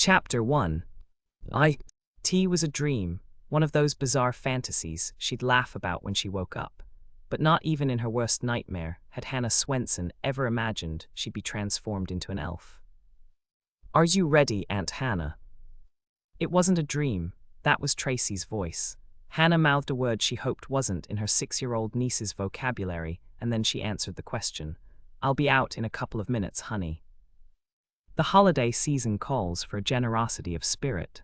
Chapter 1. Tea was a dream, one of those bizarre fantasies she'd laugh about when she woke up. But not even in her worst nightmare had Hannah Swensen ever imagined she'd be transformed into an elf. "Are you ready, Aunt Hannah?" It wasn't a dream, that was Tracy's voice. Hannah mouthed a word she hoped wasn't in her 6-year-old niece's vocabulary, and then she answered the question. "I'll be out in a couple of minutes, honey." The holiday season calls for a generosity of spirit.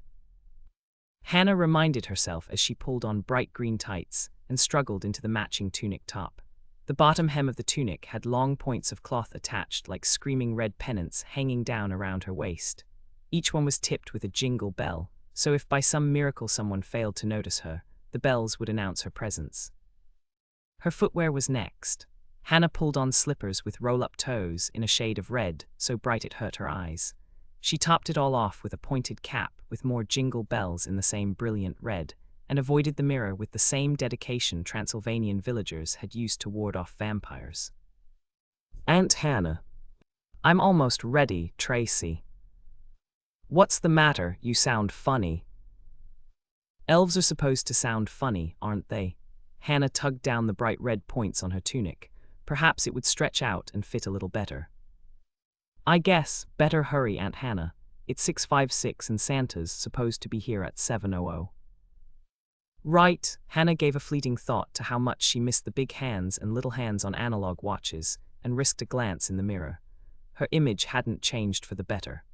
Hannah reminded herself as she pulled on bright green tights and struggled into the matching tunic top. The bottom hem of the tunic had long points of cloth attached like screaming red pennants hanging down around her waist. Each one was tipped with a jingle bell, so if by some miracle someone failed to notice her, the bells would announce her presence. Her footwear was next. Hannah pulled on slippers with roll-up toes in a shade of red, so bright it hurt her eyes. She topped it all off with a pointed cap with more jingle bells in the same brilliant red, and avoided the mirror with the same dedication Transylvanian villagers had used to ward off vampires. "Aunt Hannah." "I'm almost ready, Tracy." "What's the matter? You sound funny." Elves are supposed to sound funny, aren't they? Hannah tugged down the bright red points on her tunic. Perhaps it would stretch out and fit a little better. "I guess, better hurry, Aunt Hannah. It's 6:56 and Santa's supposed to be here at 7:00. "Right," Hannah gave a fleeting thought to how much she missed the big hands and little hands on analog watches, and risked a glance in the mirror. Her image hadn't changed for the better.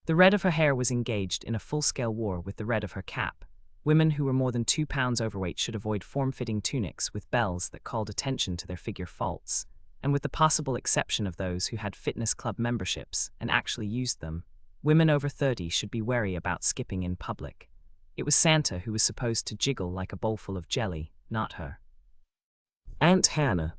The red of her hair was engaged in a full-scale war with the red of her cap. Women who were more than 2 pounds overweight should avoid form-fitting tunics with bells that called attention to their figure faults, and with the possible exception of those who had fitness club memberships and actually used them, women over 30 should be wary about skipping in public. It was Santa who was supposed to jiggle like a bowlful of jelly, not her. "Aunt Hannah."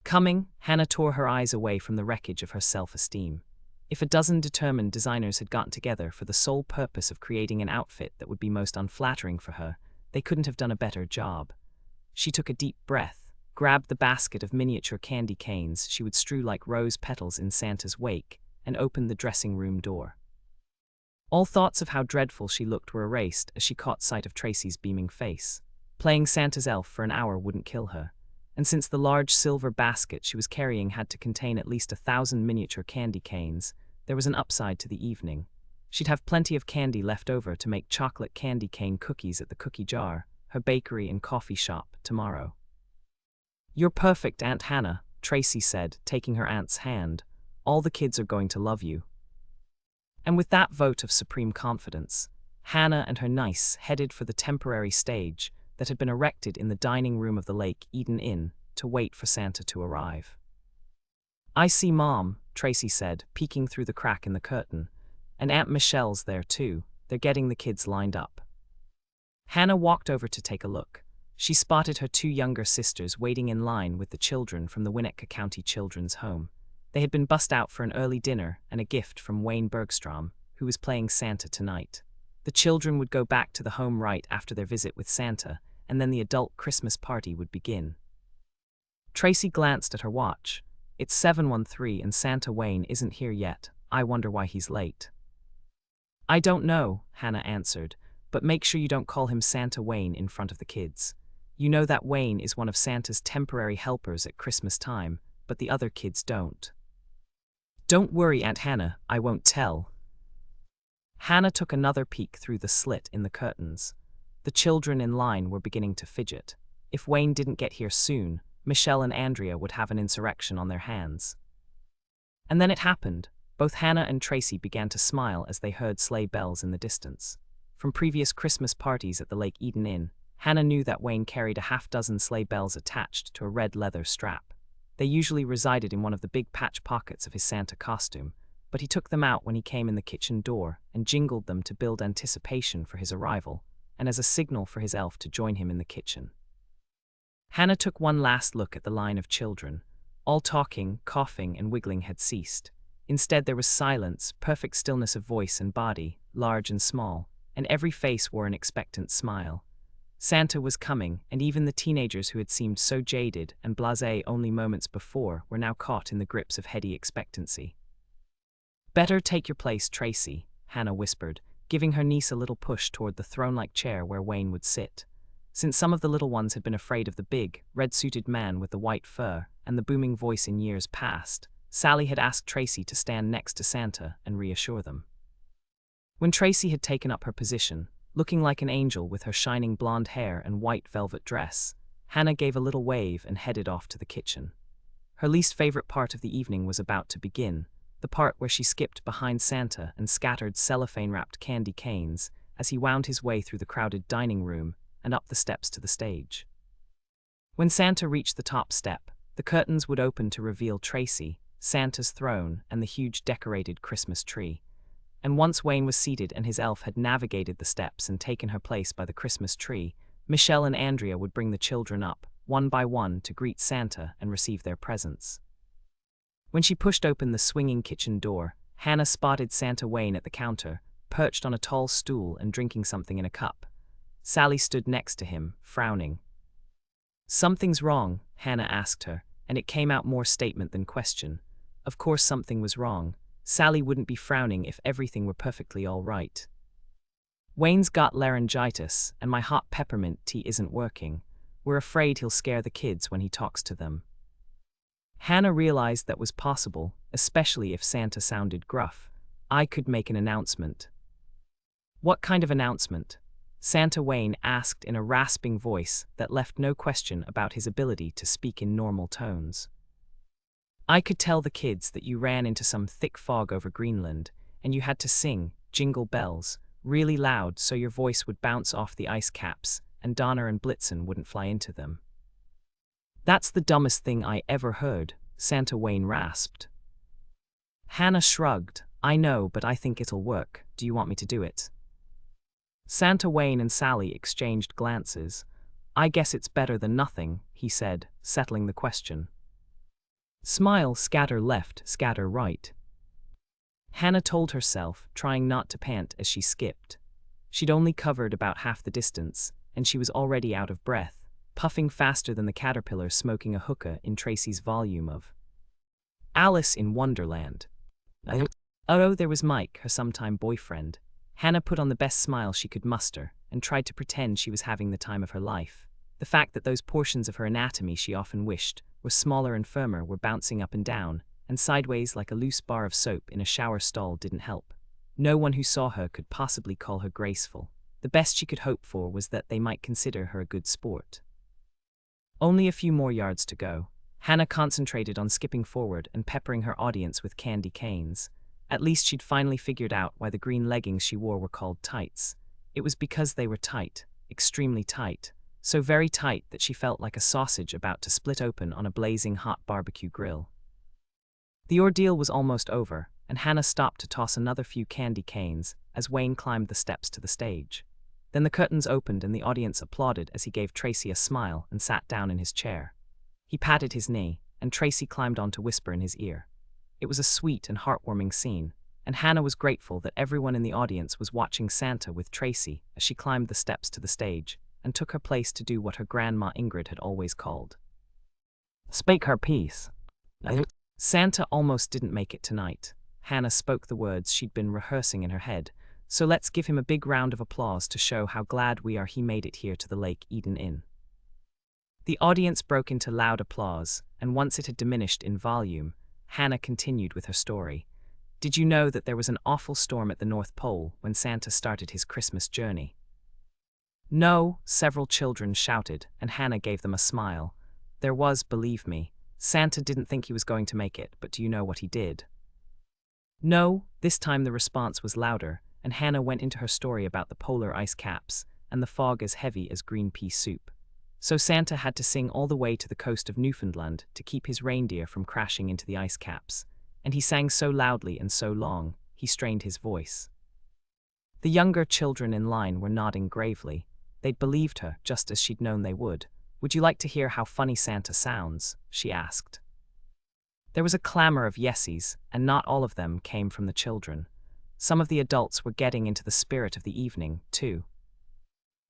Coming, Hannah tore her eyes away from the wreckage of her self-esteem. If a dozen determined designers had gotten together for the sole purpose of creating an outfit that would be most unflattering for her, they couldn't have done a better job. She took a deep breath, grabbed the basket of miniature candy canes she would strew like rose petals in Santa's wake, and opened the dressing room door. All thoughts of how dreadful she looked were erased as she caught sight of Tracy's beaming face. Playing Santa's elf for an hour wouldn't kill her, and since the large silver basket she was carrying had to contain at least 1,000 miniature candy canes, there was an upside to the evening. She'd have plenty of candy left over to make chocolate candy cane cookies at the cookie jar, her bakery and coffee shop, tomorrow. "You're perfect, Aunt Hannah," Tracy said, taking her aunt's hand. "All the kids are going to love you." And with that vote of supreme confidence, Hannah and her niece headed for the temporary stage that had been erected in the dining room of the Lake Eden Inn to wait for Santa to arrive. "I see Mom," Tracy said, peeking through the crack in the curtain. "And Aunt Michelle's there too. They're getting the kids lined up." Hannah walked over to take a look. She spotted her 2 younger sisters waiting in line with the children from the Winnetka County Children's Home. They had been bussed out for an early dinner and a gift from Wayne Bergstrom, who was playing Santa tonight. The children would go back to the home right after their visit with Santa, and then the adult Christmas party would begin. Tracy glanced at her watch. "It's 7:13 and Santa Wayne isn't here yet. I wonder why he's late." "I don't know," Hannah answered, "but make sure you don't call him Santa Wayne in front of the kids. You know that Wayne is one of Santa's temporary helpers at Christmas time, but the other kids don't." "Don't worry, Aunt Hannah, I won't tell." Hannah took another peek through the slit in the curtains. The children in line were beginning to fidget. If Wayne didn't get here soon, Michelle and Andrea would have an insurrection on their hands. And then it happened. Both Hannah and Tracy began to smile as they heard sleigh bells in the distance. From previous Christmas parties at the Lake Eden Inn, Hannah knew that Wayne carried a half-dozen sleigh bells attached to a red leather strap. They usually resided in one of the big patch pockets of his Santa costume, but he took them out when he came in the kitchen door and jingled them to build anticipation for his arrival, and as a signal for his elf to join him in the kitchen. Hannah took one last look at the line of children. All talking, coughing, and wiggling had ceased. Instead there was silence, perfect stillness of voice and body, large and small, and every face wore an expectant smile. Santa was coming, and even the teenagers who had seemed so jaded and blasé only moments before were now caught in the grips of heady expectancy. "Better take your place, Tracy," Hannah whispered, giving her niece a little push toward the throne-like chair where Wayne would sit. Since some of the little ones had been afraid of the big, red-suited man with the white fur and the booming voice in years past, Sally had asked Tracy to stand next to Santa and reassure them. When Tracy had taken up her position, looking like an angel with her shining blonde hair and white velvet dress, Hannah gave a little wave and headed off to the kitchen. Her least favorite part of the evening was about to begin, the part where she skipped behind Santa and scattered cellophane-wrapped candy canes as he wound his way through the crowded dining room and up the steps to the stage. When Santa reached the top step, the curtains would open to reveal Tracy, Santa's throne, and the huge decorated Christmas tree. And once Wayne was seated and his elf had navigated the steps and taken her place by the Christmas tree, Michelle and Andrea would bring the children up, one by one, to greet Santa and receive their presents. When she pushed open the swinging kitchen door, Hannah spotted Santa Wayne at the counter, perched on a tall stool and drinking something in a cup. Sally stood next to him, frowning. "Something's wrong," Hannah asked her, and it came out more statement than question. Of course something was wrong. Sally wouldn't be frowning if everything were perfectly all right. "Wayne's got laryngitis, and my hot peppermint tea isn't working. We're afraid he'll scare the kids when he talks to them." Hannah realized that was possible, especially if Santa sounded gruff. "I could make an announcement." "What kind of announcement?" Santa Wayne asked in a rasping voice that left no question about his ability to speak in normal tones. "I could tell the kids that you ran into some thick fog over Greenland, and you had to sing Jingle Bells really loud so your voice would bounce off the ice caps and Donner and Blitzen wouldn't fly into them." "That's the dumbest thing I ever heard," Santa Wayne rasped. Hannah shrugged. "I know, but I think it'll work. Do you want me to do it?" Santa Wayne and Sally exchanged glances. "I guess it's better than nothing," he said, settling the question. "Smile, scatter left, scatter right." Hannah told herself, trying not to pant as she skipped. She'd only covered about half the distance, and she was already out of breath, puffing faster than the caterpillar smoking a hookah in Tracy's volume of Alice in Wonderland. Oh, there was Mike, her sometime boyfriend. Hannah put on the best smile she could muster and tried to pretend she was having the time of her life. The fact that those portions of her anatomy she often wished were smaller and firmer were bouncing up and down, and sideways like a loose bar of soap in a shower stall didn't help. No one who saw her could possibly call her graceful. The best she could hope for was that they might consider her a good sport. Only a few more yards to go. Hannah concentrated on skipping forward and peppering her audience with candy canes. At least she'd finally figured out why the green leggings she wore were called tights. It was because they were tight, extremely tight, so very tight that she felt like a sausage about to split open on a blazing hot barbecue grill. The ordeal was almost over, and Hannah stopped to toss another few candy canes as Wayne climbed the steps to the stage. Then the curtains opened and the audience applauded as he gave Tracy a smile and sat down in his chair. He patted his knee, and Tracy climbed on to whisper in his ear. It was a sweet and heartwarming scene, and Hannah was grateful that everyone in the audience was watching Santa with Tracy as she climbed the steps to the stage and took her place to do what her grandma Ingrid had always called speak her piece. Santa almost didn't make it tonight. Hannah spoke the words she'd been rehearsing in her head, so let's give him a big round of applause to show how glad we are he made it here to the Lake Eden Inn. The audience broke into loud applause, and once it had diminished in volume, Hannah continued with her story. "Did you know that there was an awful storm at the North Pole when Santa started his Christmas journey?" "No," several children shouted, and Hannah gave them a smile. "There was, believe me. Santa didn't think he was going to make it, but do you know what he did?" "No." This time the response was louder, and Hannah went into her story about the polar ice caps and the fog as heavy as green pea soup. So Santa had to sing all the way to the coast of Newfoundland to keep his reindeer from crashing into the ice caps, and he sang so loudly and so long, he strained his voice. The younger children in line were nodding gravely. They'd believed her, just as she'd known they would. "Would you like to hear how funny Santa sounds?" she asked. There was a clamor of yesies, and not all of them came from the children. Some of the adults were getting into the spirit of the evening, too.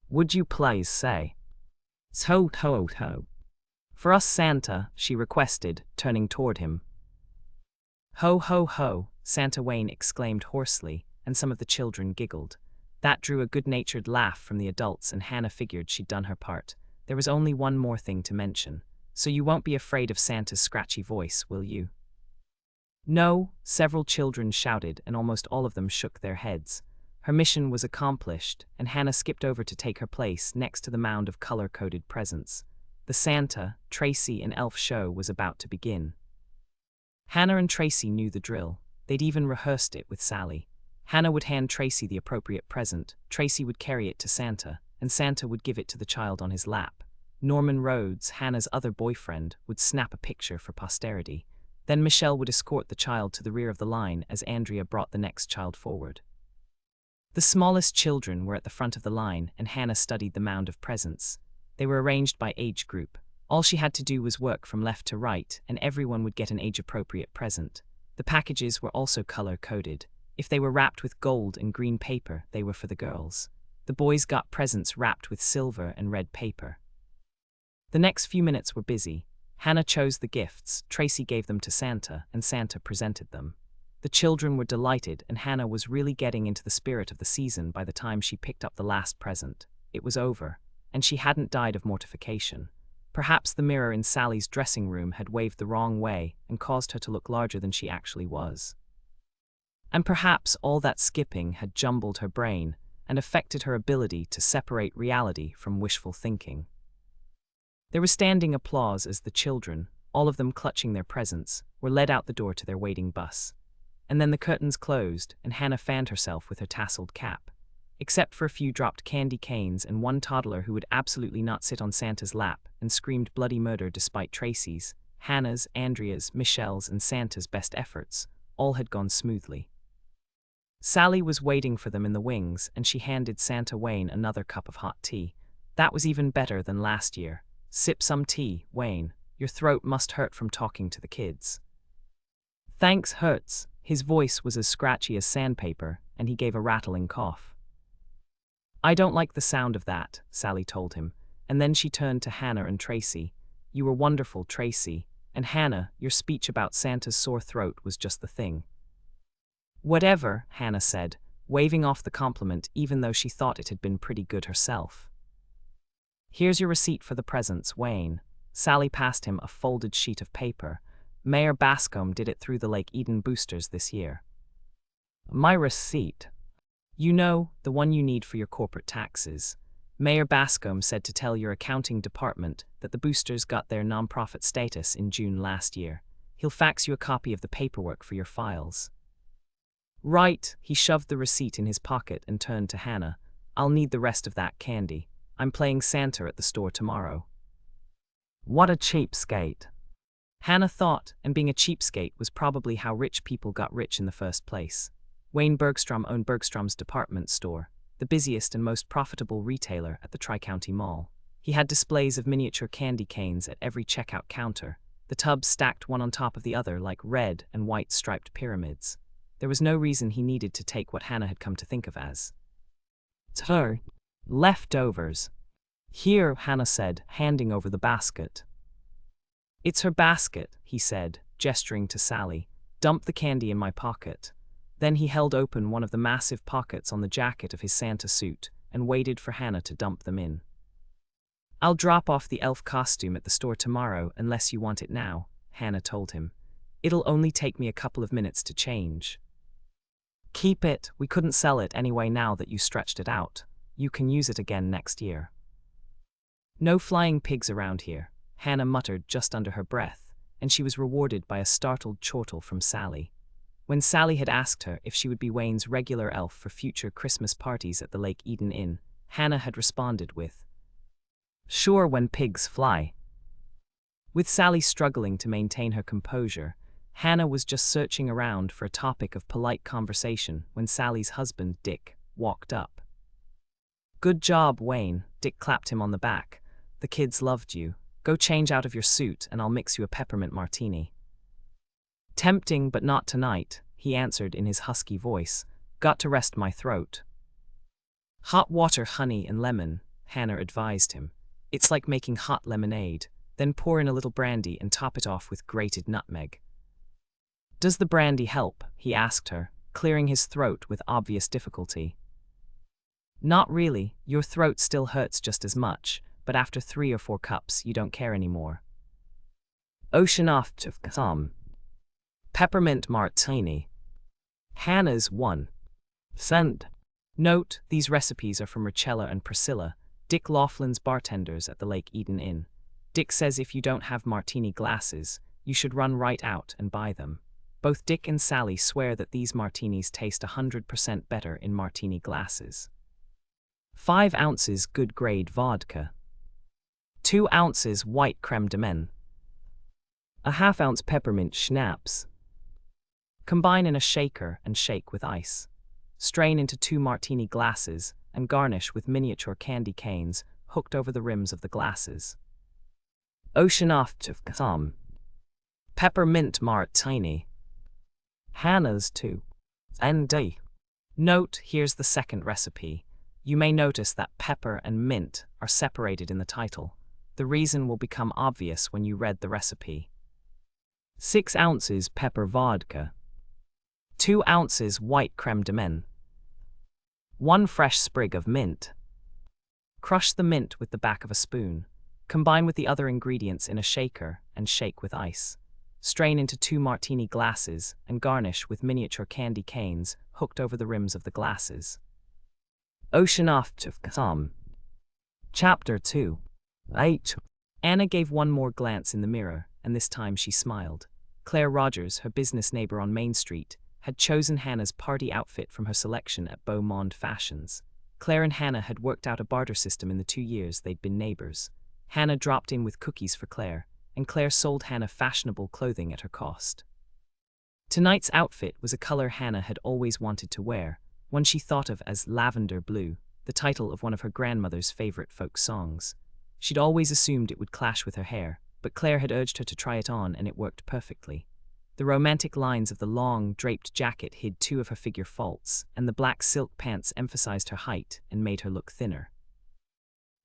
"Would you please say, ho ho ho, for us Santa," she requested, turning toward him. "Ho ho ho," Santa Wayne exclaimed hoarsely, and some of the children giggled. That drew a good-natured laugh from the adults, and Hannah figured she'd done her part. There was only one more thing to mention. So you won't be afraid of Santa's scratchy voice, will you? No, several children shouted, and almost all of them shook their heads. Her mission was accomplished, and Hannah skipped over to take her place next to the mound of color-coded presents. The Santa, Tracy, and Elf show was about to begin. Hannah and Tracy knew the drill. They'd even rehearsed it with Sally. Hannah would hand Tracy the appropriate present, Tracy would carry it to Santa, and Santa would give it to the child on his lap. Norman Rhodes, Hannah's other boyfriend, would snap a picture for posterity. Then Michelle would escort the child to the rear of the line as Andrea brought the next child forward. The smallest children were at the front of the line, and Hannah studied the mound of presents. They were arranged by age group. All she had to do was work from left to right, and everyone would get an age-appropriate present. The packages were also color-coded. If they were wrapped with gold and green paper, they were for the girls. The boys got presents wrapped with silver and red paper. The next few minutes were busy. Hannah chose the gifts, Tracy gave them to Santa, and Santa presented them. The children were delighted, and Hannah was really getting into the spirit of the season by the time she picked up the last present. It was over, and she hadn't died of mortification. Perhaps the mirror in Sally's dressing room had waved the wrong way and caused her to look larger than she actually was. And perhaps all that skipping had jumbled her brain and affected her ability to separate reality from wishful thinking. There was standing applause as the children, all of them clutching their presents, were led out the door to their waiting bus. And then the curtains closed, and Hannah fanned herself with her tasseled cap. Except for a few dropped candy canes and one toddler who would absolutely not sit on Santa's lap and screamed bloody murder despite Tracy's, Hannah's, Andrea's, Michelle's, and Santa's best efforts, all had gone smoothly. Sally was waiting for them in the wings, and she handed Santa Wayne another cup of hot tea. That was even better than last year. Sip some tea, Wayne. Your throat must hurt from talking to the kids. Thanks, Hurts. His voice was as scratchy as sandpaper, and he gave a rattling cough. I don't like the sound of that, Sally told him, and then she turned to Hannah and Tracy. You were wonderful, Tracy, and Hannah, your speech about Santa's sore throat was just the thing. Whatever, Hannah said, waving off the compliment even though she thought it had been pretty good herself. Here's your receipt for the presents, Wayne. Sally passed him a folded sheet of paper. Mayor Bascom did it through the Lake Eden boosters this year. My receipt? You know, the one you need for your corporate taxes. Mayor Bascom said to tell your accounting department that the boosters got their nonprofit status in June last year. He'll fax you a copy of the paperwork for your files. Right, he shoved the receipt in his pocket and turned to Hannah. I'll need the rest of that candy. I'm playing Santa at the store tomorrow. What a cheapskate. Hannah thought, and being a cheapskate was probably how rich people got rich in the first place. Wayne Bergstrom owned Bergstrom's department store, the busiest and most profitable retailer at the Tri-County Mall. He had displays of miniature candy canes at every checkout counter, the tubs stacked one on top of the other like red and white striped pyramids. There was no reason he needed to take what Hannah had come to think of as leftovers. Here, Hannah said, handing over the basket. It's her basket, he said, gesturing to Sally. Dump the candy in my pocket. Then he held open one of the massive pockets on the jacket of his Santa suit and waited for Hannah to dump them in. I'll drop off the elf costume at the store tomorrow unless you want it now, Hannah told him. It'll only take me a couple of minutes to change. Keep it, we couldn't sell it anyway now that you stretched it out. You can use it again next year. No flying pigs around here, Hannah muttered just under her breath, and she was rewarded by a startled chortle from Sally. When Sally had asked her if she would be Wayne's regular elf for future Christmas parties at the Lake Eden Inn, Hannah had responded with, Sure, when pigs fly. With Sally struggling to maintain her composure, Hannah was just searching around for a topic of polite conversation when Sally's husband, Dick, walked up. Good job, Wayne, Dick clapped him on the back. The kids loved you. Go change out of your suit and I'll mix you a peppermint martini. Tempting, but not tonight, he answered in his husky voice. Got to rest my throat. Hot water, honey, and lemon, Hannah advised him. It's like making hot lemonade. Then pour in a little brandy and top it off with grated nutmeg. Does the brandy help? He asked her, clearing his throat with obvious difficulty. Not really, your throat still hurts just as much, but after 3 or 4 cups you don't care anymore. Whodunit. Peppermint martini. Hannah's 1 cent. Note, these recipes are from Rachella and Priscilla, Dick Laughlin's bartenders at the Lake Eden Inn. Dick says if you don't have martini glasses, you should run right out and buy them. Both Dick and Sally swear that these martinis taste 100% better in martini glasses. 5 ounces good grade vodka. 2 ounces white creme de menthe. A ½ ounce peppermint schnapps. Combine in a shaker and shake with ice. Strain into 2 martini glasses and garnish with miniature candy canes hooked over the rims of the glasses. Whodunit. Peppermint martini. Hannah's 2 cent. Note, here's the second recipe. You may notice that pepper and mint are separated in the title. The reason will become obvious when you read the recipe. 6 ounces pepper vodka. 2 ounces white creme de menthe. 1 fresh sprig of mint. Crush the mint with the back of a spoon. Combine with the other ingredients in a shaker and shake with ice. Strain into 2 martini glasses and garnish with miniature candy canes hooked over the rims of the glasses. Whodunit. Chapter 2. 8. Anna gave one more glance in the mirror, and this time she smiled. Claire Rogers, her business neighbor on Main Street, had chosen Hannah's party outfit from her selection at Beau Monde Fashions. Claire and Hannah had worked out a barter system in the 2 years they'd been neighbors. Hannah dropped in with cookies for Claire, and Claire sold Hannah fashionable clothing at her cost. Tonight's outfit was a color Hannah had always wanted to wear, one she thought of as lavender blue, the title of one of her grandmother's favorite folk songs. She'd always assumed it would clash with her hair, but Claire had urged her to try it on and it worked perfectly. The romantic lines of the long, draped jacket hid 2 of her figure faults, and the black silk pants emphasized her height and made her look thinner.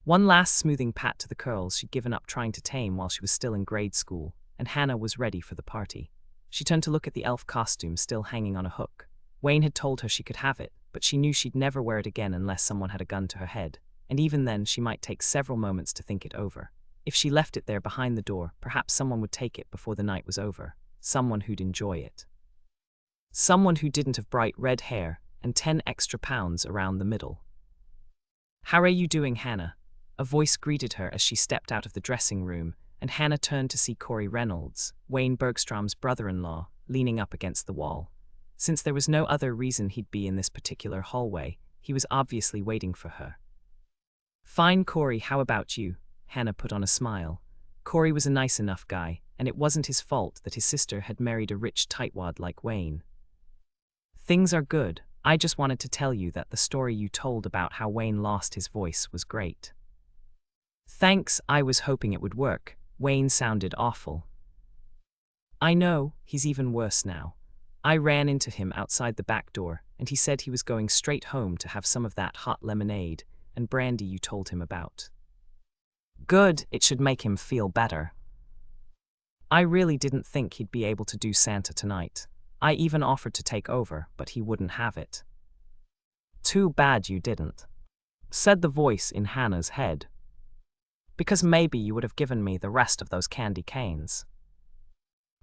One last smoothing pat to the curls she'd given up trying to tame while she was still in grade school, and Hannah was ready for the party. She turned to look at the elf costume still hanging on a hook. Wayne had told her she could have it, but she knew she'd never wear it again unless someone had a gun to her head, and even then she might take several moments to think it over. If she left it there behind the door, perhaps someone would take it before the night was over, someone who'd enjoy it. Someone who didn't have bright red hair and 10 extra pounds around the middle. "How are you doing, Hannah?" A voice greeted her as she stepped out of the dressing room, and Hannah turned to see Corey Reynolds, Wayne Bergstrom's brother-in-law, leaning up against the wall. Since there was no other reason he'd be in this particular hallway, he was obviously waiting for her. "Fine, Corey, how about you?" Hannah put on a smile. Corey was a nice enough guy, and it wasn't his fault that his sister had married a rich tightwad like Wayne. "Things are good. I just wanted to tell you that the story you told about how Wayne lost his voice was great." "Thanks, I was hoping it would work." Wayne sounded awful. "I know, he's even worse now. I ran into him outside the back door, and he said he was going straight home to have some of that hot lemonade and brandy you told him about." "Good, it should make him feel better." "I really didn't think he'd be able to do Santa tonight. I even offered to take over, but he wouldn't have it." "Too bad you didn't," said the voice in Hannah's head. "Because maybe you would have given me the rest of those candy canes."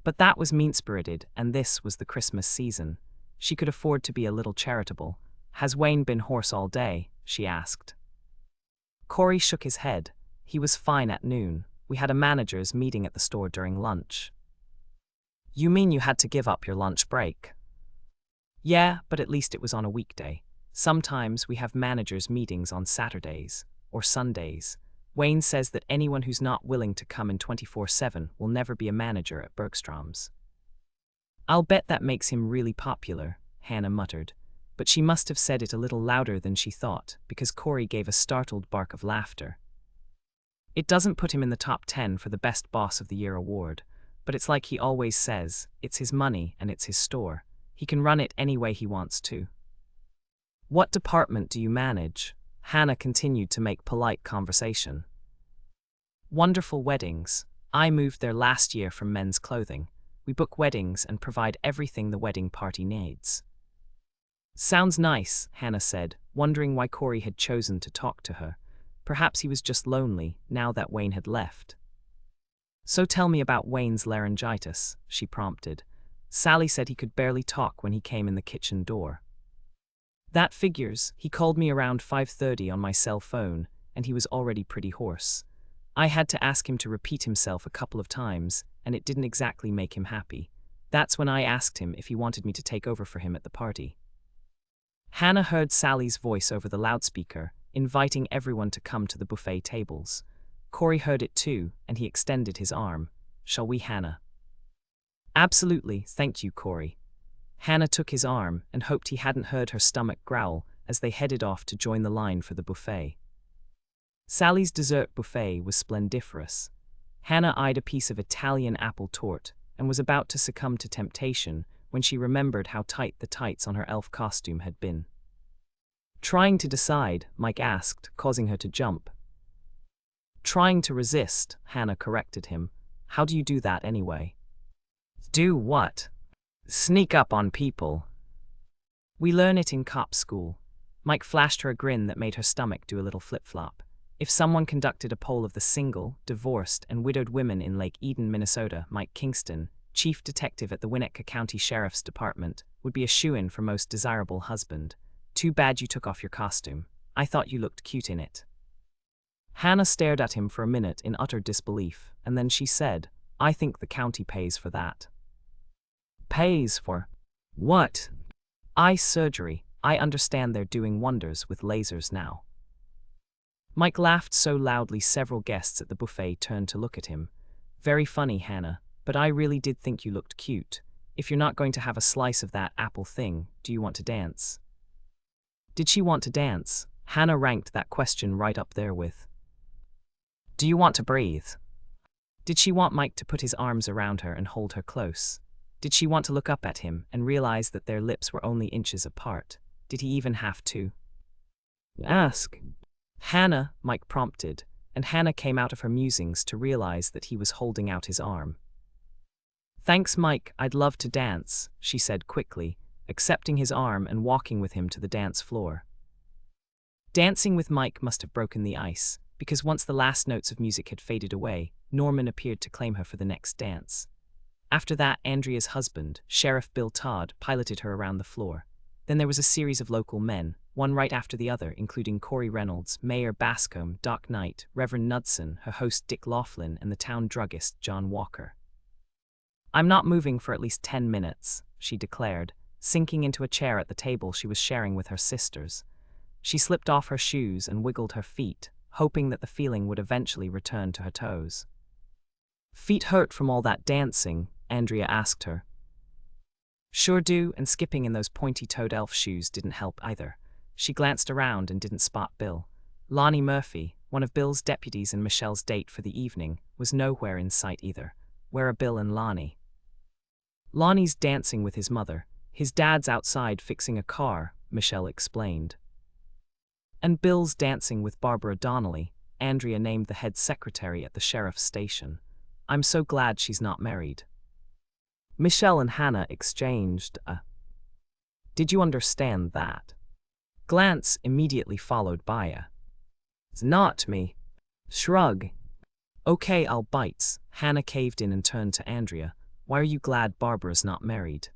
But that was mean-spirited, and this was the Christmas season. She could afford to be a little charitable. "Has Wayne been hoarse all day?" she asked. Corey shook his head. "He was fine at noon. We had a managers' meeting at the store during lunch." "You mean you had to give up your lunch break?" "Yeah, but at least it was on a weekday. Sometimes we have managers' meetings on Saturdays or Sundays. Wayne says that anyone who's not willing to come in 24/7 will never be a manager at Bergstrom's." "I'll bet that makes him really popular," Hannah muttered, but she must have said it a little louder than she thought, because Corey gave a startled bark of laughter. "It doesn't put him in the top 10 for the Best Boss of the Year award, but it's like he always says, it's his money and it's his store. He can run it any way he wants to." "What department do you manage?" Hannah continued to make polite conversation. "Wonderful Weddings. I moved there last year from men's clothing. We book weddings and provide everything the wedding party needs." Sounds nice, Hannah said, wondering why Corey had chosen to talk to her. Perhaps he was just lonely, now that Wayne had left. So tell me about Wayne's laryngitis, she prompted. Sally said he could barely talk when he came in the kitchen door. That figures. He called me around 5:30 on my cell phone, and he was already pretty hoarse. I had to ask him to repeat himself a couple of times, and it didn't exactly make him happy. That's when I asked him if he wanted me to take over for him at the party. Hannah heard Sally's voice over the loudspeaker, inviting everyone to come to the buffet tables. Corey heard it too, and he extended his arm. Shall we, Hannah? Absolutely, thank you, Corey. Hannah took his arm and hoped he hadn't heard her stomach growl as they headed off to join the line for the buffet. Sally's dessert buffet was splendiferous. Hannah eyed a piece of Italian apple torte and was about to succumb to temptation when she remembered how tight the tights on her elf costume had been. Trying to decide, Mike asked, causing her to jump. Trying to resist, Hannah corrected him. How do you do that anyway? Do what? Sneak up on people. We learn it in cop school. Mike flashed her a grin that made her stomach do a little flip-flop. If someone conducted a poll of the single, divorced, and widowed women in Lake Eden, Minnesota, Mike Kingston, chief detective at the Winnetka County Sheriff's Department, would be a shoo-in for most desirable husband. Too bad you took off your costume. I thought you looked cute in it. Hannah stared at him for a minute in utter disbelief, and then she said, I think the county pays for that. Pays for what? Eye surgery. I understand they're doing wonders with lasers now. Mike laughed so loudly several guests at the buffet turned to look at him. Very funny, Hannah, but I really did think you looked cute. If you're not going to have a slice of that apple thing, do you want to dance? Did she want to dance? Hannah ranked that question right up there with, do you want to breathe? Did she want Mike to put his arms around her and hold her close? Did she want to look up at him and realize that their lips were only inches apart? Did he even have to ask? Hannah, Mike prompted, and Hannah came out of her musings to realize that he was holding out his arm. Thanks, Mike, I'd love to dance, she said quickly, accepting his arm and walking with him to the dance floor. Dancing with Mike must have broken the ice, because once the last notes of music had faded away, Norman appeared to claim her for the next dance. After that, Andrea's husband, Sheriff Bill Todd, piloted her around the floor. Then there was a series of local men, one right after the other, including Corey Reynolds, Mayor Bascom, Doc Knight, Reverend Knudsen, her host Dick Laughlin, and the town druggist John Walker. I'm not moving for at least 10 minutes, she declared, sinking into a chair at the table she was sharing with her sisters. She slipped off her shoes and wiggled her feet, hoping that the feeling would eventually return to her toes. Feet hurt from all that dancing? Andrea asked her. Sure do, and skipping in those pointy-toed elf shoes didn't help either. She glanced around and didn't spot Bill. Lonnie Murphy, one of Bill's deputies and Michelle's date for the evening, was nowhere in sight either. Where are Bill and Lonnie? Lonnie's dancing with his mother. His dad's outside fixing a car, Michelle explained. And Bill's dancing with Barbara Donnelly, Andrea named the head secretary at the sheriff's station. I'm so glad she's not married. Michelle and Hannah exchanged a "Did you understand that?" glance immediately followed by a "It's not me" shrug. Okay, I'll bites. Hannah caved in and turned to Andrea. Why are you glad Barbara's not married?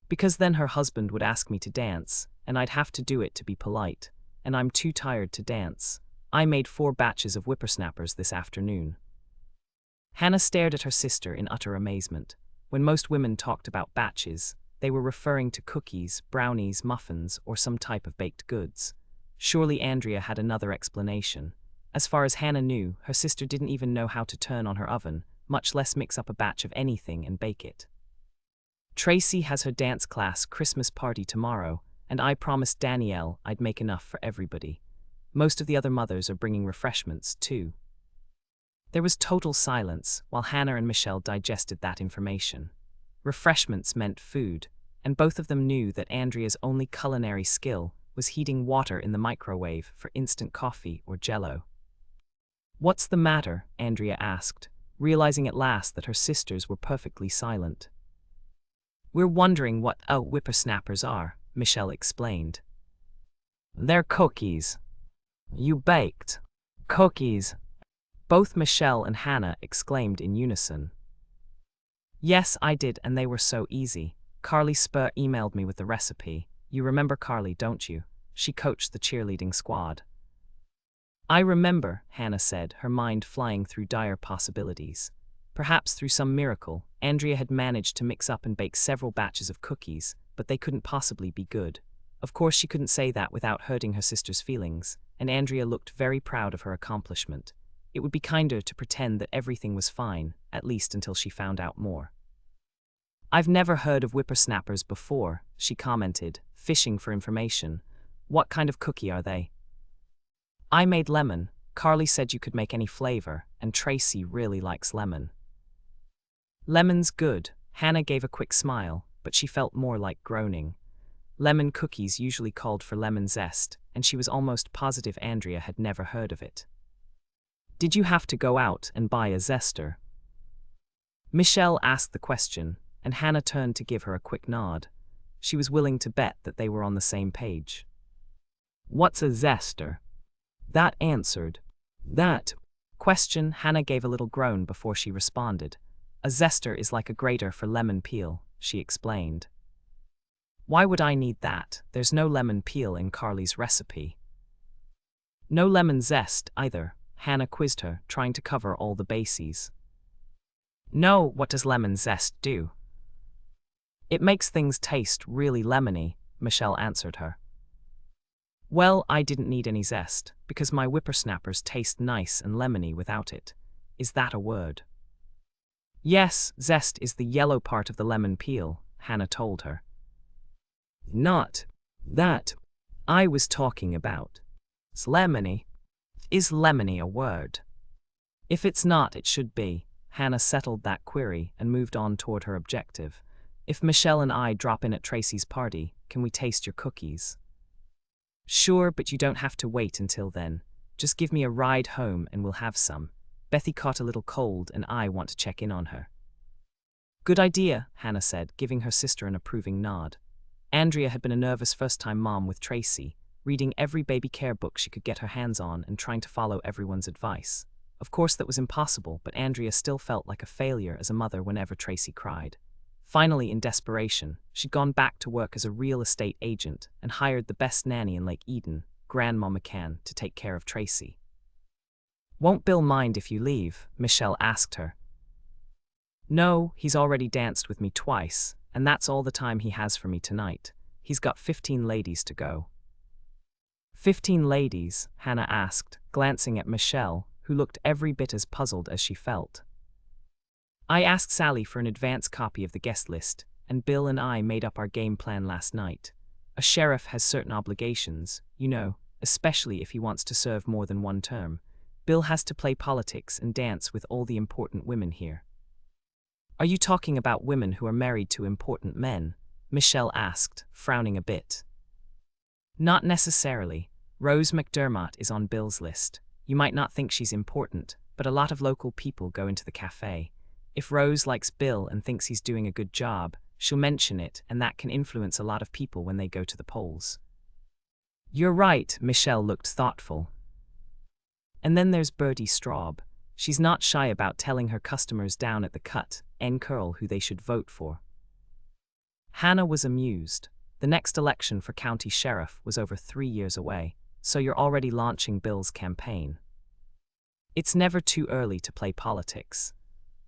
Because then her husband would ask me to dance, and I'd have to do it to be polite, and I'm too tired to dance. I made 4 batches of whippersnappers this afternoon. Hannah stared at her sister in utter amazement. When most women talked about batches, they were referring to cookies, brownies, muffins, or some type of baked goods. Surely Andrea had another explanation. As far as Hannah knew, her sister didn't even know how to turn on her oven, much less mix up a batch of anything and bake it. Tracy has her dance class Christmas party tomorrow, and I promised Danielle I'd make enough for everybody. Most of the other mothers are bringing refreshments, too. There was total silence while Hannah and Michelle digested that information. Refreshments meant food, and both of them knew that Andrea's only culinary skill was heating water in the microwave for instant coffee or Jell-O. What's the matter? Andrea asked, realizing at last that her sisters were perfectly silent. We're wondering what whippersnappers are, Michelle explained. They're cookies. You baked cookies. Both Michelle and Hannah exclaimed in unison. Yes, I did, and they were so easy. Carly Spur emailed me with the recipe. You remember Carly, don't you? She coached the cheerleading squad. I remember, Hannah said, her mind flying through dire possibilities. Perhaps through some miracle, Andrea had managed to mix up and bake several batches of cookies, but they couldn't possibly be good. Of course, she couldn't say that without hurting her sister's feelings, and Andrea looked very proud of her accomplishment. It would be kinder to pretend that everything was fine, at least until she found out more. I've never heard of whippersnappers before, she commented, fishing for information. What kind of cookie are they? I made lemon. Carly said you could make any flavor, and Tracy really likes lemon. Lemon's good. Hannah gave a quick smile, but she felt more like groaning. Lemon cookies usually called for lemon zest, and she was almost positive Andrea had never heard of it. Did you have to go out and buy a zester? Michelle asked the question, and Hannah turned to give her a quick nod. She was willing to bet that they were on the same page. What's a zester? That answered that question. Hannah gave a little groan before she responded. A zester is like a grater for lemon peel, she explained. Why would I need that? There's no lemon peel in Carly's recipe. No lemon zest, either, Hannah quizzed her, trying to cover all the bases. No, what does lemon zest do? It makes things taste really lemony, Michelle answered her. Well, I didn't need any zest, because my whippersnappers taste nice and lemony without it. Is that a word? Yes, zest is the yellow part of the lemon peel, Hannah told her. Not that I was talking about. It's lemony. Is lemony a word? If it's not, it should be. Hannah settled that query and moved on toward her objective. If Michelle and I drop in at Tracy's party, can we taste your cookies? Sure, but you don't have to wait until then. Just give me a ride home and we'll have some. Bethy caught a little cold and I want to check in on her. Good idea, Hannah said, giving her sister an approving nod. Andrea had been a nervous first-time mom with Tracy, reading every baby care book she could get her hands on and trying to follow everyone's advice. Of course that was impossible, but Andrea still felt like a failure as a mother whenever Tracy cried. Finally, in desperation, she'd gone back to work as a real estate agent and hired the best nanny in Lake Eden, Grandma McCann, to take care of Tracy. Won't Bill mind if you leave? Michelle asked her. No, he's already danced with me twice, and that's all the time he has for me tonight. He's got 15 ladies to go. 15 ladies? Hannah asked, glancing at Michelle, who looked every bit as puzzled as she felt. I asked Sally for an advance copy of the guest list, and Bill and I made up our game plan last night. A sheriff has certain obligations, you know, especially if he wants to serve more than one term. Bill has to play politics and dance with all the important women here. Are you talking about women who are married to important men? Michelle asked, frowning a bit. Not necessarily. Rose McDermott is on Bill's list. You might not think she's important, but a lot of local people go into the cafe. If Rose likes Bill and thinks he's doing a good job, she'll mention it, and that can influence a lot of people when they go to the polls. You're right, Michelle looked thoughtful. And then there's Bertie Straub. She's not shy about telling her customers down at the cut, Curl, who they should vote for. Hannah was amused. The next election for county sheriff was over 3 years away, so you're already launching Bill's campaign. It's never too early to play politics.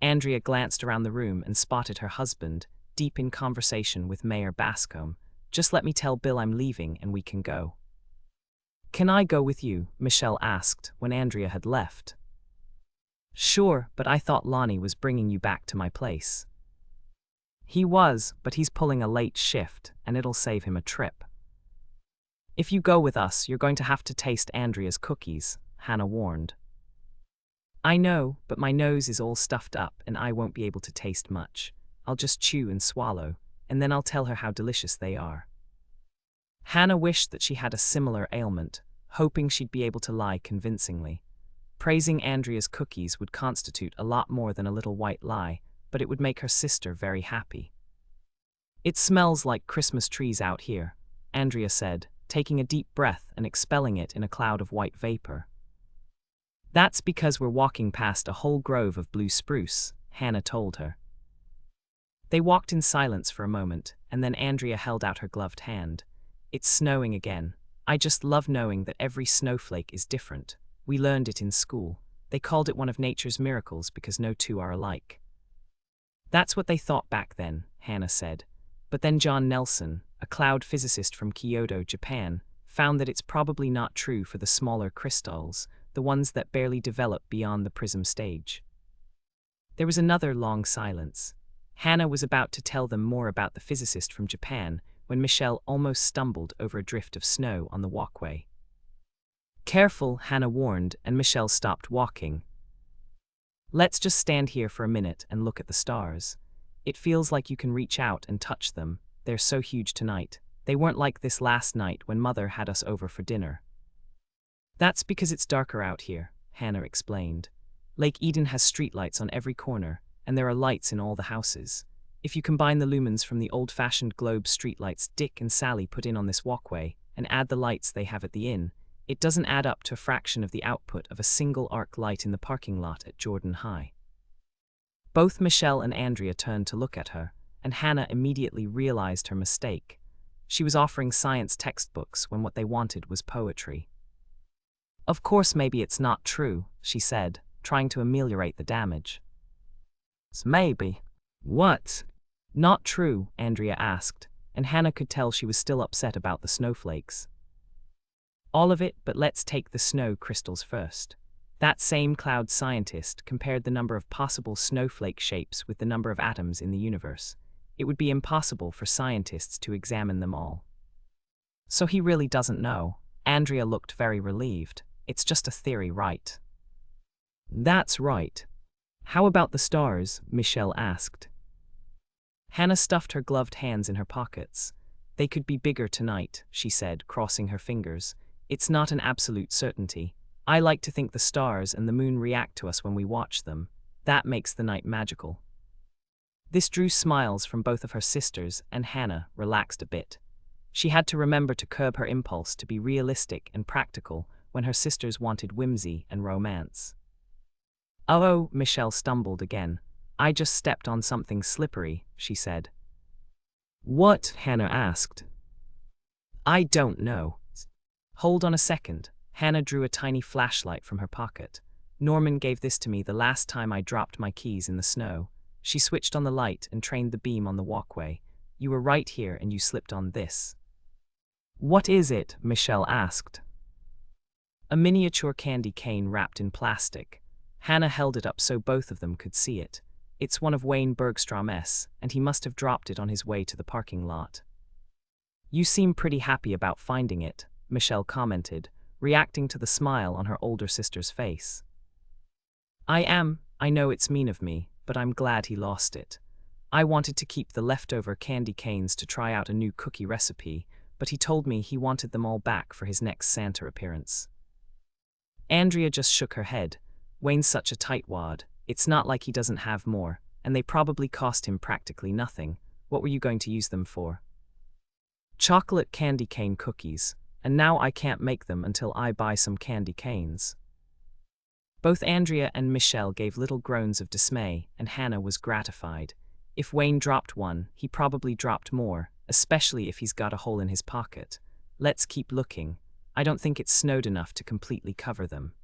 Andrea glanced around the room and spotted her husband, deep in conversation with Mayor Bascom. Just let me tell Bill I'm leaving and we can go. Can I go with you? Michelle asked when Andrea had left. Sure, but I thought Lonnie was bringing you back to my place. He was, but he's pulling a late shift, and it'll save him a trip. If you go with us, you're going to have to taste Andrea's cookies, Hannah warned. I know, but my nose is all stuffed up and I won't be able to taste much. I'll just chew and swallow, and then I'll tell her how delicious they are. Hannah wished that she had a similar ailment, hoping she'd be able to lie convincingly. Praising Andrea's cookies would constitute a lot more than a little white lie, but it would make her sister very happy. It smells like Christmas trees out here, Andrea said, taking a deep breath and expelling it in a cloud of white vapor. That's because we're walking past a whole grove of blue spruce, Hannah told her. They walked in silence for a moment, and then Andrea held out her gloved hand. It's snowing again. I just love knowing that every snowflake is different. We learned it in school. They called it one of nature's miracles because no two are alike. That's what they thought back then, Hannah said. But then John Nelson, a cloud physicist from Kyoto, Japan, found that it's probably not true for the smaller crystals, the ones that barely develop beyond the prism stage. There was another long silence. Hannah was about to tell them more about the physicist from Japan when Michelle almost stumbled over a drift of snow on the walkway. Careful, Hannah warned, and Michelle stopped walking. Let's just stand here for a minute and look at the stars. It feels like you can reach out and touch them. They're so huge tonight. They weren't like this last night when Mother had us over for dinner. That's because it's darker out here, Hannah explained. Lake Eden has streetlights on every corner, and there are lights in all the houses. If you combine the lumens from the old-fashioned globe streetlights Dick and Sally put in on this walkway, and add the lights they have at the inn, it doesn't add up to a fraction of the output of a single arc light in the parking lot at Jordan High. Both Michelle and Andrea turned to look at her, and Hannah immediately realized her mistake. She was offering science textbooks when what they wanted was poetry. Of course, maybe it's not true, she said, trying to ameliorate the damage. Maybe. What? Not true, Andrea asked, and Hannah could tell she was still upset about the snowflakes. All of it, but let's take the snow crystals first. That same cloud scientist compared the number of possible snowflake shapes with the number of atoms in the universe. It would be impossible for scientists to examine them all. So he really doesn't know. Andrea looked very relieved. It's just a theory, right? That's right. How about the stars? Michelle asked. Hannah stuffed her gloved hands in her pockets. They could be bigger tonight, she said, crossing her fingers. It's not an absolute certainty. I like to think the stars and the moon react to us when we watch them. That makes the night magical. This drew smiles from both of her sisters, and Hannah relaxed a bit. She had to remember to curb her impulse to be realistic and practical when her sisters wanted whimsy and romance. Oh, Michelle stumbled again. I just stepped on something slippery, she said. What? Hannah asked. I don't know. Hold on a second. Hannah drew a tiny flashlight from her pocket. Norman gave this to me the last time I dropped my keys in the snow. She switched on the light and trained the beam on the walkway. You were right here and you slipped on this. What is it? Michelle asked. A miniature candy cane wrapped in plastic. Hannah held it up so both of them could see it. It's one of Wayne Bergstrom's, and he must have dropped it on his way to the parking lot. You seem pretty happy about finding it, Michelle commented, reacting to the smile on her older sister's face. I am. I know it's mean of me, but I'm glad he lost it. I wanted to keep the leftover candy canes to try out a new cookie recipe, but he told me he wanted them all back for his next Santa appearance. Andrea just shook her head. Wayne's such a tightwad. It's not like he doesn't have more, and they probably cost him practically nothing. What were you going to use them for? Chocolate candy cane cookies, and now I can't make them until I buy some candy canes. Both Andrea and Michelle gave little groans of dismay, and Hannah was gratified. If Wayne dropped one, he probably dropped more, especially if he's got a hole in his pocket. Let's keep looking. I don't think it's snowed enough to completely cover them.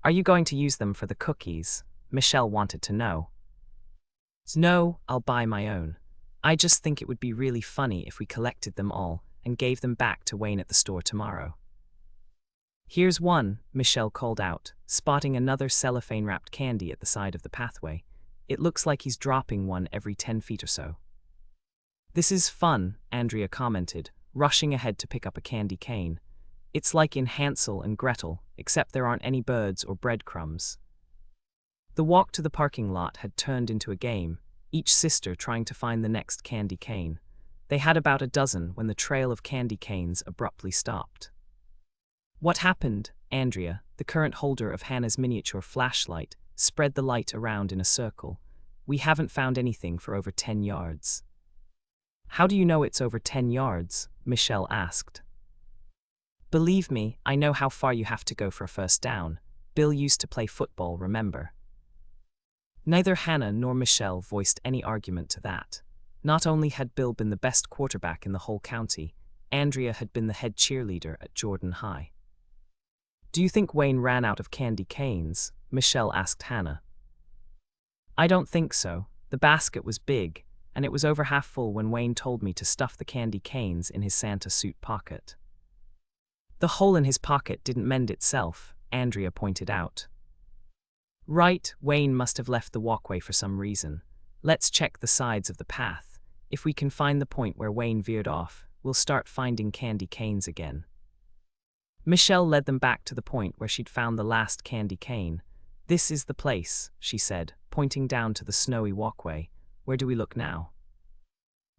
Are you going to use them for the cookies? Michelle wanted to know. No, I'll buy my own. I just think it would be really funny if we collected them all and gave them back to Wayne at the store tomorrow. Here's one, Michelle called out, spotting another cellophane-wrapped candy at the side of the pathway. It looks like he's dropping one every 10 feet or so. This is fun, Andrea commented, rushing ahead to pick up a candy cane. It's like in Hansel and Gretel, except there aren't any birds or breadcrumbs. The walk to the parking lot had turned into a game, each sister trying to find the next candy cane. They had about a dozen when the trail of candy canes abruptly stopped. What happened? Andrea, the current holder of Hannah's miniature flashlight, spread the light around in a circle. We haven't found anything for over 10 yards. How do you know it's over 10 yards? Michelle asked. Believe me, I know how far you have to go for a first down. Bill used to play football, remember? Neither Hannah nor Michelle voiced any argument to that. Not only had Bill been the best quarterback in the whole county, Andrea had been the head cheerleader at Jordan High. Do you think Wayne ran out of candy canes? Michelle asked Hannah. I don't think so. The basket was big, and it was over half full when Wayne told me to stuff the candy canes in his Santa suit pocket. The hole in his pocket didn't mend itself, Andrea pointed out. Right, Wayne must have left the walkway for some reason. Let's check the sides of the path. If we can find the point where Wayne veered off, we'll start finding candy canes again. Michelle led them back to the point where she'd found the last candy cane. This is the place, she said, pointing down to the snowy walkway. Where do we look now?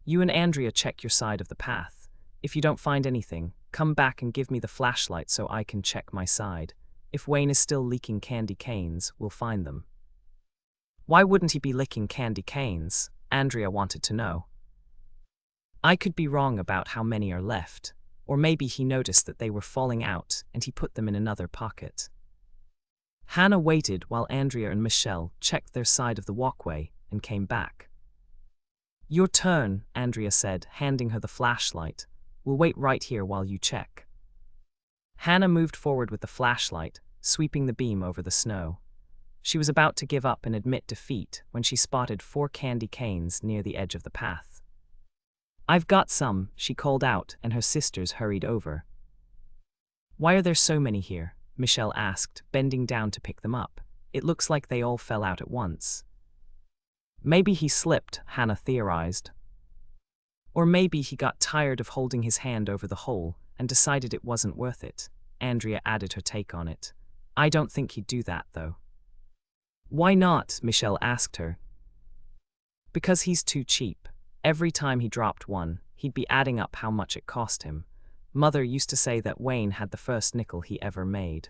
You and Andrea check your side of the path. If you don't find anything, come back and give me the flashlight so I can check my side. If Wayne is still leaking candy canes, we'll find them. Why wouldn't he be licking candy canes? Andrea wanted to know. I could be wrong about how many are left, or maybe he noticed that they were falling out and he put them in another pocket. Hannah waited while Andrea and Michelle checked their side of the walkway and came back. Your turn, Andrea said, handing her the flashlight. We'll wait right here while you check. Hannah moved forward with the flashlight, sweeping the beam over the snow. She was about to give up and admit defeat when she spotted 4 candy canes near the edge of the path. I've got some, she called out, and her sisters hurried over. Why are there so many here? Michelle asked, bending down to pick them up. It looks like they all fell out at once. Maybe he slipped, Hannah theorized. Or maybe he got tired of holding his hand over the hole and decided it wasn't worth it. Andrea added her take on it. I don't think he'd do that, though. Why not? Michelle asked her. Because he's too cheap. Every time he dropped one, he'd be adding up how much it cost him. Mother used to say that Wayne had the first nickel he ever made.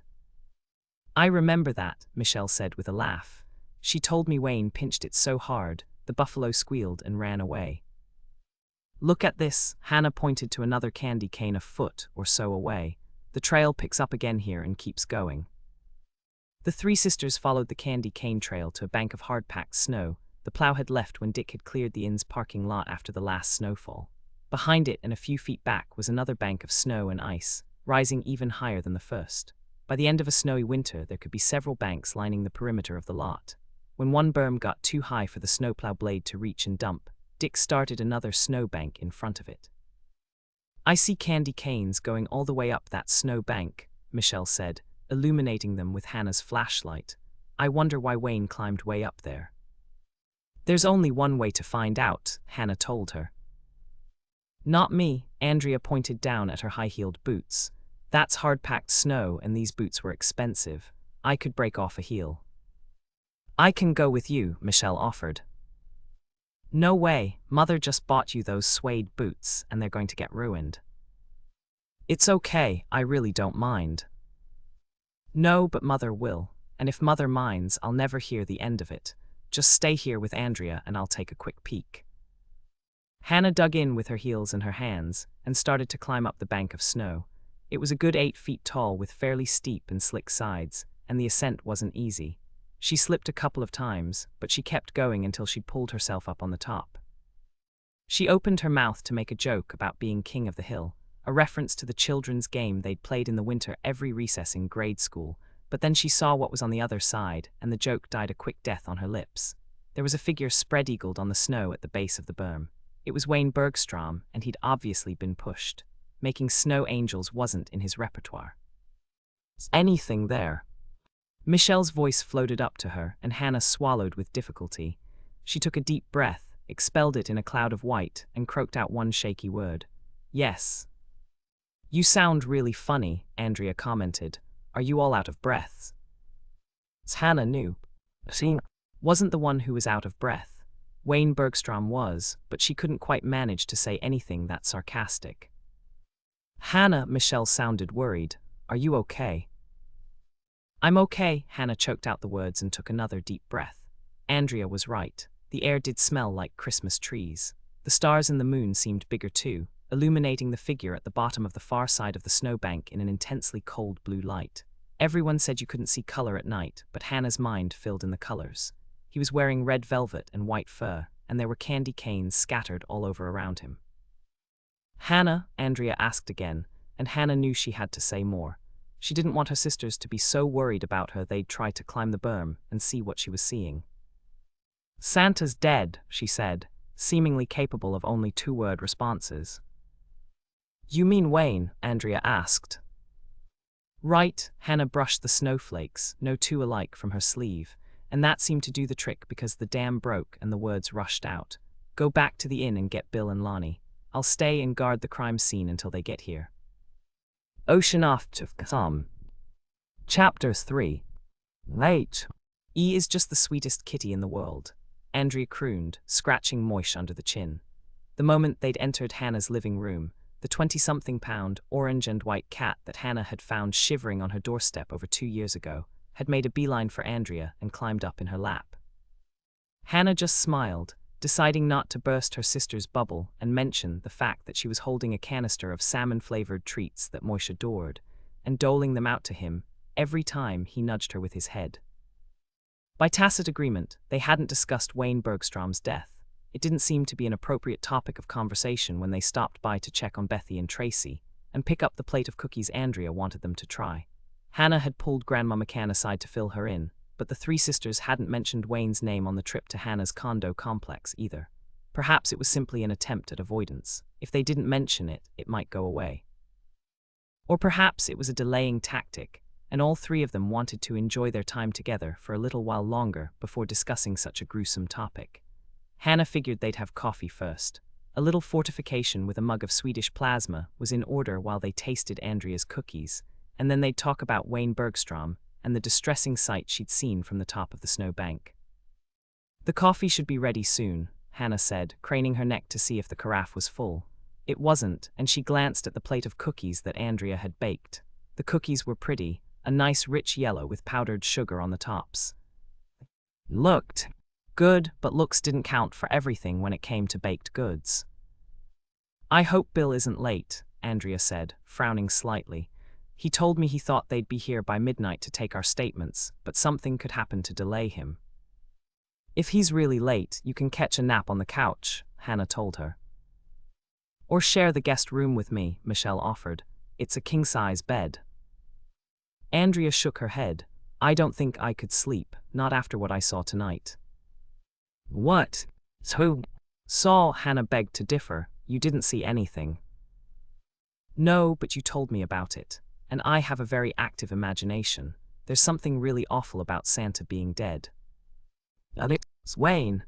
I remember that, Michelle said with a laugh. She told me Wayne pinched it so hard, the buffalo squealed and ran away. Look at this, Hannah pointed to another candy cane a foot or so away. The trail picks up again here and keeps going. The 3 sisters followed the candy cane trail to a bank of hard-packed snow. The plow had left when Dick had cleared the inn's parking lot after the last snowfall. Behind it and a few feet back was another bank of snow and ice, rising even higher than the first. By the end of a snowy winter, there could be several banks lining the perimeter of the lot. When one berm got too high for the snowplow blade to reach and dump, Dick started another snowbank in front of it. I see candy canes going all the way up that snow bank, Michelle said, illuminating them with Hannah's flashlight. I wonder why Wayne climbed way up there. There's only one way to find out, Hannah told her. Not me, Andrea pointed down at her high-heeled boots. That's hard-packed snow and these boots were expensive. I could break off a heel. I can go with you, Michelle offered. No way, Mother just bought you those suede boots and they're going to get ruined. It's okay, I really don't mind. No, but Mother will, and if Mother minds, I'll never hear the end of it. Just stay here with Andrea and I'll take a quick peek. Hannah dug in with her heels in her hands and started to climb up the bank of snow. It was a good 8 feet tall with fairly steep and slick sides, and the ascent wasn't easy. She slipped a couple of times, but she kept going until she'd pulled herself up on the top. She opened her mouth to make a joke about being king of the hill, a reference to the children's game they'd played in the winter every recess in grade school, but then she saw what was on the other side, and the joke died a quick death on her lips. There was a figure spread-eagled on the snow at the base of the berm. It was Wayne Bergstrom, and he'd obviously been pushed. Making snow angels wasn't in his repertoire. Anything there? Michelle's voice floated up to her, and Hannah swallowed with difficulty. She took a deep breath, expelled it in a cloud of white, and croaked out one shaky word. Yes. You sound really funny, Andrea commented. Are you all out of breath? Hannah knew. She wasn't the one who was out of breath. Wayne Bergstrom was, but she couldn't quite manage to say anything that sarcastic. Hannah, Michelle sounded worried. Are you okay? I'm okay, Hannah choked out the words and took another deep breath. Andrea was right. The air did smell like Christmas trees. The stars and the moon seemed bigger too, illuminating the figure at the bottom of the far side of the snowbank in an intensely cold blue light. Everyone said you couldn't see color at night, but Hannah's mind filled in the colors. He was wearing red velvet and white fur, and there were candy canes scattered all over around him. Hannah, Andrea asked again, and Hannah knew she had to say more. She didn't want her sisters to be so worried about her they'd try to climb the berm and see what she was seeing. Santa's dead, she said, seemingly capable of only two-word responses. You mean Wayne? Andrea asked. Right, Hannah brushed the snowflakes, no two alike, from her sleeve, and that seemed to do the trick because the dam broke and the words rushed out. Go back to the inn and get Bill and Lonnie. I'll stay and guard the crime scene until they get here. Ocean off to some. Chapter 3. Late. E is just the sweetest kitty in the world, Andrea crooned, scratching Moish under the chin. The moment they'd entered Hannah's living room, the 20-something-pound orange and white cat that Hannah had found shivering on her doorstep over 2 years ago had made a beeline for Andrea and climbed up in her lap. Hannah just smiled, deciding not to burst her sister's bubble and mention the fact that she was holding a canister of salmon-flavored treats that Moish adored, and doling them out to him every time he nudged her with his head. By tacit agreement, they hadn't discussed Wayne Bergstrom's death. It didn't seem to be an appropriate topic of conversation when they stopped by to check on Bethy and Tracy, and pick up the plate of cookies Andrea wanted them to try. Hannah had pulled Grandma McCann aside to fill her in, but the three sisters hadn't mentioned Wayne's name on the trip to Hannah's condo complex either. Perhaps it was simply an attempt at avoidance. If they didn't mention it, it might go away. Or perhaps it was a delaying tactic, and all three of them wanted to enjoy their time together for a little while longer before discussing such a gruesome topic. Hannah figured they'd have coffee first. A little fortification with a mug of Swedish plasma was in order while they tasted Andrea's cookies, and then they'd talk about Wayne Bergstrom and the distressing sight she'd seen from the top of the snowbank. The coffee should be ready soon, Hannah said, craning her neck to see if the carafe was full. It wasn't, and she glanced at the plate of cookies that Andrea had baked. The cookies were pretty, a nice rich yellow with powdered sugar on the tops. Looked good, but looks didn't count for everything when it came to baked goods. I hope Bill isn't late, Andrea said, frowning slightly. He told me he thought they'd be here by midnight to take our statements, but something could happen to delay him. If he's really late, you can catch a nap on the couch, Hannah told her. Or share the guest room with me, Michelle offered. It's a king-size bed. Andrea shook her head. I don't think I could sleep, not after what I saw tonight. What? Saw, Hannah begged to differ. You didn't see anything. No, but you told me about it. And I have a very active imagination. There's something really awful about Santa being dead. It's Wayne.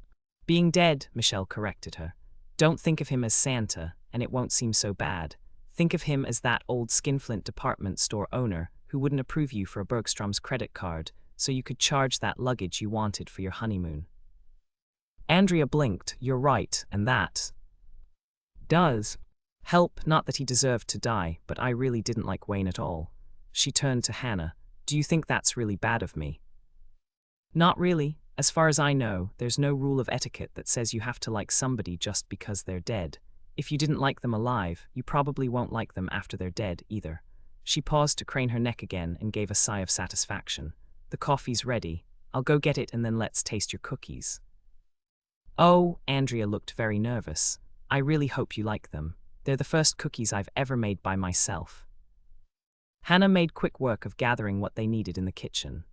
Being dead, Michelle corrected her. Don't think of him as Santa, and it won't seem so bad. Think of him as that old skinflint department store owner who wouldn't approve you for a Bergstrom's credit card, so you could charge that luggage you wanted for your honeymoon. Andrea blinked. You're right, and that does help. Not that he deserved to die, but I really didn't like Wayne at all. She turned to Hannah. Do you think that's really bad of me? Not really. As far as I know, there's no rule of etiquette that says you have to like somebody just because they're dead. If you didn't like them alive, you probably won't like them after they're dead either. She paused to crane her neck again and gave a sigh of satisfaction. The coffee's ready. I'll go get it and then let's taste your cookies. Oh, Andrea looked very nervous. I really hope you like them. They're the first cookies I've ever made by myself. Hannah made quick work of gathering what they needed in the kitchen.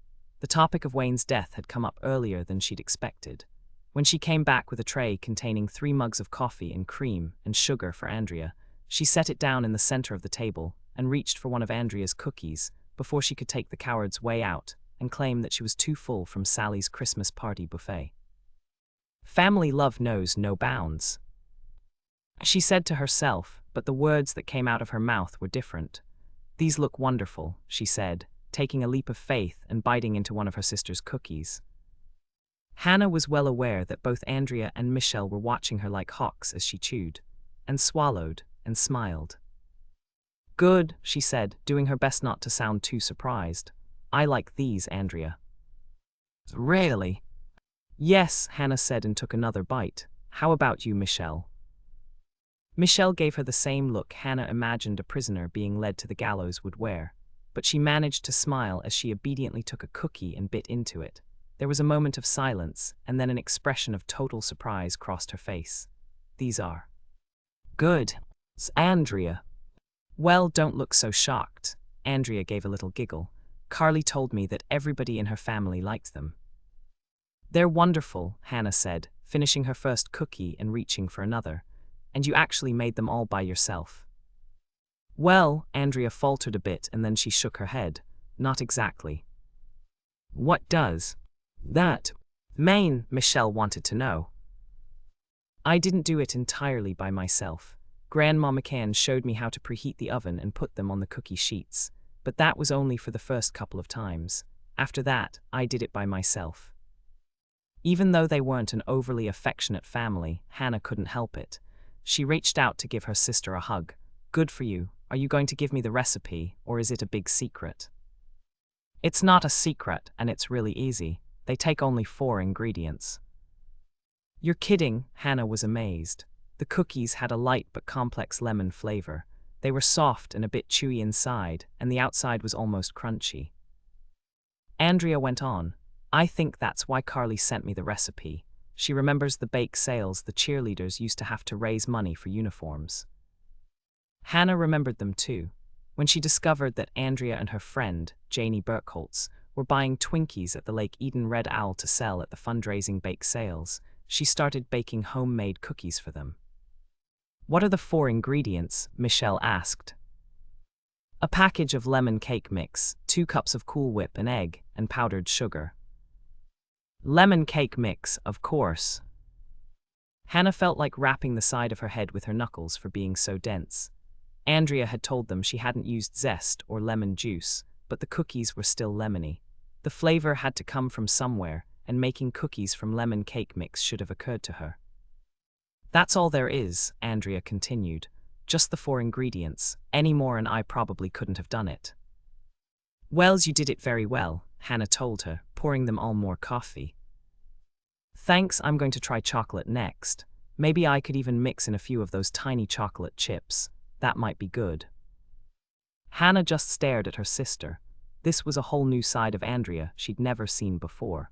The topic of Wayne's death had come up earlier than she'd expected. When she came back with a tray containing 3 mugs of coffee and cream and sugar for Andrea, she set it down in the center of the table and reached for one of Andrea's cookies before she could take the coward's way out and claim that she was too full from Sally's Christmas party buffet. Family love knows no bounds, she said to herself, but the words that came out of her mouth were different. These look wonderful, she said, taking a leap of faith and biting into one of her sister's cookies. Hannah was well aware that both Andrea and Michelle were watching her like hawks as she chewed, and swallowed, and smiled. Good, she said, doing her best not to sound too surprised. I like these, Andrea. Really? Yes, Hannah said and took another bite. How about you, Michelle? Michelle gave her the same look Hannah imagined a prisoner being led to the gallows would wear, but she managed to smile as she obediently took a cookie and bit into it. There was a moment of silence, and then an expression of total surprise crossed her face. "These are good, Andrea." "Well, don't look so shocked." Andrea gave a little giggle. "Carly told me that everybody in her family liked them." "They're wonderful," Hannah said, finishing her first cookie and reaching for another. "And you actually made them all by yourself." "Well," Andrea faltered a bit and then she shook her head. "Not exactly." "What does that mean?" Michelle wanted to know. "I didn't do it entirely by myself. Grandma McCann showed me how to preheat the oven and put them on the cookie sheets, but that was only for the first couple of times. After that, I did it by myself." Even though they weren't an overly affectionate family, Hannah couldn't help it. She reached out to give her sister a hug. "Good for you. Are you going to give me the recipe, or is it a big secret?" "It's not a secret, and it's really easy. They take only 4 ingredients." "You're kidding," Hannah was amazed. The cookies had a light but complex lemon flavor. They were soft and a bit chewy inside, and the outside was almost crunchy. Andrea went on, "I think that's why Carly sent me the recipe. She remembers the bake sales the cheerleaders used to have to raise money for uniforms." Hannah remembered them too. When she discovered that Andrea and her friend, Janie Burkholtz, were buying Twinkies at the Lake Eden Red Owl to sell at the fundraising bake sales, she started baking homemade cookies for them. "What are the 4 ingredients?" Michelle asked. "A package of lemon cake mix, 2 cups of Cool Whip, an egg, and powdered sugar." "Lemon cake mix, of course." Hannah felt like rapping the side of her head with her knuckles for being so dense. Andrea had told them she hadn't used zest or lemon juice, but the cookies were still lemony. The flavor had to come from somewhere, and making cookies from lemon cake mix should have occurred to her. "That's all there is," Andrea continued. "Just the 4 ingredients. Any more and I probably couldn't have done it." "Wells, you did it very well," Hannah told her, pouring them all more coffee. "Thanks, I'm going to try chocolate next. Maybe I could even mix in a few of those tiny chocolate chips. That might be good." Hannah just stared at her sister. This was a whole new side of Andrea she'd never seen before.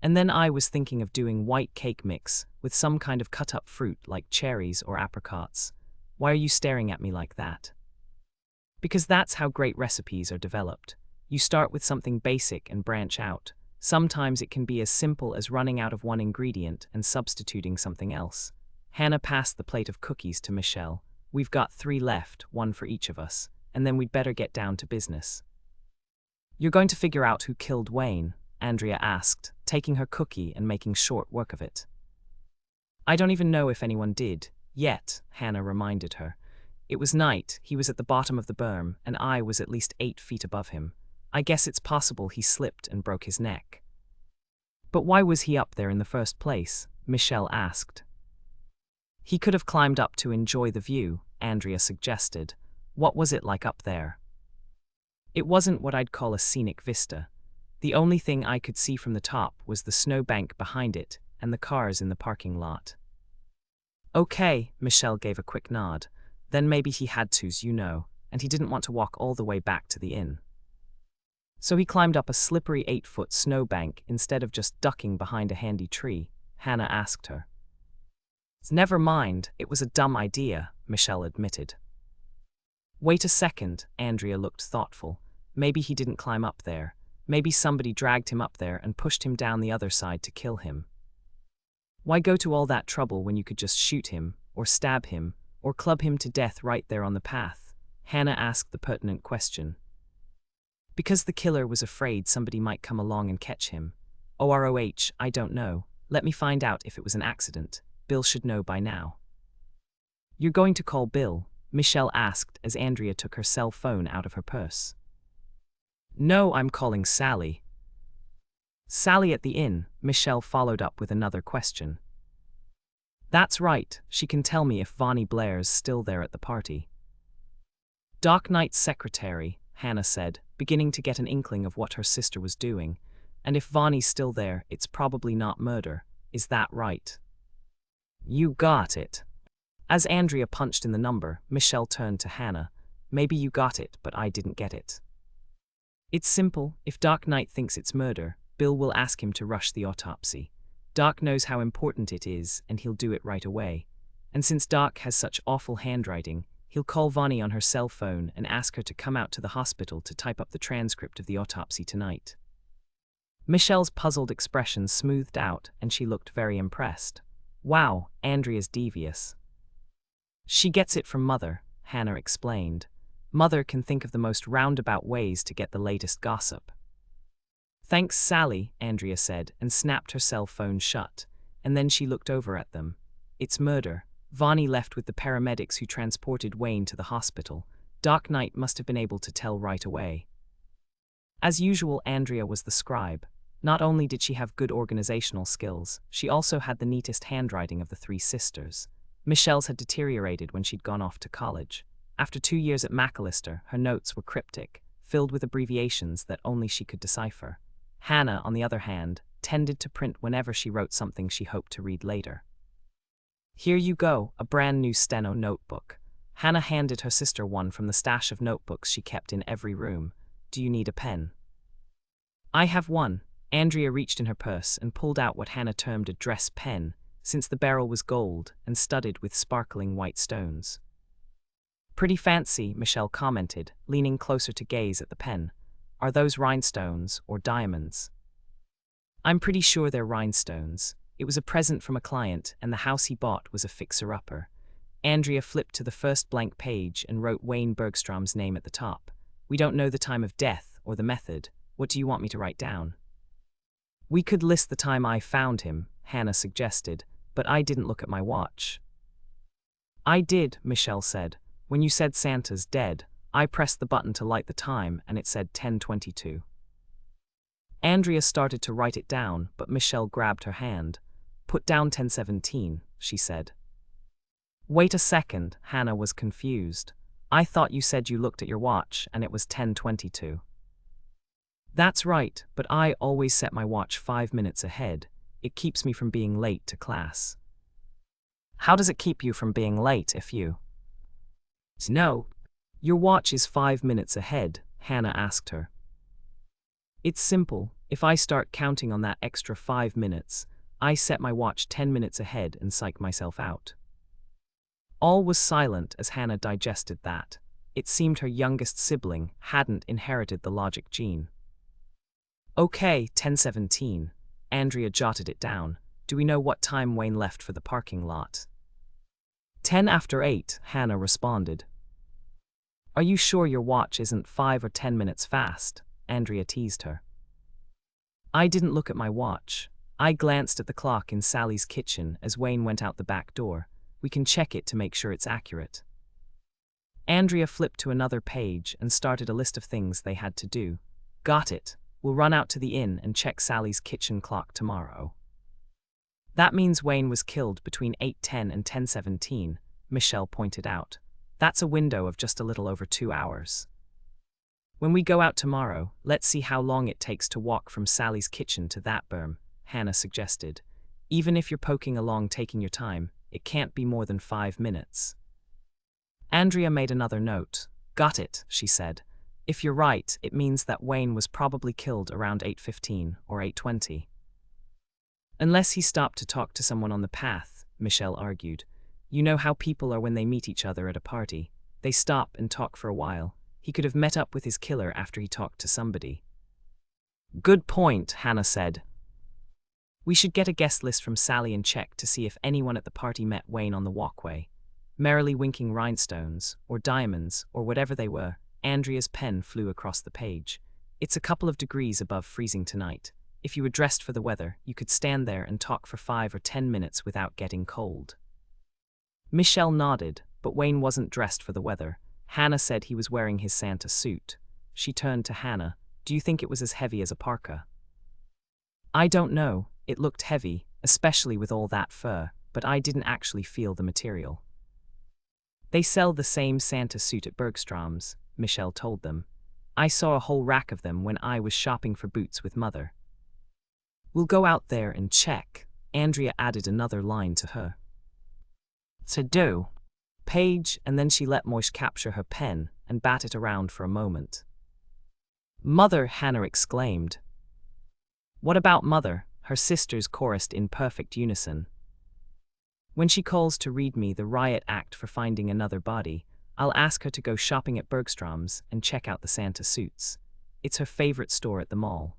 "And then I was thinking of doing white cake mix with some kind of cut-up fruit like cherries or apricots. Why are you staring at me like that?" "Because that's how great recipes are developed. You start with something basic and branch out. Sometimes it can be as simple as running out of one ingredient and substituting something else." Hannah passed the plate of cookies to Michelle. "We've got 3 left, 1 for each of us, and then we'd better get down to business." "You're going to figure out who killed Wayne?" Andrea asked, taking her cookie and making short work of it. "I don't even know if anyone did, yet," Hannah reminded her. "It was night, he was at the bottom of the berm, and I was at least 8 feet above him. I guess it's possible he slipped and broke his neck." "But why was he up there in the first place?" Michelle asked. "He could have climbed up to enjoy the view," Andrea suggested. "What was it like up there?" "It wasn't what I'd call a scenic vista. The only thing I could see from the top was the snowbank behind it and the cars in the parking lot." "Okay," Michelle gave a quick nod. "Then maybe he had to's, and he didn't want to walk all the way back to the inn. So he climbed up a slippery 8-foot snowbank instead of just ducking behind a handy tree," Hannah asked her. "Never mind, it was a dumb idea," Michelle admitted. "Wait a second," Andrea looked thoughtful. "Maybe he didn't climb up there. Maybe somebody dragged him up there and pushed him down the other side to kill him. Why go to all that trouble when you could just shoot him, or stab him, or club him to death right there on the path?" Hannah asked the pertinent question. "Because the killer was afraid somebody might come along and catch him. OROH, I don't know. Let me find out if it was an accident. Bill should know by now." "You're going to call Bill?" Michelle asked as Andrea took her cell phone out of her purse. "No, I'm calling Sally." "Sally at the inn?" Michelle followed up with another question. "That's right, she can tell me if Vonnie Blair's still there at the party." "Doc Knight's secretary," Hannah said, beginning to get an inkling of what her sister was doing. "And if Vonnie's still there, it's probably not murder. Is that right?" "You got it." As Andrea punched in the number, Michelle turned to Hannah. Maybe you got it, but I didn't get it. It's simple. If Doc Knight thinks it's murder, Bill will ask him to rush the autopsy. Doc knows how important it is, and he'll do it right away. And since Doc has such awful handwriting, he'll call Vonnie on her cell phone and ask her to come out to the hospital to type up the transcript of the autopsy tonight. Michelle's puzzled expression smoothed out, and she looked very impressed. Wow, Andrea's devious. She gets it from Mother, Hannah explained. Mother can think of the most roundabout ways to get the latest gossip. Thanks, Sally, Andrea said, and snapped her cell phone shut. And then she looked over at them. It's murder. Vonnie left with the paramedics who transported Wayne to the hospital. Doc Knight must have been able to tell right away. As usual, Andrea was the scribe. Not only did she have good organizational skills, she also had the neatest handwriting of the three sisters. Michelle's had deteriorated when she'd gone off to college. After 2 years at McAllister, her notes were cryptic, filled with abbreviations that only she could decipher. Hannah, on the other hand, tended to print whenever she wrote something she hoped to read later. Here you go, a brand new steno notebook. Hannah handed her sister one from the stash of notebooks she kept in every room. Do you need a pen? I have one. Andrea reached in her purse and pulled out what Hannah termed a dress pen, since the barrel was gold and studded with sparkling white stones. Pretty fancy, Michelle commented, leaning closer to gaze at the pen. Are those rhinestones or diamonds? I'm pretty sure they're rhinestones. It was a present from a client, and the house he bought was a fixer-upper. Andrea flipped to the first blank page and wrote Wayne Bergstrom's name at the top. We don't know the time of death or the method. What do you want me to write down? We could list the time I found him, Hannah suggested, but I didn't look at my watch. I did, Michelle said. When you said Santa's dead, I pressed the button to light the time and it said 10:22. Andrea started to write it down, but Michelle grabbed her hand. Put down 10:17, she said. Wait a second, Hannah was confused. I thought you said you looked at your watch and it was 10:22. That's right, but I always set my watch 5 minutes ahead. It keeps me from being late to class. How does it keep you from being late if you... No. Your watch is 5 minutes ahead, Hannah asked her. It's simple. If I start counting on that extra 5 minutes, I set my watch 10 minutes ahead and psych myself out. All was silent as Hannah digested that. It seemed her youngest sibling hadn't inherited the logic gene. Okay, 10:17. Andrea jotted it down. Do we know what time Wayne left for the parking lot? 8:10, Hannah responded. Are you sure your watch isn't 5 or 10 minutes fast? Andrea teased her. I didn't look at my watch. I glanced at the clock in Sally's kitchen as Wayne went out the back door. We can check it to make sure it's accurate. Andrea flipped to another page and started a list of things they had to do. Got it. We'll run out to the inn and check Sally's kitchen clock tomorrow. That means Wayne was killed between 8:10 and 10:17, Michelle pointed out. That's a window of just a little over 2 hours. When we go out tomorrow, let's see how long it takes to walk from Sally's kitchen to that berm, Hannah suggested. Even if you're poking along taking your time, it can't be more than 5 minutes. Andrea made another note. Got it, she said. If you're right, it means that Wayne was probably killed around 8:15 or 8:20. Unless he stopped to talk to someone on the path, Michelle argued. You know how people are when they meet each other at a party. They stop and talk for a while. He could have met up with his killer after he talked to somebody. Good point, Hannah said. We should get a guest list from Sally and check to see if anyone at the party met Wayne on the walkway. Merrily winking rhinestones, or diamonds, or whatever they were. Andrea's pen flew across the page. It's a couple of degrees above freezing tonight. If you were dressed for the weather, you could stand there and talk for 5 or 10 minutes without getting cold. Michelle nodded, but Wayne wasn't dressed for the weather. Hannah said he was wearing his Santa suit. She turned to Hannah. Do you think it was as heavy as a parka? I don't know. It looked heavy, especially with all that fur, but I didn't actually feel the material. They sell the same Santa suit at Bergstrom's, Michelle told them. I saw a whole rack of them when I was shopping for boots with Mother. We'll go out there and check. Andrea added another line to her. To do. page, and then she let Moish capture her pen and bat it around for a moment. "Mother," Hannah exclaimed. "What about Mother?" her sisters chorused in perfect unison. "When she calls to read me the riot act for finding another body, I'll ask her to go shopping at Bergstrom's and check out the Santa suits. It's her favorite store at the mall.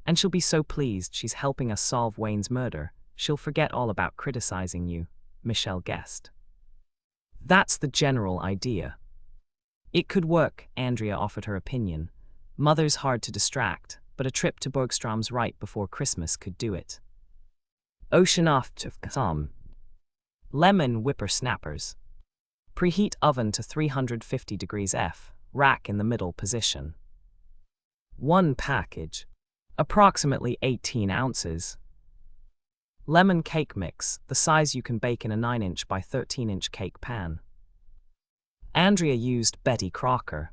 And she'll be so pleased she's helping us solve Wayne's murder, she'll forget all about criticizing you," Michelle guessed. "That's the general idea." "It could work," Andrea offered her opinion. "Mother's hard to distract, but a trip to Bergstrom's right before Christmas could do it." Ocean off to some. Lemon whippersnappers. Preheat oven to 350 degrees F, rack in the middle position. 1 package. Approximately 18 ounces. Lemon cake mix, the size you can bake in a 9-inch by 13-inch cake pan. Andrea used Betty Crocker.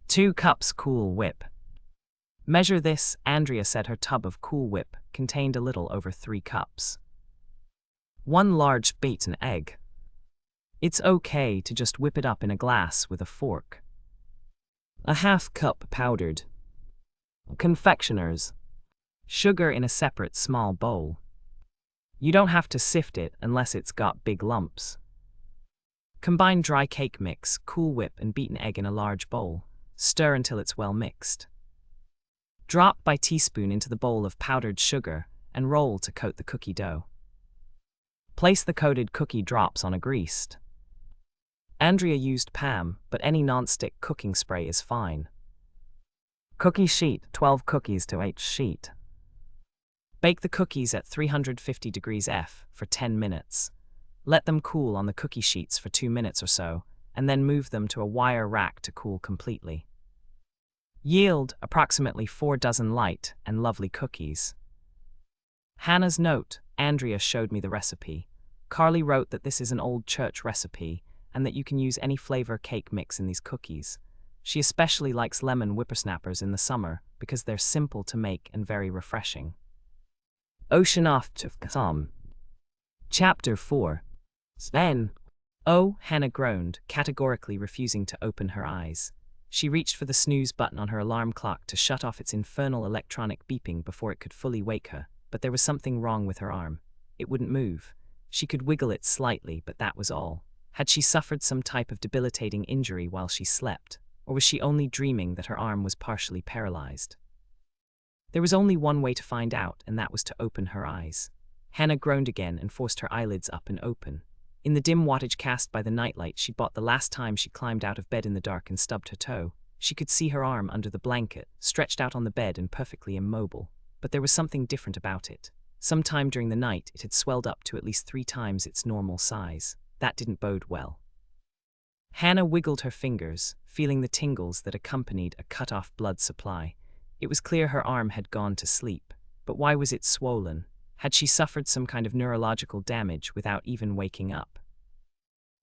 2 cups Cool Whip. Measure this, Andrea said her tub of Cool Whip contained a little over 3 cups. 1 large beaten egg. It's okay to just whip it up in a glass with a fork. A 1/2 cup powdered confectioner's sugar in a separate small bowl. You don't have to sift it unless it's got big lumps. Combine dry cake mix, Cool Whip, and beaten egg in a large bowl. Stir until it's well mixed. Drop by teaspoon into the bowl of powdered sugar and roll to coat the cookie dough. Place the coated cookie drops on a greased. Andrea used Pam, but any non-stick cooking spray is fine. Cookie sheet, 12 cookies to each sheet. Bake the cookies at 350 degrees F for 10 minutes. Let them cool on the cookie sheets for 2 minutes or so, and then move them to a wire rack to cool completely. Yield approximately 4 dozen light and lovely cookies. Hannah's note: Andrea showed me the recipe. Carly wrote that this is an old church recipe and that you can use any flavor cake mix in these cookies. She especially likes lemon whippersnappers in the summer because they're simple to make and very refreshing. Ocean off to some. Chapter 4. Sven. "Oh," Hannah groaned, categorically refusing to open her eyes. She reached for the snooze button on her alarm clock to shut off its infernal electronic beeping before it could fully wake her, but there was something wrong with her arm. It wouldn't move. She could wiggle it slightly, but that was all. Had she suffered some type of debilitating injury while she slept, or was she only dreaming that her arm was partially paralyzed? There was only one way to find out, and that was to open her eyes. Hannah groaned again and forced her eyelids up and open. In the dim wattage cast by the nightlight she'd bought the last time she climbed out of bed in the dark and stubbed her toe, she could see her arm under the blanket, stretched out on the bed and perfectly immobile. But there was something different about it. Sometime during the night, it had swelled up to at least 3 times its normal size. That didn't bode well. Hannah wiggled her fingers, feeling the tingles that accompanied a cut-off blood supply. It was clear her arm had gone to sleep. But why was it swollen? Had she suffered some kind of neurological damage without even waking up?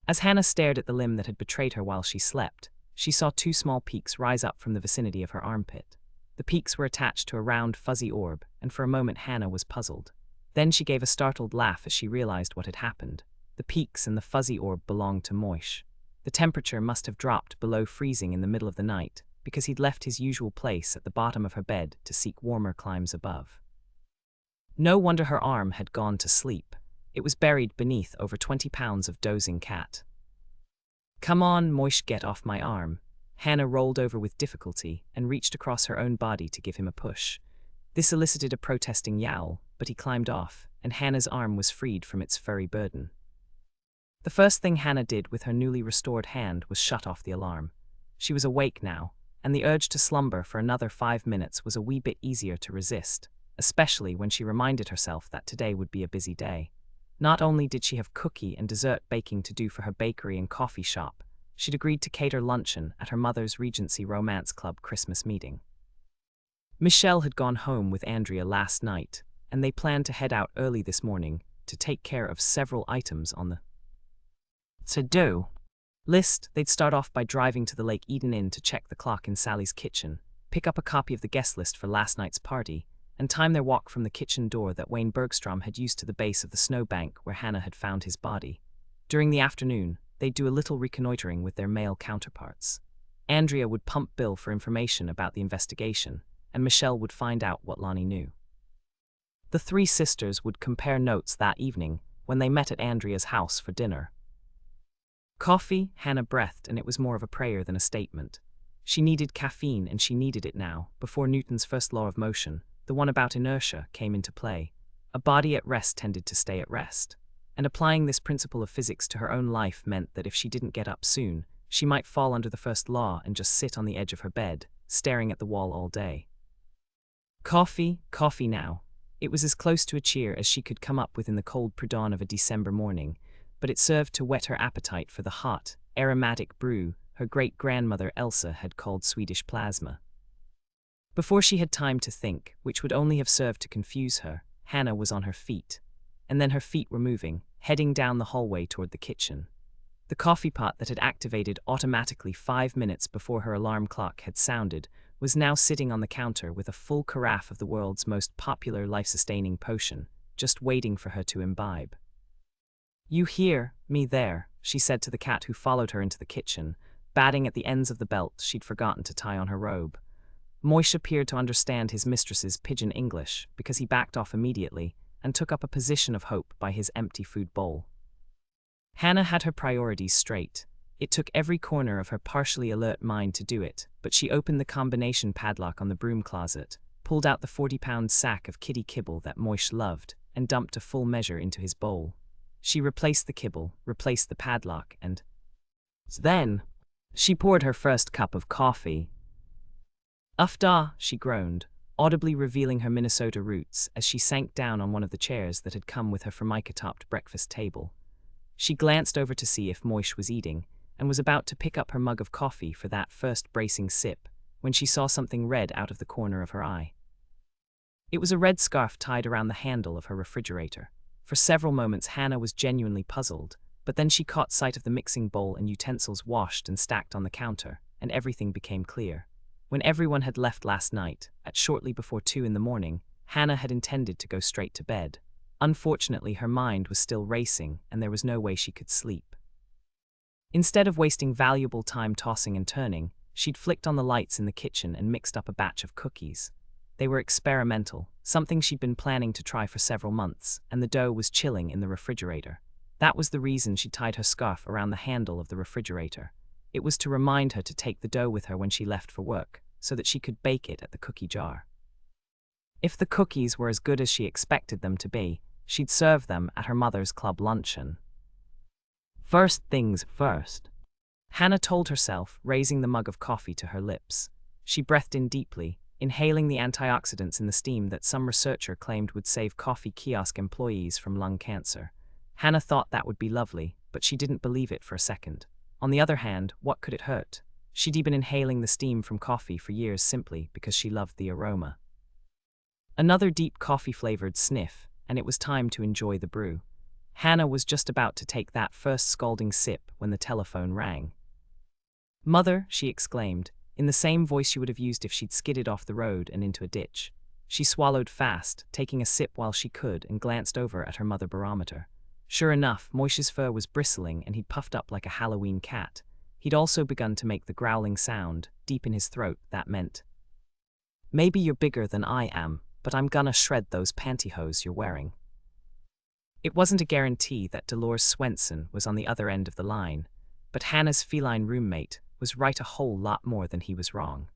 As Hannah stared at the limb that had betrayed her while she slept, she saw 2 small peaks rise up from the vicinity of her armpit. The peaks were attached to a round, fuzzy orb, and for a moment Hannah was puzzled. Then she gave a startled laugh as she realized what had happened. The peaks and the fuzzy orb belonged to Moish. The temperature must have dropped below freezing in the middle of the night, because he'd left his usual place at the bottom of her bed to seek warmer climes above. No wonder her arm had gone to sleep. It was buried beneath over 20 pounds of dozing cat. "Come on, Moish, get off my arm." Hannah rolled over with difficulty and reached across her own body to give him a push. This elicited a protesting yowl, but he climbed off, and Hannah's arm was freed from its furry burden. The first thing Hannah did with her newly restored hand was shut off the alarm. She was awake now, and the urge to slumber for another 5 minutes was a wee bit easier to resist, especially when she reminded herself that today would be a busy day. Not only did she have cookie and dessert baking to do for her bakery and coffee shop, she'd agreed to cater luncheon at her mother's Regency Romance Club Christmas meeting. Michelle had gone home with Andrea last night, and they planned to head out early this morning to take care of several items on the to-do list. They'd start off by driving to the Lake Eden Inn to check the clock in Sally's kitchen, pick up a copy of the guest list for last night's party, and time their walk from the kitchen door that Wayne Bergstrom had used to the base of the snowbank where Hannah had found his body. During the afternoon, they'd do a little reconnoitering with their male counterparts. Andrea would pump Bill for information about the investigation, and Michelle would find out what Lonnie knew. The three sisters would compare notes that evening when they met at Andrea's house for dinner. Coffee, Hannah breathed, and it was more of a prayer than a statement. She needed caffeine, and she needed it now, before Newton's first law of motion, the one about inertia, came into play. A body at rest tended to stay at rest. And applying this principle of physics to her own life meant that if she didn't get up soon, she might fall under the first law and just sit on the edge of her bed, staring at the wall all day. Coffee, coffee now. It was as close to a cheer as she could come up with in the cold pre-dawn of a December morning, but it served to whet her appetite for the hot, aromatic brew her great-grandmother Elsa had called Swedish plasma. Before she had time to think, which would only have served to confuse her, Hannah was on her feet. And then her feet were moving, heading down the hallway toward the kitchen. The coffee pot that had activated automatically 5 minutes before her alarm clock had sounded was now sitting on the counter with a full carafe of the world's most popular life-sustaining potion, just waiting for her to imbibe. "You hear me there," she said to the cat who followed her into the kitchen, batting at the ends of the belt she'd forgotten to tie on her robe. Moish appeared to understand his mistress's pidgin English because he backed off immediately and took up a position of hope by his empty food bowl. Hannah had her priorities straight. It took every corner of her partially alert mind to do it, but she opened the combination padlock on the broom closet, pulled out the 40-pound sack of kitty kibble that Moish loved, and dumped a full measure into his bowl. She replaced the kibble, replaced the padlock, and then she poured her first cup of coffee. "Ufda," she groaned, audibly revealing her Minnesota roots as she sank down on one of the chairs that had come with her formica-topped breakfast table. She glanced over to see if Moish was eating, and was about to pick up her mug of coffee for that first bracing sip, when she saw something red out of the corner of her eye. It was a red scarf tied around the handle of her refrigerator. For several moments Hannah was genuinely puzzled, but then she caught sight of the mixing bowl and utensils washed and stacked on the counter, and everything became clear. When everyone had left last night, at shortly before 2 in the morning, Hannah had intended to go straight to bed. Unfortunately, her mind was still racing, and there was no way she could sleep. Instead of wasting valuable time tossing and turning, she'd flicked on the lights in the kitchen and mixed up a batch of cookies. They were experimental, something she'd been planning to try for several months, and the dough was chilling in the refrigerator. That was the reason she tied her scarf around the handle of the refrigerator. It was to remind her to take the dough with her when she left for work, so that she could bake it at the cookie jar. If the cookies were as good as she expected them to be, she'd serve them at her mother's club luncheon. First things first, Hannah told herself, raising the mug of coffee to her lips. She breathed in deeply, inhaling the antioxidants in the steam that some researcher claimed would save coffee kiosk employees from lung cancer. Hannah thought that would be lovely, but she didn't believe it for a second. On the other hand, what could it hurt? She'd been inhaling the steam from coffee for years simply because she loved the aroma. Another deep coffee-flavored sniff, and it was time to enjoy the brew. Hannah was just about to take that first scalding sip when the telephone rang. "Mother," she exclaimed, in the same voice she would have used if she'd skidded off the road and into a ditch. She swallowed fast, taking a sip while she could, and glanced over at her mother barometer. Sure enough, Moish's fur was bristling and he'd puffed up like a Halloween cat. He'd also begun to make the growling sound, deep in his throat, that meant, "Maybe you're bigger than I am, but I'm gonna shred those pantyhose you're wearing." It wasn't a guarantee that Dolores Swensen was on the other end of the line, but Hannah's feline roommate was right a whole lot more than he was wrong.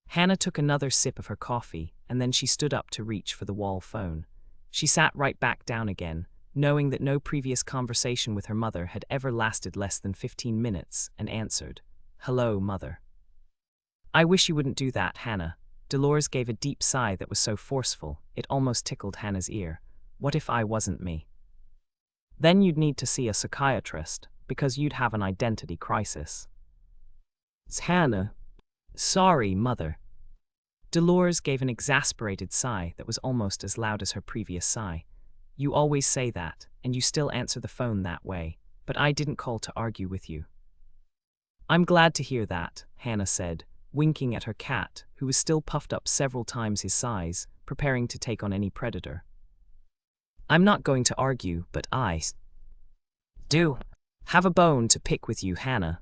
Hannah took another sip of her coffee, and then she stood up to reach for the wall phone. She sat right back down again, knowing that no previous conversation with her mother had ever lasted less than 15 minutes, and answered, "Hello, Mother." "I wish you wouldn't do that, Hannah." Dolores gave a deep sigh that was so forceful, it almost tickled Hannah's ear. "What if I wasn't me? Then you'd need to see a psychiatrist, because you'd have an identity crisis." "Hannah." "Sorry, Mother." Dolores gave an exasperated sigh that was almost as loud as her previous sigh. "You always say that, and you still answer the phone that way, but I didn't call to argue with you." "I'm glad to hear that," Hannah said, winking at her cat, who was still puffed up several times his size, preparing to take on any predator. "I'm not going to argue, but I Do have a bone to pick with you, Hannah.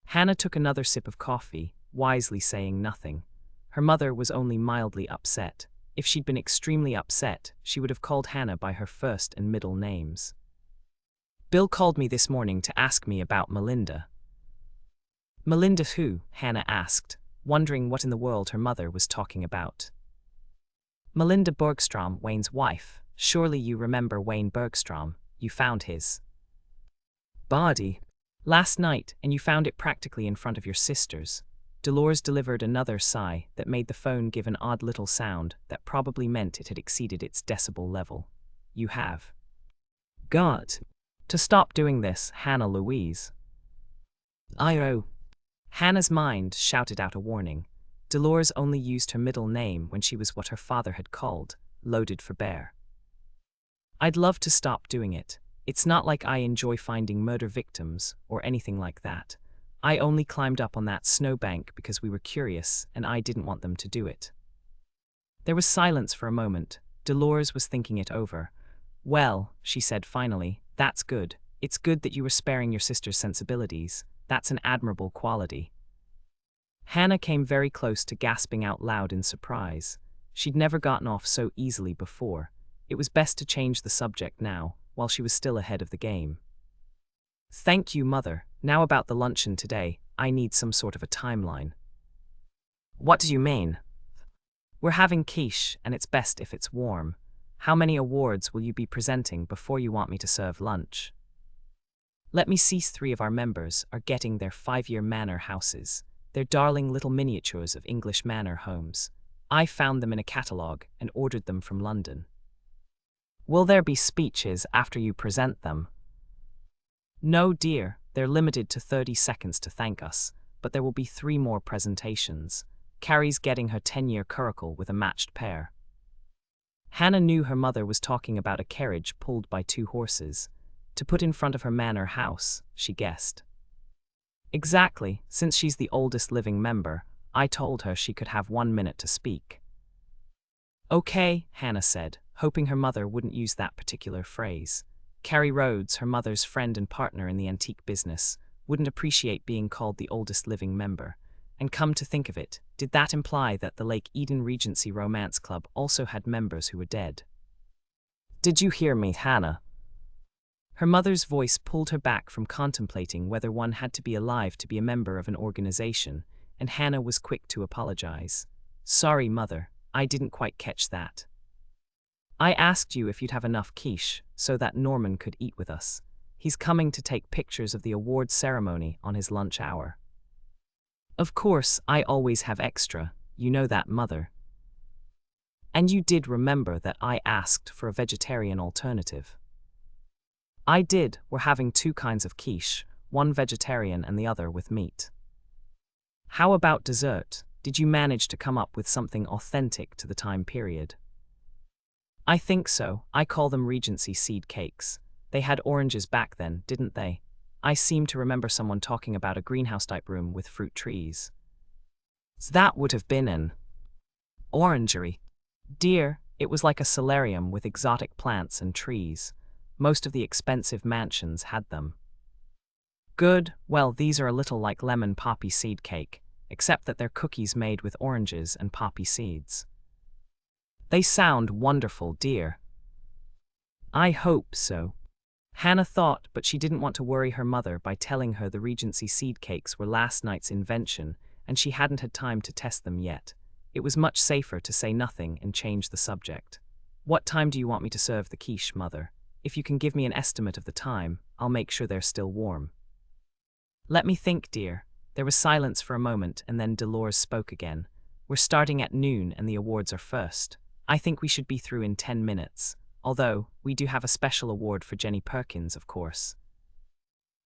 Hannah took another sip of coffee, wisely saying nothing. Her mother was only mildly upset. If she'd been extremely upset, she would have called Hannah by her first and middle names. Bill called me this morning to ask me about Melinda. Melinda who? Hannah asked, wondering what in the world her mother was talking about. Melinda Bergstrom, Wayne's wife. Surely you remember Wayne Bergstrom. You found his body last night, and you found it practically in front of your sisters. Dolores delivered another sigh that made the phone give an odd little sound that probably meant it had exceeded its decibel level. You have got to stop doing this, Hannah Louise. I. Hannah's mind shouted out a warning. Dolores only used her middle name when she was what her father had called loaded for bear. I'd love to stop doing it. It's not like I enjoy finding murder victims or anything like that. I only climbed up on that snowbank because we were curious and I didn't want them to do it. There was silence for a moment. Dolores was thinking it over. Well, she said finally, that's good. It's good that you were sparing your sister's sensibilities. That's an admirable quality. Hannah came very close to gasping out loud in surprise. She'd never gotten off so easily before. It was best to change the subject now, while she was still ahead of the game. Thank you, Mother. Now about the luncheon today, I need some sort of a timeline. What do you mean? We're having quiche, and it's best if it's warm. How many awards will you be presenting before you want me to serve lunch? Let me see. 3 of our members are getting their 5-year manor houses. They're darling little miniatures of English manor homes. I found them in a catalogue and ordered them from London. Will there be speeches after you present them? No, dear, they're limited to 30 seconds to thank us, but there will be 3 more presentations. Carrie's getting her 10-year curricle with a matched pair. Hannah knew her mother was talking about a carriage pulled by 2 horses, to put in front of her manor house, she guessed. Exactly, since she's the oldest living member, I told her she could have 1 minute to speak. Okay, Hannah said, hoping her mother wouldn't use that particular phrase. Carrie Rhodes, her mother's friend and partner in the antique business, wouldn't appreciate being called the oldest living member. And come to think of it, did that imply that the Lake Eden Regency Romance Club also had members who were dead? Did you hear me, Hannah? Her mother's voice pulled her back from contemplating whether one had to be alive to be a member of an organization, and Hannah was quick to apologize. Sorry, Mother, I didn't quite catch that. I asked you if you'd have enough quiche so that Norman could eat with us. He's coming to take pictures of the awards ceremony on his lunch hour. Of course, I always have extra, you know that, Mother. And you did remember that I asked for a vegetarian alternative. I did. We're having 2 kinds of quiche, one vegetarian and the other with meat. How about dessert? Did you manage to come up with something authentic to the time period? I think so. I call them Regency seed cakes. They had oranges back then, didn't they? I seem to remember someone talking about a greenhouse-type room with fruit trees. That would have been an orangery. Dear, it was like a solarium with exotic plants and trees. Most of the expensive mansions had them. Good, well, these are a little like lemon poppy seed cake, except that they're cookies made with oranges and poppy seeds. They sound wonderful, dear. I hope so. Hannah thought, but she didn't want to worry her mother by telling her the Regency seed cakes were last night's invention, and she hadn't had time to test them yet. It was much safer to say nothing and change the subject. What time do you want me to serve the quiche, Mother? If you can give me an estimate of the time, I'll make sure they're still warm. Let me think, dear. There was silence for a moment, and then Dolores spoke again. We're starting at noon, and the awards are first. I think we should be through in 10 minutes, although we do have a special award for Jenny Perkins, of course.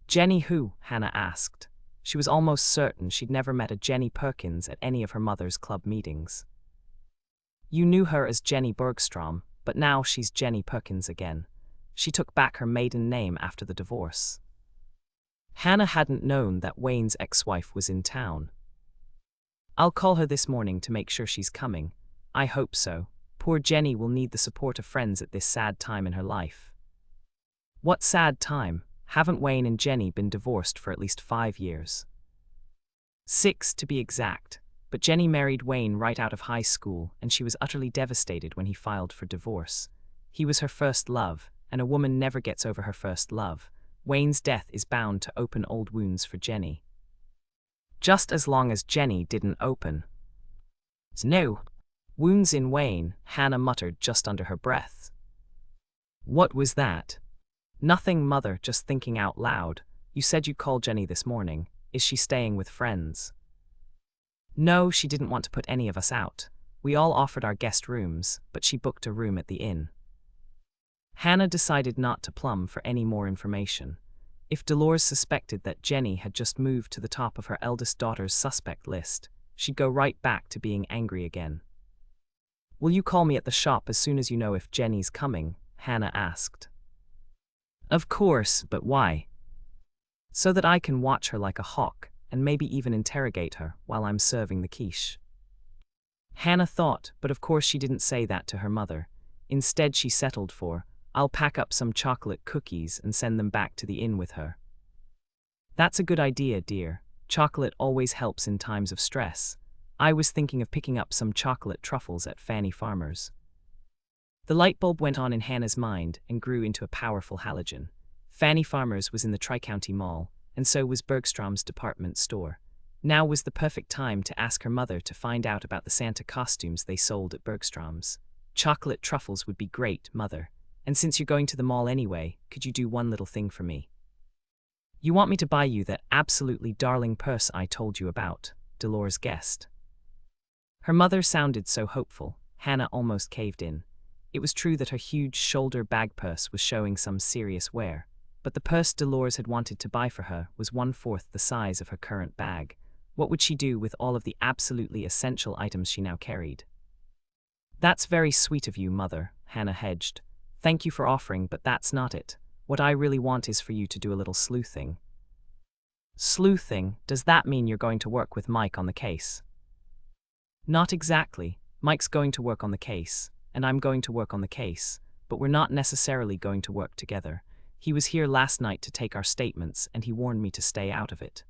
Jenny who? Hannah asked. She was almost certain she'd never met a Jenny Perkins at any of her mother's club meetings. You knew her as Jenny Bergstrom, but now she's Jenny Perkins again. She took back her maiden name after the divorce. Hannah hadn't known that Wayne's ex-wife was in town. I'll call her this morning to make sure she's coming. I hope so. Poor Jenny will need the support of friends at this sad time in her life. What sad time. Haven't Wayne and Jenny been divorced for at least 5 years? 6 to be exact. But Jenny married Wayne right out of high school, and she was utterly devastated when he filed for divorce. He was her first love, and a woman never gets over her first love. Wayne's death is bound to open old wounds for Jenny. Just as long as Jenny didn't open. No. Wounds in Wayne, Hannah muttered just under her breath. What was that? Nothing, mother, just thinking out loud. You said you'd call Jenny this morning. Is she staying with friends? No, she didn't want to put any of us out. We all offered our guest rooms, but she booked a room at the inn. Hannah decided not to plumb for any more information. If Dolores suspected that Jenny had just moved to the top of her eldest daughter's suspect list, she'd go right back to being angry again. Will you call me at the shop as soon as you know if Jenny's coming? Hannah asked. Of course, but why? So that I can watch her like a hawk, and maybe even interrogate her while I'm serving the quiche. Hannah thought, but of course she didn't say that to her mother. Instead she settled for, I'll pack up some chocolate cookies and send them back to the inn with her. That's a good idea, dear. Chocolate always helps in times of stress. I was thinking of picking up some chocolate truffles at Fanny Farmer's. The light bulb went on in Hannah's mind and grew into a powerful halogen. Fanny Farmer's was in the Tri-County Mall, and so was Bergstrom's department store. Now was the perfect time to ask her mother to find out about the Santa costumes they sold at Bergstrom's. Chocolate truffles would be great, mother. And since you're going to the mall anyway, could you do one little thing for me? You want me to buy you that absolutely darling purse I told you about? Dolores guessed. Her mother sounded so hopeful, Hannah almost caved in. It was true that her huge shoulder bag purse was showing some serious wear, but the purse Dolores had wanted to buy for her was 1/4 the size of her current bag. What would she do with all of the absolutely essential items she now carried? That's very sweet of you, mother, Hannah hedged. Thank you for offering, but that's not it. What I really want is for you to do a little sleuthing. Sleuthing? Does that mean you're going to work with Mike on the case? Not exactly. Mike's going to work on the case, and I'm going to work on the case, but we're not necessarily going to work together. He was here last night to take our statements, and he warned me to stay out of it.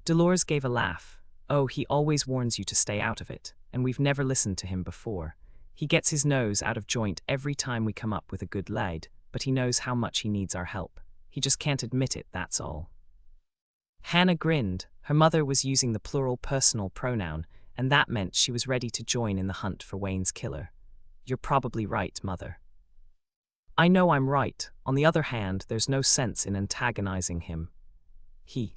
Dolores gave a laugh. Oh, he always warns you to stay out of it, and we've never listened to him before. He gets his nose out of joint every time we come up with a good lead, but he knows how much he needs our help. He just can't admit it, that's all. Hannah grinned. Her mother was using the plural personal pronoun, and that meant she was ready to join in the hunt for Wayne's killer. You're probably right, mother. I know I'm right. On the other hand, there's no sense in antagonizing him. He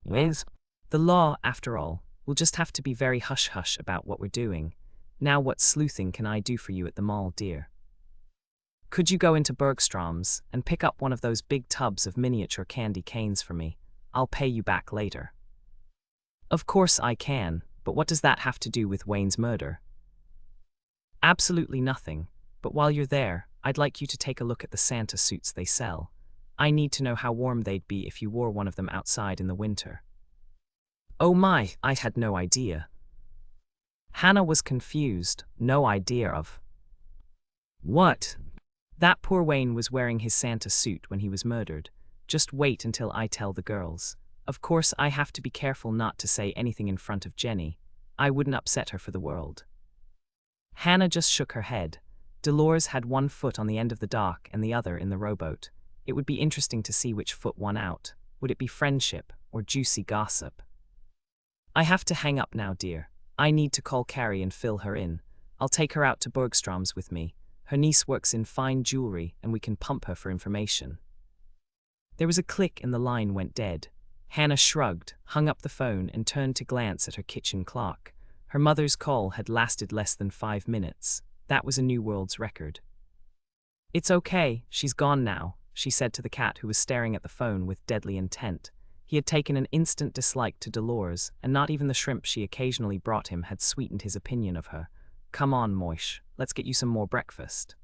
is. The law, after all, will just have to be very hush-hush about what we're doing. Now what sleuthing can I do for you at the mall, dear? Could you go into Bergstrom's and pick up one of those big tubs of miniature candy canes for me? I'll pay you back later. Of course I can, but what does that have to do with Wayne's murder? Absolutely nothing, but while you're there, I'd like you to take a look at the Santa suits they sell. I need to know how warm they'd be if you wore one of them outside in the winter. Oh my, I had no idea. Hannah was confused. No idea of what? That poor Wayne was wearing his Santa suit when he was murdered. Just wait until I tell the girls. Of course, I have to be careful not to say anything in front of Jenny. I wouldn't upset her for the world. Hannah just shook her head. Dolores had one foot on the end of the dock and the other in the rowboat. It would be interesting to see which foot won out. Would it be friendship or juicy gossip? I have to hang up now, dear. I need to call Carrie and fill her in. I'll take her out to Bergstrom's with me. Her niece works in fine jewelry, and we can pump her for information. There was a click and the line went dead. Hannah shrugged, hung up the phone, and turned to glance at her kitchen clock. Her mother's call had lasted less than 5 minutes. That was a new world's record. It's okay, she's gone now, she said to the cat who was staring at the phone with deadly intent. He had taken an instant dislike to Dolores, and not even the shrimp she occasionally brought him had sweetened his opinion of her. Come on, Moish, let's get you some more breakfast.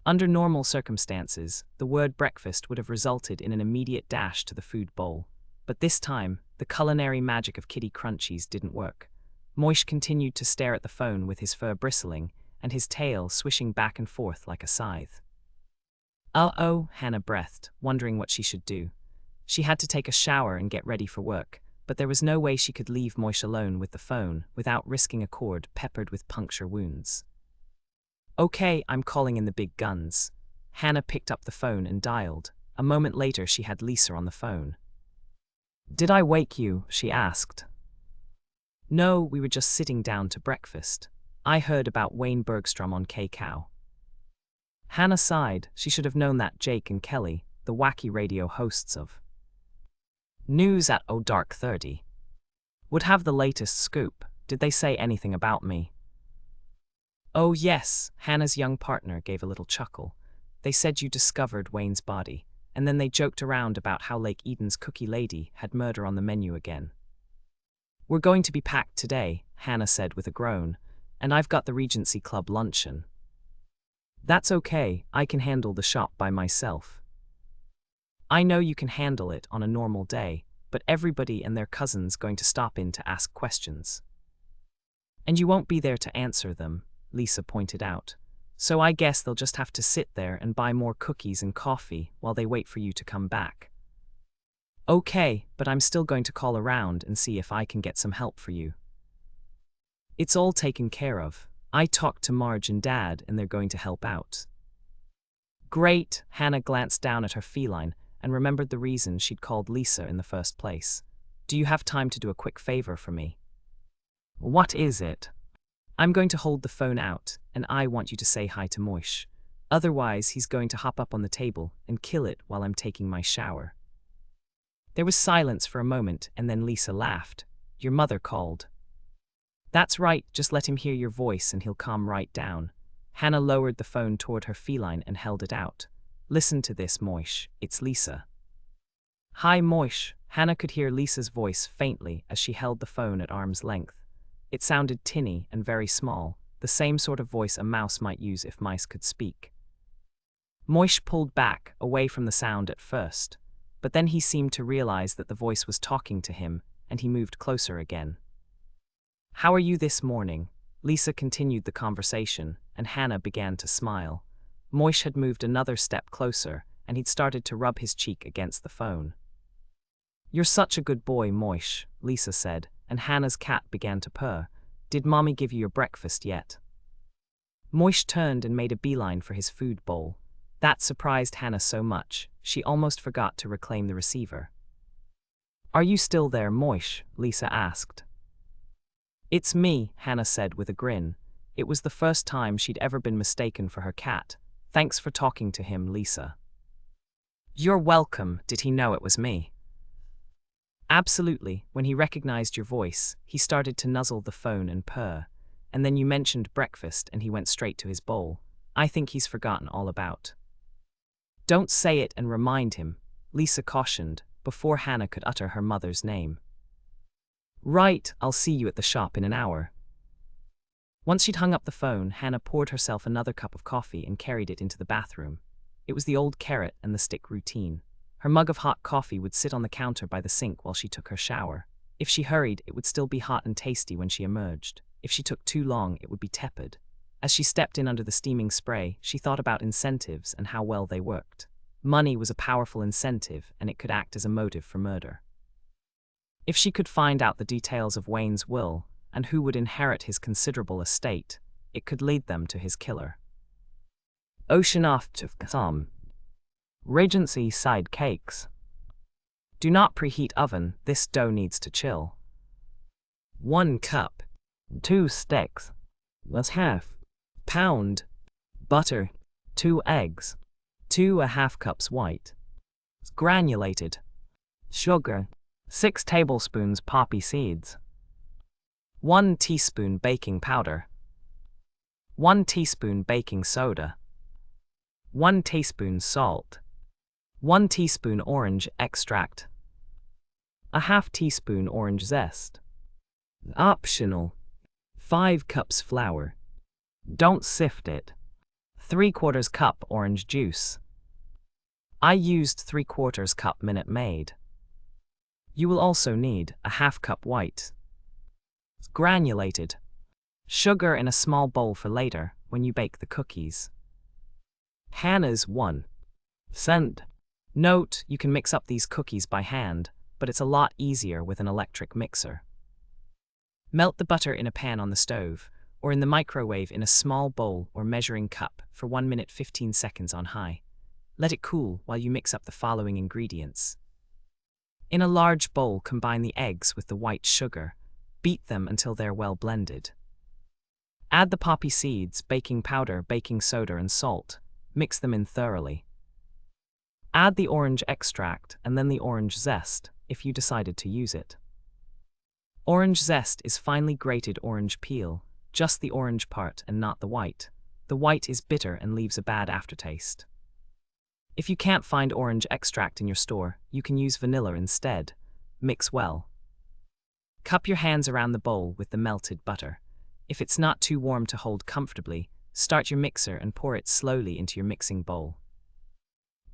Under normal circumstances, the word breakfast would have resulted in an immediate dash to the food bowl. But this time, the culinary magic of Kitty Crunchies didn't work. Moish continued to stare at the phone with his fur bristling, and his tail swishing back and forth like a scythe. Uh-oh, Hannah breathed, wondering what she should do. She had to take a shower and get ready for work, but there was no way she could leave Moish alone with the phone without risking a cord peppered with puncture wounds. Okay, I'm calling in the big guns. Hannah picked up the phone and dialed. A moment later, she had Lisa on the phone. Did I wake you? She asked. No, we were just sitting down to breakfast. I heard about Wayne Bergstrom on K-Cow. Hannah sighed. She should have known that Jake and Kelly, the wacky radio hosts of News at Dark 30, would have the latest scoop. Did they say anything about me? Oh yes, Hannah's young partner gave a little chuckle. They said you discovered Wayne's body, and then they joked around about how Lake Eden's cookie lady had murder on the menu again. We're going to be packed today, Hannah said with a groan, and I've got the Regency Club luncheon. That's okay, I can handle the shop by myself. I know you can handle it on a normal day, but everybody and their cousin's going to stop in to ask questions. And you won't be there to answer them, Lisa pointed out. So I guess they'll just have to sit there and buy more cookies and coffee while they wait for you to come back. Okay, but I'm still going to call around and see if I can get some help for you. It's all taken care of. I talked to Marge and Dad and they're going to help out. Great, Hannah glanced down at her feline and remembered the reason she'd called Lisa in the first place. Do you have time to do a quick favor for me? What is it? I'm going to hold the phone out, and I want you to say hi to Moish. Otherwise, he's going to hop up on the table and kill it while I'm taking my shower. There was silence for a moment, and then Lisa laughed. Your mother called. That's right, just let him hear your voice and he'll calm right down. Hannah lowered the phone toward her feline and held it out. Listen to this, Moish. It's Lisa. Hi, Moish. Hannah could hear Lisa's voice faintly as she held the phone at arm's length. It sounded tinny and very small, the same sort of voice a mouse might use if mice could speak. Moish pulled back, away from the sound at first, but then he seemed to realize that the voice was talking to him, and he moved closer again. How are you this morning? Lisa continued the conversation, and Hannah began to smile. Moish had moved another step closer, and he'd started to rub his cheek against the phone. You're such a good boy, Moish, Lisa said, and Hannah's cat began to purr. Did Mommy give you your breakfast yet? Moish turned and made a beeline for his food bowl. That surprised Hannah so much, she almost forgot to reclaim the receiver. Are you still there, Moish? Lisa asked. It's me, Hannah said with a grin. It was the first time she'd ever been mistaken for her cat. Thanks for talking to him, Lisa. You're welcome. Did he know it was me? Absolutely. When he recognized your voice, he started to nuzzle the phone and purr. And then you mentioned breakfast and he went straight to his bowl. I think he's forgotten all about. Don't say it and remind him, Lisa cautioned, before Hannah could utter her mother's name. Right, I'll see you at the shop in an hour. Once she'd hung up the phone, Hannah poured herself another cup of coffee and carried it into the bathroom. It was the old carrot and the stick routine. Her mug of hot coffee would sit on the counter by the sink while she took her shower. If she hurried, it would still be hot and tasty when she emerged. If she took too long, it would be tepid. As she stepped in under the steaming spray, she thought about incentives and how well they worked. Money was a powerful incentive, and it could act as a motive for murder. If she could find out the details of Wayne's will, and who would inherit his considerable estate, it could lead them to his killer. Ocean off to some. Regency side cakes. Do not preheat oven, this dough needs to chill. 1 cup. 2 sticks. That's half. Pound. Butter. 2 eggs. 2½ cups white. Granulated. Sugar. 6 tablespoons poppy seeds. 1 teaspoon baking powder. 1 teaspoon baking soda. 1 teaspoon salt. 1 teaspoon orange extract. A ½ teaspoon orange zest. Optional. 5 cups flour. Don't sift it. 3/4 cup orange juice. I used 3/4 cup Minute Maid. You will also need a ½ cup white. Granulated. Sugar in a small bowl for later, when you bake the cookies. Hannah's 1. Send. Note, you can mix up these cookies by hand, but it's a lot easier with an electric mixer. Melt the butter in a pan on the stove, or in the microwave in a small bowl or measuring cup for 1 minute 15 seconds on high. Let it cool while you mix up the following ingredients. In a large bowl, combine the eggs with the white sugar. Beat them until they're well blended. Add the poppy seeds, baking powder, baking soda, and salt. Mix them in thoroughly. Add the orange extract and then the orange zest, if you decided to use it. Orange zest is finely grated orange peel, just the orange part and not the white. The white is bitter and leaves a bad aftertaste. If you can't find orange extract in your store, you can use vanilla instead. Mix well. Cup your hands around the bowl with the melted butter. If it's not too warm to hold comfortably, start your mixer and pour it slowly into your mixing bowl.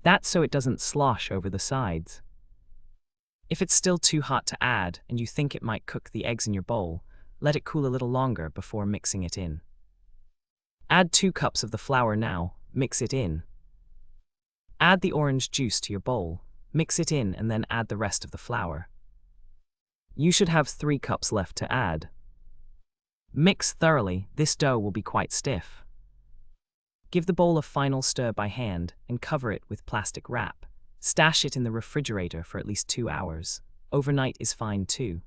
That's so it doesn't slosh over the sides. If it's still too hot to add and you think it might cook the eggs in your bowl, let it cool a little longer before mixing it in. Add 2 cups of the flour now, mix it in. Add the orange juice to your bowl, mix it in and then add the rest of the flour. You should have 3 cups left to add. Mix thoroughly, this dough will be quite stiff. Give the bowl a final stir by hand and cover it with plastic wrap. Stash it in the refrigerator for at least 2 hours. Overnight is fine too.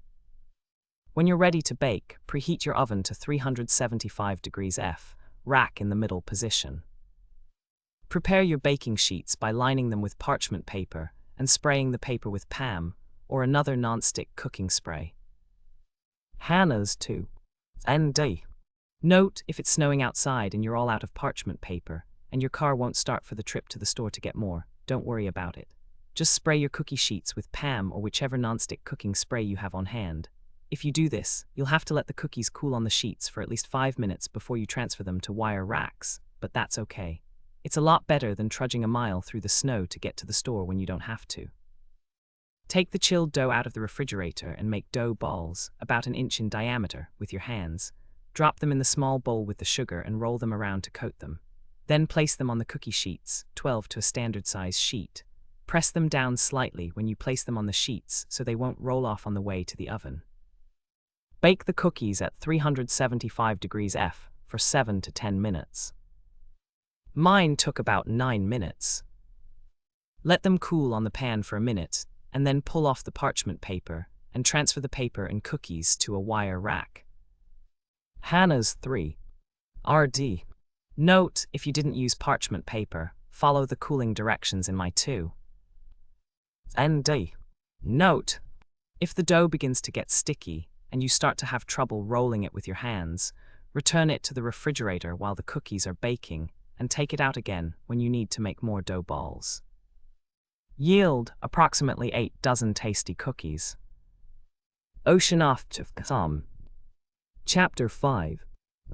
When you're ready to bake, preheat your oven to 375 degrees F, rack in the middle position. Prepare your baking sheets by lining them with parchment paper and spraying the paper with PAM or another non-stick cooking spray. Hannah's 2. ND. Note, if it's snowing outside and you're all out of parchment paper and your car won't start for the trip to the store to get more, don't worry about it. Just spray your cookie sheets with PAM or whichever non-stick cooking spray you have on hand. If you do this, you'll have to let the cookies cool on the sheets for at least 5 minutes before you transfer them to wire racks, but that's okay. It's a lot better than trudging a mile through the snow to get to the store when you don't have to. Take the chilled dough out of the refrigerator and make dough balls, about 1 inch in diameter, with your hands. Drop them in the small bowl with the sugar and roll them around to coat them. Then place them on the cookie sheets, 12 to a standard size sheet. Press them down slightly when you place them on the sheets so they won't roll off on the way to the oven. Bake the cookies at 375 degrees F for 7 to 10 minutes. Mine took about 9 minutes. Let them cool on the pan for a minute, and then pull off the parchment paper and transfer the paper and cookies to a wire rack. Hannah's 3. RD. Note, if you didn't use parchment paper, follow the cooling directions in my 2. ND. Note, if the dough begins to get sticky and you start to have trouble rolling it with your hands, return it to the refrigerator while the cookies are baking and take it out again when you need to make more dough balls. Yield approximately 8 dozen tasty cookies. Oceanoptic. Chapter 5.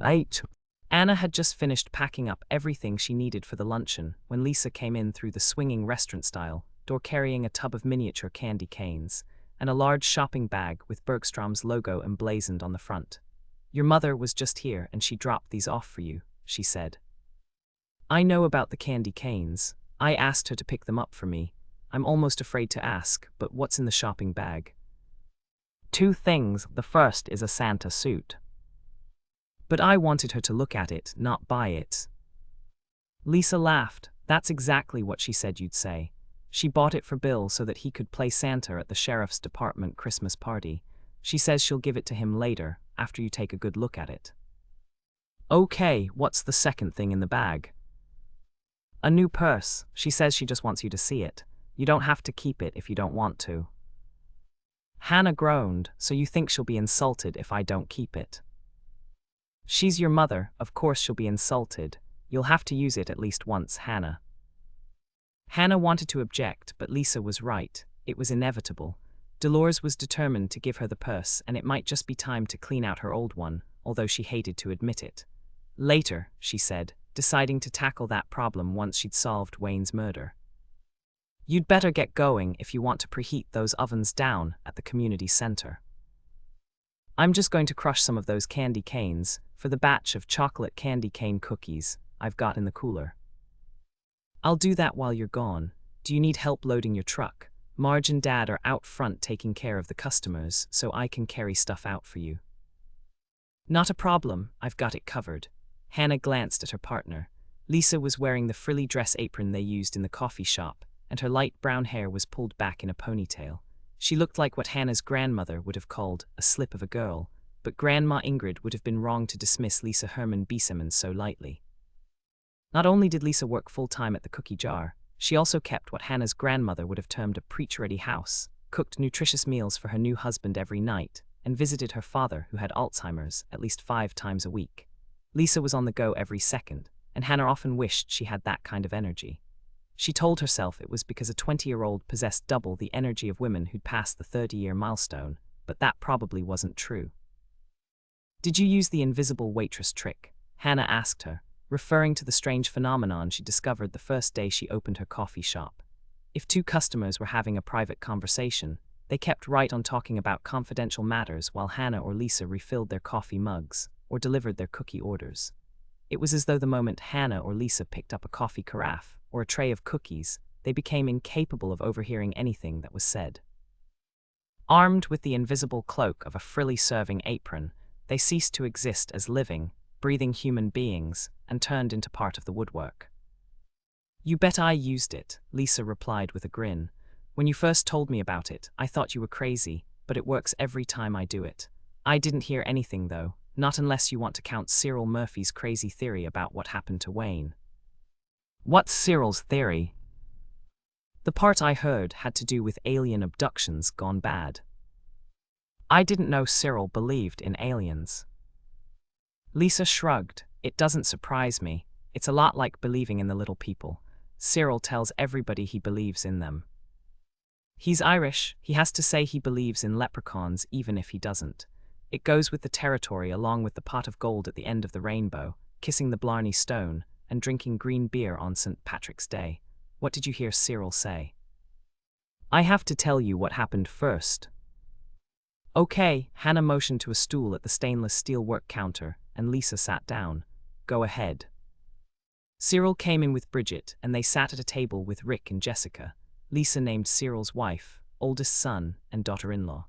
8. Anna had just finished packing up everything she needed for the luncheon when Lisa came in through the swinging restaurant-style door carrying a tub of miniature candy canes and a large shopping bag with Bergstrom's logo emblazoned on the front. "Your mother was just here and she dropped these off for you," she said. "I know about the candy canes. I asked her to pick them up for me. I'm almost afraid to ask, but what's in the shopping bag?" "2 things. The first is a Santa suit." "But I wanted her to look at it, not buy it." Lisa laughed. "That's exactly what she said you'd say. She bought it for Bill so that he could play Santa at the sheriff's department Christmas party. She says she'll give it to him later, after you take a good look at it." "Okay, what's the second thing in the bag?" "A new purse. She says she just wants you to see it. You don't have to keep it if you don't want to." Hannah groaned. "So you think she'll be insulted if I don't keep it?" "She's your mother, of course she'll be insulted. You'll have to use it at least once, Hannah." Hannah wanted to object, but Lisa was right. It was inevitable. Dolores was determined to give her the purse, and it might just be time to clean out her old one, although she hated to admit it. "Later," she said, deciding to tackle that problem once she'd solved Wayne's murder. "You'd better get going if you want to preheat those ovens down at the community center. I'm just going to crush some of those candy canes for the batch of chocolate candy cane cookies I've got in the cooler." I'll do that while you're gone. Do you need help loading your truck? Marge and Dad are out front taking care of the customers, so I can carry stuff out for you. Not a problem, I've got it covered. Hannah glanced at her partner. Lisa was wearing the frilly dress apron they used in the coffee shop, and her light brown hair was pulled back in a ponytail. She looked like what Hannah's grandmother would have called a slip of a girl, but Grandma Ingrid would have been wrong to dismiss Lisa Herman Biesemann so lightly. Not only did Lisa work full-time at the cookie jar, she also kept what Hannah's grandmother would have termed a preach-ready house, cooked nutritious meals for her new husband every night, and visited her father, who had Alzheimer's, at least 5 times a week. Lisa was on the go every second, and Hannah often wished she had that kind of energy. She told herself it was because a 20-year-old possessed double the energy of women who'd passed the 30-year milestone, but that probably wasn't true. Did you use the invisible waitress trick? Hannah asked her, referring to the strange phenomenon she discovered the first day she opened her coffee shop. If 2 customers were having a private conversation, they kept right on talking about confidential matters while Hannah or Lisa refilled their coffee mugs or delivered their cookie orders. It was as though the moment Hannah or Lisa picked up a coffee carafe or a tray of cookies, they became incapable of overhearing anything that was said. Armed with the invisible cloak of a frilly serving apron, they ceased to exist as living, breathing human beings and turned into part of the woodwork. You bet I used it, Lisa replied with a grin. When you first told me about it, I thought you were crazy, but it works every time I do it. I didn't hear anything though, not unless you want to count Cyril Murphy's crazy theory about what happened to Wayne. What's Cyril's theory? The part I heard had to do with alien abductions gone bad. I didn't know Cyril believed in aliens. Lisa shrugged. It doesn't surprise me. It's a lot like believing in the little people. Cyril tells everybody he believes in them. He's Irish. He has to say he believes in leprechauns even if he doesn't. It goes with the territory along with the pot of gold at the end of the rainbow, kissing the Blarney Stone, and drinking green beer on St. Patrick's Day. What did you hear Cyril say? I have to tell you what happened first. Okay, Hannah motioned to a stool at the stainless steel work counter, and Lisa sat down. Go ahead. Cyril came in with Bridget, and they sat at a table with Rick and Jessica. Lisa named Cyril's wife, oldest son, and daughter-in-law.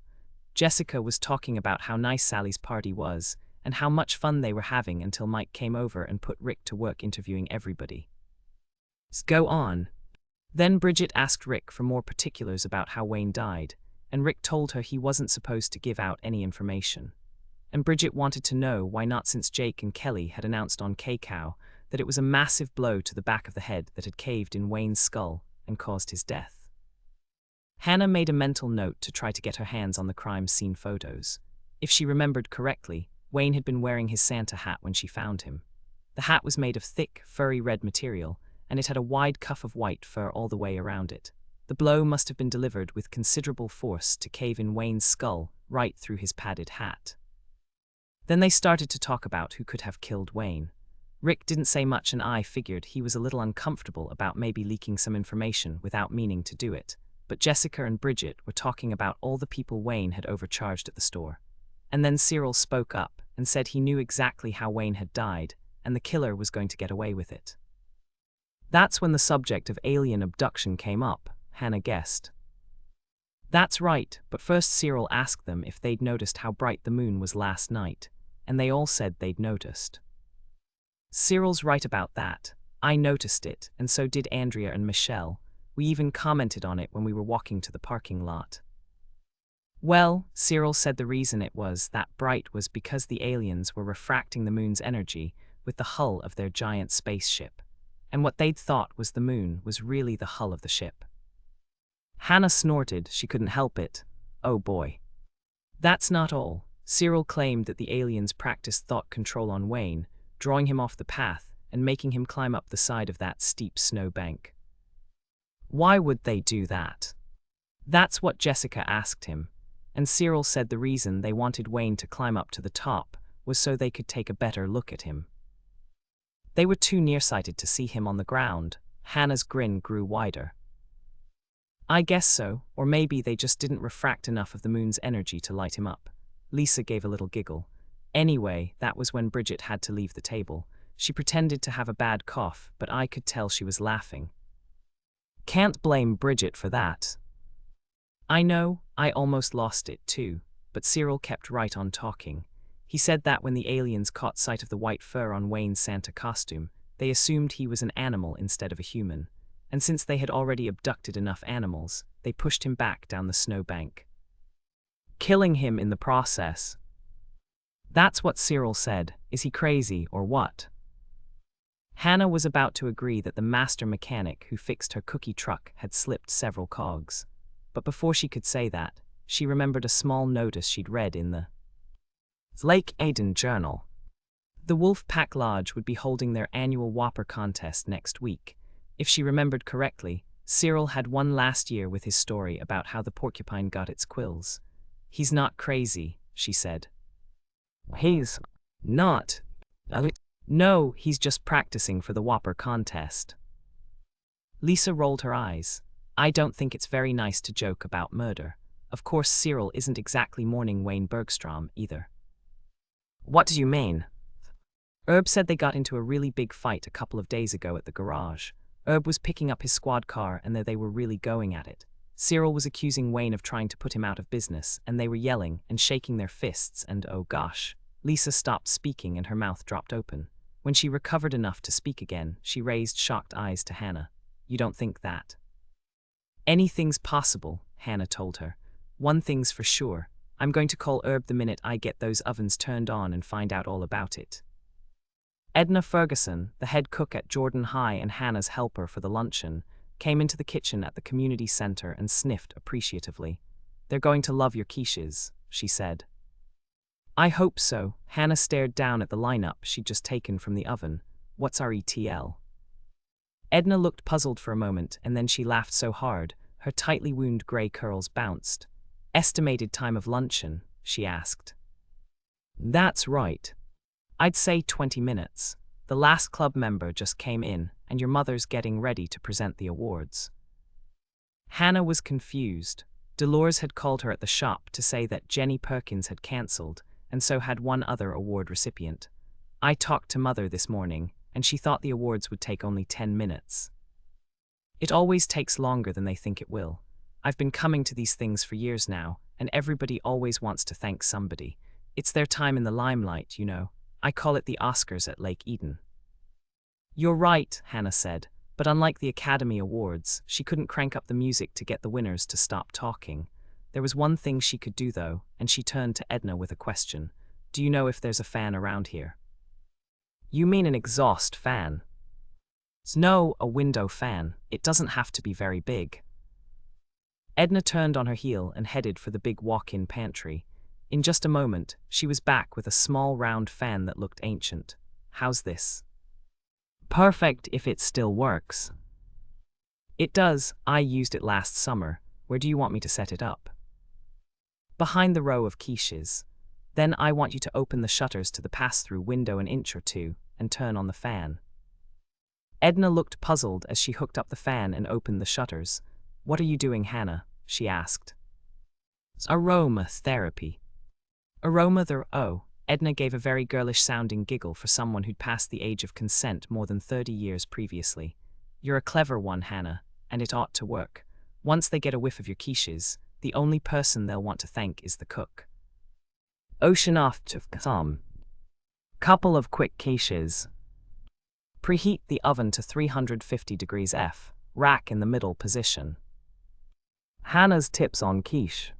Jessica was talking about how nice Sally's party was, and how much fun they were having until Mike came over and put Rick to work interviewing everybody. Go on. Then Bridget asked Rick for more particulars about how Wayne died, and Rick told her he wasn't supposed to give out any information. And Bridget wanted to know why not, since Jake and Kelly had announced on K-Cow that it was a massive blow to the back of the head that had caved in Wayne's skull and caused his death. Hannah made a mental note to try to get her hands on the crime scene photos. If she remembered correctly, Wayne had been wearing his Santa hat when she found him. The hat was made of thick, furry red material, and it had a wide cuff of white fur all the way around it. The blow must have been delivered with considerable force to cave in Wayne's skull right through his padded hat. Then they started to talk about who could have killed Wayne. Rick didn't say much, and I figured he was a little uncomfortable about maybe leaking some information without meaning to do it. But Jessica and Bridget were talking about all the people Wayne had overcharged at the store. And then Cyril spoke up and said he knew exactly how Wayne had died, and the killer was going to get away with it. That's when the subject of alien abduction came up, Hannah guessed. That's right, but first Cyril asked them if they'd noticed how bright the moon was last night, and they all said they'd noticed. Cyril's right about that. I noticed it, and so did Andrea and Michelle. We even commented on it when we were walking to the parking lot. Well, Cyril said the reason it was that bright was because the aliens were refracting the moon's energy with the hull of their giant spaceship, and what they'd thought was the moon was really the hull of the ship. Hannah snorted. She couldn't help it. Oh boy. That's not all. Cyril claimed that the aliens practiced thought control on Wayne, drawing him off the path and making him climb up the side of that steep snowbank. Why would they do that? That's what Jessica asked him, and Cyril said the reason they wanted Wayne to climb up to the top was so they could take a better look at him. They were too nearsighted to see him on the ground. Hannah's grin grew wider. I guess so, or maybe they just didn't refract enough of the moon's energy to light him up. Lisa gave a little giggle. Anyway, that was when Bridget had to leave the table. She pretended to have a bad cough, but I could tell she was laughing. Can't blame Bridget for that. I know, I almost lost it too, but Cyril kept right on talking. He said that when the aliens caught sight of the white fur on Wayne's Santa costume, they assumed he was an animal instead of a human, and since they had already abducted enough animals, they pushed him back down the snowbank, killing him in the process. That's what Cyril said. Is he crazy or what? Hannah was about to agree that the master mechanic who fixed her cookie truck had slipped several cogs. But before she could say that, she remembered a small notice she'd read in the Lake Aiden Journal. The Wolf Pack Lodge would be holding their annual Whopper contest next week. If she remembered correctly, Cyril had one last year with his story about how the porcupine got its quills. He's not crazy, she said. He's not. No, he's just practicing for the Whopper contest. Lisa rolled her eyes. I don't think it's very nice to joke about murder. Of course, Cyril isn't exactly mourning Wayne Bergstrom either. What do you mean? Herb said they got into a really big fight a couple of days ago at the garage. Herb was picking up his squad car and they were really going at it. Cyril was accusing Wayne of trying to put him out of business, and they were yelling and shaking their fists, and oh gosh. Lisa stopped speaking and her mouth dropped open. When she recovered enough to speak again, she raised shocked eyes to Hannah. You don't think that? Anything's possible, Hannah told her. One thing's for sure. I'm going to call Herb the minute I get those ovens turned on and find out all about it. Edna Ferguson, the head cook at Jordan High and Hannah's helper for the luncheon, came into the kitchen at the community center and sniffed appreciatively. They're going to love your quiches, she said. I hope so. Hannah stared down at the lineup she'd just taken from the oven. What's our ETL? Edna looked puzzled for a moment, and then she laughed so hard, her tightly wound gray curls bounced. Estimated time of luncheon, she asked. That's right. I'd say 20 minutes. The last club member just came in, and your mother's getting ready to present the awards. Hannah was confused. Dolores had called her at the shop to say that Jenny Perkins had cancelled, and so had one other award recipient. I talked to Mother this morning, and she thought the awards would take only 10 minutes. It always takes longer than they think it will. I've been coming to these things for years now, and everybody always wants to thank somebody. It's their time in the limelight, you know. I call it the Oscars at Lake Eden. You're right, Hannah said, but unlike the Academy Awards, she couldn't crank up the music to get the winners to stop talking. There was one thing she could do, though, and she turned to Edna with a question. Do you know if there's a fan around here? You mean an exhaust fan? No, a window fan. It doesn't have to be very big. Edna turned on her heel and headed for the big walk-in pantry. In just a moment, she was back with a small round fan that looked ancient. How's this? Perfect if it still works. It does. I used it last summer. Where do you want me to set it up? Behind the row of quiches. Then I want you to open the shutters to the pass-through window an inch or two and turn on the fan. Edna looked puzzled as she hooked up the fan and opened the shutters. What are you doing, Hannah? She asked. Aromatherapy. Oh. Edna gave a very girlish-sounding giggle for someone who'd passed the age of consent more than 30 years previously. You're a clever one, Hannah, and it ought to work. Once they get a whiff of your quiches, the only person they'll want to thank is the cook. Ocean off to some. Couple of quick quiches. Preheat the oven to 350 degrees F. Rack in the middle position. Hannah's tips on quiche.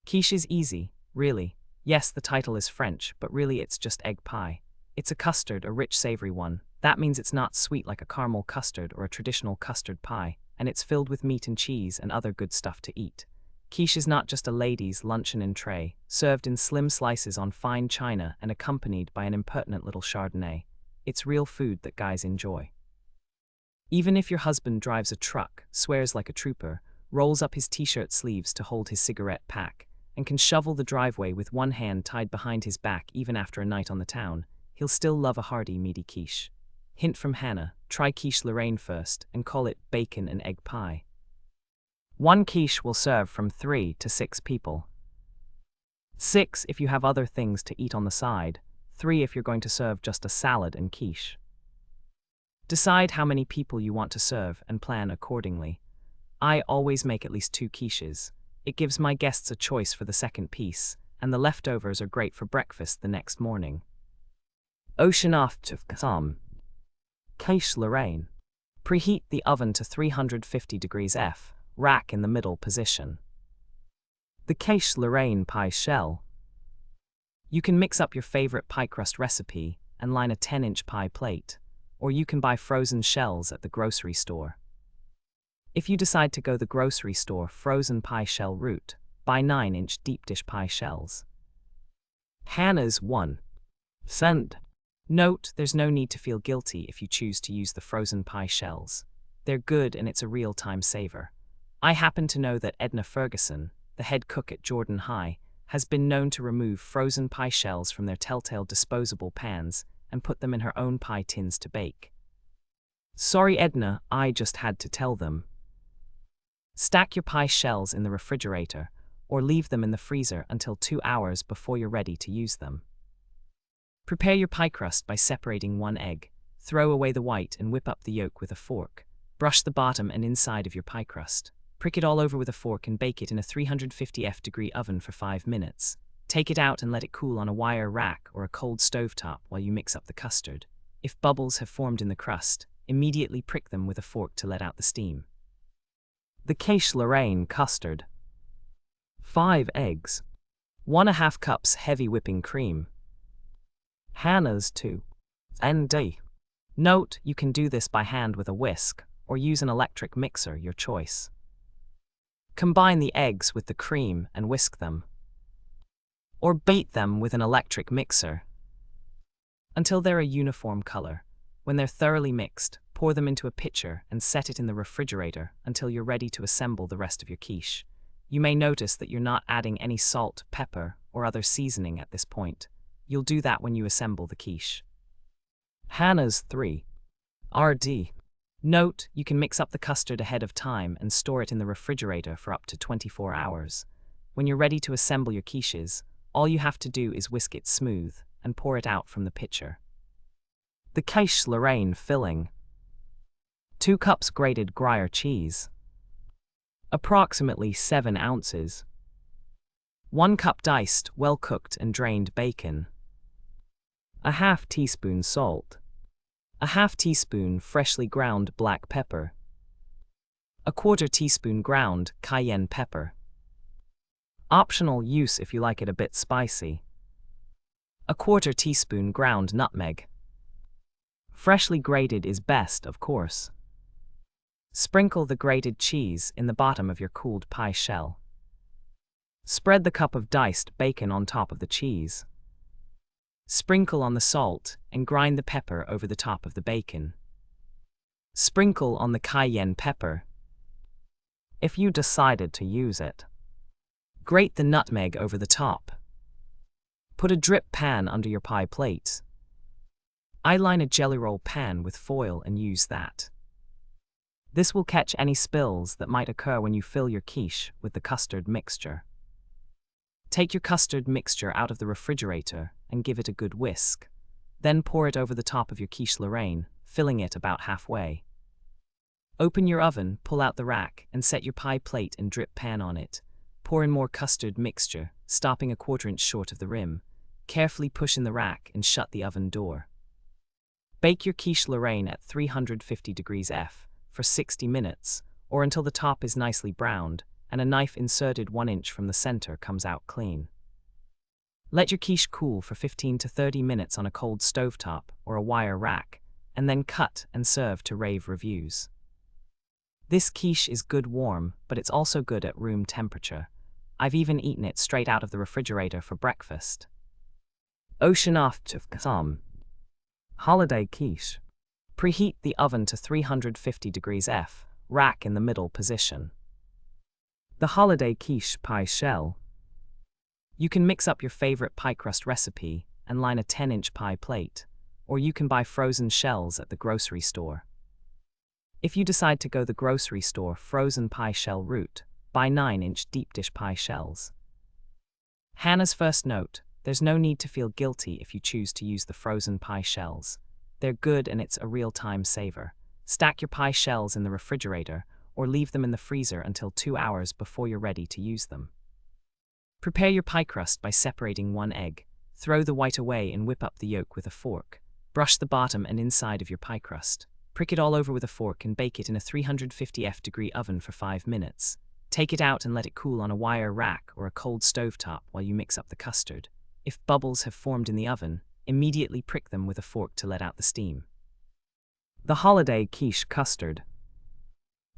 Quiche is easy, really. Yes, the title is French, but really it's just egg pie. It's a custard, a rich, savory one. That means it's not sweet like a caramel custard or a traditional custard pie, and it's filled with meat and cheese and other good stuff to eat. Quiche is not just a lady's luncheon in tray, served in slim slices on fine china and accompanied by an impertinent little Chardonnay. It's real food that guys enjoy. Even if your husband drives a truck, swears like a trooper, rolls up his t-shirt sleeves to hold his cigarette pack, and can shovel the driveway with one hand tied behind his back even after a night on the town, he'll still love a hearty, meaty quiche. Hint from Hannah, try quiche Lorraine first and call it bacon and egg pie. One quiche will serve from 3 to 6 people. 6 if you have other things to eat on the side, 3 if you're going to serve just a salad and quiche. Decide how many people you want to serve and plan accordingly. I always make at least 2 quiches. It gives my guests a choice for the second piece, and the leftovers are great for breakfast the next morning. Whodunit. Quiche Lorraine. Preheat the oven to 350 degrees F, rack in the middle position. The quiche Lorraine pie shell. You can mix up your favorite pie crust recipe and line a 10-inch pie plate, or you can buy frozen shells at the grocery store. If you decide to go the grocery store frozen pie shell route, buy 9-inch deep dish pie shells. Hannah's 1 cent. Note, there's no need to feel guilty if you choose to use the frozen pie shells. They're good and it's a real time saver. I happen to know that Edna Ferguson, the head cook at Jordan High, has been known to remove frozen pie shells from their telltale disposable pans and put them in her own pie tins to bake. Sorry Edna, I just had to tell them. Stack your pie shells in the refrigerator, or leave them in the freezer until 2 hours before you're ready to use them. Prepare your pie crust by separating 1 egg. Throw away the white and whip up the yolk with a fork. Brush the bottom and inside of your pie crust. Prick it all over with a fork and bake it in a 350 degree oven for 5 minutes. Take it out and let it cool on a wire rack or a cold stovetop while you mix up the custard. If bubbles have formed in the crust, immediately prick them with a fork to let out the steam. The quiche Lorraine custard. 5 eggs. 1½ cups heavy whipping cream. Hannah's 2 cent. Note, you can do this by hand with a whisk, or use an electric mixer, your choice. Combine the eggs with the cream and whisk them. Or beat them with an electric mixer until they're a uniform color. When they're thoroughly mixed, pour them into a pitcher and set it in the refrigerator until you're ready to assemble the rest of your quiche. You may notice that you're not adding any salt, pepper, or other seasoning at this point. You'll do that when you assemble the quiche. Hannah's 3 rd. Note, you can mix up the custard ahead of time and store it in the refrigerator for up to 24 hours. When you're ready to assemble your quiches, all you have to do is whisk it smooth and pour it out from the pitcher. The quiche Lorraine filling. 2 cups grated Gruyere cheese. Approximately 7 ounces. 1 cup diced, well-cooked and drained bacon. A ½ teaspoon salt. A ½ teaspoon freshly ground black pepper. A ¼ teaspoon ground cayenne pepper. Optional use if you like it a bit spicy. A ¼ teaspoon ground nutmeg. Freshly grated is best, of course. Sprinkle the grated cheese in the bottom of your cooled pie shell. Spread the cup of diced bacon on top of the cheese. Sprinkle on the salt and grind the pepper over the top of the bacon. Sprinkle on the cayenne pepper, if you decided to use it. Grate the nutmeg over the top. Put a drip pan under your pie plate. I line a jelly roll pan with foil and use that. This will catch any spills that might occur when you fill your quiche with the custard mixture. Take your custard mixture out of the refrigerator and give it a good whisk. Then pour it over the top of your quiche Lorraine, filling it about halfway. Open your oven, pull out the rack, and set your pie plate and drip pan on it. Pour in more custard mixture, stopping a 1/4 inch short of the rim. Carefully push in the rack and shut the oven door. Bake your quiche Lorraine at 350 degrees F for 60 minutes, or until the top is nicely browned and a knife inserted 1 inch from the center comes out clean. Let your quiche cool for 15 to 30 minutes on a cold stovetop or a wire rack, and then cut and serve to rave reviews. This quiche is good warm, but it's also good at room temperature. I've even eaten it straight out of the refrigerator for breakfast. Whodunit. Holiday quiche. Preheat the oven to 350 degrees F, rack in the middle position. The holiday quiche pie shell. You can mix up your favorite pie crust recipe and line a 10-inch pie plate, or you can buy frozen shells at the grocery store. If you decide to go the grocery store frozen pie shell route, buy 9-inch deep dish pie shells. Hannah's first note, there's no need to feel guilty if you choose to use the frozen pie shells. They're good and it's a real time saver. Stack your pie shells in the refrigerator or leave them in the freezer until 2 hours before you're ready to use them. Prepare your pie crust by separating one egg. Throw the white away and whip up the yolk with a fork. Brush the bottom and inside of your pie crust. Prick it all over with a fork and bake it in a 350 degree oven for 5 minutes. Take it out and let it cool on a wire rack or a cold stovetop while you mix up the custard. If bubbles have formed in the oven, immediately prick them with a fork to let out the steam. The holiday quiche custard.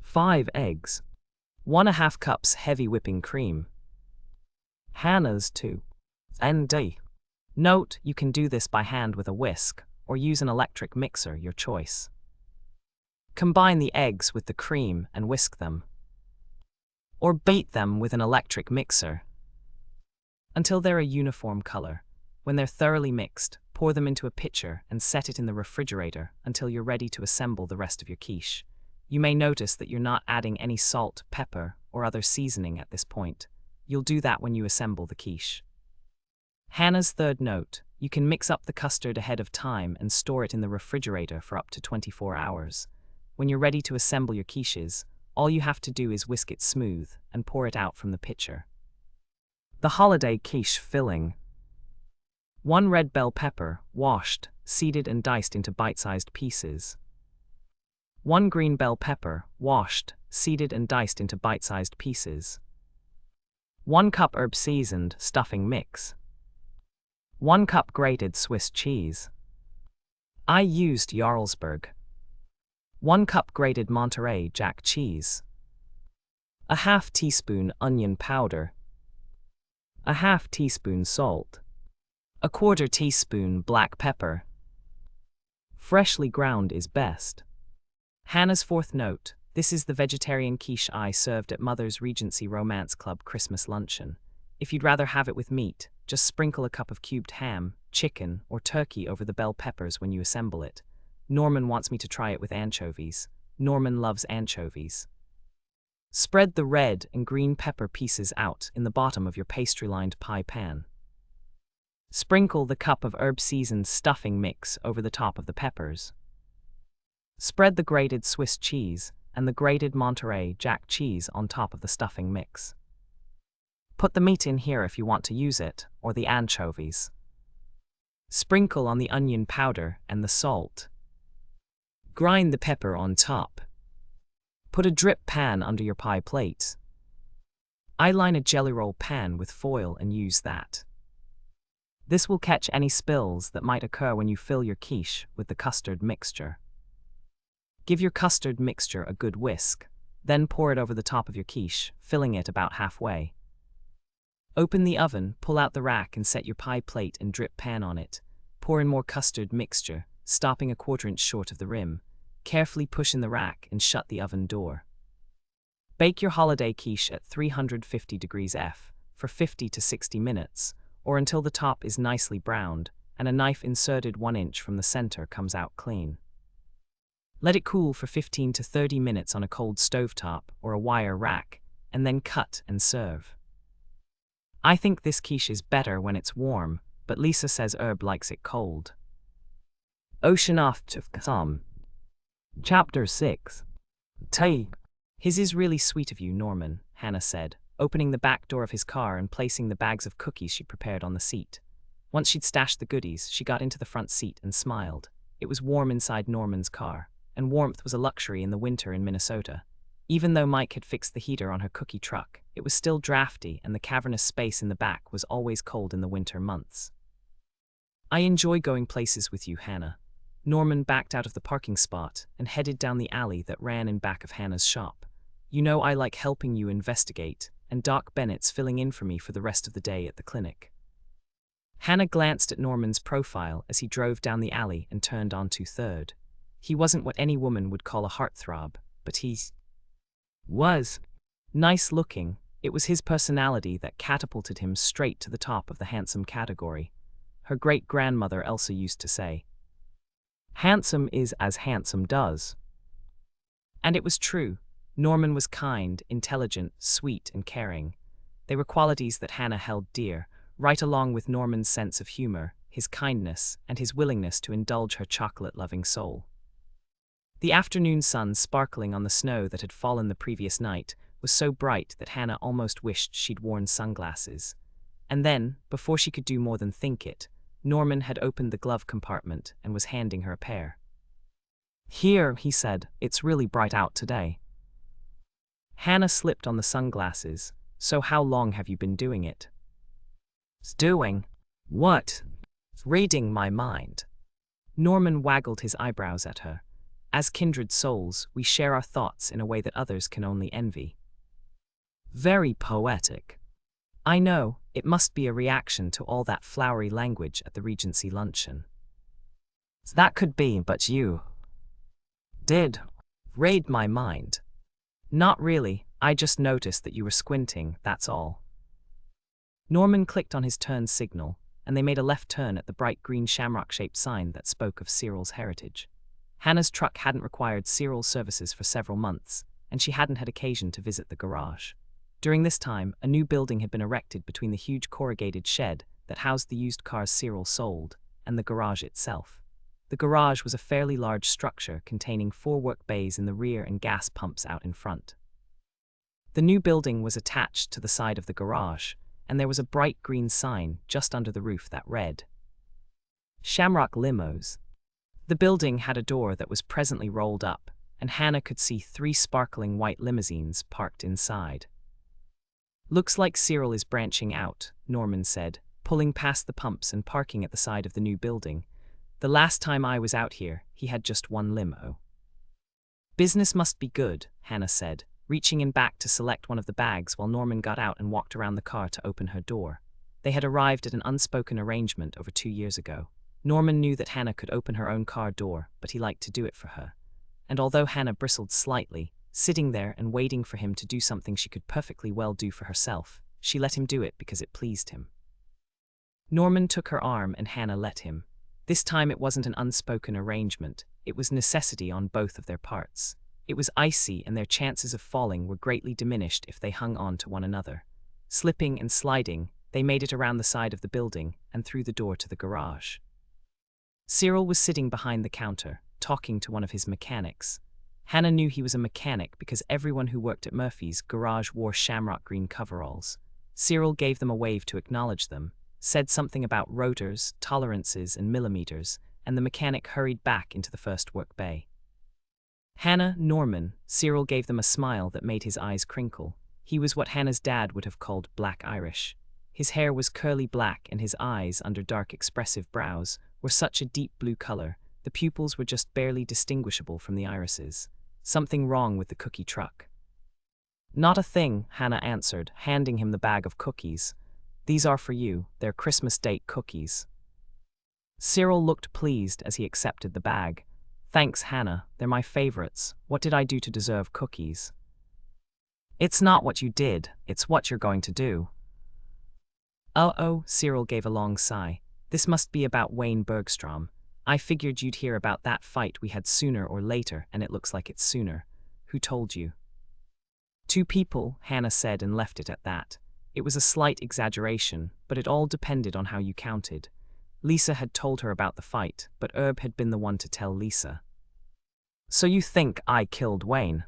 5 eggs. 1½ cups heavy whipping cream. Hannah's 2 ND. Note, you can do this by hand with a whisk, or use an electric mixer, your choice. Combine the eggs with the cream and whisk them. Or beat them with an electric mixer until they're a uniform color. When they're thoroughly mixed, pour them into a pitcher and set it in the refrigerator until you're ready to assemble the rest of your quiche. You may notice that you're not adding any salt, pepper, or other seasoning at this point. You'll do that when you assemble the quiche. Hannah's third note: you can mix up the custard ahead of time and store it in the refrigerator for up to 24 hours. When you're ready to assemble your quiches, all you have to do is whisk it smooth and pour it out from the pitcher. The holiday quiche filling. 1 red bell pepper, washed, seeded and diced into bite-sized pieces. 1 green bell pepper, washed, seeded and diced into bite-sized pieces. 1 cup herb-seasoned stuffing mix. 1 cup grated Swiss cheese. I used Jarlsberg. 1 cup grated Monterey Jack cheese. A ½ teaspoon onion powder. A ½ teaspoon salt. A ¼ teaspoon black pepper. Freshly ground is best. Hannah's fourth note: this is the vegetarian quiche I served at Mother's Regency Romance Club Christmas luncheon. If you'd rather have it with meat, just sprinkle a cup of cubed ham, chicken, or turkey over the bell peppers when you assemble it. Norman wants me to try it with anchovies. Norman loves anchovies. Spread the red and green pepper pieces out in the bottom of your pastry-lined pie pan. Sprinkle the cup of herb-seasoned stuffing mix over the top of the peppers. Spread the grated Swiss cheese and the grated Monterey Jack cheese on top of the stuffing mix. Put the meat in here if you want to use it, or the anchovies. Sprinkle on the onion powder and the salt. Grind the pepper on top. Put a drip pan under your pie plate. I line a jelly roll pan with foil and use that. This will catch any spills that might occur when you fill your quiche with the custard mixture. Give your custard mixture a good whisk, then pour it over the top of your quiche, filling it about halfway. Open the oven, pull out the rack and set your pie plate and drip pan on it. Pour in more custard mixture, stopping a 1/4 inch short of the rim. Carefully push in the rack and shut the oven door. Bake your holiday quiche at 350 degrees F for 50 to 60 minutes, or until the top is nicely browned and a knife inserted 1 inch from the center comes out clean. Let it cool for 15 to 30 minutes on a cold stovetop or a wire rack, and then cut and serve. I think this quiche is better when it's warm, but Lisa says Herb likes it cold. Whodunit. Chapter 6. Tea. His is really sweet of you, Norman, Hannah said, opening the back door of his car and placing the bags of cookies she prepared on the seat. Once she'd stashed the goodies, she got into the front seat and smiled. It was warm inside Norman's car, and warmth was a luxury in the winter in Minnesota. Even though Mike had fixed the heater on her cookie truck, it was still drafty and the cavernous space in the back was always cold in the winter months. I enjoy going places with you, Hannah. Norman backed out of the parking spot and headed down the alley that ran in back of Hannah's shop. You know I like helping you investigate, and Doc Bennett's filling in for me for the rest of the day at the clinic. Hannah glanced at Norman's profile as he drove down the alley and turned onto 3rd. He wasn't what any woman would call a heartthrob, but he was nice looking. It was his personality that catapulted him straight to the top of the handsome category. Her great-grandmother Elsa used to say, "Handsome is as handsome does." And it was true. Norman was kind, intelligent, sweet, and caring. They were qualities that Hannah held dear, right along with Norman's sense of humor, his his kindness, and his willingness to indulge her chocolate-loving soul. The afternoon sun sparkling on the snow that had fallen the previous night was so bright that Hannah almost wished she'd worn sunglasses. And then, before she could do more than think it, Norman had opened the glove compartment and was handing her a pair. "Here," he said, "it's really bright out today." Hannah slipped on the sunglasses. "So how long have you been doing it?" "Doing? What?" "Reading my mind." Norman waggled his eyebrows at her. "As kindred souls, we share our thoughts in a way that others can only envy." "Very poetic." "I know, it must be a reaction to all that flowery language at the Regency luncheon." "That could be, but you did read my mind." "Not really, I just noticed that you were squinting, that's all." Norman clicked on his turn signal, and they made a left turn at the bright green shamrock-shaped sign that spoke of Cyril's heritage. Hannah's truck hadn't required Cyril's services for several months, and she hadn't had occasion to visit the garage. During this time, a new building had been erected between the huge corrugated shed that housed the used cars Cyril sold and the garage itself. The garage was a fairly large structure containing 4 work bays in the rear and gas pumps out in front. The new building was attached to the side of the garage, and there was a bright green sign just under the roof that read, "Shamrock Limos." The building had a door that was presently rolled up, and Hannah could see 3 sparkling white limousines parked inside. "Looks like Cyril is branching out," Norman said, pulling past the pumps and parking at the side of the new building. "The last time I was out here, he had just 1 limo." "Business must be good," Hannah said, reaching in back to select one of the bags while Norman got out and walked around the car to open her door. They had arrived at an unspoken arrangement over 2 years ago. Norman knew that Hannah could open her own car door, but he liked to do it for her. And although Hannah bristled slightly, sitting there and waiting for him to do something she could perfectly well do for herself, she let him do it because it pleased him. Norman took her arm and Hannah let him. This time it wasn't an unspoken arrangement, it was necessity on both of their parts. It was icy and their chances of falling were greatly diminished if they hung on to one another. Slipping and sliding, they made it around the side of the building and through the door to the garage. Cyril was sitting behind the counter, talking to one of his mechanics. Hannah knew he was a mechanic because everyone who worked at Murphy's garage wore shamrock green coveralls. Cyril gave them a wave to acknowledge them, said something about rotors, tolerances, and millimeters, and the mechanic hurried back into the first work bay. Hannah, Norman, Cyril gave them a smile that made his eyes crinkle. He was what Hannah's dad would have called black Irish. His hair was curly black and his eyes, under dark expressive brows, were such a deep blue color, the pupils were just barely distinguishable from the irises. Something wrong with the cookie truck. "Not a thing," Hannah answered, handing him the bag of cookies. "These are for you, they're Christmas date cookies." Cyril looked pleased as he accepted the bag. "Thanks, Hannah, they're my favorites. What did I do to deserve cookies?" "It's not what you did, it's what you're going to do." Oh, Cyril gave a long sigh. "This must be about Wayne Bergstrom. I figured you'd hear about that fight we had sooner or later, and it looks like it's sooner. Who told you?" "2 people," Hannah said and left it at that. It was a slight exaggeration, but it all depended on how you counted. Lisa had told her about the fight, but Herb had been the one to tell Lisa. "So you think I killed Wayne?"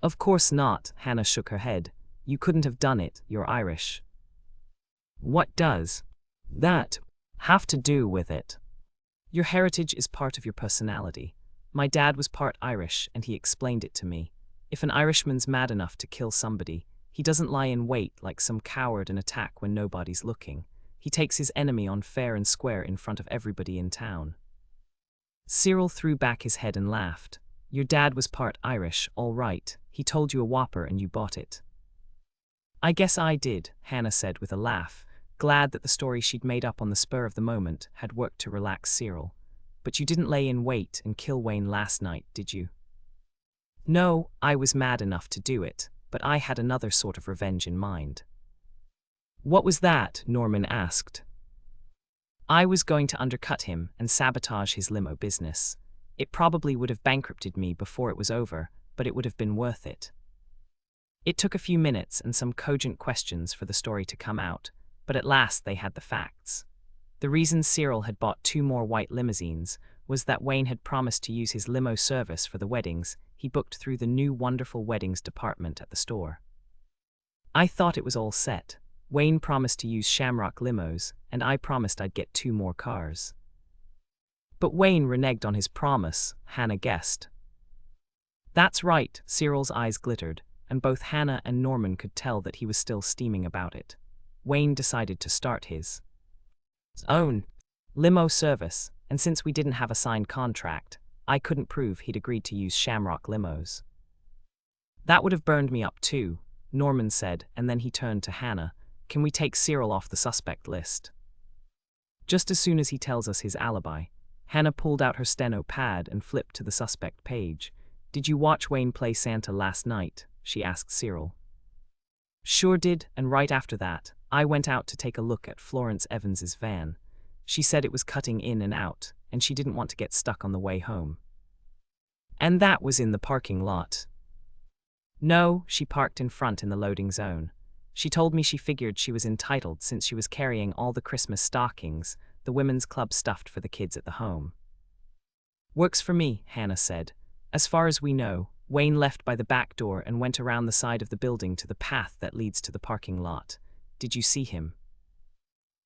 "Of course not," Hannah shook her head. "You couldn't have done it, you're Irish." "What does that have to do with it?" "Your heritage is part of your personality. My dad was part Irish, and he explained it to me. If an Irishman's mad enough to kill somebody, he doesn't lie in wait like some coward and attack when nobody's looking. He takes his enemy on fair and square in front of everybody in town." Cyril threw back his head and laughed. "Your dad was part Irish, all right. He told you a whopper and you bought it." "I guess I did," Hannah said with a laugh, glad that the story she'd made up on the spur of the moment had worked to relax Cyril. "But you didn't lay in wait and kill Wayne last night, did you?" "No, I was mad enough to do it, but I had another sort of revenge in mind." "What was that?" Norman asked. "I was going to undercut him and sabotage his limo business. It probably would have bankrupted me before it was over, but it would have been worth it." It took a few minutes and some cogent questions for the story to come out, but at last they had the facts. The reason Cyril had bought 2 more white limousines was that Wayne had promised to use his limo service for the weddings he booked through the new wonderful weddings department at the store. I thought it was all set. Wayne promised to use Shamrock limos, and I promised I'd get 2 more cars. But Wayne reneged on his promise, Hannah guessed. That's right, Cyril's eyes glittered, and both Hannah and Norman could tell that he was still steaming about it. Wayne decided to start his own limo service, and since we didn't have a signed contract, I couldn't prove he'd agreed to use Shamrock limos. That would have burned me up too, Norman said, and then he turned to Hannah. Can we take Cyril off the suspect list? Just as soon as he tells us his alibi. Hannah pulled out her steno pad and flipped to the suspect page. Did you watch Wayne play Santa last night? She asked Cyril. Sure did, and right after that, I went out to take a look at Florence Evans's van. She said it was cutting in and out, and she didn't want to get stuck on the way home. And that was in the parking lot. No, she parked in front in the loading zone. She told me she figured she was entitled since she was carrying all the Christmas stockings the women's club stuffed for the kids at the home. Works for me, Hannah said. As far as we know, Wayne left by the back door and went around the side of the building to the path that leads to the parking lot. Did you see him?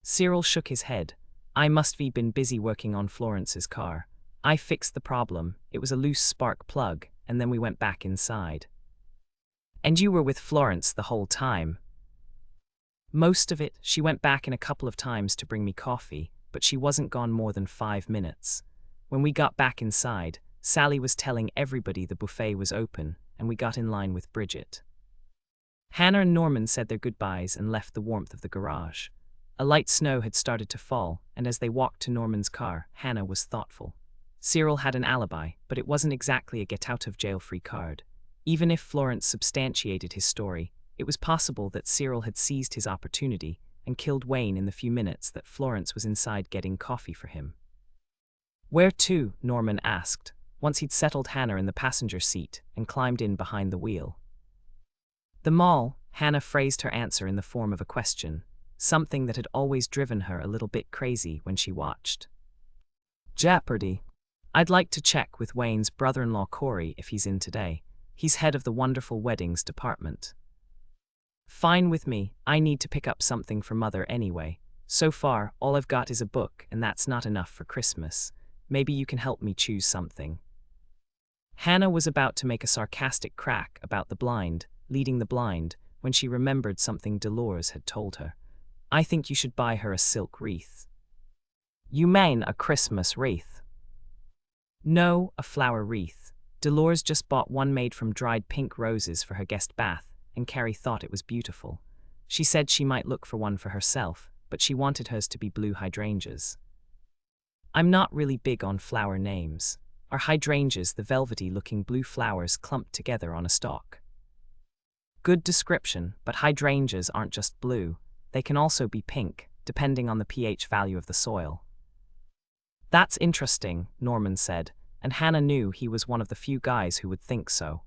Cyril shook his head. I must have been busy working on Florence's car. I fixed the problem. It was a loose spark plug, and then we went back inside. And you were with Florence the whole time? Most of it. She went back in a couple of times to bring me coffee, but she wasn't gone more than 5 minutes. When we got back inside, Sally was telling everybody the buffet was open, and we got in line with Bridget. Hannah and Norman said their goodbyes and left the warmth of the garage. A light snow had started to fall, and as they walked to Norman's car, Hannah was thoughtful. Cyril had an alibi, but it wasn't exactly a get-out-of-jail-free card. Even if Florence substantiated his story, it was possible that Cyril had seized his opportunity and killed Wayne in the few minutes that Florence was inside getting coffee for him. Where to? Norman asked, once he'd settled Hannah in the passenger seat and climbed in behind the wheel. The mall. Hannah phrased her answer in the form of a question, something that had always driven her a little bit crazy when she watched Jeopardy! I'd like to check with Wayne's brother-in-law Corey if he's in today. He's head of the wonderful weddings department. Fine with me. I need to pick up something for Mother anyway. So far, all I've got is a book, and that's not enough for Christmas. Maybe you can help me choose something. Hannah was about to make a sarcastic crack about the blind, leading the blind, when she remembered something Dolores had told her. I think you should buy her a silk wreath. You mean a Christmas wreath? No, a flower wreath. Dolores just bought one made from dried pink roses for her guest bath, and Carrie thought it was beautiful. She said she might look for one for herself, but she wanted hers to be blue hydrangeas. I'm not really big on flower names. Are hydrangeas the velvety-looking blue flowers clumped together on a stalk? Good description, but hydrangeas aren't just blue. They can also be pink, depending on the pH value of the soil. That's interesting, Norman said, and Hannah knew he was one of the few guys who would think so.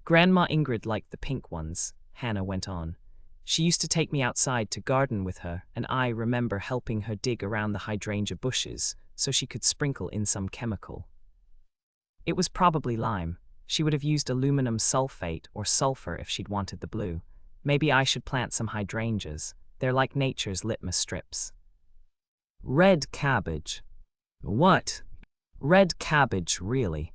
Grandma Ingrid liked the pink ones, Hannah went on. She used to take me outside to garden with her, and I remember helping her dig around the hydrangea bushes so she could sprinkle in some chemical. It was probably lime. She would have used aluminum sulfate or sulfur if she'd wanted the blue. Maybe I should plant some hydrangeas. They're like nature's litmus strips. Red cabbage. What? Red cabbage, really?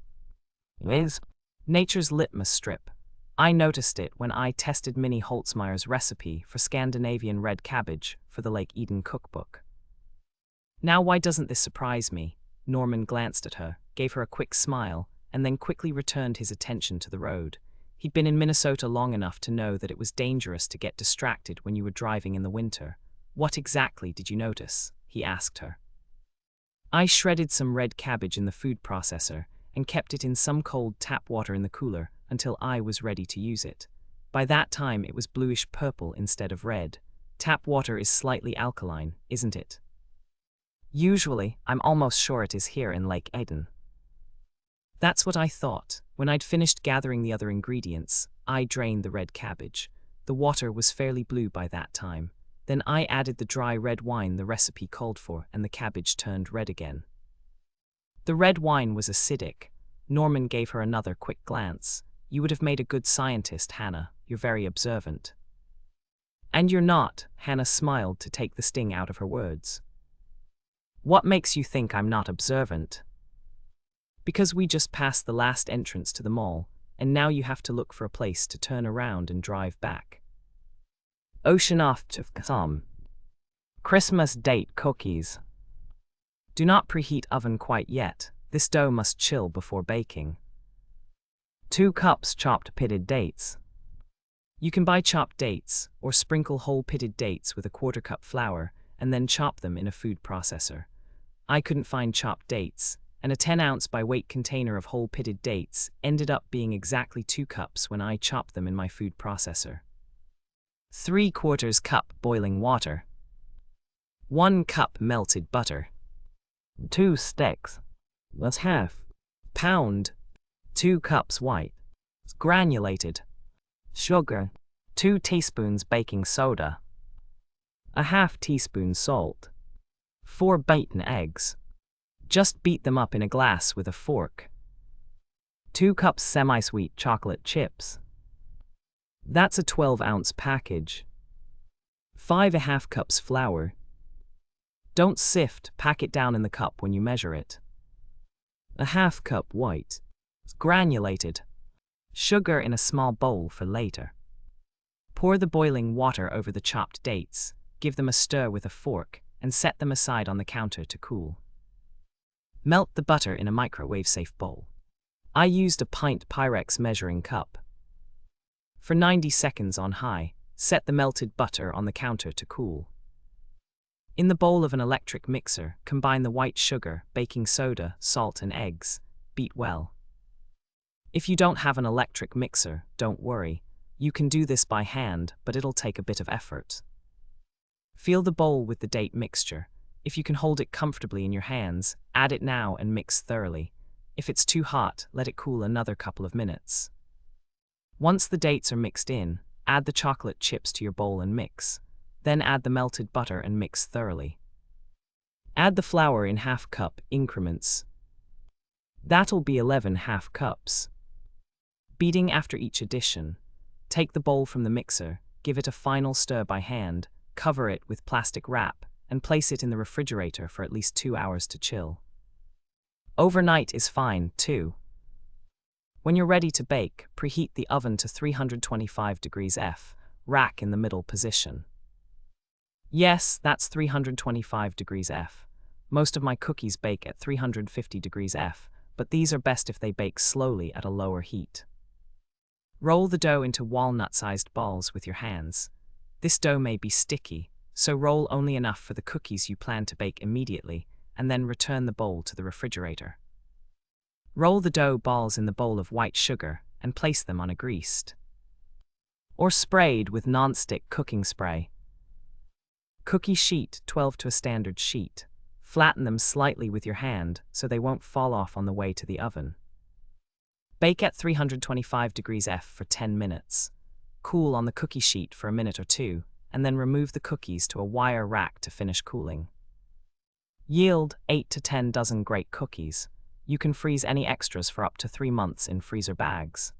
Is nature's litmus strip. I noticed it when I tested Minnie Holtzmeyer's recipe for Scandinavian red cabbage for the Lake Eden cookbook. Now why doesn't this surprise me? Norman glanced at her, gave her a quick smile, and then quickly returned his attention to the road. He'd been in Minnesota long enough to know that it was dangerous to get distracted when you were driving in the winter. What exactly did you notice? He asked her. I shredded some red cabbage in the food processor and kept it in some cold tap water in the cooler until I was ready to use it. By that time it was bluish purple instead of red. Tap water is slightly alkaline, isn't it? Usually, I'm almost sure it is here in Lake Eden. That's what I thought. When I'd finished gathering the other ingredients, I drained the red cabbage. The water was fairly blue by that time. Then I added the dry red wine the recipe called for, and the cabbage turned red again. The red wine was acidic. Norman gave her another quick glance. You would have made a good scientist, Hannah. You're very observant. And you're not, Hannah smiled to take the sting out of her words. What makes you think I'm not observant? Because we just passed the last entrance to the mall, and now you have to look for a place to turn around and drive back. Ocean off to some. Christmas date cookies. Do not preheat oven quite yet. This dough must chill before baking. 2 cups chopped pitted dates. You can buy chopped dates, or sprinkle whole pitted dates with a 1/4 cup flour, and then chop them in a food processor. I couldn't find chopped dates, and a 10-ounce by weight container of whole pitted dates ended up being exactly 2 cups when I chopped them in my food processor. 3/4 cup boiling water. 1 cup melted butter. 2 sticks. That's half. Pound. 2 cups white. Granulated. Sugar. 2 teaspoons baking soda. A 1/2 teaspoon salt. 4 beaten eggs. Just beat them up in a glass with a fork. 2 cups semi-sweet chocolate chips. That's a 12-ounce package. 5½ cups flour. Don't sift, pack it down in the cup when you measure it. A 1/2 cup white. Granulated. Sugar in a small bowl for later. Pour the boiling water over the chopped dates, give them a stir with a fork, and set them aside on the counter to cool. Melt the butter in a microwave-safe bowl. I used a pint Pyrex measuring cup. For 90 seconds on high, set the melted butter on the counter to cool. In the bowl of an electric mixer, combine the white sugar, baking soda, salt and eggs. Beat well. If you don't have an electric mixer, don't worry. You can do this by hand, but it'll take a bit of effort. Fill the bowl with the date mixture. If you can hold it comfortably in your hands, add it now and mix thoroughly. If it's too hot, let it cool another couple of minutes. Once the dates are mixed in, add the chocolate chips to your bowl and mix. Then add the melted butter and mix thoroughly. Add the flour in 1/2 cup increments. That'll be 11½ cups. Beating after each addition. Take the bowl from the mixer, give it a final stir by hand, cover it with plastic wrap, and place it in the refrigerator for at least 2 hours to chill. Overnight is fine, too. When you're ready to bake, preheat the oven to 325 degrees F, rack in the middle position. Yes, that's 325 degrees F. Most of my cookies bake at 350 degrees F, but these are best if they bake slowly at a lower heat. Roll the dough into walnut-sized balls with your hands. This dough may be sticky, so roll only enough for the cookies you plan to bake immediately, and then return the bowl to the refrigerator. Roll the dough balls in the bowl of white sugar and place them on a greased or sprayed with non-stick cooking spray. Cookie sheet 12 to a standard sheet. Flatten them slightly with your hand so they won't fall off on the way to the oven. Bake at 325 degrees F for 10 minutes. Cool on the cookie sheet for a minute or two, and then remove the cookies to a wire rack to finish cooling. Yield 8 to 10 dozen great cookies. You can freeze any extras for up to 3 months in freezer bags.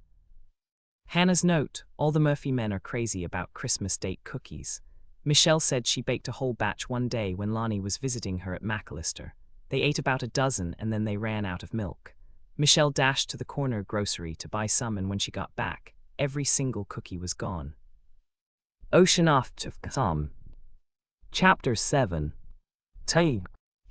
Hannah's note: all the Murphy men are crazy about Christmas date cookies. Michelle said she baked a whole batch one day when Lonnie was visiting her at McAllister. They ate about a dozen and then they ran out of milk. Michelle dashed to the corner grocery to buy some, and when she got back, every single cookie was gone. Ocean off to some. Chapter 7. The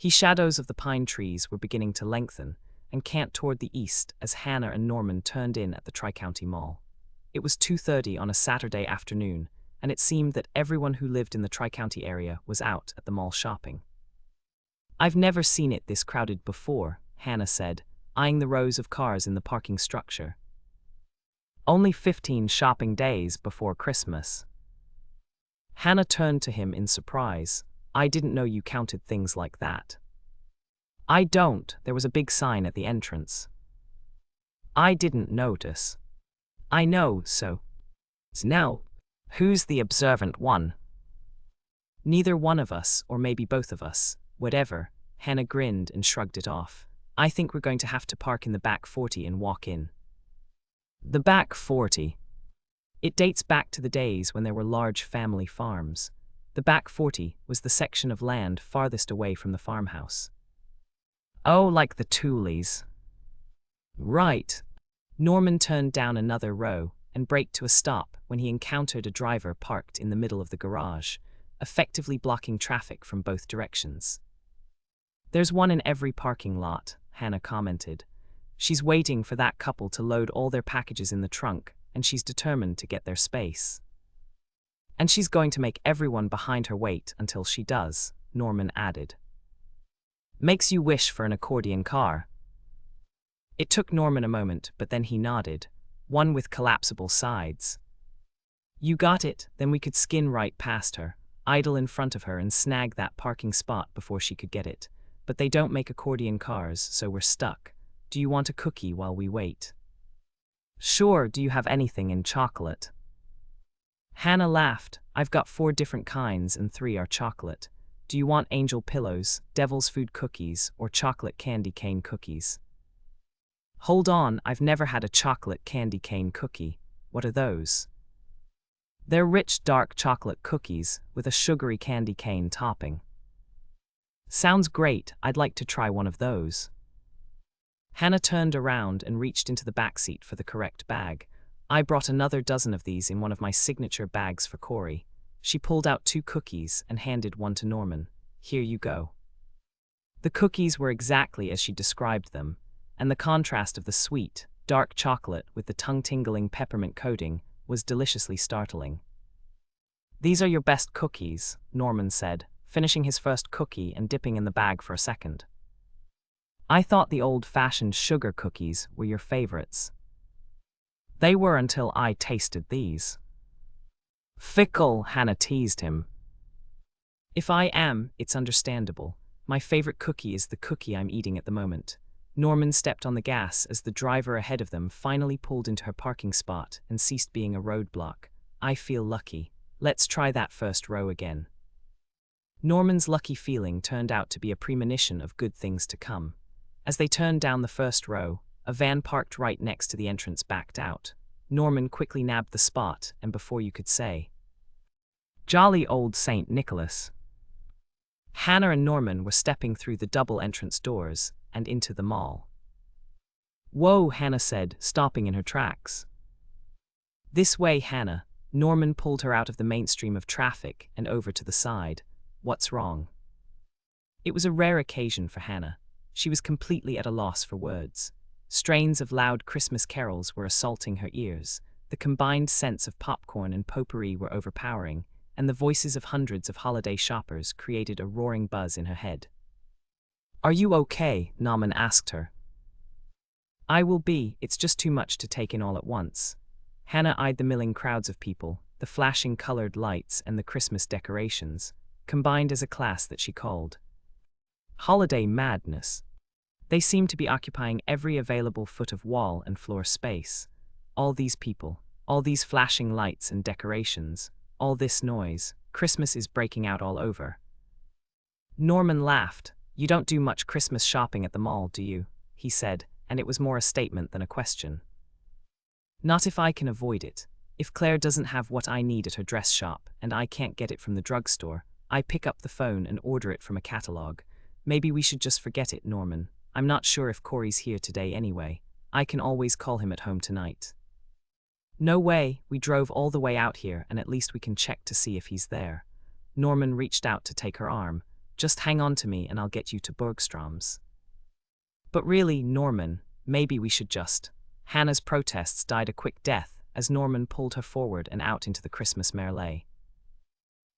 shadows of the pine trees were beginning to lengthen and cant toward the east as Hannah and Norman turned in at the Tri-County Mall. It was 2:30 on a Saturday afternoon, and it seemed that everyone who lived in the Tri-County area was out at the mall shopping. I've never seen it this crowded before, Hannah said, eyeing the rows of cars in the parking structure. Only 15 shopping days before Christmas. Hannah turned to him in surprise. I didn't know you counted things like that. I don't. There was a big sign at the entrance. I didn't notice. I know, so. Now, who's the observant one? Neither one of us, or maybe both of us, whatever. Hannah grinned and shrugged it off. I think we're going to have to park in the back 40 and walk in. The back 40. It dates back to the days when there were large family farms. The back 40 was the section of land farthest away from the farmhouse. Oh, like the Toolies. Right. Norman turned down another row and braked to a stop when he encountered a driver parked in the middle of the garage, effectively blocking traffic from both directions. There's one in every parking lot, Hannah commented. She's waiting for that couple to load all their packages in the trunk, and she's determined to get their space. And she's going to make everyone behind her wait until she does, Norman added. Makes you wish for an accordion car. It took Norman a moment, but then he nodded. One with collapsible sides. You got it, then we could skin right past her, idle in front of her and snag that parking spot before she could get it. But they don't make accordion cars, so we're stuck. Do you want a cookie while we wait? Sure, do you have anything in chocolate? Hannah laughed. I've got 4 different kinds and 3 are chocolate. Do you want angel pillows, devil's food cookies, or chocolate candy cane cookies? Hold on, I've never had a chocolate candy cane cookie. What are those? They're rich dark chocolate cookies with a sugary candy cane topping. Sounds great, I'd like to try one of those. Hannah turned around and reached into the back seat for the correct bag. I brought another dozen of these in one of my signature bags for Corey. She pulled out 2 cookies and handed one to Norman. Here you go. The cookies were exactly as she described them, and the contrast of the sweet, dark chocolate with the tongue-tingling peppermint coating was deliciously startling. These are your best cookies, Norman said, finishing his first cookie and dipping in the bag for a second. I thought the old-fashioned sugar cookies were your favorites. They were until I tasted these. Fickle, Hannah teased him. If I am, it's understandable. My favorite cookie is the cookie I'm eating at the moment. Norman stepped on the gas as the driver ahead of them finally pulled into her parking spot and ceased being a roadblock. I feel lucky. Let's try that first row again. Norman's lucky feeling turned out to be a premonition of good things to come. As they turned down the first row, a van parked right next to the entrance backed out. Norman quickly nabbed the spot, and before you could say, "Jolly old St. Nicholas." Hannah and Norman were stepping through the double entrance doors and into the mall. Whoa, Hannah said, stopping in her tracks. This way, Hannah. Norman pulled her out of the mainstream of traffic and over to the side. What's wrong? It was a rare occasion for Hannah. She was completely at a loss for words. Strains of loud Christmas carols were assaulting her ears. The combined scents of popcorn and potpourri were overpowering, and the voices of hundreds of holiday shoppers created a roaring buzz in her head. Are you okay? Norman asked her. I will be, it's just too much to take in all at once. Hannah eyed the milling crowds of people, the flashing colored lights and the Christmas decorations, combined as a class that she called holiday madness. They seemed to be occupying every available foot of wall and floor space. All these people, all these flashing lights and decorations, all this noise, Christmas is breaking out all over. Norman laughed. You don't do much Christmas shopping at the mall, do you? He said, and it was more a statement than a question. Not if I can avoid it. If Claire doesn't have what I need at her dress shop and I can't get it from the drugstore, I pick up the phone and order it from a catalog. Maybe we should just forget it, Norman. I'm not sure if Corey's here today anyway. I can always call him at home tonight. No way, we drove all the way out here and at least we can check to see if he's there. Norman reached out to take her arm. Just hang on to me and I'll get you to Bergstrom's. But really, Norman, maybe we should just. Hannah's protests died a quick death as Norman pulled her forward and out into the Christmas melee.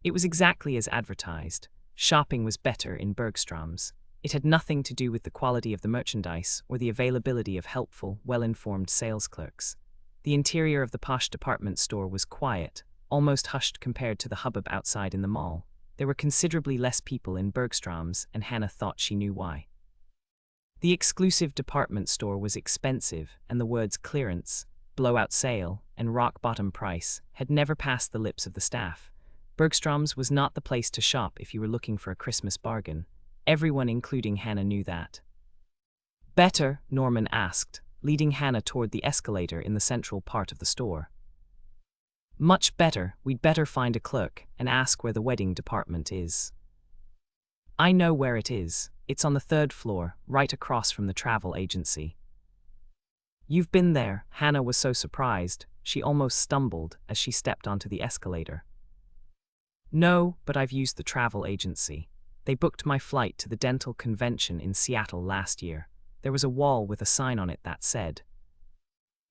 It was exactly as advertised. Shopping was better in Bergstrom's. It had nothing to do with the quality of the merchandise or the availability of helpful, well-informed sales clerks. The interior of the posh department store was quiet, almost hushed compared to the hubbub outside in the mall. There were considerably less people in Bergstrom's, and Hannah thought she knew why. The exclusive department store was expensive, and the words clearance, blowout sale, and rock-bottom price had never passed the lips of the staff. Bergstrom's was not the place to shop if you were looking for a Christmas bargain. Everyone, including Hannah, knew that. Better? Norman asked, leading Hannah toward the escalator in the central part of the store. Much better. We'd better find a clerk and ask where the wedding department is. I know where it is. It's on the 3rd floor, right across from the travel agency. You've been there? Hannah was so surprised, she almost stumbled as she stepped onto the escalator. No, but I've used the travel agency. They booked my flight to the dental convention in Seattle last year. There was a wall with a sign on it that said,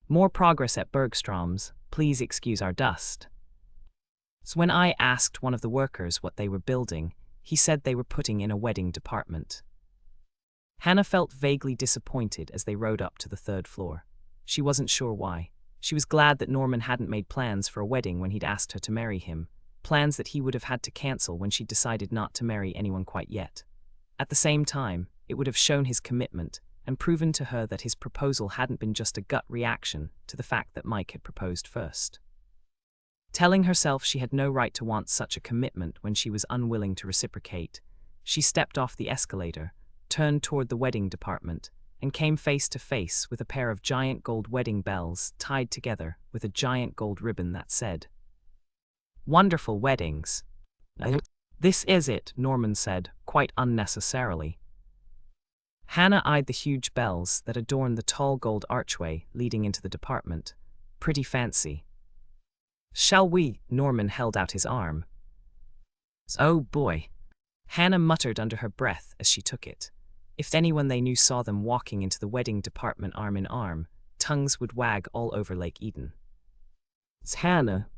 "More progress at Bergstrom's, please excuse our dust." So when I asked one of the workers what they were building, he said they were putting in a wedding department. Hannah felt vaguely disappointed as they rode up to the 3rd floor. She wasn't sure why. She was glad that Norman hadn't made plans for a wedding when he'd asked her to marry him, plans that he would have had to cancel when she decided not to marry anyone quite yet. At the same time, it would have shown his commitment and proven to her that his proposal hadn't been just a gut reaction to the fact that Mike had proposed first. Telling herself she had no right to want such a commitment when she was unwilling to reciprocate, she stepped off the escalator, turned toward the wedding department, and came face to face with a pair of giant gold wedding bells tied together with a giant gold ribbon that said, "Wonderful Weddings." "This is it," Norman said, quite unnecessarily. Hannah eyed the huge bells that adorned the tall gold archway leading into the department. Pretty fancy. "Shall we?" Norman held out his arm. "Oh boy," Hannah muttered under her breath as she took it. If anyone they knew saw them walking into the wedding department arm in arm, tongues would wag all over Lake Eden. "It's Hannah."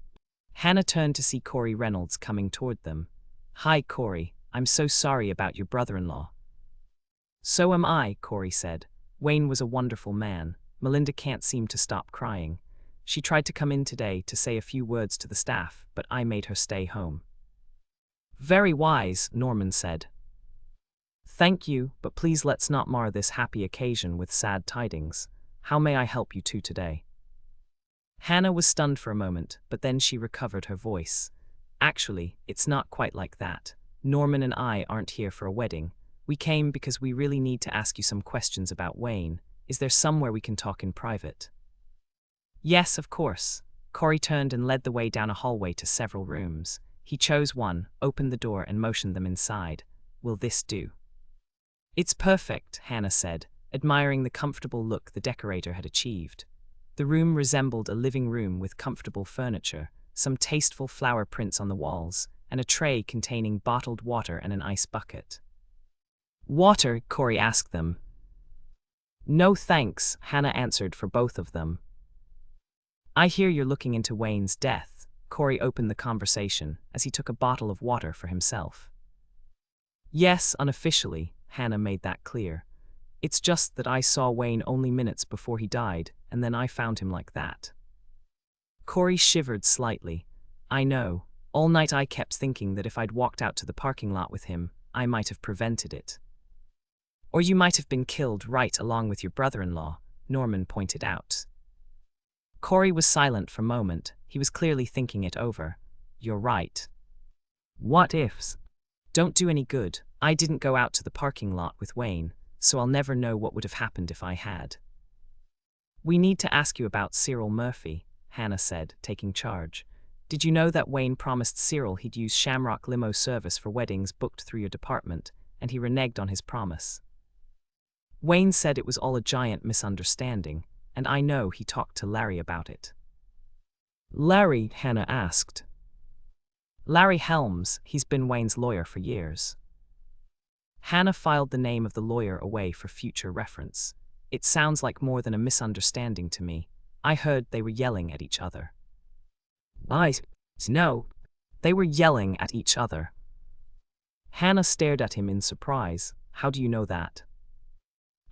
Hannah turned to see Corey Reynolds coming toward them. "Hi, Corey. I'm so sorry about your brother-in-law." "So am I," Corey said. "Wayne was a wonderful man. Melinda can't seem to stop crying. She tried to come in today to say a few words to the staff, but I made her stay home." "Very wise," Norman said. "Thank you, but please let's not mar this happy occasion with sad tidings. How may I help you two today?" Hannah was stunned for a moment, but then she recovered her voice. "Actually, it's not quite like that. Norman and I aren't here for a wedding. We came because we really need to ask you some questions about Wayne. Is there somewhere we can talk in private?" "Yes, of course." Corey turned and led the way down a hallway to several rooms. He chose one, opened the door, and motioned them inside. "Will this do?" "It's perfect," Hannah said, admiring the comfortable look the decorator had achieved. The room resembled a living room with comfortable furniture, some tasteful flower prints on the walls, and a tray containing bottled water and an ice bucket. "Water?" Corey asked them. "No thanks," Hannah answered for both of them. "I hear you're looking into Wayne's death." Corey opened the conversation as he took a bottle of water for himself. "Yes, unofficially," Hannah made that clear. "It's just that I saw Wayne only minutes before he died, and then I found him like that." Corey shivered slightly. "I know. All night I kept thinking that if I'd walked out to the parking lot with him, I might have prevented it." "Or you might have been killed right along with your brother-in-law," Norman pointed out. Corey was silent for a moment. He was clearly thinking it over. "You're right. What ifs don't do any good. I didn't go out to the parking lot with Wayne, so I'll never know what would have happened if I had." "We need to ask you about Cyril Murphy," Hannah said, taking charge. "Did you know that Wayne promised Cyril he'd use Shamrock limo service for weddings booked through your department, and he reneged on his promise?" "Wayne said it was all a giant misunderstanding, and I know he talked to Larry about it." "Larry?" Hannah asked. "Larry Helms. He's been Wayne's lawyer for years." Hannah filed the name of the lawyer away for future reference. "It sounds like more than a misunderstanding to me. I heard they were yelling at each other." No. They were yelling at each other." Hannah stared at him in surprise. "How do you know that?"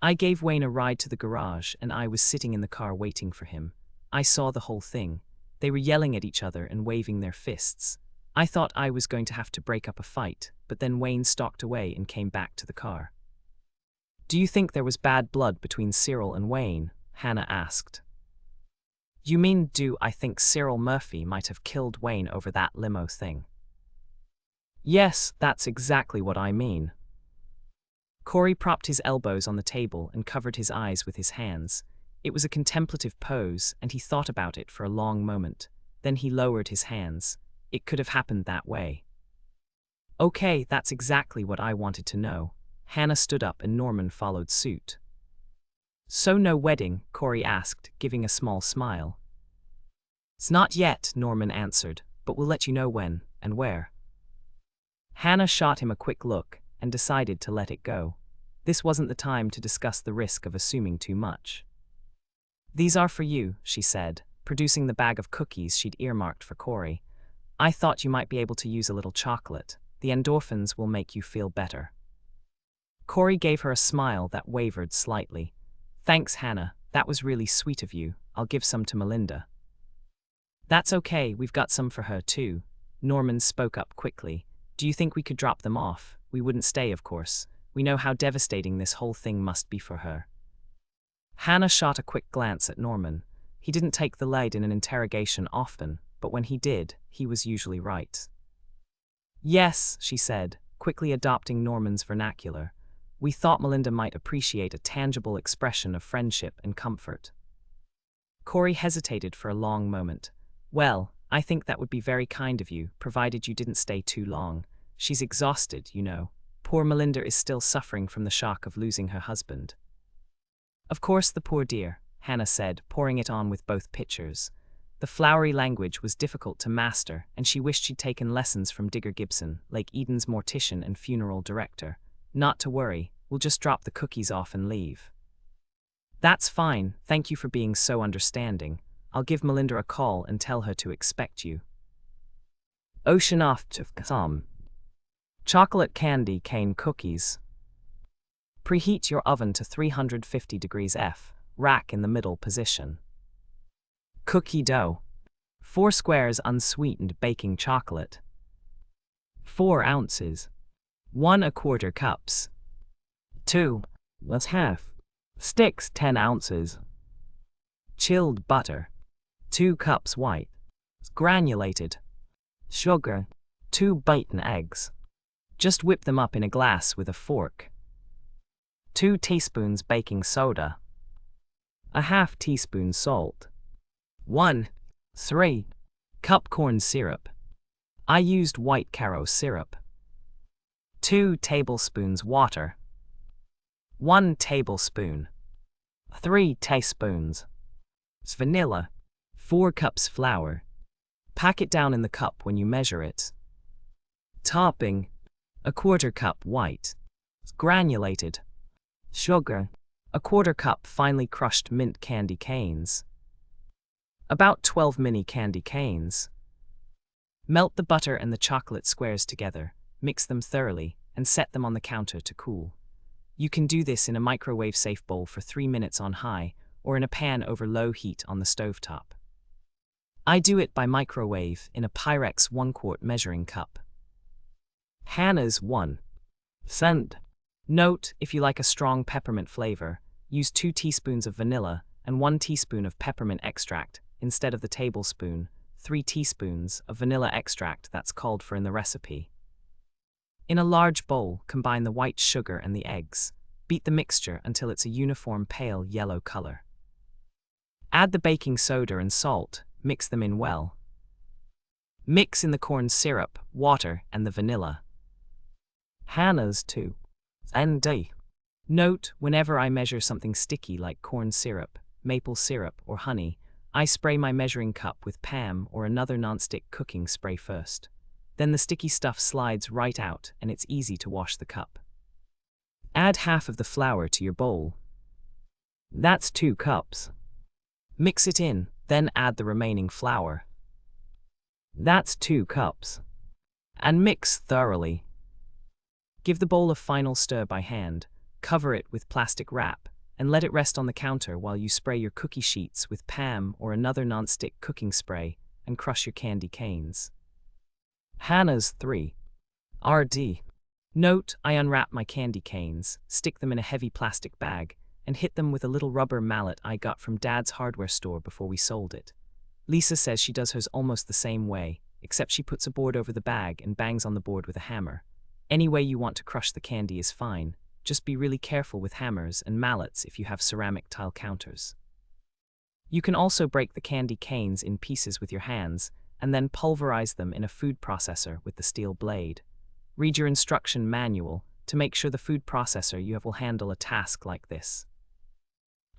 "I gave Wayne a ride to the garage, and I was sitting in the car waiting for him. I saw the whole thing. They were yelling at each other and waving their fists. I thought I was going to have to break up a fight, but then Wayne stalked away and came back to the car." "Do you think there was bad blood between Cyril and Wayne?" Hannah asked. "You mean, do I think Cyril Murphy might have killed Wayne over that limo thing?" Yes, that's exactly what I mean. Corey propped his elbows on the table and covered his eyes with his hands. It was a contemplative pose, and he thought about it for a long moment. Then he lowered his hands. It could have happened that way. Okay, that's exactly what I wanted to know. Hannah stood up and Norman followed suit. So no wedding? Corey asked, giving a small smile. It's not yet, Norman answered, but we'll let you know when and where. Hannah shot him a quick look and decided to let it go. This wasn't the time to discuss the risk of assuming too much. These are for you, she said, producing the bag of cookies she'd earmarked for Corey. I thought you might be able to use a little chocolate. The endorphins will make you feel better. Corey gave her a smile that wavered slightly. Thanks, Hannah. That was really sweet of you. I'll give some to Melinda. That's okay, we've got some for her too. Norman spoke up quickly. Do you think we could drop them off? We wouldn't stay, of course. We know how devastating this whole thing must be for her. Hannah shot a quick glance at Norman. He didn't take the lead in an interrogation often, but when he did, he was usually right. Yes, she said, quickly adopting Norman's vernacular. We thought Melinda might appreciate a tangible expression of friendship and comfort. Corey hesitated for a long moment. Well, I think that would be very kind of you, provided you didn't stay too long. She's exhausted, you know. Poor Melinda is still suffering from the shock of losing her husband. Of course, the poor dear, Hannah said, pouring it on with both pitchers. The flowery language was difficult to master, and she wished she'd taken lessons from Digger Gibson, Lake Eden's mortician and funeral director. Not to worry, we'll just drop the cookies off and leave. That's fine, thank you for being so understanding. I'll give Melinda a call and tell her to expect you. Ocean off to some. Chocolate candy cane cookies. Preheat your oven to 350 degrees F, rack in the middle position. Cookie dough. 4 squares unsweetened baking chocolate. 4 ounces. 1/4 cups. 2. That's half. Sticks 10 ounces. Chilled butter. 2 cups white. Granulated. Sugar. 2 beaten eggs. Just whip them up in a glass with a fork. 2 teaspoons baking soda. A half teaspoon salt. 1/3 cup corn syrup. I used white Caro syrup. 2 tablespoons water. 1 tablespoon. 3 teaspoons. Vanilla. 4 cups flour. Pack it down in the cup when you measure it. Topping. 1/4 cup white. Granulated. Sugar. 1/4 cup finely crushed mint candy canes. About 12 mini candy canes. Melt the butter and the chocolate squares together, mix them thoroughly, and set them on the counter to cool. You can do this in a microwave-safe bowl for 3 minutes on high, or in a pan over low heat on the stovetop. I do it by microwave in a Pyrex 1-quart measuring cup. Hannah's 1 cent. Note, if you like a strong peppermint flavor, use 2 teaspoons of vanilla and 1 teaspoon of peppermint extract instead of the tablespoon, 3 teaspoons of vanilla extract that's called for in the recipe. In a large bowl, combine the white sugar and the eggs. Beat the mixture until it's a uniform pale yellow color. Add the baking soda and salt, mix them in well. Mix in the corn syrup, water, and the vanilla. Hannah's 2 cent. Note, whenever I measure something sticky like corn syrup, maple syrup, or honey, I spray my measuring cup with PAM or another nonstick cooking spray first. Then the sticky stuff slides right out and it's easy to wash the cup. Add half of the flour to your bowl. That's 2 cups. Mix it in, then add the remaining flour. That's 2 cups. And mix thoroughly. Give the bowl a final stir by hand, cover it with plastic wrap, and let it rest on the counter while you spray your cookie sheets with PAM or another nonstick cooking spray and crush your candy canes. Hannah's 3 RD. Note, I unwrap my candy canes, stick them in a heavy plastic bag, and hit them with a little rubber mallet I got from Dad's hardware store before we sold it. Lisa says she does hers almost the same way, except she puts a board over the bag and bangs on the board with a hammer. Any way you want to crush the candy is fine, just be really careful with hammers and mallets if you have ceramic tile counters. You can also break the candy canes in pieces with your hands, and then pulverize them in a food processor with the steel blade. Read your instruction manual to make sure the food processor you have will handle a task like this.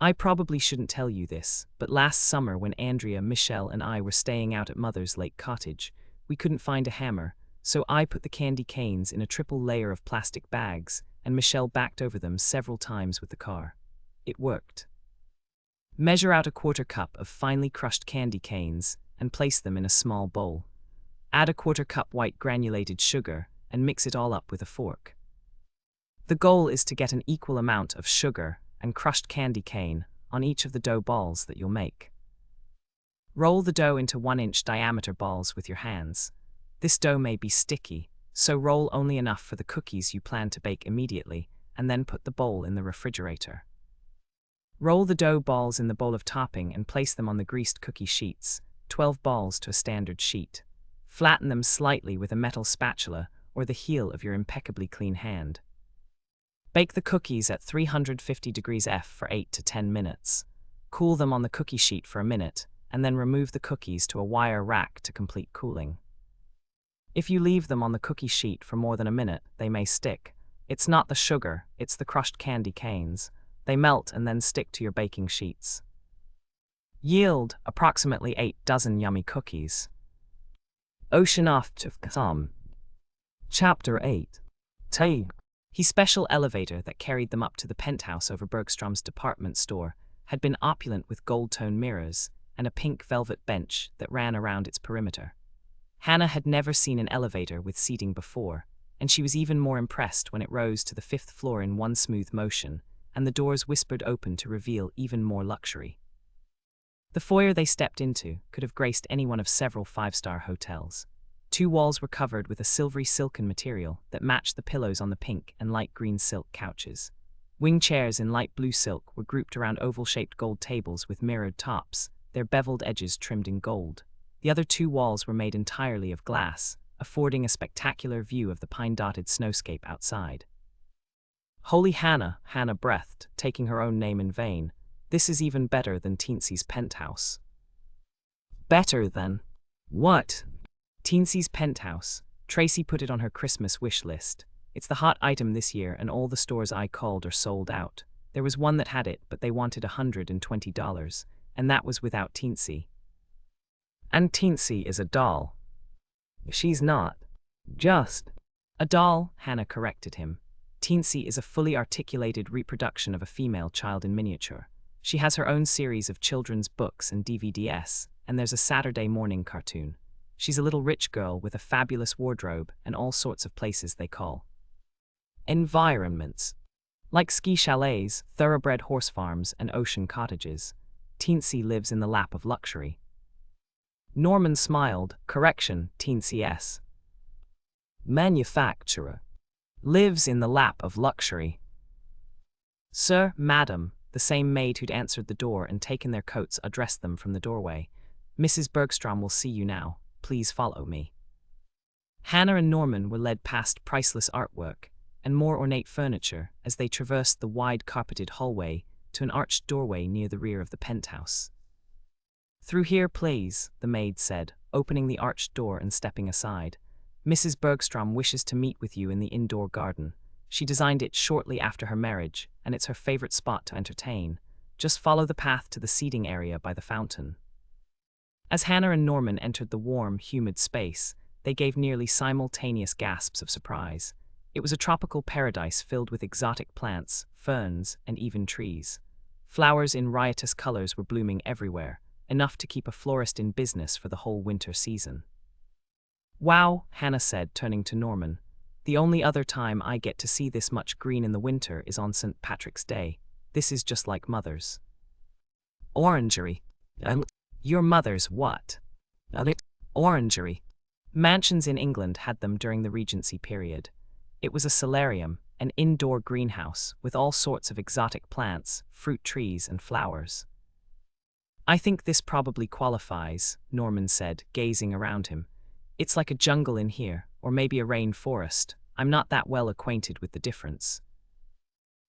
I probably shouldn't tell you this, but last summer when Andrea, Michelle, and I were staying out at Mother's Lake Cottage, we couldn't find a hammer, so I put the candy canes in a triple layer of plastic bags, and Michelle backed over them several times with the car. It worked. Measure out a 1/4 cup of finely crushed candy canes and place them in a small bowl. Add a 1/4 cup white granulated sugar and mix it all up with a fork. The goal is to get an equal amount of sugar and crushed candy cane on each of the dough balls that you'll make. Roll the dough into 1-inch diameter balls with your hands. This dough may be sticky, so roll only enough for the cookies you plan to bake immediately, and then put the bowl in the refrigerator. Roll the dough balls in the bowl of topping and place them on the greased cookie sheets, 12 balls to a standard sheet. Flatten them slightly with a metal spatula or the heel of your impeccably clean hand. Bake the cookies at 350 degrees F for 8 to 10 minutes. Cool them on the cookie sheet for a minute, and then remove the cookies to a wire rack to complete cooling. If you leave them on the cookie sheet for more than a minute, they may stick. It's not the sugar, it's the crushed candy canes. They melt and then stick to your baking sheets. Yield approximately 8 dozen yummy cookies. Ocean off to some. Chapter 8. Tea. His special elevator that carried them up to the penthouse over Bergstrom's department store had been opulent with gold-tone mirrors and a pink velvet bench that ran around its perimeter. Hannah had never seen an elevator with seating before, and she was even more impressed when it rose to the 5th floor in one smooth motion, and the doors whispered open to reveal even more luxury. The foyer they stepped into could have graced any one of several 5-star hotels. 2 walls were covered with a silvery silken material that matched the pillows on the pink and light green silk couches. Wing chairs in light blue silk were grouped around oval-shaped gold tables with mirrored tops, their beveled edges trimmed in gold. The other 2 walls were made entirely of glass, affording a spectacular view of the pine-dotted snowscape outside. Holy Hannah, Hannah breathed, taking her own name in vain. This is even better than Teensy's penthouse. Better than what? Teensy's penthouse. Tracy put it on her Christmas wish list. It's the hot item this year, and all the stores I called are sold out. There was one that had it, but they wanted $120, and that was without Teensy. And Teensy is a doll. She's not. Just a doll, Hannah corrected him. Teensy is a fully articulated reproduction of a female child in miniature. She has her own series of children's books and DVDs, and there's a Saturday morning cartoon. She's a little rich girl with a fabulous wardrobe and all sorts of places they call environments. Like ski chalets, thoroughbred horse farms, and ocean cottages, Teensy lives in the lap of luxury. Norman smiled. Correction, Teensy manufacturer lives in the lap of luxury. Sir, madam, the same maid who'd answered the door and taken their coats addressed them from the doorway. Mrs. Bergstrom will see you now. Please follow me. Hannah and Norman were led past priceless artwork and more ornate furniture as they traversed the wide carpeted hallway to an arched doorway near the rear of the penthouse. Through here, please, the maid said, opening the arched door and stepping aside. Mrs. Bergstrom wishes to meet with you in the indoor garden. She designed it shortly after her marriage, and it's her favorite spot to entertain. Just follow the path to the seating area by the fountain. As Hannah and Norman entered the warm, humid space, they gave nearly simultaneous gasps of surprise. It was a tropical paradise filled with exotic plants, ferns, and even trees. Flowers in riotous colors were blooming everywhere, enough to keep a florist in business for the whole winter season. Wow, Hannah said, turning to Norman. The only other time I get to see this much green in the winter is on St. Patrick's Day. This is just like Mother's orangery. Your mother's what? Orangery. Mansions in England had them during the Regency period. It was a solarium, an indoor greenhouse with all sorts of exotic plants, fruit trees, and flowers. I think this probably qualifies, Norman said, gazing around him. It's like a jungle in here, or maybe a rainforest. I'm not that well acquainted with the difference.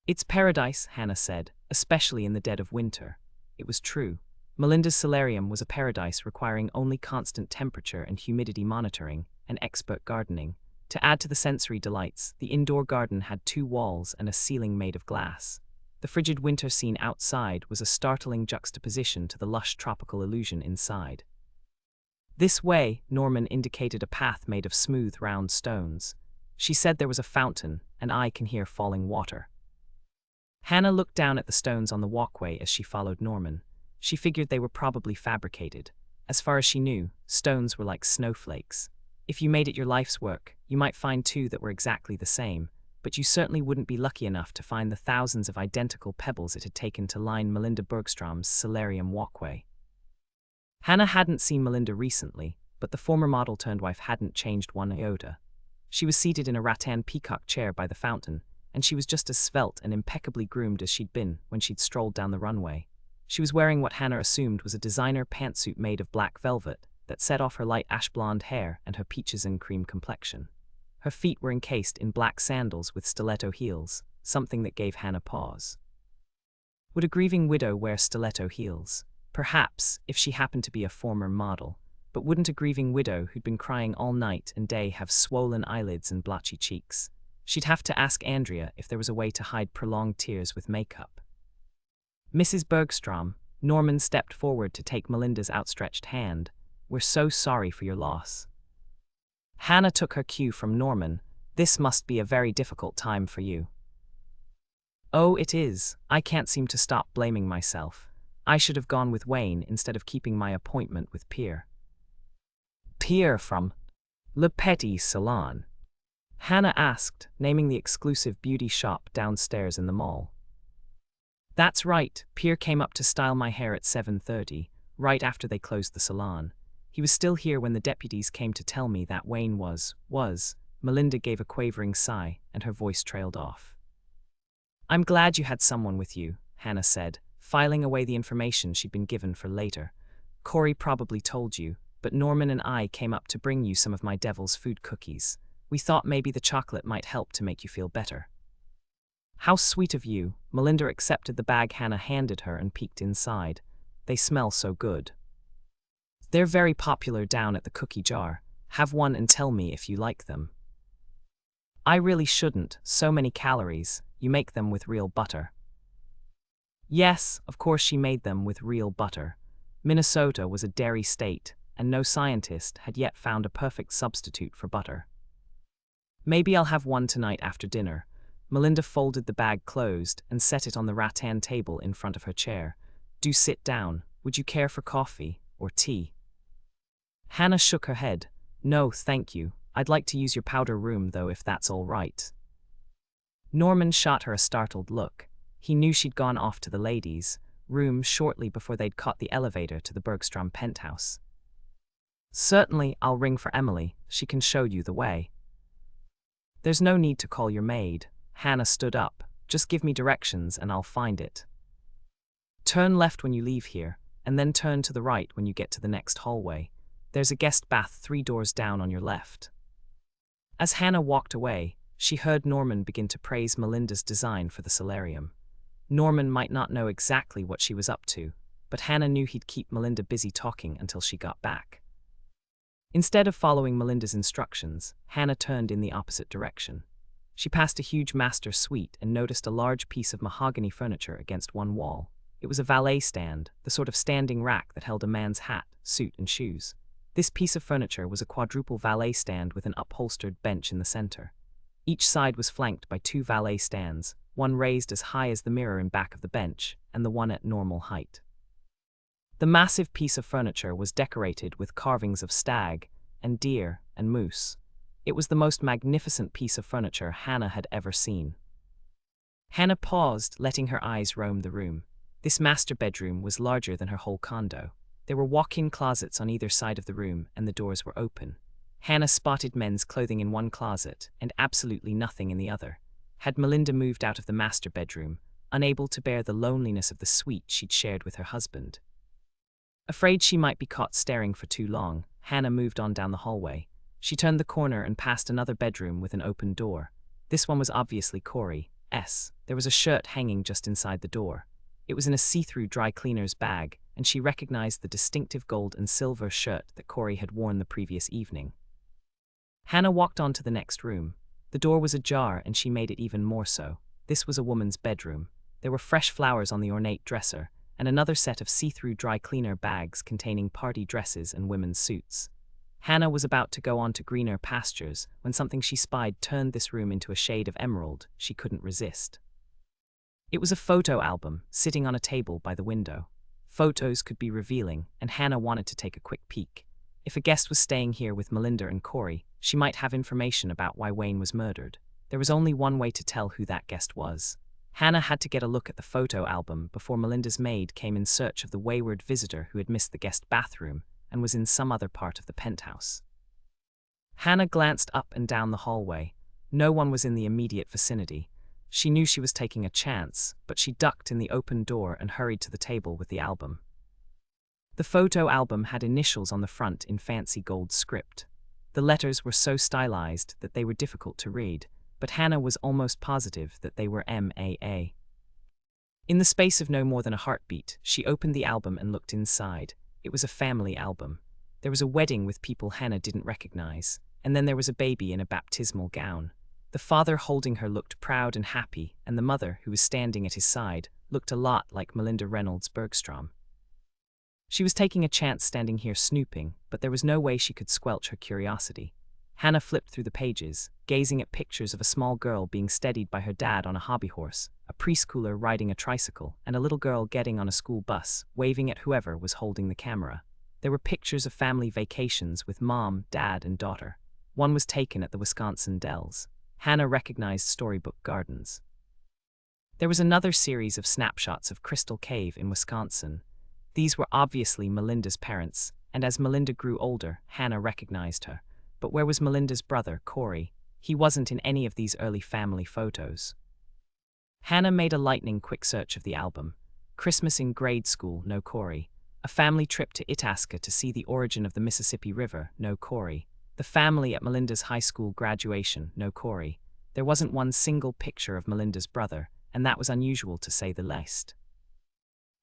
It's paradise, Hannah said, especially in the dead of winter. It was true. Melinda's solarium was a paradise requiring only constant temperature and humidity monitoring and expert gardening. To add to the sensory delights, the indoor garden had 2 walls and a ceiling made of glass. The frigid winter scene outside was a startling juxtaposition to the lush tropical illusion inside. This way, Norman indicated a path made of smooth, round stones. She said there was a fountain, and I can hear falling water. Hannah looked down at the stones on the walkway as she followed Norman. She figured they were probably fabricated. As far as she knew, stones were like snowflakes. If you made it your life's work, you might find 2 that were exactly the same, but you certainly wouldn't be lucky enough to find the thousands of identical pebbles it had taken to line Melinda Bergstrom's solarium walkway. Hannah hadn't seen Melinda recently, but the former model-turned-wife hadn't changed one iota. She was seated in a rattan peacock chair by the fountain, and she was just as svelte and impeccably groomed as she'd been when she'd strolled down the runway. She was wearing what Hannah assumed was a designer pantsuit made of black velvet that set off her light ash-blonde hair and her peaches and cream complexion. Her feet were encased in black sandals with stiletto heels, something that gave Hannah pause. Would a grieving widow wear stiletto heels? Perhaps, if she happened to be a former model. But wouldn't a grieving widow who'd been crying all night and day have swollen eyelids and blotchy cheeks? She'd have to ask Andrea if there was a way to hide prolonged tears with makeup. Mrs. Bergstrom, Norman stepped forward to take Melinda's outstretched hand. We're so sorry for your loss. Hannah took her cue from Norman. This must be a very difficult time for you. Oh, it is. I can't seem to stop blaming myself. I should have gone with Wayne instead of keeping my appointment with Pierre. Pierre from Le Petit Salon? Hannah asked, naming the exclusive beauty shop downstairs in the mall. That's right, Pierre came up to style my hair at 7:30, right after they closed the salon. He was still here when the deputies came to tell me that Wayne was. Melinda gave a quavering sigh, and her voice trailed off. I'm glad you had someone with you, Hannah said, filing away the information she'd been given for later. Corey probably told you, but Norman and I came up to bring you some of my devil's food cookies. We thought maybe the chocolate might help to make you feel better. How sweet of you. Melinda accepted the bag Hannah handed her and peeked inside. They smell so good. They're very popular down at the cookie jar. Have one and tell me if you like them. I really shouldn't, so many calories. You make them with real butter. Yes, of course she made them with real butter. Minnesota was a dairy state, and no scientist had yet found a perfect substitute for butter. Maybe I'll have one tonight after dinner. Melinda folded the bag closed and set it on the rattan table in front of her chair. Do sit down. Would you care for coffee or tea? Hannah shook her head. No, thank you. I'd like to use your powder room, though, if that's all right. Norman shot her a startled look. He knew she'd gone off to the ladies' room shortly before they'd caught the elevator to the Bergstrom penthouse. Certainly, I'll ring for Emily. She can show you the way. There's no need to call your maid. Hannah stood up. Just give me directions and I'll find it. Turn left when you leave here, and then turn to the right when you get to the next hallway. There's a guest bath 3 doors down on your left. As Hannah walked away, she heard Norman begin to praise Melinda's design for the solarium. Norman might not know exactly what she was up to, but Hannah knew he'd keep Melinda busy talking until she got back. Instead of following Melinda's instructions, Hannah turned in the opposite direction. She passed a huge master suite and noticed a large piece of mahogany furniture against one wall. It was a valet stand, the sort of standing rack that held a man's hat, suit, and shoes. This piece of furniture was a quadruple valet stand with an upholstered bench in the center. Each side was flanked by 2 valet stands, one raised as high as the mirror in back of the bench, and the one at normal height. The massive piece of furniture was decorated with carvings of stag, and deer, and moose. It was the most magnificent piece of furniture Hannah had ever seen. Hannah paused, letting her eyes roam the room. This master bedroom was larger than her whole condo. There were walk-in closets on either side of the room, and the doors were open. Hannah spotted men's clothing in one closet, and absolutely nothing in the other. Had Melinda moved out of the master bedroom, unable to bear the loneliness of the suite she'd shared with her husband? Afraid she might be caught staring for too long, Hannah moved on down the hallway. She turned the corner and passed another bedroom with an open door. This one was obviously Corey's. There was a shirt hanging just inside the door. It was in a see-through dry cleaner's bag, and she recognized the distinctive gold and silver shirt that Corey had worn the previous evening. Hannah walked on to the next room. The door was ajar, and she made it even more so. This was a woman's bedroom. There were fresh flowers on the ornate dresser, and another set of see-through dry cleaner bags containing party dresses and women's suits. Hannah was about to go on to greener pastures when something she spied turned this room into a shade of emerald she couldn't resist. It was a photo album sitting on a table by the window. Photos could be revealing, and Hannah wanted to take a quick peek. If a guest was staying here with Melinda and Corey, she might have information about why Wayne was murdered. There was only one way to tell who that guest was. Hannah had to get a look at the photo album before Melinda's maid came in search of the wayward visitor who had missed the guest bathroom and was in some other part of the penthouse. Hannah glanced up and down the hallway. No one was in the immediate vicinity. She knew she was taking a chance, but she ducked in the open door and hurried to the table with the album. The photo album had initials on the front in fancy gold script. The letters were so stylized that they were difficult to read, but Hannah was almost positive that they were MAA. In the space of no more than a heartbeat, she opened the album and looked inside. It was a family album. There was a wedding with people Hannah didn't recognize, and then there was a baby in a baptismal gown. The father holding her looked proud and happy, and the mother, who was standing at his side, looked a lot like Melinda Reynolds Bergstrom. She was taking a chance standing here snooping, but there was no way she could squelch her curiosity. Hannah flipped through the pages, gazing at pictures of a small girl being steadied by her dad on a hobby horse, a preschooler riding a tricycle, and a little girl getting on a school bus, waving at whoever was holding the camera. There were pictures of family vacations with mom, dad, and daughter. One was taken at the Wisconsin Dells. Hannah recognized Storybook Gardens. There was another series of snapshots of Crystal Cave in Wisconsin. These were obviously Melinda's parents, and as Melinda grew older, Hannah recognized her. But where was Melinda's brother, Corey? He wasn't in any of these early family photos. Hannah made a lightning-quick search of the album. Christmas in grade school, no Corey. A family trip to Itasca to see the origin of the Mississippi River, no Corey. The family at Melinda's high school graduation, no Corey. There wasn't one single picture of Melinda's brother, and that was unusual to say the least.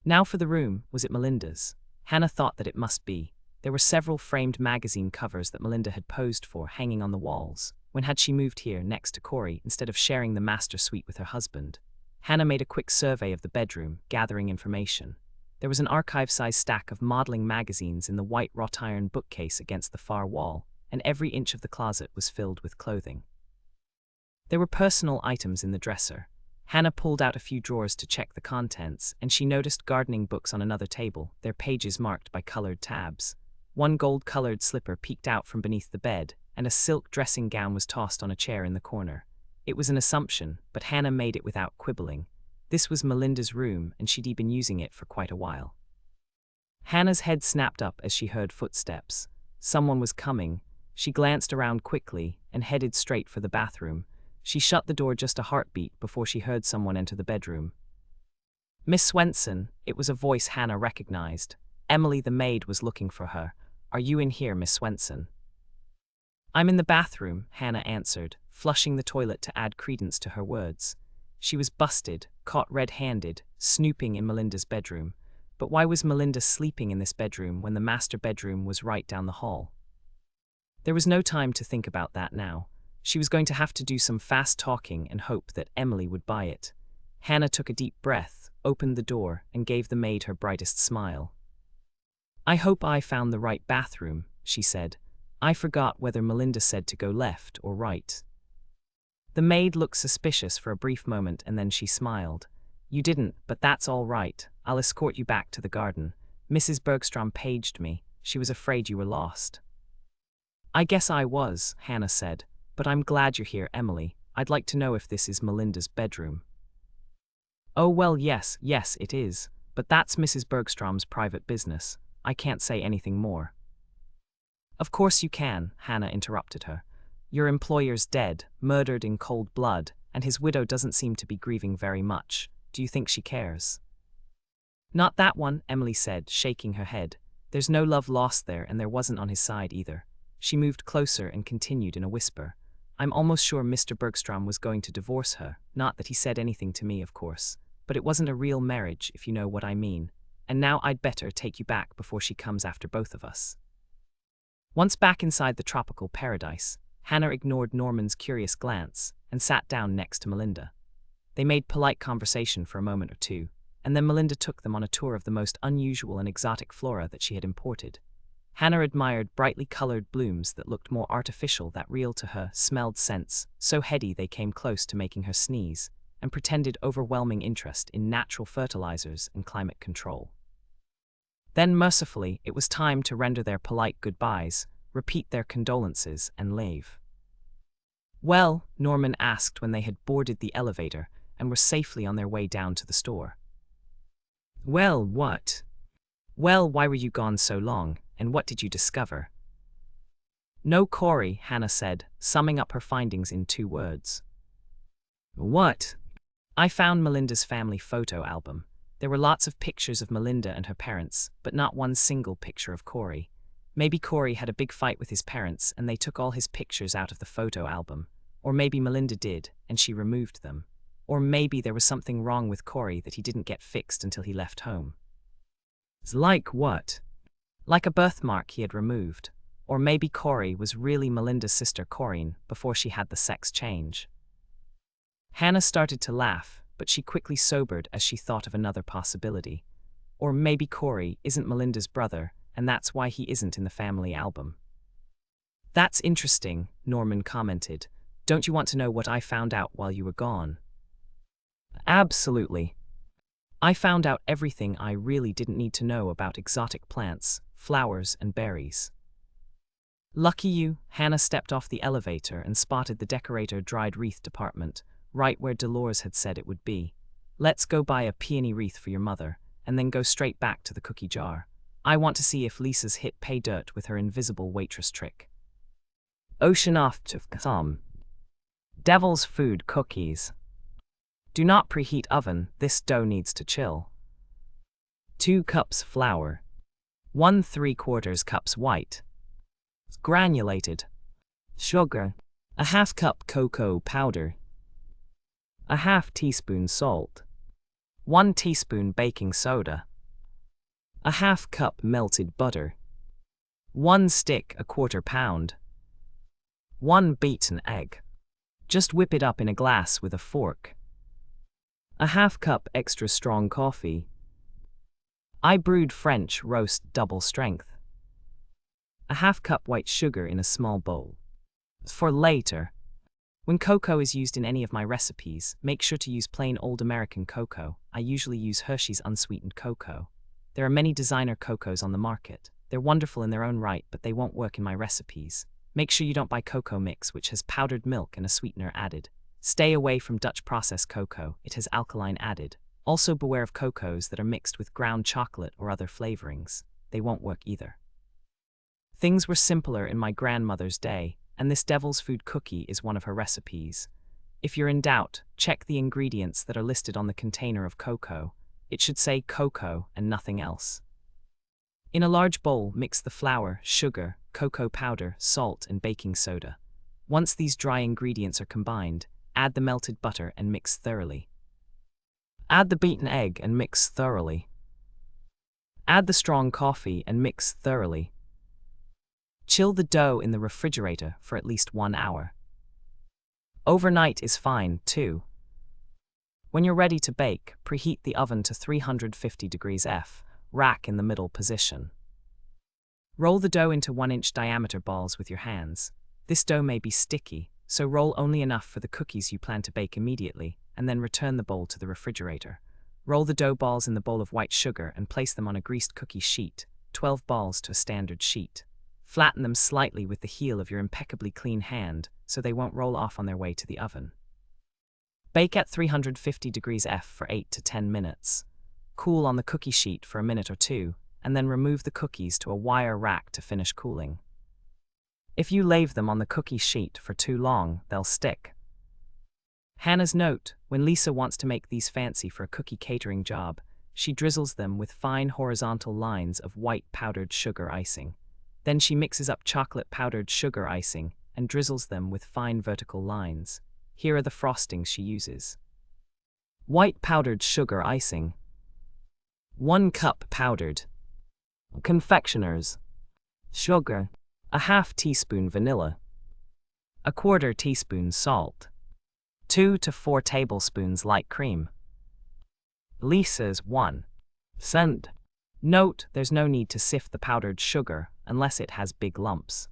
Now for the room, was it Melinda's? Hannah thought that it must be. There were several framed magazine covers that Melinda had posed for hanging on the walls. When had she moved here next to Corey instead of sharing the master suite with her husband? Hannah made a quick survey of the bedroom, gathering information. There was an archive-sized stack of modeling magazines in the white wrought iron bookcase against the far wall, and every inch of the closet was filled with clothing. There were personal items in the dresser. Hannah pulled out a few drawers to check the contents, and she noticed gardening books on another table, their pages marked by colored tabs. One gold-colored slipper peeked out from beneath the bed, and a silk dressing gown was tossed on a chair in the corner. It was an assumption, but Hannah made it without quibbling. This was Melinda's room, and she'd been using it for quite a while. Hannah's head snapped up as she heard footsteps. Someone was coming. She glanced around quickly and headed straight for the bathroom. She shut the door just a heartbeat before she heard someone enter the bedroom. Miss Swensen, it was a voice Hannah recognized. Emily the maid was looking for her. Are you in here, Miss Swensen? I'm in the bathroom, Hannah answered, flushing the toilet to add credence to her words. She was busted, caught red-handed, snooping in Melinda's bedroom. But why was Melinda sleeping in this bedroom when the master bedroom was right down the hall? There was no time to think about that now. She was going to have to do some fast talking and hope that Emily would buy it. Hannah took a deep breath, opened the door, and gave the maid her brightest smile. I hope I found the right bathroom, she said. I forgot whether Melinda said to go left or right. The maid looked suspicious for a brief moment and then she smiled. You didn't, but that's all right. I'll escort you back to the garden. Mrs. Bergstrom paged me. She was afraid you were lost. I guess I was, Hannah said. But I'm glad you're here, Emily. I'd like to know if this is Melinda's bedroom. Oh well, yes, it is. But that's Mrs. Bergstrom's private business. I can't say anything more. Of course you can, Hannah interrupted her. Your employer's dead, murdered in cold blood, and his widow doesn't seem to be grieving very much. Do you think she cares? Not that one, Emily said, shaking her head. There's no love lost there, and there wasn't on his side either. She moved closer and continued in a whisper. I'm almost sure Mr. Bergstrom was going to divorce her, not that he said anything to me, of course. But it wasn't a real marriage, if you know what I mean. And now I'd better take you back before she comes after both of us. Once back inside the tropical paradise, Hannah ignored Norman's curious glance and sat down next to Melinda. They made polite conversation for a moment or two, and then Melinda took them on a tour of the most unusual and exotic flora that she had imported. Hannah admired brightly colored blooms that looked more artificial than real to her, smelled scents so heady they came close to making her sneeze, and pretended overwhelming interest in natural fertilizers and climate control. Then, mercifully, it was time to render their polite goodbyes, repeat their condolences, and leave. Well, Norman asked when they had boarded the elevator and were safely on their way down to the store. Well, what? Well, why were you gone so long, and what did you discover? No Corey, Hannah said, summing up her findings in 2 words. What? I found Melinda's family photo album. There were lots of pictures of Melinda and her parents, but not one single picture of Corey. Maybe Corey had a big fight with his parents and they took all his pictures out of the photo album. Or maybe Melinda did, and she removed them. Or maybe there was something wrong with Corey that he didn't get fixed until he left home. Like what? Like a birthmark he had removed. Or maybe Corey was really Melinda's sister Corinne before she had the sex change. Hannah started to laugh, but she quickly sobered as she thought of another possibility. Or maybe Corey isn't Melinda's brother, and that's why he isn't in the family album. That's interesting, Norman commented. Don't you want to know what I found out while you were gone? Absolutely. I found out everything I really didn't need to know about exotic plants, flowers, and berries. Lucky you, Hannah stepped off the elevator and spotted the decorator dried wreath department, right where Dolores had said it would be. Let's go buy a peony wreath for your mother, and then go straight back to the cookie jar. I want to see if Lisa's hit pay dirt with her invisible waitress trick. Ocean off to some. Devil's food cookies. Do not preheat oven, this dough needs to chill. 2 cups flour. 1 3/4 cups white. Granulated. Sugar. A 1/2 cup cocoa powder. A 1/2 teaspoon salt. 1 teaspoon baking soda. A 1/2 cup melted butter. 1 stick 1/4 pound. 1 beaten egg. Just whip it up in a glass with a fork. A 1/2 cup extra strong coffee. I brewed French roast double strength. A 1/2 cup white sugar in a small bowl. For later. When cocoa is used in any of my recipes, make sure to use plain old American cocoa. I usually use Hershey's unsweetened cocoa. There are many designer cocos on the market. They're wonderful in their own right, but they won't work in my recipes. Make sure you don't buy cocoa mix which has powdered milk and a sweetener added. Stay away from Dutch processed cocoa, it has alkaline added. Also beware of cocos that are mixed with ground chocolate or other flavorings. They won't work either. Things were simpler in my grandmother's day, and this devil's food cookie is one of her recipes. If you're in doubt, check the ingredients that are listed on the container of cocoa. It should say cocoa and nothing else. In a large bowl, mix the flour, sugar, cocoa powder, salt, and baking soda. Once these dry ingredients are combined, add the melted butter and mix thoroughly. Add the beaten egg and mix thoroughly. Add the strong coffee and mix thoroughly. Chill the dough in the refrigerator for at least 1 hour. Overnight is fine, too. When you're ready to bake, preheat the oven to 350 degrees F, rack in the middle position. Roll the dough into 1-inch diameter balls with your hands. This dough may be sticky, so roll only enough for the cookies you plan to bake immediately, and then return the bowl to the refrigerator. Roll the dough balls in the bowl of white sugar and place them on a greased cookie sheet, 12 balls to a standard sheet. Flatten them slightly with the heel of your impeccably clean hand so they won't roll off on their way to the oven. Bake at 350 degrees F for 8 to 10 minutes. Cool on the cookie sheet for a minute or two, and then remove the cookies to a wire rack to finish cooling. If you leave them on the cookie sheet for too long, they'll stick. Hannah's note: when Lisa wants to make these fancy for a cookie catering job, she drizzles them with fine horizontal lines of white powdered sugar icing. Then she mixes up chocolate powdered sugar icing and drizzles them with fine vertical lines. Here are the frostings she uses. White powdered sugar icing. 1 cup powdered. Confectioner's sugar. A half teaspoon vanilla. A quarter teaspoon salt. 2 to 4 tablespoons light cream. Lisa's 1 cent. Note, there's no need to sift the powdered sugar unless it has big lumps.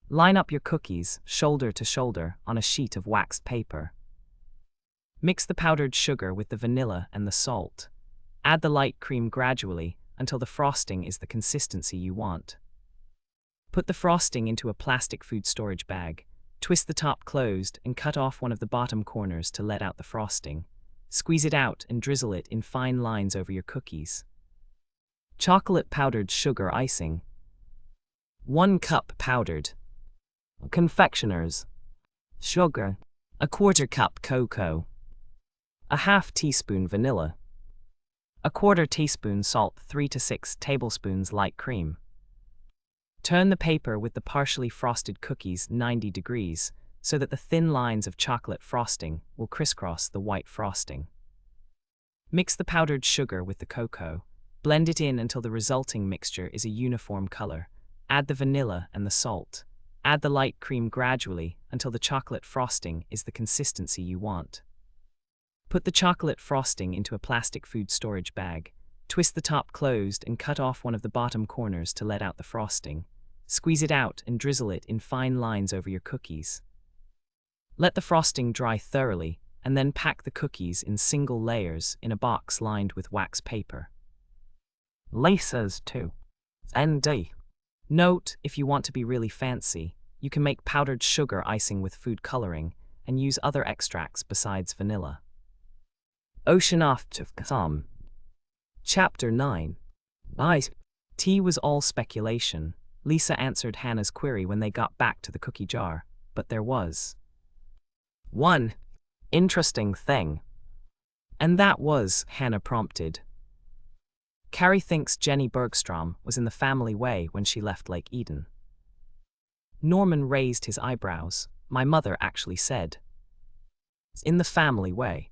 Line up your cookies, shoulder to shoulder, on a sheet of waxed paper. Mix the powdered sugar with the vanilla and the salt. Add the light cream gradually until the frosting is the consistency you want. Put the frosting into a plastic food storage bag. Twist the top closed and cut off one of the bottom corners to let out the frosting. Squeeze it out and drizzle it in fine lines over your cookies. Chocolate powdered sugar icing. 1 cup powdered. Confectioner's sugar. A quarter cup cocoa. A half teaspoon vanilla. A quarter teaspoon salt. 3 to 6 tablespoons light cream. Turn the paper with the partially frosted cookies 90 degrees so that the thin lines of chocolate frosting will crisscross the white frosting. Mix the powdered sugar with the cocoa. Blend it in until the resulting mixture is a uniform color. Add the vanilla and the salt. Add the light cream gradually until the chocolate frosting is the consistency you want. Put the chocolate frosting into a plastic food storage bag. Twist the top closed and cut off one of the bottom corners to let out the frosting. Squeeze it out and drizzle it in fine lines over your cookies. Let the frosting dry thoroughly and then pack the cookies in single layers in a box lined with wax paper. Lisa's 2 cent. Note, if you want to be really fancy, you can make powdered sugar icing with food coloring and use other extracts besides vanilla. Whodunit. Chapter 9. Tea was all speculation. Lisa answered Hannah's query when they got back to the cookie jar, but there was one interesting thing. And that was, Hannah prompted. Carrie thinks Jenny Bergstrom was in the family way when she left Lake Eden. Norman raised his eyebrows. My mother actually said. In the family way.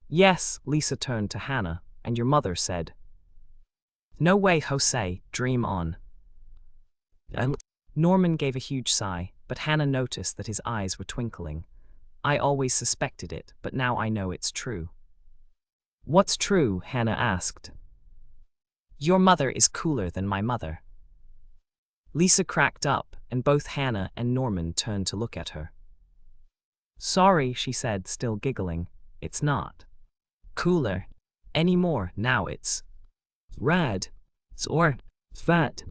Yes, Lisa turned to Hannah, and your mother said. No way, Jose, dream on. And Norman gave a huge sigh, but Hannah noticed that his eyes were twinkling. I always suspected it, but now I know it's true. What's true? Hannah asked. Your mother is cooler than my mother. Lisa cracked up, and both Hannah and Norman turned to look at her. Sorry, she said, still giggling. It's not cooler anymore. Now it's rad, or fat,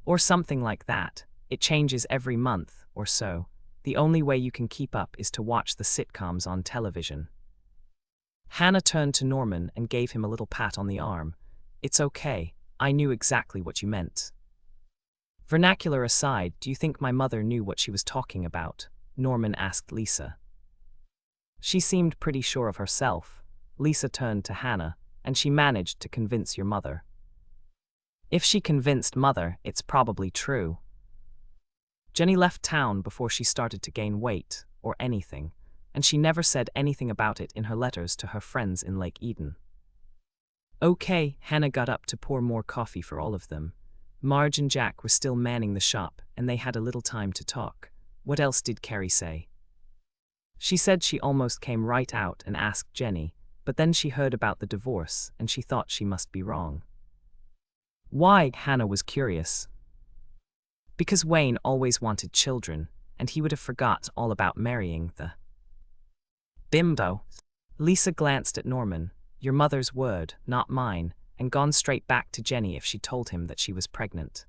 or something like that. It changes every month or so. The only way you can keep up is to watch the sitcoms on television. Hannah turned to Norman and gave him a little pat on the arm. It's okay. I knew exactly what you meant. Vernacular aside, do you think my mother knew what she was talking about? Norman asked Lisa. She seemed pretty sure of herself. Lisa turned to Hannah, and she managed to convince your mother. If she convinced Mother, it's probably true. Jenny left town before she started to gain weight, or anything, and she never said anything about it in her letters to her friends in Lake Eden. Okay, Hannah got up to pour more coffee for all of them. Marge and Jack were still manning the shop, and they had a little time to talk. What else did Carrie say? She said she almost came right out and asked Jenny, but then she heard about the divorce, and she thought she must be wrong. Why? Hannah was curious. Because Wayne always wanted children, and he would have forgot all about marrying the bimbo. Lisa glanced at Norman. Your mother's word, not mine, and gone straight back to Jenny if she told him that she was pregnant.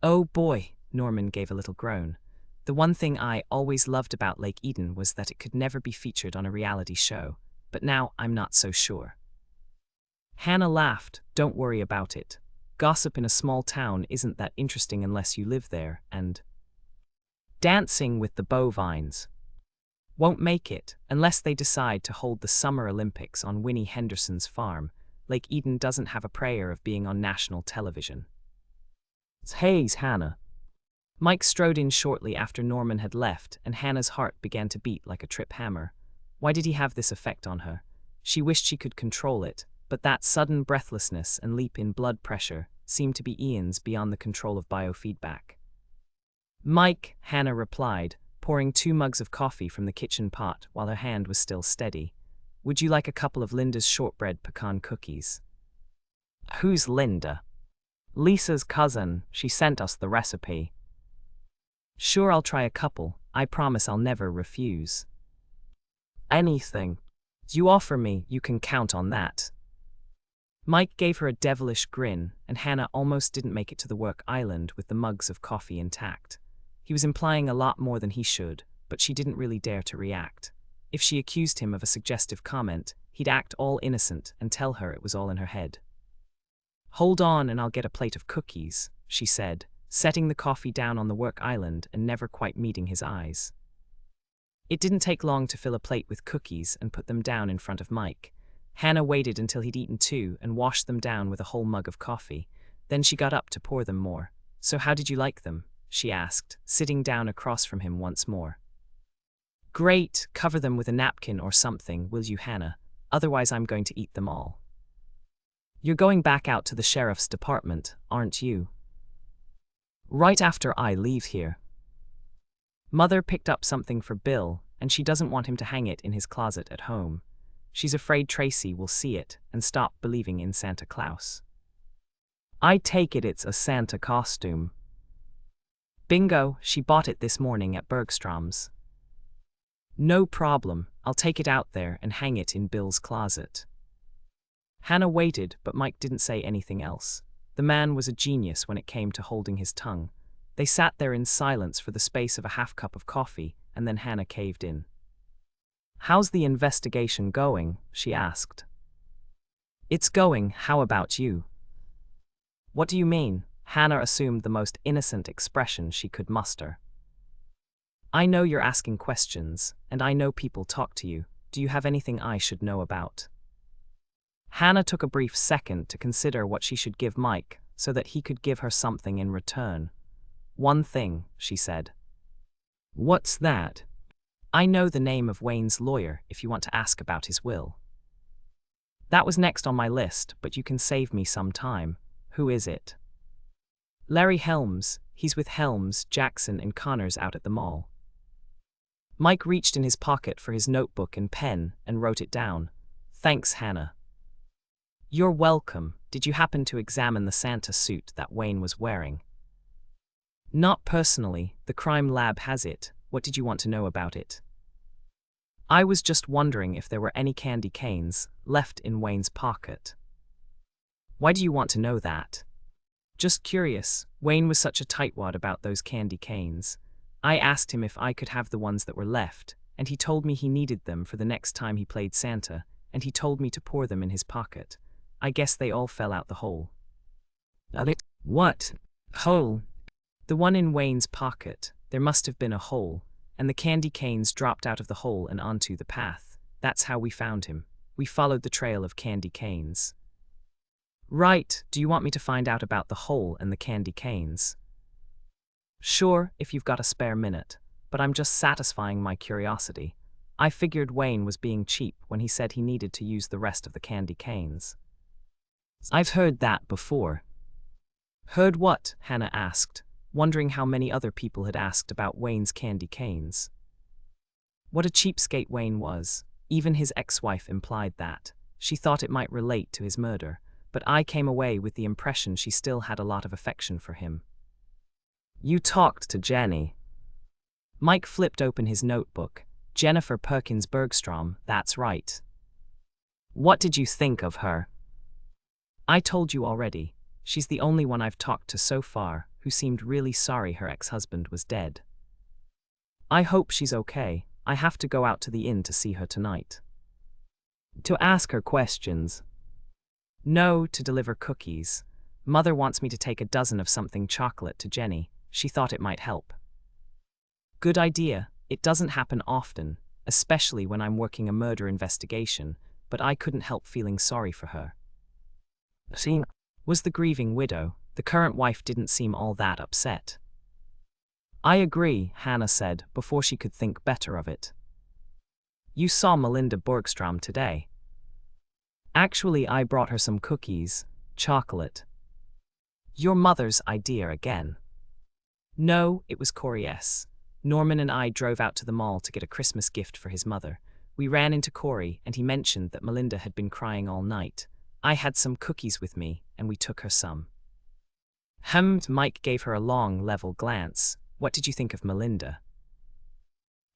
Oh boy, Norman gave a little groan. The one thing I always loved about Lake Eden was that it could never be featured on a reality show, but now I'm not so sure. Hannah laughed. Don't worry about it. Gossip in a small town isn't that interesting unless you live there, and Dancing with the Bovines won't make it unless they decide to hold the Summer Olympics on Winnie Henderson's farm. Lake Eden doesn't have a prayer of being on national television. Hey, Hannah. Mike strode in shortly after Norman had left, and Hannah's heart began to beat like a trip hammer. Why did he have this effect on her? She wished she could control it, but that sudden breathlessness and leap in blood pressure seemed to be eons beyond the control of biofeedback. Mike, Hannah replied, pouring 2 mugs of coffee from the kitchen pot while her hand was still steady. Would you like a couple of Linda's shortbread pecan cookies? Who's Linda? Lisa's cousin. She sent us the recipe. Sure, I'll try a couple. I promise I'll never refuse. Anything you offer me, you can count on that. Mike gave her a devilish grin, and Hannah almost didn't make it to the work island with the mugs of coffee intact. He was implying a lot more than he should, but she didn't really dare to react. If she accused him of a suggestive comment, he'd act all innocent and tell her it was all in her head. Hold on and I'll get a plate of cookies, she said, setting the coffee down on the work island and never quite meeting his eyes. It didn't take long to fill a plate with cookies and put them down in front of Mike. Hannah waited until he'd eaten 2 and washed them down with a whole mug of coffee. Then she got up to pour them more. So how did you like them? She asked, sitting down across from him once more. Great, cover them with a napkin or something, will you, Hannah? Otherwise I'm going to eat them all. You're going back out to the sheriff's department, aren't you? Right after I leave here. Mother picked up something for Bill, and she doesn't want him to hang it in his closet at home. She's afraid Tracy will see it and stop believing in Santa Claus. I take it it's a Santa costume. Bingo, she bought it this morning at Bergstrom's. No problem, I'll take it out there and hang it in Bill's closet. Hannah waited, but Mike didn't say anything else. The man was a genius when it came to holding his tongue. They sat there in silence for the space of a half cup of coffee, and then Hannah caved in. How's the investigation going? She asked. It's going, how about you? What do you mean? Hannah assumed the most innocent expression she could muster. I know you're asking questions, and I know people talk to you. Do you have anything I should know about? Hannah took a brief second to consider what she should give Mike so that he could give her something in return. One thing, she said. What's that? I know the name of Wayne's lawyer if you want to ask about his will. That was next on my list, but you can save me some time. Who is it? Larry Helms. He's with Helms, Jackson, and Connors out at the mall. Mike reached in his pocket for his notebook and pen and wrote it down. Thanks, Hannah. You're welcome. Did you happen to examine the Santa suit that Wayne was wearing? Not personally. The crime lab has it. What did you want to know about it? I was just wondering if there were any candy canes left in Wayne's pocket. Why do you want to know that? Just curious. Wayne was such a tightwad about those candy canes. I asked him if I could have the ones that were left, and he told me he needed them for the next time he played Santa, and he told me to pour them in his pocket. I guess they all fell out the hole. What? Hole? The one in Wayne's pocket. There must have been a hole, and the candy canes dropped out of the hole and onto the path. That's how we found him. We followed the trail of candy canes. Right, do you want me to find out about the hole and the candy canes? Sure, if you've got a spare minute, but I'm just satisfying my curiosity. I figured Wayne was being cheap when he said he needed to use the rest of the candy canes. I've heard that before. Heard what? Hannah asked, wondering how many other people had asked about Wayne's candy canes. What a cheapskate Wayne was. Even his ex-wife implied that. She thought it might relate to his murder, but I came away with the impression she still had a lot of affection for him. You talked to Jenny. Mike flipped open his notebook. Jennifer Perkins Bergstrom, that's right. What did you think of her? I told you already. She's the only one I've talked to so far who seemed really sorry her ex-husband was dead. I hope she's okay. I have to go out to the inn to see her tonight. To ask her questions? No, to deliver cookies. Mother wants me to take a dozen of something chocolate to Jenny. She thought it might help. Good idea. It doesn't happen often, especially when I'm working a murder investigation, but I couldn't help feeling sorry for her. She was the grieving widow. The current wife didn't seem all that upset. I agree, Hannah said before she could think better of it. You saw Melinda Borgstrom today. Actually, I brought her some cookies, chocolate. Your mother's idea again. No, it was Corey S. Norman and I drove out to the mall to get a Christmas gift for his mother. We ran into Corey, and he mentioned that Melinda had been crying all night. I had some cookies with me, and we took her some. Mike gave her a long, level glance. What did you think of Melinda?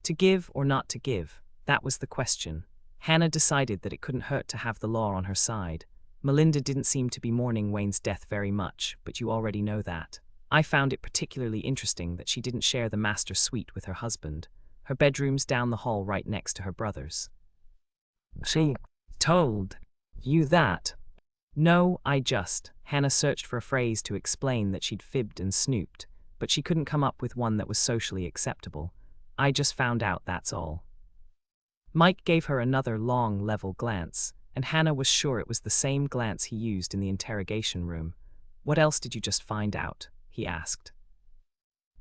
To give or not to give, that was the question. Hannah decided that it couldn't hurt to have the law on her side. Melinda didn't seem to be mourning Wayne's death very much, but you already know that. I found it particularly interesting that she didn't share the master suite with her husband. Her bedroom's down the hall right next to her brother's. She told you that? No, Hannah searched for a phrase to explain that she'd fibbed and snooped, but she couldn't come up with one that was socially acceptable. I just found out, that's all. Mike gave her another long, level glance, and Hannah was sure it was the same glance he used in the interrogation room. What else did you just find out? He asked.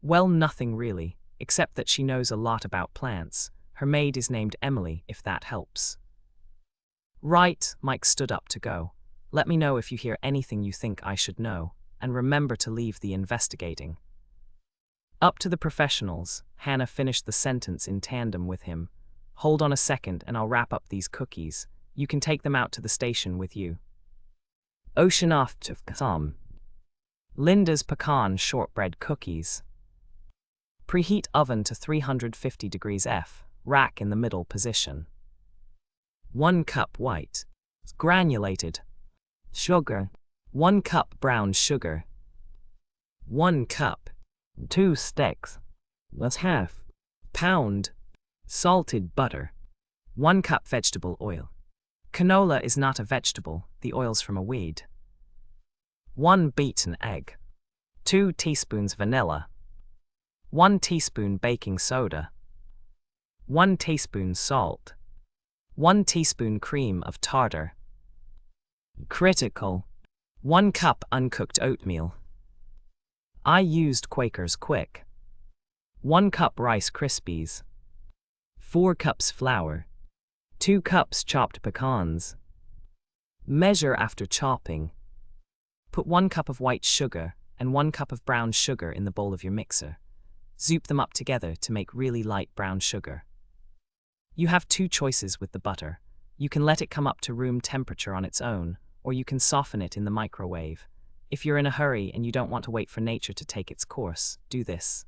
Well, nothing really, except that she knows a lot about plants. Her maid is named Emily, if that helps. Right, Mike stood up to go. Let me know if you hear anything you think I should know, and remember to leave the investigating. Up to the professionals, Hannah finished the sentence in tandem with him. Hold on a second and I'll wrap up these cookies. You can take them out to the station with you. Ocean off to some. Linda's pecan shortbread cookies. Preheat oven to 350 degrees F, rack in the middle position. 1 cup white, granulated sugar. 1 cup brown sugar. 1 cup. 2 sticks. That's half pound. Salted butter. 1 cup vegetable oil. Canola is not a vegetable, the oil's from a weed. 1 beaten egg. 2 teaspoons vanilla. 1 teaspoon baking soda. 1 teaspoon salt. 1 teaspoon cream of tartar. Critical. 1 cup uncooked oatmeal. I used Quaker's Quick. 1 cup Rice Krispies. 4 cups flour. 2 cups chopped pecans. Measure after chopping. Put 1 cup of white sugar and 1 cup of brown sugar in the bowl of your mixer. Zoop them up together to make really light brown sugar. You have 2 choices with the butter. You can let it come up to room temperature on its own, or you can soften it in the microwave. If you're in a hurry and you don't want to wait for nature to take its course, do this.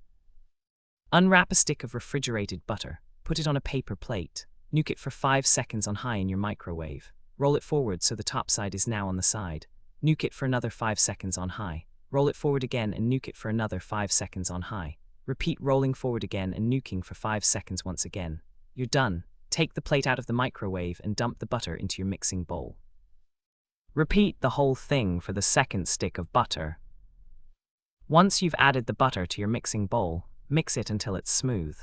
Unwrap a stick of refrigerated butter. Put it on a paper plate. Nuke it for 5 seconds on high in your microwave. Roll it forward so the top side is now on the side. Nuke it for another 5 seconds on high. Roll it forward again and nuke it for another 5 seconds on high. Repeat rolling forward again and nuking for 5 seconds once again. You're done. Take the plate out of the microwave and dump the butter into your mixing bowl. Repeat the whole thing for the second stick of butter. Once you've added the butter to your mixing bowl, mix it until it's smooth.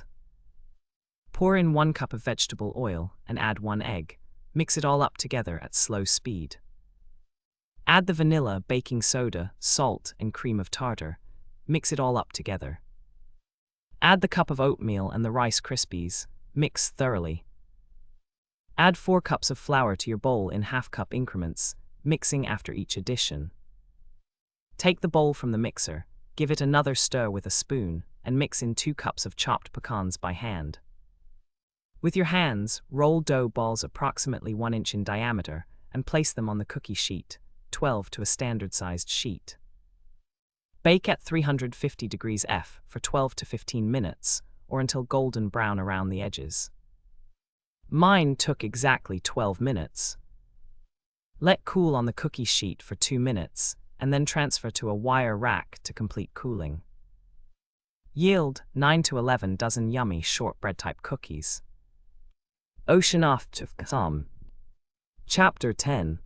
Pour in 1 cup of vegetable oil and add 1 egg. Mix it all up together at slow speed. Add the vanilla, baking soda, salt, and cream of tartar. Mix it all up together. Add the cup of oatmeal and the Rice Krispies. Mix thoroughly. Add 4 cups of flour to your bowl in half-cup increments, mixing after each addition. Take the bowl from the mixer, give it another stir with a spoon, and mix in 2 cups of chopped pecans by hand. With your hands, roll dough balls approximately 1 inch in diameter and place them on the cookie sheet, 12 to a standard-sized sheet. Bake at 350 degrees F for 12 to 15 minutes, or until golden brown around the edges. Mine took exactly 12 minutes. Let cool on the cookie sheet for 2 minutes, and then transfer to a wire rack to complete cooling. Yield 9 to 11 dozen yummy shortbread-type cookies. Ocean off to some. Chapter 10.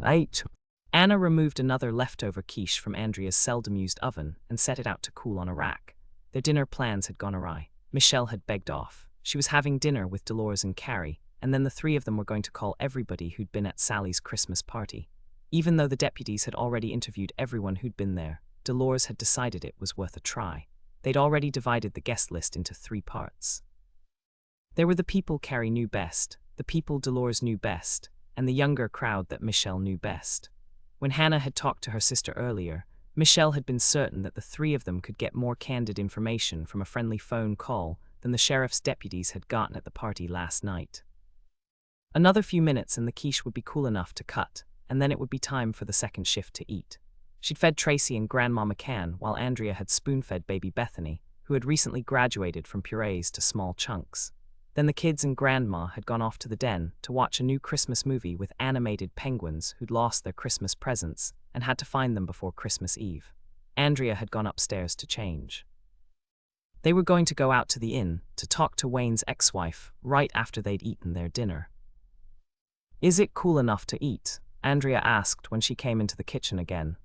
8. Anna removed another leftover quiche from Andrea's seldom-used oven and set it out to cool on a rack. Their dinner plans had gone awry. Michelle had begged off. She was having dinner with Dolores and Carrie, and then the 3 of them were going to call everybody who'd been at Sally's Christmas party. Even though the deputies had already interviewed everyone who'd been there, Dolores had decided it was worth a try. They'd already divided the guest list into 3 parts. There were the people Carrie knew best, the people Dolores knew best, and the younger crowd that Michelle knew best. When Hannah had talked to her sister earlier, Michelle had been certain that the 3 of them could get more candid information from a friendly phone call than the sheriff's deputies had gotten at the party last night. Another few minutes and the quiche would be cool enough to cut, and then it would be time for the second shift to eat. She'd fed Tracy and Grandma McCann while Andrea had spoon-fed baby Bethany, who had recently graduated from purees to small chunks. Then the kids and Grandma had gone off to the den to watch a new Christmas movie with animated penguins who'd lost their Christmas presents and had to find them before Christmas Eve. Andrea had gone upstairs to change. They were going to go out to the inn to talk to Wayne's ex-wife right after they'd eaten their dinner. "Is it cool enough to eat?" Andrea asked when she came into the kitchen again.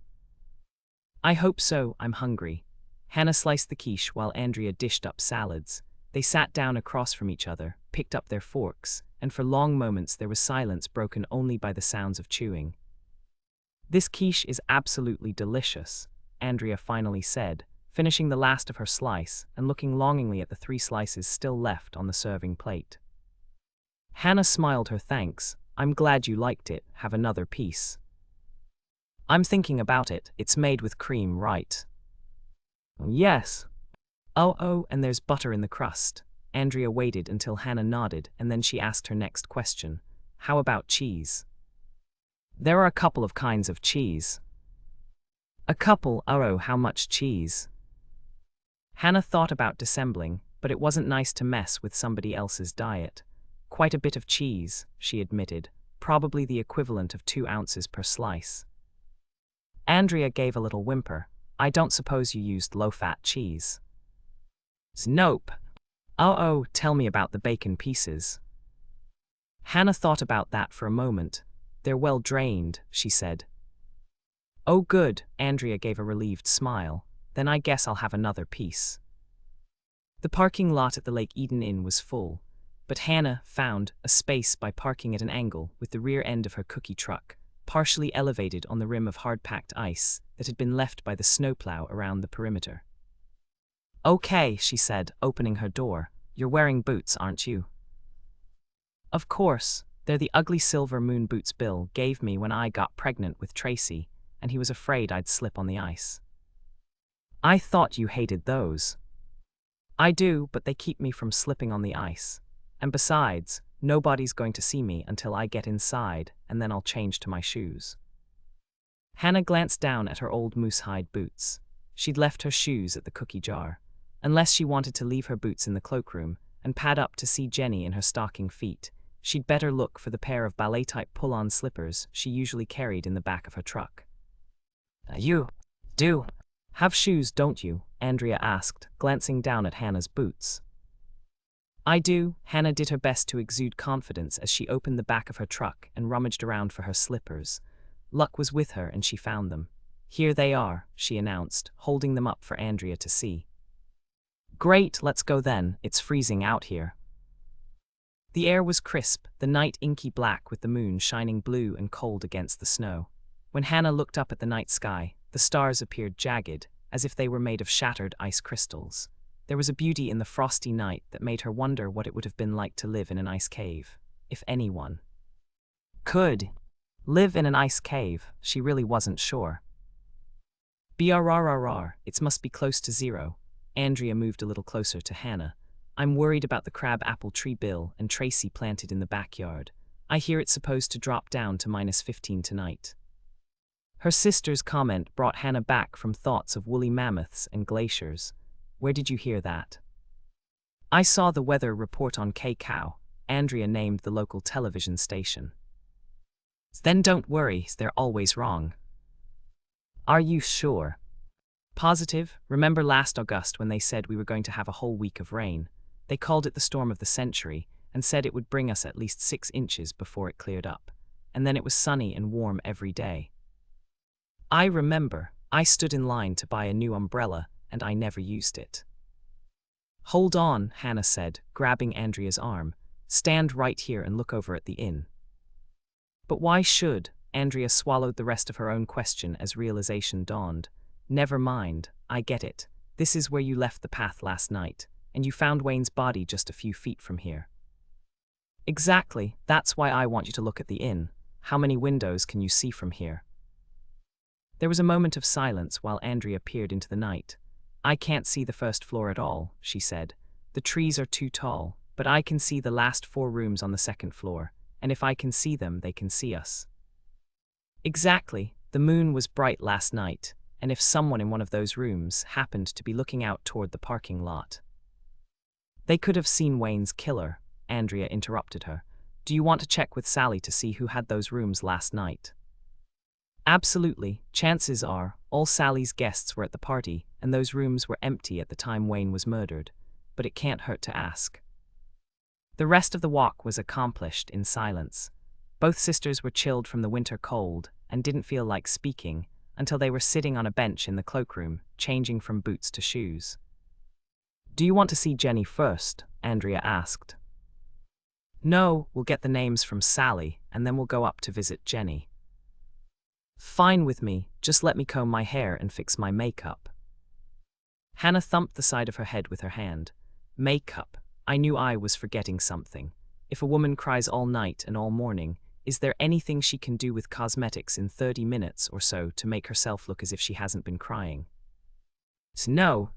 "I hope so, I'm hungry." Hannah sliced the quiche while Andrea dished up salads. They sat down across from each other, picked up their forks, and for long moments there was silence broken only by the sounds of chewing. "This quiche is absolutely delicious," Andrea finally said, finishing the last of her slice and looking longingly at the 3 slices still left on the serving plate. Hannah smiled her thanks. "I'm glad you liked it. Have another piece." "I'm thinking about it. It's made with cream, right?" "Yes." Oh, and there's butter in the crust." Andrea waited until Hannah nodded, and then she asked her next question. "How about cheese?" "There are a couple of kinds of cheese." "A couple? Oh, how much cheese?" Hannah thought about dissembling, but it wasn't nice to mess with somebody else's diet. "Quite a bit of cheese," she admitted, "probably the equivalent of 2 ounces per slice." Andrea gave a little whimper. "I don't suppose you used low-fat cheese?" "Nope." Oh, tell me about the bacon pieces." Hannah thought about that for a moment. "They're well drained," she said. "Oh, good," Andrea gave a relieved smile. "Then I guess I'll have another piece." The parking lot at the Lake Eden Inn was full, but Hannah found a space by parking at an angle with the rear end of her cookie truck, partially elevated on the rim of hard-packed ice that had been left by the snowplow around the perimeter. "Okay," she said, opening her door. "You're wearing boots, aren't you?" "Of course. They're the ugly silver moon boots Bill gave me when I got pregnant with Tracy, and he was afraid I'd slip on the ice." "I thought you hated those." "I do, but they keep me from slipping on the ice. And besides, nobody's going to see me until I get inside, and then I'll change to my shoes." Hannah glanced down at her old moose-hide boots. She'd left her shoes at the cookie jar. Unless she wanted to leave her boots in the cloakroom and pad up to see Jenny in her stocking feet, she'd better look for the pair of ballet-type pull-on slippers she usually carried in the back of her truck. "You do have shoes, don't you?" Andrea asked, glancing down at Hannah's boots. "I do." Hannah did her best to exude confidence as she opened the back of her truck and rummaged around for her slippers. Luck was with her and she found them. "Here they are," she announced, holding them up for Andrea to see. "Great, let's go then. It's freezing out here." The air was crisp, the night inky black with the moon shining blue and cold against the snow. When Hannah looked up at the night sky, the stars appeared jagged, as if they were made of shattered ice crystals. There was a beauty in the frosty night that made her wonder what it would have been like to live in an ice cave. If anyone could live in an ice cave, she really wasn't sure. "Brrrr, it must be close to 0. Andrea moved a little closer to Hannah. "I'm worried about the crab apple tree Bill and Tracy planted in the backyard. I hear it's supposed to drop down to -15 tonight." Her sister's comment brought Hannah back from thoughts of woolly mammoths and glaciers. "Where did you hear that?" "I saw the weather report on K-Cow." Andrea named the local television station. "Then don't worry, they're always wrong." "Are you sure?" "Positive. Remember last August when they said we were going to have a whole week of rain? They called it the storm of the century and said it would bring us at least 6 inches before it cleared up. And then it was sunny and warm every day." "I remember. I stood in line to buy a new umbrella and I never used it." "Hold on," Hannah said, grabbing Andrea's arm. "Stand right here and look over at the inn." "But why should Andrea swallowed the rest of her own question as realization dawned. Never mind, I get it. This is where you left the path last night, and you found Wayne's body just a few feet from here. Exactly, that's why I want you to look at the inn. How many windows can you see from here? There was a moment of silence while Andrea peered into the night. I can't see the first floor at all, she said. The trees are too tall, but I can see the last 4 rooms on the second floor, and if I can see them, they can see us. Exactly, the moon was bright last night, and if someone in one of those rooms happened to be looking out toward the parking lot, they could have seen Wayne's killer. Andrea interrupted her. Do you want to check with Sally to see who had those rooms last night? Absolutely. Chances are, all Sally's guests were at the party, and those rooms were empty at the time Wayne was murdered, but it can't hurt to ask. The rest of the walk was accomplished in silence. Both sisters were chilled from the winter cold and didn't feel like speaking until they were sitting on a bench in the cloakroom, changing from boots to shoes. Do you want to see Jenny first? Andrea asked. No, we'll get the names from Sally, and then we'll go up to visit Jenny. Fine with me, just let me comb my hair and fix my makeup. Hannah thumped the side of her head with her hand. Makeup. I knew I was forgetting something. If a woman cries all night and all morning, is there anything she can do with cosmetics in 30 minutes or so to make herself look as if she hasn't been crying? No.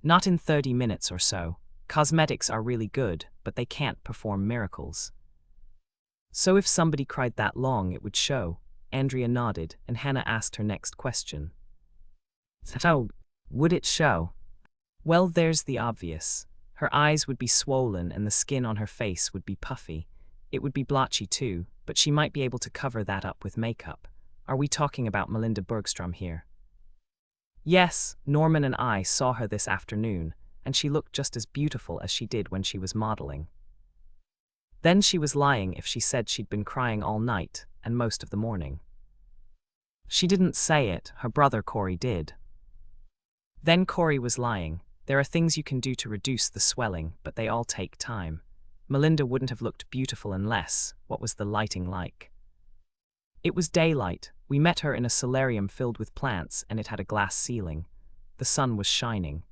Not in 30 minutes or so. Cosmetics are really good, but they can't perform miracles. So if somebody cried that long, it would show. Andrea nodded, and Hannah asked her next question. So, would it show? Well, there's the obvious. Her eyes would be swollen and the skin on her face would be puffy. It would be blotchy too, but she might be able to cover that up with makeup. Are we talking about Melinda Bergstrom here? Yes, Norman and I saw her this afternoon, and she looked just as beautiful as she did when she was modeling. Then she was lying if she said she'd been crying all night and most of the morning. She didn't say it, her brother Corey did. Then Corey was lying. There are things you can do to reduce the swelling, but they all take time. Melinda wouldn't have looked beautiful unless, what was the lighting like? It was daylight. We met her in a solarium filled with plants, and it had a glass ceiling. The sun was shining.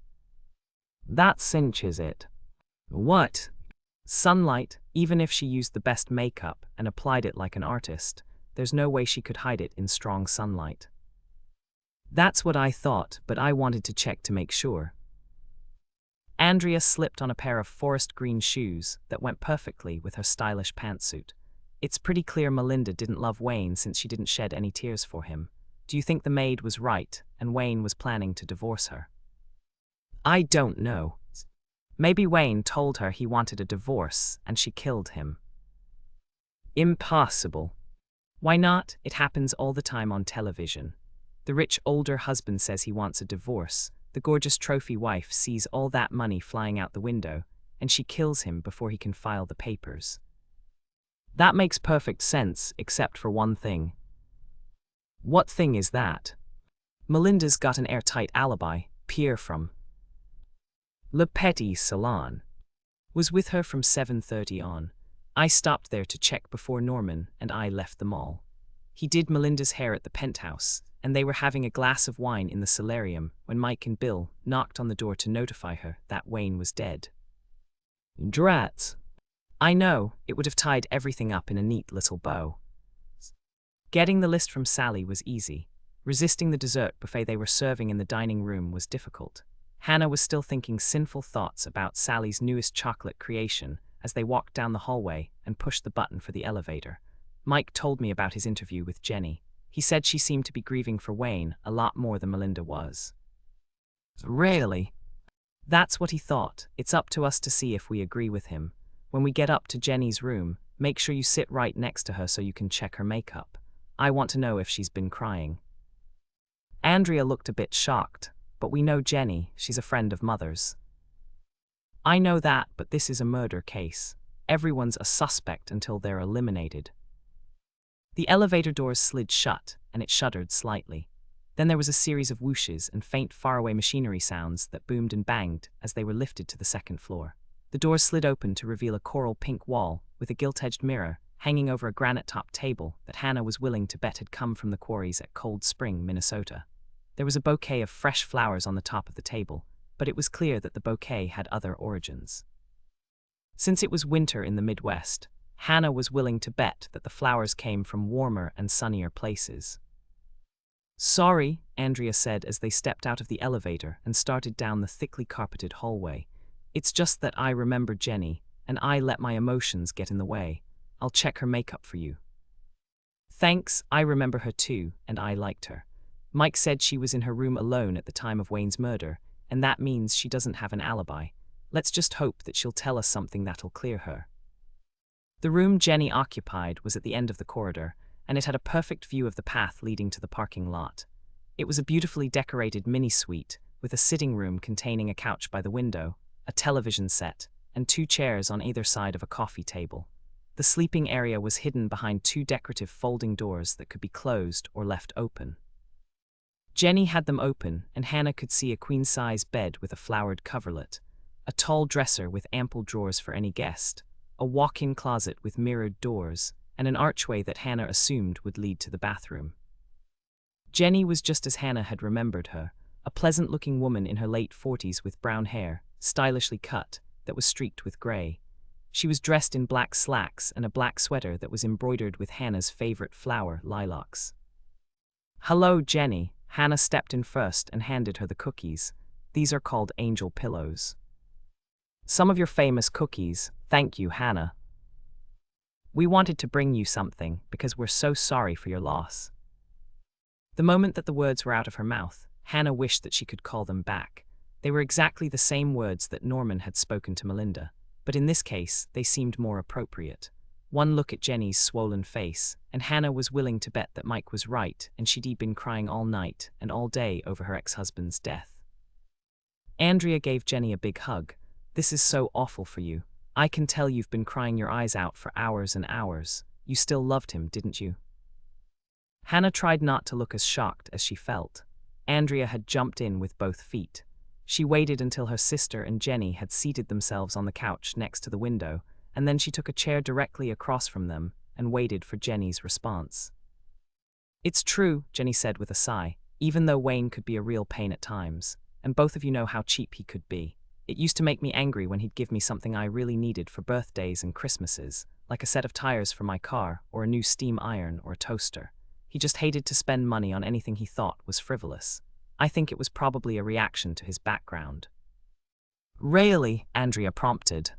That cinches it. What? Sunlight, even if she used the best makeup and applied it like an artist, there's no way she could hide it in strong sunlight. That's what I thought, but I wanted to check to make sure. Andrea slipped on a pair of forest green shoes that went perfectly with her stylish pantsuit. It's pretty clear Melinda didn't love Wayne since she didn't shed any tears for him. Do you think the maid was right and Wayne was planning to divorce her? I don't know. Maybe Wayne told her he wanted a divorce and she killed him. Impossible. Why not? It happens all the time on television. The rich older husband says he wants a divorce. The gorgeous trophy wife sees all that money flying out the window, and she kills him before he can file the papers. That makes perfect sense, except for one thing. What thing is that? Melinda's got an airtight alibi. Pierre from Le Petit Salon was with her from 7:30 on. I stopped there to check before Norman and I left the mall. He did Melinda's hair at the penthouse, and they were having a glass of wine in the solarium when Mike and Bill knocked on the door to notify her that Wayne was dead. Drats. I know, it would have tied everything up in a neat little bow. Getting the list from Sally was easy. Resisting the dessert buffet they were serving in the dining room was difficult. Hannah was still thinking sinful thoughts about Sally's newest chocolate creation as they walked down the hallway and pushed the button for the elevator. Mike told me about his interview with Jenny. He said she seemed to be grieving for Wayne a lot more than Melinda was. Really? That's what he thought. It's up to us to see if we agree with him. When we get up to Jenny's room, make sure you sit right next to her so you can check her makeup. I want to know if she's been crying. Andrea looked a bit shocked, but we know Jenny, she's a friend of Mother's. I know that, but this is a murder case. Everyone's a suspect until they're eliminated. The elevator doors slid shut, and it shuddered slightly. Then there was a series of whooshes and faint faraway machinery sounds that boomed and banged as they were lifted to the second floor. The doors slid open to reveal a coral pink wall with a gilt-edged mirror hanging over a granite-topped table that Hannah was willing to bet had come from the quarries at Cold Spring, Minnesota. There was a bouquet of fresh flowers on the top of the table, but it was clear that the bouquet had other origins. Since it was winter in the Midwest, Hannah was willing to bet that the flowers came from warmer and sunnier places. "Sorry," Andrea said as they stepped out of the elevator and started down the thickly carpeted hallway. "It's just that I remember Jenny, and I let my emotions get in the way. I'll check her makeup for you." "Thanks, I remember her too, and I liked her. Mike said she was in her room alone at the time of Wayne's murder, and that means she doesn't have an alibi. Let's just hope that she'll tell us something that'll clear her." The room Jenny occupied was at the end of the corridor, and it had a perfect view of the path leading to the parking lot. It was a beautifully decorated mini-suite, with a sitting room containing a couch by the window, a television set, and 2 chairs on either side of a coffee table. The sleeping area was hidden behind 2 decorative folding doors that could be closed or left open. Jenny had them open, and Hannah could see a queen-size bed with a flowered coverlet, a tall dresser with ample drawers for any guest, a walk-in closet with mirrored doors, and an archway that Hannah assumed would lead to the bathroom. Jenny was just as Hannah had remembered her, a pleasant-looking woman in her late 40s with brown hair, stylishly cut, that was streaked with gray. She was dressed in black slacks and a black sweater that was embroidered with Hannah's favorite flower, lilacs. "Hello, Jenny." Hannah stepped in first and handed her the cookies. "These are called angel pillows." "Some of your famous cookies. Thank you, Hannah. We wanted to bring you something because we're so sorry for your loss." The moment that the words were out of her mouth, Hannah wished that she could call them back. They were exactly the same words that Norman had spoken to Melinda, but in this case, they seemed more appropriate. One look at Jenny's swollen face, and Hannah was willing to bet that Mike was right and she'd been crying all night and all day over her ex-husband's death. Andrea gave Jenny a big hug. "This is so awful for you. I can tell you've been crying your eyes out for hours and hours. You still loved him, didn't you?" Hannah tried not to look as shocked as she felt. Andrea had jumped in with both feet. She waited until her sister and Jenny had seated themselves on the couch next to the window, and then she took a chair directly across from them and waited for Jenny's response. "It's true," Jenny said with a sigh, "even though Wayne could be a real pain at times, and both of you know how cheap he could be. It used to make me angry when he'd give me something I really needed for birthdays and Christmases, like a set of tires for my car or a new steam iron or a toaster. He just hated to spend money on anything he thought was frivolous. I think it was probably a reaction to his background." "Really?" Andrea prompted.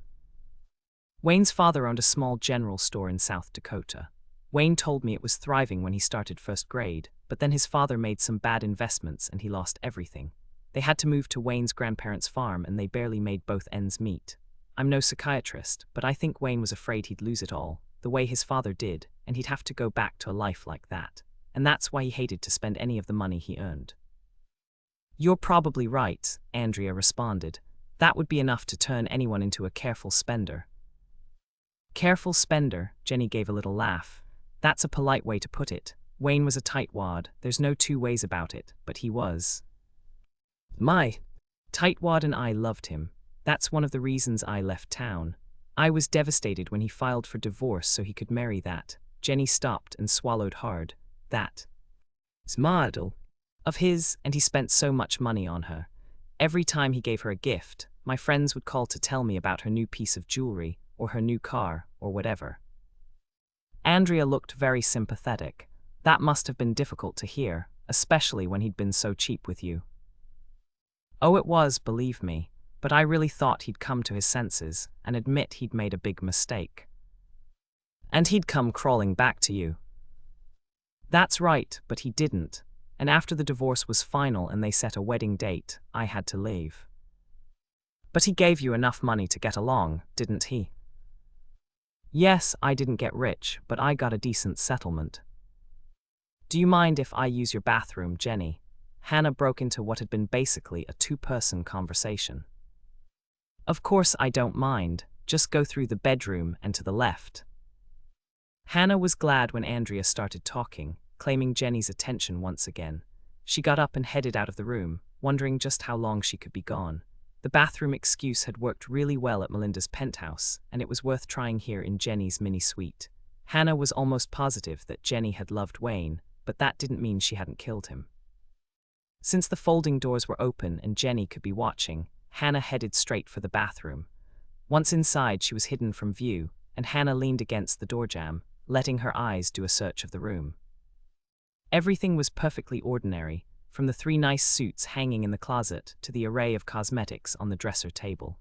"Wayne's father owned a small general store in South Dakota. Wayne told me it was thriving when he started first grade, but then his father made some bad investments and he lost everything. They had to move to Wayne's grandparents' farm and they barely made both ends meet. I'm no psychiatrist, but I think Wayne was afraid he'd lose it all, the way his father did, and he'd have to go back to a life like that. And that's why he hated to spend any of the money he earned." "You're probably right," Andrea responded. "That would be enough to turn anyone into a careful spender." "Careful spender," Jenny gave a little laugh. "That's a polite way to put it. Wayne was a tightwad, there's no 2 ways about it, but he was. My tightwad and I loved him. That's one of the reasons I left town. I was devastated when he filed for divorce so he could marry that." Jenny stopped and swallowed hard. "That model of his, and he spent so much money on her. Every time he gave her a gift, my friends would call to tell me about her new piece of jewelry, or her new car, or whatever." Andrea looked very sympathetic. "That must have been difficult to hear, especially when he'd been so cheap with you." "Oh, it was, believe me, but I really thought he'd come to his senses and admit he'd made a big mistake. And he'd come crawling back to you." "That's right, but he didn't. And after the divorce was final and they set a wedding date, I had to leave." "But he gave you enough money to get along, didn't he?" "Yes, I didn't get rich, but I got a decent settlement." "Do you mind if I use your bathroom, Jenny?" Hannah broke into what had been basically a 2-person conversation. "Of course I don't mind. Just go through the bedroom and to the left." Hannah was glad when Andrea started talking, claiming Jenny's attention once again. She got up and headed out of the room, wondering just how long she could be gone. The bathroom excuse had worked really well at Melinda's penthouse, and it was worth trying here in Jenny's mini-suite. Hannah was almost positive that Jenny had loved Wayne, but that didn't mean she hadn't killed him. Since the folding doors were open and Jenny could be watching, Hannah headed straight for the bathroom. Once inside, she was hidden from view, and Hannah leaned against the doorjamb, letting her eyes do a search of the room. Everything was perfectly ordinary, from the 3 nice suits hanging in the closet to the array of cosmetics on the dresser table.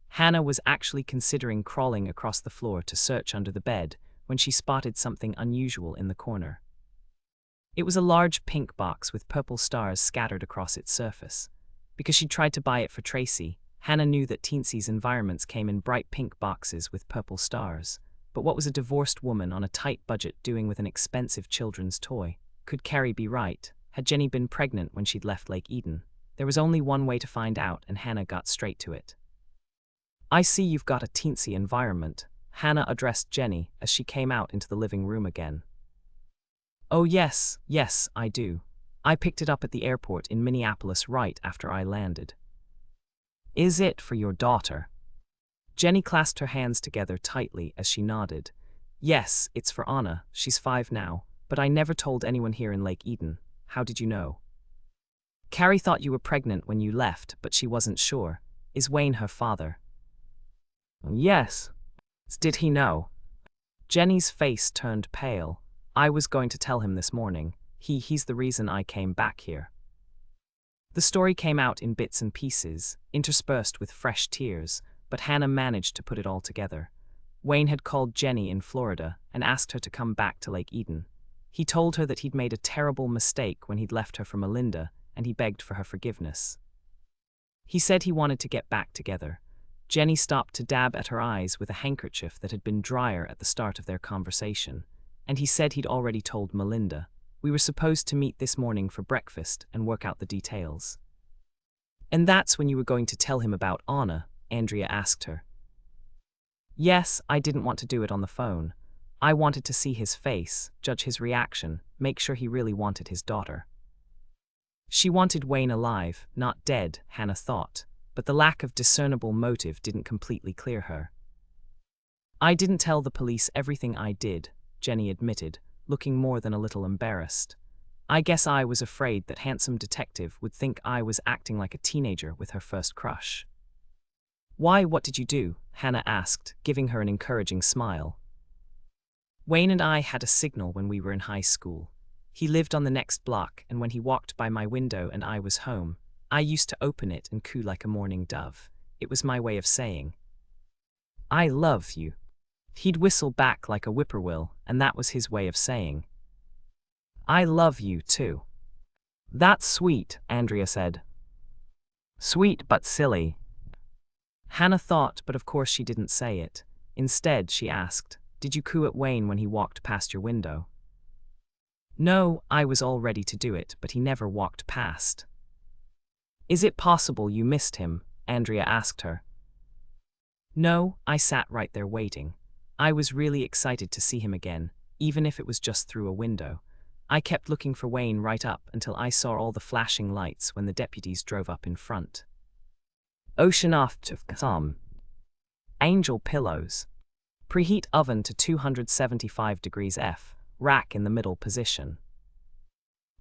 Hannah was actually considering crawling across the floor to search under the bed when she spotted something unusual in the corner. It was a large pink box with purple stars scattered across its surface. Because she'd tried to buy it for Tracy, Hannah knew that Teensy's environments came in bright pink boxes with purple stars. But what was a divorced woman on a tight budget doing with an expensive children's toy? Could Carrie be right? Had Jenny been pregnant when she'd left Lake Eden? There was only one way to find out, and Hannah got straight to it. "I see you've got a teensy environment," Hannah addressed Jenny as she came out into the living room again. "Oh yes, I do. I picked it up at the airport in Minneapolis right after I landed." "Is it for your daughter?" Jenny clasped her hands together tightly as she nodded. "Yes, it's for Anna. She's 5 now, but I never told anyone here in Lake Eden. How did you know?" "Carrie thought you were pregnant when you left, but she wasn't sure. Is Wayne her father?" "Yes." "Did he know?" Jenny's face turned pale. "I was going to tell him this morning. He's the reason I came back here." The story came out in bits and pieces, interspersed with fresh tears, but Hannah managed to put it all together. Wayne had called Jenny in Florida and asked her to come back to Lake Eden. He told her that he'd made a terrible mistake when he'd left her for Melinda, and he begged for her forgiveness. He said he wanted to get back together. Jenny stopped to dab at her eyes with a handkerchief that had been drier at the start of their conversation, and he said he'd already told Melinda. "We were supposed to meet this morning for breakfast and work out the details." "And that's when you were going to tell him about Anna?" Andrea asked her. "Yes, I didn't want to do it on the phone. I wanted to see his face, judge his reaction, make sure he really wanted his daughter." She wanted Wayne alive, not dead, Hannah thought, but the lack of discernible motive didn't completely clear her. "I didn't tell the police everything I did," Jenny admitted, looking more than a little embarrassed. "I guess I was afraid that handsome detective would think I was acting like a teenager with her first crush." "Why, what did you do?" Hannah asked, giving her an encouraging smile. "Wayne and I had a signal when we were in high school. He lived on the next block, and when he walked by my window and I was home, I used to open it and coo like a mourning dove. It was my way of saying, 'I love you.' He'd whistle back like a whippoorwill, and that was his way of saying, 'I love you too.'" "That's sweet," Andrea said. "Sweet but silly." Hannah thought, but of course she didn't say it. Instead, she asked, "Did you coo at Wayne when he walked past your window?" "No, I was all ready to do it, but he never walked past." "Is it possible you missed him?" Andrea asked her. "No, I sat right there waiting. I was really excited to see him again, even if it was just through a window. I kept looking for Wayne right up until I saw all the flashing lights when the deputies drove up in front." Ocean off to some. Angel pillows. Preheat oven to 275 degrees F. Rack in the middle position.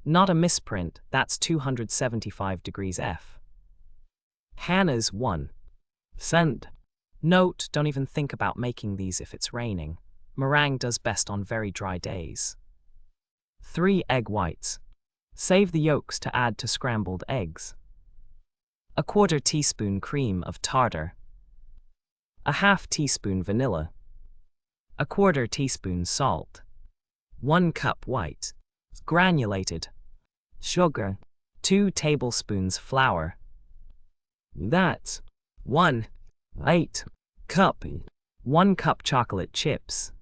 Not a misprint, that's 275 degrees F. Hannah's 1. Sent. Note, don't even think about making these if it's raining. Meringue does best on very dry days. 3 egg whites. Save the yolks to add to scrambled eggs. A 1/4 teaspoon cream of tartar. A 1/2 teaspoon vanilla. A 1/4 teaspoon salt. 1 cup white. Granulated. Sugar. 2 tablespoons flour. That's 1/8 cup. 1 cup chocolate chips.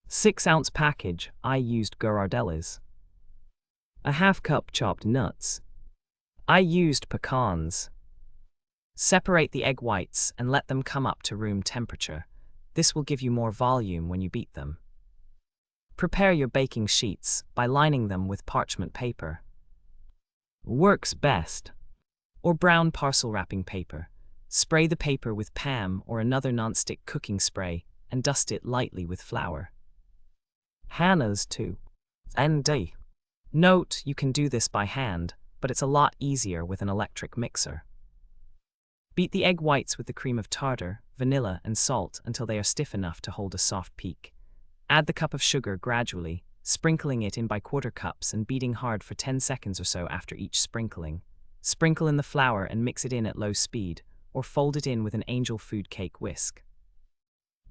6-ounce package, I used Ghirardelli's. A 1/2 cup chopped nuts. I used pecans. Separate the egg whites and let them come up to room temperature. This will give you more volume when you beat them. Prepare your baking sheets by lining them with parchment paper. Works best. Or brown parcel wrapping paper. Spray the paper with Pam or another nonstick cooking spray and dust it lightly with flour. Hannah's too. ND. Note, you can do this by hand, but it's a lot easier with an electric mixer. Beat the egg whites with the cream of tartar, vanilla, and salt until they are stiff enough to hold a soft peak. Add the cup of sugar gradually, sprinkling it in by quarter cups and beating hard for 10 seconds or so after each sprinkling. Sprinkle in the flour and mix it in at low speed, or fold it in with an angel food cake whisk.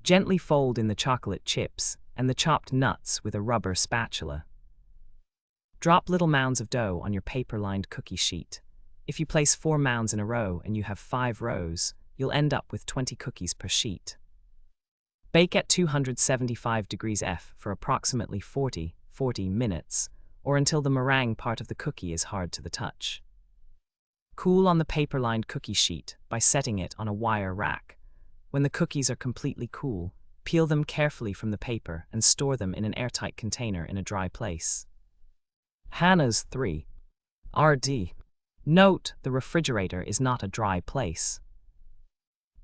Gently fold in the chocolate chips and the chopped nuts with a rubber spatula. Drop little mounds of dough on your paper-lined cookie sheet. If you place 4 mounds in a row and you have 5 rows, you'll end up with 20 cookies per sheet. Bake at 275 degrees F for approximately 40 minutes, or until the meringue part of the cookie is hard to the touch. Cool on the paper-lined cookie sheet by setting it on a wire rack. When the cookies are completely cool, peel them carefully from the paper and store them in an airtight container in a dry place. Hannah's 3. RD. Note, the refrigerator is not a dry place.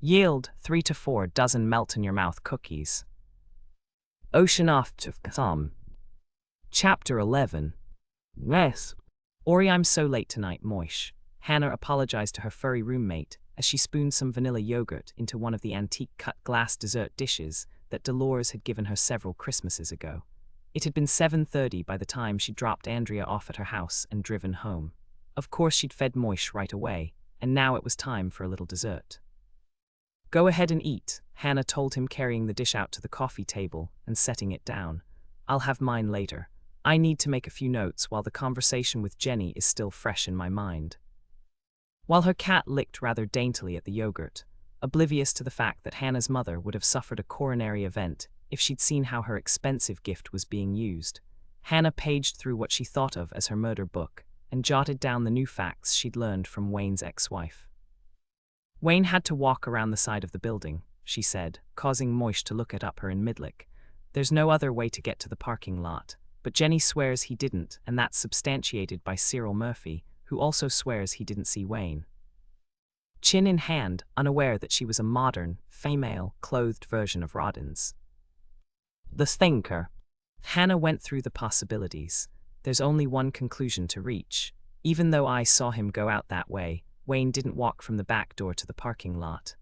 Yield 3 to 4 dozen melt-in-your-mouth cookies. Whodunit. Chapter 11. Yes. Ori, I'm so late tonight, Moish. Hannah apologized to her furry roommate as she spooned some vanilla yogurt into one of the antique cut glass dessert dishes that Dolores had given her several Christmases ago. It had been 7:30 by the time she dropped Andrea off at her house and driven home. Of course she'd fed Moish right away, and now it was time for a little dessert. Go ahead and eat, Hannah told him, carrying the dish out to the coffee table and setting it down. I'll have mine later. I need to make a few notes while the conversation with Jenny is still fresh in my mind. While her cat licked rather daintily at the yogurt, oblivious to the fact that Hannah's mother would have suffered a coronary event if she'd seen how her expensive gift was being used, Hannah paged through what she thought of as her murder book and jotted down the new facts she'd learned from Wayne's ex-wife. Wayne had to walk around the side of the building, she said, causing Moish to look at her in midlick. There's no other way to get to the parking lot, but Jenny swears he didn't, and that's substantiated by Cyril Murphy, who also swears he didn't see Wayne. Chin in hand, unaware that she was a modern, female-clothed version of Rodden's. The thinker. Hannah went through the possibilities. There's only one conclusion to reach. Even though I saw him go out that way, Wayne didn't walk from the back door to the parking lot.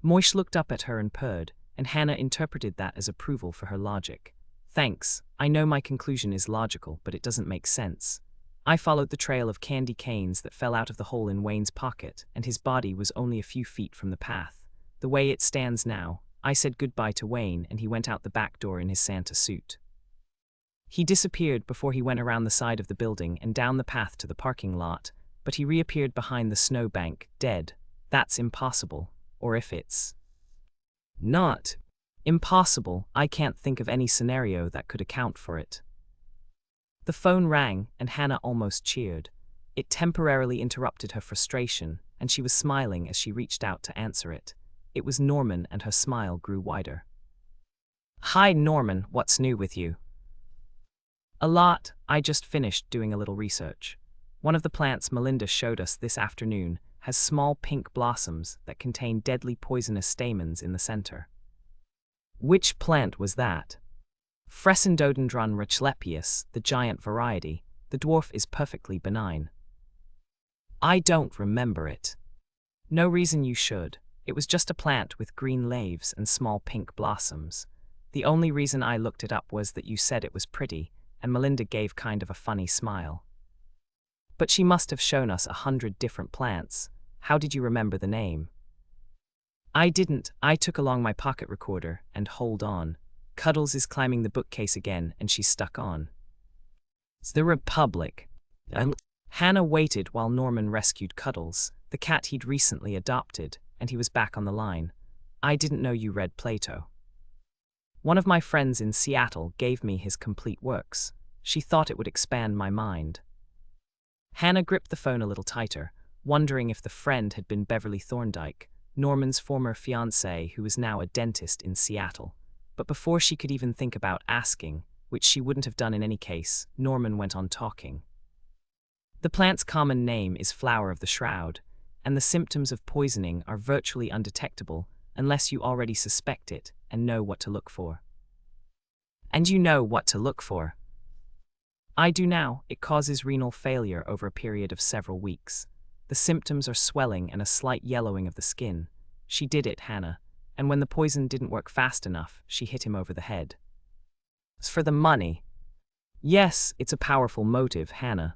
Moish looked up at her and purred, and Hannah interpreted that as approval for her logic. Thanks, I know my conclusion is logical, but it doesn't make sense. I followed the trail of candy canes that fell out of the hole in Wayne's pocket, and his body was only a few feet from the path. The way it stands now, I said goodbye to Wayne and he went out the back door in his Santa suit. He disappeared before he went around the side of the building and down the path to the parking lot, but he reappeared behind the snowbank, dead. That's impossible. Or if it's not impossible, I can't think of any scenario that could account for it. The phone rang, and Hannah almost cheered. It temporarily interrupted her frustration, and she was smiling as she reached out to answer it. It was Norman, and her smile grew wider. Hi, Norman, what's new with you? A lot. I just finished doing a little research. One of the plants Melinda showed us this afternoon has small pink blossoms that contain deadly poisonous stamens in the center. Which plant was that? Fresendodendron rachlepius, the giant variety. The dwarf is perfectly benign. I don't remember it. No reason you should. It was just a plant with green leaves and small pink blossoms. The only reason I looked it up was that you said it was pretty, and Melinda gave kind of a funny smile. But she must have shown us 100 different plants. How did you remember the name? I didn't. I took along my pocket recorder, and hold on. Cuddles is climbing the bookcase again, and she's stuck on. It's the Republic. Hannah waited while Norman rescued Cuddles, the cat he'd recently adopted, and he was back on the line. I didn't know you read Plato. One of my friends in Seattle gave me his complete works. She thought it would expand my mind. Hannah gripped the phone a little tighter, wondering if the friend had been Beverly Thorndike, Norman's former fiancée who was now a dentist in Seattle. But before she could even think about asking, which she wouldn't have done in any case, Norman went on talking. The plant's common name is flower of the shroud, and the symptoms of poisoning are virtually undetectable unless you already suspect it and know what to look for. And you know what to look for. I do now. It causes renal failure over a period of several weeks. The symptoms are swelling and a slight yellowing of the skin. She did it, Hannah, and when the poison didn't work fast enough, she hit him over the head. As for the money, yes, it's a powerful motive, Hannah.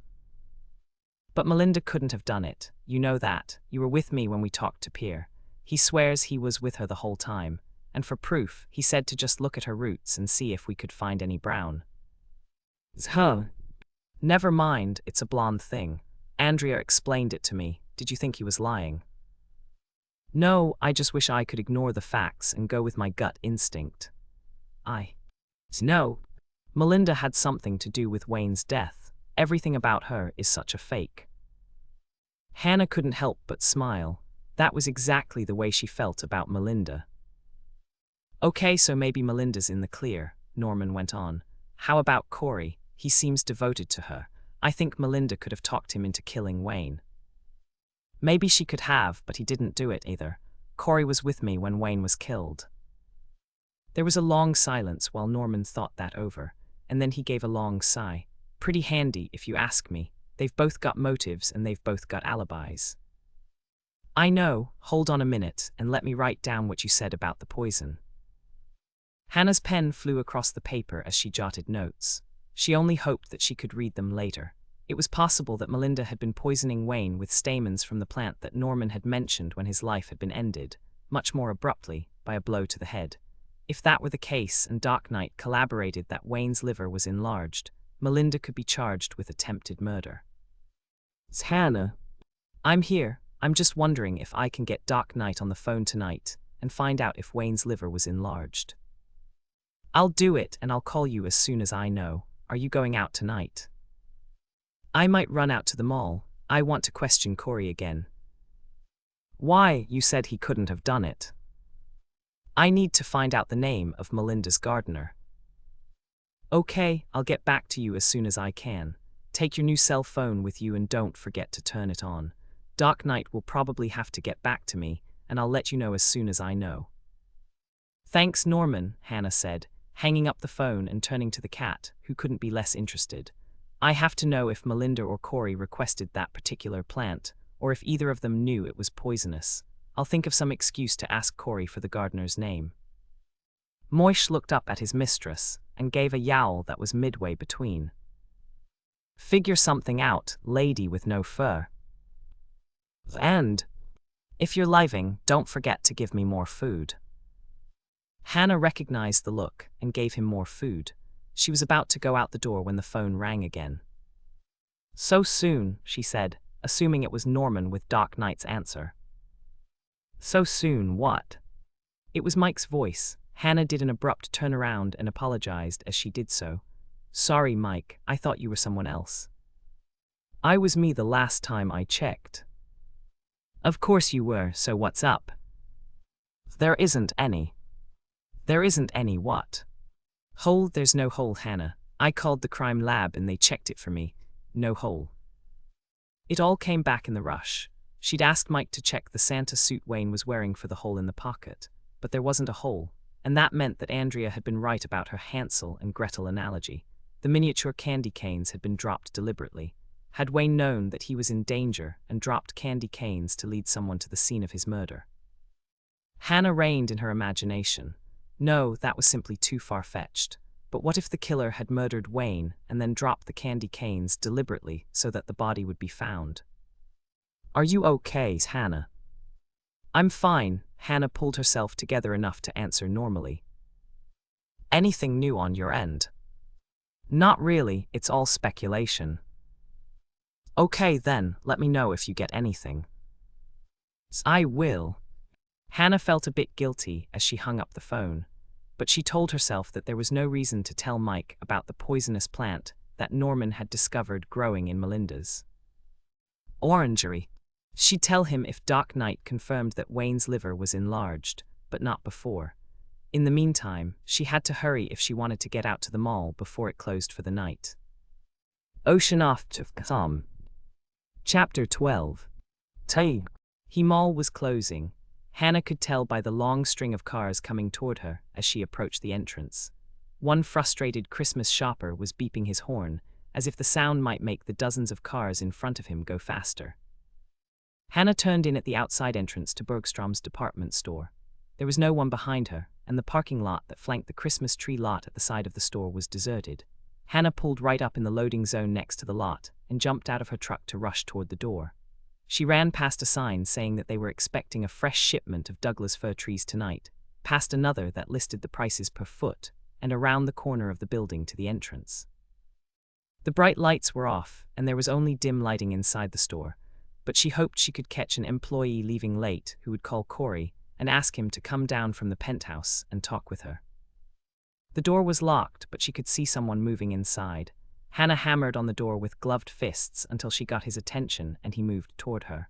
But Melinda couldn't have done it. You know that. You were with me when we talked to Pierre. He swears he was with her the whole time, and for proof, he said to just look at her roots and see if we could find any brown. Huh. Never mind, it's a blonde thing. Andrea explained it to me. Did you think he was lying? No, I just wish I could ignore the facts and go with my gut instinct. No. Melinda had something to do with Wayne's death. Everything about her is such a fake. Hannah couldn't help but smile. That was exactly the way she felt about Melinda. Okay, so maybe Melinda's in the clear, Norman went on. How about Corey? He seems devoted to her. I think Melinda could have talked him into killing Wayne. Maybe she could have, but he didn't do it either. Corey was with me when Wayne was killed. There was a long silence while Norman thought that over, and then he gave a long sigh. Pretty handy, if you ask me. They've both got motives and they've both got alibis. I know. Hold on a minute and let me write down what you said about the poison. Hannah's pen flew across the paper as she jotted notes. She only hoped that she could read them later. It was possible that Melinda had been poisoning Wayne with stamens from the plant that Norman had mentioned when his life had been ended, much more abruptly, by a blow to the head. If that were the case and Doc Knight collaborated that Wayne's liver was enlarged, Melinda could be charged with attempted murder. Hannah. I'm here. I'm just wondering if I can get Doc Knight on the phone tonight and find out if Wayne's liver was enlarged. I'll do it and I'll call you as soon as I know. Are you going out tonight? I might run out to the mall. I want to question Corey again. Why? You said he couldn't have done it. I need to find out the name of Melinda's gardener. Okay, I'll get back to you as soon as I can. Take your new cell phone with you and don't forget to turn it on. Doc Knight will probably have to get back to me, and I'll let you know as soon as I know. Thanks, Norman, Hannah said, hanging up the phone and turning to the cat, who couldn't be less interested. I have to know if Melinda or Corey requested that particular plant, or if either of them knew it was poisonous. I'll think of some excuse to ask Corey for the gardener's name. Moish looked up at his mistress and gave a yowl that was midway between. Figure something out, lady with no fur. And, if you're living, don't forget to give me more food. Hannah recognized the look and gave him more food. She was about to go out the door when the phone rang again. So soon, she said, assuming it was Norman with Doc Knight's answer. So soon, what? It was Mike's voice. Hannah did an abrupt turnaround and apologized as she did so. Sorry, Mike, I thought you were someone else. I was me the last time I checked. Of course you were, so what's up? There isn't any. There isn't any what? Hole? There's no hole, Hannah. I called the crime lab and they checked it for me. No hole. It all came back in the rush. She'd asked Mike to check the Santa suit Wayne was wearing for the hole in the pocket, but there wasn't a hole, and that meant that Andrea had been right about her Hansel and Gretel analogy. The miniature candy canes had been dropped deliberately. Had Wayne known that he was in danger and dropped candy canes to lead someone to the scene of his murder? Hannah reined in her imagination. No, that was simply too far-fetched. But what if the killer had murdered Wayne and then dropped the candy canes deliberately so that the body would be found? Are you okay, Hannah? I'm fine. Hannah pulled herself together enough to answer normally. Anything new on your end? Not really, it's all speculation. Okay then, let me know if you get anything. I will. Hannah felt a bit guilty as she hung up the phone, but she told herself that there was no reason to tell Mike about the poisonous plant that Norman had discovered growing in Melinda's orangery. She'd tell him if Doc Knight confirmed that Wayne's liver was enlarged, but not before. In the meantime, she had to hurry if she wanted to get out to the mall before it closed for the night. Ocean off to Tom. Chapter 12. He mall was closing. Hannah could tell by the long string of cars coming toward her as she approached the entrance. One frustrated Christmas shopper was beeping his horn, as if the sound might make the dozens of cars in front of him go faster. Hannah turned in at the outside entrance to Bergstrom's department store. There was no one behind her, and the parking lot that flanked the Christmas tree lot at the side of the store was deserted. Hannah pulled right up in the loading zone next to the lot and jumped out of her truck to rush toward the door. She ran past a sign saying that they were expecting a fresh shipment of Douglas fir trees tonight, past another that listed the prices per foot, and around the corner of the building to the entrance. The bright lights were off, and there was only dim lighting inside the store, but she hoped she could catch an employee leaving late who would call Corey and ask him to come down from the penthouse and talk with her. The door was locked, but she could see someone moving inside. Hannah hammered on the door with gloved fists until she got his attention and he moved toward her.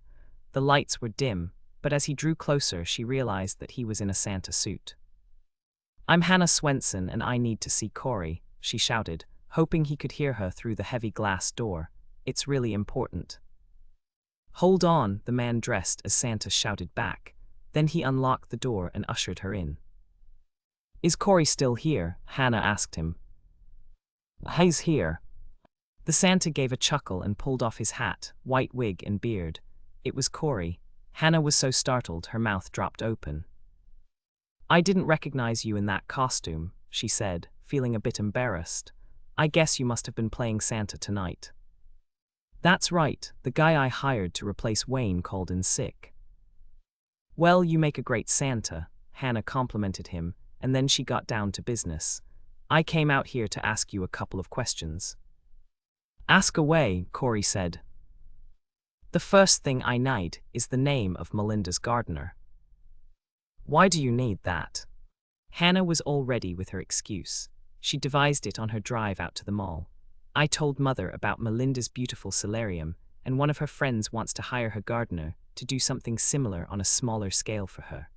The lights were dim, but as he drew closer, she realized that he was in a Santa suit. "I'm Hannah Swensen and I need to see Corey," she shouted, hoping he could hear her through the heavy glass door. "It's really important." "Hold on," the man dressed as Santa shouted back. Then he unlocked the door and ushered her in. "Is Corey still here?" Hannah asked him. "He's here." The Santa gave a chuckle and pulled off his hat, white wig and beard. It was Corey. Hannah was so startled her mouth dropped open. "I didn't recognize you in that costume," she said, feeling a bit embarrassed. "I guess you must have been playing Santa tonight." "That's right, the guy I hired to replace Wayne called in sick." "Well, you make a great Santa," Hannah complimented him, and then she got down to business. "I came out here to ask you a couple of questions." "Ask away," Corey said. "The first thing I need is the name of Melinda's gardener." "Why do you need that?" Hannah was all ready with her excuse. She devised it on her drive out to the mall. "I told Mother about Melinda's beautiful solarium, and one of her friends wants to hire her gardener to do something similar on a smaller scale for her."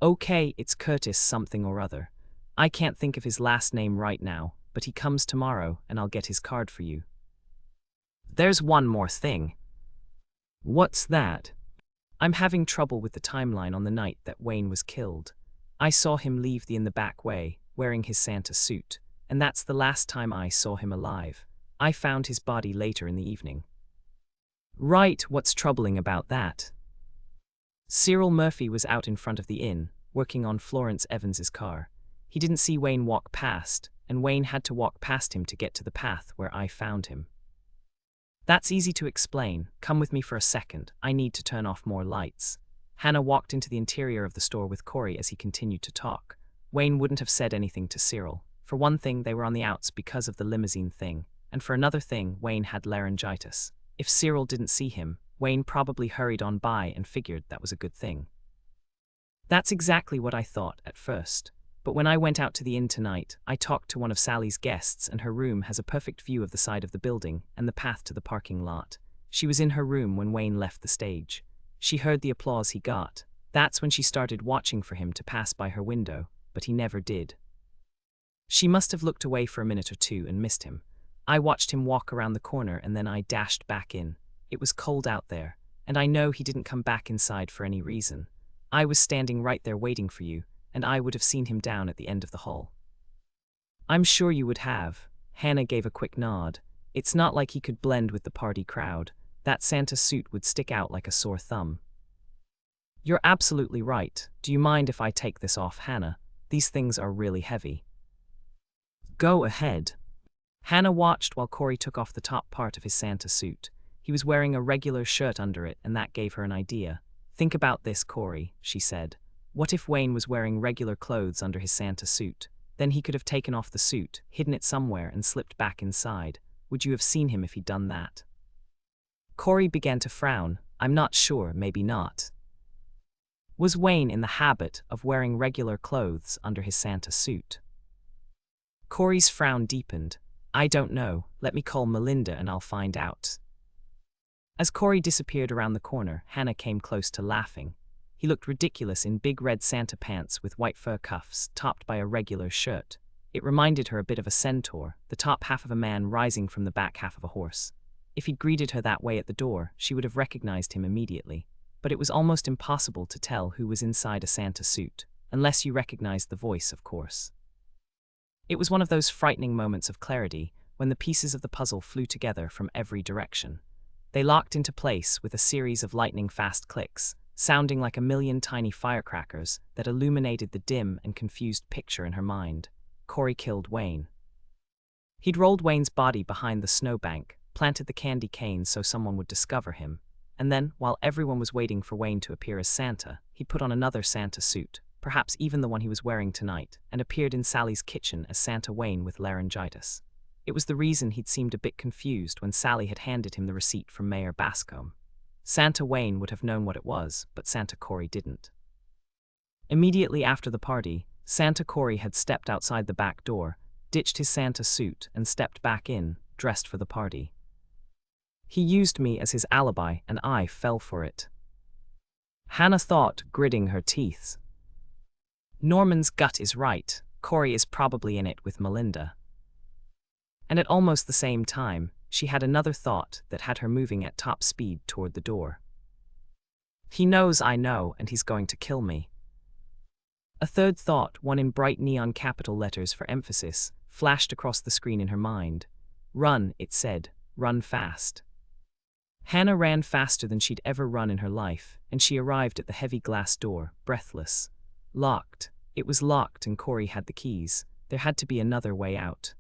"Okay, it's Curtis something or other. I can't think of his last name right now, but he comes tomorrow and I'll get his card for you." "There's one more thing." "What's that?" "I'm having trouble with the timeline on the night that Wayne was killed. I saw him leave in the back way, wearing his Santa suit, and that's the last time I saw him alive. I found his body later in the evening." "Right, what's troubling about that?" "Cyril Murphy was out in front of the inn, working on Florence Evans's car. He didn't see Wayne walk past, and Wayne had to walk past him to get to the path where I found him." "That's easy to explain. Come with me for a second. I need to turn off more lights." Hannah walked into the interior of the store with Corey as he continued to talk. Wayne wouldn't have said anything to Cyril. For one thing, they were on the outs because of the limousine thing, and for another thing, Wayne had laryngitis. If Cyril didn't see him, Wayne probably hurried on by and figured that was a good thing. "That's exactly what I thought at first. But when I went out to the inn tonight, I talked to one of Sally's guests and her room has a perfect view of the side of the building and the path to the parking lot. She was in her room when Wayne left the stage. She heard the applause he got. That's when she started watching for him to pass by her window, but he never did. She must have looked away for a minute or two and missed him. I watched him walk around the corner and then I dashed back in. It was cold out there, and I know he didn't come back inside for any reason. I was standing right there waiting for you, and I would have seen him down at the end of the hall." "I'm sure you would have." Hannah gave a quick nod. "It's not like he could blend with the party crowd. That Santa suit would stick out like a sore thumb." "You're absolutely right. Do you mind if I take this off, Hannah? These things are really heavy." "Go ahead." Hannah watched while Corey took off the top part of his Santa suit. He was wearing a regular shirt under it, and that gave her an idea. "Think about this, Corey," she said. "What if Wayne was wearing regular clothes under his Santa suit? Then he could have taken off the suit, hidden it somewhere, and slipped back inside. Would you have seen him if he'd done that?" Corey began to frown. "I'm not sure, maybe not." "Was Wayne in the habit of wearing regular clothes under his Santa suit?" Corey's frown deepened. "I don't know. Let me call Melinda and I'll find out." As Corey disappeared around the corner, Hannah came close to laughing. He looked ridiculous in big red Santa pants with white fur cuffs, topped by a regular shirt. It reminded her a bit of a centaur, the top half of a man rising from the back half of a horse. If he'd greeted her that way at the door, she would have recognized him immediately. But it was almost impossible to tell who was inside a Santa suit, unless you recognized the voice, of course. It was one of those frightening moments of clarity when the pieces of the puzzle flew together from every direction. They locked into place with a series of lightning-fast clicks, sounding like a million tiny firecrackers that illuminated the dim and confused picture in her mind. Corey killed Wayne. He'd rolled Wayne's body behind the snowbank, planted the candy cane so someone would discover him, and then, while everyone was waiting for Wayne to appear as Santa, he put on another Santa suit, perhaps even the one he was wearing tonight, and appeared in Sally's kitchen as Santa Wayne with laryngitis. It was the reason he'd seemed a bit confused when Sally had handed him the receipt from Mayor Bascombe. Santa Wayne would have known what it was, but Santa Corey didn't. Immediately after the party, Santa Corey had stepped outside the back door, ditched his Santa suit, and stepped back in, dressed for the party. He used me as his alibi, and I fell for it. Hannah thought, gritting her teeth. Norman's gut is right. Corey is probably in it with Melinda. And at almost the same time, she had another thought that had her moving at top speed toward the door. He knows I know, and he's going to kill me. A third thought, one in bright neon capital letters for emphasis, flashed across the screen in her mind. Run, it said. Run fast. Hannah ran faster than she'd ever run in her life, and she arrived at the heavy glass door, breathless. Locked. It was locked, and Corey had the keys. There had to be another way out.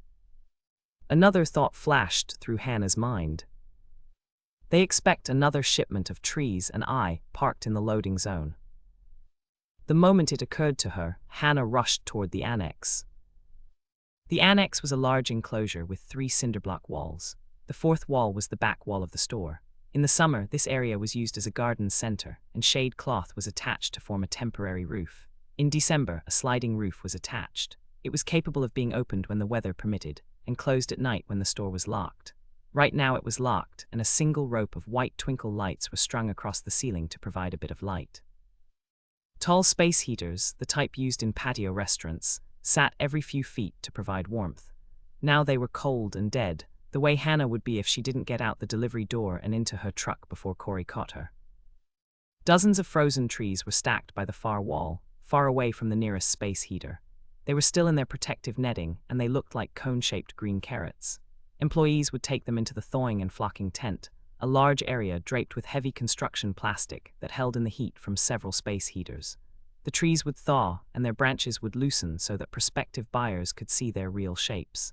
Another thought flashed through Hannah's mind. They expect another shipment of trees, and I, parked in the loading zone. The moment it occurred to her, Hannah rushed toward the annex. The annex was a large enclosure with 3 cinderblock walls. The 4th wall was the back wall of the store. In the summer, this area was used as a garden center, and shade cloth was attached to form a temporary roof. In December, a sliding roof was attached. It was capable of being opened when the weather permitted, and closed at night when the store was locked. Right now it was locked, and a single rope of white twinkle lights was strung across the ceiling to provide a bit of light. Tall space heaters, the type used in patio restaurants, sat every few feet to provide warmth. Now they were cold and dead, the way Hannah would be if she didn't get out the delivery door and into her truck before Corey caught her. Dozens of frozen trees were stacked by the far wall, far away from the nearest space heater. They were still in their protective netting, and they looked like cone-shaped green carrots. Employees would take them into the thawing and flocking tent, a large area draped with heavy construction plastic that held in the heat from several space heaters. The trees would thaw, and their branches would loosen so that prospective buyers could see their real shapes.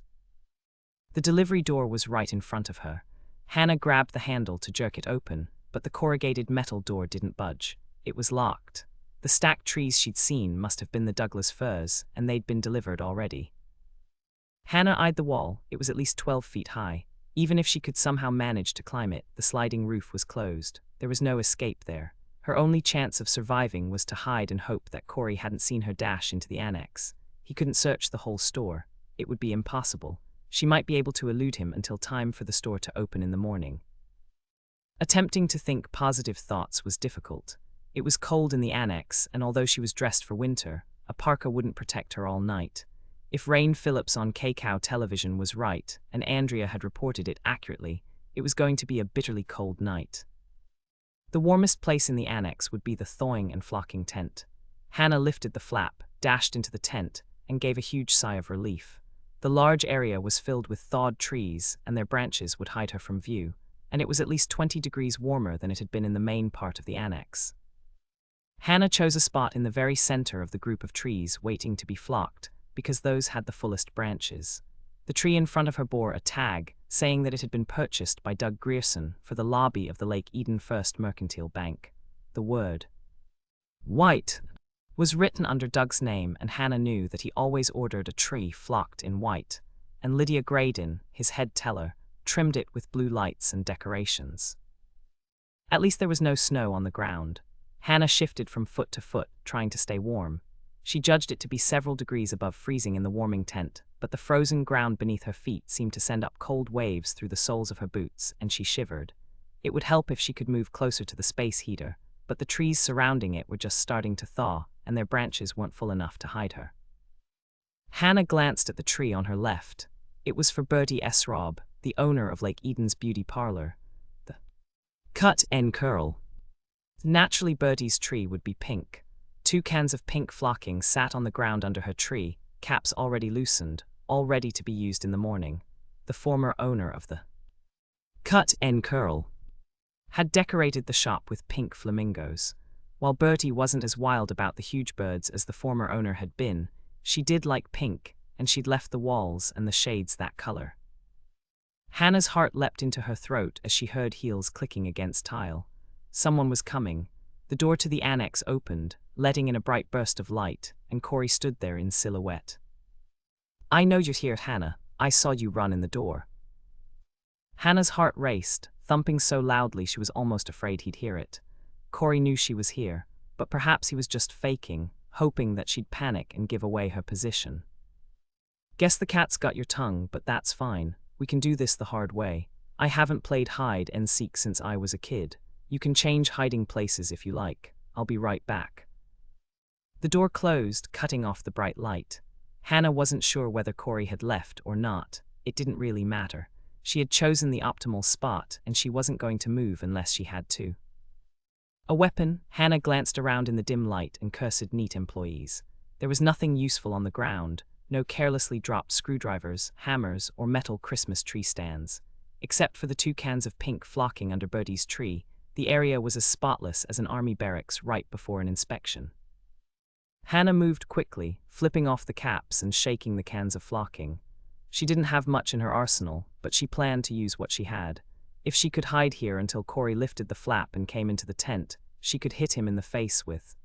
The delivery door was right in front of her. Hannah grabbed the handle to jerk it open, but the corrugated metal door didn't budge. It was locked. The stacked trees she'd seen must have been the Douglas firs, and they'd been delivered already. Hannah eyed the wall. It was at least 12 feet high. Even if she could somehow manage to climb it, the sliding roof was closed. There was no escape there. Her only chance of surviving was to hide and hope that Corey hadn't seen her dash into the annex. He couldn't search the whole store. It would be impossible. She might be able to elude him until time for the store to open in the morning. Attempting to think positive thoughts was difficult. It was cold in the annex, and although she was dressed for winter, a parka wouldn't protect her all night. If Rain Phillips on KCOW television was right, and Andrea had reported it accurately, it was going to be a bitterly cold night. The warmest place in the annex would be the thawing and flocking tent. Hannah lifted the flap, dashed into the tent, and gave a huge sigh of relief. The large area was filled with thawed trees, and their branches would hide her from view, and it was at least 20 degrees warmer than it had been in the main part of the annex. Hannah chose a spot in the very center of the group of trees waiting to be flocked, because those had the fullest branches. The tree in front of her bore a tag, saying that it had been purchased by Doug Grierson for the lobby of the Lake Eden First Mercantile Bank. The word white was written under Doug's name, and Hannah knew that he always ordered a tree flocked in white, and Lydia Graydon, his head teller, trimmed it with blue lights and decorations. At least there was no snow on the ground. Hannah shifted from foot to foot, trying to stay warm. She judged it to be several degrees above freezing in the warming tent, but the frozen ground beneath her feet seemed to send up cold waves through the soles of her boots, and she shivered. It would help if she could move closer to the space heater, but the trees surrounding it were just starting to thaw, and their branches weren't full enough to hide her. Hannah glanced at the tree on her left. It was for Bertie S. Robb, the owner of Lake Eden's beauty parlor. The cut and curl. Naturally, Bertie's tree would be pink. 2 cans of pink flocking sat on the ground under her tree, caps already loosened, all ready to be used in the morning. The former owner of the Cut and Curl had decorated the shop with pink flamingos. While Bertie wasn't as wild about the huge birds as the former owner had been, she did like pink, and she'd left the walls and the shades that color. Hannah's heart leapt into her throat as she heard heels clicking against tile. Someone was coming. The door to the annex opened, letting in a bright burst of light, and Corey stood there in silhouette. "I know you're here, Hannah. I saw you run in the door." Hannah's heart raced, thumping so loudly she was almost afraid he'd hear it. Corey knew she was here, but perhaps he was just faking, hoping that she'd panic and give away her position. "Guess the cat's got your tongue, but that's fine. We can do this the hard way. I haven't played hide and seek since I was a kid. You can change hiding places if you like. I'll be right back." The door closed, cutting off the bright light. Hannah wasn't sure whether Corey had left or not. It didn't really matter. She had chosen the optimal spot, and she wasn't going to move unless she had to. A weapon? Hannah glanced around in the dim light and cursed neat employees. There was nothing useful on the ground, no carelessly dropped screwdrivers, hammers, or metal Christmas tree stands. Except for the 2 cans of pink flocking under Bertie's tree, the area was as spotless as an army barracks right before an inspection. Hannah moved quickly, flipping off the caps and shaking the cans of flocking. She didn't have much in her arsenal, but she planned to use what she had. If she could hide here until Corey lifted the flap and came into the tent, she could hit him in the face with.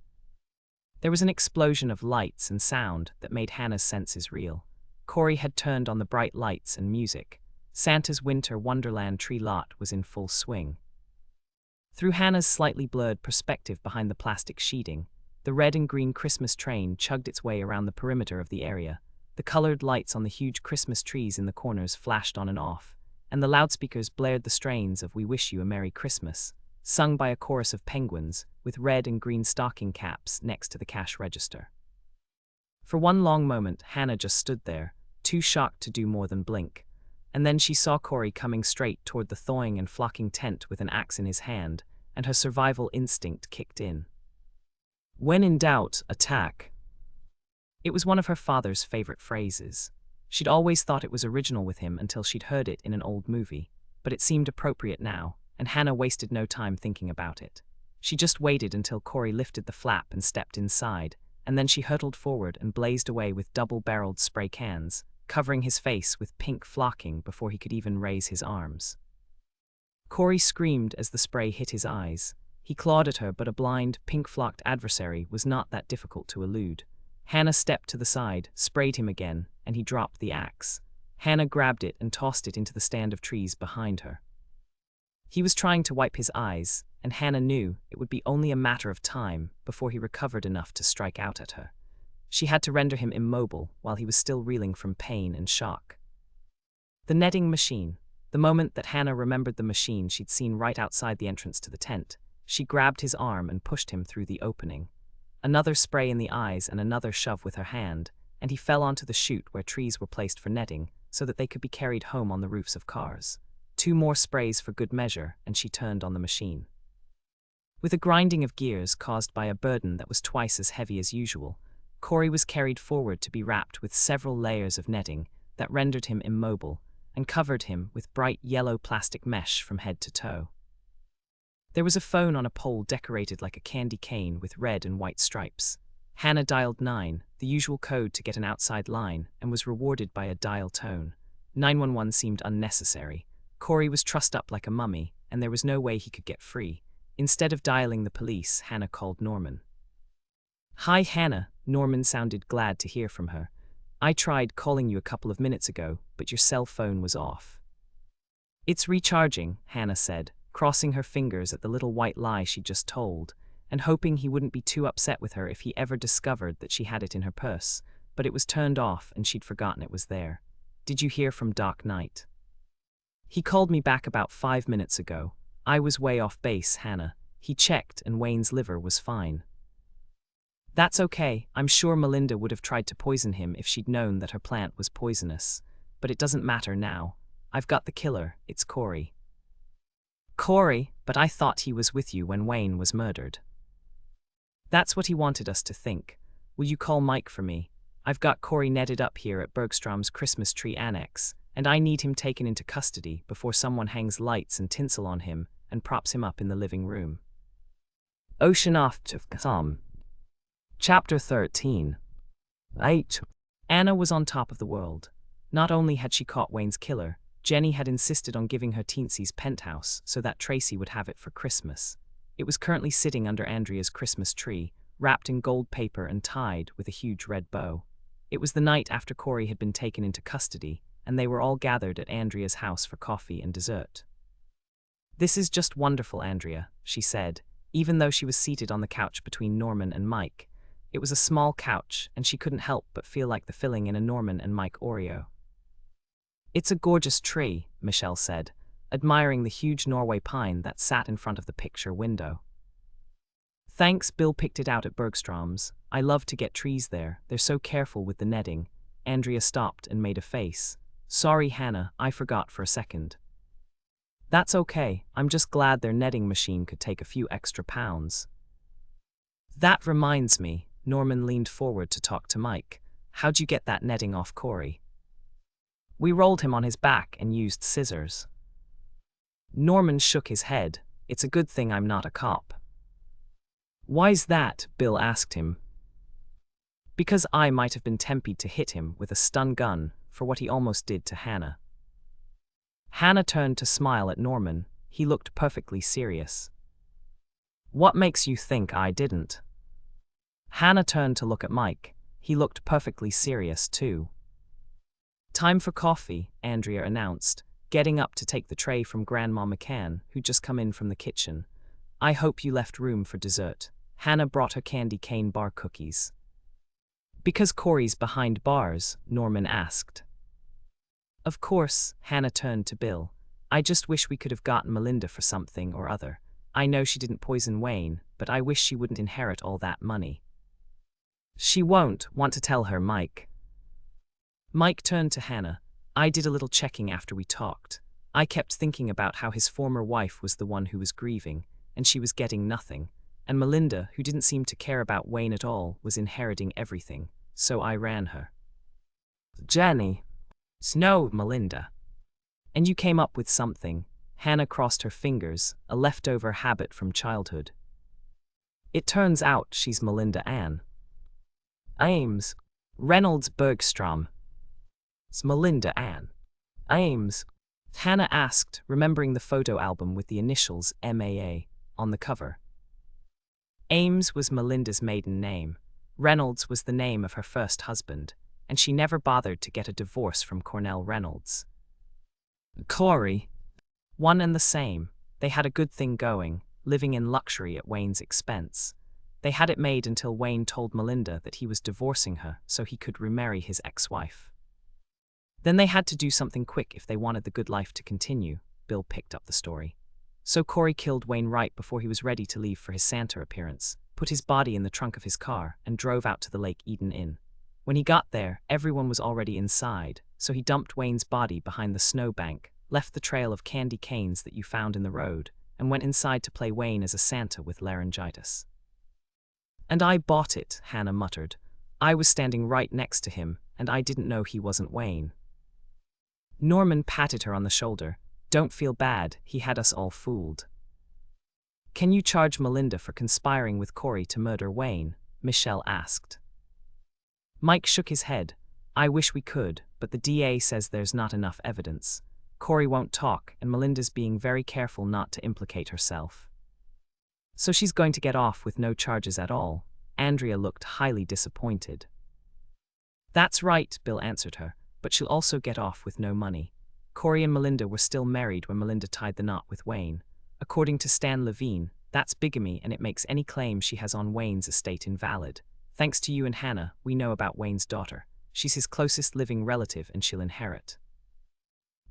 There was an explosion of lights and sound that made Hannah's senses reel. Corey had turned on the bright lights and music. Santa's Winter Wonderland tree lot was in full swing. Through Hannah's slightly blurred perspective behind the plastic sheeting, the red and green Christmas train chugged its way around the perimeter of the area. The colored lights on the huge Christmas trees in the corners flashed on and off, and the loudspeakers blared the strains of "We Wish You a Merry Christmas," sung by a chorus of penguins with red and green stocking caps next to the cash register. For one long moment, Hannah just stood there, too shocked to do more than blink. And then she saw Corey coming straight toward the thawing and flocking tent with an axe in his hand, and her survival instinct kicked in. When in doubt, attack. It was one of her father's favorite phrases. She'd always thought it was original with him until she'd heard it in an old movie, but it seemed appropriate now, and Hannah wasted no time thinking about it. She just waited until Corey lifted the flap and stepped inside, and then she hurtled forward and blazed away with double-barreled spray cans, covering his face with pink flocking before he could even raise his arms. Corey screamed as the spray hit his eyes. He clawed at her, but a blind, pink-flocked adversary was not that difficult to elude. Hannah stepped to the side, sprayed him again, and he dropped the axe. Hannah grabbed it and tossed it into the stand of trees behind her. He was trying to wipe his eyes, and Hannah knew it would be only a matter of time before he recovered enough to strike out at her. She had to render him immobile while he was still reeling from pain and shock. The netting machine. The moment that Hannah remembered the machine she'd seen right outside the entrance to the tent, she grabbed his arm and pushed him through the opening. Another spray in the eyes and another shove with her hand, and he fell onto the chute where trees were placed for netting so that they could be carried home on the roofs of cars. 2 more sprays for good measure, and she turned on the machine. With a grinding of gears caused by a burden that was twice as heavy as usual, Corey was carried forward to be wrapped with several layers of netting that rendered him immobile and covered him with bright yellow plastic mesh from head to toe. There was a phone on a pole decorated like a candy cane with red and white stripes. Hannah dialed 9, the usual code to get an outside line, and was rewarded by a dial tone. 911 seemed unnecessary. Corey was trussed up like a mummy, and there was no way he could get free. Instead of dialing the police, Hannah called Norman. "Hi, Hannah," Norman sounded glad to hear from her. "I tried calling you a couple of minutes ago, but your cell phone was off." "It's recharging," Hannah said, crossing her fingers at the little white lie she'd just told, and hoping he wouldn't be too upset with her if he ever discovered that she had it in her purse, but it was turned off and she'd forgotten it was there. "Did you hear from Doc Knight?" "He called me back about 5 minutes ago. I was way off base, Hannah. He checked and Wayne's liver was fine." "That's okay. I'm sure Melinda would have tried to poison him if she'd known that her plant was poisonous. But it doesn't matter now. I've got the killer. It's Corey." "Corey? But I thought he was with you when Wayne was murdered." "That's what he wanted us to think. Will you call Mike for me? I've got Corey netted up here at Bergstrom's Christmas tree annex, and I need him taken into custody before someone hangs lights and tinsel on him and props him up in the living room. Ocean off to come. Chapter 13. 8. Anna was on top of the world. Not only had she caught Wayne's killer, Jenny had insisted on giving her teensy's penthouse so that Tracy would have it for Christmas. It was currently sitting under Andrea's Christmas tree, wrapped in gold paper and tied with a huge red bow. It was the night after Corey had been taken into custody, and they were all gathered at Andrea's house for coffee and dessert. "This is just wonderful, Andrea," she said, even though she was seated on the couch between Norman and Mike. It was a small couch, and she couldn't help but feel like the filling in a Norman and Mike Oreo. "It's a gorgeous tree," Michelle said, admiring the huge Norway pine that sat in front of the picture window. "Thanks, Bill picked it out at Bergstrom's. I love to get trees there, they're so careful with the netting." Andrea stopped and made a face. "Sorry, Hannah, I forgot for a second." "That's okay, I'm just glad their netting machine could take a few extra pounds." "That reminds me," Norman leaned forward to talk to Mike. "How'd you get that netting off Corey?" "We rolled him on his back and used scissors." Norman shook his head. "It's a good thing I'm not a cop." "Why's that?" Bill asked him. "Because I might have been tempted to hit him with a stun gun for what he almost did to Hannah." Hannah turned to smile at Norman. He looked perfectly serious. "What makes you think I didn't?" Hannah turned to look at Mike. He looked perfectly serious too. "Time for coffee," Andrea announced, getting up to take the tray from Grandma McCann, who'd just come in from the kitchen. "I hope you left room for dessert." Hannah brought her candy cane bar cookies. "Because Corey's behind bars?" Norman asked. "Of course," Hannah turned to Bill. "I just wish we could have gotten Melinda for something or other. I know she didn't poison Wayne, but I wish she wouldn't inherit all that money." "She won't. Want to tell her, Mike?" Mike turned to Hannah. "I did a little checking after we talked. I kept thinking about how his former wife was the one who was grieving, and she was getting nothing, and Melinda, who didn't seem to care about Wayne at all, was inheriting everything, so I ran her." "Jenny." "No, Melinda." "And you came up with something." Hannah crossed her fingers, "a leftover habit from childhood." "It turns out she's Melinda Ann." "Ames." "Reynolds Bergstrom." "It's Melinda Ann." "Ames?" Hannah asked, remembering the photo album with the initials MAA on the cover. Ames was Melinda's maiden name. Reynolds was the name of her first husband, and she never bothered to get a divorce from Cornell Reynolds. "Corey." "One and the same. They had a good thing going, living in luxury at Wayne's expense. They had it made until Wayne told Melinda that he was divorcing her so he could remarry his ex-wife. Then they had to do something quick if they wanted the good life to continue." Bill picked up the story. "So Corey killed Wayne right before he was ready to leave for his Santa appearance, put his body in the trunk of his car, and drove out to the Lake Eden Inn. When he got there, everyone was already inside, so he dumped Wayne's body behind the snowbank, left the trail of candy canes that you found in the road, and went inside to play Wayne as a Santa with laryngitis." "And I bought it," Hannah muttered. "I was standing right next to him, and I didn't know he wasn't Wayne." Norman patted her on the shoulder. "Don't feel bad, he had us all fooled." "Can you charge Melinda for conspiring with Corey to murder Wayne?" Michelle asked. Mike shook his head. "I wish we could, but the DA says there's not enough evidence. Corey won't talk, and Melinda's being very careful not to implicate herself. So she's going to get off with no charges at all." Andrea looked highly disappointed. "That's right," Bill answered her, "but she'll also get off with no money. Corey and Melinda were still married when Melinda tied the knot with Wayne. According to Stan Levine, that's bigamy, and it makes any claim she has on Wayne's estate invalid. Thanks to you and Hannah, we know about Wayne's daughter. She's his closest living relative, and she'll inherit."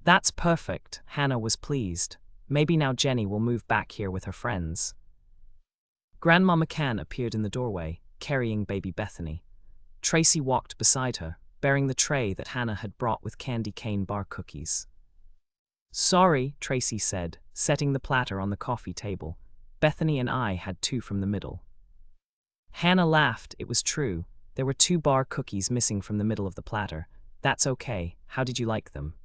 "That's perfect." Hannah was pleased. "Maybe now Jenny will move back here with her friends." Grandma McCann appeared in the doorway, carrying baby Bethany. Tracy walked beside her, bearing the tray that Hannah had brought with candy cane bar cookies. "Sorry," Tracy said, setting the platter on the coffee table. "Bethany and I had two from the middle." Hannah laughed. It was true. There were 2 bar cookies missing from the middle of the platter. That's okay. How did you like them?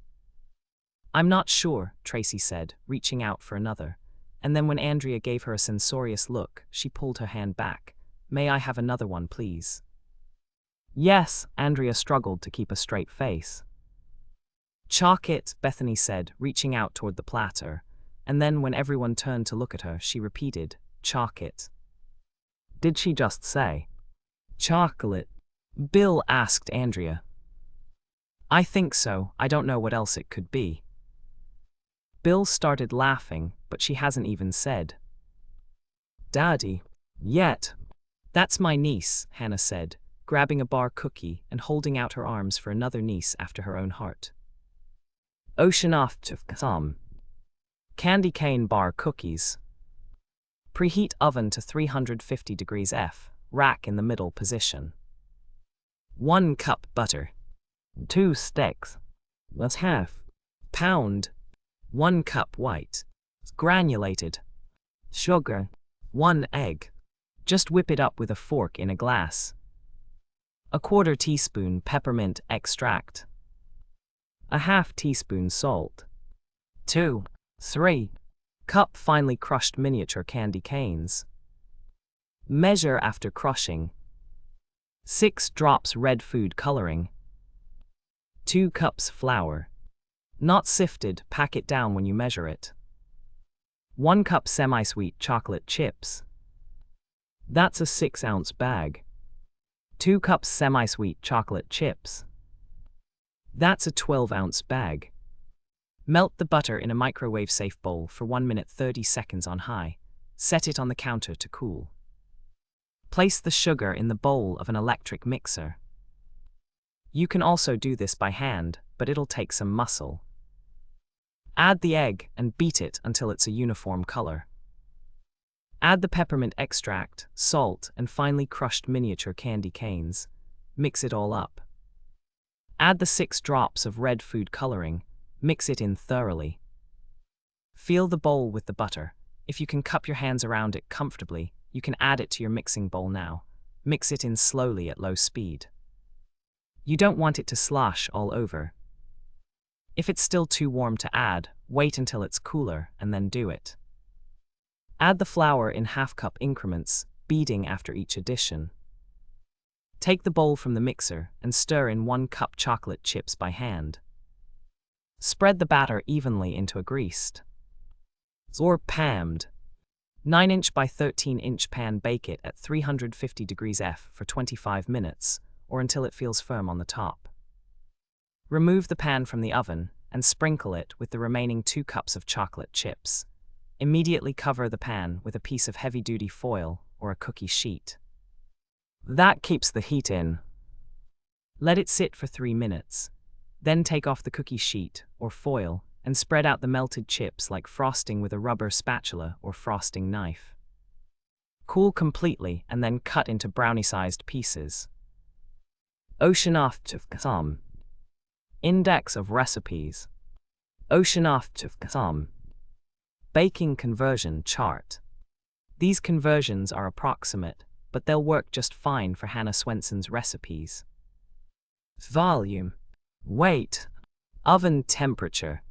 I'm not sure, Tracy said, reaching out for another. And then when Andrea gave her a censorious look, she pulled her hand back. May I have another one, please? Yes, Andrea struggled to keep a straight face. Chalk it, Bethany said, reaching out toward the platter. And then when everyone turned to look at her, she repeated, chalk it. Did she just say chocolate? Bill asked Andrea. I think so. I don't know what else it could be. Bill started laughing, but she hasn't even said Daddy yet. That's my niece, Hannah said, grabbing a bar cookie and holding out her arms for another niece after her own heart. Ocean off to some candy cane bar cookies. Preheat oven to 350 degrees F, rack in the middle position. 1 cup butter. 2 sticks. That's half pound. 1 cup white, granulated sugar. 1 egg. Just whip it up with a fork in a glass. 1/4 teaspoon peppermint extract. 1/2 teaspoon salt. 2-3 cup finely crushed miniature candy canes. Measure after crushing. 6 drops red food coloring. 2 cups flour. Not sifted, pack it down when you measure it. 1 cup semi-sweet chocolate chips. That's a 6-ounce bag. 2 cups semi-sweet chocolate chips. That's a 12-ounce bag. Melt the butter in a microwave-safe bowl for 1 minute 30 seconds on high. Set it on the counter to cool. Place the sugar in the bowl of an electric mixer. You can also do this by hand, but it'll take some muscle. Add the egg and beat it until it's a uniform color. Add the peppermint extract, salt, and finely crushed miniature candy canes. Mix it all up. Add the 6 drops of red food coloring. Mix it in thoroughly. Fill the bowl with the butter. If you can cup your hands around it comfortably, you can add it to your mixing bowl now. Mix it in slowly at low speed. You don't want it to slosh all over. If it's still too warm to add, wait until it's cooler and then do it. Add the flour in 1/2 cup increments, beating after each addition. Take the bowl from the mixer and stir in 1 cup chocolate chips by hand. Spread the batter evenly into a greased or panned 9-inch by 13-inch pan. Bake it at 350 degrees F for 25 minutes, or until it feels firm on the top. Remove the pan from the oven and sprinkle it with the remaining 2 cups of chocolate chips. Immediately cover the pan with a piece of heavy-duty foil or a cookie sheet. That keeps the heat in. Let it sit for 3 minutes. Then take off the cookie sheet or foil and spread out the melted chips like frosting with a rubber spatula or frosting knife. Cool completely and then cut into brownie-sized pieces. Ocean off to some. Index of recipes. Ocean off to some. Baking conversion chart. These conversions are approximate, but they'll work just fine for Hannah Swensen's recipes. Volume. Weight. Oven temperature.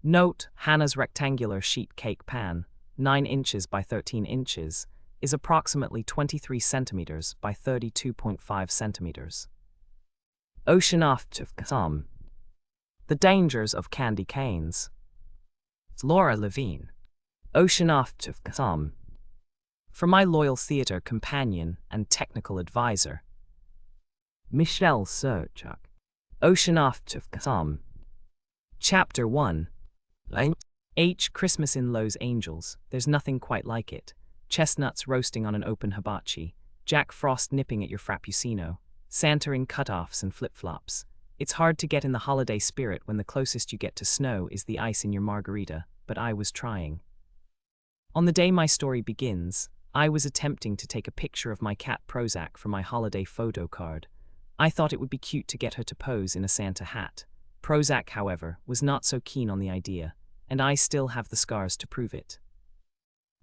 Note, Hannah's rectangular sheet cake pan, 9 inches by 13 inches, is approximately 23 centimeters by 32.5 centimeters. Ocean off to some. The dangers of candy canes. Laura Levine. Ocean off to some. For my loyal theater companion and technical advisor. Michelle Serchuk. Ocean off to some. Chapter 1. Christmas in Los Angeles. There's nothing quite like it. Chestnuts roasting on an open hibachi. Jack Frost nipping at your frappuccino. Santa in cutoffs and flip-flops. It's hard to get in the holiday spirit when the closest you get to snow is the ice in your margarita, but I was trying. On the day my story begins, I was attempting to take a picture of my cat Prozac for my holiday photo card. I thought it would be cute to get her to pose in a Santa hat. Prozac, however, was not so keen on the idea, and I still have the scars to prove it.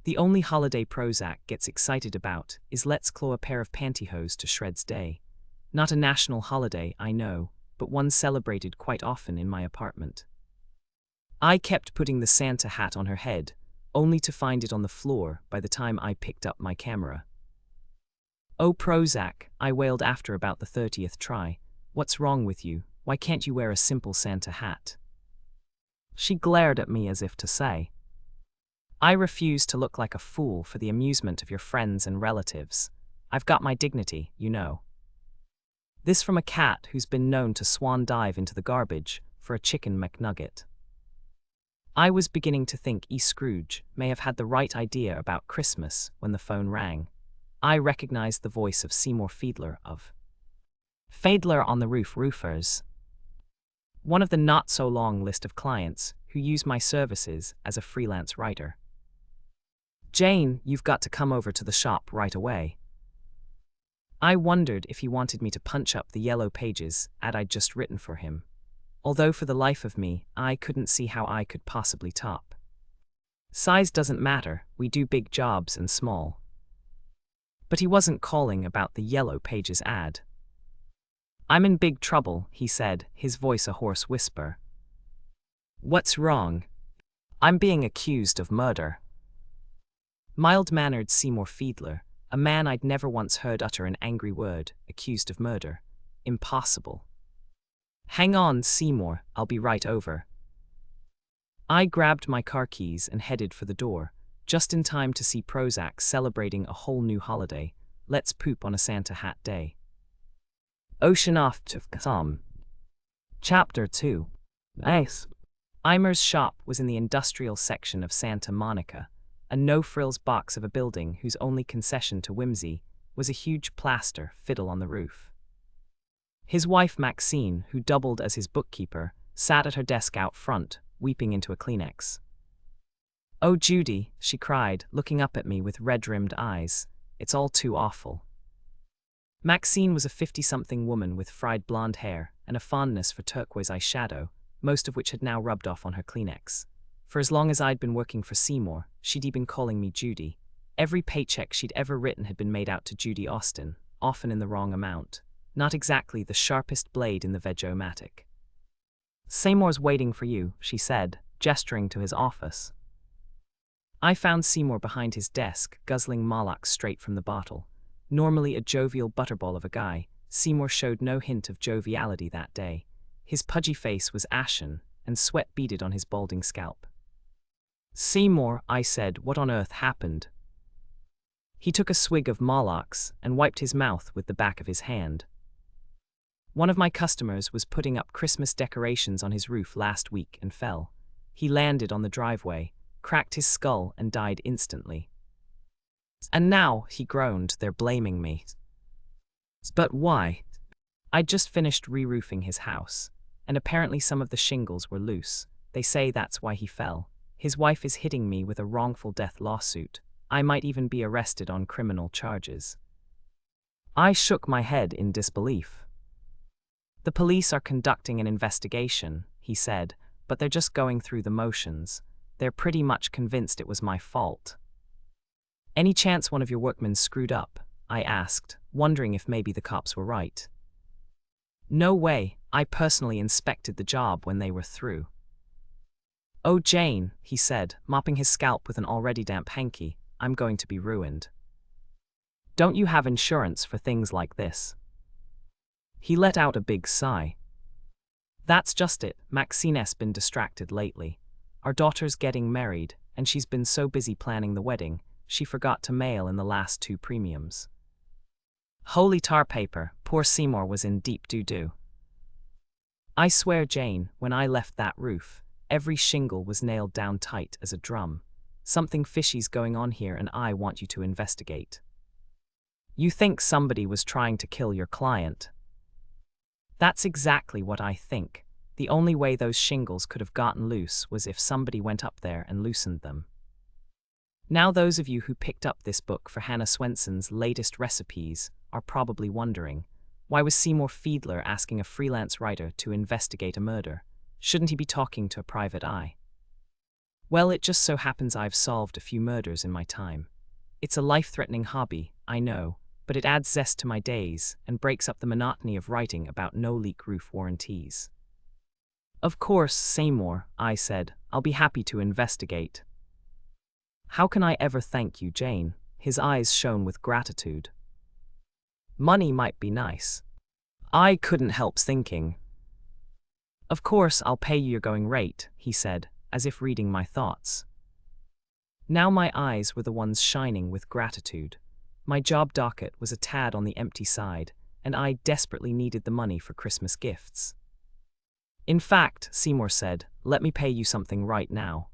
The only holiday Prozac gets excited about is Let's Claw a Pair of Pantyhose to Shreds Day. Not a national holiday, I know, but one celebrated quite often in my apartment. I kept putting the Santa hat on her head, only to find it on the floor by the time I picked up my camera. "Oh, Prozac," I wailed after about the 30th try. "What's wrong with you? Why can't you wear a simple Santa hat?" She glared at me as if to say, "I refuse to look like a fool for the amusement of your friends and relatives. I've got my dignity, you know." This from a cat who's been known to swan dive into the garbage for a chicken McNugget. I was beginning to think E. Scrooge may have had the right idea about Christmas when the phone rang. I recognized the voice of Seymour Fiedler of Fiedler on the Roof Roofers, one of the not-so-long list of clients who use my services as a freelance writer. "Jane, you've got to come over to the shop right away." I wondered if he wanted me to punch up the yellow pages I'd just written for him, although for the life of me, I couldn't see how I could possibly top. Size doesn't matter, we do big jobs and small. But he wasn't calling about the yellow pages ad. "I'm in big trouble," he said, his voice a hoarse whisper. "What's wrong?" "I'm being accused of murder." Mild-mannered Seymour Fiedler, a man I'd never once heard utter an angry word, accused of murder. Impossible. "Hang on, Seymour, I'll be right over." I grabbed my car keys and headed for the door, just in time to see Prozac celebrating a whole new holiday. Let's poop on a Santa hat day. Ocean off to some. Chapter 2. Ace. Eimer's shop was in the industrial section of Santa Monica, a no-frills box of a building whose only concession to whimsy was a huge plaster fiddle on the roof. His wife Maxine, who doubled as his bookkeeper, sat at her desk out front, weeping into a Kleenex. "Oh, Judy," she cried, looking up at me with red-rimmed eyes, "it's all too awful." Maxine was a 50-something woman with fried blonde hair and a fondness for turquoise eyeshadow, most of which had now rubbed off on her Kleenex. For as long as I'd been working for Seymour, she'd been calling me Judy. Every paycheck she'd ever written had been made out to Judy Austin, often in the wrong amount. Not exactly the sharpest blade in the Veg-O-Matic. "Seymour's waiting for you," she said, gesturing to his office. I found Seymour behind his desk, guzzling Moloch straight from the bottle. Normally a jovial butterball of a guy, Seymour showed no hint of joviality that day. His pudgy face was ashen, and sweat beaded on his balding scalp. "Seymour," I said, "what on earth happened?" He took a swig of Moloch's and wiped his mouth with the back of his hand. "One of my customers was putting up Christmas decorations on his roof last week and fell. He landed on the driveway, cracked his skull and died instantly. And now," he groaned, "they're blaming me." "But why?" "I'd just finished re-roofing his house, and apparently some of the shingles were loose. They say that's why he fell. His wife is hitting me with a wrongful death lawsuit. I might even be arrested on criminal charges." I shook my head in disbelief. "The police are conducting an investigation," he said, "but they're just going through the motions. They're pretty much convinced it was my fault." "Any chance one of your workmen screwed up?" I asked, wondering if maybe the cops were right. "No way, I personally inspected the job when they were through." "Oh, Jane," he said, mopping his scalp with an already damp hanky, "I'm going to be ruined." "Don't you have insurance for things like this?" He let out a big sigh. "That's just it, Maxine's been distracted lately. Our daughter's getting married, and she's been so busy planning the wedding, she forgot to mail in the last 2 premiums. Holy tar paper, poor Seymour was in deep doo-doo. I swear, Jane, when I left that roof, every shingle was nailed down tight as a drum. Something fishy's going on here and I want you to investigate." "You think somebody was trying to kill your client?" "That's exactly what I think. The only way those shingles could have gotten loose was if somebody went up there and loosened them." Now those of you who picked up this book for Hannah Swensen's latest recipes are probably wondering, why was Seymour Fiedler asking a freelance writer to investigate a murder? Shouldn't he be talking to a private eye? Well, it just so happens I've solved a few murders in my time. It's a life-threatening hobby, I know, but it adds zest to my days and breaks up the monotony of writing about no-leak roof warranties. Of course, Seymour, I said. I'll be happy to investigate. How can I ever thank you, Jane? His eyes shone with gratitude. Money might be nice. I couldn't help thinking. Of course, I'll pay you your going rate, he said, as if reading my thoughts. Now my eyes were the ones shining with gratitude. My job docket was a tad on the empty side, and I desperately needed the money for Christmas gifts. In fact, Seymour said, let me pay you something right now.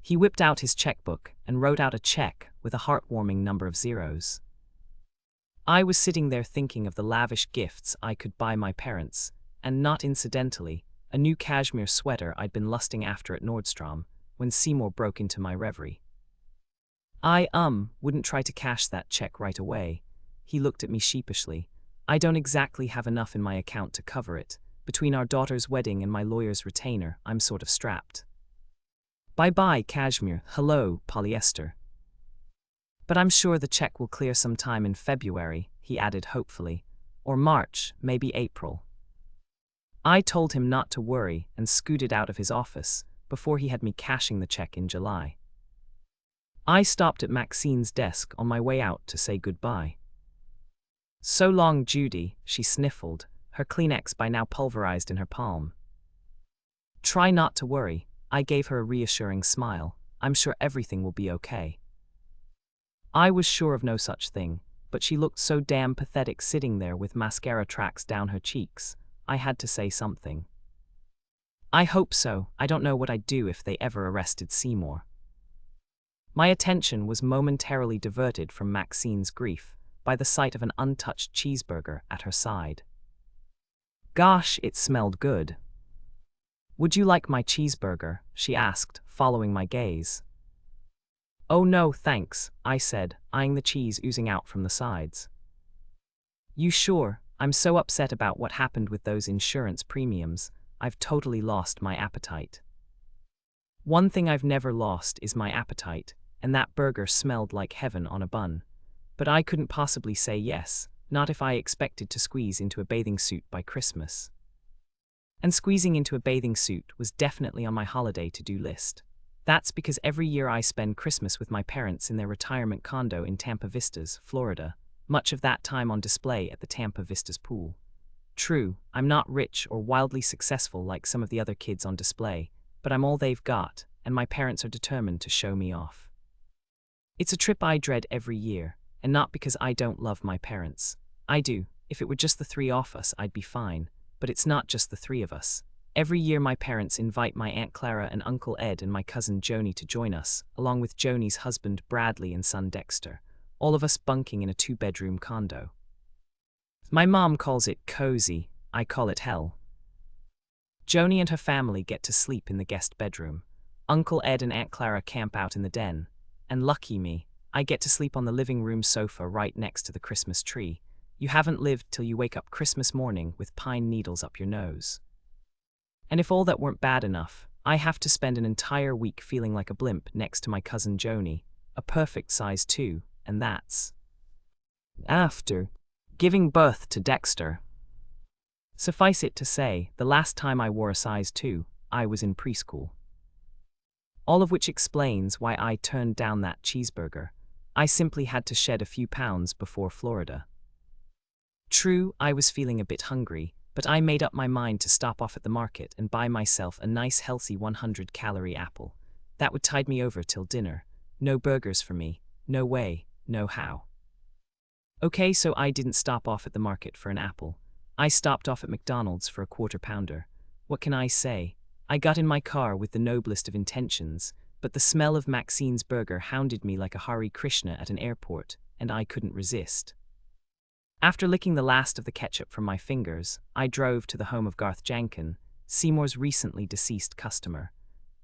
He whipped out his checkbook and wrote out a check with a heartwarming number of zeros. I was sitting there thinking of the lavish gifts I could buy my parents, and not incidentally, a new cashmere sweater I'd been lusting after at Nordstrom, when Seymour broke into my reverie. I wouldn't try to cash that check right away. He looked at me sheepishly. I don't exactly have enough in my account to cover it. Between our daughter's wedding and my lawyer's retainer, I'm sort of strapped. Bye-bye, cashmere. Hello, polyester. But I'm sure the check will clear sometime in February, he added hopefully. Or March, maybe April. I told him not to worry and scooted out of his office before he had me cashing the check in July. I stopped at Maxine's desk on my way out to say goodbye. So long, Judy, she sniffled, her Kleenex by now pulverized in her palm. Try not to worry, I gave her a reassuring smile. I'm sure everything will be okay. I was sure of no such thing, but she looked so damn pathetic sitting there with mascara tracks down her cheeks. I had to say something. I hope so. I don't know what I'd do if they ever arrested Seymour. My attention was momentarily diverted from Maxine's grief by the sight of an untouched cheeseburger at her side. Gosh, it smelled good. Would you like my cheeseburger? She asked, following my gaze. Oh no, thanks, I said, eyeing the cheese oozing out from the sides. You sure? I'm so upset about what happened with those insurance premiums. I've totally lost my appetite. One thing I've never lost is my appetite, and that burger smelled like heaven on a bun. But I couldn't possibly say yes, not if I expected to squeeze into a bathing suit by Christmas. And squeezing into a bathing suit was definitely on my holiday to-do list. That's because every year I spend Christmas with my parents in their retirement condo in Tampa Vistas, Florida, much of that time on display at the Tampa Vistas pool. True, I'm not rich or wildly successful like some of the other kids on display, but I'm all they've got, and my parents are determined to show me off. It's a trip I dread every year, and not because I don't love my parents. I do. If it were just the three of us, I'd be fine. But it's not just the three of us. Every year my parents invite my Aunt Clara and Uncle Ed and my cousin Joni to join us, along with Joni's husband Bradley and son Dexter, all of us bunking in a 2-bedroom condo. My mom calls it cozy, I call it hell. Joni and her family get to sleep in the guest bedroom. Uncle Ed and Aunt Clara camp out in the den. And lucky me, I get to sleep on the living room sofa right next to the Christmas tree. You haven't lived till you wake up Christmas morning with pine needles up your nose. And if all that weren't bad enough, I have to spend an entire week feeling like a blimp next to my cousin Joni, a perfect size 2, and that's after giving birth to Dexter. Suffice it to say, the last time I wore a size 2, I was in preschool. All of which explains why I turned down that cheeseburger. I simply had to shed a few pounds before Florida. True, I was feeling a bit hungry, but I made up my mind to stop off at the market and buy myself a nice healthy 100-calorie apple. That would tide me over till dinner. No burgers for me. No way, no how. Okay, so I didn't stop off at the market for an apple. I stopped off at McDonald's for a quarter-pounder. What can I say? I got in my car with the noblest of intentions, but the smell of Maxine's burger hounded me like a Hare Krishna at an airport, and I couldn't resist. After licking the last of the ketchup from my fingers, I drove to the home of Garth Jankin, Seymour's recently deceased customer.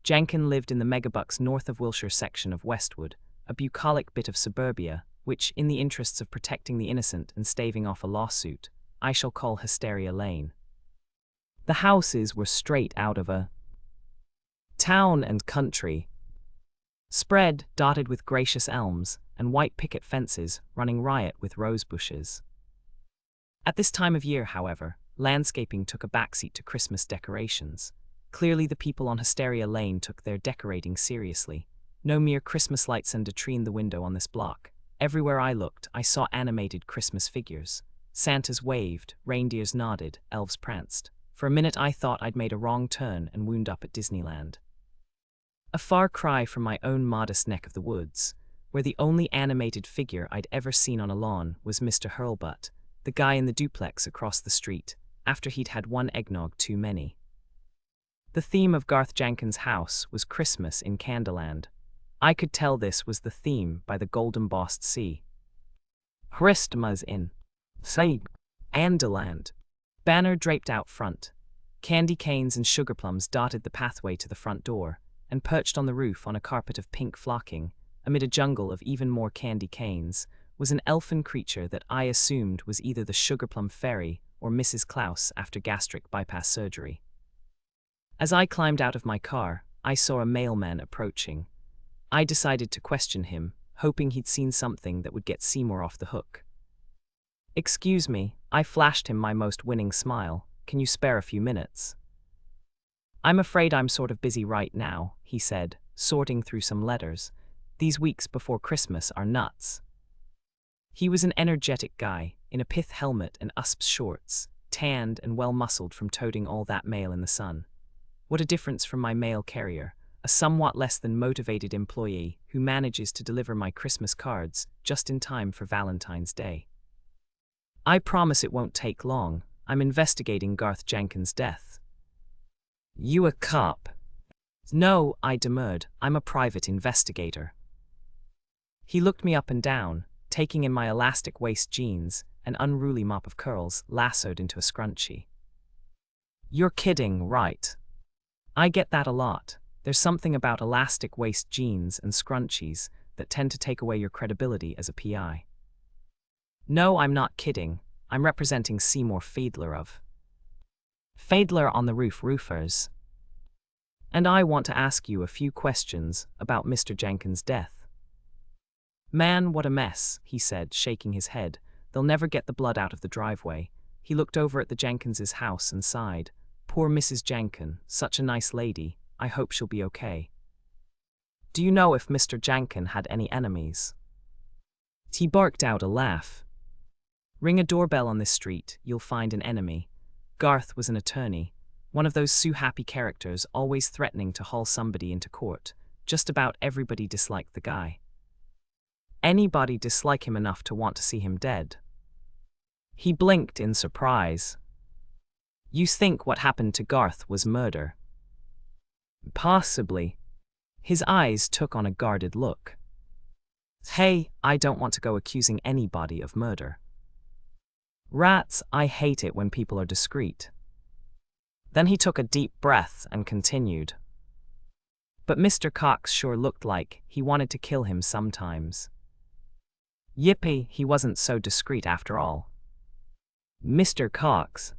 Jankin lived in the megabucks north of Wilshire section of Westwood, a bucolic bit of suburbia, which, in the interests of protecting the innocent and staving off a lawsuit, I shall call Hysteria Lane. The houses were straight out of a town and country. spread, dotted with gracious elms, and white picket fences running riot with rose bushes. At this time of year, however, landscaping took a backseat to Christmas decorations. Clearly the people on Hysteria Lane took their decorating seriously. No mere Christmas lights and a tree in the window on this block. Everywhere I looked, I saw animated Christmas figures. Santas waved, reindeers nodded, elves pranced. For a minute I thought I'd made a wrong turn and wound up at Disneyland. A far cry from my own modest neck of the woods, where the only animated figure I'd ever seen on a lawn was Mr. Hurlbutt, the guy in the duplex across the street, after he'd had one eggnog too many. The theme of Garth Jenkins' house was Christmas in Candyland. I could tell this was the theme by the golden-bossed sea. Christmas in Candyland. Banner draped out front. Candy canes and sugar plums dotted the pathway to the front door, and perched on the roof on a carpet of pink flocking, amid a jungle of even more candy canes, was an elfin creature that I assumed was either the Sugar Plum Fairy or Mrs. Klaus after gastric bypass surgery. As I climbed out of my car, I saw a mailman approaching. I decided to question him, hoping he'd seen something that would get Seymour off the hook. "Excuse me," I flashed him my most winning smile. "Can you spare a few minutes?" "I'm afraid I'm sort of busy right now," he said, sorting through some letters. "These weeks before Christmas are nuts." He was an energetic guy, in a pith helmet and USPS shorts, tanned and well-muscled from toting all that mail in the sun. What a difference from my mail carrier, a somewhat less than motivated employee who manages to deliver my Christmas cards just in time for Valentine's Day. "I promise it won't take long. I'm investigating Garth Jenkins' death." "You a cop?" "No," I demurred. "I'm a private investigator." He looked me up and down, taking in my elastic waist jeans, an unruly mop of curls lassoed into a scrunchie. "You're kidding, right?" "I get that a lot. There's something about elastic waist jeans and scrunchies that tend to take away your credibility as a PI. "No, I'm not kidding. I'm representing Seymour Fiedler of Fiedler on the Roof Roofers. And I want to ask you a few questions about Mr. Jenkins' death." "Man, what a mess," he said, shaking his head. "They'll never get the blood out of the driveway." He looked over at the Jenkins' house and sighed. "Poor Mrs. Jenkin, such a nice lady. I hope she'll be okay." "Do you know if Mr. Jenkin had any enemies?" He barked out a laugh. "Ring a doorbell on this street, you'll find an enemy." Garth was an attorney, one of those sue-happy characters always threatening to haul somebody into court. Just about everybody disliked the guy. Anybody dislike him enough to want to see him dead? He blinked in surprise. "You think what happened to Garth was murder?" "Possibly." His eyes took on a guarded look. "Hey, I don't want to go accusing anybody of murder." "Rats, I hate it when people are discreet." Then he took a deep breath and continued. "But Mr. Cox sure looked like he wanted to kill him sometimes." "Yippee, he wasn't so discreet after all." "Mr. Cox."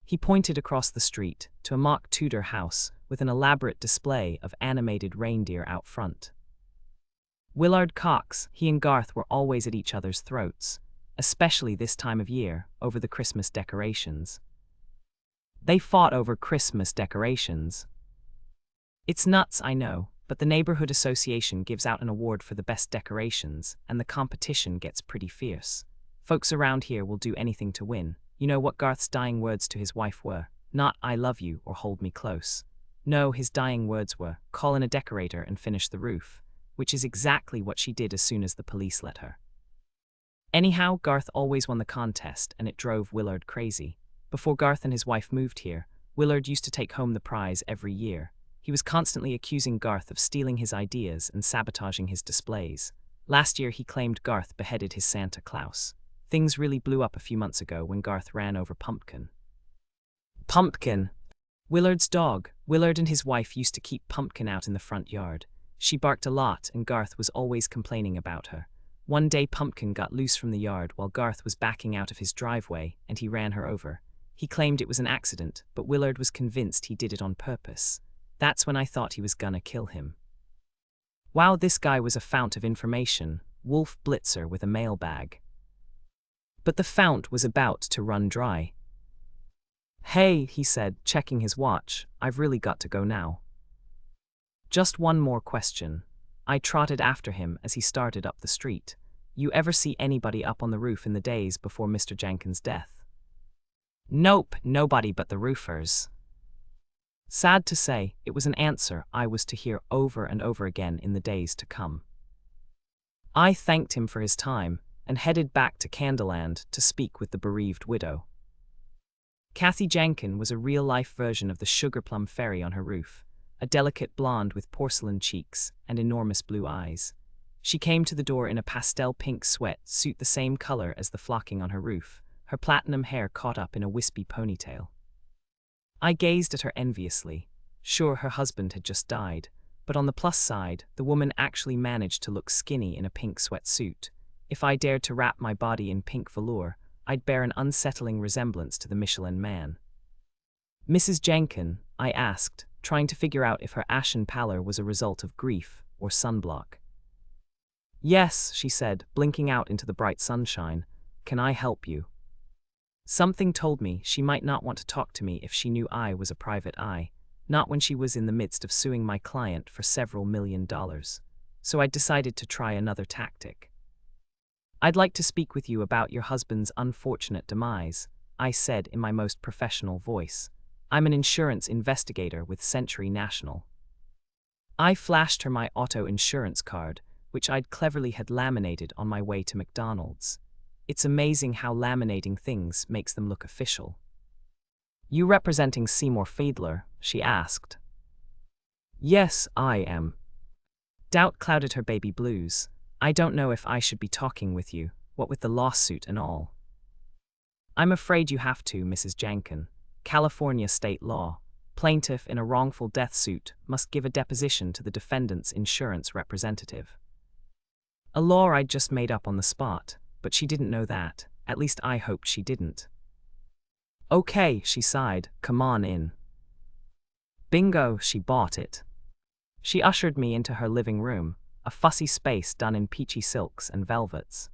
He pointed across the street to a mock Tudor house with an elaborate display of animated reindeer out front. Willard Cox, he and Garth were always at each other's throats, especially this time of year, over the Christmas decorations. They fought over Christmas decorations. It's nuts, I know, but the neighborhood association gives out an award for the best decorations, and the competition gets pretty fierce. Folks around here will do anything to win. You know what Garth's dying words to his wife were? Not "I love you" or "hold me close." No, his dying words were, "Call in a decorator and finish the roof," which is exactly what she did as soon as the police let her. Anyhow, Garth always won the contest, and it drove Willard crazy. Before Garth and his wife moved here, Willard used to take home the prize every year. He was constantly accusing Garth of stealing his ideas and sabotaging his displays. Last year, he claimed Garth beheaded his Santa Claus. Things really blew up a few months ago when Garth ran over Pumpkin. Pumpkin! Willard's dog. Willard and his wife used to keep Pumpkin out in the front yard. She barked a lot, and Garth was always complaining about her. One day Pumpkin got loose from the yard while Garth was backing out of his driveway, and he ran her over. He claimed it was an accident, but Willard was convinced he did it on purpose. That's when I thought he was gonna kill him. Wow, this guy was a fount of information, Wolf Blitzer with a mailbag. But the fount was about to run dry. Hey, he said, checking his watch, I've really got to go now. Just one more question. I trotted after him as he started up the street. You ever see anybody up on the roof in the days before Mr. Jenkins' death? Nope, nobody but the roofers. Sad to say, it was an answer I was to hear over and over again in the days to come. I thanked him for his time and headed back to Candleland to speak with the bereaved widow. Kathy Jenkins was a real-life version of the sugar plum fairy on her roof, a delicate blonde with porcelain cheeks and enormous blue eyes. She came to the door in a pastel pink sweat-suit the same color as the flocking on her roof, her platinum hair caught up in a wispy ponytail. I gazed at her enviously. Sure, her husband had just died, but on the plus side, the woman actually managed to look skinny in a pink sweatsuit. If I dared to wrap my body in pink velour, I'd bear an unsettling resemblance to the Michelin Man. Mrs. Jenkins, I asked, trying to figure out if her ashen pallor was a result of grief or sunblock. Yes, she said, blinking out into the bright sunshine. Can I help you? Something told me she might not want to talk to me if she knew I was a private eye, not when she was in the midst of suing my client for several $1 million. So I decided to try another tactic. I'd like to speak with you about your husband's unfortunate demise, I said in my most professional voice. I'm an insurance investigator with Century National. I flashed her my auto insurance card, which I'd cleverly had laminated on my way to McDonald's. It's amazing how laminating things makes them look official. You representing Seymour Fiedler? She asked. Yes, I am. Doubt clouded her baby blues. I don't know if I should be talking with you, what with the lawsuit and all. I'm afraid you have to, Mrs. Jenkins. California state law. Plaintiff in a wrongful death suit must give a deposition to the defendant's insurance representative. A law I'd just made up on the spot, but she didn't know that. At least I hoped she didn't. Okay, she sighed, come on in. Bingo, she bought it. She ushered me into her living room, a fussy space done in peachy silks and velvets.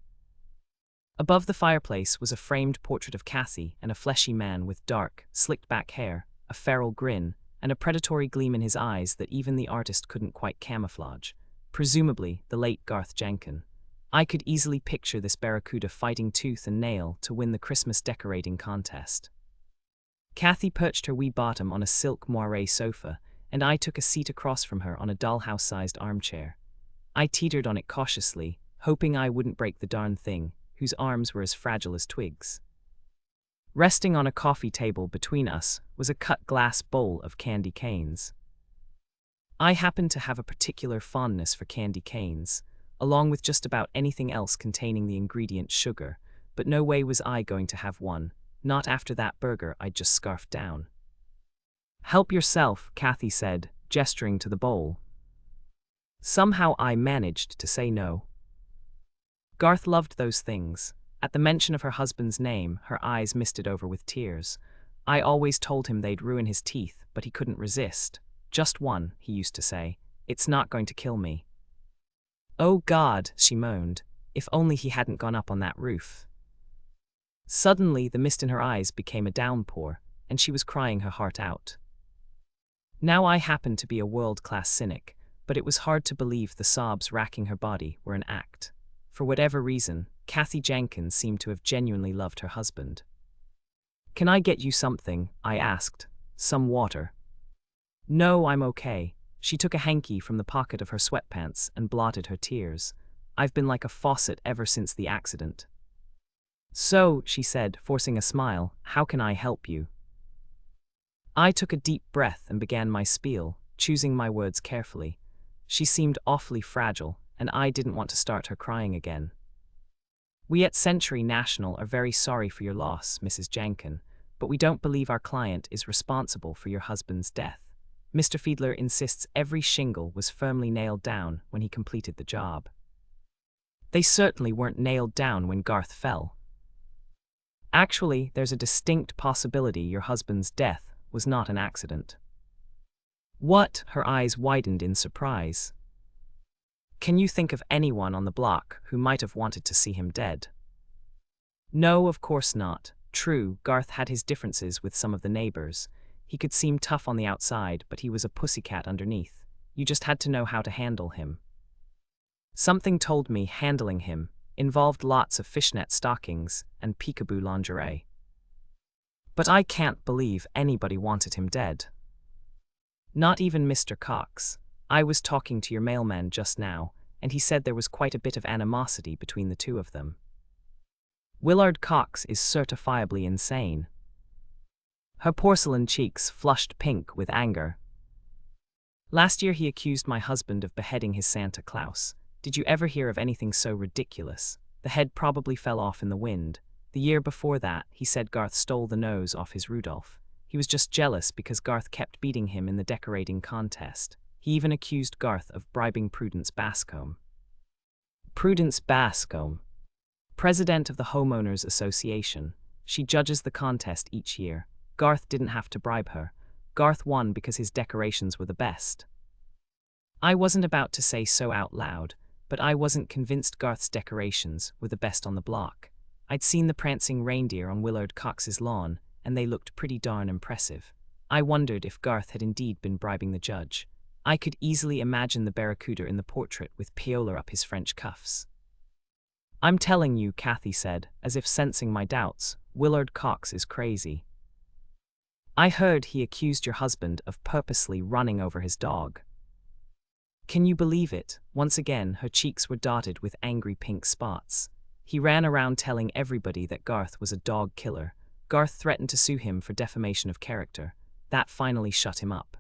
Above the fireplace was a framed portrait of Cassie and a fleshy man with dark, slicked-back hair, a feral grin, and a predatory gleam in his eyes that even the artist couldn't quite camouflage. Presumably, the late Garth Jenkins. I could easily picture this barracuda fighting tooth and nail to win the Christmas decorating contest. Kathy perched her wee bottom on a silk moiré sofa, and I took a seat across from her on a dollhouse-sized armchair. I teetered on it cautiously, hoping I wouldn't break the darn thing, whose arms were as fragile as twigs. Resting on a coffee table between us was a cut glass bowl of candy canes. I happened to have a particular fondness for candy canes, along with just about anything else containing the ingredient sugar, but no way was I going to have one, not after that burger I'd just scarfed down. Help yourself, Kathy said, gesturing to the bowl. Somehow I managed to say no. Garth loved those things. At the mention of her husband's name, her eyes misted over with tears. I always told him they'd ruin his teeth, but he couldn't resist. Just one, he used to say. It's not going to kill me. Oh God, she moaned. If only he hadn't gone up on that roof. Suddenly, the mist in her eyes became a downpour, and she was crying her heart out. Now I happened to be a world-class cynic, but it was hard to believe the sobs racking her body were an act. For whatever reason, Kathy Jenkins seemed to have genuinely loved her husband. Can I get you something? I asked. Some water. No, I'm okay. She took a hanky from the pocket of her sweatpants and blotted her tears. I've been like a faucet ever since the accident. So, she said, forcing a smile, how can I help you? I took a deep breath and began my spiel, choosing my words carefully. She seemed awfully fragile, and I didn't want to start her crying again. We at Century National are very sorry for your loss, Mrs. Jenkins, but we don't believe our client is responsible for your husband's death. Mr. Fiedler insists every shingle was firmly nailed down when he completed the job. They certainly weren't nailed down when Garth fell. Actually, there's a distinct possibility your husband's death was not an accident. What? Her eyes widened in surprise. Can you think of anyone on the block who might have wanted to see him dead? No, of course not. True, Garth had his differences with some of the neighbors. He could seem tough on the outside, but he was a pussycat underneath. You just had to know how to handle him. Something told me handling him involved lots of fishnet stockings and peekaboo lingerie. But I can't believe anybody wanted him dead. Not even Mr. Cox. I was talking to your mailman just now, and he said there was quite a bit of animosity between the two of them. Willard Cox is certifiably insane. Her porcelain cheeks flushed pink with anger. Last year he accused my husband of beheading his Santa Claus. Did you ever hear of anything so ridiculous? The head probably fell off in the wind. The year before that, he said Garth stole the nose off his Rudolph. He was just jealous because Garth kept beating him in the decorating contest. He even accused Garth of bribing Prudence Bascombe. Prudence Bascombe, president of the Homeowners Association. She judges the contest each year. Garth didn't have to bribe her. Garth won because his decorations were the best. I wasn't about to say so out loud, but I wasn't convinced Garth's decorations were the best on the block. I'd seen the prancing reindeer on Willard Cox's lawn, and they looked pretty darn impressive. I wondered if Garth had indeed been bribing the judge. I could easily imagine the barracuda in the portrait with Piola up his French cuffs. I'm telling you, Kathy said, as if sensing my doubts, Willard Cox is crazy. I heard he accused your husband of purposely running over his dog. Can you believe it? Once again, her cheeks were dotted with angry pink spots. He ran around telling everybody that Garth was a dog killer. Garth threatened to sue him for defamation of character. That finally shut him up.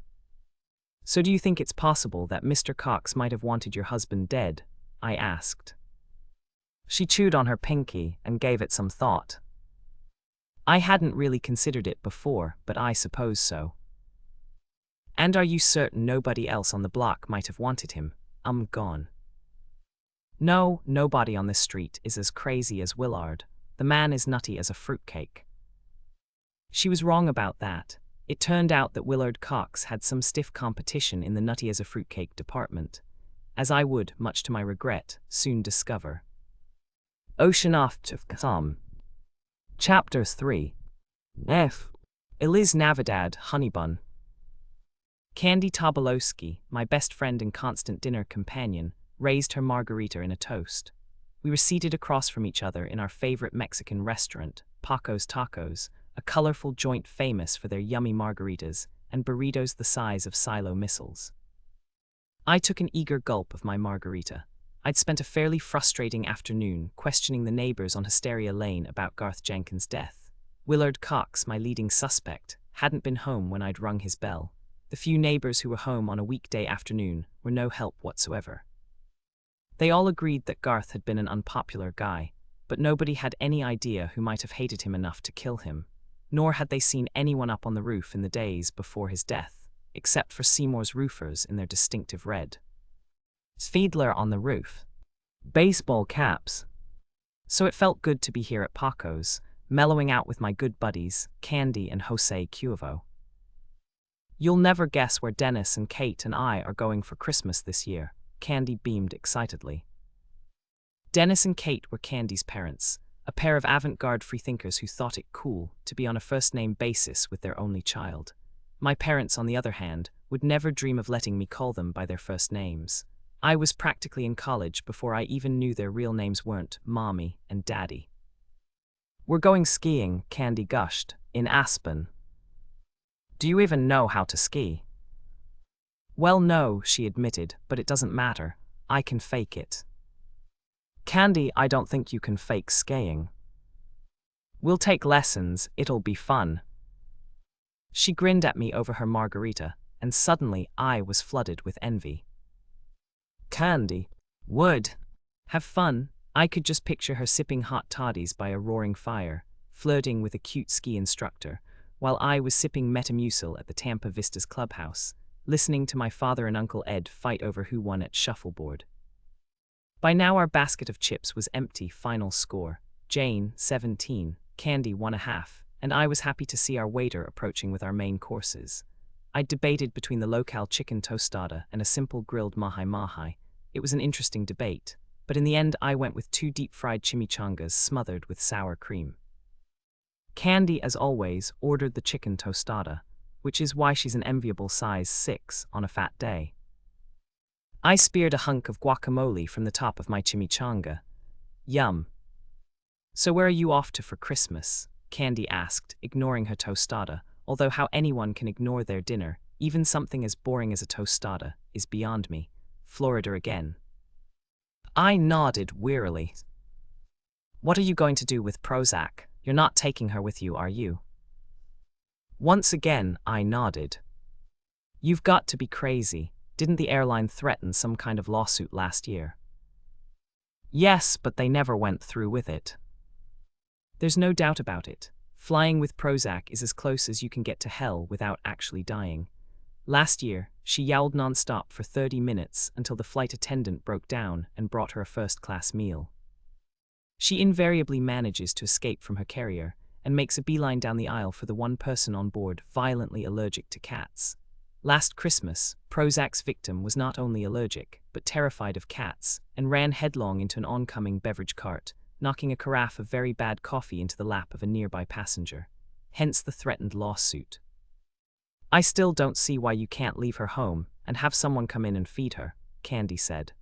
So do you think it's possible that Mr. Cox might have wanted your husband dead? I asked. She chewed on her pinky and gave it some thought. I hadn't really considered it before, but I suppose so. And are you certain nobody else on the block might have wanted him? Gone. No, nobody on this street is as crazy as Willard. The man is nutty as a fruitcake. She was wrong about that. It turned out that Willard Cox had some stiff competition in the nutty as a fruitcake department, as I would, much to my regret, soon discover. Ocean off to Sam. Chapter 3. F. Eliz Navidad Honeybun. Candy Tobolowski, my best friend and constant dinner companion, raised her margarita in a toast. We were seated across from each other in our favorite Mexican restaurant, Paco's Tacos, a colorful joint famous for their yummy margaritas and burritos the size of silo missiles. I took an eager gulp of my margarita. I'd spent a fairly frustrating afternoon questioning the neighbors on Hysteria Lane about Garth Jenkins' death. Willard Cox, my leading suspect, hadn't been home when I'd rung his bell. The few neighbors who were home on a weekday afternoon were no help whatsoever. They all agreed that Garth had been an unpopular guy, but nobody had any idea who might have hated him enough to kill him, nor had they seen anyone up on the roof in the days before his death, except for Seymour's roofers in their distinctive red. Fiedler on the roof. Baseball caps. So it felt good to be here at Paco's, mellowing out with my good buddies, Candy and Jose Cuervo. You'll never guess where Dennis and Kate and I are going for Christmas this year, Candy beamed excitedly. Dennis and Kate were Candy's parents, a pair of avant-garde freethinkers who thought it cool to be on a first-name basis with their only child. My parents, on the other hand, would never dream of letting me call them by their first names. I was practically in college before I even knew their real names weren't Mommy and Daddy. We're going skiing, Candy gushed, in Aspen. Do you even know how to ski? Well, no, she admitted, but it doesn't matter. I can fake it. Candy, I don't think you can fake skiing. We'll take lessons, it'll be fun. She grinned at me over her margarita, and suddenly I was flooded with envy. Candy would have fun. I could just picture her sipping hot toddies by a roaring fire, flirting with a cute ski instructor, while I was sipping Metamucil at the Tampa Vistas clubhouse, listening to my father and Uncle Ed fight over who won at shuffleboard. By now our basket of chips was empty. Final score, Jane, 17, Candy, 1.5, and I was happy to see our waiter approaching with our main courses. I debated between the locale chicken tostada and a simple grilled mahi-mahi. It was an interesting debate, but in the end I went with 2 deep-fried chimichangas smothered with sour cream. Candy, as always, ordered the chicken tostada, which is why she's an enviable size 6 on a fat day. I speared a hunk of guacamole from the top of my chimichanga. Yum. So where are you off to for Christmas? Candy asked, ignoring her tostada, although how anyone can ignore their dinner, even something as boring as a tostada, is beyond me. Florida again. I nodded wearily. What are you going to do with Prozac? You're not taking her with you, are you? Once again, I nodded. You've got to be crazy. Didn't the airline threaten some kind of lawsuit last year? Yes, but they never went through with it. There's no doubt about it. Flying with Prozac is as close as you can get to hell without actually dying. Last year, she yowled non-stop for 30 minutes until the flight attendant broke down and brought her a first-class meal. She invariably manages to escape from her carrier and makes a beeline down the aisle for the one person on board violently allergic to cats. Last Christmas, Prozac's victim was not only allergic, but terrified of cats, and ran headlong into an oncoming beverage cart, knocking a carafe of very bad coffee into the lap of a nearby passenger. Hence the threatened lawsuit. I still don't see why you can't leave her home and have someone come in and feed her, Candy said.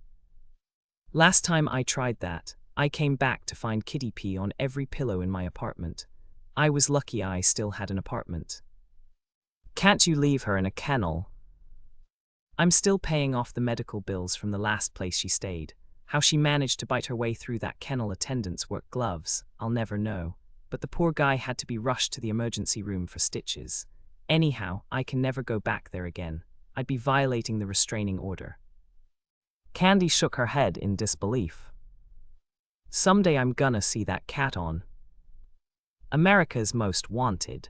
Last time I tried that, I came back to find kitty pee on every pillow in my apartment. I was lucky I still had an apartment. Can't you leave her in a kennel? I'm still paying off the medical bills from the last place she stayed. How she managed to bite her way through that kennel attendant's work gloves, I'll never know. But the poor guy had to be rushed to the emergency room for stitches. Anyhow, I can never go back there again. I'd be violating the restraining order. Candy shook her head in disbelief. Someday I'm gonna see that cat on America's Most Wanted.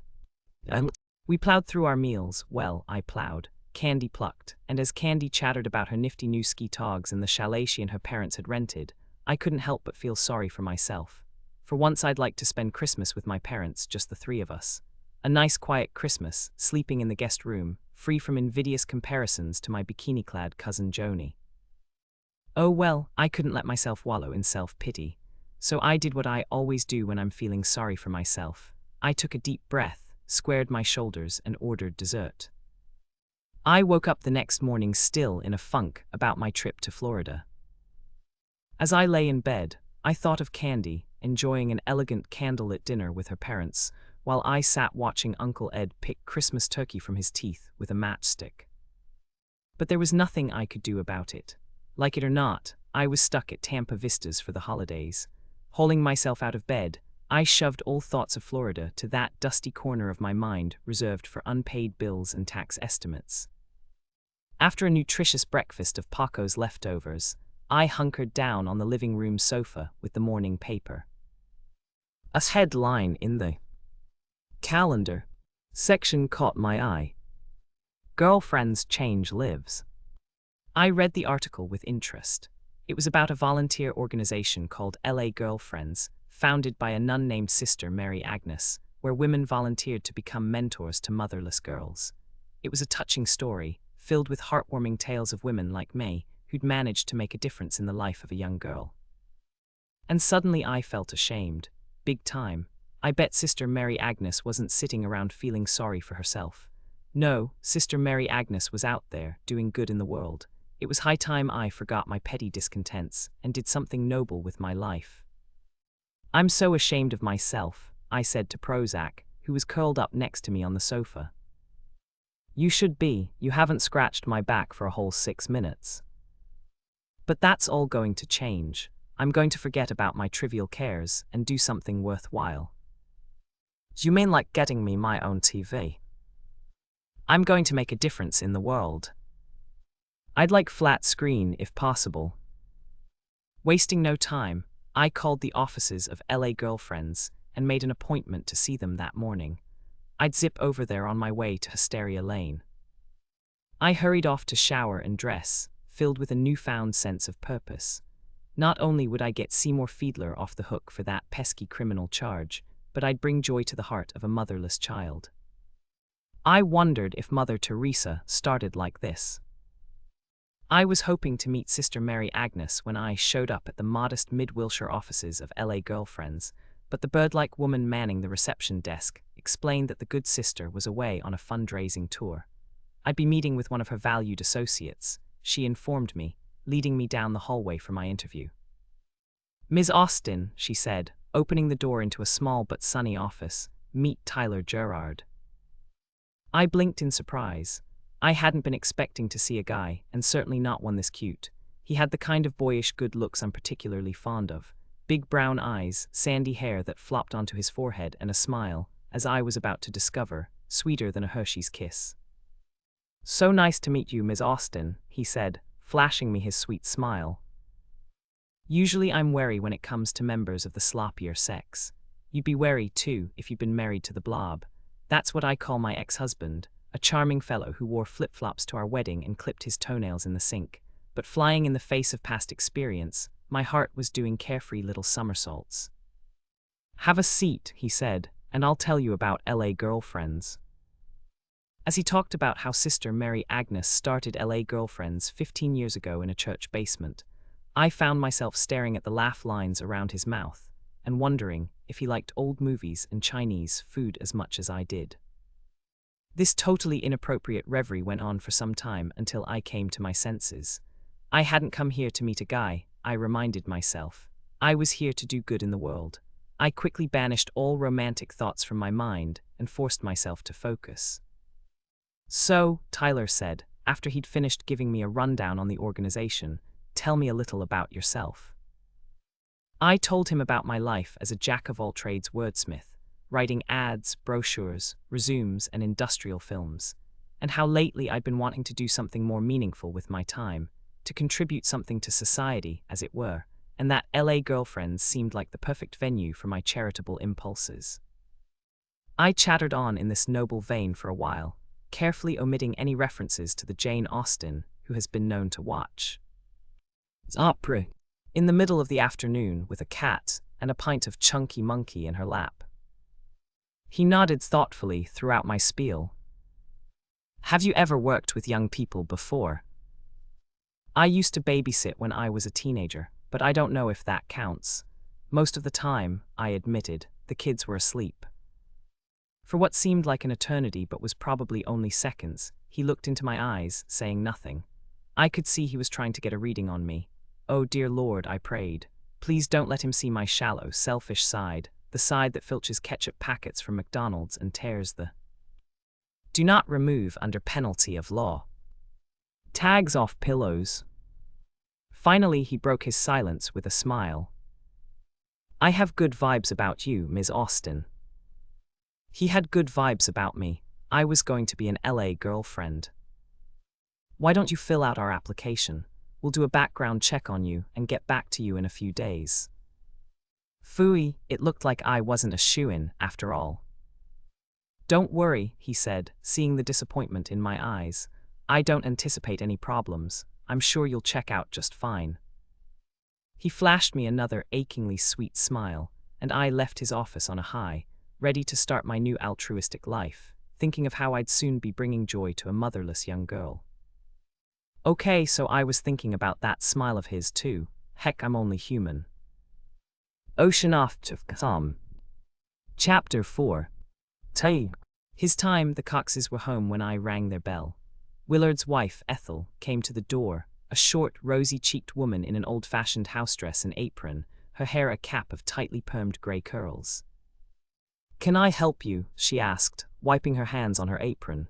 We plowed through our meals. Well, I plowed. Candy plucked, and as Candy chattered about her nifty new ski togs and the chalet she and her parents had rented, I couldn't help but feel sorry for myself. For once I'd like to spend Christmas with my parents, just the 3 of us. A nice quiet Christmas, sleeping in the guest room, free from invidious comparisons to my bikini-clad cousin Joni. Oh well, I couldn't let myself wallow in self-pity. So I did what I always do when I'm feeling sorry for myself. I took a deep breath, squared my shoulders, and ordered dessert. I woke up the next morning still in a funk about my trip to Florida. As I lay in bed, I thought of Candy, enjoying an elegant candlelit dinner with her parents, while I sat watching Uncle Ed pick Christmas turkey from his teeth with a matchstick. But there was nothing I could do about it. Like it or not, I was stuck at Tampa Vistas for the holidays. Hauling myself out of bed, I shoved all thoughts of Florida to that dusty corner of my mind reserved for unpaid bills and tax estimates. After a nutritious breakfast of Paco's leftovers, I hunkered down on the living room sofa with the morning paper. A headline in the calendar section caught my eye. Girlfriends Change Lives. I read the article with interest. It was about a volunteer organization called LA Girlfriends, founded by a nun named Sister Mary Agnes, where women volunteered to become mentors to motherless girls. It was a touching story, filled with heartwarming tales of women like May, who'd managed to make a difference in the life of a young girl. And suddenly I felt ashamed. Big time. I bet Sister Mary Agnes wasn't sitting around feeling sorry for herself. No, Sister Mary Agnes was out there, doing good in the world. It was high time I forgot my petty discontents and did something noble with my life. I'm so ashamed of myself, I said to Prozac, who was curled up next to me on the sofa. You should be. You haven't scratched my back for a whole 6 minutes. But that's all going to change. I'm going to forget about my trivial cares and do something worthwhile. You mean like getting me my own TV? I'm going to make a difference in the world. I'd like flat screen if possible. Wasting no time, I called the offices of LA Girlfriends and made an appointment to see them that morning. I'd zip over there on my way to Hysteria Lane. I hurried off to shower and dress, filled with a newfound sense of purpose. Not only would I get Seymour Fiedler off the hook for that pesky criminal charge, but I'd bring joy to the heart of a motherless child. I wondered if Mother Teresa started like this. I was hoping to meet Sister Mary Agnes when I showed up at the modest mid-Wilshire offices of LA Girlfriends, but the bird-like woman manning the reception desk explained that the good sister was away on a fundraising tour. I'd be meeting with one of her valued associates, she informed me, leading me down the hallway for my interview. "Ms. Austin," she said, opening the door into a small but sunny office, "meet Tyler Gerard." I blinked in surprise. I hadn't been expecting to see a guy, and certainly not one this cute. He had the kind of boyish good looks I'm particularly fond of. Big brown eyes, sandy hair that flopped onto his forehead, and a smile, as I was about to discover, sweeter than a Hershey's kiss. "So nice to meet you, Ms. Austin," he said, flashing me his sweet smile. "Usually I'm wary when it comes to members of the sloppier sex. You'd be wary, too, if you'd been married to the blob. That's what I call my ex-husband, a charming fellow who wore flip-flops to our wedding and clipped his toenails in the sink. But flying in the face of past experience, my heart was doing carefree little somersaults. "Have a seat," he said, "and I'll tell you about LA Girlfriends." As he talked about how Sister Mary Agnes started LA Girlfriends 15 years ago in a church basement, I found myself staring at the laugh lines around his mouth and wondering if he liked old movies and Chinese food as much as I did. This totally inappropriate reverie went on for some time until I came to my senses. I hadn't come here to meet a guy, I reminded myself. I was here to do good in the world. I quickly banished all romantic thoughts from my mind and forced myself to focus. "So," Tyler said, after he'd finished giving me a rundown on the organization, "tell me a little about yourself." I told him about my life as a jack-of-all-trades wordsmith, writing ads, brochures, resumes, and industrial films, and how lately I'd been wanting to do something more meaningful with my time, to contribute something to society, as it were, and that LA Girlfriends seemed like the perfect venue for my charitable impulses. I chattered on in this noble vein for a while, carefully omitting any references to the Jane Austen who has been known to watch opera in the middle of the afternoon with a cat and a pint of chunky monkey in her lap. He nodded thoughtfully throughout my spiel. "Have you ever worked with young people before?" "I used to babysit when I was a teenager, but I don't know if that counts. Most of the time," I admitted, "the kids were asleep." For what seemed like an eternity but was probably only seconds, he looked into my eyes, saying nothing. I could see he was trying to get a reading on me. "Oh dear Lord," I prayed. "Please don't let him see my shallow, selfish side, the side that filches ketchup packets from McDonald's and tears the do not remove under penalty of law tags off pillows." Finally, he broke his silence with a smile. "I have good vibes about you, Ms. Austin." He had good vibes about me. I was going to be an LA girlfriend. "Why don't you fill out our application? We'll do a background check on you and get back to you in a few days." Phooey, it looked like I wasn't a shoo-in after all. "Don't worry," he said, seeing the disappointment in my eyes. "I don't anticipate any problems. I'm sure you'll check out just fine." He flashed me another achingly sweet smile, and I left his office on a high, ready to start my new altruistic life, thinking of how I'd soon be bringing joy to a motherless young girl. Okay, so I was thinking about that smile of his too. Heck, I'm only human. Ocean off to Sam. Chapter 4. His time, the Coxes were home when I rang their bell. Willard's wife, Ethel, came to the door, a short, rosy-cheeked woman in an old-fashioned house dress and apron, her hair a cap of tightly permed grey curls. "Can I help you?" she asked, wiping her hands on her apron.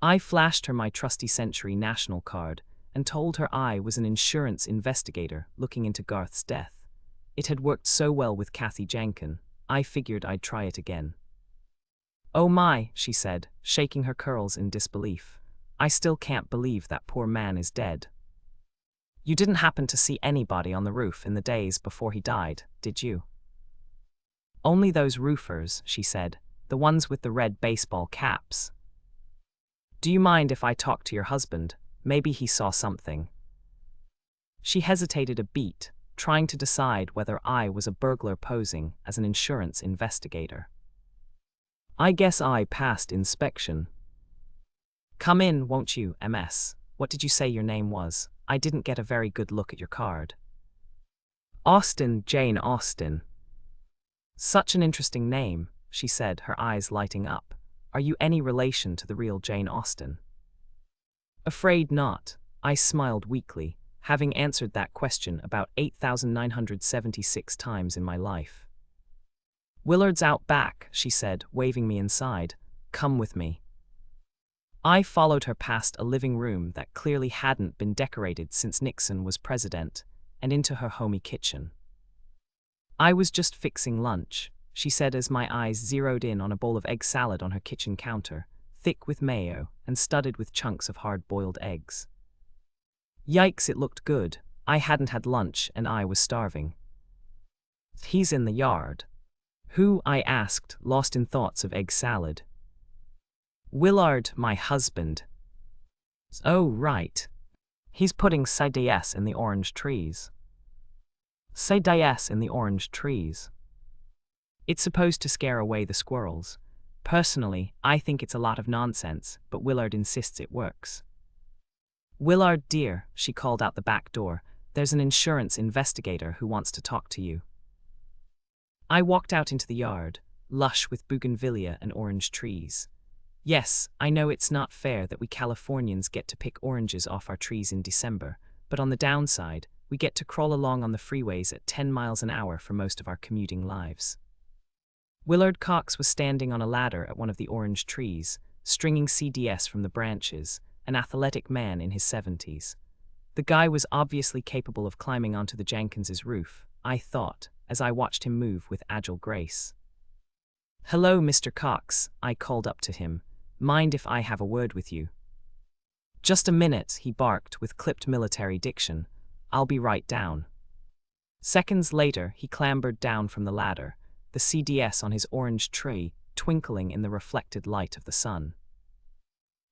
I flashed her my trusty Century National card and told her I was an insurance investigator looking into Garth's death. It had worked so well with Kathy Jenkin, I figured I'd try it again. "Oh my," she said, shaking her curls in disbelief. "I still can't believe that poor man is dead." "You didn't happen to see anybody on the roof in the days before he died, did you?" "Only those roofers," she said, "the ones with the red baseball caps." "Do you mind if I talk to your husband? Maybe he saw something." She hesitated a beat, trying to decide whether I was a burglar posing as an insurance investigator. "I guess I passed inspection." "Come in, won't you, MS?" What did you say your name was? I didn't get a very good look at your card. Austen, Jane Austen. Such an interesting name, she said, her eyes lighting up. Are you any relation to the real Jane Austen? Afraid not, I smiled weakly, having answered that question about 8,976 times in my life. Willard's out back, she said, waving me inside. Come with me. I followed her past a living room that clearly hadn't been decorated since Nixon was president, and into her homey kitchen. I was just fixing lunch, she said as my eyes zeroed in on a bowl of egg salad on her kitchen counter, thick with mayo and studded with chunks of hard-boiled eggs. Yikes, it looked good. I hadn't had lunch and I was starving. He's in the yard. Who? I asked, lost in thoughts of egg salad. Willard, my husband. Oh, right. He's putting CDS in the orange trees. CDS in the orange trees. It's supposed to scare away the squirrels. Personally, I think it's a lot of nonsense, but Willard insists it works. Willard, dear, she called out the back door, there's an insurance investigator who wants to talk to you. I walked out into the yard, lush with bougainvillea and orange trees. Yes, I know it's not fair that we Californians get to pick oranges off our trees in December, but on the downside, we get to crawl along on the freeways at 10 miles an hour for most of our commuting lives. Willard Cox was standing on a ladder at one of the orange trees, stringing CDS from the branches, an athletic man in his 70s. The guy was obviously capable of climbing onto the Jenkins's roof, I thought, as I watched him move with agile grace. Hello, Mr. Cox, I called up to him. Mind if I have a word with you? Just a minute, he barked with clipped military diction. I'll be right down. Seconds later, he clambered down from the ladder, the CDS on his orange tree twinkling in the reflected light of the sun.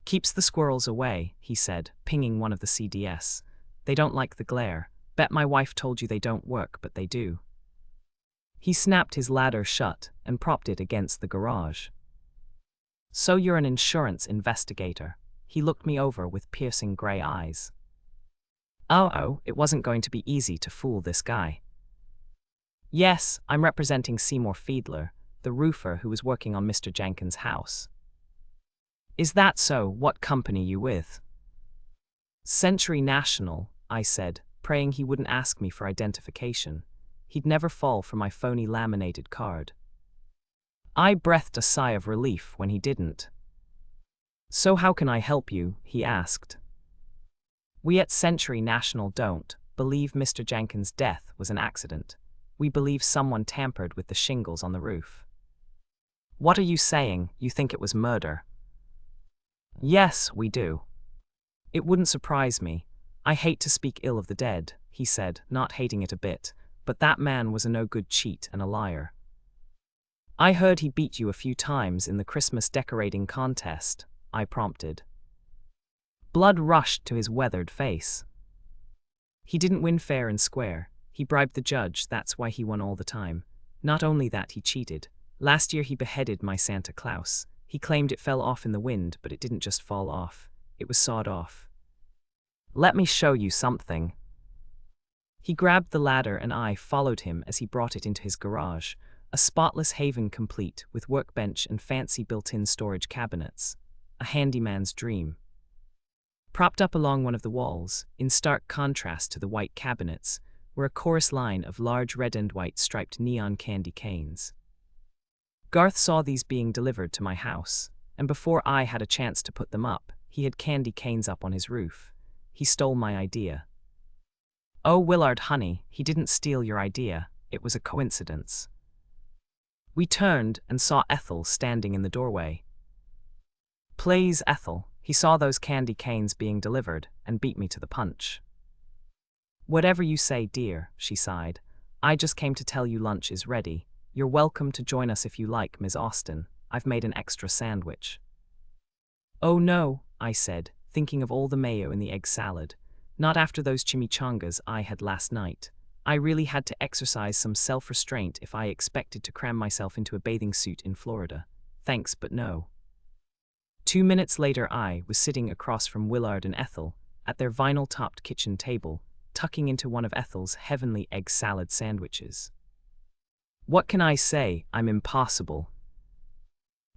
Keeps the squirrels away, he said, pinging one of the CDS. They don't like the glare. Bet my wife told you they don't work, but they do. He snapped his ladder shut and propped it against the garage. So you're an insurance investigator. He looked me over with piercing gray eyes. Oh, it wasn't going to be easy to fool this guy. Yes, I'm representing Seymour Fiedler, the roofer who was working on Mr. Jenkins' house. Is that so? What company you with? Century National, I said, praying he wouldn't ask me for identification. He'd never fall for my phony laminated card. I breathed a sigh of relief when he didn't. So how can I help you? He asked. We at Century National don't believe Mr. Jenkins' death was an accident. We believe someone tampered with the shingles on the roof. What are you saying? You think it was murder? Yes, we do. It wouldn't surprise me. I hate to speak ill of the dead, he said, not hating it a bit, but that man was a no-good cheat and a liar. I heard he beat you a few times in the Christmas decorating contest, I prompted. Blood rushed to his weathered face. He didn't win fair and square. He bribed the judge, that's why he won all the time. Not only that, he cheated. Last year he beheaded my Santa Claus. He claimed it fell off in the wind, but it didn't just fall off. It was sawed off. Let me show you something. He grabbed the ladder and I followed him as he brought it into his garage, a spotless haven complete with workbench and fancy built-in storage cabinets. A handyman's dream. Propped up along one of the walls, in stark contrast to the white cabinets, were a chorus line of large red and white striped neon candy canes. Garth saw these being delivered to my house, and before I had a chance to put them up, he had candy canes up on his roof. He stole my idea. Oh, Willard, honey, he didn't steal your idea. It was a coincidence. We turned and saw Ethel standing in the doorway. Please, Ethel. He saw those candy canes being delivered and beat me to the punch. Whatever you say, dear, she sighed. I just came to tell you lunch is ready. You're welcome to join us if you like, Ms. Austen. I've made an extra sandwich. Oh no, I said, thinking of all the mayo in the egg salad. Not after those chimichangas I had last night. I really had to exercise some self-restraint if I expected to cram myself into a bathing suit in Florida. Thanks, but no. 2 minutes later I was sitting across from Willard and Ethel, at their vinyl-topped kitchen table, tucking into one of Ethel's heavenly egg salad sandwiches. "What can I say? I'm impossible."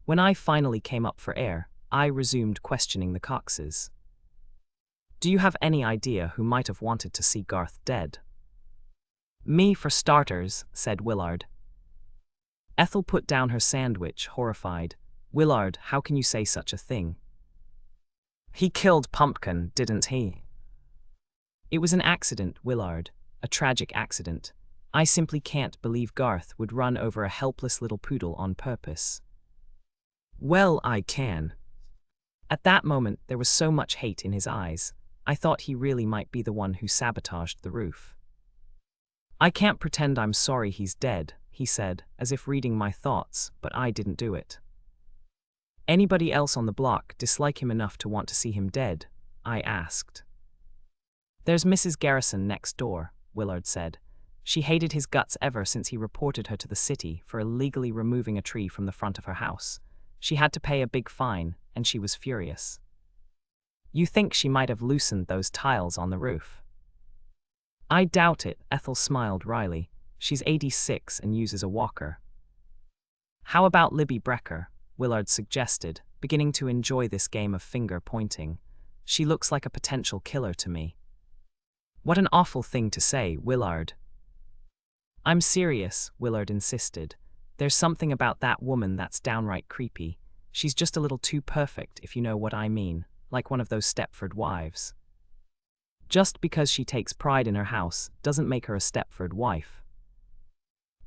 When I finally came up for air, I resumed questioning the Coxes. "Do you have any idea who might have wanted to see Garth dead?" "Me for starters," said Willard. Ethel put down her sandwich, horrified. "Willard, how can you say such a thing? He killed Pumpkin, didn't he?" "It was an accident, Willard. A tragic accident. I simply can't believe Garth would run over a helpless little poodle on purpose." "Well, I can." At that moment, there was so much hate in his eyes. I thought he really might be the one who sabotaged the roof. "I can't pretend I'm sorry he's dead," he said, as if reading my thoughts, but I didn't do it. "Anybody else on the block dislike him enough to want to see him dead?" I asked. "There's Mrs. Garrison next door," Willard said. "She hated his guts ever since he reported her to the city for illegally removing a tree from the front of her house. She had to pay a big fine, and she was furious." "You think she might have loosened those tiles on the roof?" "I doubt it," Ethel smiled wryly. "She's 86 and uses a walker." "How about Libby Brecker?" Willard suggested, beginning to enjoy this game of finger-pointing. "She looks like a potential killer to me." "What an awful thing to say, Willard." "I'm serious," Willard insisted. "There's something about that woman that's downright creepy. She's just a little too perfect, if you know what I mean, like one of those Stepford wives." "Just because she takes pride in her house doesn't make her a Stepford wife."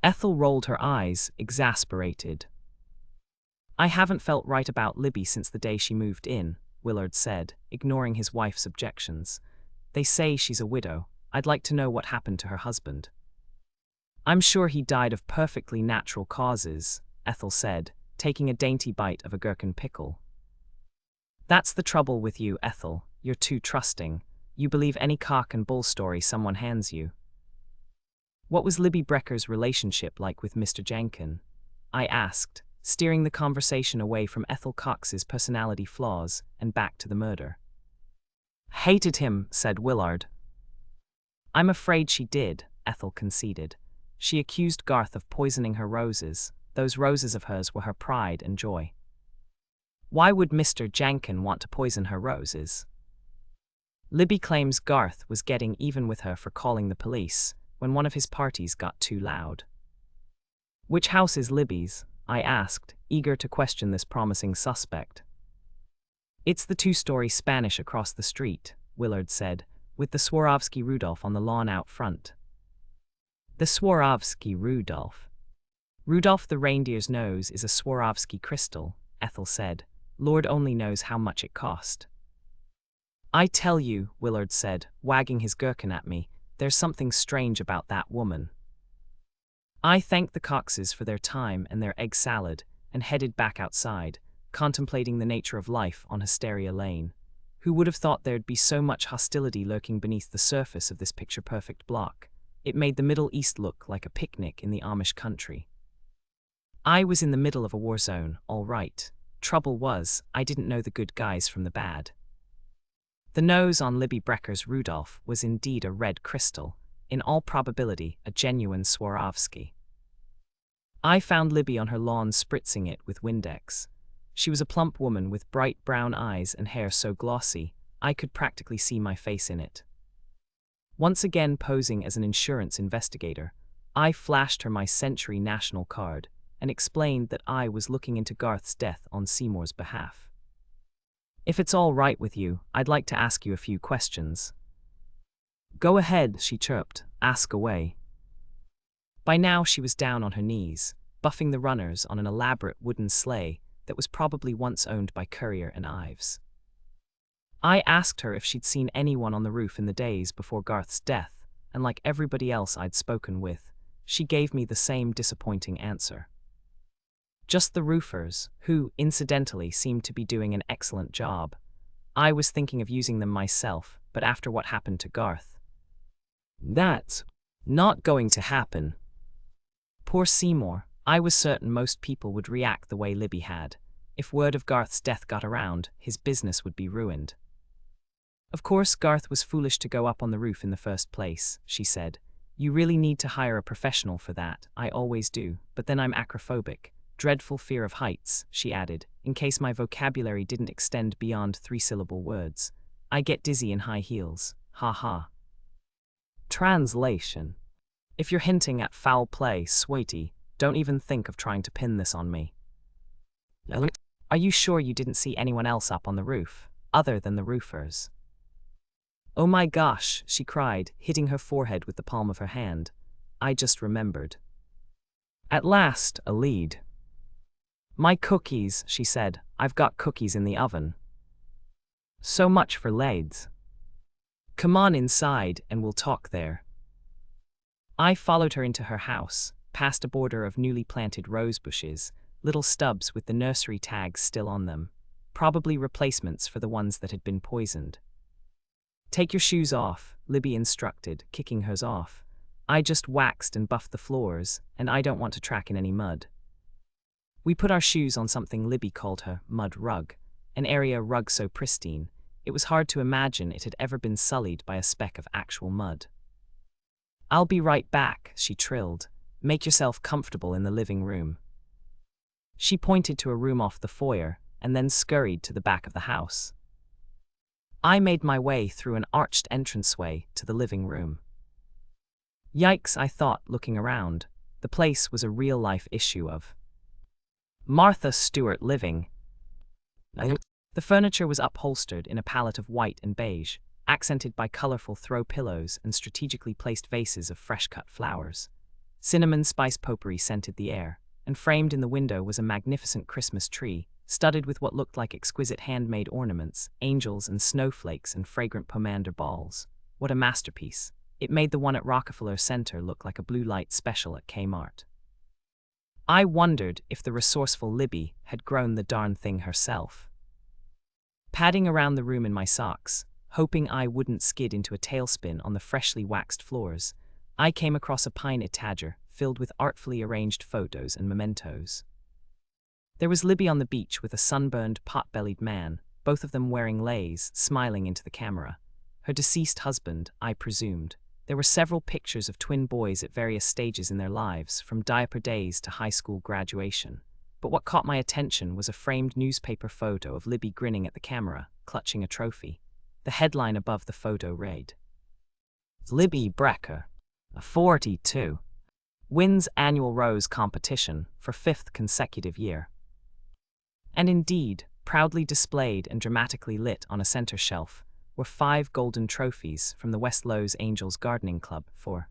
Ethel rolled her eyes, exasperated. "I haven't felt right about Libby since the day she moved in," Willard said, ignoring his wife's objections. "They say she's a widow. I'd like to know what happened to her husband." "I'm sure he died of perfectly natural causes," Ethel said, taking a dainty bite of a gherkin pickle. "That's the trouble with you, Ethel. You're too trusting. You believe any cock and bull story someone hands you." "What was Libby Brecker's relationship like with Mr. Jenkin?" I asked, steering the conversation away from Ethel Cox's personality flaws and back to the murder. "Hated him," said Willard. "I'm afraid she did," Ethel conceded. "She accused Garth of poisoning her roses. Those roses of hers were her pride and joy." "Why would Mr. Jenkin want to poison her roses?" "Libby claims Garth was getting even with her for calling the police when one of his parties got too loud." "Which house is Libby's?" I asked, eager to question this promising suspect. "It's the two-story Spanish across the street," Willard said, "with the Swarovski Rudolph on the lawn out front." "The Swarovski Rudolph." "Rudolph the reindeer's nose is a Swarovski crystal," Ethel said. "Lord only knows how much it cost." "I tell you," Willard said, wagging his gherkin at me, "there's something strange about that woman." I thanked the Coxes for their time and their egg salad and headed back outside, contemplating the nature of life on Hysteria Lane. Who would have thought there'd be so much hostility lurking beneath the surface of this picture-perfect block? It made the Middle East look like a picnic in the Amish country. I was in the middle of a war zone, all right. Trouble was, I didn't know the good guys from the bad. The nose on Libby Brecker's Rudolph was indeed a red crystal, in all probability a genuine Swarovski. I found Libby on her lawn spritzing it with Windex. She was a plump woman with bright brown eyes and hair so glossy, I could practically see my face in it. Once again posing as an insurance investigator, I flashed her my Century National card and explained that I was looking into Garth's death on Seymour's behalf. "If it's all right with you, I'd like to ask you a few questions." "Go ahead," she chirped. "Ask away." By now she was down on her knees, buffing the runners on an elaborate wooden sleigh that was probably once owned by Currier and Ives. I asked her if she'd seen anyone on the roof in the days before Garth's death, and like everybody else I'd spoken with, she gave me the same disappointing answer. Just the roofers, who, incidentally, seemed to be doing an excellent job. I was thinking of using them myself, but after what happened to Garth. "That's not going to happen." Poor Seymour. I was certain most people would react the way Libby had. If word of Garth's death got around, his business would be ruined. Of course, Garth was foolish to go up on the roof in the first place, she said. You really need to hire a professional for that, I always do, but then I'm acrophobic. Dreadful fear of heights, she added, in case my vocabulary didn't extend beyond three-syllable words. I get dizzy in high heels. Ha ha. Translation. If you're hinting at foul play, sweetie, don't even think of trying to pin this on me. Are you sure you didn't see anyone else up on the roof, other than the roofers? Oh my gosh, she cried, hitting her forehead with the palm of her hand. I just remembered. At last, a lead. My cookies, she said. I've got cookies in the oven. So much for leads. Come on inside and we'll talk there. I followed her into her house, past a border of newly planted rose bushes, little stubs with the nursery tags still on them, probably replacements for the ones that had been poisoned. Take your shoes off, Libby instructed, kicking hers off. I just waxed and buffed the floors, and I don't want to track in any mud. We put our shoes on something Libby called her mud rug, an area rug so pristine, it was hard to imagine it had ever been sullied by a speck of actual mud. I'll be right back, she trilled. Make yourself comfortable in the living room. She pointed to a room off the foyer, and then scurried to the back of the house. I made my way through an arched entranceway to the living room. Yikes, I thought, looking around. The place was a real-life issue of Martha Stewart living. The furniture was upholstered in a palette of white and beige, accented by colorful throw pillows and strategically placed vases of fresh-cut flowers. Cinnamon spice potpourri scented the air, and framed in the window was a magnificent Christmas tree, studded with what looked like exquisite handmade ornaments, angels and snowflakes and fragrant pomander balls. What a masterpiece. It made the one at Rockefeller Center look like a blue light special at Kmart. I wondered if the resourceful Libby had grown the darn thing herself. Padding around the room in my socks, hoping I wouldn't skid into a tailspin on the freshly waxed floors, I came across a pine etager filled with artfully arranged photos and mementos. There was Libby on the beach with a sunburned, pot-bellied man, both of them wearing leis, smiling into the camera. Her deceased husband, I presumed. There were several pictures of twin boys at various stages in their lives, from diaper days to high school graduation. But what caught my attention was a framed newspaper photo of Libby grinning at the camera, clutching a trophy. The headline above the photo read, Libby Brecker, 42, wins annual rose competition for 5th consecutive year. And indeed, proudly displayed and dramatically lit on a center shelf, were 5 golden trophies from the West Lowes Angels Gardening Club for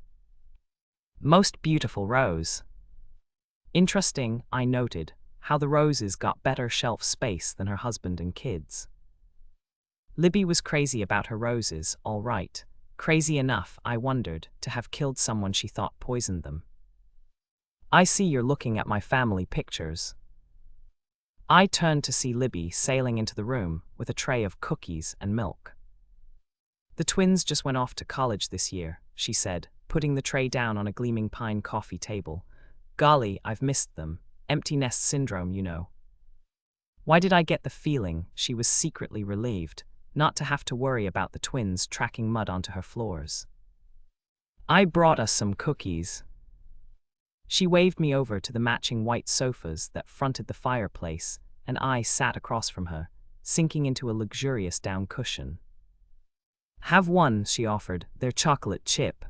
Most Beautiful Rose. Interesting, I noted, how the roses got better shelf space than her husband and kids. Libby was crazy about her roses, all right. Crazy enough, I wondered, to have killed someone she thought poisoned them. I see you're looking at my family pictures. I turned to see Libby sailing into the room with a tray of cookies and milk. The twins just went off to college this year, she said, putting the tray down on a gleaming pine coffee table. Golly, I've missed them. Empty nest syndrome, you know. Why did I get the feeling she was secretly relieved not to have to worry about the twins tracking mud onto her floors? I brought us some cookies. She waved me over to the matching white sofas that fronted the fireplace, and I sat across from her, sinking into a luxurious down cushion. Have one, she offered, they're chocolate chip.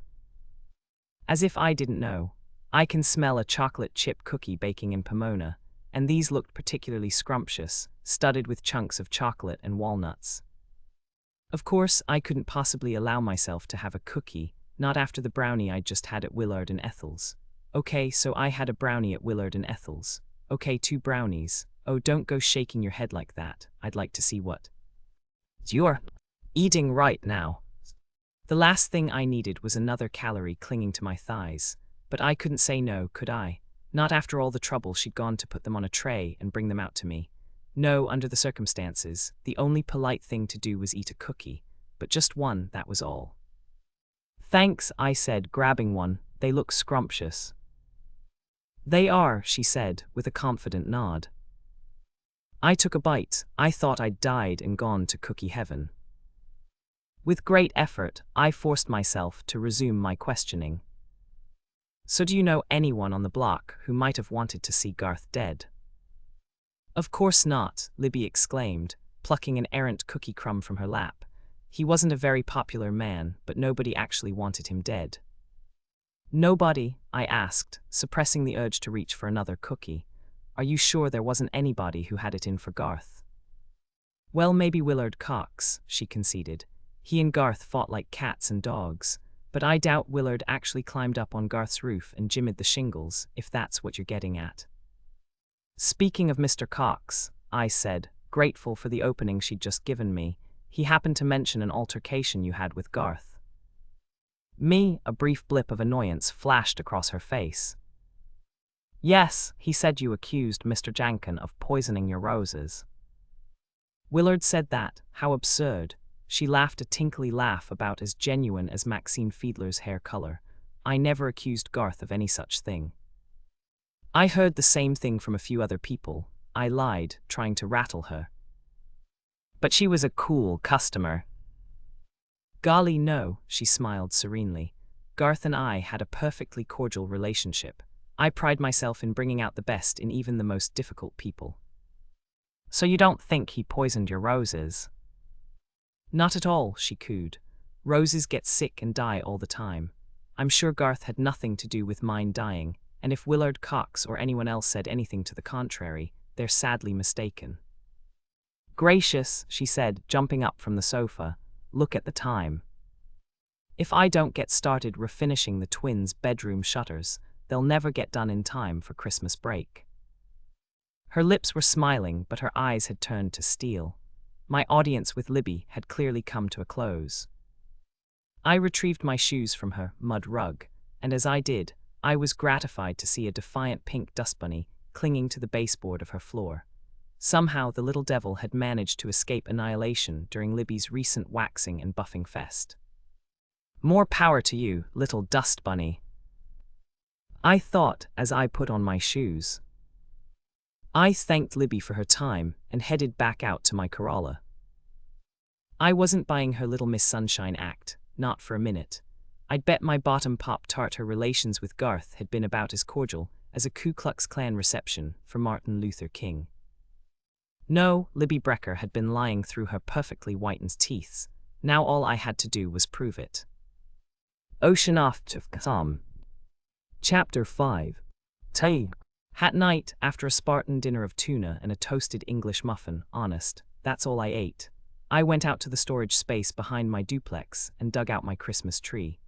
As if I didn't know, I can smell a chocolate chip cookie baking in Pomona, and these looked particularly scrumptious, studded with chunks of chocolate and walnuts. Of course, I couldn't possibly allow myself to have a cookie, not after the brownie I'd just had at Willard and Ethel's. Okay, so I had a brownie at Willard and Ethel's. Okay, 2 brownies. Oh, don't go shaking your head like that. I'd like to see what you're eating right now. The last thing I needed was another calorie clinging to my thighs, but I couldn't say no, could I? Not after all the trouble she'd gone to put them on a tray and bring them out to me. No, under the circumstances, the only polite thing to do was eat a cookie, but just one, that was all. Thanks, I said, grabbing one. They look scrumptious. They are, she said, with a confident nod. I took a bite. I thought I'd died and gone to cookie heaven. With great effort, I forced myself to resume my questioning. So do you know anyone on the block who might have wanted to see Garth dead? Of course not, Libby exclaimed, plucking an errant cookie crumb from her lap. He wasn't a very popular man, but nobody actually wanted him dead. Nobody? I asked, suppressing the urge to reach for another cookie. Are you sure there wasn't anybody who had it in for Garth? Well, maybe Willard Cox, she conceded. He and Garth fought like cats and dogs, but I doubt Willard actually climbed up on Garth's roof and jimmied the shingles, if that's what you're getting at. Speaking of Mr. Cox, I said, grateful for the opening she'd just given me, he happened to mention an altercation you had with Garth. Me, a brief blip of annoyance flashed across her face. Yes, he said you accused Mr. Jankin of poisoning your roses. Willard said that, how absurd. She laughed a tinkly laugh about as genuine as Maxine Fiedler's hair color. I never accused Garth of any such thing. I heard the same thing from a few other people, I lied, trying to rattle her. But she was a cool customer. Golly no, she smiled serenely. Garth and I had a perfectly cordial relationship. I pride myself in bringing out the best in even the most difficult people. So you don't think he poisoned your roses? Not at all, she cooed. Roses get sick and die all the time. I'm sure Garth had nothing to do with mine dying, and if Willard Cox or anyone else said anything to the contrary, they're sadly mistaken. Gracious, she said, jumping up from the sofa. Look at the time. If I don't get started refinishing the twins' bedroom shutters, they'll never get done in time for Christmas break. Her lips were smiling, but her eyes had turned to steel. My audience with Libby had clearly come to a close. I retrieved my shoes from her mud rug, and as I did, I was gratified to see a defiant pink dust bunny clinging to the baseboard of her floor. Somehow the little devil had managed to escape annihilation during Libby's recent waxing and buffing fest. More power to you, little dust bunny, I thought as I put on my shoes. I thanked Libby for her time and headed back out to my Corolla. I wasn't buying her Little Miss Sunshine act, not for a minute. I'd bet my bottom Pop-Tart her relations with Garth had been about as cordial as a Ku Klux Klan reception for Martin Luther King. No, Libby Brecker had been lying through her perfectly whitened teeth. Now all I had to do was prove it. Ocean off to Psalm. Chapter 5. Tea. At night, after a Spartan dinner of tuna and a toasted English muffin, honest, that's all I ate, I went out to the storage space behind my duplex and dug out my Christmas tree.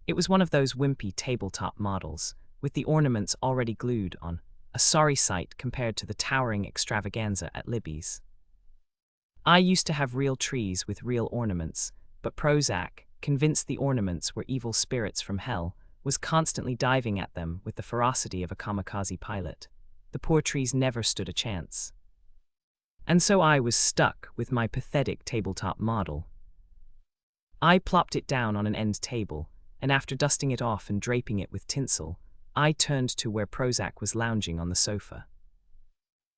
It was one of those wimpy tabletop models, with the ornaments already glued on, a sorry sight compared to the towering extravaganza at Libby's. I used to have real trees with real ornaments, but Prozac, convinced the ornaments were evil spirits from hell, was constantly diving at them with the ferocity of a kamikaze pilot. The poor trees never stood a chance. And so I was stuck with my pathetic tabletop model. I plopped it down on an end table, and after dusting it off and draping it with tinsel, I turned to where Prozac was lounging on the sofa.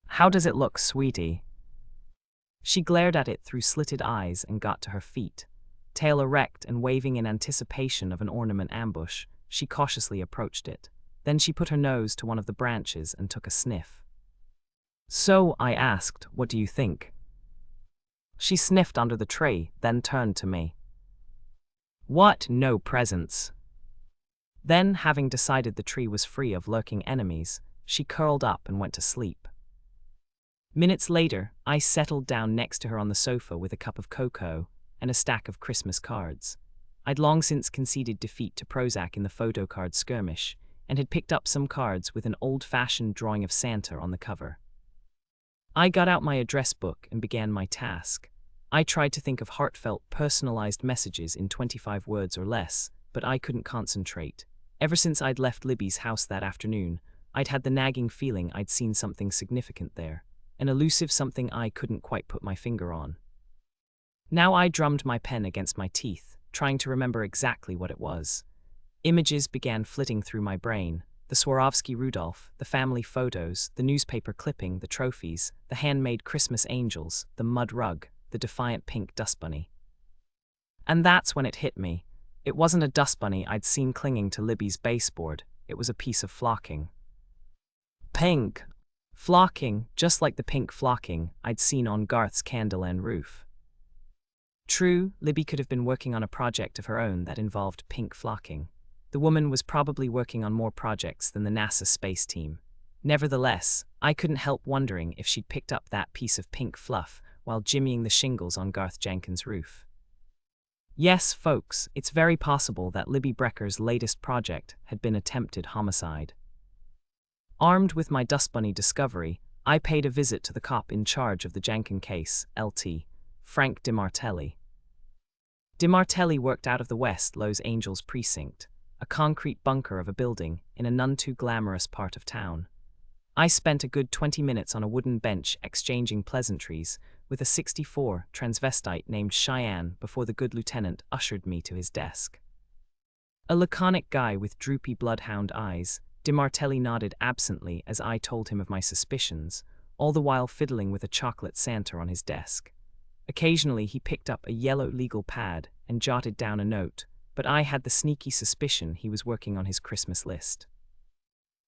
How does it look, sweetie? She glared at it through slitted eyes and got to her feet. Tail erect and waving in anticipation of an ornament ambush, she cautiously approached it. Then she put her nose to one of the branches and took a sniff. So, I asked, what do you think? She sniffed under the tree, then turned to me. What, no presents? Then, having decided the tree was free of lurking enemies, she curled up and went to sleep. Minutes later, I settled down next to her on the sofa with a cup of cocoa and a stack of Christmas cards. I'd long since conceded defeat to Prozac in the photo card skirmish, and had picked up some cards with an old-fashioned drawing of Santa on the cover. I got out my address book and began my task. I tried to think of heartfelt, personalized messages in 25 words or less, but I couldn't concentrate. Ever since I'd left Libby's house that afternoon, I'd had the nagging feeling I'd seen something significant there, an elusive something I couldn't quite put my finger on. Now I drummed my pen against my teeth, trying to remember exactly what it was. Images began flitting through my brain. The Swarovski Rudolph, the family photos, the newspaper clipping, the trophies, the handmade Christmas angels, the mud rug, the defiant pink dust bunny. And that's when it hit me. It wasn't a dust bunny I'd seen clinging to Libby's baseboard, it was a piece of flocking. Pink. Flocking, just like the pink flocking I'd seen on Garth's Candleend roof. True, Libby could have been working on a project of her own that involved pink flocking. The woman was probably working on more projects than the NASA space team. Nevertheless, I couldn't help wondering if she'd picked up that piece of pink fluff while jimmying the shingles on Garth Jenkins' roof. Yes, folks, it's very possible that Libby Brecker's latest project had been attempted homicide. Armed with my dust bunny discovery, I paid a visit to the cop in charge of the Jenkins case, LT, Frank DiMartelli. DiMartelli worked out of the West Los Angeles precinct, a concrete bunker of a building in a none too glamorous part of town. I spent a good 20 minutes on a wooden bench exchanging pleasantries with a 64 transvestite named Cheyenne before the good lieutenant ushered me to his desk. A laconic guy with droopy bloodhound eyes, DiMartelli nodded absently as I told him of my suspicions, all the while fiddling with a chocolate Santa on his desk. Occasionally he picked up a yellow legal pad and jotted down a note, but I had the sneaky suspicion he was working on his Christmas list.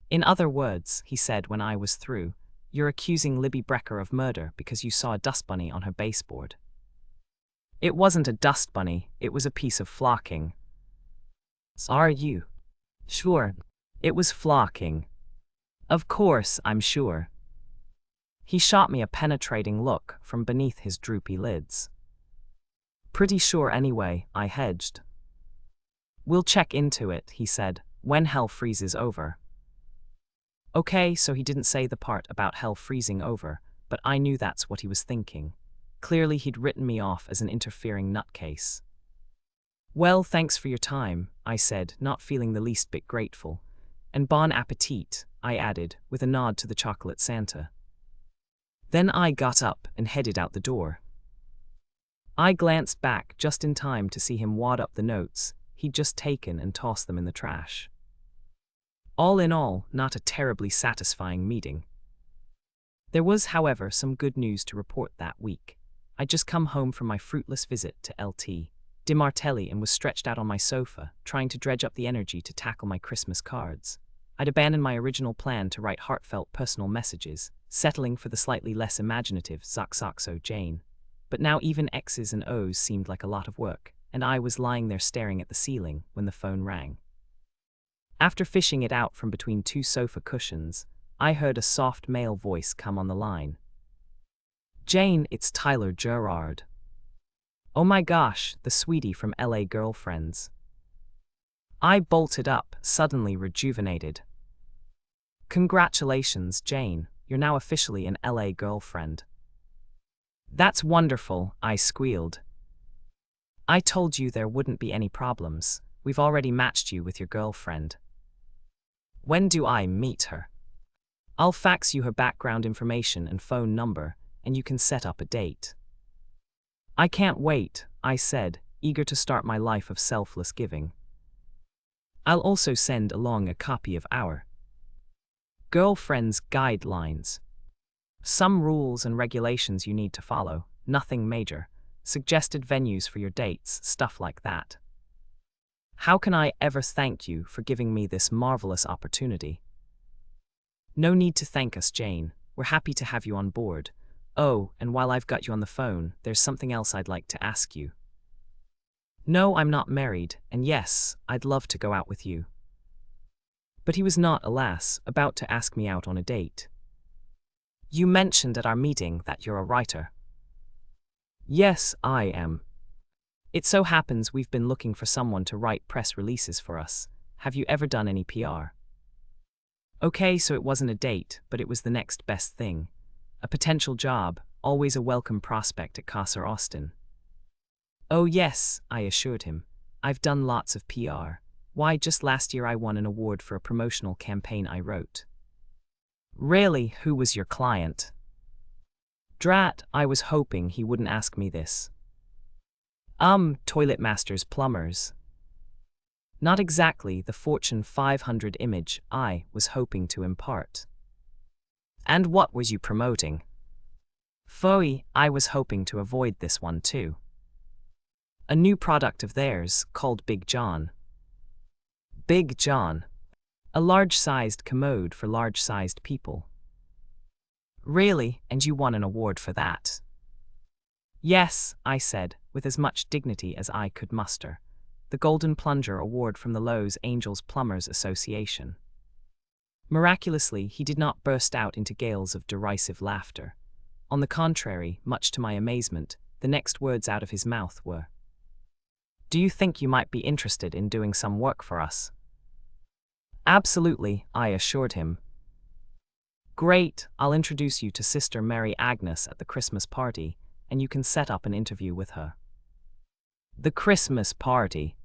In other words, he said when I was through, you're accusing Libby Brecker of murder because you saw a dust bunny on her baseboard. It wasn't a dust bunny, it was a piece of flocking. Are you? Sure. It was flocking. Of course, I'm sure. He shot me a penetrating look from beneath his droopy lids. Pretty sure anyway, I hedged. We'll check into it, he said, when hell freezes over. Okay, so he didn't say the part about hell freezing over, but I knew that's what he was thinking. Clearly he'd written me off as an interfering nutcase. Well, thanks for your time, I said, not feeling the least bit grateful. And bon appetit, I added, with a nod to the chocolate Santa. Then I got up and headed out the door. I glanced back just in time to see him wad up the notes he'd just taken and toss them in the trash. All in all, not a terribly satisfying meeting. There was, however, some good news to report that week. I'd just come home from my fruitless visit to LT DiMartelli and was stretched out on my sofa, trying to dredge up the energy to tackle my Christmas cards. I'd abandoned my original plan to write heartfelt personal messages, settling for the slightly less imaginative Zoxoxo Jane. But now even X's and O's seemed like a lot of work, and I was lying there staring at the ceiling when the phone rang. After fishing it out from between two sofa cushions, I heard a soft male voice come on the line. Jane, it's Tyler Gerard. Oh my gosh, the sweetie from LA Girlfriends. I bolted up, suddenly rejuvenated. Congratulations, Jane, you're now officially an LA girlfriend. That's wonderful, I squealed. I told you there wouldn't be any problems. We've already matched you with your girlfriend. When do I meet her? I'll fax you her background information and phone number, and you can set up a date. I can't wait, I said, eager to start my life of selfless giving. I'll also send along a copy of our girlfriend's guidelines. Some rules and regulations you need to follow, nothing major. Suggested venues for your dates, stuff like that. How can I ever thank you for giving me this marvelous opportunity? No need to thank us, Jane. We're happy to have you on board. Oh, and while I've got you on the phone, there's something else I'd like to ask you. No, I'm not married, and yes, I'd love to go out with you. But he was not, alas, about to ask me out on a date. You mentioned at our meeting that you're a writer. Yes, I am. It so happens we've been looking for someone to write press releases for us. Have you ever done any PR? Okay, so it wasn't a date, but it was the next best thing. A potential job, always a welcome prospect at Casa Austin. Oh yes, I assured him. I've done lots of PR. Why, just last year I won an award for a promotional campaign I wrote. Really, who was your client? Drat, I was hoping he wouldn't ask me this. Toilet Masters Plumbers. Not exactly the Fortune 500 image I was hoping to impart. And what was you promoting? Phooey, I was hoping to avoid this one too. A new product of theirs called Big John. Big John. A large-sized commode for large-sized people. Really? And you won an award for that? Yes, I said, with as much dignity as I could muster. The Golden Plunger Award from the Los Angeles Plumbers Association. Miraculously, he did not burst out into gales of derisive laughter. On the contrary, much to my amazement, the next words out of his mouth were, "Do you think you might be interested in doing some work for us?" "Absolutely," I assured him. "Great, I'll introduce you to Sister Mary Agnes at the Christmas party, and you can set up an interview with her." The Christmas party.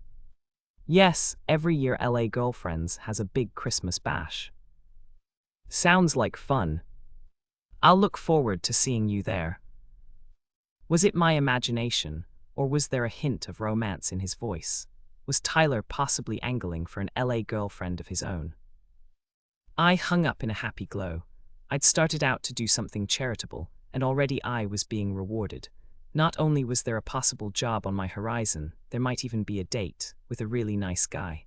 Yes, every year LA Girlfriends has a big Christmas bash. Sounds like fun. I'll look forward to seeing you there. Was it my imagination, or was there a hint of romance in his voice? Was Tyler possibly angling for an LA girlfriend of his own? I hung up in a happy glow. I'd started out to do something charitable, and already I was being rewarded. Not only was there a possible job on my horizon, there might even be a date with a really nice guy.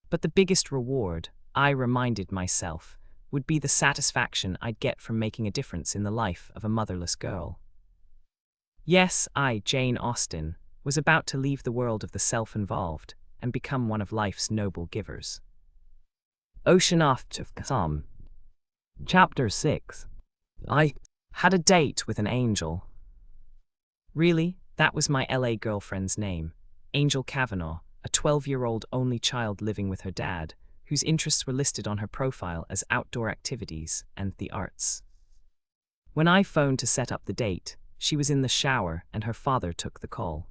But the biggest reward, I reminded myself, would be the satisfaction I'd get from making a difference in the life of a motherless girl. Yes, I, Jane Austen, was about to leave the world of the self-involved and become one of life's noble givers. Ocean Chapter 6. I had a date with an angel. Really, that was my LA girlfriend's name, Angel Kavanaugh, a 12-year-old only child living with her dad, whose interests were listed on her profile as outdoor activities and the arts. When I phoned to set up the date, she was in the shower and her father took the call.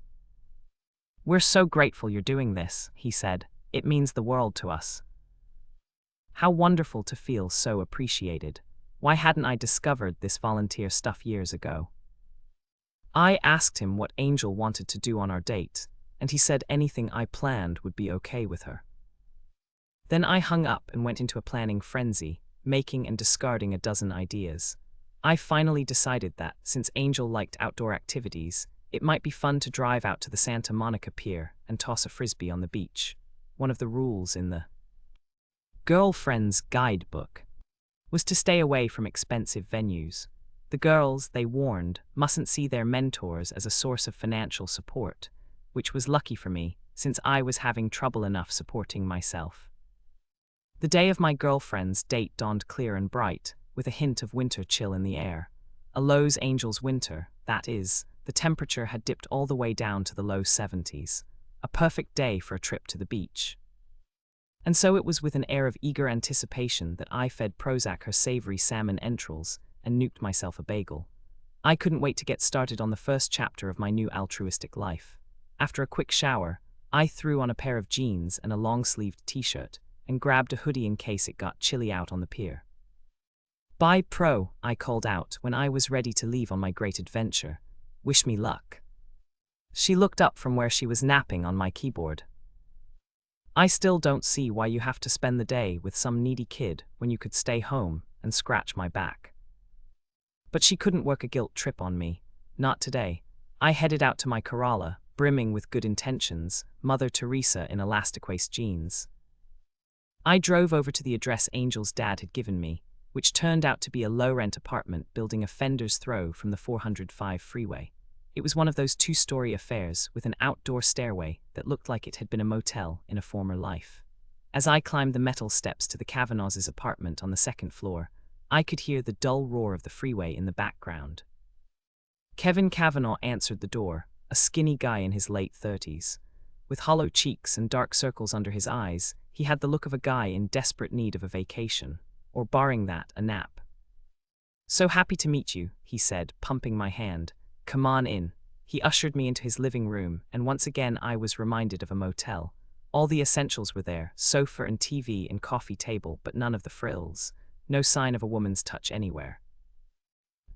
"We're so grateful you're doing this," he said. "It means the world to us." How wonderful to feel so appreciated. Why hadn't I discovered this volunteer stuff years ago? I asked him what Angel wanted to do on our date, and he said anything I planned would be okay with her. Then I hung up and went into a planning frenzy, making and discarding a dozen ideas. I finally decided that, since Angel liked outdoor activities, it might be fun to drive out to the Santa Monica Pier and toss a frisbee on the beach. One of the rules in the Girlfriend's Guidebook was to stay away from expensive venues. The girls, they warned, mustn't see their mentors as a source of financial support, which was lucky for me, since I was having trouble enough supporting myself. The day of my girlfriend's date dawned clear and bright, with a hint of winter chill in the air. A Los Angeles winter, that is. The temperature had dipped all the way down to the low 70s. A perfect day for a trip to the beach. And so it was with an air of eager anticipation that I fed Prozac her savory salmon entrails and nuked myself a bagel. I couldn't wait to get started on the first chapter of my new altruistic life. After a quick shower, I threw on a pair of jeans and a long-sleeved t-shirt, and grabbed a hoodie in case it got chilly out on the pier. "Bye, Pro," I called out when I was ready to leave on my great adventure. "Wish me luck." She looked up from where she was napping on my keyboard. "I still don't see why you have to spend the day with some needy kid when you could stay home and scratch my back." But she couldn't work a guilt trip on me. Not today. I headed out to my Corolla, brimming with good intentions, Mother Teresa in elastic waist jeans. I drove over to the address Angel's dad had given me, which turned out to be a low-rent apartment building a fender's throw from the 405 freeway. It was one of those two-story affairs with an outdoor stairway that looked like it had been a motel in a former life. As I climbed the metal steps to the Kavanaughs' apartment on the second floor, I could hear the dull roar of the freeway in the background. Kevin Kavanaugh answered the door, a skinny guy in his late 30s. With hollow cheeks and dark circles under his eyes, he had the look of a guy in desperate need of a vacation, or barring that, a nap. "So happy to meet you," he said, pumping my hand. "Come on in." He ushered me into his living room, and once again I was reminded of a motel. All the essentials were there, sofa and TV and coffee table, but none of the frills. No sign of a woman's touch anywhere.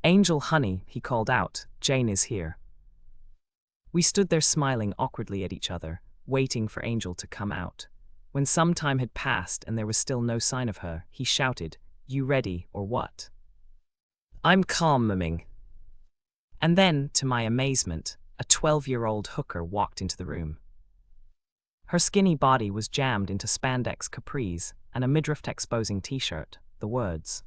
"Angel, honey," he called out, "Jane is here." We stood there smiling awkwardly at each other, waiting for Angel to come out. When some time had passed and there was still no sign of her, he shouted, "You ready, or what?" "I'm coming." And then, to my amazement, a 12-year-old hooker walked into the room. Her skinny body was jammed into spandex capris and a midriff-exposing t-shirt, the words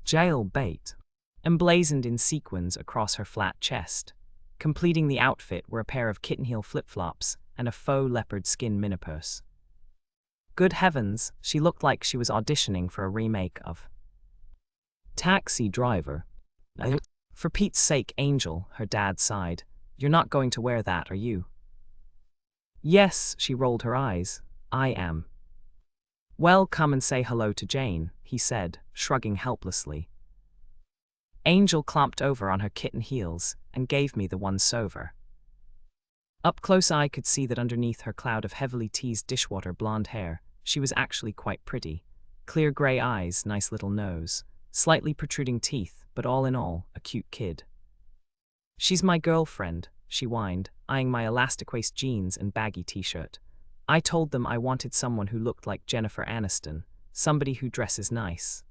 "Jail Bait" emblazoned in sequins across her flat chest. Completing the outfit were a pair of kitten-heel flip-flops and a faux leopard skin minipurse. Good heavens, she looked like she was auditioning for a remake of Taxi Driver. For Pete's sake, Angel, her dad sighed. You're not going to wear that, are you? Yes, she rolled her eyes. I am. Well, come and say hello to Jane, he said, shrugging helplessly. Angel clomped over on her kitten heels and gave me the once-over. Up close I could see that underneath her cloud of heavily teased dishwater blonde hair, she was actually quite pretty. Clear grey eyes, nice little nose, slightly protruding teeth, but all in all, a cute kid. She's my girlfriend, she whined, eyeing my elastic waist jeans and baggy t-shirt. I told them I wanted someone who looked like Jennifer Aniston, somebody who dresses nice.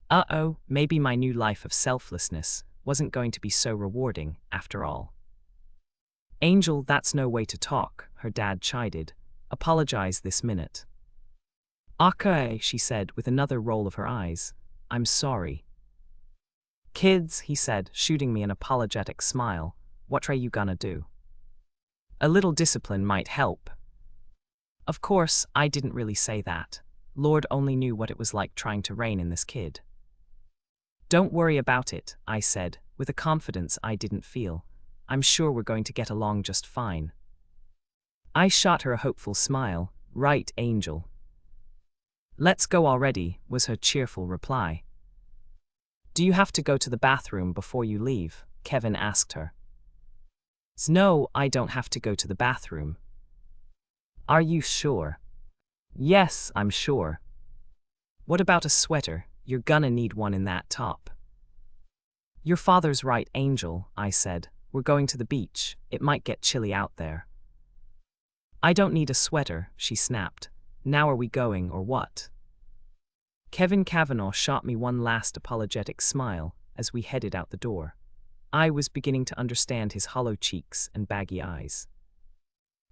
Uh-oh, maybe my new life of selflessness wasn't going to be so rewarding, after all. Angel, that's no way to talk, her dad chided. Apologize this minute. Okay, she said with another roll of her eyes. I'm sorry. Kids, he said, shooting me an apologetic smile, what are you gonna do? A little discipline might help. Of course, I didn't really say that. Lord only knew what it was like trying to rein in this kid. Don't worry about it, I said, with a confidence I didn't feel. I'm sure we're going to get along just fine. I shot her a hopeful smile. Right, Angel. Let's go already, was her cheerful reply. Do you have to go to the bathroom before you leave? Kevin asked her. No, I don't have to go to the bathroom. Are you sure? Yes, I'm sure. What about a sweater? You're gonna need one in that top. Your father's right, Angel, I said. We're going to the beach. It might get chilly out there. I don't need a sweater, she snapped. Now are we going or what? Kevin Kavanaugh shot me one last apologetic smile as we headed out the door. I was beginning to understand his hollow cheeks and baggy eyes.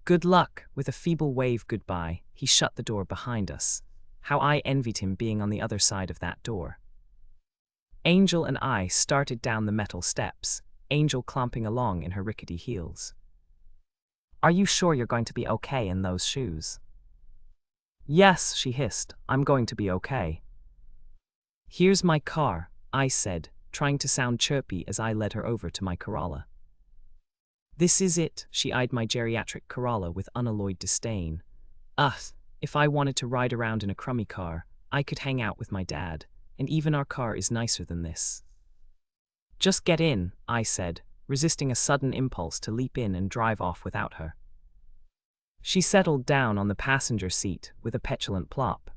Good luck, with a feeble wave goodbye, he shut the door behind us. How I envied him being on the other side of that door. Angel and I started down the metal steps, Angel clomping along in her rickety heels. Are you sure you're going to be okay in those shoes? Yes, she hissed, I'm going to be okay. Here's my car, I said, trying to sound chirpy as I led her over to my Corolla. This is it, she eyed my geriatric Corolla with unalloyed disdain. Ugh, if I wanted to ride around in a crummy car, I could hang out with my dad, and even our car is nicer than this. Just get in, I said, resisting a sudden impulse to leap in and drive off without her. She settled down on the passenger seat with a petulant plop.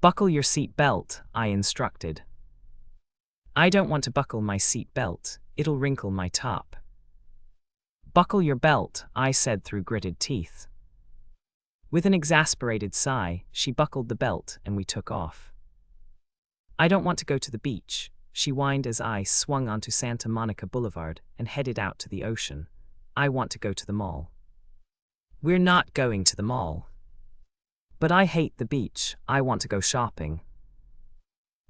Buckle your seat belt, I instructed. I don't want to buckle my seat belt, it'll wrinkle my top. Buckle your belt, I said through gritted teeth. With an exasperated sigh, she buckled the belt and we took off. I don't want to go to the beach, she whined as I swung onto Santa Monica Boulevard and headed out to the ocean. I want to go to the mall. We're not going to the mall. But I hate the beach, I want to go shopping.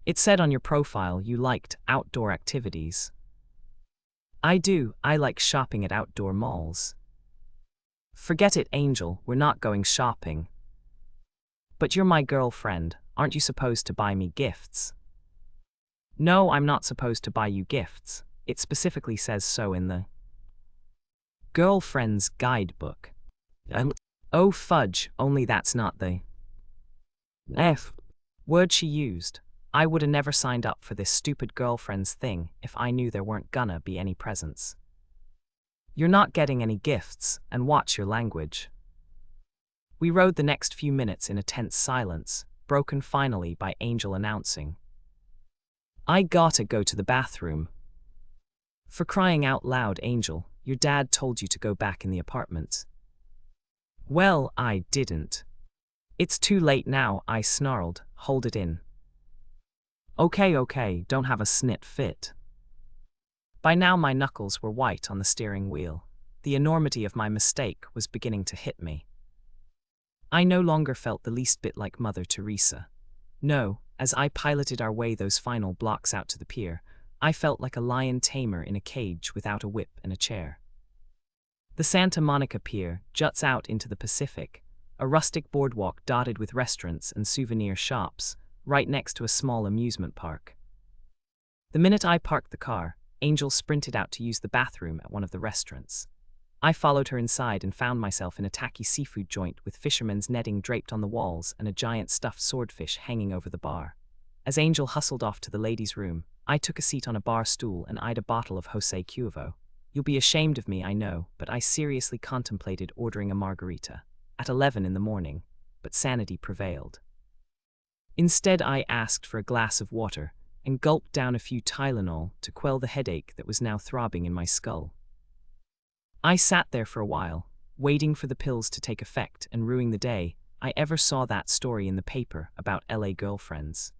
It said on your profile you liked outdoor activities. I do, I like shopping at outdoor malls. Forget it, Angel, we're not going shopping. But you're my girlfriend, aren't you supposed to buy me gifts? No, I'm not supposed to buy you gifts. It specifically says so in the Girlfriend's Guidebook. Oh fudge, only that's not the F word she used. I would have never signed up for this stupid girlfriend's thing if I knew there weren't gonna be any presents. You're not getting any gifts, and watch your language. We rode the next few minutes in a tense silence, broken finally by Angel announcing, I gotta go to the bathroom. For crying out loud, Angel, your dad told you to go back in the apartment. Well, I didn't. It's too late now, I snarled, hold it in. Okay, don't have a snit fit. By now my knuckles were white on the steering wheel. The enormity of my mistake was beginning to hit me. I no longer felt the least bit like Mother Teresa. No, as I piloted our way those final blocks out to the pier, I felt like a lion tamer in a cage without a whip and a chair. The Santa Monica Pier juts out into the Pacific, a rustic boardwalk dotted with restaurants and souvenir shops, right next to a small amusement park. The minute I parked the car, Angel sprinted out to use the bathroom at one of the restaurants. I followed her inside and found myself in a tacky seafood joint with fishermen's netting draped on the walls and a giant stuffed swordfish hanging over the bar. As Angel hustled off to the ladies' room, I took a seat on a bar stool and eyed a bottle of José Cuervo. You'll be ashamed of me, I know, but I seriously contemplated ordering a margarita at 11 in the morning, but sanity prevailed. Instead, I asked for a glass of water and gulped down a few Tylenol to quell the headache that was now throbbing in my skull. I sat there for a while, waiting for the pills to take effect and ruining the day I ever saw that story in the paper about LA girlfriends.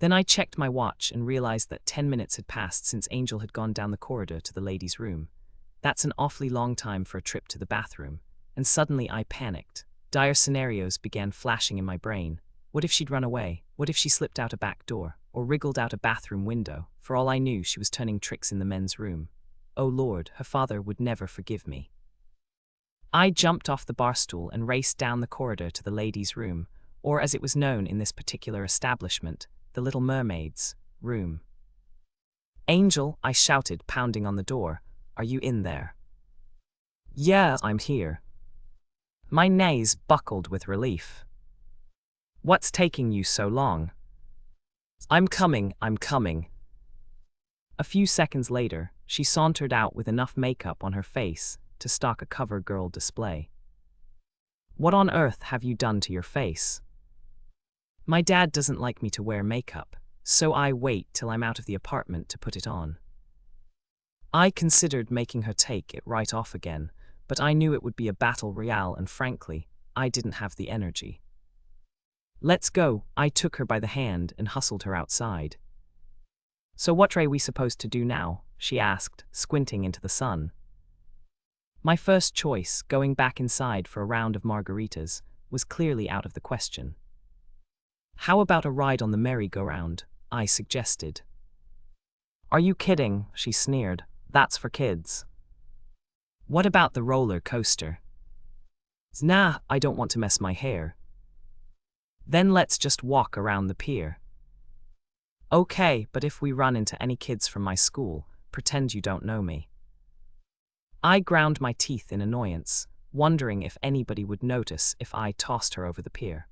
Then I checked my watch and realized that 10 minutes had passed since Angel had gone down the corridor to the ladies' room. That's an awfully long time for a trip to the bathroom, and suddenly I panicked. Dire scenarios began flashing in my brain. What if she'd run away? What if she slipped out a back door, or wriggled out a bathroom window? For all I knew, she was turning tricks in the men's room. Oh Lord, her father would never forgive me. I jumped off the bar stool and raced down the corridor to the ladies' room, or as it was known in this particular establishment, the Little Mermaid's room. Angel, I shouted, pounding on the door, are you in there? Yeah, I'm here. My knees buckled with relief. What's taking you so long? I'm coming. A few seconds later, she sauntered out with enough makeup on her face to stock a CoverGirl display. What on earth have you done to your face? My dad doesn't like me to wear makeup, so I wait till I'm out of the apartment to put it on. I considered making her take it right off again, but I knew it would be a battle royale and frankly, I didn't have the energy. Let's go, I took her by the hand and hustled her outside. So what are we supposed to do now? She asked, squinting into the sun. My first choice, going back inside for a round of margaritas, was clearly out of the question. How about a ride on the merry-go-round? I suggested. Are you kidding? She sneered. That's for kids. What about the roller coaster? Nah, I don't want to mess my hair. Then let's just walk around the pier. Okay, but if we run into any kids from my school, pretend you don't know me. I ground my teeth in annoyance, wondering if anybody would notice if I tossed her over the pier.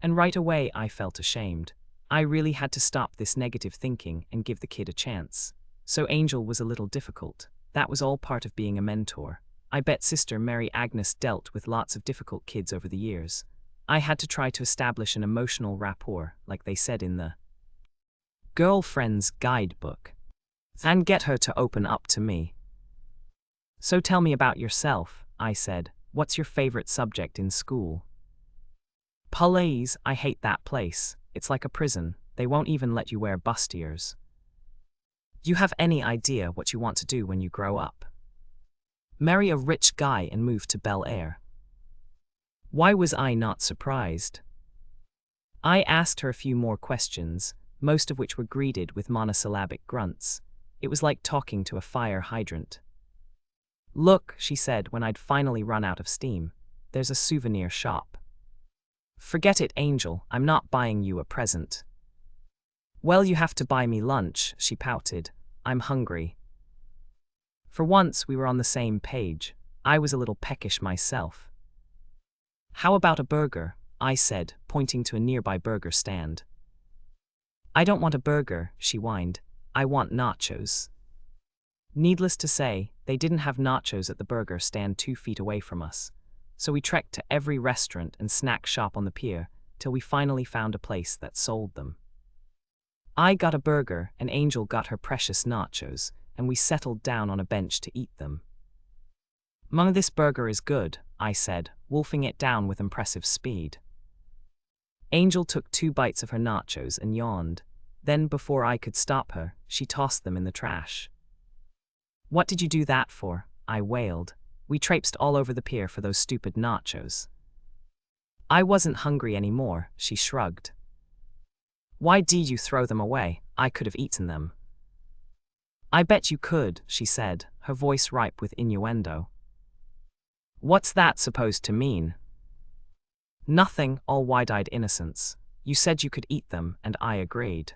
And right away I felt ashamed. I really had to stop this negative thinking and give the kid a chance. So Angel was a little difficult. That was all part of being a mentor. I bet Sister Mary Agnes dealt with lots of difficult kids over the years. I had to try to establish an emotional rapport, like they said in the Girlfriend's Guidebook, and get her to open up to me. So tell me about yourself, I said. What's your favorite subject in school? Please, I hate that place. It's like a prison. They won't even let you wear bustiers. Do you have any idea what you want to do when you grow up? Marry a rich guy and move to Bel Air. Why was I not surprised? I asked her a few more questions, most of which were greeted with monosyllabic grunts. It was like talking to a fire hydrant. Look, she said when I'd finally run out of steam, there's a souvenir shop. Forget it, Angel, I'm not buying you a present. Well, you have to buy me lunch, she pouted. I'm hungry. For once, we were on the same page. I was a little peckish myself. How about a burger? I said, pointing to a nearby burger stand. I don't want a burger, she whined. I want nachos. Needless to say, they didn't have nachos at the burger stand 2 feet away from us, so we trekked to every restaurant and snack shop on the pier till we finally found a place that sold them. I got a burger and Angel got her precious nachos, and we settled down on a bench to eat them. Mum, this burger is good, I said, wolfing it down with impressive speed. Angel took 2 bites of her nachos and yawned. Then, before I could stop her, she tossed them in the trash. "What did you do that for?" I wailed. "We traipsed all over the pier for those stupid nachos." "I wasn't hungry anymore," she shrugged. "Why did you throw them away? I could have eaten them." "I bet you could," she said, her voice ripe with innuendo. "What's that supposed to mean?" "Nothing," all wide-eyed innocence. "You said you could eat them, and I agreed."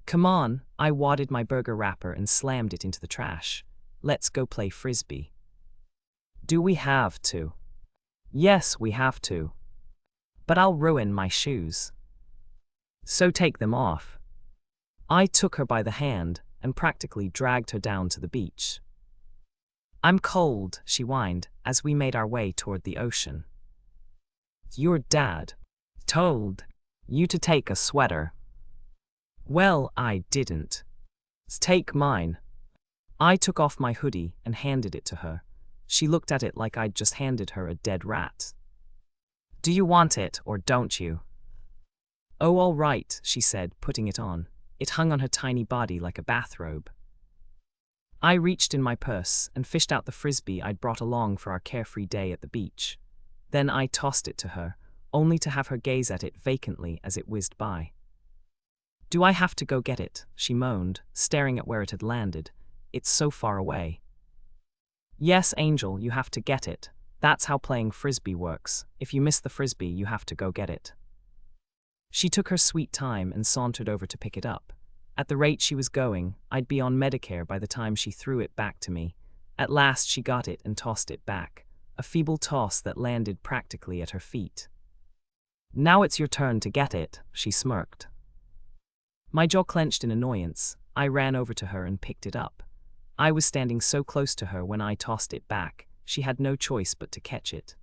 "Come on," I wadded my burger wrapper and slammed it into the trash. "Let's go play frisbee." "Do we have to?" "Yes, we have to." "But I'll ruin my shoes." "So take them off." I took her by the hand and practically dragged her down to the beach. "I'm cold," she whined, as we made our way toward the ocean. "Your dad told you to take a sweater." "Well, I didn't." "Take mine." I took off my hoodie and handed it to her. She looked at it like I'd just handed her a dead rat. "Do you want it, or don't you?" "Oh, all right," she said, putting it on. It hung on her tiny body like a bathrobe. I reached in my purse and fished out the frisbee I'd brought along for our carefree day at the beach. Then I tossed it to her, only to have her gaze at it vacantly as it whizzed by. "Do I have to go get it?" she moaned, staring at where it had landed. "It's so far away." "Yes, Angel, you have to get it. That's how playing frisbee works. If you miss the frisbee, you have to go get it." She took her sweet time and sauntered over to pick it up. At the rate she was going, I'd be on Medicare by the time she threw it back to me. At last she got it and tossed it back, a feeble toss that landed practically at her feet. "Now it's your turn to get it," she smirked. My jaw clenched in annoyance. I ran over to her and picked it up. I was standing so close to her when I tossed it back, she had no choice but to catch it.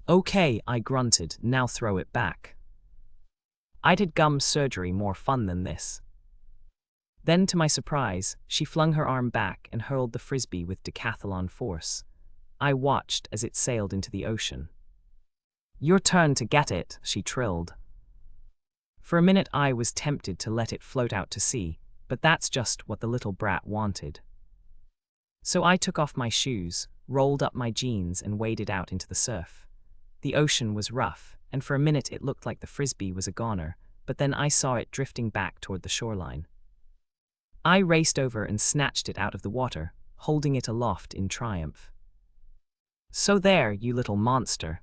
"Okay," I grunted, "now throw it back." I'd had gum surgery more fun than this. Then, to my surprise, she flung her arm back and hurled the frisbee with decathlon force. I watched as it sailed into the ocean. "Your turn to get it," she trilled. For a minute I was tempted to let it float out to sea, but that's just what the little brat wanted. So I took off my shoes, rolled up my jeans, and waded out into the surf. The ocean was rough, and for a minute it looked like the frisbee was a goner, but then I saw it drifting back toward the shoreline. I raced over and snatched it out of the water, holding it aloft in triumph. "So there, you little monster."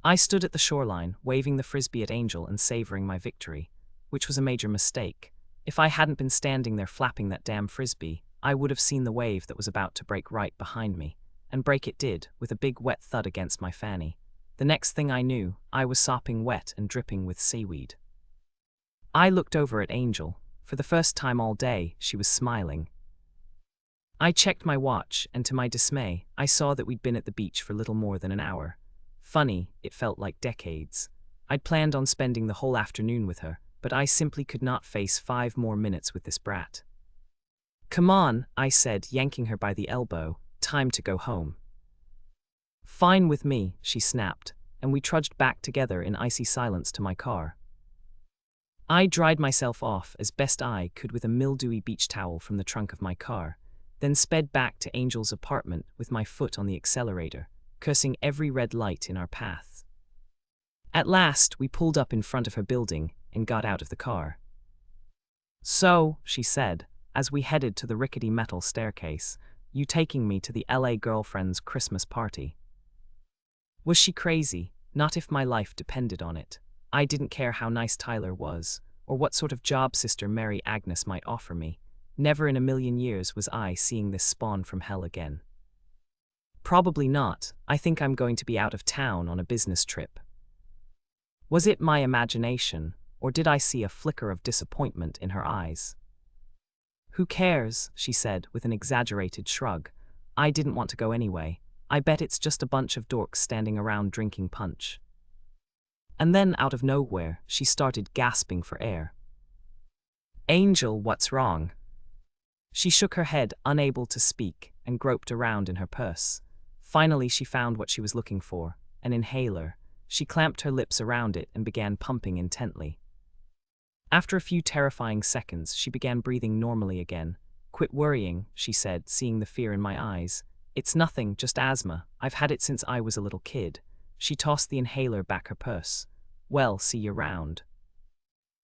I stood at the shoreline, waving the frisbee at Angel and savoring my victory, which was a major mistake. If I hadn't been standing there flapping that damn frisbee, I would have seen the wave that was about to break right behind me, and break it did, with a big wet thud against my fanny. The next thing I knew, I was sopping wet and dripping with seaweed. I looked over at Angel. For the first time all day, she was smiling. I checked my watch, and to my dismay, I saw that we'd been at the beach for little more than an hour. Funny, it felt like decades. I'd planned on spending the whole afternoon with her, but I simply could not face 5 more minutes with this brat. "Come on," I said, yanking her by the elbow. "Time to go home." "Fine with me," she snapped, and we trudged back together in icy silence to my car. I dried myself off as best I could with a mildewy beach towel from the trunk of my car, then sped back to Angel's apartment with my foot on the accelerator, cursing every red light in our path. At last, we pulled up in front of her building and got out of the car. "So," she said, as we headed to the rickety metal staircase, "you taking me to the LA girlfriend's Christmas party?" Was she crazy? Not if my life depended on it. I didn't care how nice Tyler was, or what sort of job Sister Mary Agnes might offer me. Never in a million years was I seeing this spawn from hell again. "Probably not. I think I'm going to be out of town on a business trip." Was it my imagination, or did I see a flicker of disappointment in her eyes? "Who cares?" she said with an exaggerated shrug. "I didn't want to go anyway. I bet it's just a bunch of dorks standing around drinking punch." And then, out of nowhere, she started gasping for air. "Angel, what's wrong?" She shook her head, unable to speak, and groped around in her purse. Finally, she found what she was looking for, an inhaler. She clamped her lips around it and began pumping intently. After a few terrifying seconds, she began breathing normally again. "Quit worrying," she said, seeing the fear in my eyes. "It's nothing, just asthma. I've had it since I was a little kid." She tossed the inhaler back her purse. "Well, see you round."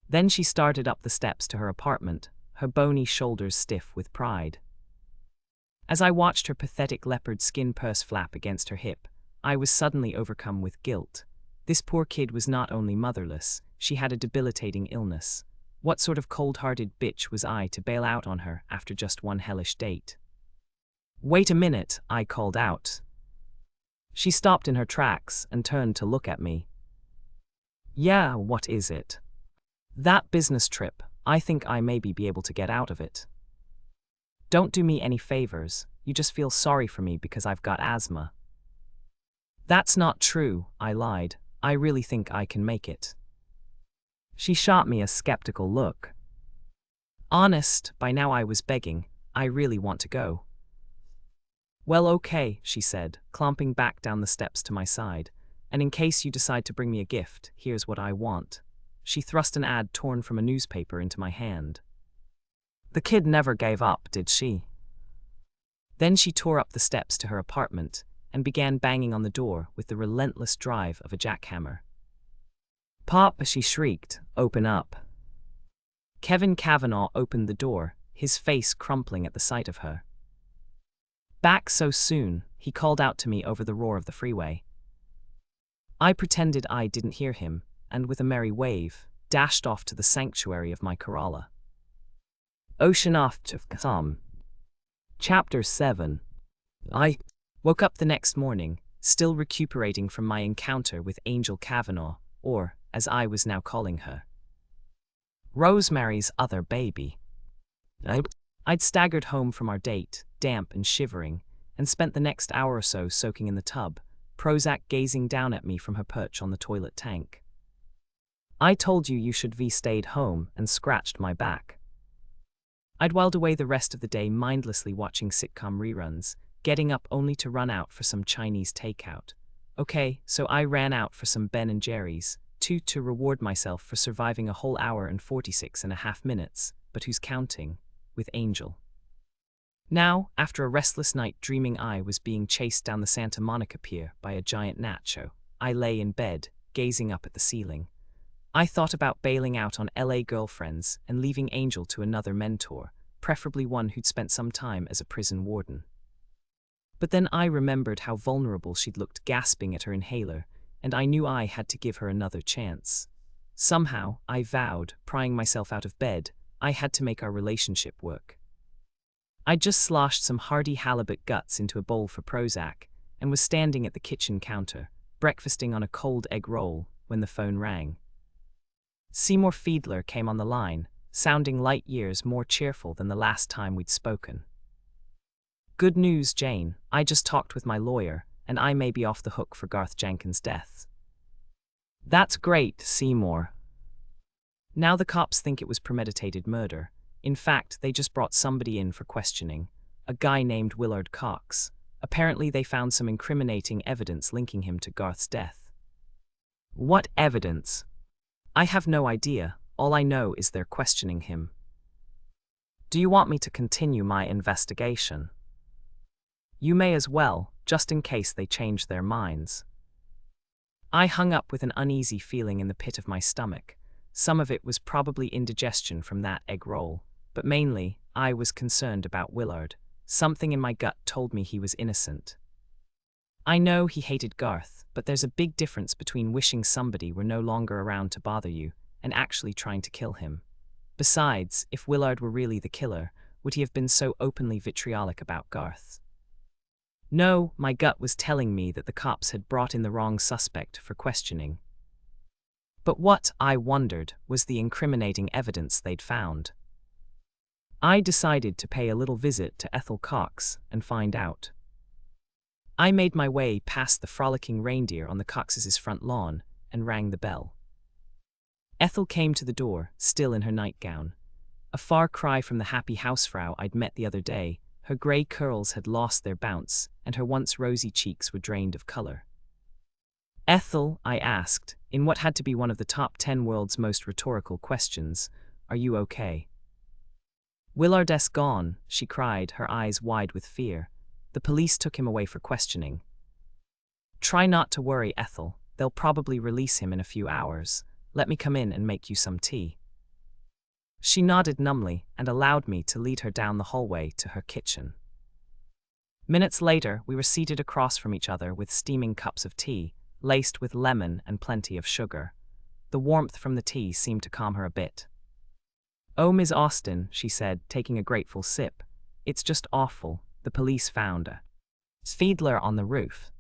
Then she started up the steps to her apartment, her bony shoulders stiff with pride. As I watched her pathetic leopard skin purse flap against her hip, I was suddenly overcome with guilt. This poor kid was not only motherless, she had a debilitating illness. What sort of cold-hearted bitch was I to bail out on her after just one hellish date? "Wait a minute," I called out. She stopped in her tracks and turned to look at me. "Yeah, what is it?" "That business trip. I think I maybe be able to get out of it." "Don't do me any favors. You just feel sorry for me because I've got asthma." "That's not true," I lied. "I really think I can make it." She shot me a skeptical look. Honest, by now I was begging. "I really want to go." "Well, okay," she said, clomping back down the steps to my side. "And in case you decide to bring me a gift, here's what I want." She thrust an ad torn from a newspaper into my hand. "The kid never gave up, did she?" Then she tore up the steps to her apartment and began banging on the door with the relentless drive of a jackhammer. "Pop," she shrieked, "open up." Kevin Kavanaugh opened the door, his face crumpling at the sight of her. "Back so soon," he called out to me over the roar of the freeway. I pretended I didn't hear him, and with a merry wave, dashed off to the sanctuary of my Corolla. Ocean off to some. Chapter 7. I woke up the next morning, still recuperating from my encounter with Angel Kavanaugh, or, as I was now calling her, Rosemary's other baby. I'd staggered home from our date, damp and shivering, and spent the next hour or so soaking in the tub, Prozac gazing down at me from her perch on the toilet tank. "I told you should have stayed home," and scratched my back. I'd whiled away the rest of the day mindlessly watching sitcom reruns, getting up only to run out for some Chinese takeout. Okay, so I ran out for some Ben and Jerry's, to reward myself for surviving a whole hour and 46.5 minutes, but who's counting, with Angel. Now, after a restless night dreaming I was being chased down the Santa Monica Pier by a giant nacho, I lay in bed, gazing up at the ceiling. I thought about bailing out on LA girlfriends and leaving Angel to another mentor, preferably one who'd spent some time as a prison warden. But then I remembered how vulnerable she'd looked gasping at her inhaler, and I knew I had to give her another chance. Somehow, I vowed, prying myself out of bed, I had to make our relationship work. I'd just sloshed some hearty halibut guts into a bowl for Prozac, and was standing at the kitchen counter, breakfasting on a cold egg roll, when the phone rang. Seymour Fiedler came on the line, sounding light years more cheerful than the last time we'd spoken. "Good news, Jane. I just talked with my lawyer, and I may be off the hook for Garth Jenkins' death." "That's great, Seymour." "Now the cops think it was premeditated murder. In fact, they just brought somebody in for questioning, a guy named Willard Cox. Apparently they found some incriminating evidence linking him to Garth's death." "What evidence?" "I have no idea. All I know is they're questioning him." "Do you want me to continue my investigation?" "You may as well, just in case they change their minds." I hung up with an uneasy feeling in the pit of my stomach. Some of it was probably indigestion from that egg roll, but mainly, I was concerned about Willard. Something in my gut told me he was innocent. I know he hated Garth, but there's a big difference between wishing somebody were no longer around to bother you and actually trying to kill him. Besides, if Willard were really the killer, would he have been so openly vitriolic about Garth? No, my gut was telling me that the cops had brought in the wrong suspect for questioning. But what, I wondered, was the incriminating evidence they'd found? I decided to pay a little visit to Ethel Cox and find out. I made my way past the frolicking reindeer on the Coxes' front lawn and rang the bell. Ethel came to the door, still in her nightgown. A far cry from the happy housefrau I'd met the other day. Her grey curls had lost their bounce, and her once rosy cheeks were drained of color. Ethel, I asked, in what had to be one of the top 10 world's most rhetorical questions, are you okay? Willard's gone, she cried, her eyes wide with fear. The police took him away for questioning. Try not to worry, Ethel. They'll probably release him in a few hours. Let me come in and make you some tea. She nodded numbly and allowed me to lead her down the hallway to her kitchen. Minutes later, we were seated across from each other with steaming cups of tea, laced with lemon and plenty of sugar. The warmth from the tea seemed to calm her a bit. Oh, Miss Austen, she said, taking a grateful sip. It's just awful. The police found a fiddler on the roof.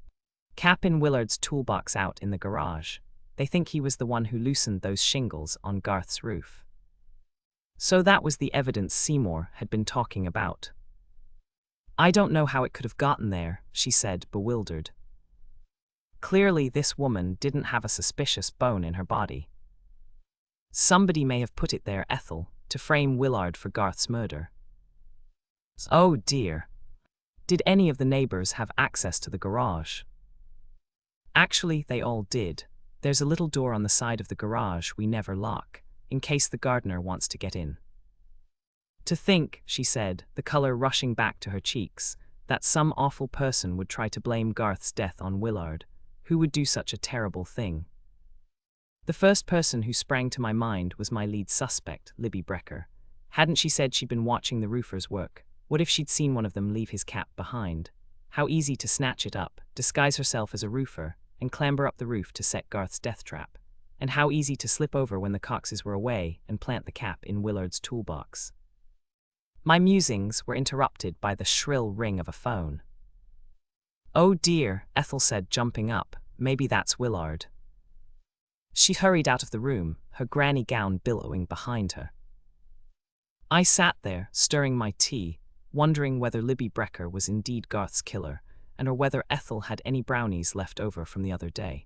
Cap in Willard's toolbox out in the garage. They think he was the one who loosened those shingles on Garth's roof. So that was the evidence Seymour had been talking about. I don't know how it could have gotten there, she said, bewildered. Clearly, this woman didn't have a suspicious bone in her body. Somebody may have put it there, Ethel, to frame Willard for Garth's murder. Oh dear. Did any of the neighbors have access to the garage? Actually, they all did. There's a little door on the side of the garage we never lock, in case the gardener wants to get in. To think, she said, the color rushing back to her cheeks, that some awful person would try to blame Garth's death on Willard. Who would do such a terrible thing? The first person who sprang to my mind was my lead suspect, Libby Brecker. Hadn't she said she'd been watching the roofers work? What if she'd seen one of them leave his cap behind? How easy to snatch it up, disguise herself as a roofer, and clamber up the roof to set Garth's death trap. And how easy to slip over when the Coxes were away and plant the cap in Willard's toolbox. My musings were interrupted by the shrill ring of a phone. Oh dear, Ethel said, jumping up. Maybe that's Willard. She hurried out of the room, her granny gown billowing behind her. I sat there, stirring my tea, wondering whether Libby Brecker was indeed Garth's killer, and or whether Ethel had any brownies left over from the other day.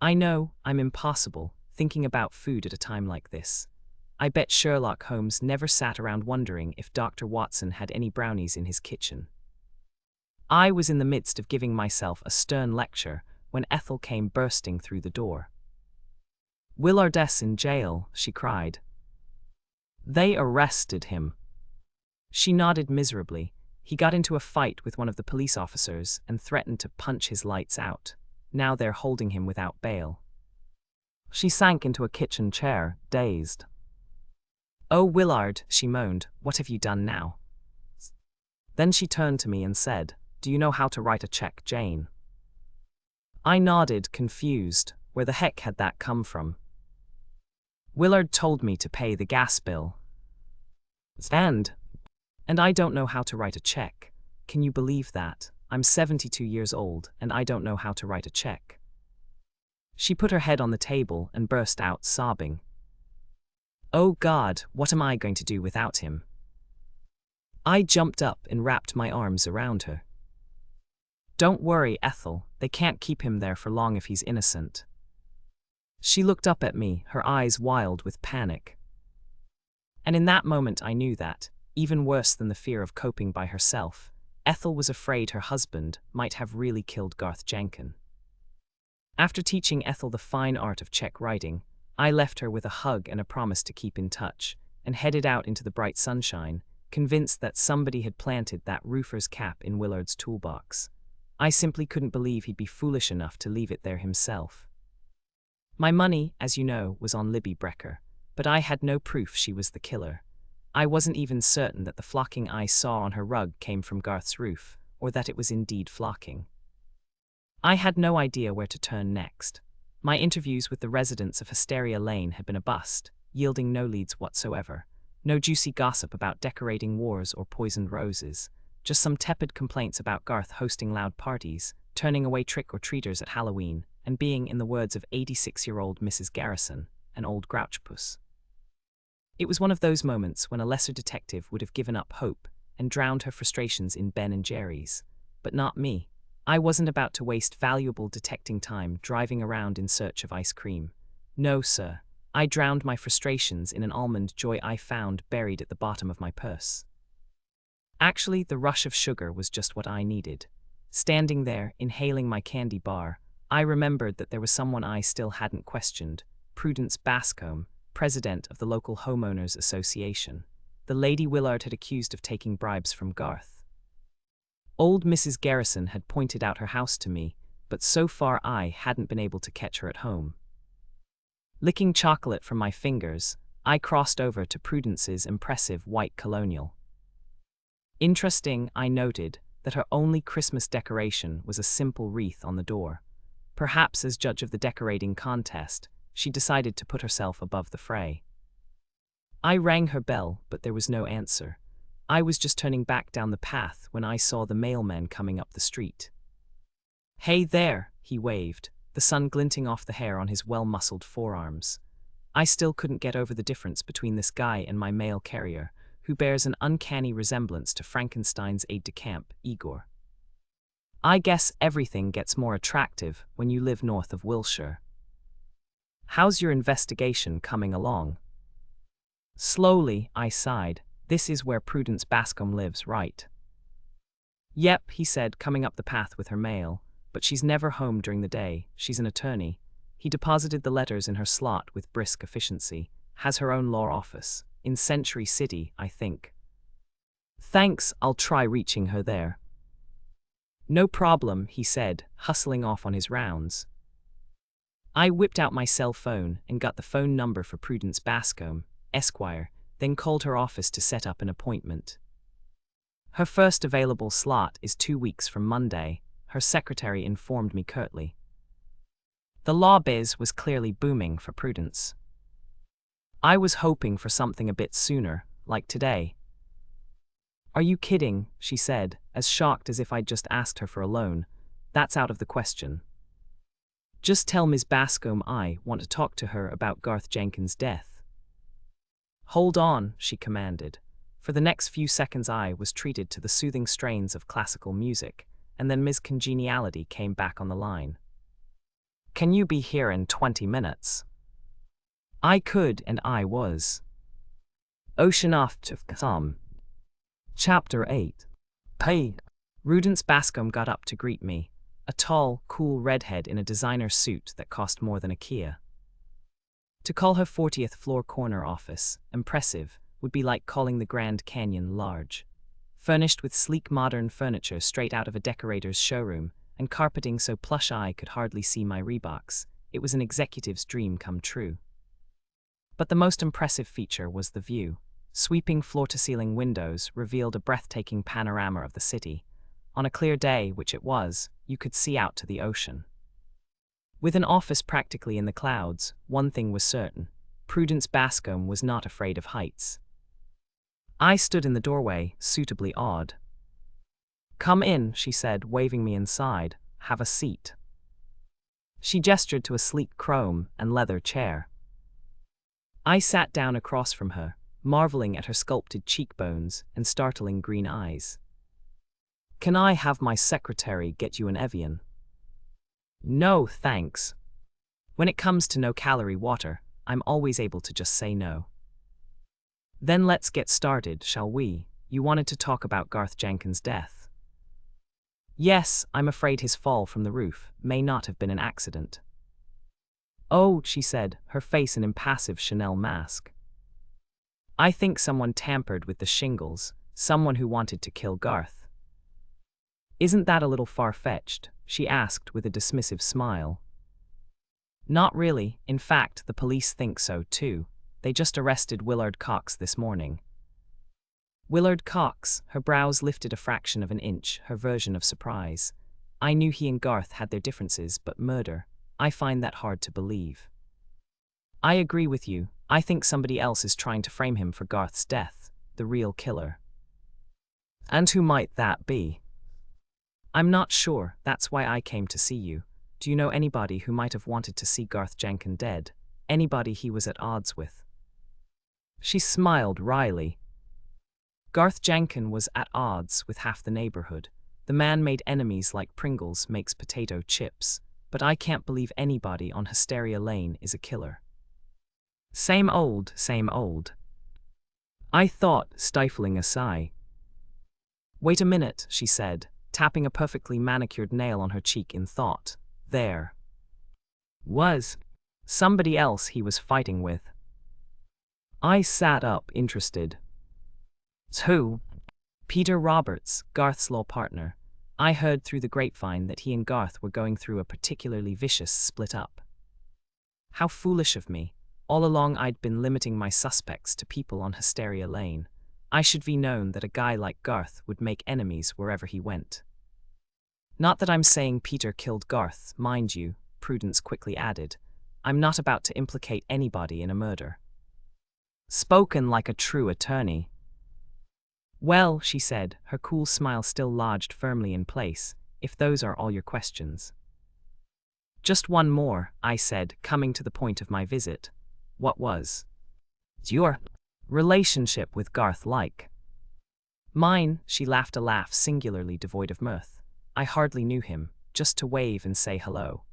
I know, I'm impossible, thinking about food at a time like this. I bet Sherlock Holmes never sat around wondering if Dr. Watson had any brownies in his kitchen. I was in the midst of giving myself a stern lecture when Ethel came bursting through the door. Willard's in jail, she cried. They arrested him. She nodded miserably. He got into a fight with one of the police officers and threatened to punch his lights out. Now they're holding him without bail. She sank into a kitchen chair, dazed. Oh, Willard, she moaned, what have you done now? Then she turned to me and said, do you know how to write a check, Jane? I nodded, confused. Where the heck had that come from? Willard told me to pay the gas bill. And I don't know how to write a check. Can you believe that? I'm 72 years old, and I don't know how to write a check. She put her head on the table and burst out sobbing. Oh God, what am I going to do without him? I jumped up and wrapped my arms around her. Don't worry, Ethel, they can't keep him there for long if he's innocent. She looked up at me, her eyes wild with panic. And in that moment I knew that, even worse than the fear of coping by herself, Ethel was afraid her husband might have really killed Garth Jenkin. After teaching Ethel the fine art of check writing, I left her with a hug and a promise to keep in touch, and headed out into the bright sunshine, convinced that somebody had planted that roofer's cap in Willard's toolbox. I simply couldn't believe he'd be foolish enough to leave it there himself. My money, as you know, was on Libby Brecker, but I had no proof she was the killer. I wasn't even certain that the flocking I saw on her rug came from Garth's roof, or that it was indeed flocking. I had no idea where to turn next. My interviews with the residents of Hysteria Lane had been a bust, yielding no leads whatsoever. No juicy gossip about decorating wars or poisoned roses. Just some tepid complaints about Garth hosting loud parties, turning away trick-or-treaters at Halloween, and being, in the words of 86-year-old Mrs. Garrison, an old grouch-puss. It was one of those moments when a lesser detective would have given up hope and drowned her frustrations in Ben and Jerry's. But not me. I wasn't about to waste valuable detecting time driving around in search of ice cream. No, sir. I drowned my frustrations in an almond joy I found buried at the bottom of my purse. Actually, the rush of sugar was just what I needed. Standing there, inhaling my candy bar, I remembered that there was someone I still hadn't questioned, Prudence Bascombe, president of the local homeowners association. The lady Willard had accused of taking bribes from Garth. Old Mrs. Garrison had pointed out her house to me, but so far I hadn't been able to catch her at home. Licking chocolate from my fingers, I crossed over to Prudence's impressive white colonial. Interesting, I noted, that her only Christmas decoration was a simple wreath on the door. Perhaps as judge of the decorating contest, she decided to put herself above the fray. I rang her bell, but there was no answer. I was just turning back down the path when I saw the mailman coming up the street. "Hey there," he waved, the sun glinting off the hair on his well-muscled forearms. I still couldn't get over the difference between this guy and my mail carrier, who bears an uncanny resemblance to Frankenstein's aide-de-camp, Igor. I guess everything gets more attractive when you live north of Wilshire. "How's your investigation coming along?" Slowly, I sighed. "This is where Prudence Bascombe lives, right?" "Yep," he said, coming up the path with her mail. "But she's never home during the day. She's an attorney." He deposited the letters in her slot with brisk efficiency. "Has her own law office. In Century City, I think." "Thanks, I'll try reaching her there." "No problem," he said, hustling off on his rounds. I whipped out my cell phone and got the phone number for Prudence Bascombe, Esquire, then called her office to set up an appointment. "Her first available slot is 2 weeks from Monday," her secretary informed me curtly. The law biz was clearly booming for Prudence. I was hoping for something a bit sooner, like today. "Are you kidding?" she said, as shocked as if I'd just asked her for a loan. "That's out of the question. Just tell Ms. Bascombe I want to talk to her about Garth Jenkins' death." "Hold on," she commanded. For the next few seconds I was treated to the soothing strains of classical music, and then Ms. Congeniality came back on the line. "Can you be here in 20 minutes?" I could, and I was. Ocean off to come. Chapter 8. Paid. Prudence Bascombe got up to greet me, a tall, cool redhead in a designer suit that cost more than a Kia. To call her 40th floor corner office impressive would be like calling the Grand Canyon large. Furnished with sleek modern furniture straight out of a decorator's showroom, and carpeting so plush I could hardly see my Reeboks, it was an executive's dream come true. But the most impressive feature was the view. Sweeping floor-to-ceiling windows revealed a breathtaking panorama of the city. On a clear day, which it was, you could see out to the ocean. With an office practically in the clouds, one thing was certain: Prudence Bascombe was not afraid of heights. I stood in the doorway, suitably awed. "Come in," she said, waving me inside. "Have a seat." She gestured to a sleek chrome and leather chair. I sat down across from her, marveling at her sculpted cheekbones and startling green eyes. "Can I have my secretary get you an Evian?" "No, thanks. When it comes to no-calorie water, I'm always able to just say no." "Then let's get started, shall we? You wanted to talk about Garth Jenkins' death." "Yes, I'm afraid his fall from the roof may not have been an accident." "Oh," she said, her face an impassive Chanel mask. "I think someone tampered with the shingles, someone who wanted to kill Garth." "Isn't that a little far-fetched?" she asked with a dismissive smile. "Not really. In fact, the police think so too. They just arrested Willard Cox this morning." Willard Cox, her brows lifted a fraction of an inch, her version of surprise. I knew he and Garth had their differences, but murder, I find that hard to believe. "I agree with you. I think somebody else is trying to frame him for Garth's death, the real killer." "And who might that be?" "I'm not sure. That's why I came to see you. Do you know anybody who might have wanted to see Garth Jenkins dead? Anybody he was at odds with?" She smiled wryly. Garth Jenkins was at odds with half the neighborhood. The man made enemies like Pringles makes potato chips, but I can't believe anybody on Hysteria Lane is a killer. Same old, I thought, stifling a sigh. "Wait a minute," she said, tapping a perfectly manicured nail on her cheek in thought. "There. Was somebody else he was fighting with. I sat up, interested. Who? Peter Roberts, Garth's law partner. I heard through the grapevine that he and Garth were going through a particularly vicious split-up. How foolish of me. All along I'd been limiting my suspects to people on Hysteria Lane. I should be known that a guy like Garth would make enemies wherever he went. Not that I'm saying Peter killed Garth, mind you, Prudence quickly added. I'm not about to implicate anybody in a murder. Spoken like a true attorney. Well, she said, her cool smile still lodged firmly in place, if those are all your questions. Just one more, I said, coming to the point of my visit. What was your relationship with Garth like? Mine, she laughed a laugh singularly devoid of mirth. I hardly knew him, just to wave and say hello.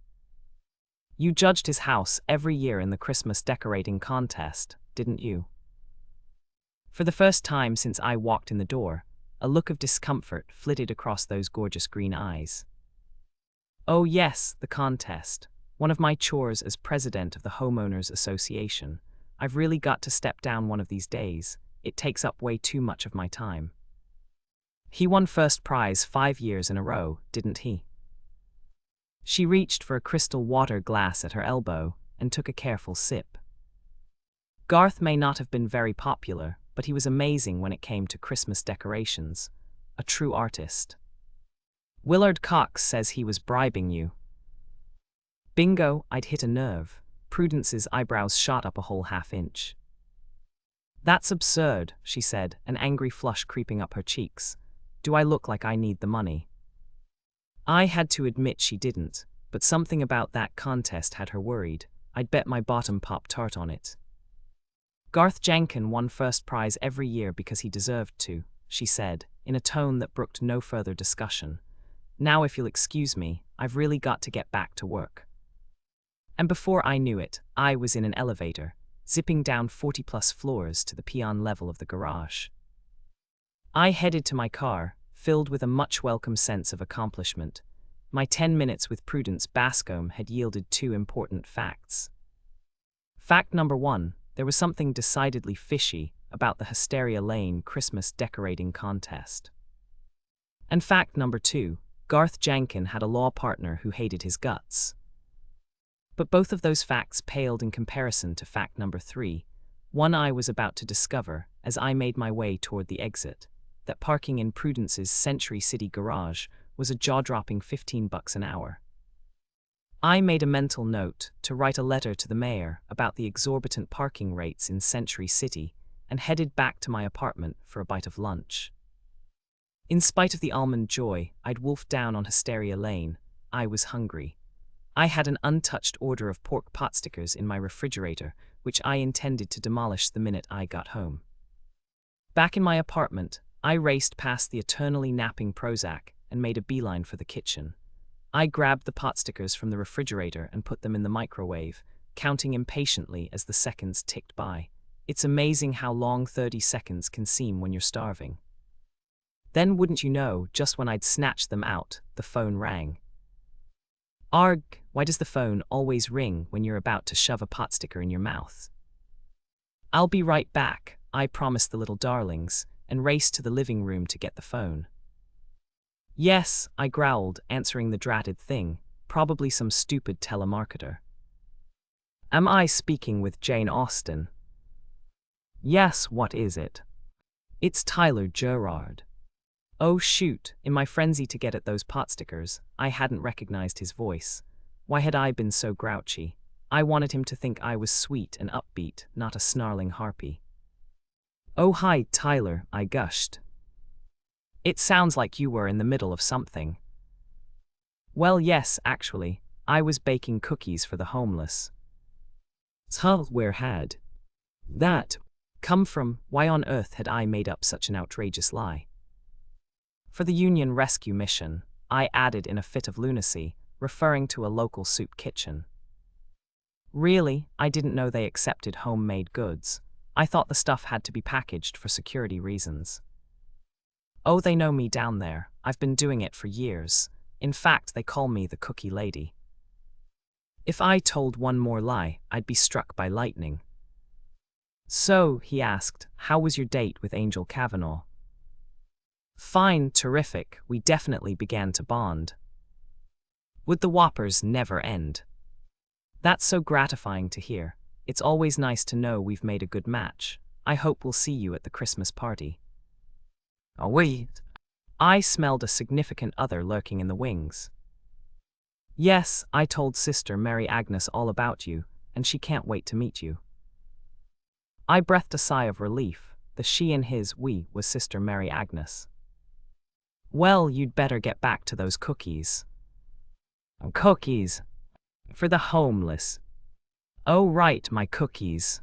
You judged his house every year in the Christmas decorating contest, didn't you? For the first time since I walked in the door, a look of discomfort flitted across those gorgeous green eyes. Oh yes, the contest. One of my chores as president of the Homeowners Association. I've really got to step down one of these days. It takes up way too much of my time. He won first prize 5 years in a row, didn't he? She reached for a crystal water glass at her elbow and took a careful sip. Garth may not have been very popular, but he was amazing when it came to Christmas decorations. A true artist. Willard Cox says he was bribing you. Bingo, I'd hit a nerve. Prudence's eyebrows shot up a whole half-inch. That's absurd, she said, an angry flush creeping up her cheeks. Do I look like I need the money? I had to admit she didn't, but something about that contest had her worried. I'd bet my bottom Pop-Tart on it. Garth Jenkin won first prize every year because he deserved to, she said, in a tone that brooked no further discussion. Now if you'll excuse me, I've really got to get back to work. And before I knew it, I was in an elevator, zipping down 40-plus floors to the peon level of the garage. I headed to my car, filled with a much-welcome sense of accomplishment. My 10 minutes with Prudence Bascombe had yielded 2 important facts. Fact number 1, there was something decidedly fishy about the Hysteria Lane Christmas decorating contest. And fact number 2, Garth Jenkin had a law partner who hated his guts. But both of those facts paled in comparison to fact number 3, one I was about to discover as I made my way toward the exit, that parking in Prudence's Century City garage was a jaw-dropping $15 an hour. I made a mental note to write a letter to the mayor about the exorbitant parking rates in Century City and headed back to my apartment for a bite of lunch. In spite of the almond joy I'd wolfed down on Hysteria Lane, I was hungry. I had an untouched order of pork potstickers in my refrigerator, which I intended to demolish the minute I got home. Back in my apartment, I raced past the eternally napping Prozac and made a beeline for the kitchen. I grabbed the potstickers from the refrigerator and put them in the microwave, counting impatiently as the seconds ticked by. It's amazing how long 30 seconds can seem when you're starving. Then, wouldn't you know, just when I'd snatched them out, the phone rang. Arg, why does the phone always ring when you're about to shove a potsticker in your mouth? I'll be right back, I promised the little darlings, and raced to the living room to get the phone. Yes, I growled, answering the dratted thing, probably some stupid telemarketer. Am I speaking with Jane Austen? Yes, what is it? It's Tyler Gerard. Oh shoot, in my frenzy to get at those potstickers, I hadn't recognized his voice. Why had I been so grouchy? I wanted him to think I was sweet and upbeat, not a snarling harpy. Oh hi, Tyler, I gushed. It sounds like you were in the middle of something. Well yes, actually, I was baking cookies for the homeless. Where had that come from? Why on earth had I made up such an outrageous lie? For the Union Rescue Mission, I added in a fit of lunacy, referring to a local soup kitchen. Really, I didn't know they accepted homemade goods. I thought the stuff had to be packaged for security reasons. Oh, they know me down there. I've been doing it for years. In fact, they call me the Cookie Lady. If I told one more lie, I'd be struck by lightning. So, he asked, how was your date with Angel Kavanaugh? Fine, terrific, we definitely began to bond. Would the whoppers never end? That's so gratifying to hear. It's always nice to know we've made a good match. I hope we'll see you at the Christmas party. Oh wait. I smelled a significant other lurking in the wings. Yes, I told Sister Mary Agnes all about you, and she can't wait to meet you. I breathed a sigh of relief. The she and his we was Sister Mary Agnes. Well, you'd better get back to those cookies. Cookies? For the homeless. Oh right, my cookies.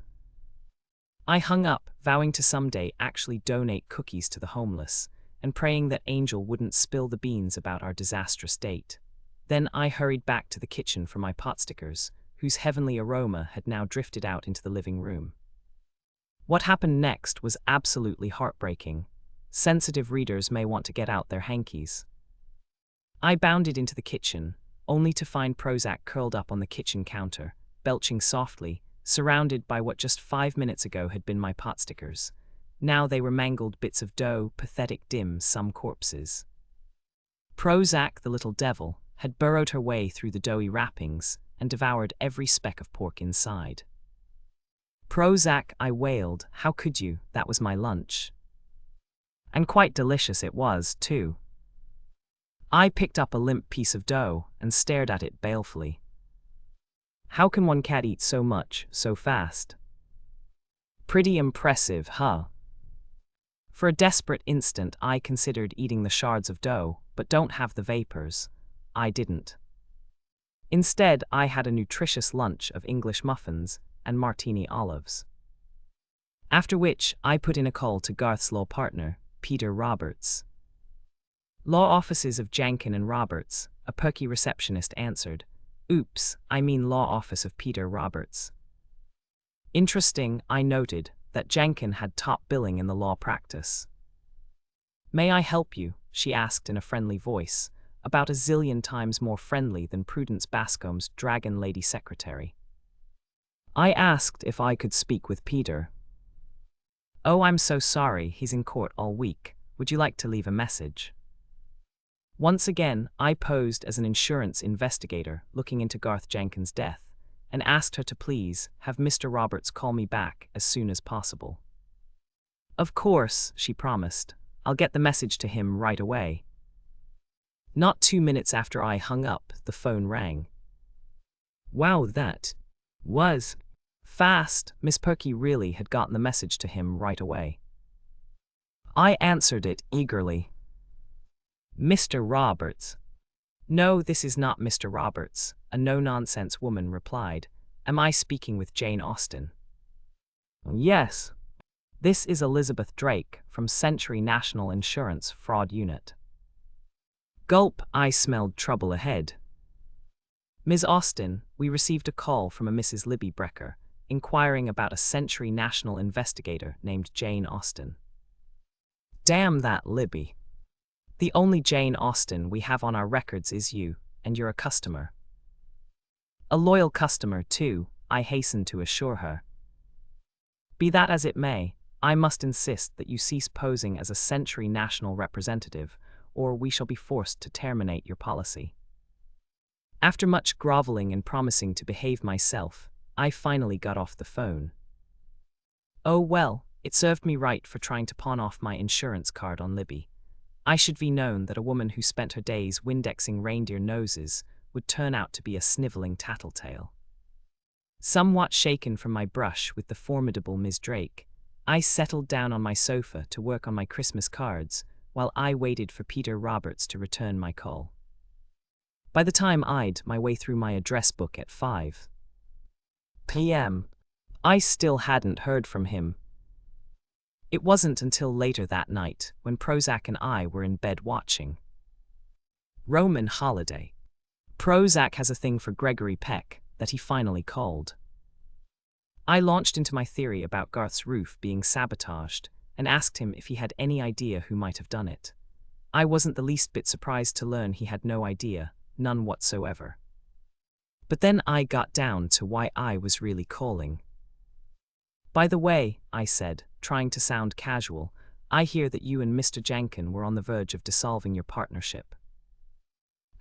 I hung up, vowing to someday actually donate cookies to the homeless, and praying that Angel wouldn't spill the beans about our disastrous date. Then I hurried back to the kitchen for my pot stickers, whose heavenly aroma had now drifted out into the living room. What happened next was absolutely heartbreaking. Sensitive readers may want to get out their hankies. I bounded into the kitchen, only to find Prozac curled up on the kitchen counter, belching softly, surrounded by what just 5 minutes ago had been my pot stickers. Now they were mangled bits of dough, pathetic dims, some corpses. Prozac, the little devil, had burrowed her way through the doughy wrappings and devoured every speck of pork inside. Prozac, I wailed, how could you? That was my lunch. And quite delicious it was, too. I picked up a limp piece of dough and stared at it balefully. How can one cat eat so much, so fast? Pretty impressive, huh? For a desperate instant I considered eating the shards of dough, but don't have the vapors. I didn't. Instead, I had a nutritious lunch of English muffins and martini olives. After which, I put in a call to Garth's law partner, Peter Roberts. Law offices of Jankin and Roberts, a perky receptionist answered. Oops, I mean law office of Peter Roberts. Interesting, I noted, that Jankin had top billing in the law practice. May I help you? She asked in a friendly voice, about a zillion times more friendly than Prudence Bascombe's dragon lady secretary. I asked if I could speak with Peter. Oh, I'm so sorry, he's in court all week. Would you like to leave a message? Once again, I posed as an insurance investigator looking into Garth Jenkins' death, and asked her to please have Mr. Roberts call me back as soon as possible. Of course, she promised. I'll get the message to him right away. Not 2 minutes after I hung up, the phone rang. Wow, that was fast. Miss Perky really had gotten the message to him right away. I answered it eagerly. Mr. Roberts. No, this is not Mr. Roberts, a no-nonsense woman replied. Am I speaking with Jane Austen? Yes. This is Elizabeth Drake from Century National Insurance Fraud Unit. Gulp, I smelled trouble ahead. Ms. Austen, we received a call from a Mrs. Libby Brecker, inquiring about a Century National investigator named Jane Austen. Damn that Libby. The only Jane Austen we have on our records is you, and you're a customer. A loyal customer, too, I hastened to assure her. Be that as it may, I must insist that you cease posing as a Century National representative, or we shall be forced to terminate your policy. After much groveling and promising to behave myself, I finally got off the phone. Oh well, it served me right for trying to pawn off my insurance card on Libby. I should be known that a woman who spent her days Windexing reindeer noses would turn out to be a sniveling tattletale. Somewhat shaken from my brush with the formidable Miss Drake, I settled down on my sofa to work on my Christmas cards while I waited for Peter Roberts to return my call. By the time I'd my way through my address book at 5 p.m., I still hadn't heard from him. It wasn't until later that night, when Prozac and I were in bed watching Roman Holiday. Prozac has a thing for Gregory Peck, that he finally called. I launched into my theory about Garth's roof being sabotaged, and asked him if he had any idea who might have done it. I wasn't the least bit surprised to learn he had no idea, none whatsoever. But then I got down to why I was really calling. By the way, I said, trying to sound casual, I hear that you and Mr. Jenkin were on the verge of dissolving your partnership.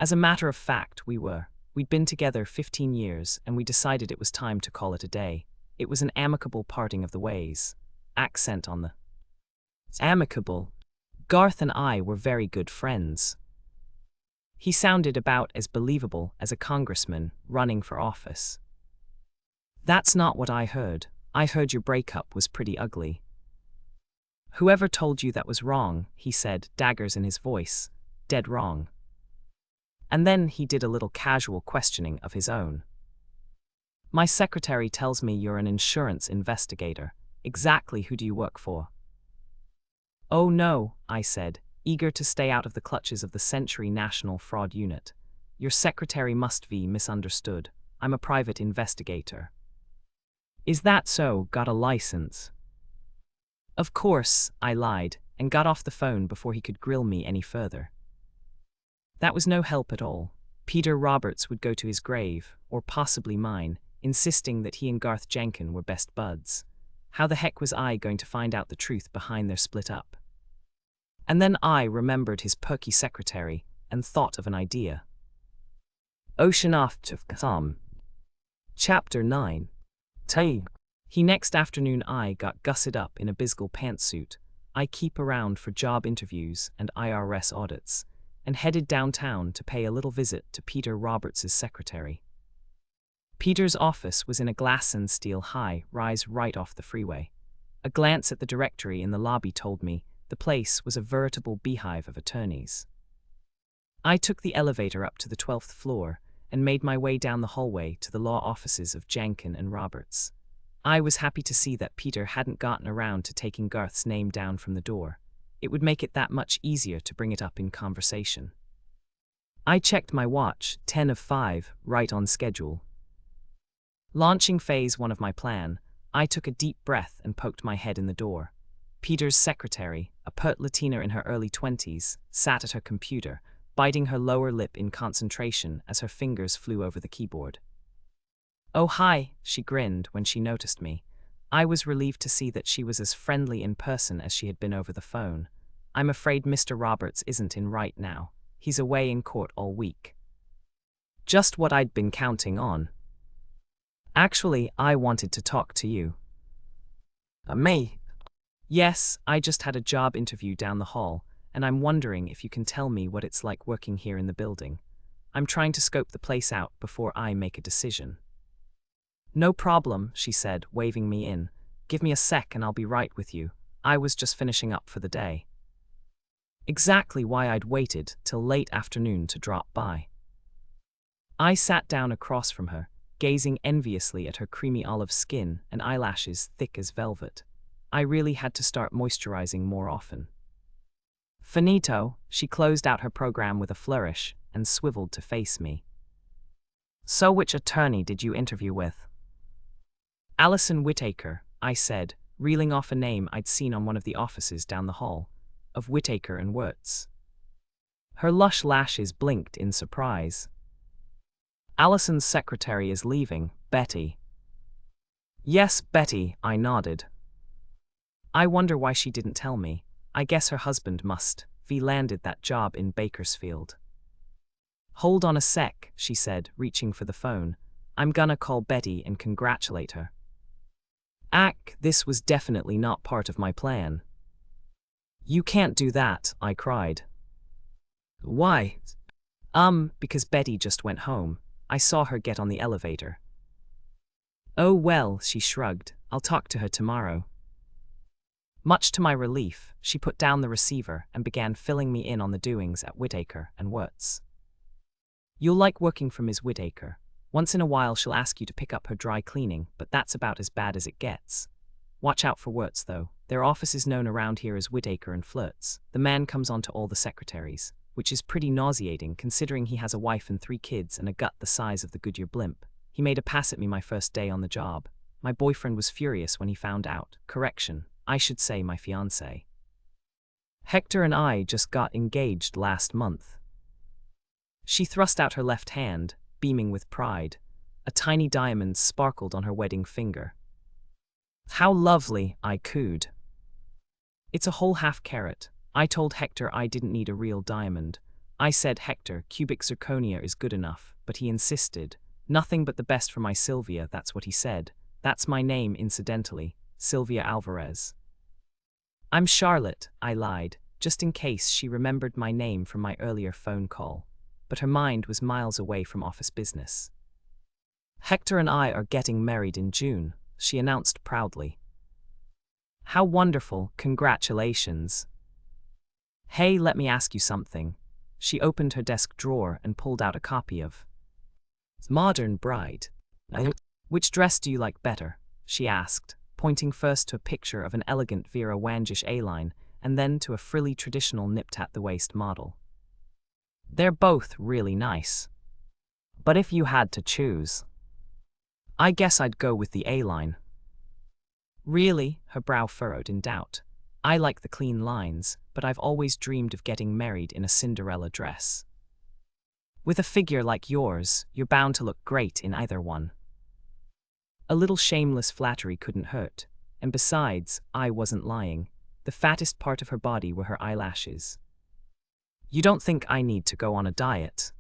As a matter of fact, we were. We'd been together 15 years, and we decided it was time to call it a day. It was an amicable parting of the ways. Accent on the amicable. Garth and I were very good friends. He sounded about as believable as a congressman running for office. That's not what I heard. I heard your breakup was pretty ugly. Whoever told you that was wrong, he said, daggers in his voice. Dead wrong. And then he did a little casual questioning of his own. My secretary tells me you're an insurance investigator. Exactly who do you work for? Oh no, I said, eager to stay out of the clutches of the Century National Fraud Unit. Your secretary must be misunderstood. I'm a private investigator. Is that so? Got a license? Of course, I lied, and got off the phone before he could grill me any further. That was no help at all. Peter Roberts would go to his grave, or possibly mine, insisting that he and Garth Jenkin were best buds. How the heck was I going to find out the truth behind their split up? And then I remembered his perky secretary, and thought of an idea. Ocean off to Tom. Chapter 9. He next afternoon I got gussed up in a Bisgall pantsuit. I keep around for job interviews and IRS audits, and headed downtown to pay a little visit to Peter Roberts' secretary. Peter's office was in a glass and steel high-rise right off the freeway. A glance at the directory in the lobby told me the place was a veritable beehive of attorneys. I took the elevator up to the 12th floor and made my way down the hallway to the law offices of Jenkin and Roberts. I was happy to see that Peter hadn't gotten around to taking Garth's name down from the door. It would make it that much easier to bring it up in conversation. I checked my watch, 10 of 5, right on schedule. Launching phase 1 of my plan, I took a deep breath and poked my head in the door. Peter's secretary, a pert Latina in her early 20s, sat at her computer, biting her lower lip in concentration as her fingers flew over the keyboard. Oh hi, she grinned when she noticed me. I was relieved to see that she was as friendly in person as she had been over the phone. I'm afraid Mr. Roberts isn't in right now. He's away in court all week. Just what I'd been counting on. Actually, I wanted to talk to you. Me? Yes, I just had a job interview down the hall, and I'm wondering if you can tell me what it's like working here in the building. I'm trying to scope the place out before I make a decision. No problem, she said, waving me in. Give me a sec and I'll be right with you. I was just finishing up for the day. Exactly why I'd waited till late afternoon to drop by. I sat down across from her, gazing enviously at her creamy olive skin and eyelashes thick as velvet. I really had to start moisturizing more often. Finito, she closed out her program with a flourish and swiveled to face me. So which attorney did you interview with? Alison Whittaker, I said, reeling off a name I'd seen on one of the offices down the hall, of Whittaker and Wirtz. Her lush lashes blinked in surprise. Alison's secretary is leaving, Betty. Yes, Betty, I nodded. I wonder why she didn't tell me. I guess her husband must. V landed that job in Bakersfield. Hold on a sec, she said, reaching for the phone. I'm gonna call Betty and congratulate her. This was definitely not part of my plan. You can't do that, I cried. Why? Because Betty just went home. I saw her get on the elevator. Oh well, she shrugged. I'll talk to her tomorrow. Much to my relief, she put down the receiver and began filling me in on the doings at Whittaker and Wirtz. You'll like working for Ms. Whittaker. Once in a while she'll ask you to pick up her dry cleaning, but that's about as bad as it gets. Watch out for Wirtz, though. Their office is known around here as Whittaker and Flirts. The man comes on to all the secretaries, which is pretty nauseating considering he has a wife and 3 kids and a gut the size of the Goodyear blimp. He made a pass at me my first day on the job. My boyfriend was furious when he found out. Correction, I should say my fiancé. Hector and I just got engaged last month. She thrust out her left hand, beaming with pride. A tiny diamond sparkled on her wedding finger. How lovely, I cooed. It's a whole half carat. I told Hector I didn't need a real diamond. I said, Hector, cubic zirconia is good enough, but he insisted. Nothing but the best for my Sylvia, that's what he said. That's my name, incidentally, Sylvia Alvarez. I'm Charlotte, I lied, just in case she remembered my name from my earlier phone call. But her mind was miles away from office business. Hector and I are getting married in June, she announced proudly. How wonderful, congratulations. Hey, let me ask you something. She opened her desk drawer and pulled out a copy of Modern Bride. Which dress do you like better? She asked, pointing first to a picture of an elegant Vera Wangish A-line and then to a frilly traditional nipped-at-the-waist model. They're both really nice. But if you had to choose, I guess I'd go with the A-line. Really? Her brow furrowed in doubt. I like the clean lines, but I've always dreamed of getting married in a Cinderella dress. With a figure like yours, you're bound to look great in either one. A little shameless flattery couldn't hurt, and besides, I wasn't lying. The fattest part of her body were her eyelashes. You don't think I need to go on a diet?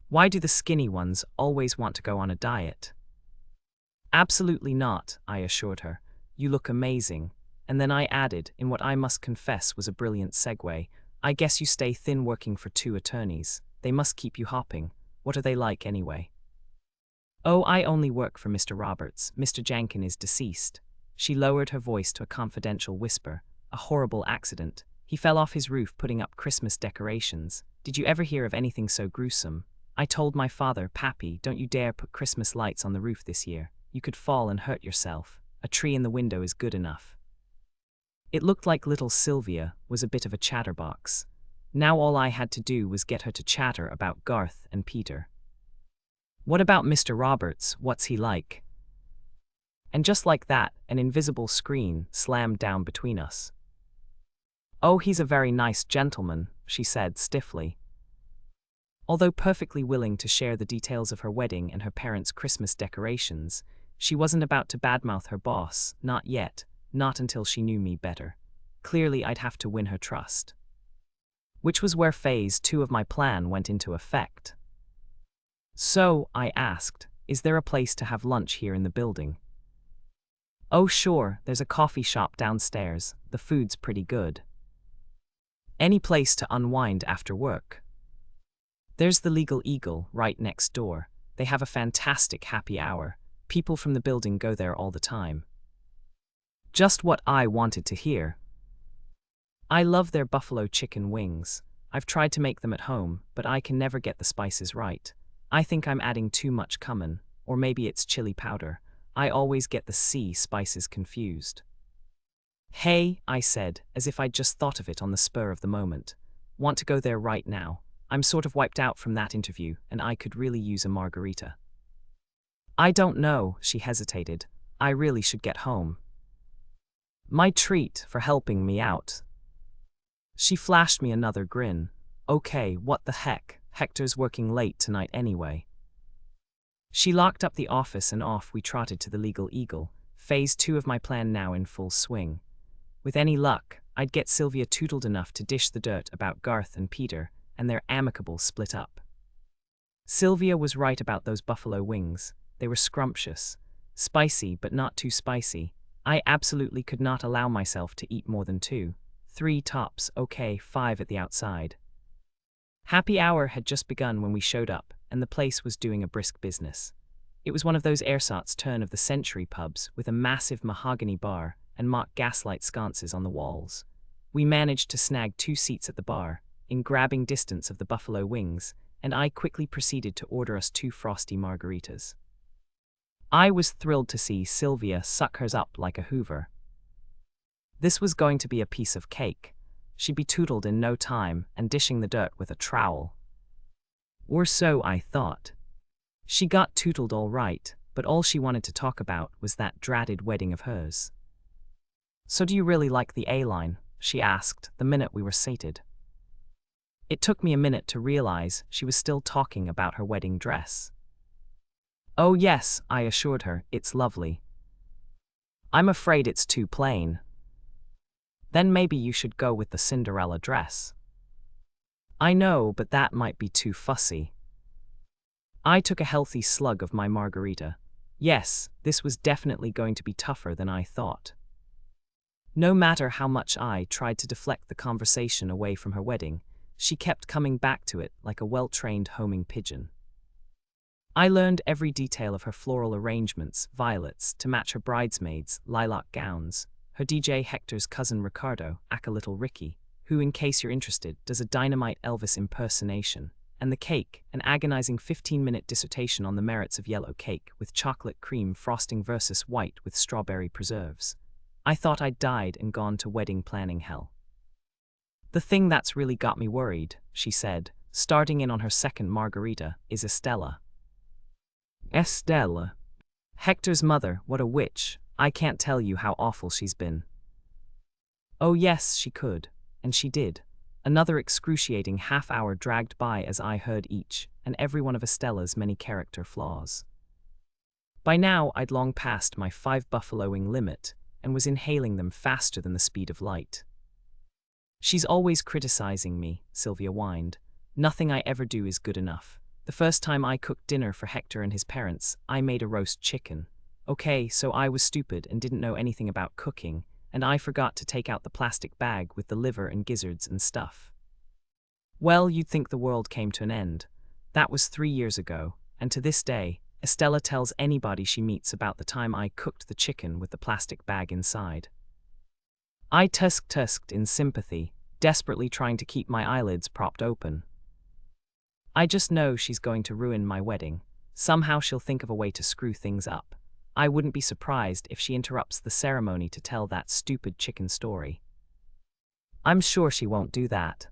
Why do the skinny ones always want to go on a diet? Absolutely not, I assured her. You look amazing. And then I added, in what I must confess was a brilliant segue, I guess you stay thin working for 2 attorneys. They must keep you hopping. What are they like anyway? Oh, I only work for Mr. Roberts. Mr. Jankin is deceased. She lowered her voice to a confidential whisper. A horrible accident. He fell off his roof putting up Christmas decorations. Did you ever hear of anything so gruesome? I told my father, Pappy, don't you dare put Christmas lights on the roof this year. You could fall and hurt yourself. A tree in the window is good enough. It looked like little Sylvia was a bit of a chatterbox. Now all I had to do was get her to chatter about Garth and Peter. What about Mr. Roberts? What's he like? And just like that, an invisible screen slammed down between us. Oh, he's a very nice gentleman, she said stiffly. Although perfectly willing to share the details of her wedding and her parents' Christmas decorations, she wasn't about to badmouth her boss, not yet, not until she knew me better. Clearly, I'd have to win her trust. Which was where phase 2 of my plan went into effect. So, I asked, is there a place to have lunch here in the building? Oh sure, there's a coffee shop downstairs, the food's pretty good. Any place to unwind after work. There's the Legal Eagle right next door. They have a fantastic happy hour. People from the building go there all the time. Just what I wanted to hear. I love their buffalo chicken wings. I've tried to make them at home, but I can never get the spices right. I think I'm adding too much cumin, or maybe it's chili powder. I always get the C spices confused. Hey, I said, as if I'd just thought of it on the spur of the moment. Want to go there right now? I'm sort of wiped out from that interview, and I could really use a margarita. I don't know, she hesitated. I really should get home. My treat for helping me out. She flashed me another grin. Okay, what the heck? Hector's working late tonight anyway. She locked up the office and off we trotted to the Legal Eagle, phase 2 of my plan now in full swing. With any luck, I'd get Sylvia tootled enough to dish the dirt about Garth and Peter and their amicable split up. Sylvia was right about those buffalo wings. They were scrumptious, spicy but not too spicy. I absolutely could not allow myself to eat more than 2. 3 tops, okay, 5 at the outside. Happy hour had just begun when we showed up, and the place was doing a brisk business. It was one of those ersatz turn-of-the-century pubs with a massive mahogany bar and mock gaslight sconces on the walls. We managed to snag 2 seats at the bar, in grabbing distance of the buffalo wings, and I quickly proceeded to order us 2 frosty margaritas. I was thrilled to see Sylvia suck hers up like a Hoover. This was going to be a piece of cake. She'd be tootled in no time and dishing the dirt with a trowel. Or so I thought. She got tootled all right, but all she wanted to talk about was that dratted wedding of hers. So do you really like the A-line? She asked the minute we were seated. It took me a minute to realize she was still talking about her wedding dress. Oh yes, I assured her, it's lovely. I'm afraid it's too plain. Then maybe you should go with the Cinderella dress. I know, but that might be too fussy. I took a healthy slug of my margarita. Yes, this was definitely going to be tougher than I thought. No matter how much I tried to deflect the conversation away from her wedding, she kept coming back to it like a well-trained homing pigeon. I learned every detail of her floral arrangements, violets, to match her bridesmaids, lilac gowns, her DJ Hector's cousin Ricardo, aka Little Ricky, who, in case you're interested, does a dynamite Elvis impersonation, and the cake, an agonizing 15-minute dissertation on the merits of yellow cake with chocolate cream frosting versus white with strawberry preserves. I thought I'd died and gone to wedding planning hell. The thing that's really got me worried, she said, starting in on her second margarita, is Estella. Estella. Hector's mother, what a witch. I can't tell you how awful she's been. Oh yes, she could. And she did. Another excruciating half-hour dragged by as I heard each and every one of Estella's many character flaws. By now, I'd long passed my 5 buffaloing limit and was inhaling them faster than the speed of light. She's always criticizing me, Sylvia whined. Nothing I ever do is good enough. The first time I cooked dinner for Hector and his parents, I made a roast chicken. Okay, so I was stupid and didn't know anything about cooking, and I forgot to take out the plastic bag with the liver and gizzards and stuff. Well, you'd think the world came to an end. That was 3 years ago, and to this day, Estella tells anybody she meets about the time I cooked the chicken with the plastic bag inside. I tusked in sympathy, desperately trying to keep my eyelids propped open. I just know she's going to ruin my wedding. Somehow she'll think of a way to screw things up. I wouldn't be surprised if she interrupts the ceremony to tell that stupid chicken story. I'm sure she won't do that.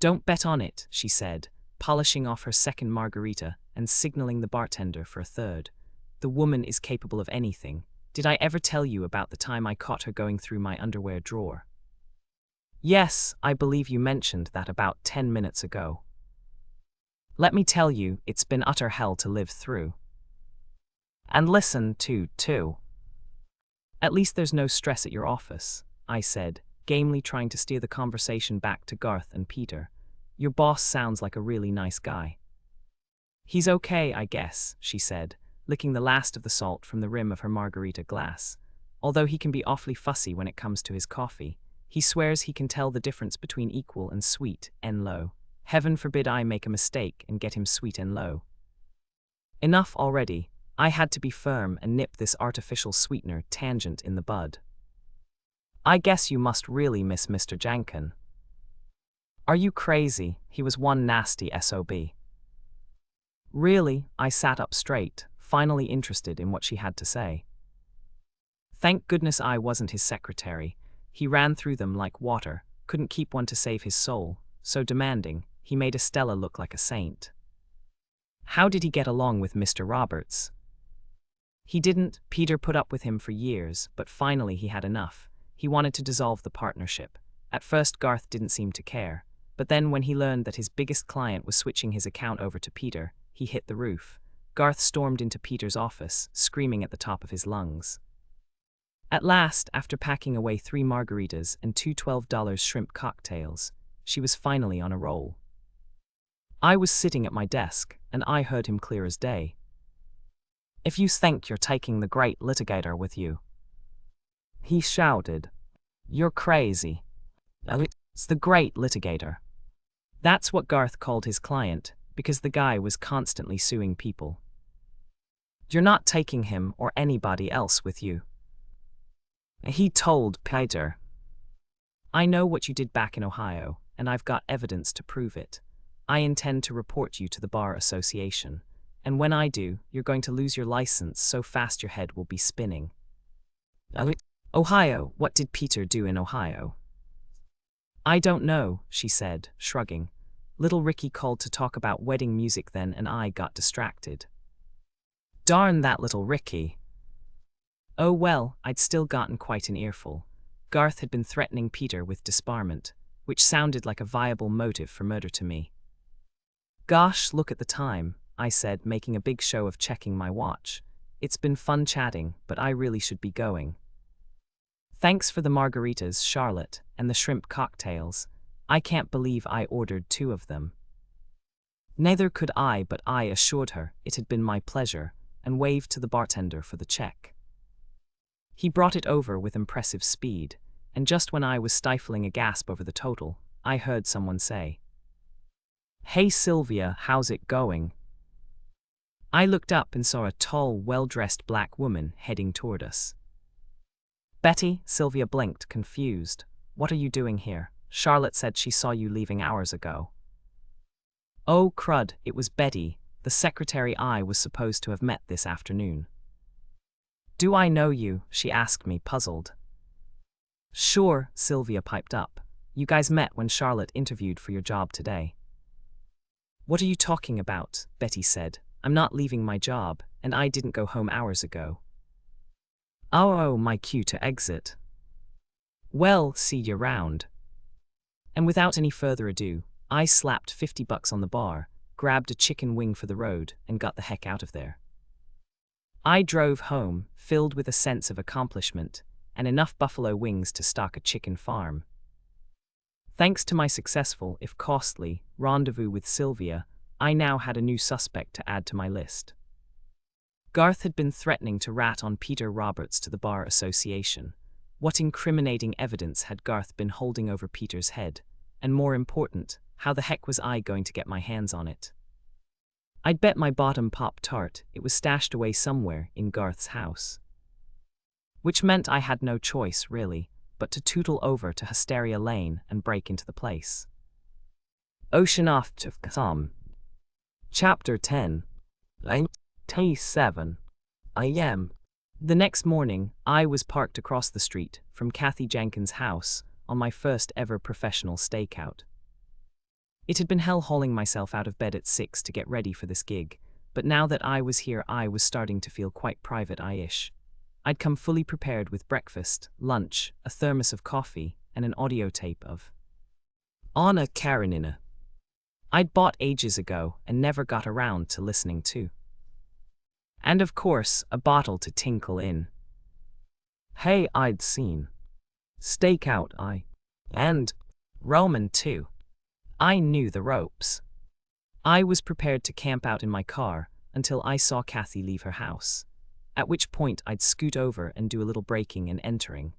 Don't bet on it, she said, polishing off her second margarita and signaling the bartender for a third. The woman is capable of anything. Did I ever tell you about the time I caught her going through my underwear drawer? Yes, I believe you mentioned that about 10 minutes ago. Let me tell you, it's been utter hell to live through. And listen to, too. At least there's no stress at your office, I said, gamely trying to steer the conversation back to Garth and Peter. Your boss sounds like a really nice guy. He's okay, I guess, she said, licking the last of the salt from the rim of her margarita glass. Although he can be awfully fussy when it comes to his coffee, he swears he can tell the difference between equal and sweet and low. Heaven forbid I make a mistake and get him sweet and low. Enough already. I had to be firm and nip this artificial sweetener tangent in the bud. I guess you must really miss Mr. Jankin. Are you crazy? He was one nasty SOB. Really? I sat up straight, finally interested in what she had to say. Thank goodness I wasn't his secretary. He ran through them like water, couldn't keep one to save his soul, so demanding, he made Estella look like a saint. How did he get along with Mr. Roberts? He didn't. Peter put up with him for years, but finally he had enough. He wanted to dissolve the partnership. At first Garth didn't seem to care, but then when he learned that his biggest client was switching his account over to Peter, he hit the roof. Garth stormed into Peter's office, screaming at the top of his lungs. At last, after packing away 3 margaritas and 2 $12 shrimp cocktails, she was finally on a roll. I was sitting at my desk, and I heard him clear as day. If you think you're taking the great litigator with you, he shouted, you're crazy. It's the great litigator. That's what Garth called his client, because the guy was constantly suing people. You're not taking him or anybody else with you. He told Peter. I know what you did back in Ohio, and I've got evidence to prove it. I intend to report you to the Bar Association, and when I do, you're going to lose your license so fast your head will be spinning. Ohio, what did Peter do in Ohio? I don't know, she said, shrugging. Little Ricky called to talk about wedding music then and I got distracted. Darn that little Ricky. Oh well, I'd still gotten quite an earful. Garth had been threatening Peter with disbarment, which sounded like a viable motive for murder to me. Gosh, look at the time. I said, making a big show of checking my watch. It's been fun chatting, but I really should be going. Thanks for the margaritas, Charlotte, and the shrimp cocktails. I can't believe I ordered 2 of them. Neither could I, but I assured her it had been my pleasure, and waved to the bartender for the check. He brought it over with impressive speed, and just when I was stifling a gasp over the total, I heard someone say, "Hey Sylvia, how's it going?" I looked up and saw a tall, well-dressed black woman heading toward us. "Betty," Sylvia blinked, confused. "What are you doing here? Charlotte said she saw you leaving hours ago." Oh crud, it was Betty, the secretary I was supposed to have met this afternoon. "Do I know you?" she asked me, puzzled. "Sure," Sylvia piped up. "You guys met when Charlotte interviewed for your job today." "What are you talking about?" Betty said. "I'm not leaving my job, and I didn't go home hours ago." Oh, my cue to exit. "Well, see you round." And without any further ado, I slapped $50 on the bar, grabbed a chicken wing for the road, and got the heck out of there. I drove home, filled with a sense of accomplishment, and enough buffalo wings to stock a chicken farm. Thanks to my successful, if costly, rendezvous with Sylvia, I now had a new suspect to add to my list. Garth had been threatening to rat on Peter Roberts to the Bar Association. What incriminating evidence had Garth been holding over Peter's head? And more important, how the heck was I going to get my hands on it? I'd bet my bottom Pop-Tart it was stashed away somewhere in Garth's house. Which meant I had no choice, really, but to tootle over to Hysteria Lane and break into the place. Ocean off to Tom. Chapter 10. 7 a.m. The next morning, I was parked across the street from Kathy Jenkins' house on my first ever professional stakeout. It had been hell hauling myself out of bed at 6 to get ready for this gig, but now that I was here I was starting to feel quite private-ish. I'd come fully prepared with breakfast, lunch, a thermos of coffee, and an audio tape of Anna Karenina I'd bought ages ago and never got around to listening to. And of course, a bottle to tinkle in. Hey, I'd seen Stakeout and Roman too. I knew the ropes. I was prepared to camp out in my car until I saw Kathy leave her house, at which point I'd scoot over and do a little braking and entering.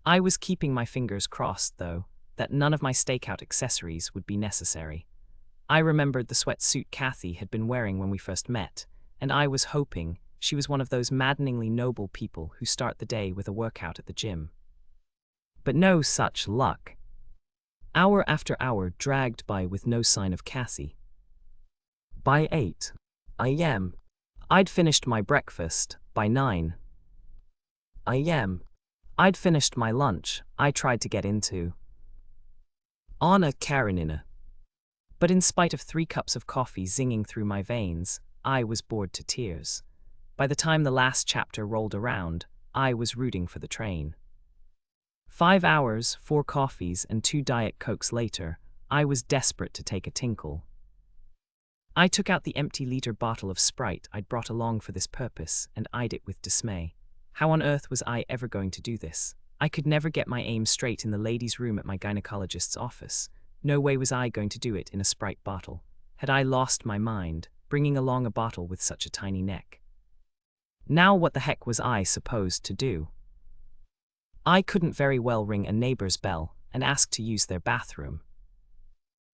I was keeping my fingers crossed, though, that none of my stakeout accessories would be necessary. I remembered the sweatsuit Kathy had been wearing when we first met, and I was hoping she was one of those maddeningly noble people who start the day with a workout at the gym. But no such luck. Hour after hour dragged by with no sign of Kathy. By 8 a.m., I'd finished my breakfast. By 9 a.m., I'd finished my lunch. I tried to get into Anna Karenina. But in spite of 3 cups of coffee zinging through my veins, I was bored to tears. By the time the last chapter rolled around, I was rooting for the train. 5 hours, 4 coffees, and 2 Diet Cokes later, I was desperate to take a tinkle. I took out the empty liter bottle of Sprite I'd brought along for this purpose and eyed it with dismay. How on earth was I ever going to do this? I could never get my aim straight in the ladies' room at my gynecologist's office. No way was I going to do it in a Sprite bottle. Had I lost my mind, bringing along a bottle with such a tiny neck? Now what the heck was I supposed to do? I couldn't very well ring a neighbor's bell and ask to use their bathroom.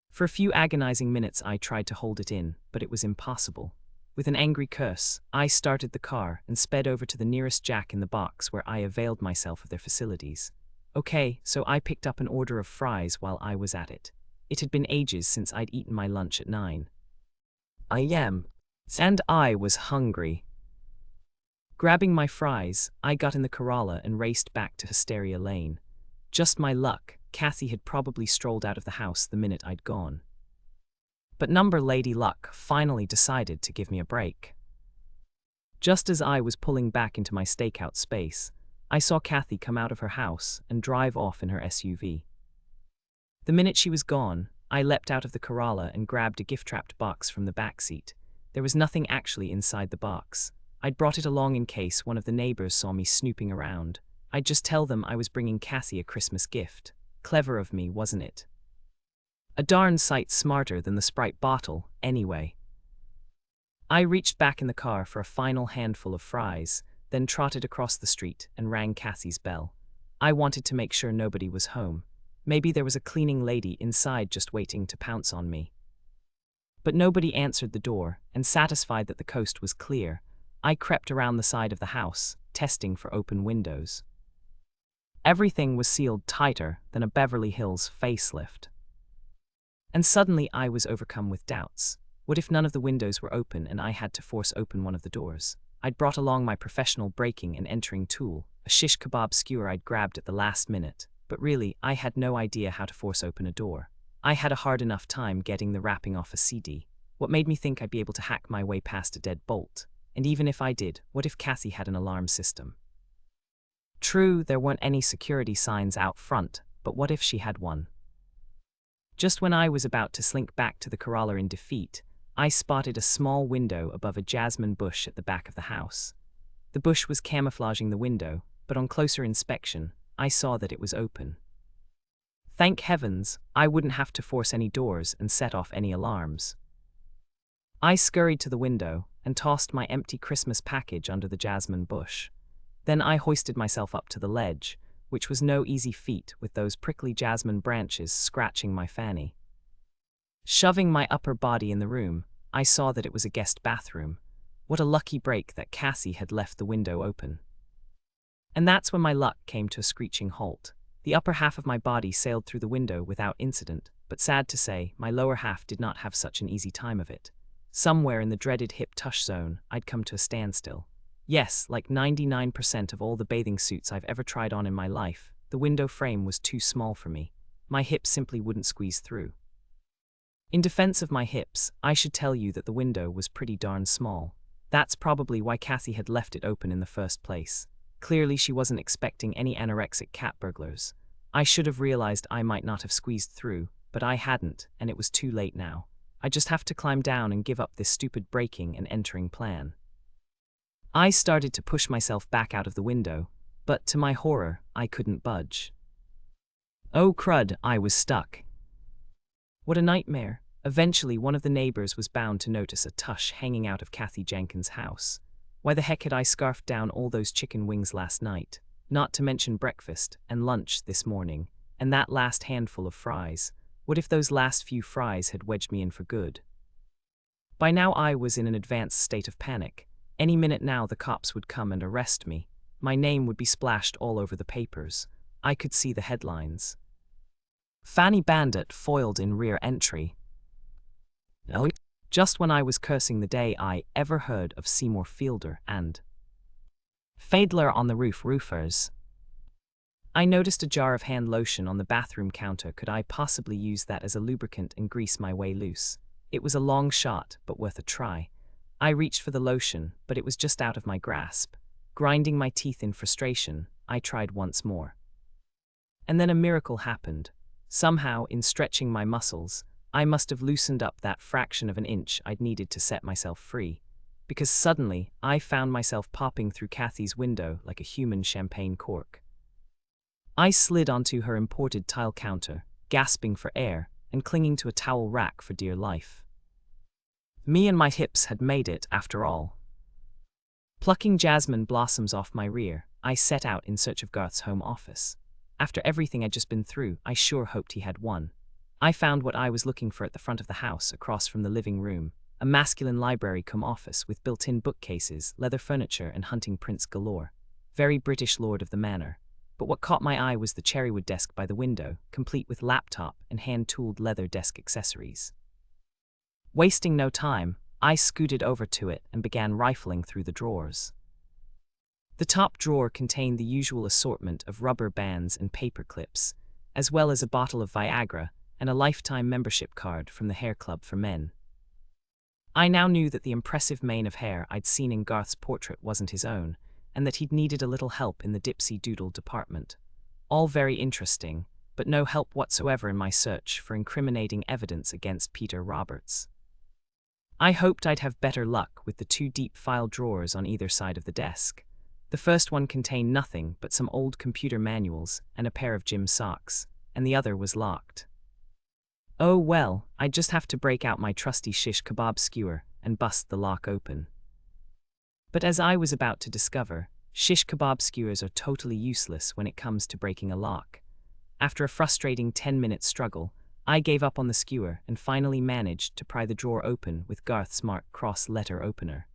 For a few agonizing minutes I tried to hold it in, but it was impossible. With an angry curse, I started the car and sped over to the nearest Jack in the Box where I availed myself of their facilities. Okay, so I picked up an order of fries while I was at it. It had been ages since I'd eaten my lunch at 9 a.m., and I was hungry. Grabbing my fries, I got in the Corolla and raced back to Hysteria Lane. Just my luck, Kathy had probably strolled out of the house the minute I'd gone. But number Lady Luck finally decided to give me a break. Just as I was pulling back into my stakeout space, I saw Kathy come out of her house and drive off in her SUV. The minute she was gone, I leapt out of the Corolla and grabbed a gift-wrapped box from the back seat. There was nothing actually inside the box. I'd brought it along in case one of the neighbors saw me snooping around. I'd just tell them I was bringing Cassie a Christmas gift. Clever of me, wasn't it? A darn sight smarter than the Sprite bottle, anyway. I reached back in the car for a final handful of fries, then trotted across the street and rang Cassie's bell. I wanted to make sure nobody was home. Maybe there was a cleaning lady inside just waiting to pounce on me. But nobody answered the door, and satisfied that the coast was clear, I crept around the side of the house, testing for open windows. Everything was sealed tighter than a Beverly Hills facelift. And suddenly I was overcome with doubts. What if none of the windows were open and I had to force open one of the doors? I'd brought along my professional breaking and entering tool, a shish kebab skewer I'd grabbed at the last minute, but really, I had no idea how to force open a door. I had a hard enough time getting the wrapping off a CD. What made me think I'd be able to hack my way past a dead bolt? And even if I did, what if Cassie had an alarm system? True, there weren't any security signs out front, but what if she had one? Just when I was about to slink back to the corolla in defeat, I spotted a small window above a jasmine bush at the back of the house. The bush was camouflaging the window, but on closer inspection, I saw that it was open. Thank heavens, I wouldn't have to force any doors and set off any alarms. I scurried to the window and tossed my empty Christmas package under the jasmine bush. Then I hoisted myself up to the ledge, which was no easy feat with those prickly jasmine branches scratching my fanny. Shoving my upper body in the room, I saw that it was a guest bathroom. What a lucky break that Cassie had left the window open. And that's when my luck came to a screeching halt. The upper half of my body sailed through the window without incident, but sad to say, my lower half did not have such an easy time of it. Somewhere in the dreaded hip tush zone, I'd come to a standstill. Yes, like 99% of all the bathing suits I've ever tried on in my life, the window frame was too small for me. My hips simply wouldn't squeeze through. In defense of my hips, I should tell you that the window was pretty darn small. That's probably why Cassie had left it open in the first place. Clearly she wasn't expecting any anorexic cat burglars. I should have realized I might not have squeezed through, but I hadn't, and it was too late now. I just have to climb down and give up this stupid breaking and entering plan. I started to push myself back out of the window, but to my horror, I couldn't budge. Oh crud, I was stuck. What a nightmare. Eventually, one of the neighbors was bound to notice a tush hanging out of Kathy Jenkins' house. Why the heck had I scarfed down all those chicken wings last night? Not to mention breakfast and lunch this morning, and that last handful of fries. What if those last few fries had wedged me in for good? By now I was in an advanced state of panic. Any minute now the cops would come and arrest me. My name would be splashed all over the papers. I could see the headlines. Fanny Bandit foiled in rear entry. Oh, just when I was cursing the day I ever heard of Seymour Fielder and Faidler on the Roof roofers. I noticed a jar of hand lotion on the bathroom counter. Could I possibly use that as a lubricant and grease my way loose? It was a long shot, but worth a try. I reached for the lotion, but it was just out of my grasp. Grinding my teeth in frustration, I tried once more. And then a miracle happened. Somehow, in stretching my muscles, I must have loosened up that fraction of an inch I'd needed to set myself free. Because suddenly, I found myself popping through Kathy's window like a human champagne cork. I slid onto her imported tile counter, gasping for air and clinging to a towel rack for dear life. Me and my hips had made it, after all. Plucking jasmine blossoms off my rear, I set out in search of Garth's home office. After everything I'd just been through, I sure hoped he had one. I found what I was looking for at the front of the house across from the living room, a masculine library cum office with built-in bookcases, leather furniture, and hunting prints galore. Very British lord of the manor. But what caught my eye was the cherrywood desk by the window, complete with laptop and hand-tooled leather desk accessories. Wasting no time, I scooted over to it and began rifling through the drawers. The top drawer contained the usual assortment of rubber bands and paper clips, as well as a bottle of Viagra and a lifetime membership card from the Hair Club for Men. I now knew that the impressive mane of hair I'd seen in Garth's portrait wasn't his own, and that he'd needed a little help in the Dipsy Doodle department. All very interesting, but no help whatsoever in my search for incriminating evidence against Peter Roberts. I hoped I'd have better luck with the two deep file drawers on either side of the desk. The first one contained nothing but some old computer manuals and a pair of gym socks, and the other was locked. Oh well, I'd just have to break out my trusty shish kebab skewer and bust the lock open. But as I was about to discover, shish kebab skewers are totally useless when it comes to breaking a lock. After a frustrating 10-minute struggle, I gave up on the skewer and finally managed to pry the drawer open with Garth's marked cross-letter opener.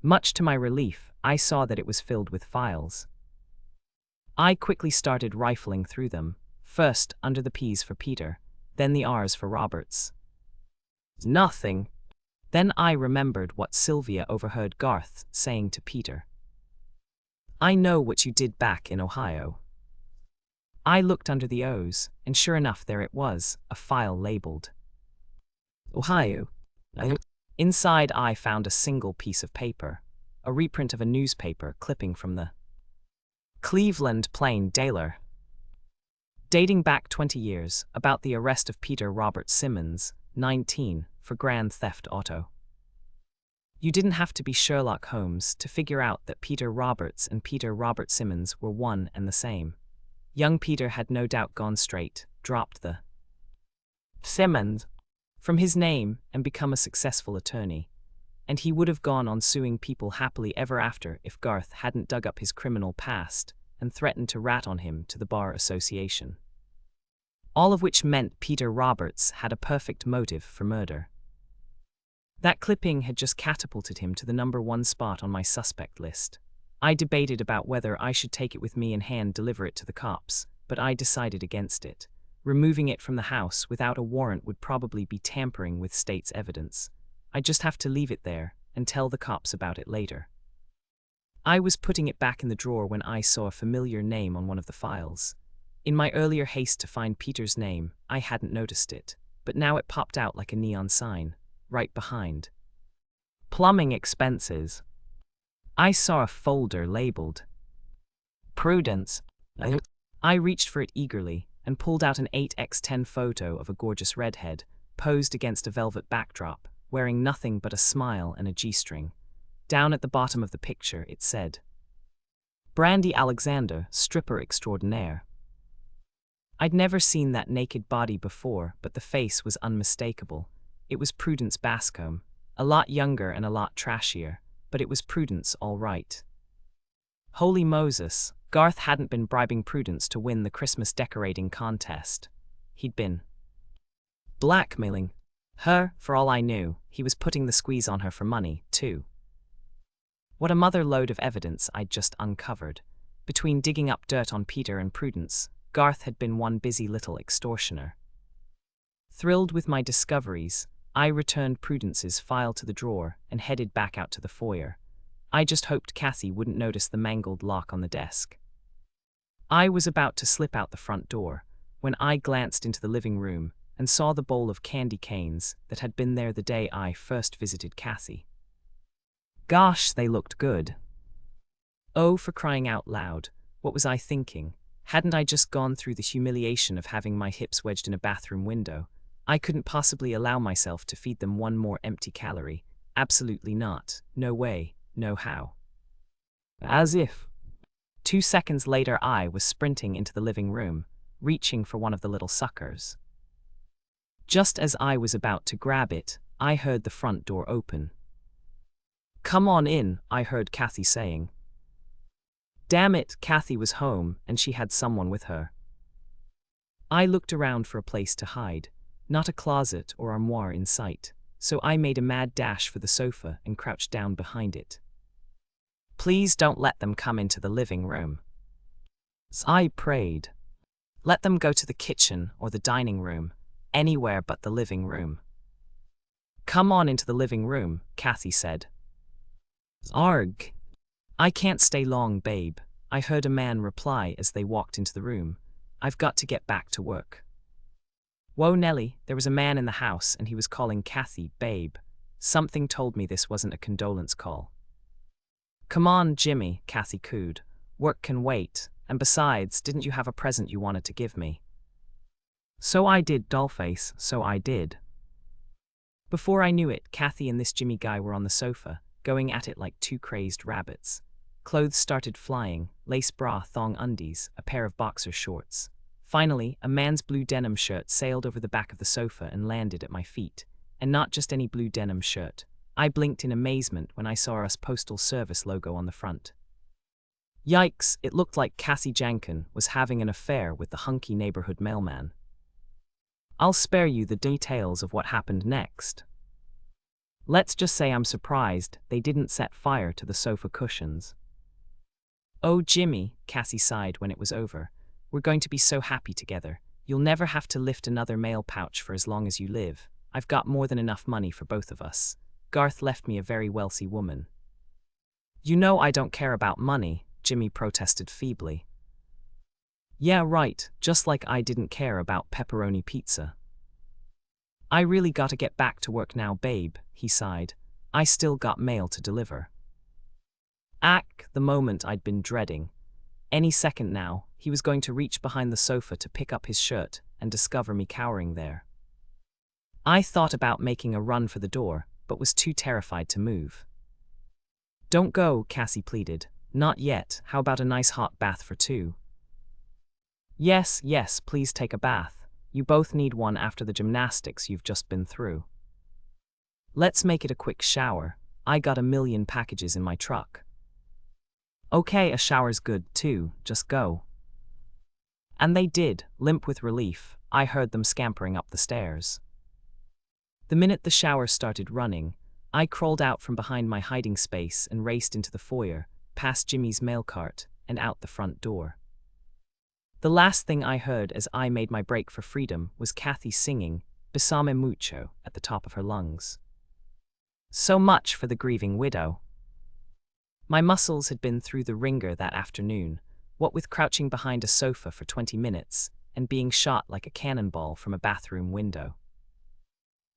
Much to my relief, I saw that it was filled with files. I quickly started rifling through them, first under the P's for Peter, then the R's for Roberts. Nothing. Then I remembered what Sylvia overheard Garth saying to Peter. I know what you did back in Ohio. I looked under the O's, and sure enough there it was, a file labeled Ohio. Inside I found a single piece of paper, a reprint of a newspaper clipping from the Cleveland Plain Dealer, dating back 20 years, about the arrest of Peter Robert Simmons, 19, for grand theft auto. You didn't have to be Sherlock Holmes to figure out that Peter Roberts and Peter Robert Simmons were one and the same. Young Peter had no doubt gone straight, dropped the Simmons from his name and become a successful attorney. And he would have gone on suing people happily ever after if Garth hadn't dug up his criminal past and threatened to rat on him to the Bar Association. All of which meant Peter Roberts had a perfect motive for murder. That clipping had just catapulted him to the #1 spot on my suspect list. I debated about whether I should take it with me and hand deliver it to the cops, but I decided against it. Removing it from the house without a warrant would probably be tampering with state's evidence. I'd just have to leave it there and tell the cops about it later. I was putting it back in the drawer when I saw a familiar name on one of the files. In my earlier haste to find Peter's name, I hadn't noticed it, but now it popped out like a neon sign, right behind Plumbing Expenses. I saw a folder labeled Prudence. I reached for it eagerly and pulled out an 8x10 photo of a gorgeous redhead, posed against a velvet backdrop, wearing nothing but a smile and a G-string. Down at the bottom of the picture it said, Brandy Alexander, stripper extraordinaire. I'd never seen that naked body before, but the face was unmistakable. It was Prudence Bascombe, a lot younger and a lot trashier, but it was Prudence all right. Holy Moses, Garth hadn't been bribing Prudence to win the Christmas decorating contest. He'd been blackmailing her. For all I knew, he was putting the squeeze on her for money, too. What a mother lode of evidence I'd just uncovered. Between digging up dirt on Peter and Prudence, Garth had been one busy little extortioner. Thrilled with my discoveries, I returned Prudence's file to the drawer and headed back out to the foyer. I just hoped Cassie wouldn't notice the mangled lock on the desk. I was about to slip out the front door when I glanced into the living room and saw the bowl of candy canes that had been there the day I first visited Cassie. Gosh, they looked good. Oh, for crying out loud, what was I thinking? Hadn't I just gone through the humiliation of having my hips wedged in a bathroom window? I couldn't possibly allow myself to feed them one more empty calorie. Absolutely not. No way. No how. As if. 2 seconds later I was sprinting into the living room, reaching for one of the little suckers. Just as I was about to grab it, I heard the front door open. Come on in, I heard Kathy saying. Damn it, Kathy was home, and she had someone with her. I looked around for a place to hide, not a closet or armoire in sight, so I made a mad dash for the sofa and crouched down behind it. Please don't let them come into the living room. I prayed. Let them go to the kitchen or the dining room, anywhere but the living room. Come on into the living room, Kathy said. Arg. I can't stay long, babe, I heard a man reply as they walked into the room. I've got to get back to work. Whoa, Nelly, there was a man in the house and he was calling Kathy babe. Something told me this wasn't a condolence call. Come on, Jimmy, Kathy cooed. Work can wait, and besides, didn't you have a present you wanted to give me? So I did, dollface, so I did. Before I knew it, Kathy and this Jimmy guy were on the sofa, going at it like two crazed rabbits. Clothes started flying, lace bra, thong undies, a pair of boxer shorts. Finally, a man's blue denim shirt sailed over the back of the sofa and landed at my feet. And not just any blue denim shirt. I blinked in amazement when I saw us Postal Service logo on the front. Yikes, it looked like Cassie Jankin was having an affair with the hunky neighborhood mailman. I'll spare you the details of what happened next. Let's just say I'm surprised they didn't set fire to the sofa cushions. Oh, Jimmy, Cassie sighed when it was over. We're going to be so happy together. You'll never have to lift another mail pouch for as long as you live. I've got more than enough money for both of us. Garth left me a very wealthy woman. You know I don't care about money, Jimmy protested feebly. Yeah, right, just like I didn't care about pepperoni pizza. I really gotta get back to work now, babe, he sighed. I still got mail to deliver. The moment I'd been dreading. Any second now, he was going to reach behind the sofa to pick up his shirt and discover me cowering there. I thought about making a run for the door, but was too terrified to move. Don't go, Cassie pleaded. Not yet, how about a nice hot bath for two? Yes, please take a bath. You both need one after the gymnastics you've just been through. Let's make it a quick shower. I got 1,000,000 packages in my truck. Okay, a shower's good too, just go. And they did, limp with relief. I heard them scampering up the stairs. The minute the shower started running, I crawled out from behind my hiding space and raced into the foyer, past Jimmy's mail cart, and out the front door. The last thing I heard as I made my break for freedom was Kathy singing Besame Mucho at the top of her lungs. So much for the grieving widow. My muscles had been through the ringer that afternoon, what with crouching behind a sofa for 20 minutes and being shot like a cannonball from a bathroom window.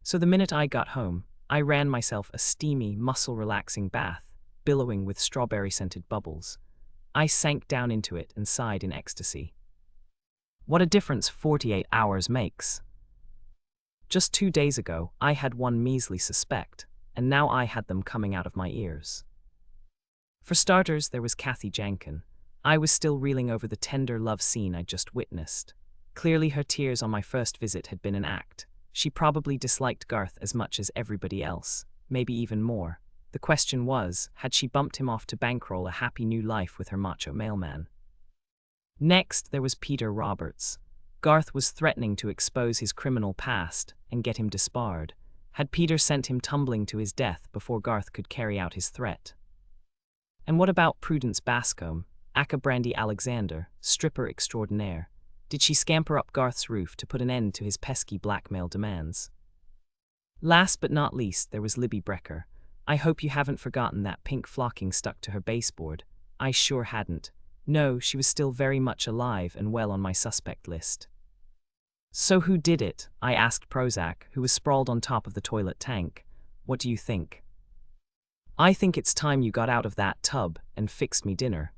So the minute I got home, I ran myself a steamy, muscle-relaxing bath, billowing with strawberry-scented bubbles. I sank down into it and sighed in ecstasy. What a difference 48 hours makes. Just 2 days ago, I had one measly suspect, and now I had them coming out of my ears. For starters, there was Kathy Jankin. I was still reeling over the tender love scene I'd just witnessed. Clearly her tears on my first visit had been an act. She probably disliked Garth as much as everybody else, maybe even more. The question was, had she bumped him off to bankroll a happy new life with her macho mailman? Next, there was Peter Roberts. Garth was threatening to expose his criminal past and get him disbarred. Had Peter sent him tumbling to his death before Garth could carry out his threat? And what about Prudence Bascombe, aka Brandy Alexander, stripper extraordinaire? Did she scamper up Garth's roof to put an end to his pesky blackmail demands? Last but not least, there was Libby Brecker. I hope you haven't forgotten that pink flocking stuck to her baseboard. I sure hadn't. No, she was still very much alive and well on my suspect list. So who did it? I asked Prozac, who was sprawled on top of the toilet tank. What do you think? I think it's time you got out of that tub and fixed me dinner.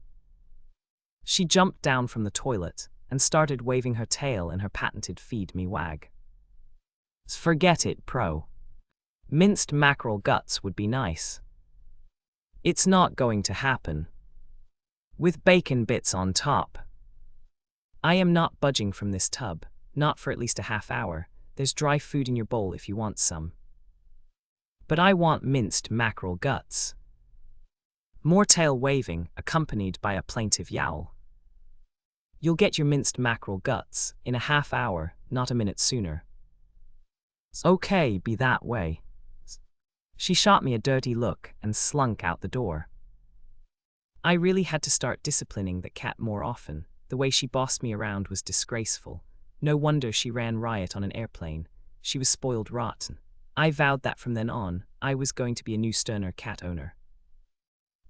She jumped down from the toilet and started waving her tail in her patented feed me wag. Forget it, Pro. Minced mackerel guts would be nice. It's not going to happen. With bacon bits on top. I am not budging from this tub, not for at least a half hour. There's dry food in your bowl if you want some. But I want minced mackerel guts. More tail waving, accompanied by a plaintive yowl. You'll get your minced mackerel guts in a half hour, not a minute sooner. Okay, be that way. She shot me a dirty look and slunk out the door. I really had to start disciplining that cat more often. The way she bossed me around was disgraceful. No wonder she ran riot on an airplane. She was spoiled rotten. I vowed that from then on, I was going to be a new sterner cat owner.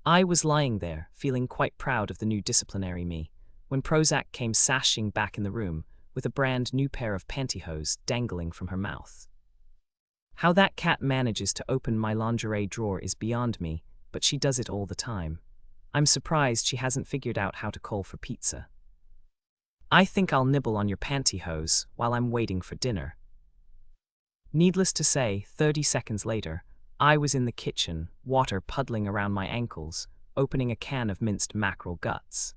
I was lying there, feeling quite proud of the new disciplinary me, when Prozac came sashing back in the room with a brand new pair of pantyhose dangling from her mouth. How that cat manages to open my lingerie drawer is beyond me, but she does it all the time. I'm surprised she hasn't figured out how to call for pizza. I think I'll nibble on your pantyhose while I'm waiting for dinner. Needless to say, 30 seconds later, I was in the kitchen, water puddling around my ankles, opening a can of minced mackerel guts.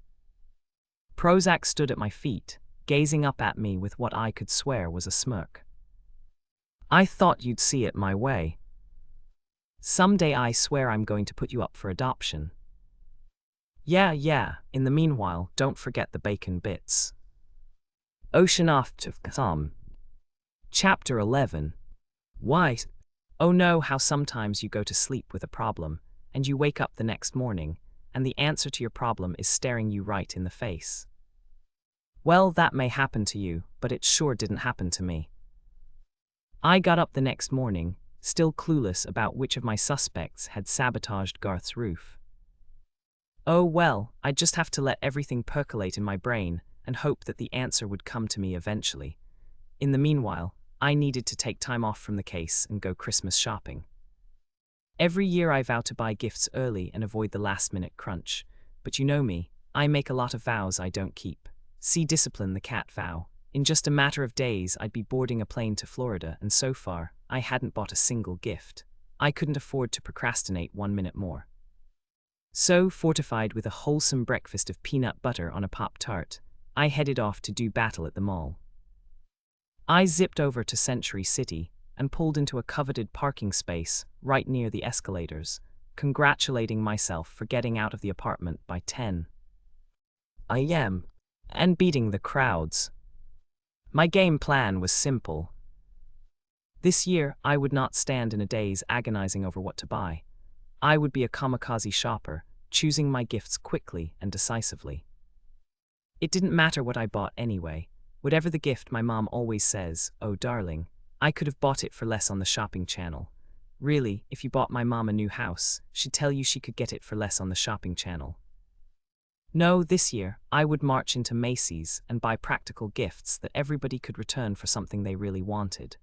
Prozac stood at my feet, gazing up at me with what I could swear was a smirk. "I thought you'd see it my way. Someday I swear I'm going to put you up for adoption." Yeah, in the meanwhile, don't forget the bacon bits. Ocean off to some. Chapter 11. Why? Oh no, how sometimes you go to sleep with a problem, and you wake up the next morning, and the answer to your problem is staring you right in the face. Well, that may happen to you, but it sure didn't happen to me. I got up the next morning, still clueless about which of my suspects had sabotaged Garth's roof. Oh well, I'd just have to let everything percolate in my brain and hope that the answer would come to me eventually. In the meanwhile, I needed to take time off from the case and go Christmas shopping. Every year I vow to buy gifts early and avoid the last-minute crunch, but you know me, I make a lot of vows I don't keep. See Discipline the Cat vow. In just a matter of days I'd be boarding a plane to Florida, and so far, I hadn't bought a single gift. I couldn't afford to procrastinate 1 minute more. So, fortified with a wholesome breakfast of peanut butter on a Pop-Tart, I headed off to do battle at the mall. I zipped over to Century City and pulled into a coveted parking space right near the escalators, congratulating myself for getting out of the apartment by 10 a.m. and beating the crowds. My game plan was simple. This year, I would not stand in a daze agonizing over what to buy. I would be a kamikaze shopper, choosing my gifts quickly and decisively. It didn't matter what I bought anyway. Whatever the gift, my mom always says, "Oh darling, I could have bought it for less on the shopping channel." Really, if you bought my mom a new house, she'd tell you she could get it for less on the shopping channel. No, this year, I would march into Macy's and buy practical gifts that everybody could return for something they really wanted.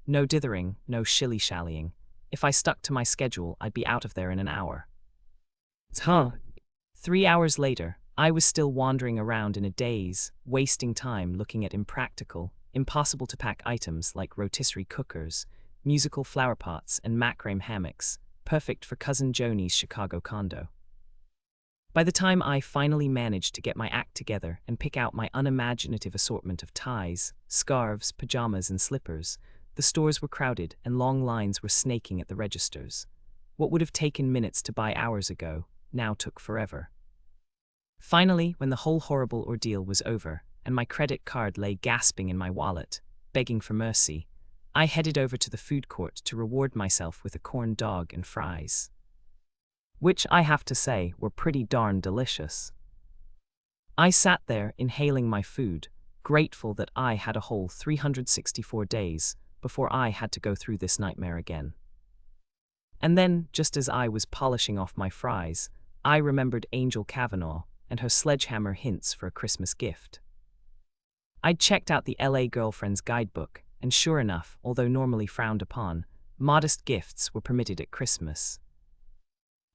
No dithering, no shilly-shallying. If I stuck to my schedule, I'd be out of there in an hour. 3 hours later, I was still wandering around in a daze, wasting time looking at impractical, impossible-to-pack items like rotisserie cookers, musical flower pots, and macrame hammocks, perfect for Cousin Joni's Chicago condo. By the time I finally managed to get my act together and pick out my unimaginative assortment of ties, scarves, pajamas, and slippers, the stores were crowded and long lines were snaking at the registers. What would have taken minutes to buy hours ago now took forever. Finally, when the whole horrible ordeal was over and my credit card lay gasping in my wallet, begging for mercy, I headed over to the food court to reward myself with a corn dog and fries, which I have to say were pretty darn delicious. I sat there inhaling my food, grateful that I had a whole 364 days before I had to go through this nightmare again. And then, just as I was polishing off my fries, I remembered Angel Kavanaugh and her sledgehammer hints for a Christmas gift. I'd checked out the LA Girlfriend's Guidebook, and sure enough, although normally frowned upon, modest gifts were permitted at Christmas.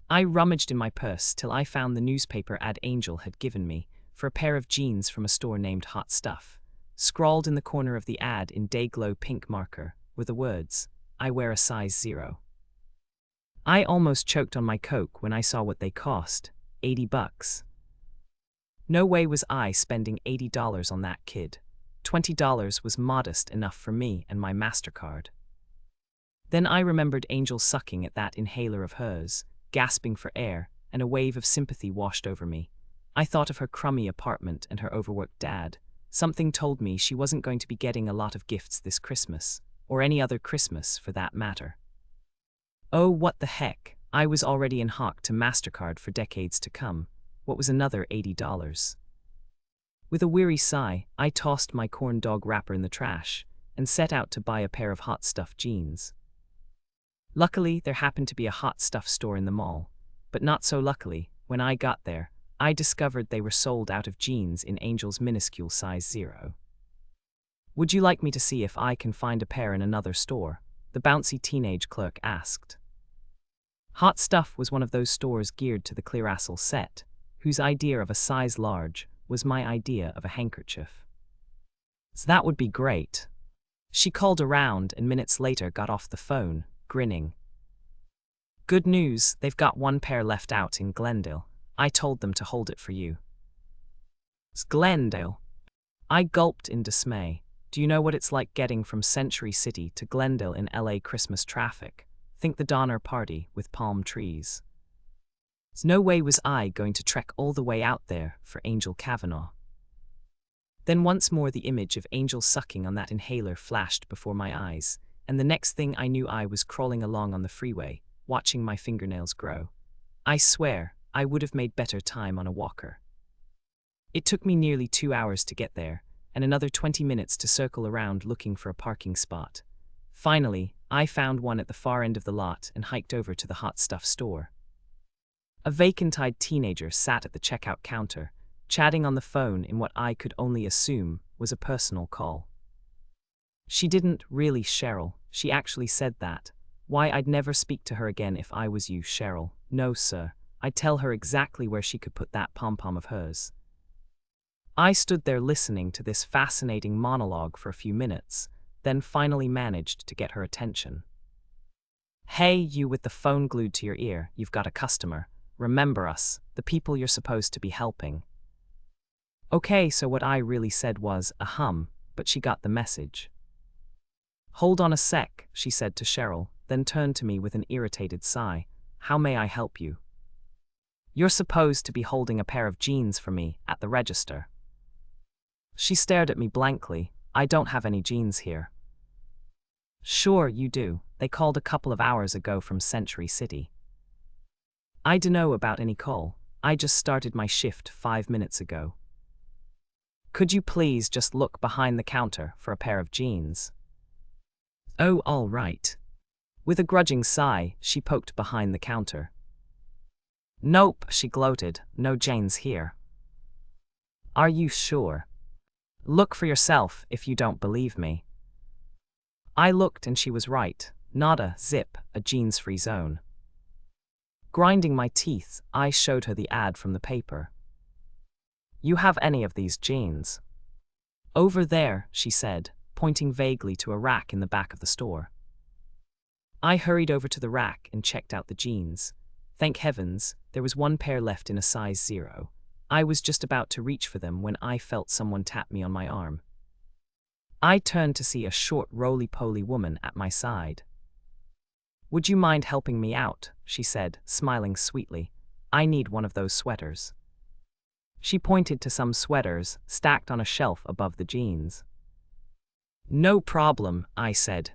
I rummaged in my purse till I found the newspaper ad Angel had given me for a pair of jeans from a store named Hot Stuff. Scrawled in the corner of the ad in day-glow pink marker were the words, "I wear a size 0. I almost choked on my Coke when I saw what they cost, $80. No way was I spending $80 on that kid. $20 was modest enough for me and my MasterCard. Then I remembered Angel sucking at that inhaler of hers, gasping for air, and a wave of sympathy washed over me. I thought of her crummy apartment and her overworked dad. Something told me she wasn't going to be getting a lot of gifts this Christmas, or any other Christmas for that matter. Oh, what the heck, I was already in hock to MasterCard for decades to come. What was another $80? With a weary sigh, I tossed my corn dog wrapper in the trash and set out to buy a pair of Hot Stuff jeans. Luckily, there happened to be a Hot Stuff store in the mall, but not so luckily, when I got there, I discovered they were sold out of jeans in Angel's minuscule size 0. "Would you like me to see if I can find a pair in another store?" the bouncy teenage clerk asked. Hot Stuff was one of those stores geared to the clearassle set, whose idea of a size large was my idea of a handkerchief. "So that would be great." She called around and minutes later got off the phone, grinning. Good news, they've got one pair left out in Glendale. I told them to hold it for you. Glendale? I gulped in dismay. Do you know what it's like getting from Century City to Glendale in LA Christmas traffic? Think the Donner Party with palm trees. No way was I going to trek all the way out there for Angel Kavanaugh. Then once more the image of Angel sucking on that inhaler flashed before my eyes, and the next thing I knew I was crawling along on the freeway, watching my fingernails grow. I swear, I would have made better time on a walker. It took me nearly 2 hours to get there, and another 20 minutes to circle around looking for a parking spot. Finally, I found one at the far end of the lot and hiked over to the hot stuff store. A vacant-eyed teenager sat at the checkout counter, chatting on the phone in what I could only assume was a personal call. She didn't really, Cheryl. She actually said that. Why, I'd never speak to her again if I was you, Cheryl. No, sir. I'd tell her exactly where she could put that pom-pom of hers. I stood there listening to this fascinating monologue for a few minutes, then finally managed to get her attention. Hey, you with the phone glued to your ear, you've got a customer. Remember us, the people you're supposed to be helping. Okay, so what I really said was, but she got the message. Hold on a sec, she said to Cheryl, then turned to me with an irritated sigh. How may I help you? You're supposed to be holding a pair of jeans for me at the register. She stared at me blankly. I don't have any jeans here. Sure you do. They called a couple of hours ago from Century City. I dunno about any call. I just started my shift 5 minutes ago. Could you please just look behind the counter for a pair of jeans? Oh, all right. With a grudging sigh, she poked behind the counter. Nope, she gloated. No jeans here. Are you sure? Look for yourself if you don't believe me. I looked and she was right. Nada, zip, a jeans-free zone. Grinding my teeth, I showed her the ad from the paper. You have any of these jeans? Over there, she said, pointing vaguely to a rack in the back of the store. I hurried over to the rack and checked out the jeans. Thank heavens, there was one pair left in a size 0. I was just about to reach for them when I felt someone tap me on my arm. I turned to see a short, roly-poly woman at my side. Would you mind helping me out? She said, smiling sweetly. I need one of those sweaters. She pointed to some sweaters stacked on a shelf above the jeans. No problem, I said.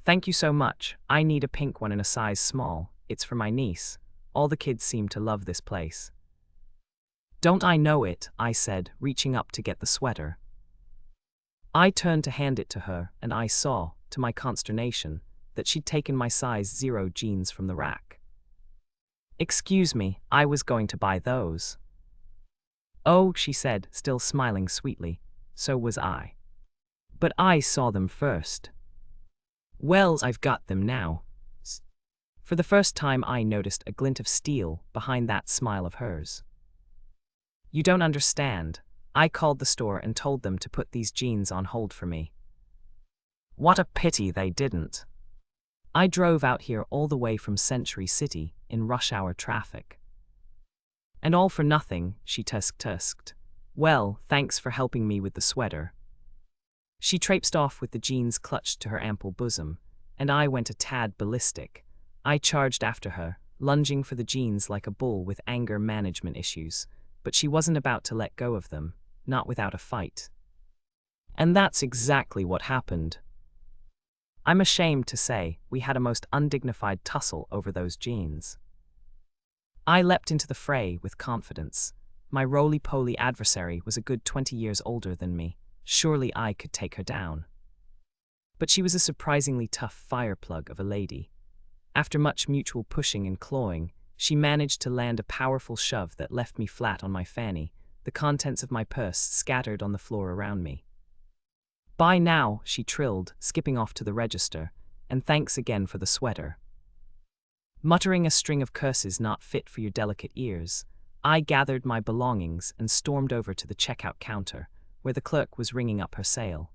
Thank you so much. I need a pink one in a size small. It's for my niece. All the kids seem to love this place. Don't I know it, I said, reaching up to get the sweater. I turned to hand it to her, and I saw, to my consternation, that she'd taken my size 0 jeans from the rack. Excuse me, I was going to buy those. Oh, she said, still smiling sweetly. So was I. But I saw them first. Well, I've got them now. For the first time I noticed a glint of steel behind that smile of hers. You don't understand. I called the store and told them to put these jeans on hold for me. What a pity they didn't. I drove out here all the way from Century City in rush hour traffic. And all for nothing, she tusked. Well, thanks for helping me with the sweater. She traipsed off with the jeans clutched to her ample bosom, and I went a tad ballistic. I charged after her, lunging for the jeans like a bull with anger management issues, but she wasn't about to let go of them, not without a fight. And that's exactly what happened. I'm ashamed to say we had a most undignified tussle over those jeans. I leapt into the fray with confidence. My roly-poly adversary was a good 20 years older than me. Surely I could take her down. But she was a surprisingly tough fireplug of a lady. After much mutual pushing and clawing, she managed to land a powerful shove that left me flat on my fanny, the contents of my purse scattered on the floor around me. Bye now, she trilled, skipping off to the register, and thanks again for the sweater. Muttering a string of curses not fit for your delicate ears, I gathered my belongings and stormed over to the checkout counter, where the clerk was ringing up her sale.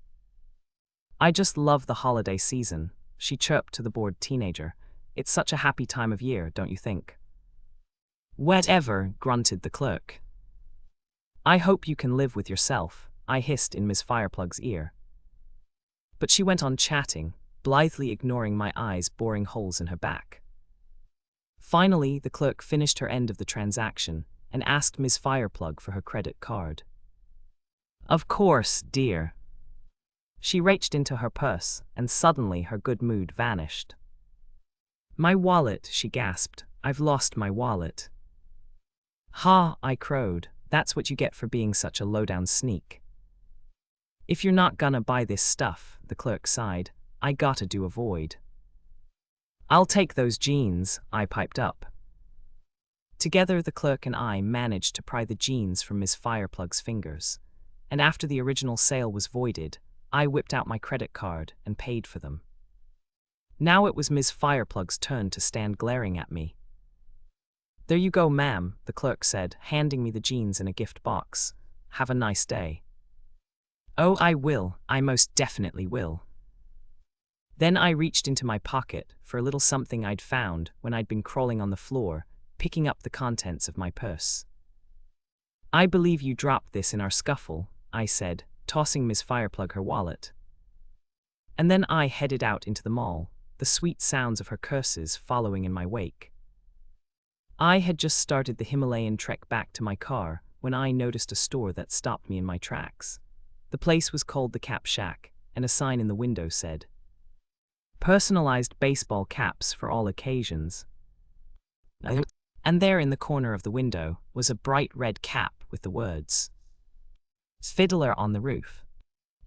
I just love the holiday season, she chirped to the bored teenager. It's such a happy time of year, don't you think? Whatever, grunted the clerk. I hope you can live with yourself, I hissed in Miss Fireplug's ear. But she went on chatting, blithely ignoring my eyes boring holes in her back. Finally, the clerk finished her end of the transaction and asked Miss Fireplug for her credit card. Of course, dear. She reached into her purse, and suddenly her good mood vanished. My wallet, she gasped. I've lost my wallet. Ha, I crowed. That's what you get for being such a low-down sneak. If you're not gonna buy this stuff, the clerk sighed, I gotta do a void. I'll take those jeans, I piped up. Together the clerk and I managed to pry the jeans from Miss Fireplug's fingers, and after the original sale was voided, I whipped out my credit card and paid for them. Now it was Miss Fireplug's turn to stand glaring at me. There you go, ma'am, the clerk said, handing me the jeans in a gift box. Have a nice day. Oh, I will. I most definitely will. Then I reached into my pocket for a little something I'd found when I'd been crawling on the floor, picking up the contents of my purse. I believe you dropped this in our scuffle, I said, tossing Miss Fireplug her wallet. And then I headed out into the mall, the sweet sounds of her curses following in my wake. I had just started the Himalayan trek back to my car when I noticed a store that stopped me in my tracks. The place was called the Cap Shack, and a sign in the window said, "Personalized baseball caps for all occasions." And there in the corner of the window was a bright red cap with the words, "Fiddler on the roof."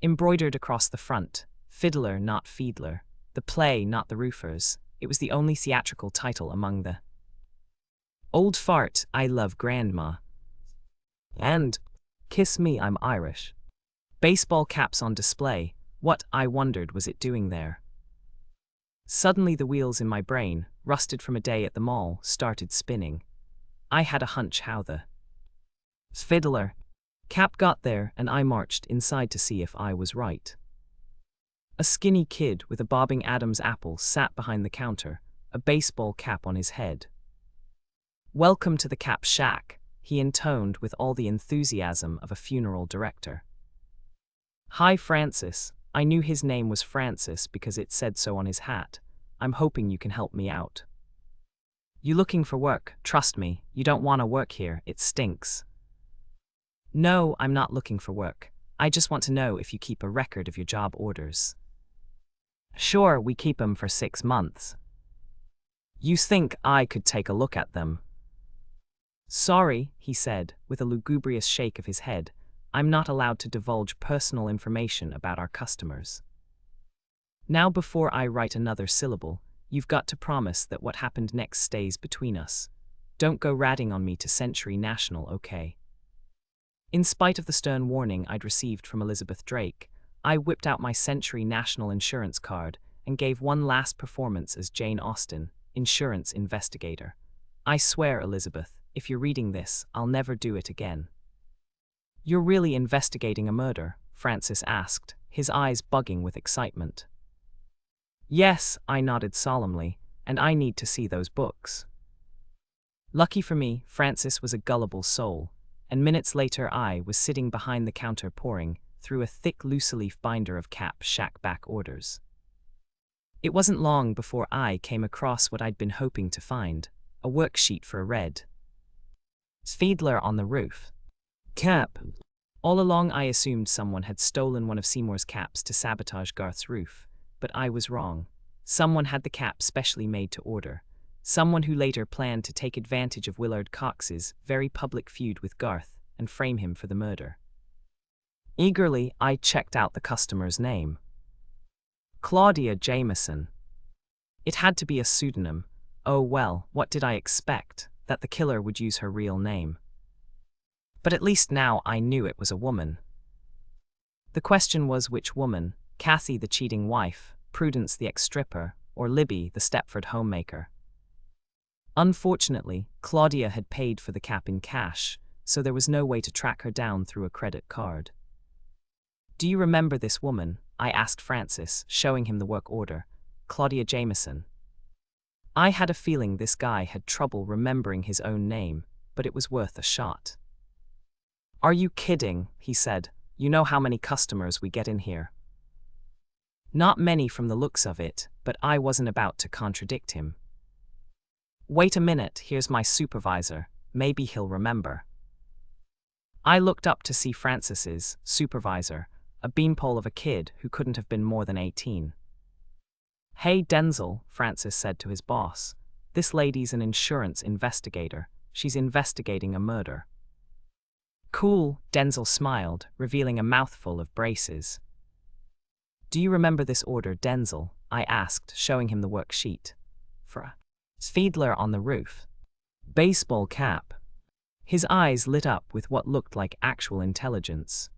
Embroidered across the front, "Fiddler, not Fiedler. The play, not the roofers." It was the only theatrical title among the Old Fart, I Love Grandma, and Kiss Me, I'm Irish. Baseball caps on display. What, I wondered, was it doing there? Suddenly the wheels in my brain, rusted from a day at the mall, started spinning. I had a hunch how the fiddler cap got there, and I marched inside to see if I was right. A skinny kid with a bobbing Adam's apple sat behind the counter, a baseball cap on his head. "Welcome to the Cap Shack," he intoned with all the enthusiasm of a funeral director. "Hi, Francis." I knew his name was Francis because it said so on his hat. "I'm hoping you can help me out." "You looking for work? Trust me, you don't want to work here, it stinks." "No, I'm not looking for work. I just want to know if you keep a record of your job orders." "Sure, we keep 'em for 6 months. You think I could take a look at them?" "Sorry," he said, with a lugubrious shake of his head, "I'm not allowed to divulge personal information about our customers. Now before I write another syllable, you've got to promise that what happened next stays between us. Don't go ratting on me to Century National, okay?" In spite of the stern warning I'd received from Elizabeth Drake, I whipped out my Century National insurance card and gave one last performance as Jane Austen, insurance investigator. I swear, Elizabeth, if you're reading this, I'll never do it again. "You're really investigating a murder?" Francis asked, his eyes bugging with excitement. "Yes," I nodded solemnly, "and I need to see those books." Lucky for me, Francis was a gullible soul, and minutes later I was sitting behind the counter pouring through a thick loose-leaf binder of Cap Shack back orders. It wasn't long before I came across what I'd been hoping to find, a worksheet for a red Fiedler on the roof cap. All along I assumed someone had stolen one of Seymour's caps to sabotage Garth's roof, but I was wrong. Someone had the cap specially made to order. Someone who later planned to take advantage of Willard Cox's very public feud with Garth and frame him for the murder. Eagerly, I checked out the customer's name. Claudia Jameson. It had to be a pseudonym. Oh well, what did I expect? That the killer would use her real name. But at least now I knew it was a woman. The question was which woman, Kathy the cheating wife, Prudence the ex-stripper, or Libby the Stepford homemaker. Unfortunately, Claudia had paid for the cap in cash, so there was no way to track her down through a credit card. "Do you remember this woman?" I asked Francis, showing him the work order. Claudia Jameson. I had a feeling this guy had trouble remembering his own name, but it was worth a shot. Are you kidding? He said. You know how many customers we get in here. Not many from the looks of it, but I wasn't about to contradict him. Wait a minute, here's my supervisor. Maybe he'll remember. I looked up to see Francis's supervisor, a beanpole of a kid who couldn't have been more than 18. Hey Denzel, Francis said to his boss. This lady's an insurance investigator. She's investigating a murder. Cool, Denzel smiled, revealing a mouthful of braces. Do you remember this order, Denzel? I asked, showing him the worksheet. For a fiddler on the roof. Baseball cap. His eyes lit up with what looked like actual intelligence.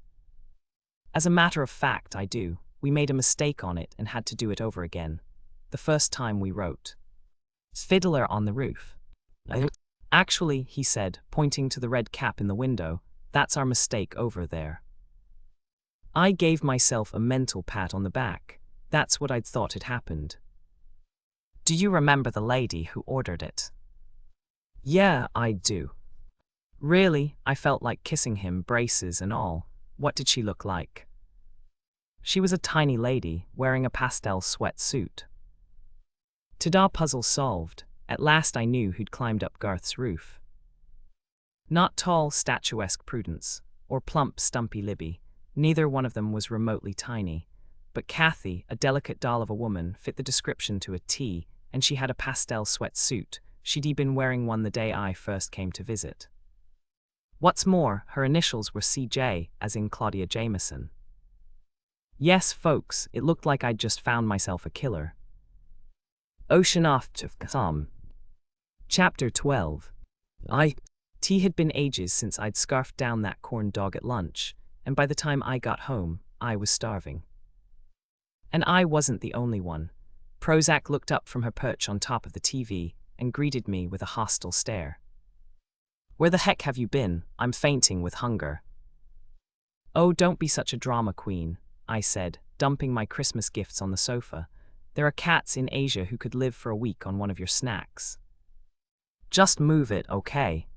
As a matter of fact, I do. We made a mistake on it and had to do it over again. The first time we wrote. Fiddler on the roof. Actually, he said, pointing to the red cap in the window, that's our mistake over there. I gave myself a mental pat on the back. That's what I'd thought had happened. Do you remember the lady who ordered it? Yeah, I do. Really, I felt like kissing him, braces and all. What did she look like? She was a tiny lady, wearing a pastel sweatsuit. Ta-da, puzzle solved. At last I knew who'd climbed up Garth's roof. Not tall, statuesque Prudence, or plump, stumpy Libby. Neither one of them was remotely tiny. But Kathy, a delicate doll of a woman, fit the description to a T, and she had a pastel sweatsuit. She'd been wearing one the day I first came to visit. What's more, her initials were CJ, as in Claudia Jameson. Yes, folks, it looked like I'd just found myself a killer. Ocean off to some. Chapter 12. Tea had been ages since I'd scarfed down that corn dog at lunch, and by the time I got home, I was starving. And I wasn't the only one. Prozac looked up from her perch on top of the TV and greeted me with a hostile stare. Where the heck have you been? I'm fainting with hunger. Oh, don't be such a drama queen, I said, dumping my Christmas gifts on the sofa. There are cats in Asia who could live for a week on one of your snacks. Just move it, okay?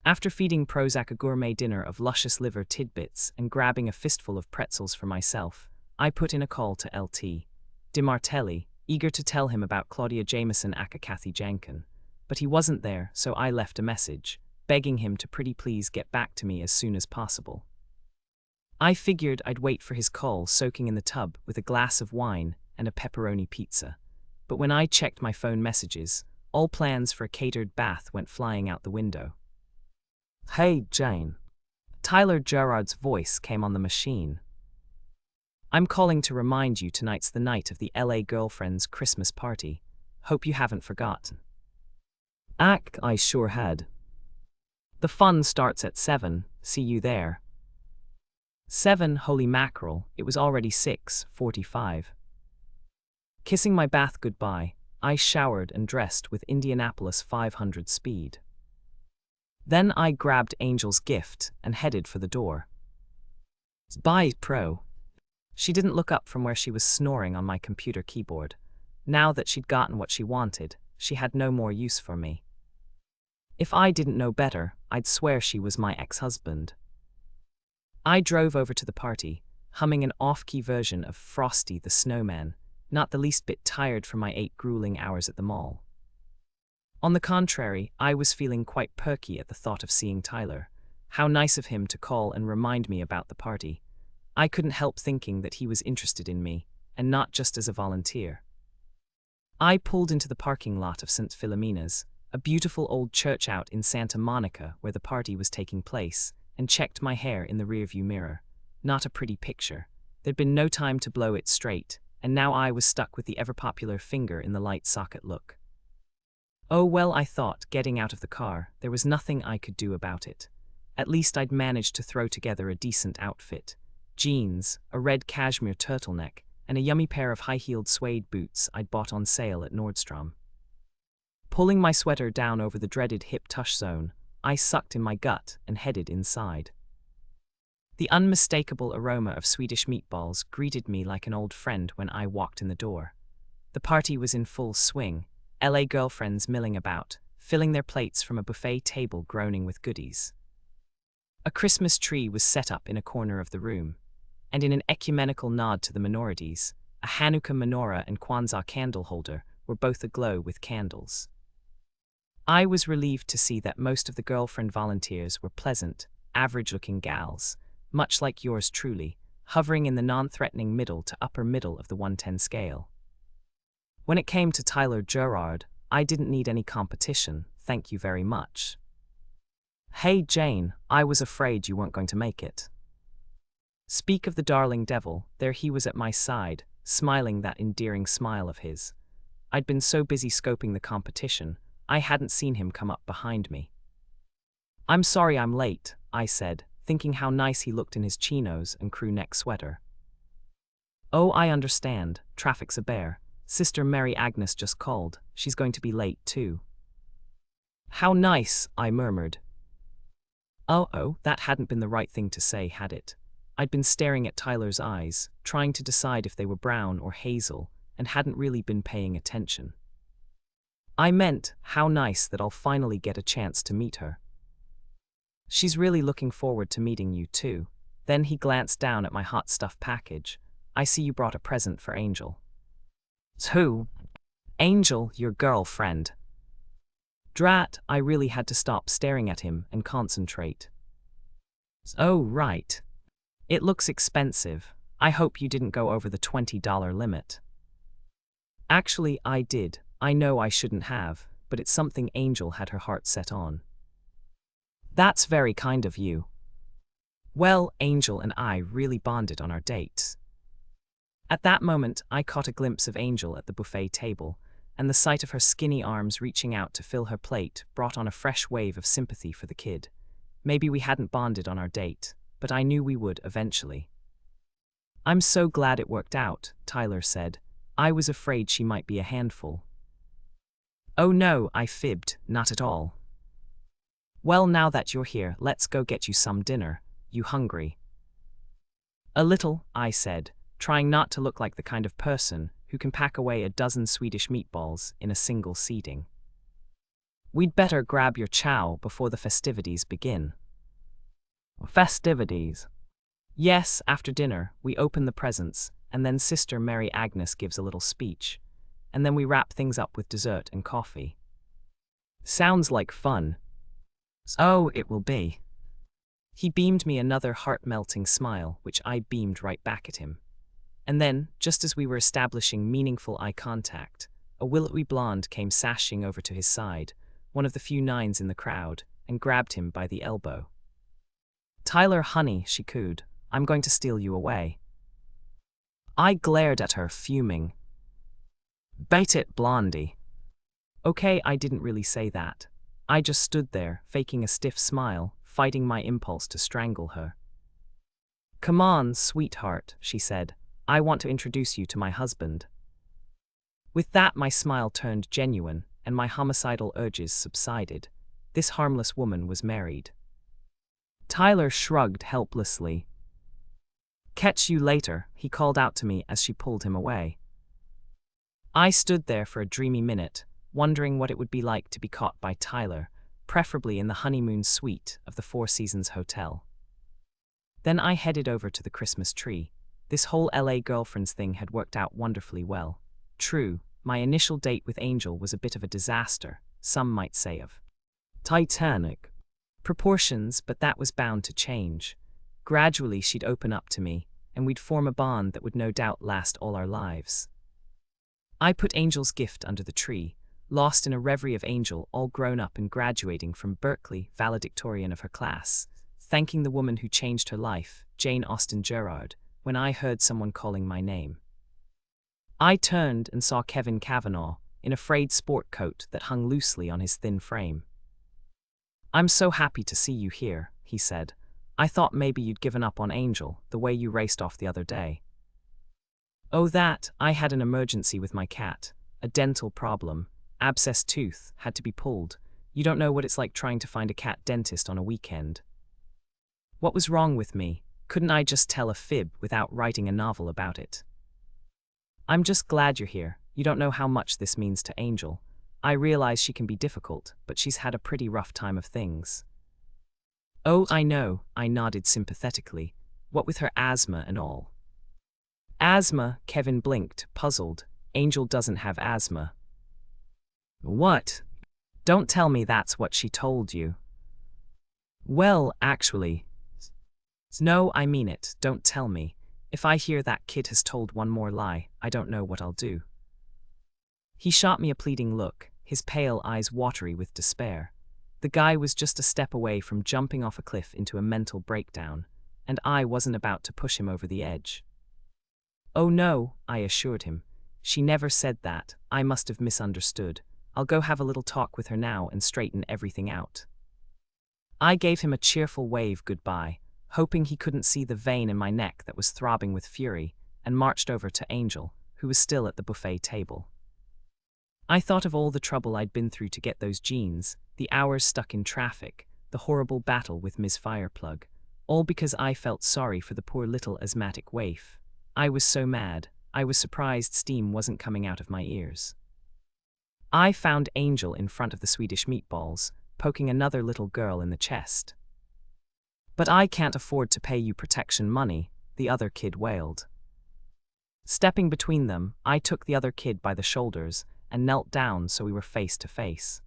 After feeding Prozac a gourmet dinner of luscious liver tidbits and grabbing a fistful of pretzels for myself, I put in a call to L.T. DiMartelli, eager to tell him about Claudia Jameson aka Kathy Jenkin. But he wasn't there, so I left a message, begging him to pretty please get back to me as soon as possible. I figured I'd wait for his call soaking in the tub with a glass of wine and a pepperoni pizza. But when I checked my phone messages, all plans for a catered bath went flying out the window. Hey, Jane. Tyler Gerard's voice came on the machine. I'm calling to remind you tonight's the night of the LA girlfriend's Christmas party. Hope you haven't forgotten. I sure had. The fun starts at 7, see you there. 7, holy mackerel, it was already 6:45. Kissing my bath goodbye, I showered and dressed with Indianapolis 500 speed. Then I grabbed Angel's gift and headed for the door. Bye, Pro. She didn't look up from where she was snoring on my computer keyboard. Now that she'd gotten what she wanted, she had no more use for me. If I didn't know better, I'd swear she was my ex-husband. I drove over to the party, humming an off-key version of Frosty the Snowman, not the least bit tired from my 8 grueling hours at the mall. On the contrary, I was feeling quite perky at the thought of seeing Tyler. How nice of him to call and remind me about the party. I couldn't help thinking that he was interested in me, and not just as a volunteer. I pulled into the parking lot of St. Philomena's, a beautiful old church out in Santa Monica where the party was taking place, and checked my hair in the rearview mirror. Not a pretty picture. There'd been no time to blow it straight, and now I was stuck with the ever-popular finger in the light socket look. Oh well, I thought, getting out of the car, there was nothing I could do about it. At least I'd managed to throw together a decent outfit. Jeans, a red cashmere turtleneck, and a yummy pair of high-heeled suede boots I'd bought on sale at Nordstrom. Pulling my sweater down over the dreaded hip tush zone, I sucked in my gut and headed inside. The unmistakable aroma of Swedish meatballs greeted me like an old friend when I walked in the door. The party was in full swing, LA girlfriends milling about, filling their plates from a buffet table groaning with goodies. A Christmas tree was set up in a corner of the room, and in an ecumenical nod to the minorities, a Hanukkah menorah and Kwanzaa candle holder were both aglow with candles. I was relieved to see that most of the girlfriend volunteers were pleasant, average-looking gals, much like yours truly, hovering in the non-threatening middle to upper middle of the 110 scale. When it came to Tyler Gerard, I didn't need any competition, thank you very much. Hey Jane, I was afraid you weren't going to make it. Speak of the darling devil, there he was at my side, smiling that endearing smile of his. I'd been so busy scoping the competition, I hadn't seen him come up behind me. I'm sorry I'm late, I said, thinking how nice he looked in his chinos and crew neck sweater. Oh, I understand, traffic's a bear. Sister Mary Agnes just called, she's going to be late too. How nice, I murmured. Oh, that hadn't been the right thing to say, had it? I'd been staring at Tyler's eyes, trying to decide if they were brown or hazel, and hadn't really been paying attention. I meant, how nice that I'll finally get a chance to meet her. She's really looking forward to meeting you too. Then he glanced down at my hot stuff package. I see you brought a present for Angel. Who? Angel, your girlfriend. Drat, I really had to stop staring at him and concentrate. Oh, right. It looks expensive. I hope you didn't go over the $20 limit. Actually, I did. I know I shouldn't have, but it's something Angel had her heart set on. That's very kind of you. Well, Angel and I really bonded on our dates. At that moment, I caught a glimpse of Angel at the buffet table, and the sight of her skinny arms reaching out to fill her plate brought on a fresh wave of sympathy for the kid. Maybe we hadn't bonded on our date, but I knew we would eventually. I'm so glad it worked out, Tyler said. I was afraid she might be a handful. Oh no, I fibbed, not at all. Well, now that you're here, let's go get you some dinner. You hungry? A little, I said, trying not to look like the kind of person who can pack away a dozen Swedish meatballs in a single seating. We'd better grab your chow before the festivities begin. Festivities? Yes, after dinner, we open the presents, and then Sister Mary Agnes gives a little speech, and then we wrap things up with dessert and coffee. Sounds like fun. Oh, it will be. He beamed me another heart-melting smile, which I beamed right back at him. And then, just as we were establishing meaningful eye contact, a willowy blonde came sashing over to his side, one of the few nines in the crowd, and grabbed him by the elbow. Tyler, honey, she cooed, I'm going to steal you away. I glared at her, fuming. Bait it, blondie. Okay, I didn't really say that. I just stood there, faking a stiff smile, fighting my impulse to strangle her. Come on, sweetheart, she said. I want to introduce you to my husband. With that, my smile turned genuine, and my homicidal urges subsided. This harmless woman was married. Tyler shrugged helplessly. Catch you later, he called out to me as she pulled him away. I stood there for a dreamy minute, wondering what it would be like to be caught by Tyler, preferably in the honeymoon suite of the Four Seasons Hotel. Then I headed over to the Christmas tree. This whole LA girlfriends thing had worked out wonderfully well. True, my initial date with Angel was a bit of a disaster, some might say of Titanic proportions, but that was bound to change. Gradually she'd open up to me, and we'd form a bond that would no doubt last all our lives. I put Angel's gift under the tree, lost in a reverie of Angel all grown up and graduating from Berkeley, valedictorian of her class, thanking the woman who changed her life, Jane Austen Gerard, when I heard someone calling my name. I turned and saw Kevin Cavanaugh, in a frayed sport coat that hung loosely on his thin frame. I'm so happy to see you here, he said. I thought maybe you'd given up on Angel, the way you raced off the other day. Oh, that, I had an emergency with my cat, a dental problem. Abscessed tooth, had to be pulled. You don't know what it's like trying to find a cat dentist on a weekend. What was wrong with me? Couldn't I just tell a fib without writing a novel about it? I'm just glad you're here. You don't know how much this means to Angel. I realize she can be difficult, but she's had a pretty rough time of things. Oh, I know, I nodded sympathetically. What with her asthma and all. Asthma, Kevin blinked, puzzled. Angel doesn't have asthma. What? Don't tell me that's what she told you. Well, actually. No, I mean it, don't tell me. If I hear that kid has told one more lie, I don't know what I'll do. He shot me a pleading look, his pale eyes watery with despair. The guy was just a step away from jumping off a cliff into a mental breakdown, and I wasn't about to push him over the edge. Oh no, I assured him. She never said that. I must have misunderstood. I'll go have a little talk with her now and straighten everything out. I gave him a cheerful wave goodbye, hoping he couldn't see the vein in my neck that was throbbing with fury, and marched over to Angel, who was still at the buffet table. I thought of all the trouble I'd been through to get those jeans, the hours stuck in traffic, the horrible battle with Ms. Fireplug, all because I felt sorry for the poor little asthmatic waif. I was so mad, I was surprised steam wasn't coming out of my ears. I found Angel in front of the Swedish meatballs, poking another little girl in the chest. But I can't afford to pay you protection money, the other kid wailed. Stepping between them, I took the other kid by the shoulders and knelt down so we were face to face.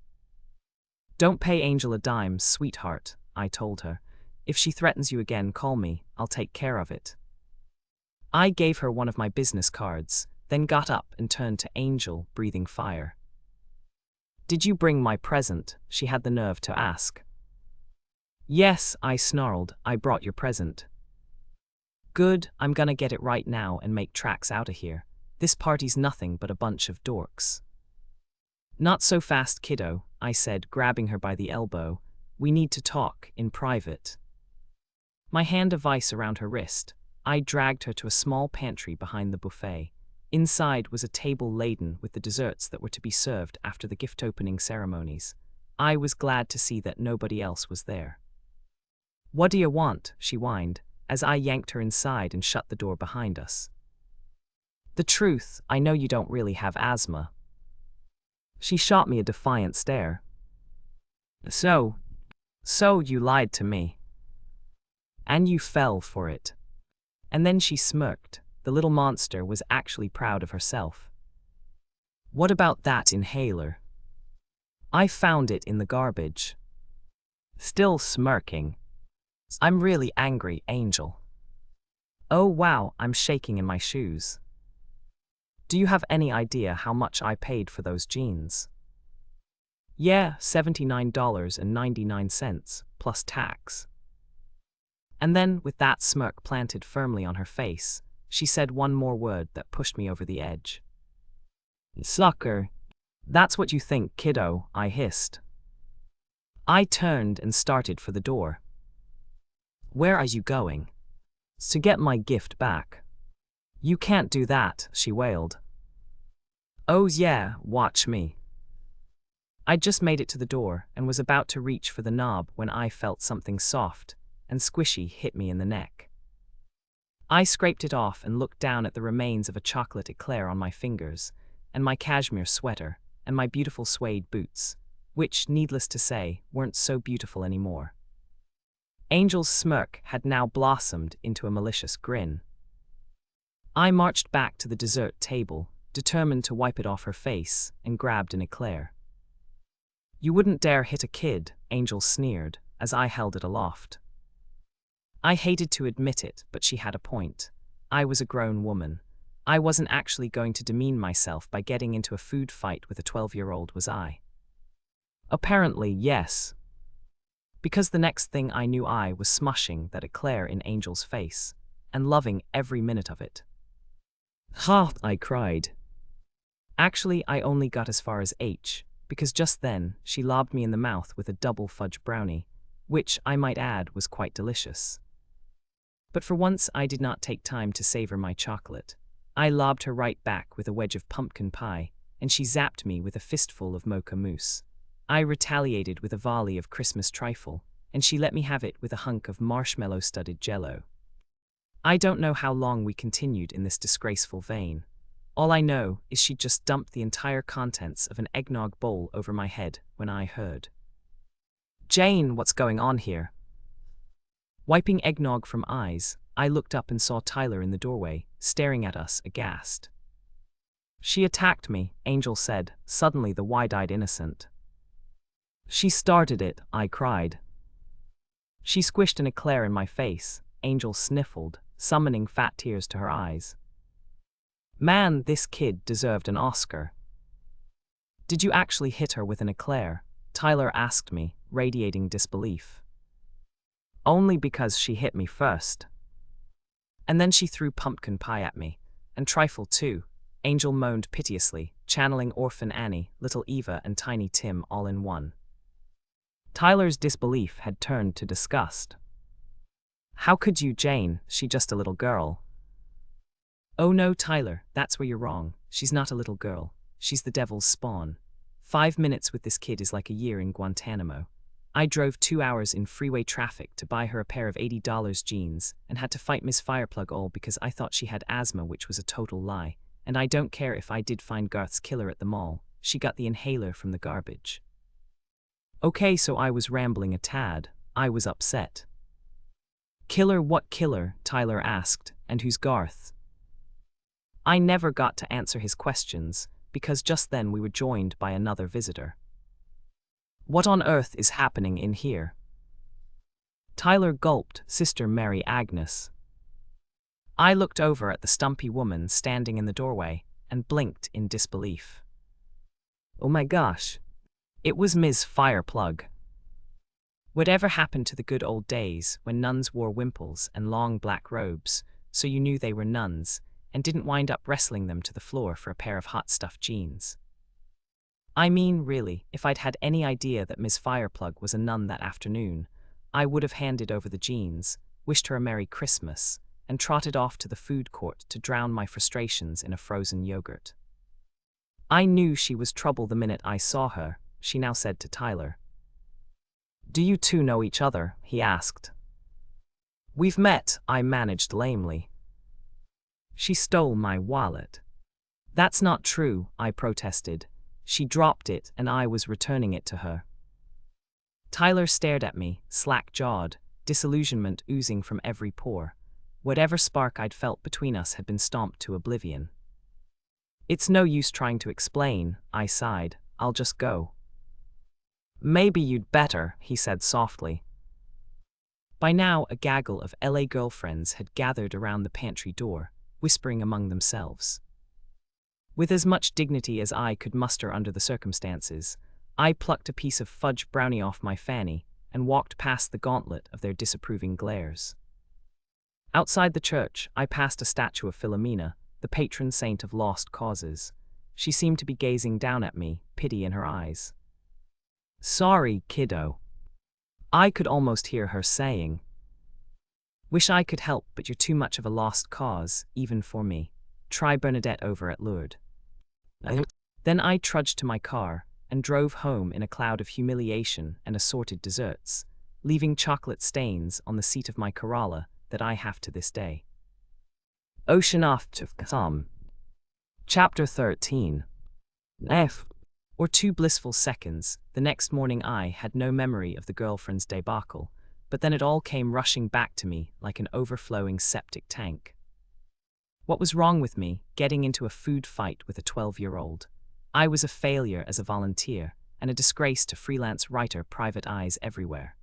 Don't pay Angel a dime, sweetheart, I told her. If she threatens you again, call me, I'll take care of it. I gave her one of my business cards, then got up and turned to Angel, breathing fire. Did you bring my present? She had the nerve to ask. Yes, I snarled, I brought your present. Good, I'm gonna get it right now and make tracks out of here. This party's nothing but a bunch of dorks. Not so fast, kiddo, I said, grabbing her by the elbow. We need to talk, in private. My hand a vice around her wrist, I dragged her to a small pantry behind the buffet. Inside was a table laden with the desserts that were to be served after the gift-opening ceremonies. I was glad to see that nobody else was there. What do you want? She whined, as I yanked her inside and shut the door behind us. The truth, I know you don't really have asthma. She shot me a defiant stare. So you lied to me. And you fell for it. And then she smirked. The little monster was actually proud of herself. What about that inhaler? I found it in the garbage. Still smirking. I'm really angry, Angel. Oh wow, I'm shaking in my shoes. Do you have any idea how much I paid for those jeans? Yeah, $79.99, plus tax. And then, with that smirk planted firmly on her face, she said one more word that pushed me over the edge. Sucker. That's what you think, kiddo, I hissed. I turned and started for the door. Where are you going? To get my gift back. You can't do that, she wailed. Oh yeah, watch me. I'd just made it to the door and was about to reach for the knob when I felt something soft and squishy hit me in the neck. I scraped it off and looked down at the remains of a chocolate eclair on my fingers, and my cashmere sweater, and my beautiful suede boots, which, needless to say, weren't so beautiful anymore. Angel's smirk had now blossomed into a malicious grin. I marched back to the dessert table, determined to wipe it off her face, and grabbed an eclair. You wouldn't dare hit a kid, Angel sneered, as I held it aloft. I hated to admit it, but she had a point. I was a grown woman. I wasn't actually going to demean myself by getting into a food fight with a 12-year-old, was I? Apparently, yes. Because the next thing I knew I was smushing that eclair in Angel's face, and loving every minute of it. Ha! I cried. Actually, I only got as far as H, because just then she lobbed me in the mouth with a double fudge brownie, which, I might add, was quite delicious. But for once I did not take time to savor my chocolate. I lobbed her right back with a wedge of pumpkin pie, and she zapped me with a fistful of mocha mousse. I retaliated with a volley of Christmas trifle, and she let me have it with a hunk of marshmallow-studded jello. I don't know how long we continued in this disgraceful vein. All I know is she just dumped the entire contents of an eggnog bowl over my head when I heard, "Jane, what's going on here?" Wiping eggnog from eyes, I looked up and saw Tyler in the doorway, staring at us aghast. "She attacked me," Angel said, suddenly the wide-eyed innocent. "She started it," I cried. "She squished an eclair in my face," Angel sniffled, summoning fat tears to her eyes. "Man, this kid deserved an Oscar." "Did you actually hit her with an eclair?" Tyler asked me, radiating disbelief. "Only because she hit me first. And then she threw pumpkin pie at me. And trifle too," Angel moaned piteously, channeling Orphan Annie, Little Eva and Tiny Tim all in one. Tyler's disbelief had turned to disgust. "How could you, Jane? She's just a little girl." "Oh no, Tyler, that's where you're wrong. She's not a little girl. She's the devil's spawn. 5 minutes with this kid is like a year in Guantanamo. I drove 2 hours in freeway traffic to buy her a pair of $80 jeans and had to fight Miss Fireplug all because I thought she had asthma, which was a total lie. And I don't care if I did find Garth's killer at the mall. She got the inhaler from the garbage." Okay, so I was rambling a tad. I was upset. "Killer, what killer?" Tyler asked, "and who's Garth?" I never got to answer his questions, because just then we were joined by another visitor. "What on earth is happening in here?" Tyler gulped, Sister Mary Agnes. I looked over at the stumpy woman standing in the doorway and blinked in disbelief. Oh my gosh. It was Ms. Fireplug. Whatever happened to the good old days when nuns wore wimples and long black robes, so you knew they were nuns, and didn't wind up wrestling them to the floor for a pair of hot stuff jeans? I mean, really, if I'd had any idea that Ms. Fireplug was a nun that afternoon, I would have handed over the jeans, wished her a Merry Christmas, and trotted off to the food court to drown my frustrations in a frozen yogurt. I knew she was trouble the minute I saw her, she now said to Tyler. "Do you two know each other?" he asked. "We've met," I managed lamely. "She stole my wallet." "That's not true," I protested. "She dropped it and I was returning it to her." Tyler stared at me, slack-jawed, disillusionment oozing from every pore. Whatever spark I'd felt between us had been stomped to oblivion. "It's no use trying to explain," I sighed. "I'll just go." "Maybe you'd better," he said softly. By now, a gaggle of LA girlfriends had gathered around the pantry door, whispering among themselves. With as much dignity as I could muster under the circumstances, I plucked a piece of fudge brownie off my fanny and walked past the gauntlet of their disapproving glares. Outside the church, I passed a statue of Philomena, the patron saint of lost causes. She seemed to be gazing down at me, pity in her eyes. "Sorry, kiddo." I could almost hear her saying. "Wish I could help, but you're too much of a lost cause, even for me. Try Bernadette over at Lourdes." Then I trudged to my car and drove home in a cloud of humiliation and assorted desserts, leaving chocolate stains on the seat of my Corolla that I have to this day. Ocean off to come. Chapter 13. Or 2 blissful seconds, the next morning I had no memory of the girlfriend's debacle, but then it all came rushing back to me like an overflowing septic tank. What was wrong with me, getting into a food fight with a 12-year-old? I was a failure as a volunteer, and a disgrace to freelance writer Private Eyes everywhere.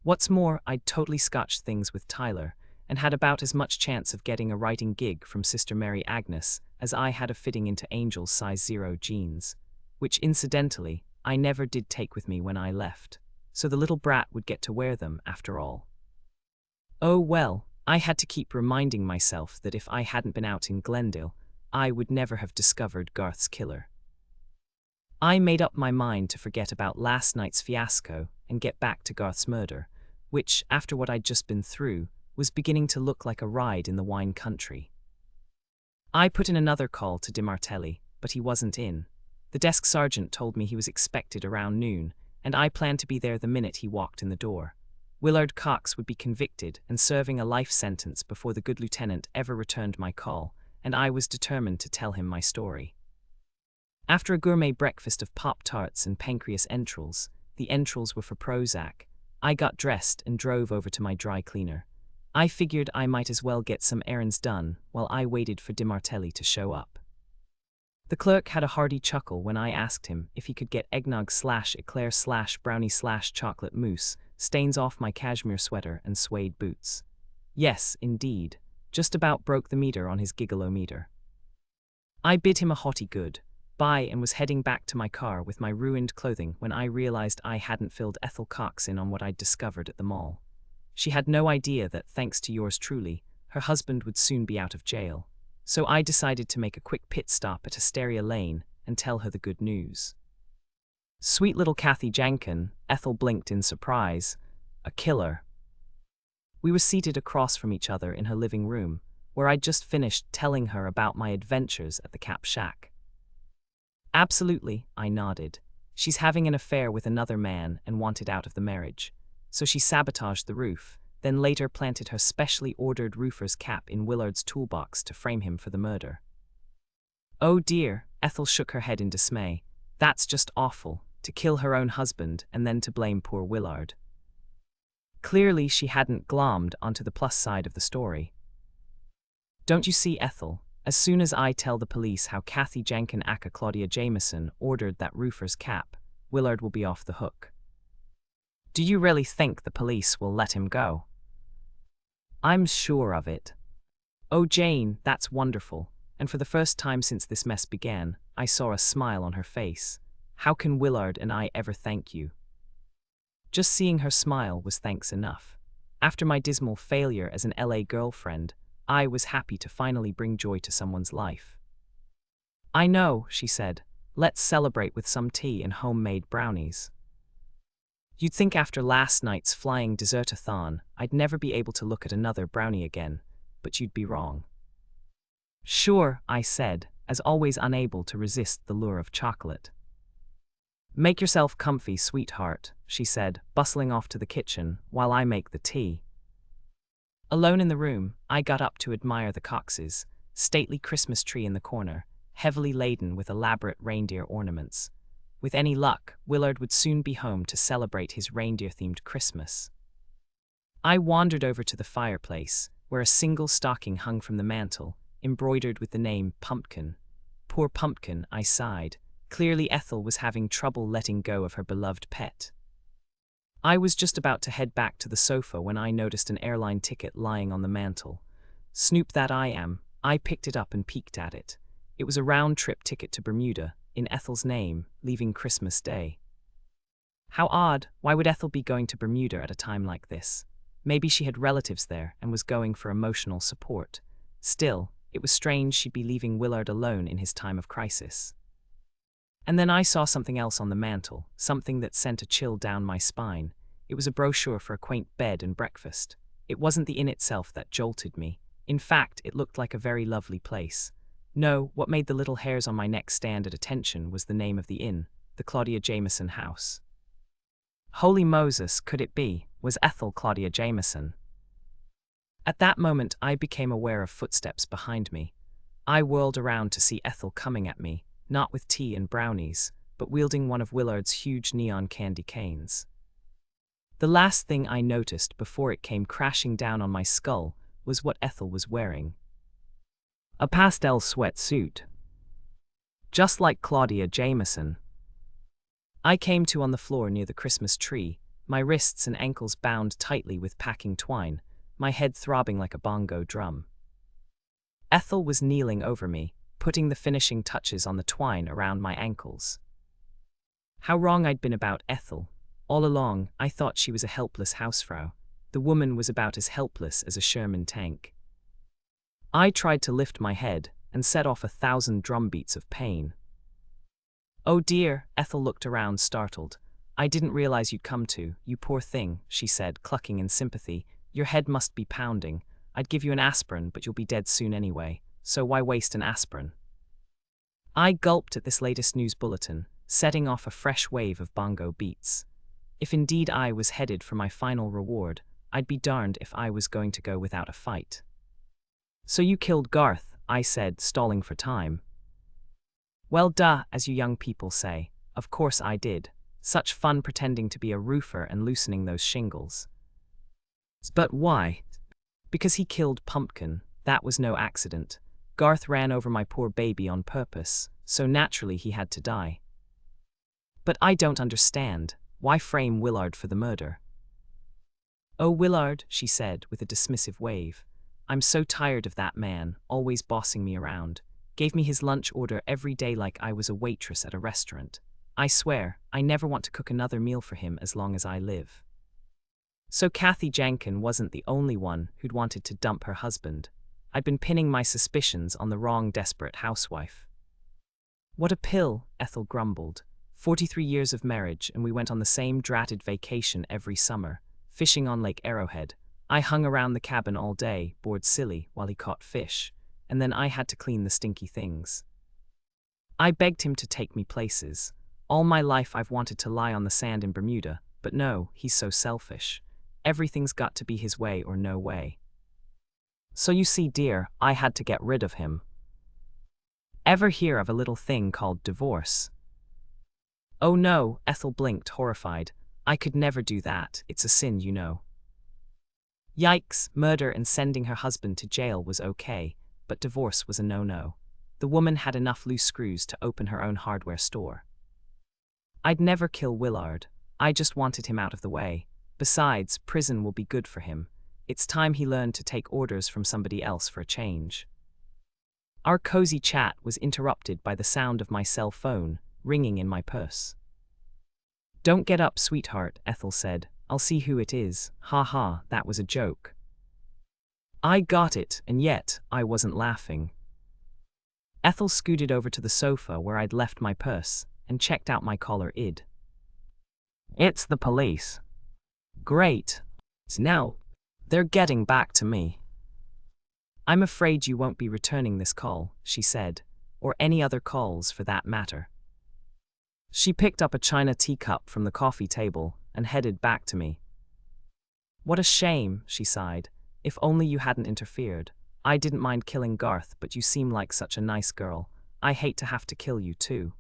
What's more, I'd totally scotched things with Tyler, and had about as much chance of getting a writing gig from Sister Mary Agnes as I had of fitting into Angel's size 0 jeans, which incidentally, I never did take with me when I left, so the little brat would get to wear them after all. Oh well, I had to keep reminding myself that if I hadn't been out in Glendale, I would never have discovered Garth's killer. I made up my mind to forget about last night's fiasco and get back to Garth's murder, which, after what I'd just been through, was beginning to look like a ride in the wine country. I put in another call to DiMartelli, but he wasn't in. The desk sergeant told me he was expected around noon, and I planned to be there the minute he walked in the door. Willard Cox would be convicted and serving a life sentence before the good lieutenant ever returned my call, and I was determined to tell him my story. After a gourmet breakfast of Pop-Tarts and pancreas entrails, the entrails were for Prozac, I got dressed and drove over to my dry cleaner. I figured I might as well get some errands done while I waited for DiMartelli to show up. The clerk had a hearty chuckle when I asked him if he could get eggnog/eclair/brownie/chocolate mousse, stains off my cashmere sweater and suede boots. Yes, indeed. Just about broke the meter on his gigalometer. I bid him a hearty good bye and was heading back to my car with my ruined clothing when I realized I hadn't filled Ethel Cox in on what I'd discovered at the mall. She had no idea that, thanks to yours truly, her husband would soon be out of jail. So I decided to make a quick pit stop at Asteria Lane and tell her the good news. Sweet little Kathy Jankin, Ethel blinked in surprise. A killer. We were seated across from each other in her living room, where I'd just finished telling her about my adventures at the Cap Shack. Absolutely, I nodded. She's having an affair with another man and wanted out of the marriage. So she sabotaged the roof, then later planted her specially ordered roofer's cap in Willard's toolbox to frame him for the murder. Oh dear, Ethel shook her head in dismay. That's just awful, to kill her own husband and then to blame poor Willard. Clearly she hadn't glommed onto the plus side of the story. Don't you see, Ethel, as soon as I tell the police how Kathy Jankin aka Claudia Jameson ordered that roofer's cap, Willard will be off the hook. Do you really think the police will let him go? I'm sure of it. Oh, Jane, that's wonderful. And for the first time since this mess began, I saw a smile on her face. How can Willard and I ever thank you? Just seeing her smile was thanks enough. After my dismal failure as an LA girlfriend, I was happy to finally bring joy to someone's life. I know, she said. Let's celebrate with some tea and homemade brownies. You'd think after last night's flying dessert-a-thon, I'd never be able to look at another brownie again, but you'd be wrong. Sure, I said, as always unable to resist the lure of chocolate. Make yourself comfy, sweetheart, she said, bustling off to the kitchen while I make the tea. Alone in the room, I got up to admire the Coxes' stately Christmas tree in the corner, heavily laden with elaborate reindeer ornaments. With any luck, Willard would soon be home to celebrate his reindeer-themed Christmas. I wandered over to the fireplace, where a single stocking hung from the mantel, embroidered with the name Pumpkin. Poor Pumpkin, I sighed. Clearly Ethel was having trouble letting go of her beloved pet. I was just about to head back to the sofa when I noticed an airline ticket lying on the mantel. Snoop that I am, I picked it up and peeked at it. It was a round-trip ticket to Bermuda, in Ethel's name, leaving Christmas Day. How odd, why would Ethel be going to Bermuda at a time like this? Maybe she had relatives there and was going for emotional support. Still, it was strange she'd be leaving Willard alone in his time of crisis. And then I saw something else on the mantel, something that sent a chill down my spine. It was a brochure for a quaint bed and breakfast. It wasn't the inn itself that jolted me. In fact, it looked like a very lovely place. No, what made the little hairs on my neck stand at attention was the name of the inn, the Claudia Jameson House. Holy Moses, could it be? Was Ethel Claudia Jameson? At that moment, I became aware of footsteps behind me. I whirled around to see Ethel coming at me, not with tea and brownies, but wielding one of Willard's huge neon candy canes. The last thing I noticed before it came crashing down on my skull was what Ethel was wearing. A pastel sweatsuit. Just like Claudia Jameson. I came to on the floor near the Christmas tree, my wrists and ankles bound tightly with packing twine, my head throbbing like a bongo drum. Ethel was kneeling over me, putting the finishing touches on the twine around my ankles. How wrong I'd been about Ethel. All along, I thought she was a helpless housefrau. The woman was about as helpless as a Sherman tank. I tried to lift my head and set off 1,000 drumbeats of pain. Oh dear, Ethel looked around, startled. I didn't realize you'd come to, you poor thing, she said, clucking in sympathy. Your head must be pounding. I'd give you an aspirin, but you'll be dead soon anyway, so why waste an aspirin? I gulped at this latest news bulletin, setting off a fresh wave of bongo beats. If indeed I was headed for my final reward, I'd be darned if I was going to go without a fight. So you killed Garth, I said, stalling for time. Well, duh, as you young people say. Of course I did. Such fun pretending to be a roofer and loosening those shingles. But why? Because he killed Pumpkin. That was no accident. Garth ran over my poor baby on purpose, so naturally he had to die. But I don't understand. Why frame Willard for the murder? Oh, Willard, she said with a dismissive wave. I'm so tired of that man, always bossing me around. Gave me his lunch order every day like I was a waitress at a restaurant. I swear, I never want to cook another meal for him as long as I live. So Kathy Jenkin wasn't the only one who'd wanted to dump her husband. I'd been pinning my suspicions on the wrong desperate housewife. What a pill, Ethel grumbled. 43 years of marriage and we went on the same dratted vacation every summer, fishing on Lake Arrowhead. I hung around the cabin all day, bored silly, while he caught fish, and then I had to clean the stinky things. I begged him to take me places. All my life I've wanted to lie on the sand in Bermuda, but no, he's so selfish. Everything's got to be his way or no way. So you see, dear, I had to get rid of him. Ever hear of a little thing called divorce? Oh no, Ethel blinked, horrified. I could never do that, it's a sin, you know. Yikes, murder and sending her husband to jail was okay, but divorce was a no-no. The woman had enough loose screws to open her own hardware store. I'd never kill Willard. I just wanted him out of the way. Besides, prison will be good for him. It's time he learned to take orders from somebody else for a change. Our cozy chat was interrupted by the sound of my cell phone ringing in my purse. Don't get up, sweetheart, Ethel said. I'll see who it is. Ha ha, that was a joke. I got it, and yet I wasn't laughing. Ethel scooted over to the sofa where I'd left my purse and checked out my caller ID. It's the police. Great. Now, they're getting back to me. I'm afraid you won't be returning this call, she said, or any other calls for that matter. She picked up a china teacup from the coffee table and headed back to me. What a shame, she sighed. If only you hadn't interfered. I didn't mind killing Garth, but you seem like such a nice girl. I hate to have to kill you too.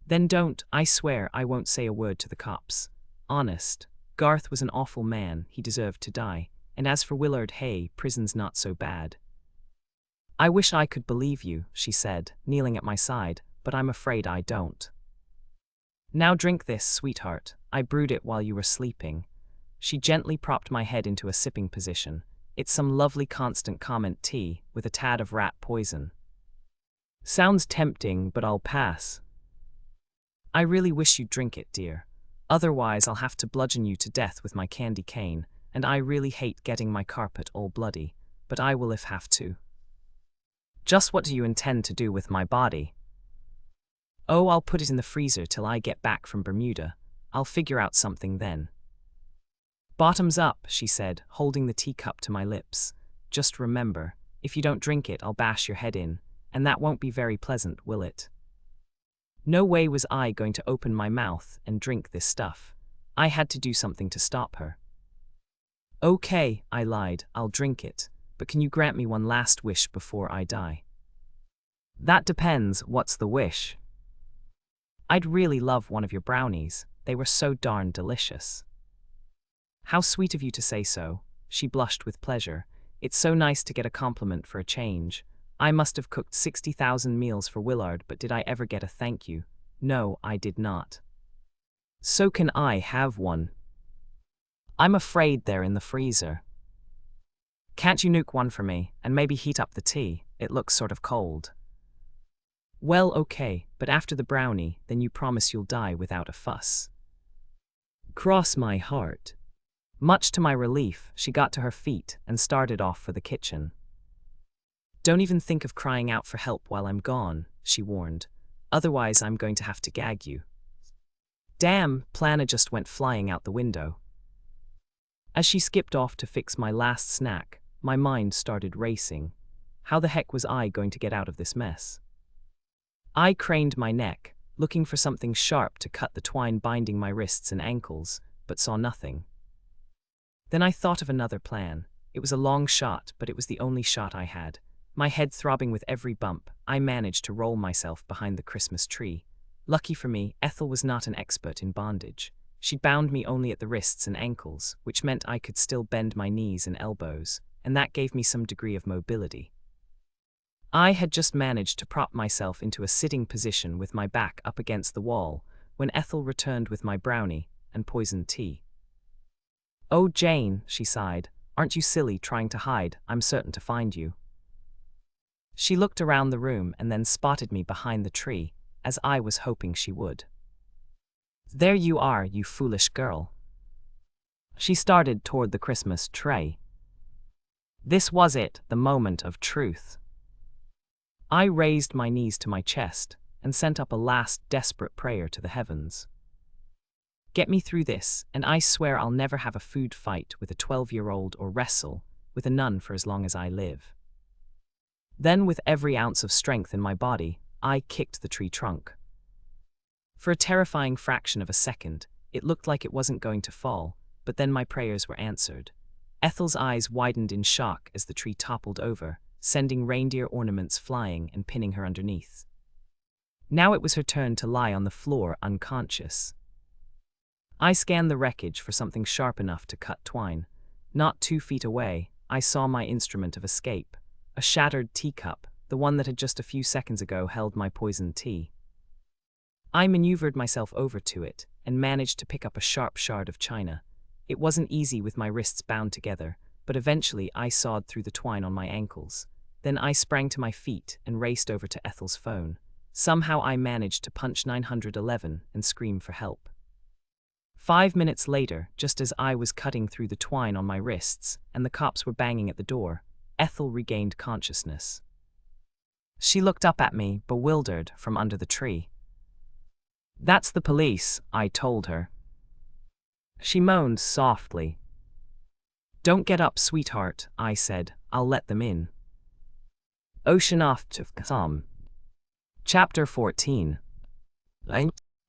Then don't. I swear I won't say a word to the cops. Honest. Garth was an awful man. He deserved to die. And as for Willard, hey, prison's not so bad. I wish I could believe you, she said, kneeling at my side, but I'm afraid I don't. Now drink this, sweetheart. I brewed it while you were sleeping. She gently propped my head into a sipping position. It's some lovely constant comment tea with a tad of rat poison. Sounds tempting, but I'll pass. I really wish you'd drink it, dear. Otherwise I'll have to bludgeon you to death with my candy cane, and I really hate getting my carpet all bloody, but I will if have to. Just what do you intend to do with my body? Oh, I'll put it in the freezer till I get back from Bermuda. I'll figure out something then. Bottoms up, she said, holding the teacup to my lips. Just remember, if you don't drink it, I'll bash your head in, and that won't be very pleasant, will it? No way was I going to open my mouth and drink this stuff. I had to do something to stop her. Okay, I lied, I'll drink it, but can you grant me one last wish before I die? That depends, what's the wish? I'd really love one of your brownies. They were so darn delicious. How sweet of you to say so. She blushed with pleasure. It's so nice to get a compliment for a change. I must have cooked 60,000 meals for Willard, but did I ever get a thank you? No, I did not. So can I have one? I'm afraid they're in the freezer. Can't you nuke one for me, and maybe heat up the tea? It looks sort of cold. Well, okay, but after the brownie, then you promise you'll die without a fuss. Cross my heart. Much to my relief, she got to her feet and started off for the kitchen. Don't even think of crying out for help while I'm gone, she warned. Otherwise I'm going to have to gag you. Damn, Plana just went flying out the window. As she skipped off to fix my last snack, my mind started racing. How the heck was I going to get out of this mess? I craned my neck, looking for something sharp to cut the twine binding my wrists and ankles, but saw nothing. Then I thought of another plan. It was a long shot, but it was the only shot I had. My head throbbing with every bump, I managed to roll myself behind the Christmas tree. Lucky for me, Ethel was not an expert in bondage. She'd bound me only at the wrists and ankles, which meant I could still bend my knees and elbows, and that gave me some degree of mobility. I had just managed to prop myself into a sitting position with my back up against the wall when Ethel returned with my brownie and poisoned tea. "Oh, Jane," she sighed, "aren't you silly trying to hide? I'm certain to find you." She looked around the room and then spotted me behind the tree, as I was hoping she would. "There you are, you foolish girl." She started toward the Christmas tray. This was it, the moment of truth. I raised my knees to my chest and sent up a last desperate prayer to the heavens. Get me through this, and I swear I'll never have a food fight with a 12-year-old or wrestle with a nun for as long as I live. Then, with every ounce of strength in my body, I kicked the tree trunk. For a terrifying fraction of a second, it looked like it wasn't going to fall, but then my prayers were answered. Ethel's eyes widened in shock as the tree toppled over, sending reindeer ornaments flying and pinning her underneath. Now it was her turn to lie on the floor unconscious. I scanned the wreckage for something sharp enough to cut twine. Not 2 feet away, I saw my instrument of escape, a shattered teacup, the one that had just a few seconds ago held my poisoned tea. I maneuvered myself over to it and managed to pick up a sharp shard of china. It wasn't easy with my wrists bound together, but eventually I sawed through the twine on my ankles. Then I sprang to my feet and raced over to Ethel's phone. Somehow I managed to punch 911 and scream for help. 5 minutes later, just as I was cutting through the twine on my wrists and the cops were banging at the door, Ethel regained consciousness. She looked up at me, bewildered, from under the tree. "That's the police," I told her. She moaned softly. "Don't get up, sweetheart," I said. "I'll let them in." Ocean off to some. Chapter 14.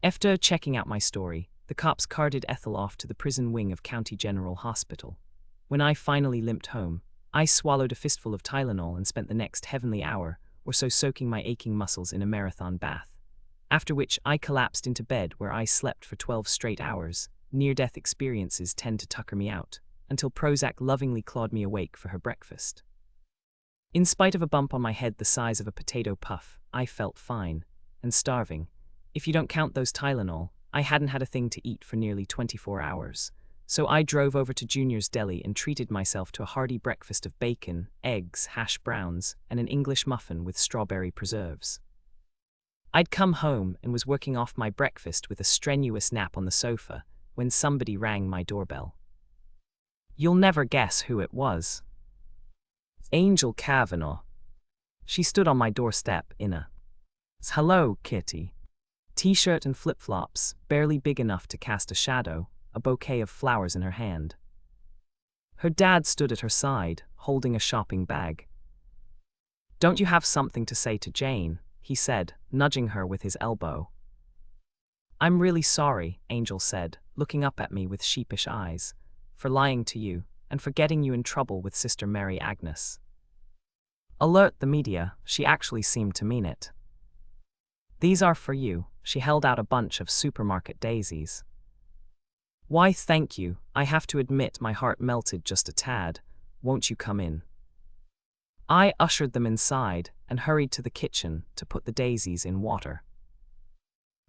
After checking out my story, the cops carted Ethel off to the prison wing of County General Hospital. When I finally limped home, I swallowed a fistful of Tylenol and spent the next heavenly hour or so soaking my aching muscles in a marathon bath. After which I collapsed into bed where I slept for 12 straight hours. Near-death experiences tend to tucker me out, until Prozac lovingly clawed me awake for her breakfast. In spite of a bump on my head the size of a potato puff, I felt fine, and starving. If you don't count those Tylenol, I hadn't had a thing to eat for nearly 24 hours. So I drove over to Junior's Deli and treated myself to a hearty breakfast of bacon, eggs, hash browns, and an English muffin with strawberry preserves. I'd come home and was working off my breakfast with a strenuous nap on the sofa when somebody rang my doorbell. You'll never guess who it was. Angel Kavanaugh. She stood on my doorstep in a "Hello, Kitty" t-shirt and flip-flops, barely big enough to cast a shadow, a bouquet of flowers in her hand. Her dad stood at her side, holding a shopping bag. "Don't you have something to say to Jane?" he said, nudging her with his elbow. "I'm really sorry," Angel said, looking up at me with sheepish eyes, "for lying to you, and for getting you in trouble with Sister Mary Agnes." Alert the media, she actually seemed to mean it. "These are for you." She held out a bunch of supermarket daisies. "Why, thank you. I have to admit my heart melted just a tad. Won't you come in?" I ushered them inside and hurried to the kitchen to put the daisies in water.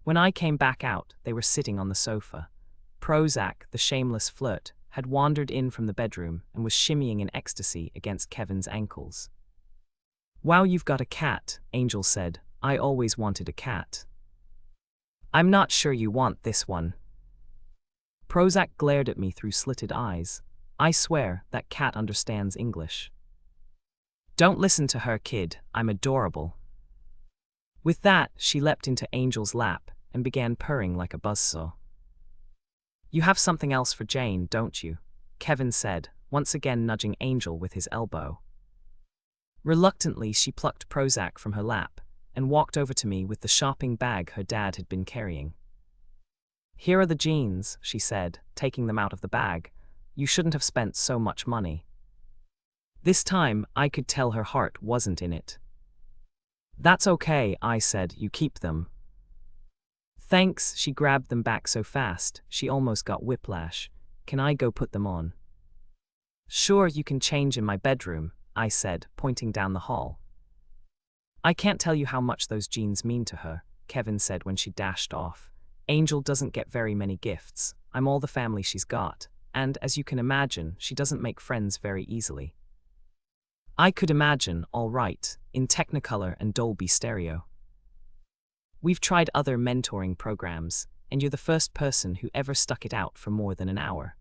When I came back out, they were sitting on the sofa. Prozac, the shameless flirt, had wandered in from the bedroom and was shimmying in ecstasy against Kevin's ankles. "Wow, you've got a cat," Angel said. "I always wanted a cat." "I'm not sure you want this one." Prozac glared at me through slitted eyes. "I swear that cat understands English." "Don't listen to her, kid. I'm adorable." With that, she leapt into Angel's lap and began purring like a buzzsaw. "You have something else for Jane, don't you?" Kevin said, once again nudging Angel with his elbow. Reluctantly, she plucked Prozac from her lap and walked over to me with the shopping bag her dad had been carrying. "Here are the jeans," she said, taking them out of the bag. "You shouldn't have spent so much money." This time, I could tell her heart wasn't in it. "That's okay," I said, "you keep them." "Thanks," she grabbed them back so fast, she almost got whiplash. "Can I go put them on?" "Sure, you can change in my bedroom," I said, pointing down the hall. "I can't tell you how much those jeans mean to her," Kevin said when she dashed off. "Angel doesn't get very many gifts. I'm all the family she's got, and as you can imagine, she doesn't make friends very easily." I could imagine, all right, in Technicolor and Dolby Stereo. "We've tried other mentoring programs, and you're the first person who ever stuck it out for more than an hour."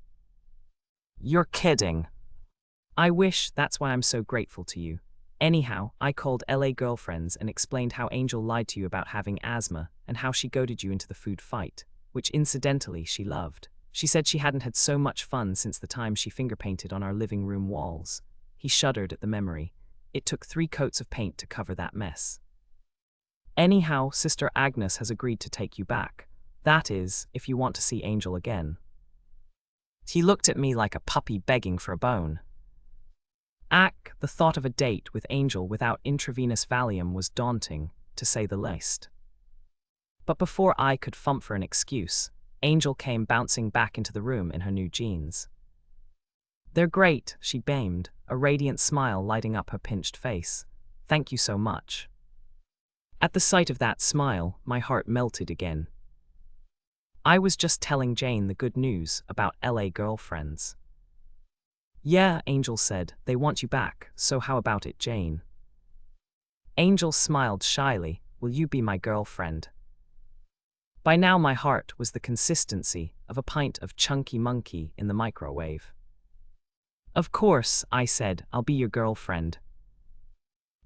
"You're kidding." "I wish, that's why I'm so grateful to you. Anyhow, I called LA Girlfriends and explained how Angel lied to you about having asthma and how she goaded you into the food fight, which incidentally she loved. She said she hadn't had so much fun since the time she finger-painted on our living room walls." He shuddered at the memory. "It took 3 coats of paint to cover that mess." "Anyhow, Sister Agnes has agreed to take you back. That is, if you want to see Angel again." He looked at me like a puppy begging for a bone. The thought of a date with Angel without intravenous Valium was daunting, to say the least. But before I could fump for an excuse, Angel came bouncing back into the room in her new jeans. "They're great," she beamed, a radiant smile lighting up her pinched face. "Thank you so much." At the sight of that smile, my heart melted again. I was just telling Jane the good news about LA Girlfriends. "Yeah," Angel said, "they want you back, so how about it, Jane?" Angel smiled shyly. "Will you be my girlfriend?" By now my heart was the consistency of a pint of chunky monkey in the microwave. "Of course," I said, "I'll be your girlfriend."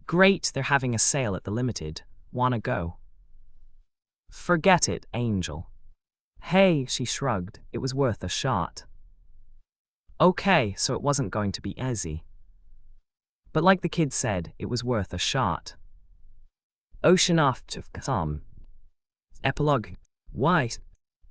"Great, they're having a sale at the Limited. Wanna go?" "Forget it, Angel." "Hey," she shrugged, "it was worth a shot." Okay, so it wasn't going to be easy. But like the kid said, it was worth a shot. Ocean off to some. Epilogue. Why?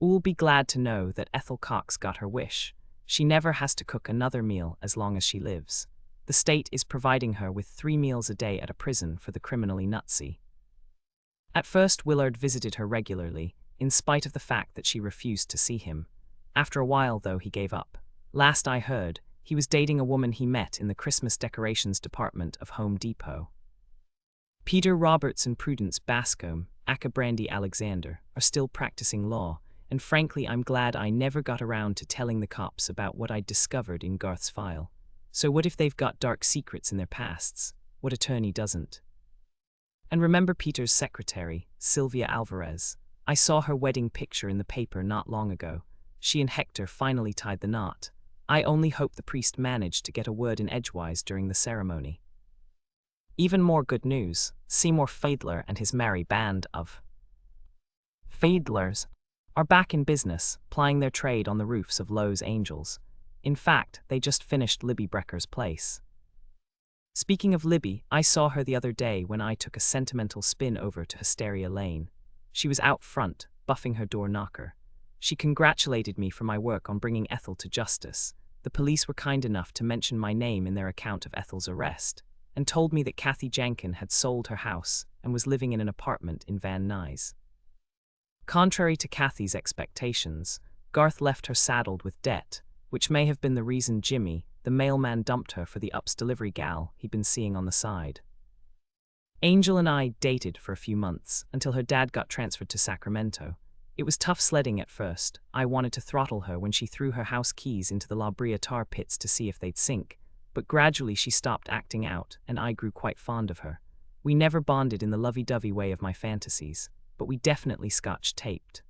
We'll be glad to know that Ethel Cox got her wish. She never has to cook another meal as long as she lives. The state is providing her with 3 meals a day at a prison for the criminally nutsy. At first, Willard visited her regularly, in spite of the fact that she refused to see him. After a while, though, he gave up. Last I heard, he was dating a woman he met in the Christmas decorations department of Home Depot. Peter Roberts and Prudence Bascombe, aka Brandy Alexander, are still practicing law, and frankly I'm glad I never got around to telling the cops about what I'd discovered in Garth's file. So what if they've got dark secrets in their pasts? What attorney doesn't? And remember Peter's secretary, Sylvia Alvarez. I saw her wedding picture in the paper not long ago. She and Hector finally tied the knot. I only hope the priest managed to get a word in edgewise during the ceremony. Even more good news, Seymour Fiedler and his merry band of Fiedlers are back in business, plying their trade on the roofs of Lowe's Angels. In fact, they just finished Libby Brecker's place. Speaking of Libby, I saw her the other day when I took a sentimental spin over to Hysteria Lane. She was out front, buffing her door knocker. She congratulated me for my work on bringing Ethel to justice. The police were kind enough to mention my name in their account of Ethel's arrest, and told me that Kathy Jenkin had sold her house and was living in an apartment in Van Nuys. Contrary to Kathy's expectations, Garth left her saddled with debt, which may have been the reason Jimmy, the mailman, dumped her for the UPS delivery gal he'd been seeing on the side. Angel and I dated for a few months until her dad got transferred to Sacramento. It was tough sledding at first. I wanted to throttle her when she threw her house keys into the La Brea tar pits to see if they'd sink, but gradually she stopped acting out and I grew quite fond of her. We never bonded in the lovey-dovey way of my fantasies, but we definitely scotch-taped.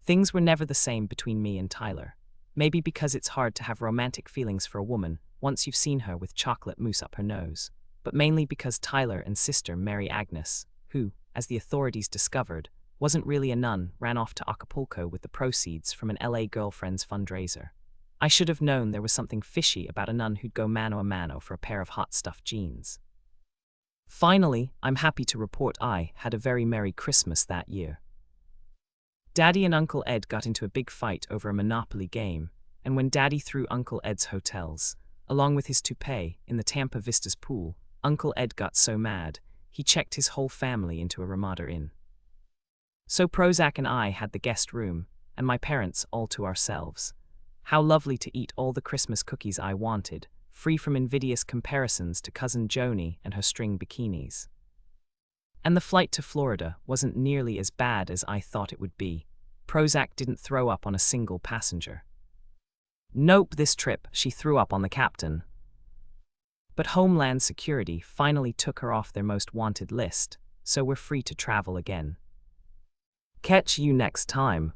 Things were never the same between me and Tyler. Maybe because it's hard to have romantic feelings for a woman once you've seen her with chocolate mousse up her nose, but mainly because Tyler and sister Mary Agnes, who, as the authorities discovered, wasn't really a nun, ran off to Acapulco with the proceeds from an LA Girlfriends fundraiser. I should have known there was something fishy about a nun who'd go mano a mano for a pair of hot stuffed jeans. Finally, I'm happy to report I had a very merry Christmas that year. Daddy and Uncle Ed got into a big fight over a Monopoly game, and when Daddy threw Uncle Ed's hotels, along with his toupee, in the Tampa Vistas pool, Uncle Ed got so mad, he checked his whole family into a Ramada Inn. So Prozac and I had the guest room, and my parents all to ourselves. How lovely to eat all the Christmas cookies I wanted, free from invidious comparisons to Cousin Joni and her string bikinis. And the flight to Florida wasn't nearly as bad as I thought it would be. Prozac didn't throw up on a single passenger. Nope, this trip she threw up on the captain. But Homeland Security finally took her off their most wanted list, so we're free to travel again. Catch you next time.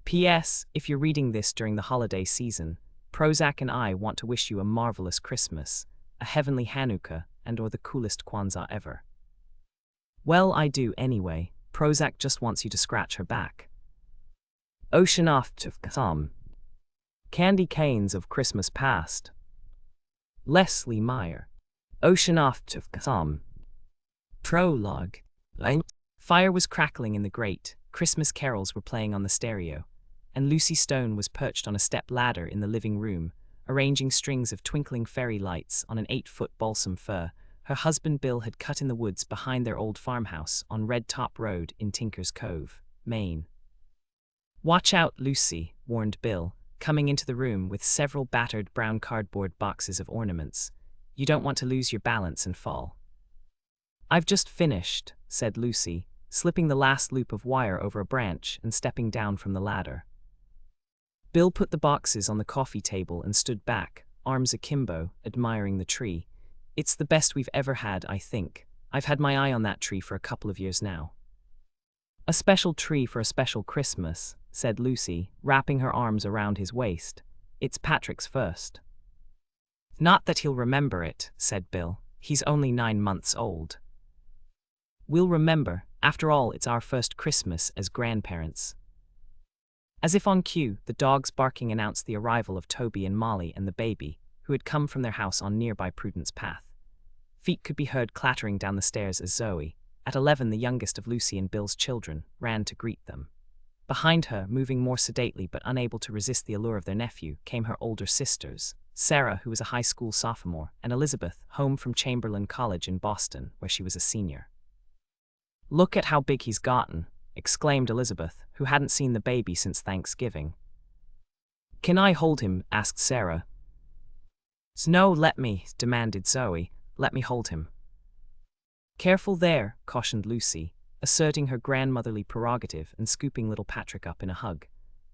P.S. If you're reading this during the holiday season, Prozac and I want to wish you a marvelous Christmas, a heavenly Hanukkah, and/or the coolest Kwanzaa ever. Well, I do anyway. Prozac just wants you to scratch her back. Ocean off to some. Candy canes of Christmas past. Leslie Meyer. Ocean off to some. Prologue. Fire was crackling in the grate, Christmas carols were playing on the stereo, and Lucy Stone was perched on a step ladder in the living room, arranging strings of twinkling fairy lights on an 8-foot balsam fir her husband Bill had cut in the woods behind their old farmhouse on Red Top Road in Tinker's Cove, Maine. Watch out, Lucy, warned Bill, coming into the room with several battered brown cardboard boxes of ornaments. You don't want to lose your balance and fall. I've just finished, said Lucy, slipping the last loop of wire over a branch and stepping down from the ladder. Bill put the boxes on the coffee table and stood back, arms akimbo, admiring the tree. It's the best we've ever had, I think. I've had my eye on that tree for a couple of years now. A special tree for a special Christmas, said Lucy, wrapping her arms around his waist. It's Patrick's first. Not that he'll remember it, said Bill. He's only 9 months old. We'll remember. After all, it's our first Christmas as grandparents. As if on cue, the dog's barking announced the arrival of Toby and Molly and the baby, who had come from their house on nearby Prudence Path. Feet could be heard clattering down the stairs as Zoe, at 11 the youngest of Lucy and Bill's children, ran to greet them. Behind her, moving more sedately but unable to resist the allure of their nephew, came her older sisters, Sarah, who was a high school sophomore, and Elizabeth, home from Chamberlain College in Boston, where she was a senior. Look at how big he's gotten, exclaimed Elizabeth, who hadn't seen the baby since Thanksgiving. Can I hold him? Asked Sarah. No, let me, demanded Zoe. Let me hold him. Careful there, cautioned Lucy, asserting her grandmotherly prerogative and scooping little Patrick up in a hug.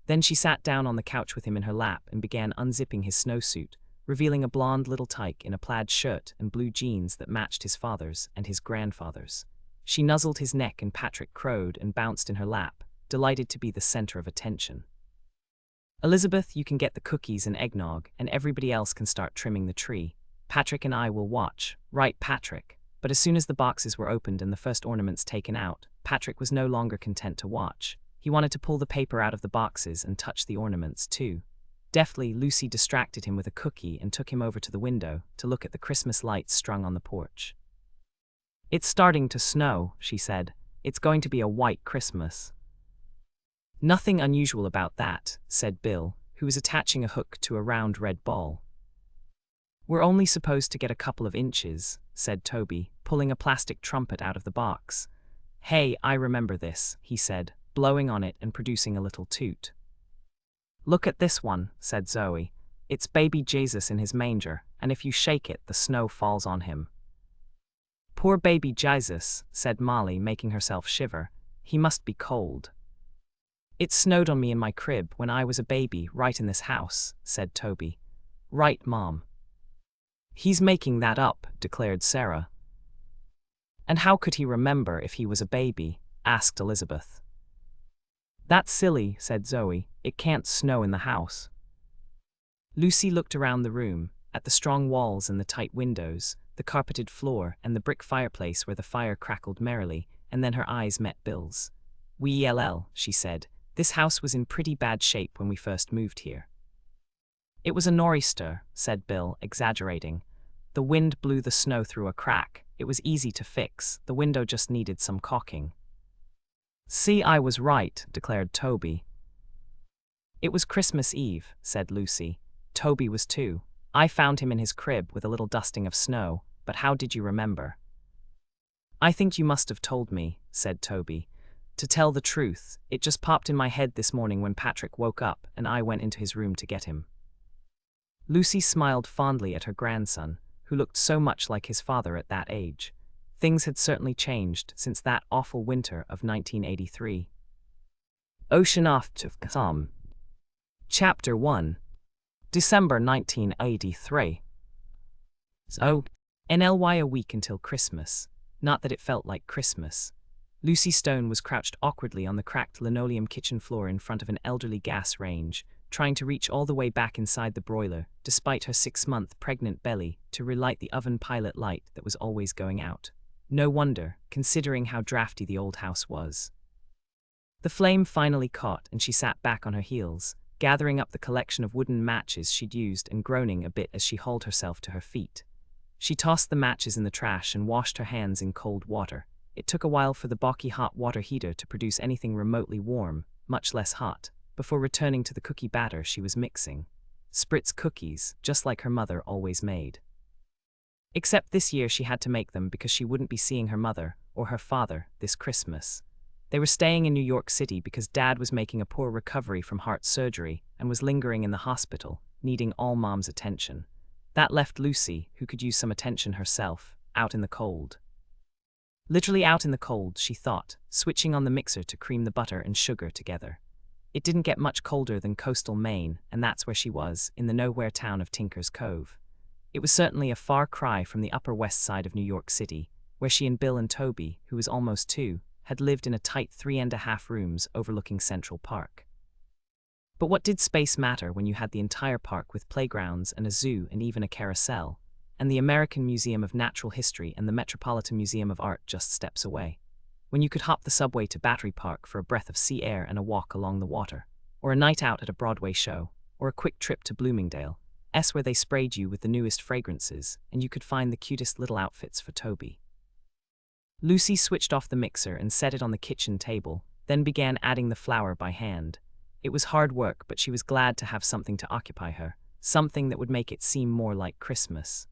Then she sat down on the couch with him in her lap and began unzipping his snowsuit, revealing a blonde little tyke in a plaid shirt and blue jeans that matched his father's and his grandfather's. She nuzzled his neck and Patrick crowed and bounced in her lap, delighted to be the center of attention. Elizabeth, you can get the cookies and eggnog, and everybody else can start trimming the tree. Patrick and I will watch, right, Patrick? But as soon as the boxes were opened and the first ornaments taken out, Patrick was no longer content to watch. He wanted to pull the paper out of the boxes and touch the ornaments, too. Deftly, Lucy distracted him with a cookie and took him over to the window to look at the Christmas lights strung on the porch. It's starting to snow, she said. It's going to be a white Christmas. Nothing unusual about that, said Bill, who was attaching a hook to a round red ball. We're only supposed to get a couple of inches, said Toby, pulling a plastic trumpet out of the box. Hey, I remember this, he said, blowing on it and producing a little toot. Look at this one, said Zoe. It's baby Jesus in his manger, and if you shake it, the snow falls on him. Poor baby Jesus, said Molly, making herself shiver. He must be cold. It snowed on me in my crib when I was a baby, right in this house, said Toby. Right, Mom. He's making that up, declared Sarah. And how could he remember if he was a baby? Asked Elizabeth. That's silly, said Zoe. It can't snow in the house. Lucy looked around the room, at the strong walls and the tight windows, the carpeted floor and the brick fireplace where the fire crackled merrily, and then her eyes met Bill's. She said. This house was in pretty bad shape when we first moved here. It was a nor'easter, said Bill, exaggerating. The wind blew the snow through a crack. It was easy to fix, the window just needed some caulking. "See, I was right," declared Toby. "It was Christmas Eve," said Lucy. "Toby was too. I found him in his crib with a little dusting of snow, but how did you remember?" "I think you must have told me," said Toby. "To tell the truth, it just popped in my head this morning when Patrick woke up and I went into his room to get him." Lucy smiled fondly at her grandson, who looked so much like his father at that age. Things had certainly changed since that awful winter of 1983. Ocean off to Come. Chapter 1. December 1983. So, NLY a week until Christmas. Not that it felt like Christmas. Lucy Stone was crouched awkwardly on the cracked linoleum kitchen floor in front of an elderly gas range, trying to reach all the way back inside the broiler, despite her 6-month pregnant belly, to relight the oven pilot light that was always going out. No wonder, considering how drafty the old house was. The flame finally caught, and she sat back on her heels, gathering up the collection of wooden matches she'd used and groaning a bit as she hauled herself to her feet. She tossed the matches in the trash and washed her hands in cold water. It took a while for the balky hot water heater to produce anything remotely warm, much less hot, before returning to the cookie batter she was mixing. Spritz cookies, just like her mother always made. Except this year she had to make them because she wouldn't be seeing her mother, or her father, this Christmas. They were staying in New York City because Dad was making a poor recovery from heart surgery and was lingering in the hospital, needing all Mom's attention. That left Lucy, who could use some attention herself, out in the cold. Literally out in the cold, she thought, switching on the mixer to cream the butter and sugar together. It didn't get much colder than coastal Maine, and that's where she was, in the nowhere town of Tinker's Cove. It was certainly a far cry from the Upper West Side of New York City, where she and Bill and Toby, who was almost 2, had lived in a tight 3.5 rooms overlooking Central Park. But what did space matter when you had the entire park with playgrounds and a zoo and even a carousel, and the American Museum of Natural History and the Metropolitan Museum of Art just steps away? When you could hop the subway to Battery Park for a breath of sea air and a walk along the water, or a night out at a Broadway show, or a quick trip to Bloomingdale, where they sprayed you with the newest fragrances, and you could find the cutest little outfits for Toby. Lucy switched off the mixer and set it on the kitchen table, then began adding the flour by hand. It was hard work, but she was glad to have something to occupy her, something that would make it seem more like Christmas.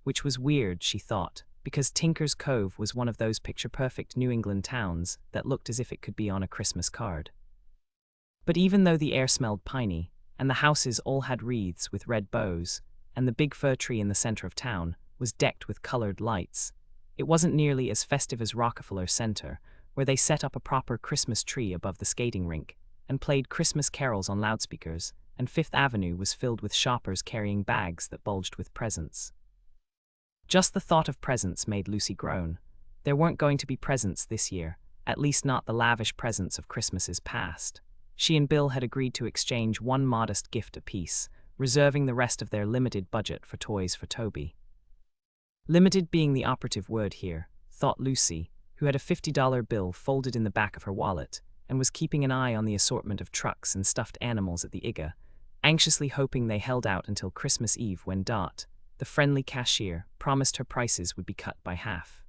Which was weird, she thought, because Tinker's Cove was one of those picture-perfect New England towns that looked as if it could be on a Christmas card. But even though the air smelled piney, and the houses all had wreaths with red bows, and the big fir tree in the center of town was decked with colored lights, it wasn't nearly as festive as Rockefeller Center, where they set up a proper Christmas tree above the skating rink and played Christmas carols on loudspeakers, and Fifth Avenue was filled with shoppers carrying bags that bulged with presents. Just the thought of presents made Lucy groan. There weren't going to be presents this year, at least not the lavish presents of Christmases past. She and Bill had agreed to exchange one modest gift apiece, reserving the rest of their limited budget for toys for Toby. Limited being the operative word here, thought Lucy, who had a $50 bill folded in the back of her wallet, and was keeping an eye on the assortment of trucks and stuffed animals at the IGA, anxiously hoping they held out until Christmas Eve when Dot, the friendly cashier, promised her prices would be cut by half.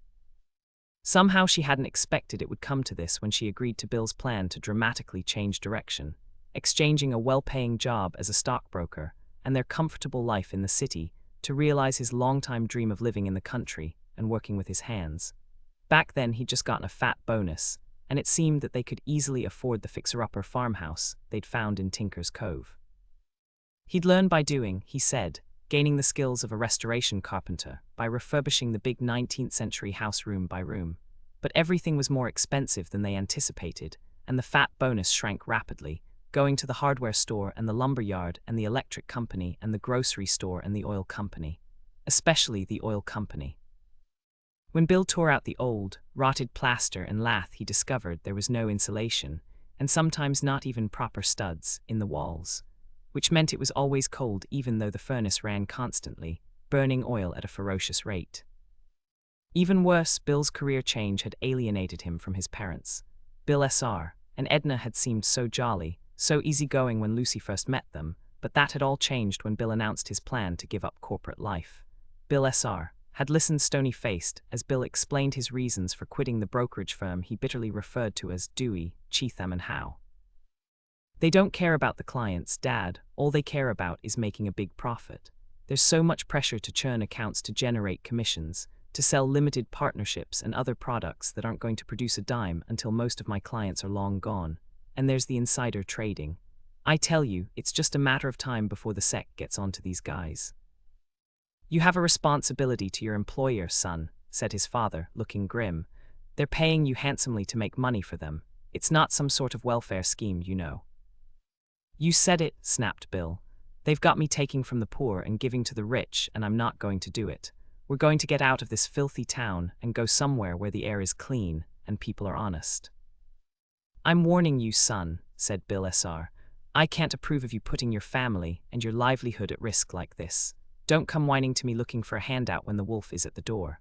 Somehow she hadn't expected it would come to this when she agreed to Bill's plan to dramatically change direction, exchanging a well-paying job as a stockbroker and their comfortable life in the city to realize his longtime dream of living in the country and working with his hands. Back then he'd just gotten a fat bonus, and it seemed that they could easily afford the fixer-upper farmhouse they'd found in Tinker's Cove. He'd learn by doing, he said, gaining the skills of a restoration carpenter by refurbishing the big 19th century house room by room. But everything was more expensive than they anticipated, and the fat bonus shrank rapidly, going to the hardware store and the lumber yard and the electric company and the grocery store and the oil company. Especially the oil company. When Bill tore out the old, rotted plaster and lath, he discovered there was no insulation, and sometimes not even proper studs, in the walls, which meant it was always cold even though the furnace ran constantly, burning oil at a ferocious rate. Even worse, Bill's career change had alienated him from his parents. Bill Sr. and Edna had seemed so jolly, so easygoing when Lucy first met them, but that had all changed when Bill announced his plan to give up corporate life. Bill Sr., had listened stony-faced as Bill explained his reasons for quitting the brokerage firm he bitterly referred to as Dewey, Cheatham and Howe. They don't care about the clients, Dad. All they care about is making a big profit. There's so much pressure to churn accounts to generate commissions, to sell limited partnerships and other products that aren't going to produce a dime until most of my clients are long gone. And there's the insider trading. I tell you, it's just a matter of time before the SEC gets onto these guys. You have a responsibility to your employer, son, said his father, looking grim. They're paying you handsomely to make money for them. It's not some sort of welfare scheme, you know. You said it, snapped Bill. They've got me taking from the poor and giving to the rich, and I'm not going to do it. We're going to get out of this filthy town and go somewhere where the air is clean and people are honest. I'm warning you, son, said Bill S.R. I can't approve of you putting your family and your livelihood at risk like this. Don't come whining to me looking for a handout when the wolf is at the door.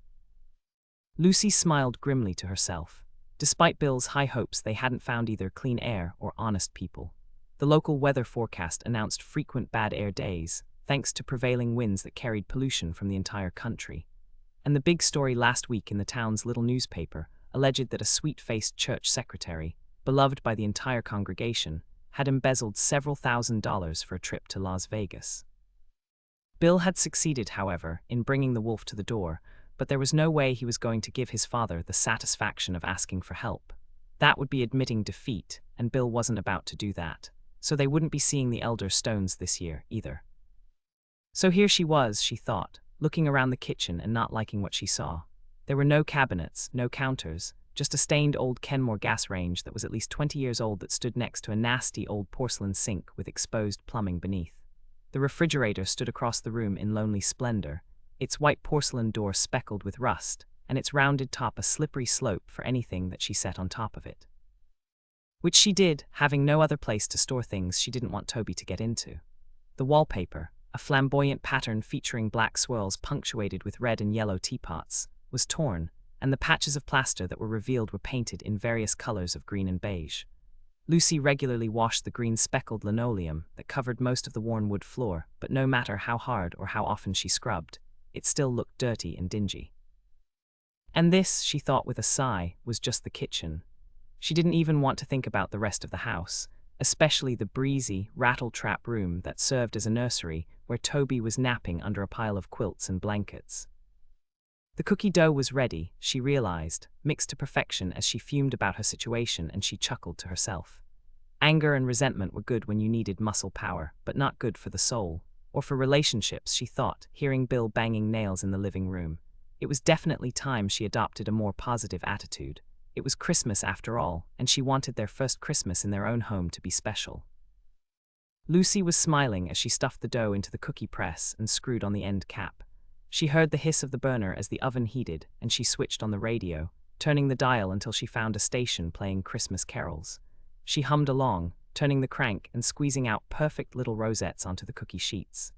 Lucy smiled grimly to herself. Despite Bill's high hopes, they hadn't found either clean air or honest people. The local weather forecast announced frequent bad air days, thanks to prevailing winds that carried pollution from the entire country. And the big story last week in the town's little newspaper alleged that a sweet-faced church secretary, beloved by the entire congregation, had embezzled several $1,000s for a trip to Las Vegas. Bill had succeeded, however, in bringing the wolf to the door, but there was no way he was going to give his father the satisfaction of asking for help. That would be admitting defeat, and Bill wasn't about to do that. So they wouldn't be seeing the elder Stones this year, either. So here she was, she thought, looking around the kitchen and not liking what she saw. There were no cabinets, no counters, just a stained old Kenmore gas range that was at least 20 years old that stood next to a nasty old porcelain sink with exposed plumbing beneath. The refrigerator stood across the room in lonely splendor, its white porcelain door speckled with rust, and its rounded top a slippery slope for anything that she set on top of it. Which she did, having no other place to store things she didn't want Toby to get into. The wallpaper, a flamboyant pattern featuring black swirls punctuated with red and yellow teapots, was torn, and the patches of plaster that were revealed were painted in various colors of green and beige. Lucy regularly washed the green speckled linoleum that covered most of the worn wood floor, but no matter how hard or how often she scrubbed, it still looked dirty and dingy. And this, she thought with a sigh, was just the kitchen. She didn't even want to think about the rest of the house, especially the breezy, rattle-trap room that served as a nursery where Toby was napping under a pile of quilts and blankets. The cookie dough was ready, she realized, mixed to perfection as she fumed about her situation, and she chuckled to herself. Anger and resentment were good when you needed muscle power, but not good for the soul, or for relationships, she thought, hearing Bill banging nails in the living room. It was definitely time she adopted a more positive attitude. It was Christmas after all, and she wanted their first Christmas in their own home to be special. Lucy was smiling as she stuffed the dough into the cookie press and screwed on the end cap. She heard the hiss of the burner as the oven heated, and she switched on the radio, turning the dial until she found a station playing Christmas carols. She hummed along, turning the crank and squeezing out perfect little rosettes onto the cookie sheets.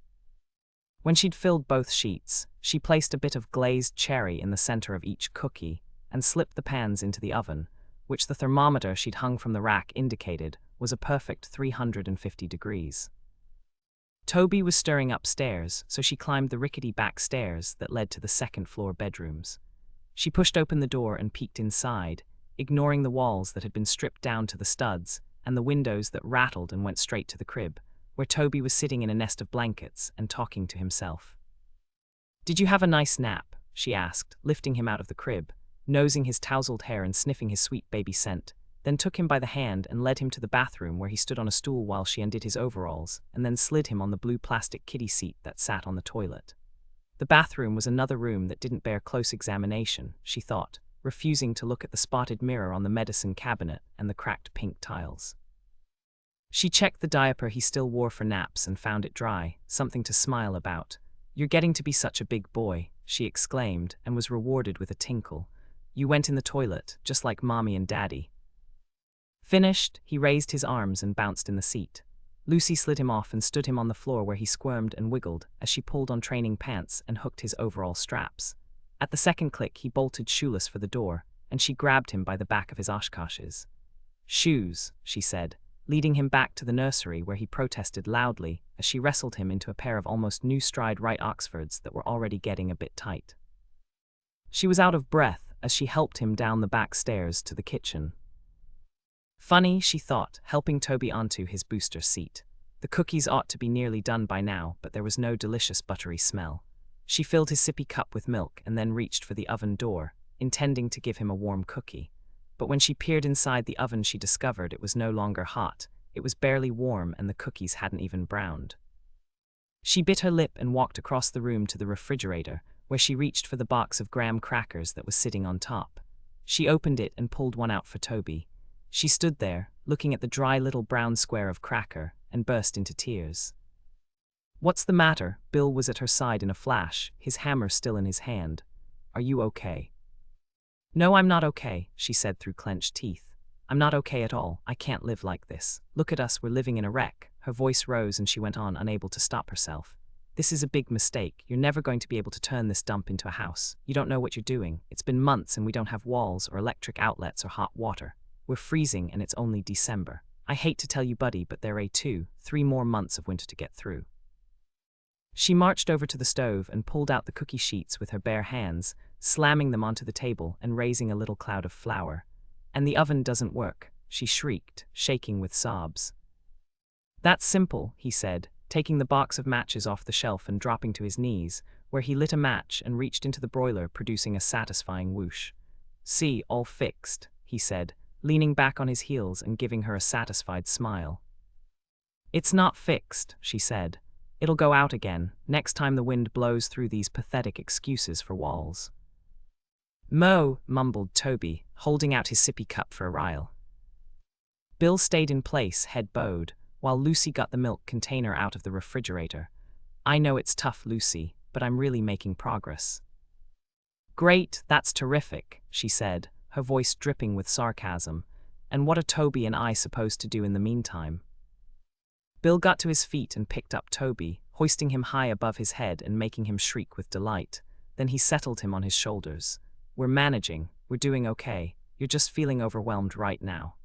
When she'd filled both sheets, she placed a bit of glazed cherry in the center of each cookie and slipped the pans into the oven, which the thermometer she'd hung from the rack indicated was a perfect 350 degrees. Toby was stirring upstairs, so she climbed the rickety back stairs that led to the second-floor bedrooms. She pushed open the door and peeked inside, ignoring the walls that had been stripped down to the studs and the windows that rattled and went straight to the crib, where Toby was sitting in a nest of blankets and talking to himself. "Did you have a nice nap?" she asked, lifting him out of the crib, nosing his tousled hair and sniffing his sweet baby scent, then took him by the hand and led him to the bathroom where he stood on a stool while she undid his overalls and then slid him on the blue plastic kiddie seat that sat on the toilet. The bathroom was another room that didn't bear close examination, she thought, refusing to look at the spotted mirror on the medicine cabinet and the cracked pink tiles. She checked the diaper he still wore for naps and found it dry, something to smile about. "You're getting to be such a big boy," she exclaimed, and was rewarded with a tinkle. "You went in the toilet, just like Mommy and Daddy." Finished, he raised his arms and bounced in the seat. Lucy slid him off and stood him on the floor where he squirmed and wiggled as she pulled on training pants and hooked his overall straps. At the second click, he bolted shoeless for the door, and she grabbed him by the back of his Oshkoshes. "Shoes," she said, leading him back to the nursery where he protested loudly as she wrestled him into a pair of almost new stride right Oxfords that were already getting a bit tight. She was out of breath as she helped him down the back stairs to the kitchen. Funny, she thought, helping Toby onto his booster seat. The cookies ought to be nearly done by now, but there was no delicious buttery smell. She filled his sippy cup with milk and then reached for the oven door, intending to give him a warm cookie. But when she peered inside the oven, she discovered it was no longer hot. It was barely warm and the cookies hadn't even browned. She bit her lip and walked across the room to the refrigerator, where she reached for the box of graham crackers that was sitting on top. She opened it and pulled one out for Toby. She stood there, looking at the dry little brown square of cracker, and burst into tears. "What's the matter?" Bill was at her side in a flash, his hammer still in his hand. "Are you okay?" "No, I'm not okay," she said through clenched teeth. "I'm not okay at all. I can't live like this. Look at us, we're living in a wreck." Her voice rose and she went on, unable to stop herself. "This is a big mistake. You're never going to be able to turn this dump into a house. You don't know what you're doing. It's been months and we don't have walls or electric outlets or hot water. We're freezing and it's only December. I hate to tell you, buddy, but there are 3 more months of winter to get through." She marched over to the stove and pulled out the cookie sheets with her bare hands, slamming them onto the table and raising a little cloud of flour. "And the oven doesn't work," she shrieked, shaking with sobs. "That's simple," he said, taking the box of matches off the shelf and dropping to his knees, where he lit a match and reached into the broiler, producing a satisfying whoosh. "See, all fixed," he said, leaning back on his heels and giving her a satisfied smile. "It's not fixed," she said. "It'll go out again, next time the wind blows through these pathetic excuses for walls." "Mo," mumbled Toby, holding out his sippy cup for a rile. Bill stayed in place, head bowed, while Lucy got the milk container out of the refrigerator. "I know it's tough, Lucy, but I'm really making progress." "Great, that's terrific," she said, her voice dripping with sarcasm. "And what are Toby and I supposed to do in the meantime?" Bill got to his feet and picked up Toby, hoisting him high above his head and making him shriek with delight. Then he settled him on his shoulders. "We're managing. We're doing okay. You're just feeling overwhelmed right now."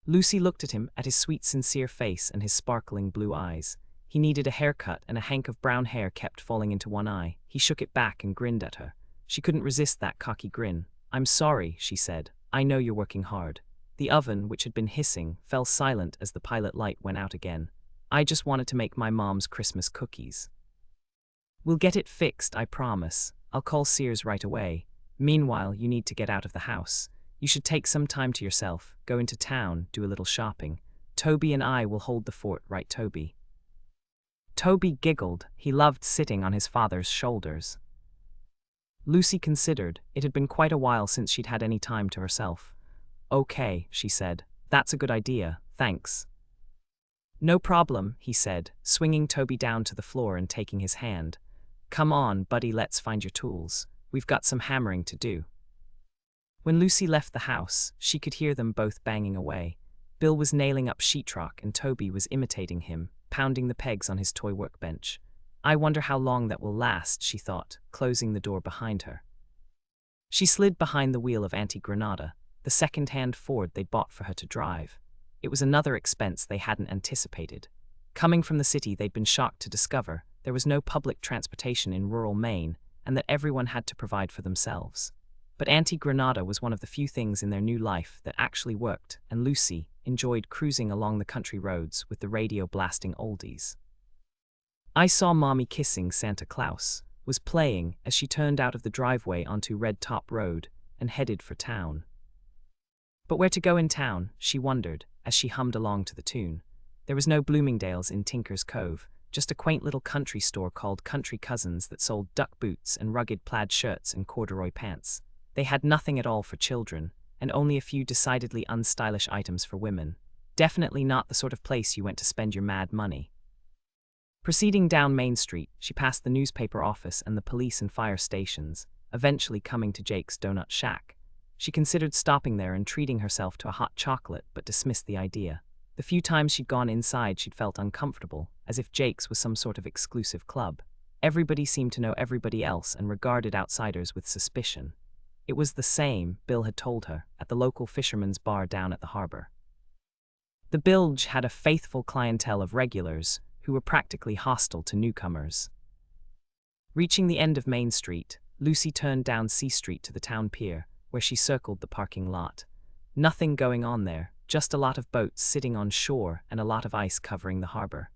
Lucy looked at him, at his sweet, sincere face and his sparkling blue eyes. He needed a haircut and a hank of brown hair kept falling into one eye. He shook it back and grinned at her. She couldn't resist that cocky grin. "I'm sorry," she said. "I know you're working hard." The oven, which had been hissing, fell silent as the pilot light went out again. "I just wanted to make my mom's Christmas cookies." "We'll get it fixed, I promise. I'll call Sears right away. Meanwhile, you need to get out of the house. You should take some time to yourself, go into town, do a little shopping. Toby and I will hold the fort, right, Toby?" Toby giggled. He loved sitting on his father's shoulders. Lucy considered. It had been quite a while since she'd had any time to herself. "Okay," she said. "That's a good idea, thanks." "No problem," he said, swinging Toby down to the floor and taking his hand. "Come on, buddy, let's find your tools. We've got some hammering to do." When Lucy left the house, she could hear them both banging away. Bill was nailing up sheetrock and Toby was imitating him, pounding the pegs on his toy workbench. "I wonder how long that will last," she thought, closing the door behind her. She slid behind the wheel of Auntie Granada, the second-hand Ford they'd bought for her to drive. It was another expense they hadn't anticipated. Coming from the city, they'd been shocked to discover there was no public transportation in rural Maine and that everyone had to provide for themselves. But Auntie Granada was one of the few things in their new life that actually worked, and Lucy enjoyed cruising along the country roads with the radio blasting oldies. "I Saw Mommy Kissing Santa Claus" was playing as she turned out of the driveway onto Red Top Road and headed for town. But where to go in town, she wondered, as she hummed along to the tune. There was no Bloomingdale's in Tinker's Cove, just a quaint little country store called Country Cousins that sold duck boots and rugged plaid shirts and corduroy pants. They had nothing at all for children, and only a few decidedly unstylish items for women. Definitely not the sort of place you went to spend your mad money. Proceeding down Main Street, she passed the newspaper office and the police and fire stations, eventually coming to Jake's Donut Shack. She considered stopping there and treating herself to a hot chocolate, but dismissed the idea. The few times she'd gone inside, she'd felt uncomfortable, as if Jake's was some sort of exclusive club. Everybody seemed to know everybody else and regarded outsiders with suspicion. It was the same, Bill had told her, at the local fisherman's bar down at the harbor. The bilge had a faithful clientele of regulars who were practically hostile to newcomers. Reaching the end of Main Street, Lucy turned down C Street to the town pier, where she circled the parking lot. Nothing going on there, just a lot of boats sitting on shore and a lot of ice covering the harbor.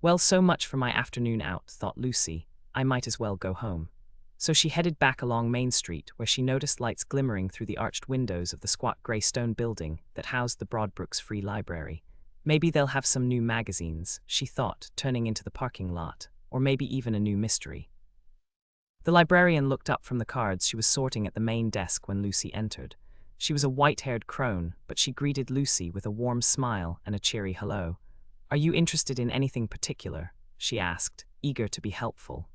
Well, so much for my afternoon out, thought Lucy. I might as well go home. So she headed back along Main Street, where she noticed lights glimmering through the arched windows of the squat grey stone building that housed the Broadbrooks Free Library. Maybe they'll have some new magazines, she thought, turning into the parking lot, or maybe even a new mystery. The librarian looked up from the cards she was sorting at the main desk when Lucy entered. She was a white-haired crone, but she greeted Lucy with a warm smile and a cheery hello. "Are you interested in anything particular?" she asked, eager to be helpful.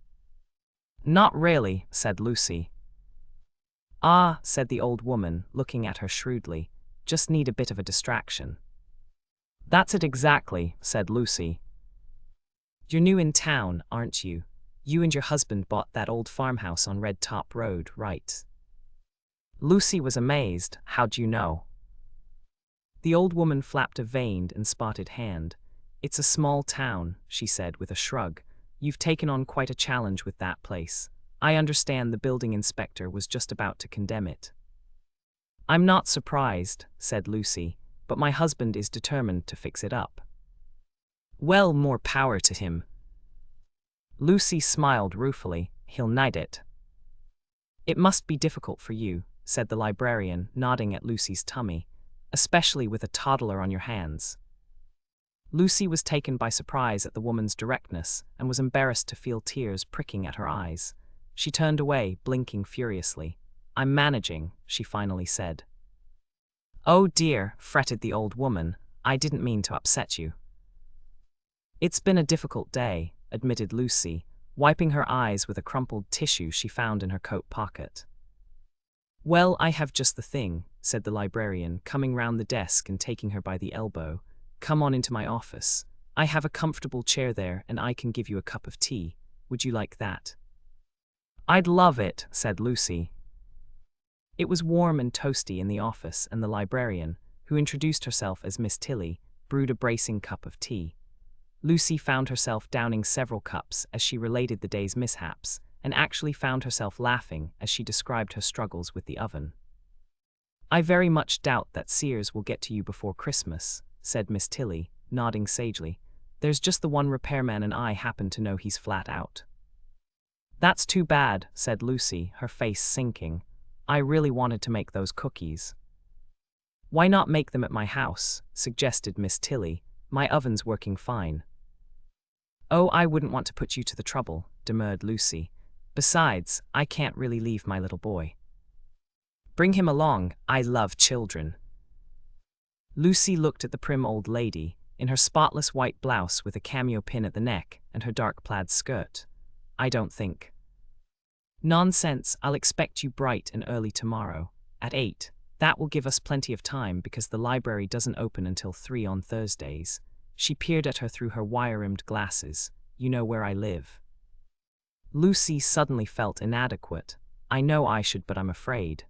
"Not really," said Lucy. "Ah," said the old woman, looking at her shrewdly. "Just need a bit of a distraction." "That's it exactly," said Lucy. "You're new in town, aren't you? You and your husband bought that old farmhouse on Red Top Road, right?" Lucy was amazed. "How'd you know?" The old woman flapped a veined and spotted hand. "It's a small town," she said with a shrug. "You've taken on quite a challenge with that place. I understand the building inspector was just about to condemn it." "I'm not surprised," said Lucy, "but my husband is determined to fix it up." "Well, more power to him." Lucy smiled ruefully. "He'll need it." "It must be difficult for you," said the librarian, nodding at Lucy's tummy, "especially with a toddler on your hands." Lucy was taken by surprise at the woman's directness and was embarrassed to feel tears pricking at her eyes. She turned away, blinking furiously. "I'm managing," she finally said. "Oh dear," fretted the old woman, "I didn't mean to upset you." "It's been a difficult day," admitted Lucy, wiping her eyes with a crumpled tissue she found in her coat pocket. "Well, I have just the thing," said the librarian, coming round the desk and taking her by the elbow. "Come on into my office. I have a comfortable chair there and I can give you a cup of tea. Would you like that?" "I'd love it," said Lucy. It was warm and toasty in the office, and the librarian, who introduced herself as Miss Tilly, brewed a bracing cup of tea. Lucy found herself downing several cups as she related the day's mishaps, and actually found herself laughing as she described her struggles with the oven. "I very much doubt that Sears will get to you before Christmas," said Miss Tilly, nodding sagely. "There's just the one repairman and I happen to know he's flat out." "That's too bad," said Lucy, her face sinking. "I really wanted to make those cookies." "Why not make them at my house?" suggested Miss Tilly. "My oven's working fine." "Oh, I wouldn't want to put you to the trouble," demurred Lucy. "Besides, I can't really leave my little boy." "Bring him along, I love children." Lucy looked at the prim old lady, in her spotless white blouse with a cameo pin at the neck and her dark plaid skirt. "I don't think." "Nonsense, I'll expect you bright and early tomorrow, at 8. That will give us plenty of time because the library doesn't open until 3 on Thursdays." She peered at her through her wire-rimmed glasses. "You know where I live." Lucy suddenly felt inadequate. "I know I should, but I'm afraid."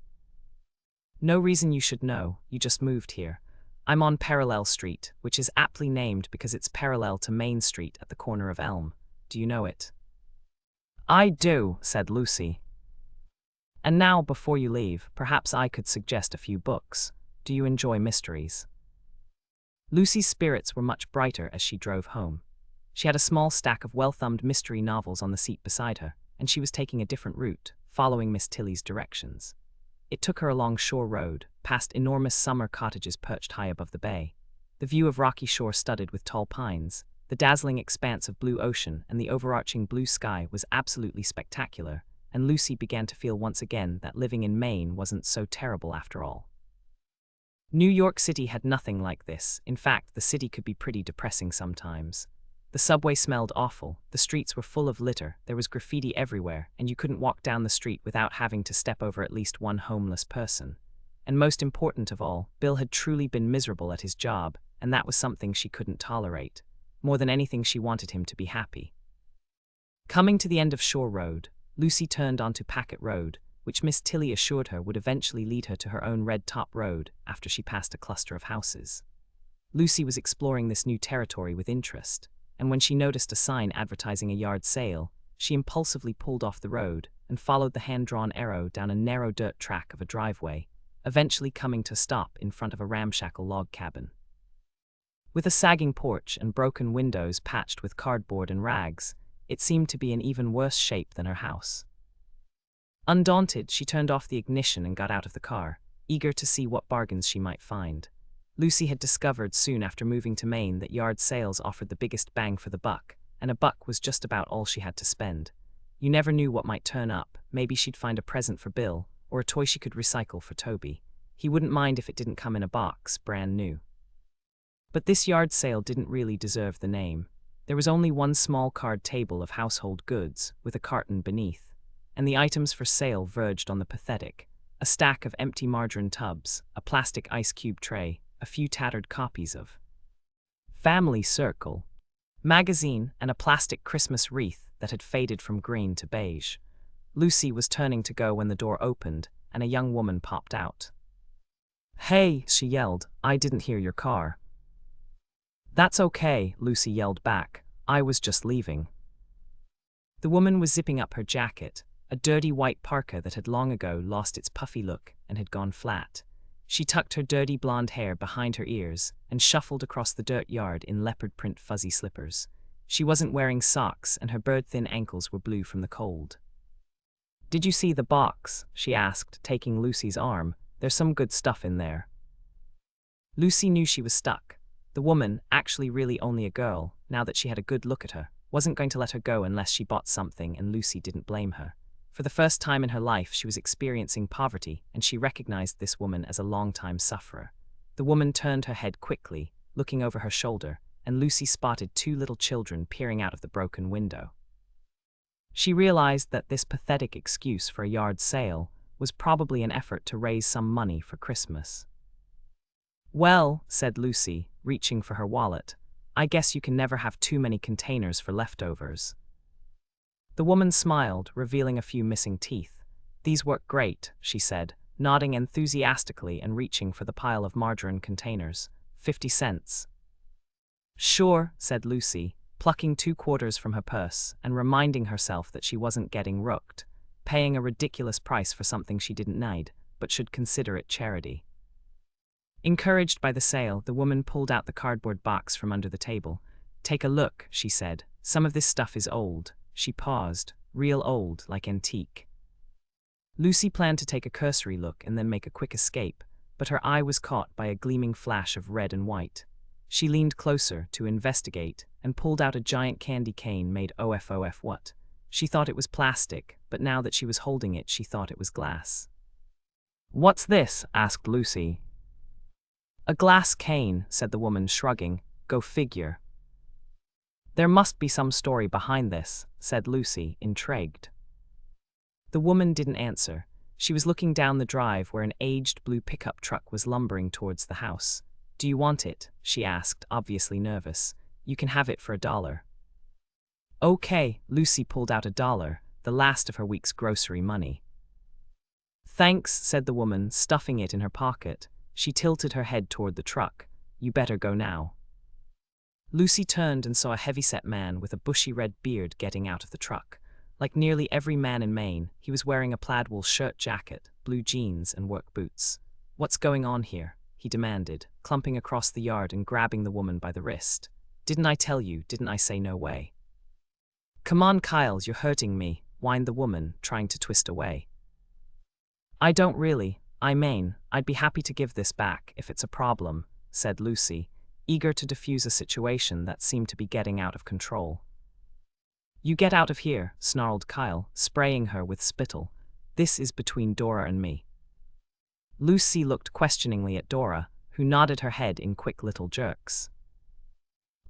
"No reason you should know, you just moved here. I'm on Parallel Street, which is aptly named because it's parallel to Main Street at the corner of Elm. Do you know it?" "I do," said Lucy. "And now, before you leave, perhaps I could suggest a few books. Do you enjoy mysteries?" Lucy's spirits were much brighter as she drove home. She had a small stack of well-thumbed mystery novels on the seat beside her, and she was taking a different route, following Miss Tilly's directions. It took her along Shore Road, past enormous summer cottages perched high above the bay. The view of rocky shore studded with tall pines, the dazzling expanse of blue ocean and the overarching blue sky was absolutely spectacular, and Lucy began to feel once again that living in Maine wasn't so terrible after all. New York City had nothing like this. In fact, the city could be pretty depressing sometimes. The subway smelled awful, the streets were full of litter, there was graffiti everywhere, and you couldn't walk down the street without having to step over at least one homeless person. And most important of all, Bill had truly been miserable at his job, and that was something she couldn't tolerate. More than anything, she wanted him to be happy. Coming to the end of Shore Road, Lucy turned onto Packet Road, which Miss Tilly assured her would eventually lead her to her own Red Top Road after she passed a cluster of houses. Lucy was exploring this new territory with interest, and when she noticed a sign advertising a yard sale, she impulsively pulled off the road and followed the hand-drawn arrow down a narrow dirt track of a driveway, eventually coming to a stop in front of a ramshackle log cabin. With a sagging porch and broken windows patched with cardboard and rags, it seemed to be in even worse shape than her house. Undaunted, she turned off the ignition and got out of the car, eager to see what bargains she might find. Lucy had discovered soon after moving to Maine that yard sales offered the biggest bang for the buck, and a buck was just about all she had to spend. You never knew what might turn up. Maybe she'd find a present for Bill, or a toy she could recycle for Toby. He wouldn't mind if it didn't come in a box, brand new. But this yard sale didn't really deserve the name. There was only one small card table of household goods, with a carton beneath, and the items for sale verged on the pathetic. A stack of empty margarine tubs, a plastic ice cube tray, a few tattered copies of Family Circle magazine, and a plastic Christmas wreath that had faded from green to beige. Lucy was turning to go when the door opened, and a young woman popped out. "Hey," she yelled, "I didn't hear your car." "That's okay," Lucy yelled back. "I was just leaving." The woman was zipping up her jacket, a dirty white parka that had long ago lost its puffy look and had gone flat. She tucked her dirty blonde hair behind her ears and shuffled across the dirt yard in leopard print fuzzy slippers. She wasn't wearing socks, and her bird-thin ankles were blue from the cold. "Did you see the box?" she asked, taking Lucy's arm. "There's some good stuff in there." Lucy knew she was stuck. The woman, actually really only a girl, now that she had a good look at her, wasn't going to let her go unless she bought something, and Lucy didn't blame her. For the first time in her life, she was experiencing poverty, and she recognized this woman as a long-time sufferer. The woman turned her head quickly, looking over her shoulder, and Lucy spotted two little children peering out of the broken window. She realized that this pathetic excuse for a yard sale was probably an effort to raise some money for Christmas. "Well," said Lucy, reaching for her wallet, "I guess you can never have too many containers for leftovers." The woman smiled, revealing a few missing teeth. "These work great," she said, nodding enthusiastically and reaching for the pile of margarine containers. 50 cents. "Sure," said Lucy, plucking 2 quarters from her purse and reminding herself that she wasn't getting rooked, paying a ridiculous price for something she didn't need, but should consider it charity. Encouraged by the sale, the woman pulled out the cardboard box from under the table. "Take a look," she said. "Some of this stuff is old." She paused. "Real old, like antique." Lucy planned to take a cursory look and then make a quick escape, but her eye was caught by a gleaming flash of red and white. She leaned closer to investigate and pulled out a giant candy cane made OFOF what? She thought it was plastic, but now that she was holding it, she thought it was glass. "What's this?" asked Lucy. "A glass cane," said the woman, shrugging. "Go figure." "There must be some story behind this," said Lucy, intrigued. The woman didn't answer. She was looking down the drive where an aged blue pickup truck was lumbering towards the house. "Do you want it?" she asked, obviously nervous. "You can have it for $1. "Okay." Lucy pulled out $1, the last of her week's grocery money. "Thanks," said the woman, stuffing it in her pocket. She tilted her head toward the truck. "You better go now." Lucy turned and saw a heavy-set man with a bushy red beard getting out of the truck. Like nearly every man in Maine, he was wearing a plaid wool shirt jacket, blue jeans, and work boots. "What's going on here?" he demanded, clumping across the yard and grabbing the woman by the wrist. "Didn't I tell you? Didn't I say no way?" "Come on, Kyle, you're hurting me," whined the woman, trying to twist away. "I don't really. I'd be happy to give this back if it's a problem," said Lucy, eager to defuse a situation that seemed to be getting out of control. "You get out of here," snarled Kyle, spraying her with spittle. "This is between Dora and me." Lucy looked questioningly at Dora, who nodded her head in quick little jerks.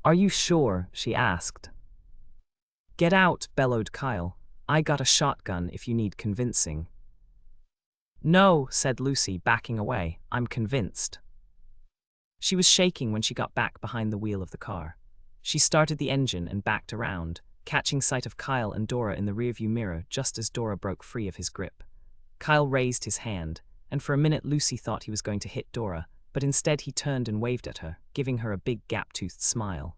"Are you sure?" she asked. "Get out," bellowed Kyle. "I got a shotgun if you need convincing." "No," said Lucy, backing away. "I'm convinced." She was shaking when she got back behind the wheel of the car. She started the engine and backed around, catching sight of Kyle and Dora in the rearview mirror just as Dora broke free of his grip. Kyle raised his hand, and for a minute Lucy thought he was going to hit Dora, but instead he turned and waved at her, giving her a big gap-toothed smile.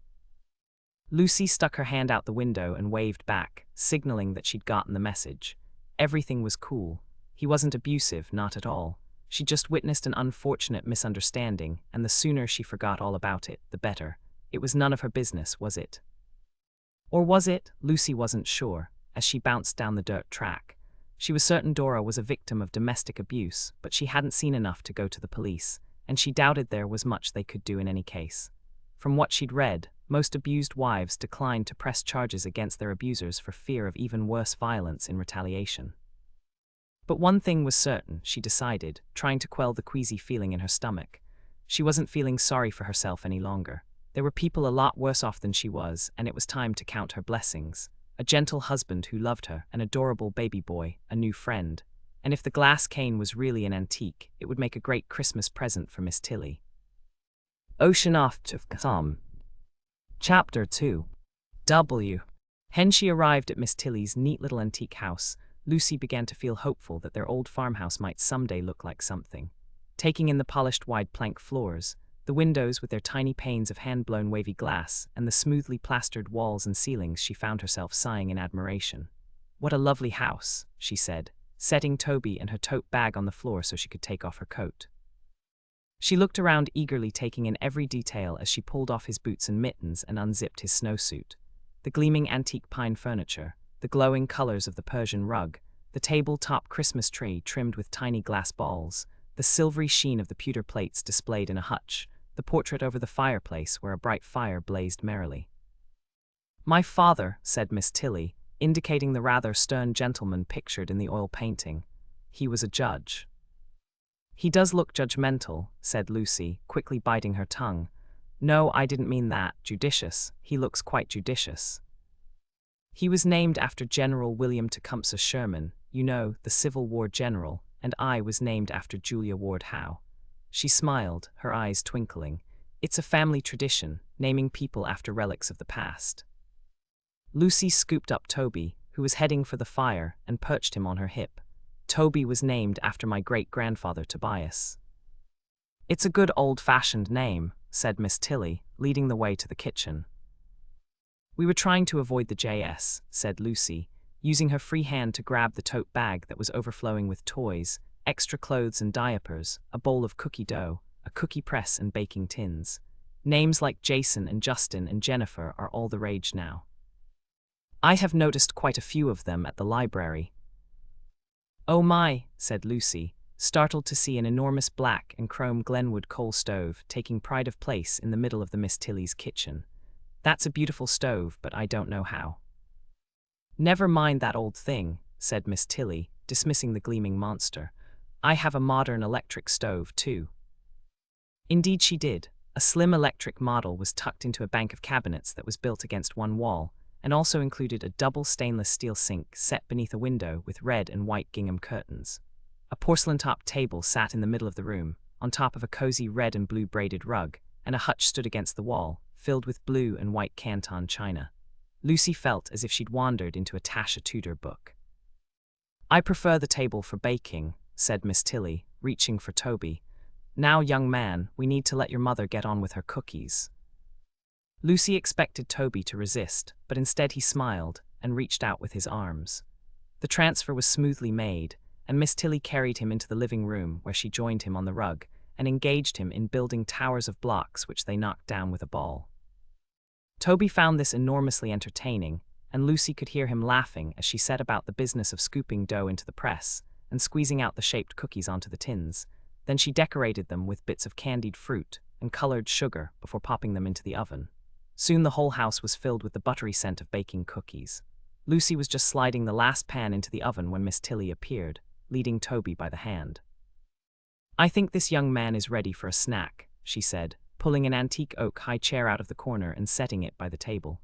Lucy stuck her hand out the window and waved back, signaling that she'd gotten the message. Everything was cool. He wasn't abusive, not at all. She just witnessed an unfortunate misunderstanding, and the sooner she forgot all about it, the better. It was none of her business, was it? Or was it? Lucy wasn't sure, as she bounced down the dirt track. She was certain Dora was a victim of domestic abuse, but she hadn't seen enough to go to the police, and she doubted there was much they could do in any case. From what she'd read, most abused wives declined to press charges against their abusers for fear of even worse violence in retaliation. But one thing was certain, she decided, trying to quell the queasy feeling in her stomach. She wasn't feeling sorry for herself any longer. There were people a lot worse off than she was, and it was time to count her blessings. A gentle husband who loved her, an adorable baby boy, a new friend. And if the glass cane was really an antique, it would make a great Christmas present for Miss Tilly. Ocean off to come. Chapter 2. When she arrived at Miss Tilly's neat little antique house, Lucy began to feel hopeful that their old farmhouse might someday look like something. Taking in the polished wide plank floors, the windows with their tiny panes of hand-blown wavy glass, and the smoothly plastered walls and ceilings, she found herself sighing in admiration. "What a lovely house," she said, setting Toby and her tote bag on the floor so she could take off her coat. She looked around eagerly, taking in every detail as she pulled off his boots and mittens and unzipped his snowsuit. The gleaming antique pine furniture, the glowing colors of the Persian rug, the table-top Christmas tree trimmed with tiny glass balls, the silvery sheen of the pewter plates displayed in a hutch, the portrait over the fireplace where a bright fire blazed merrily. "My father," said Miss Tilly, indicating the rather stern gentleman pictured in the oil painting. "He was a judge." "He does look judgmental," said Lucy, quickly biting her tongue. "No, I didn't mean that. Judicious. He looks quite judicious. He was named after General William Tecumseh Sherman, you know, the Civil War general, and I was named after Julia Ward Howe." She smiled, her eyes twinkling. "It's a family tradition, naming people after relics of the past." Lucy scooped up Toby, who was heading for the fire, and perched him on her hip. "Toby was named after my great-grandfather Tobias." "It's a good old-fashioned name," said Miss Tilly, leading the way to the kitchen. "We were trying to avoid the JS," said Lucy, using her free hand to grab the tote bag that was overflowing with toys, extra clothes and diapers, a bowl of cookie dough, a cookie press and baking tins. Names like Jason and Justin and Jennifer are all the rage now. I have noticed quite a few of them at the library." "Oh my," said Lucy, startled to see an enormous black and chrome Glenwood coal stove taking pride of place in the middle of the Miss Tilly's kitchen. "That's a beautiful stove, but I don't know how." "Never mind that old thing," said Miss Tilly, dismissing the gleaming monster. "I have a modern electric stove, too." Indeed she did. A slim electric model was tucked into a bank of cabinets that was built against one wall, and also included a double stainless steel sink set beneath a window with red and white gingham curtains. A porcelain-topped table sat in the middle of the room, on top of a cozy red and blue braided rug, and a hutch stood against the wall, filled with blue and white Canton china. Lucy felt as if she'd wandered into a Tasha Tudor book. "I prefer the table for baking," said Miss Tilly, reaching for Toby. "Now, young man, we need to let your mother get on with her cookies." Lucy expected Toby to resist, but instead he smiled and reached out with his arms. The transfer was smoothly made, and Miss Tilly carried him into the living room where she joined him on the rug and engaged him in building towers of blocks which they knocked down with a ball. Toby found this enormously entertaining, and Lucy could hear him laughing as she set about the business of scooping dough into the press and squeezing out the shaped cookies onto the tins. Then she decorated them with bits of candied fruit and colored sugar before popping them into the oven. Soon the whole house was filled with the buttery scent of baking cookies. Lucy was just sliding the last pan into the oven when Miss Tilly appeared, leading Toby by the hand. "I think this young man is ready for a snack," she said, pulling an antique oak high chair out of the corner and setting it by the table.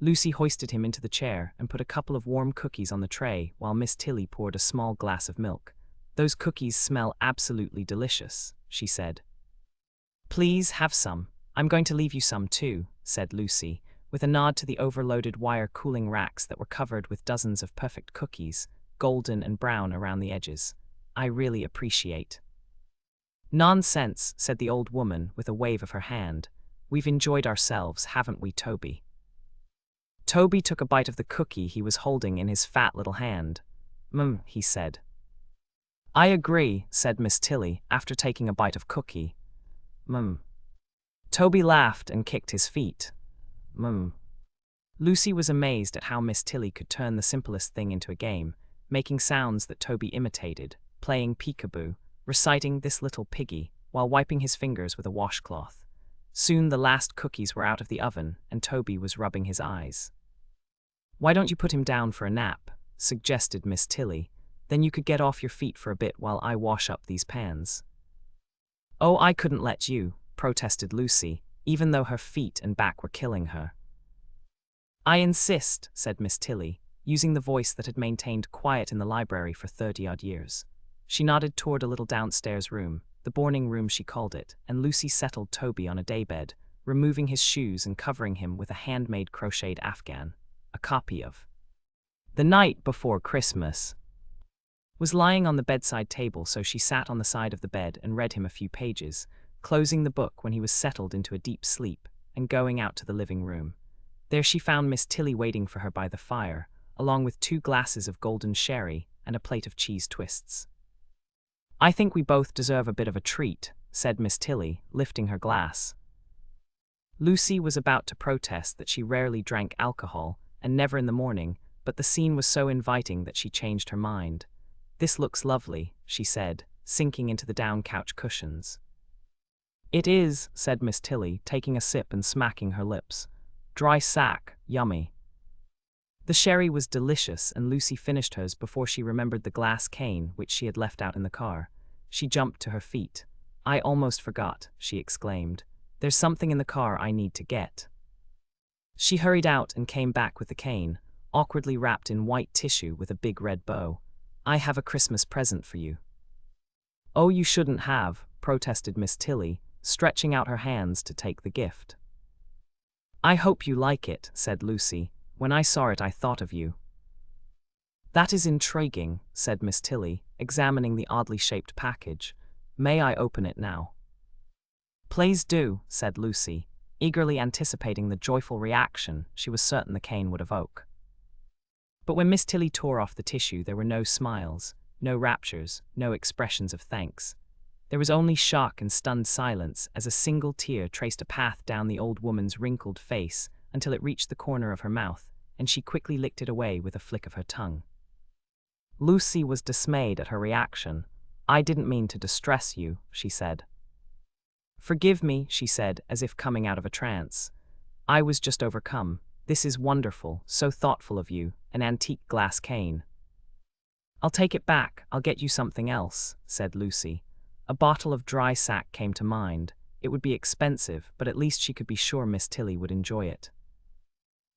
Lucy hoisted him into the chair and put a couple of warm cookies on the tray while Miss Tilly poured a small glass of milk. "Those cookies smell absolutely delicious," she said. "Please have some. I'm going to leave you some too," said Lucy, with a nod to the overloaded wire cooling racks that were covered with dozens of perfect cookies, golden and brown around the edges. "I really appreciate." "Nonsense," said the old woman with a wave of her hand. "We've enjoyed ourselves, haven't we, Toby?" Toby took a bite of the cookie he was holding in his fat little hand. he said. I agree, said Miss Tilly, after taking a bite of cookie. Toby laughed and kicked his feet. Lucy was amazed at how Miss Tilly could turn the simplest thing into a game, making sounds that Toby imitated, playing peekaboo, reciting "This Little Piggy," while wiping his fingers with a washcloth. Soon the last cookies were out of the oven, and Toby was rubbing his eyes. Why don't you put him down for a nap? Suggested Miss Tilly. Then you could get off your feet for a bit while I wash up these pans. Oh, I couldn't let you, protested Lucy, even though her feet and back were killing her. I insist, said Miss Tilly, using the voice that had maintained quiet in the library for 30-odd years. She nodded toward a little downstairs room, the boarding room she called it, and Lucy settled Toby on a daybed, removing his shoes and covering him with a handmade crocheted afghan, a copy of The Night Before Christmas. Was lying on the bedside table, so she sat on the side of the bed and read him a few pages, closing the book when he was settled into a deep sleep, and going out to the living room. There she found Miss Tilly waiting for her by the fire, along with 2 glasses of golden sherry and a plate of cheese twists. I think we both deserve a bit of a treat, said Miss Tilly, lifting her glass. Lucy was about to protest that she rarely drank alcohol, and never in the morning, but the scene was so inviting that she changed her mind. This looks lovely, she said, sinking into the down couch cushions. It is, said Miss Tilly, taking a sip and smacking her lips. Dry sack, yummy. The sherry was delicious, and Lucy finished hers before she remembered the glass cane which she had left out in the car. She jumped to her feet. I almost forgot, she exclaimed. There's something in the car I need to get. She hurried out and came back with the cane, awkwardly wrapped in white tissue with a big red bow. I have a Christmas present for you. Oh, you shouldn't have, protested Miss Tilly, stretching out her hands to take the gift. I hope you like it, said Lucy. When I saw it, I thought of you. That is intriguing, said Miss Tilly, examining the oddly shaped package. May I open it now? Please do, said Lucy, eagerly anticipating the joyful reaction she was certain the cane would evoke. But when Miss Tilly tore off the tissue, there were no smiles, no raptures, no expressions of thanks. There was only shock and stunned silence as a single tear traced a path down the old woman's wrinkled face until it reached the corner of her mouth, and she quickly licked it away with a flick of her tongue. Lucy was dismayed at her reaction. I didn't mean to distress you, she said. Forgive me, she said, as if coming out of a trance. I was just overcome. This is wonderful, so thoughtful of you, an antique glass cane. I'll take it back, I'll get you something else, said Lucy. A bottle of dry sack came to mind. It would be expensive, but at least she could be sure Miss Tilly would enjoy it.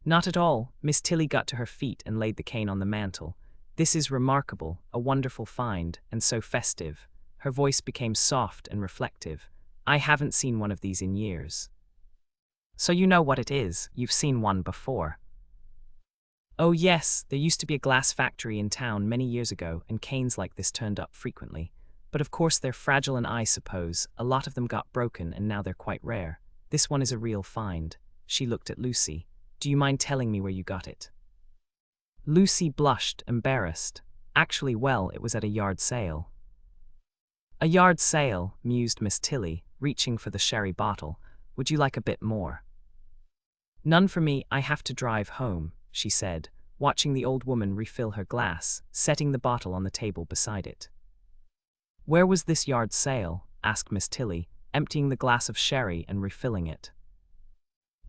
Not at all. Miss Tilly got to her feet and laid the cane on the mantel. This is remarkable, a wonderful find, and so festive. Her voice became soft and reflective. I haven't seen one of these in years. So you know what it is, you've seen one before. Oh yes, there used to be a glass factory in town many years ago, and canes like this turned up frequently. But of course they're fragile, and I suppose a lot of them got broken and now they're quite rare. This one is a real find. She looked at Lucy. Do you mind telling me where you got it? Lucy blushed, embarrassed. Actually, well, it was at a yard sale. A yard sale, mused Miss Tilly, reaching for the sherry bottle. Would you like a bit more? None for me, I have to drive home, she said, watching the old woman refill her glass, setting the bottle on the table beside it. Where was this yard sale? Asked Miss Tilly, emptying the glass of sherry and refilling it.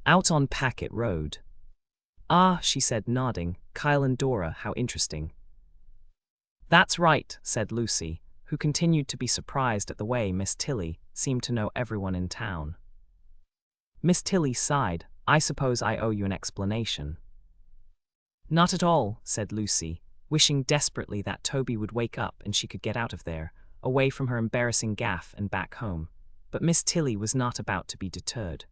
Out on Packet Road. Ah, she said, nodding. Kyle and Dora, how interesting. That's right, said Lucy, who continued to be surprised at the way Miss Tilly seemed to know everyone in town. Miss Tilly sighed. I suppose I owe you an explanation. Not at all, said Lucy, wishing desperately that Toby would wake up and she could get out of there, away from her embarrassing gaffe and back home. But Miss Tilly was not about to be deterred.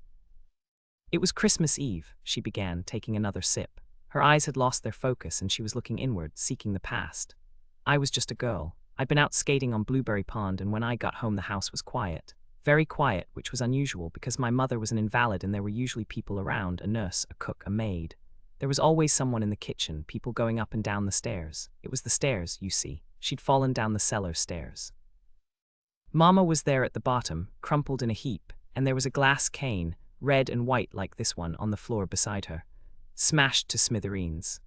It was Christmas Eve, she began, taking another sip. Her eyes had lost their focus and she was looking inward, seeking the past. I was just a girl. I'd been out skating on Blueberry Pond, and when I got home the house was quiet. Very quiet, which was unusual because my mother was an invalid and there were usually people around, a nurse, a cook, a maid. There was always someone in the kitchen, people going up and down the stairs. It was the stairs, you see. She'd fallen down the cellar stairs. Mama was there at the bottom, crumpled in a heap, and there was a glass cane, red and white like this one, on the floor beside her, smashed to smithereens.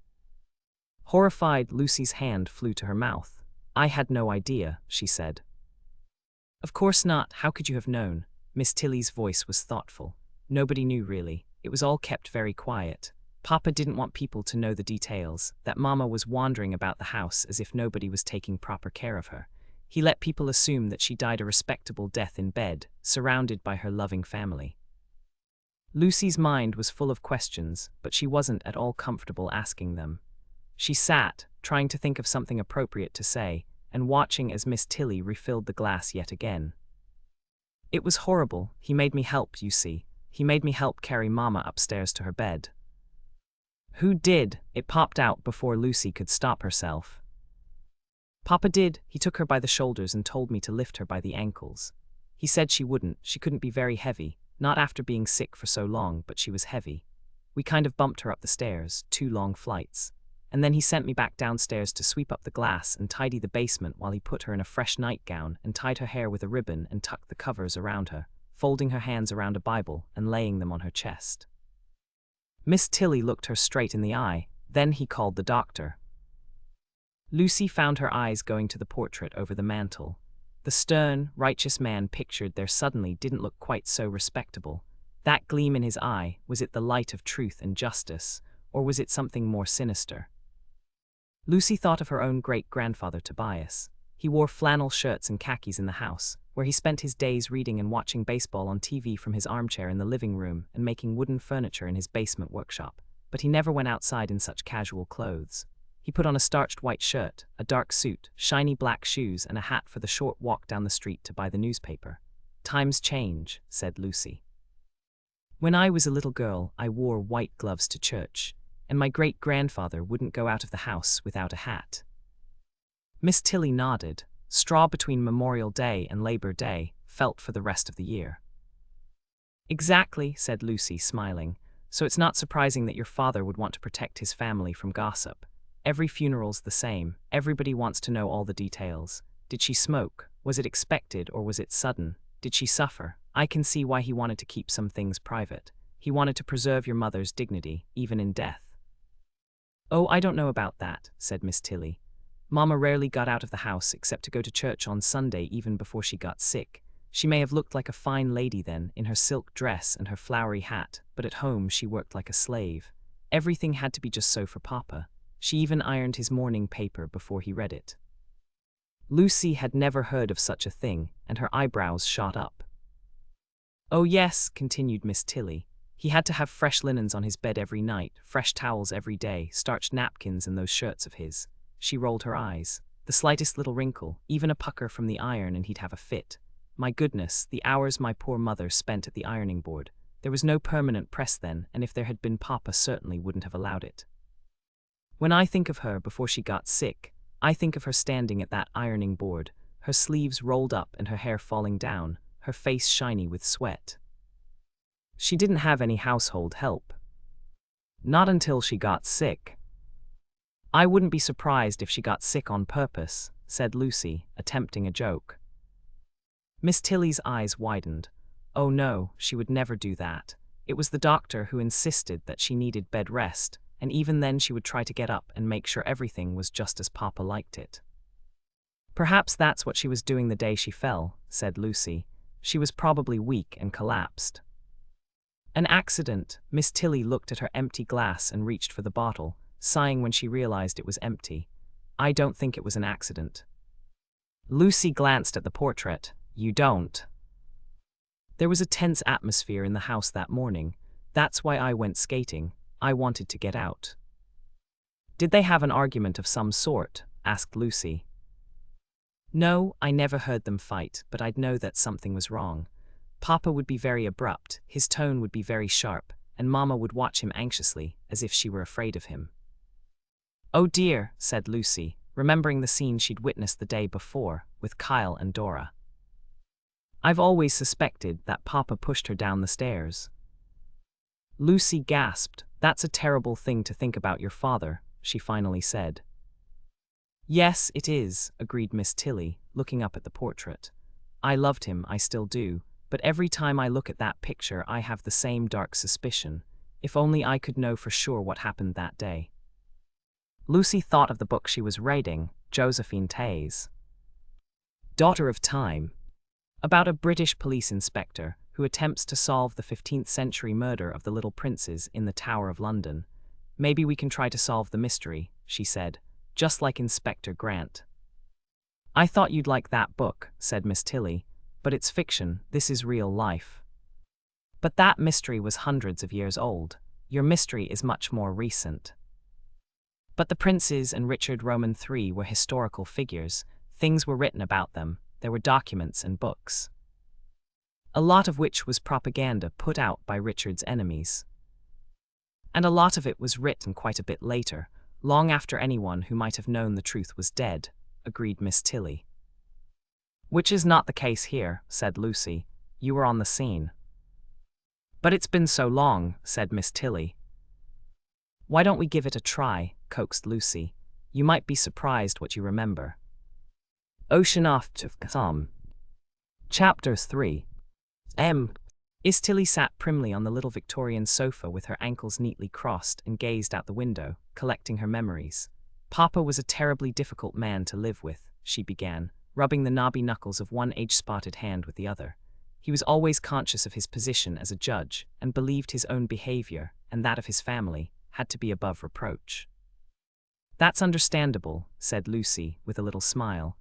Horrified, Lucy's hand flew to her mouth. "I had no idea," she said. "Of course not. How could you have known?" Miss Tilly's voice was thoughtful. "Nobody knew, really. It was all kept very quiet. Papa didn't want people to know the details, that Mama was wandering about the house as if nobody was taking proper care of her. He let people assume that she died a respectable death in bed, surrounded by her loving family." Lucy's mind was full of questions, but she wasn't at all comfortable asking them. She sat, trying to think of something appropriate to say, and watching as Miss Tilly refilled the glass yet again. "It was horrible. He made me help, you see. He made me help carry Mama upstairs to her bed." "Who did?" It popped out before Lucy could stop herself. "Papa did. He took her by the shoulders and told me to lift her by the ankles. He said she couldn't be very heavy, not after being sick for so long, but she was heavy. We kind of bumped her up the stairs, 2 long flights. And then he sent me back downstairs to sweep up the glass and tidy the basement while he put her in a fresh nightgown and tied her hair with a ribbon and tucked the covers around her, folding her hands around a Bible and laying them on her chest." Miss Tilly looked her straight in the eye. Then he called the doctor. Lucy found her eyes going to the portrait over the mantel. The stern, righteous man pictured there suddenly didn't look quite so respectable. That gleam in his eye, was it the light of truth and justice, or was it something more sinister? Lucy thought of her own great-grandfather Tobias. He wore flannel shirts and khakis in the house, where he spent his days reading and watching baseball on TV from his armchair in the living room and making wooden furniture in his basement workshop. But he never went outside in such casual clothes. He put on a starched white shirt, a dark suit, shiny black shoes, and a hat for the short walk down the street to buy the newspaper. "Times change," said Lucy. "When I was a little girl, I wore white gloves to church, and my great-grandfather wouldn't go out of the house without a hat." Miss Tilly nodded. Straw between Memorial Day and Labor Day, felt for the rest of the year. "Exactly," said Lucy, smiling. "So it's not surprising that your father would want to protect his family from gossip. Every funeral's the same. Everybody wants to know all the details. Did she smoke? Was it expected or was it sudden? Did she suffer? I can see why he wanted to keep some things private. He wanted to preserve your mother's dignity, even in death." "Oh, I don't know about that," said Miss Tilly. "Mama rarely got out of the house except to go to church on Sunday even before she got sick. She may have looked like a fine lady then, in her silk dress and her flowery hat, but at home she worked like a slave. Everything had to be just so for Papa. She even ironed his morning paper before he read it." Lucy had never heard of such a thing, and her eyebrows shot up. "Oh yes," continued Miss Tilly. "He had to have fresh linens on his bed every night, fresh towels every day, starched napkins in those shirts of his." She rolled her eyes. "The slightest little wrinkle, even a pucker from the iron, and he'd have a fit. My goodness, the hours my poor mother spent at the ironing board. There was no permanent press then, and if there had been, Papa certainly wouldn't have allowed it. When I think of her before she got sick, I think of her standing at that ironing board, her sleeves rolled up and her hair falling down, her face shiny with sweat. She didn't have any household help. Not until she got sick." "I wouldn't be surprised if she got sick on purpose," said Lucy, attempting a joke. Miss Tilly's eyes widened. "Oh no, she would never do that. It was the doctor who insisted that she needed bed rest, and even then she would try to get up and make sure everything was just as Papa liked it." "Perhaps that's what she was doing the day she fell," said Lucy. "She was probably weak and collapsed." "An accident." Miss Tilly looked at her empty glass and reached for the bottle, sighing when she realized it was empty. "I don't think it was an accident." Lucy glanced at the portrait. "You don't?" "There was a tense atmosphere in the house that morning. That's why I went skating. I wanted to get out." "Did they have an argument of some sort?" asked Lucy. "No, I never heard them fight, but I'd know that something was wrong. Papa would be very abrupt, his tone would be very sharp, and Mama would watch him anxiously, as if she were afraid of him." "Oh dear," said Lucy, remembering the scene she'd witnessed the day before, with Kyle and Dora. "I've always suspected that Papa pushed her down the stairs." Lucy gasped. "That's a terrible thing to think about your father," she finally said. "Yes, it is," agreed Miss Tilly, looking up at the portrait. "I loved him, I still do, but every time I look at that picture I have the same dark suspicion. If only I could know for sure what happened that day." Lucy thought of the book she was writing, Josephine Tay's Daughter of Time, about a British police inspector who attempts to solve the 15th century murder of the little princes in the Tower of London. "Maybe we can try to solve the mystery," she said, "just like Inspector Grant." "I thought you'd like that book," said Miss Tilly, "but it's fiction, this is real life." "But that mystery was hundreds of years old. Your mystery is much more recent." "But the princes and Richard Roman III were historical figures. Things were written about them. There were documents and books. A lot of which was propaganda put out by Richard's enemies. And a lot of it was written quite a bit later, long after anyone who might have known the truth was dead," agreed Miss Tilly. "Which is not the case here," said Lucy. "You were on the scene." "But it's been so long," said Miss Tilly. "Why don't we give it a try?" coaxed Lucy. "You might be surprised what you remember." Whodunit. Chapter 3. Miss Tilly sat primly on the little Victorian sofa with her ankles neatly crossed and gazed out the window, collecting her memories. "Papa was a terribly difficult man to live with," she began, rubbing the knobby knuckles of one age-spotted hand with the other. "He was always conscious of his position as a judge and believed his own behavior, and that of his family, had to be above reproach." "That's understandable," said Lucy, with a little smile.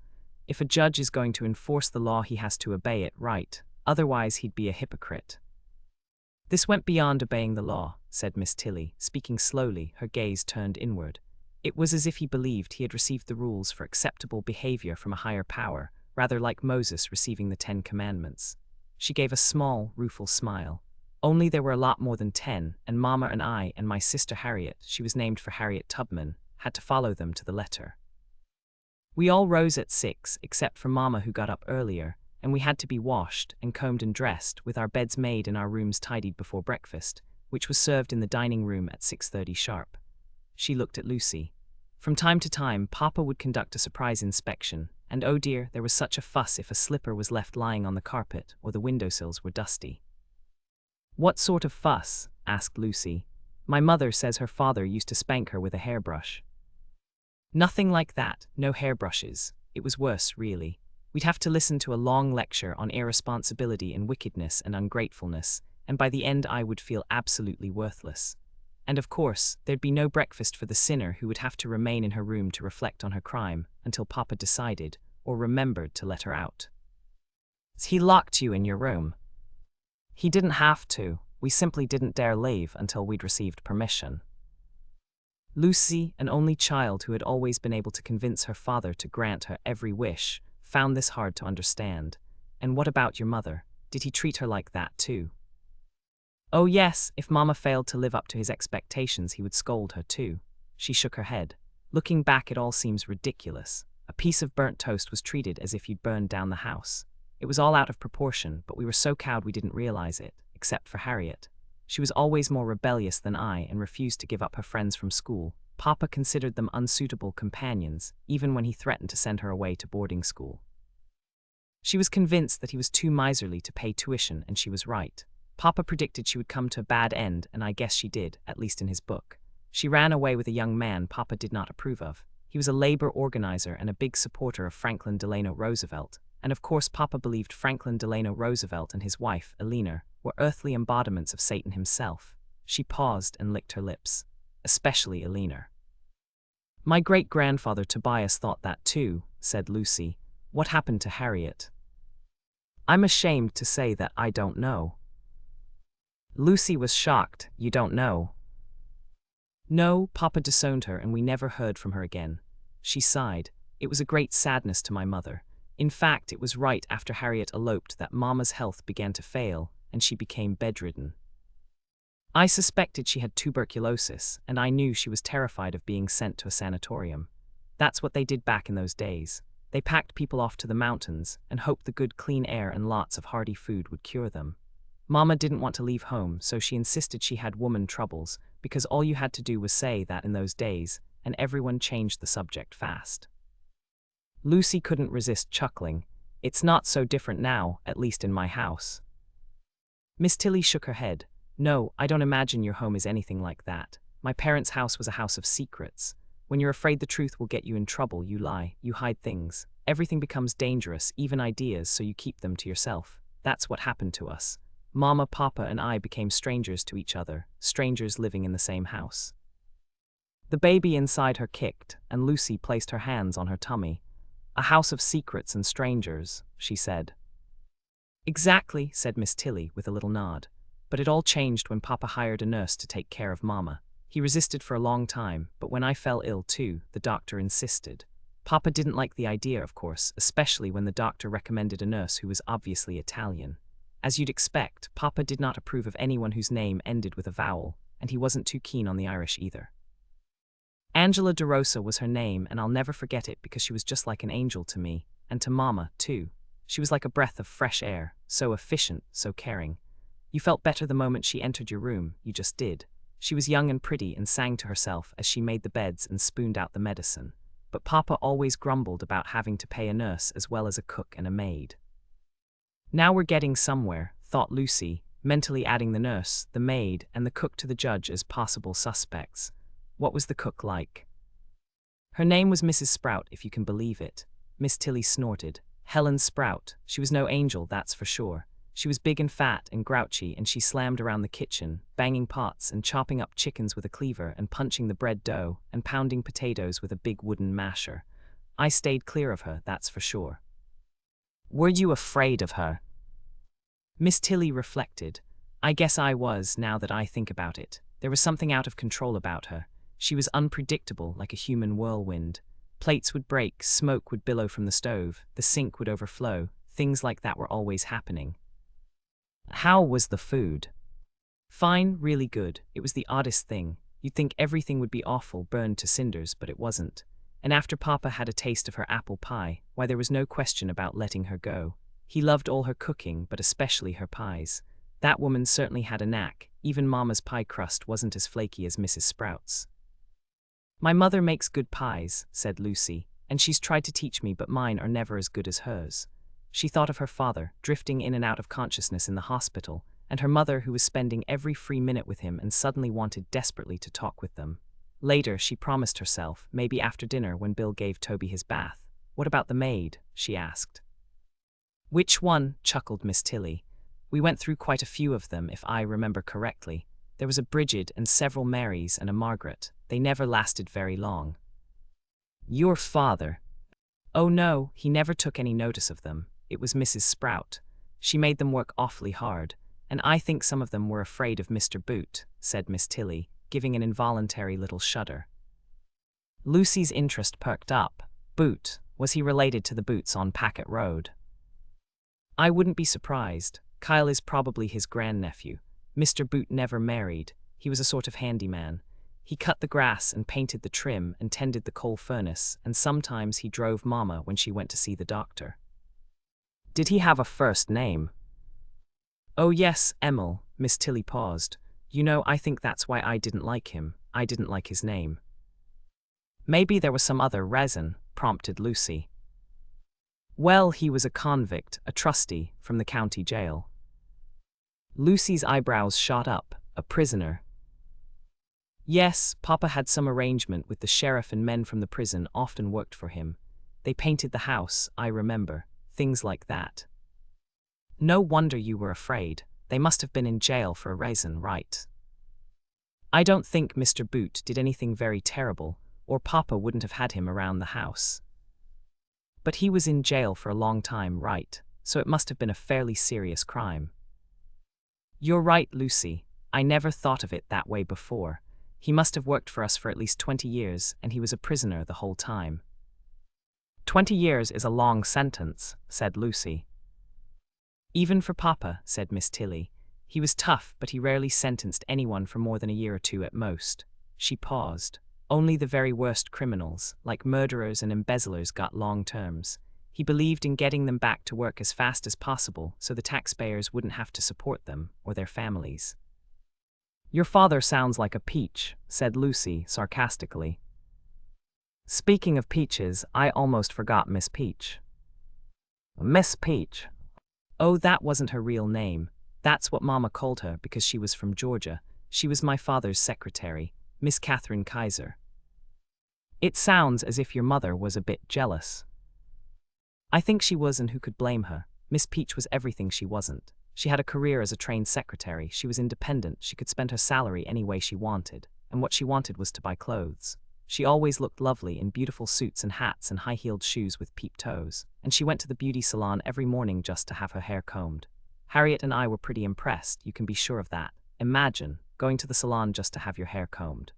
"If a judge is going to enforce the law he has to obey it, right? Otherwise he'd be a hypocrite." "This went beyond obeying the law," said Miss Tilly, speaking slowly, her gaze turned inward. "It was as if he believed he had received the rules for acceptable behavior from a higher power, rather like Moses receiving the 10 Commandments." She gave a small, rueful smile. "Only there were a lot more than 10, and Mama and I and my sister Harriet, she was named for Harriet Tubman, had to follow them to the letter. We all rose at 6, except for Mama who got up earlier, and we had to be washed and combed and dressed, with our beds made and our rooms tidied before breakfast, which was served in the dining room at 6:30 sharp." She looked at Lucy. "From time to time, Papa would conduct a surprise inspection, and oh dear, there was such a fuss if a slipper was left lying on the carpet or the windowsills were dusty." "What sort of fuss?" asked Lucy. "My mother says her father used to spank her with a hairbrush." "Nothing like that, no hairbrushes. It was worse, really. We'd have to listen to a long lecture on irresponsibility and wickedness and ungratefulness, and by the end I would feel absolutely worthless. And of course, there'd be no breakfast for the sinner who would have to remain in her room to reflect on her crime until Papa decided, or remembered, to let her out." "He locked you in your room?" "He didn't have to. We simply didn't dare leave until we'd received permission." Lucy, an only child who had always been able to convince her father to grant her every wish, found this hard to understand. "And what about your mother? Did he treat her like that too?" "Oh yes, if Mama failed to live up to his expectations he would scold her too." She shook her head. "Looking back it all seems ridiculous. A piece of burnt toast was treated as if you'd burned down the house. It was all out of proportion, but we were so cowed we didn't realize it, except for Harriet. She was always more rebellious than I and refused to give up her friends from school. Papa considered them unsuitable companions, even when he threatened to send her away to boarding school. She was convinced that he was too miserly to pay tuition, and she was right. Papa predicted she would come to a bad end, and I guess she did, at least in his book. She ran away with a young man Papa did not approve of. He was a labor organizer and a big supporter of Franklin Delano Roosevelt, and of course Papa believed Franklin Delano Roosevelt and his wife, Eleanor, were earthly embodiments of Satan himself." She paused and licked her lips. "Especially Eleanor." "My great-grandfather Tobias thought that too," said Lucy. "What happened to Harriet?" "I'm ashamed to say that I don't know." Lucy was shocked. "You don't know?" "No, Papa disowned her and we never heard from her again." She sighed. "It was a great sadness to my mother. In fact, it was right after Harriet eloped that Mama's health began to fail, and she became bedridden. I suspected she had tuberculosis, and I knew she was terrified of being sent to a sanatorium. That's what they did back in those days. They packed people off to the mountains and hoped the good clean air and lots of hearty food would cure them. Mama didn't want to leave home, so she insisted she had woman troubles, because all you had to do was say that in those days, and everyone changed the subject fast. Lucy couldn't resist chuckling. It's not so different now, at least in my house. Miss Tilly shook her head. No, I don't imagine your home is anything like that. My parents' house was a house of secrets. When you're afraid the truth will get you in trouble, you lie, you hide things. Everything becomes dangerous, even ideas, so you keep them to yourself. That's what happened to us. Mama, Papa, and I became strangers to each other, strangers living in the same house. The baby inside her kicked, and Lucy placed her hands on her tummy. A house of secrets and strangers, she said. Exactly, said Miss Tilly with a little nod. But it all changed when Papa hired a nurse to take care of Mama. He resisted for a long time, but when I fell ill too, the doctor insisted. Papa didn't like the idea, of course, especially when the doctor recommended a nurse who was obviously Italian. As you'd expect, Papa did not approve of anyone whose name ended with a vowel, and he wasn't too keen on the Irish either. Angela De Rosa was her name, and I'll never forget it because she was just like an angel to me, and to Mama, too. She was like a breath of fresh air, so efficient, so caring. You felt better the moment she entered your room, you just did. She was young and pretty and sang to herself as she made the beds and spooned out the medicine. But Papa always grumbled about having to pay a nurse as well as a cook and a maid. Now we're getting somewhere, thought Lucy, mentally adding the nurse, the maid, and the cook to the judge as possible suspects. What was the cook like? Her name was Mrs. Sprout, if you can believe it. Miss Tilly snorted. Helen Sprout. She was no angel, that's for sure. She was big and fat and grouchy, and she slammed around the kitchen, banging pots and chopping up chickens with a cleaver and punching the bread dough and pounding potatoes with a big wooden masher. I stayed clear of her, that's for sure. Were you afraid of her? Miss Tilly reflected. I guess I was, now that I think about it. There was something out of control about her. She was unpredictable, like a human whirlwind. Plates would break, smoke would billow from the stove, the sink would overflow. Things like that were always happening. How was the food? Fine, really good. It was the oddest thing. You'd think everything would be awful, burned to cinders, but it wasn't. And after Papa had a taste of her apple pie, why, there was no question about letting her go. He loved all her cooking, but especially her pies. That woman certainly had a knack. Even Mama's pie crust wasn't as flaky as Mrs. Sprout's. My mother makes good pies, said Lucy, and she's tried to teach me, but mine are never as good as hers. She thought of her father, drifting in and out of consciousness in the hospital, and her mother who was spending every free minute with him and suddenly wanted desperately to talk with them. Later, she promised herself, maybe after dinner when Bill gave Toby his bath. What about the maid? She asked. Which one? Chuckled Miss Tilly. We went through quite a few of them, if I remember correctly. There was a Bridget and several Marys and a Margaret. They never lasted very long. Your father? Oh no, he never took any notice of them. It was Mrs. Sprout. She made them work awfully hard, and I think some of them were afraid of Mr. Boot, said Miss Tilly, giving an involuntary little shudder. Lucy's interest perked up. Boot, was he related to the Boots on Packet Road? I wouldn't be surprised. Kyle is probably his grandnephew. Mr. Boot never married. He was a sort of handyman. He cut the grass and painted the trim and tended the coal furnace, and sometimes he drove Mama when she went to see the doctor. Did he have a first name? Oh yes, Emil. Miss Tilly paused. You know, I think that's why I didn't like him. I didn't like his name. Maybe there was some other reason, prompted Lucy. Well, he was a convict, a trustee, from the county jail. Lucy's eyebrows shot up. A prisoner. Yes, Papa had some arrangement with the sheriff, and men from the prison often worked for him. They painted the house, I remember. Things like that. No wonder you were afraid. They must have been in jail for a reason, right? I don't think Mr. Boot did anything very terrible, or Papa wouldn't have had him around the house. But he was in jail for a long time, right? So it must have been a fairly serious crime. You're right, Lucy. I never thought of it that way before. He must have worked for us for at least 20 years, and he was a prisoner the whole time. 20 years is a long sentence, said Lucy. Even for Papa, said Miss Tilly. He was tough, but he rarely sentenced anyone for more than a year or two at most. She paused. Only the very worst criminals, like murderers and embezzlers, got long terms. He believed in getting them back to work as fast as possible so the taxpayers wouldn't have to support them or their families. "Your father sounds like a peach," said Lucy sarcastically. "Speaking of peaches, I almost forgot Miss Peach." "Miss Peach?" "Oh, that wasn't her real name. That's what Mama called her because she was from Georgia. She was my father's secretary, Miss Catherine Kaiser." "It sounds as if your mother was a bit jealous." "I think she was, and who could blame her? Miss Peach was everything she wasn't. She had a career as a trained secretary, she was independent, she could spend her salary any way she wanted, and what she wanted was to buy clothes. She always looked lovely in beautiful suits and hats and high-heeled shoes with peep toes, and she went to the beauty salon every morning just to have her hair combed. Harriet and I were pretty impressed, you can be sure of that. Imagine going to the salon just to have your hair combed."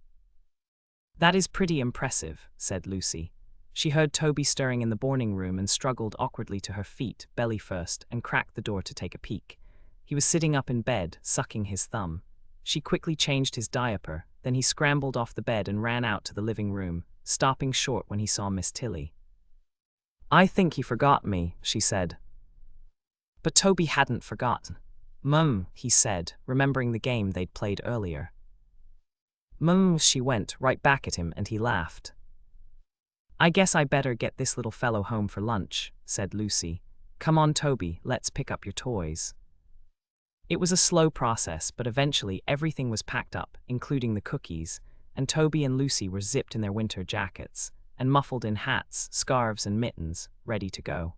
"That is pretty impressive," said Lucy. She heard Toby stirring in the morning room and struggled awkwardly to her feet, belly first, and cracked the door to take a peek. He was sitting up in bed, sucking his thumb. She quickly changed his diaper, then he scrambled off the bed and ran out to the living room, stopping short when he saw Miss Tilly. "I think he forgot me," she said. But Toby hadn't forgotten. "Mum," he said, remembering the game they'd played earlier. "Mum," she went right back at him, and he laughed. "I guess I better get this little fellow home for lunch," said Lucy. "Come on, Toby, let's pick up your toys." It was a slow process, but eventually everything was packed up, including the cookies, and Toby and Lucy were zipped in their winter jackets, and muffled in hats, scarves, and mittens, ready to go.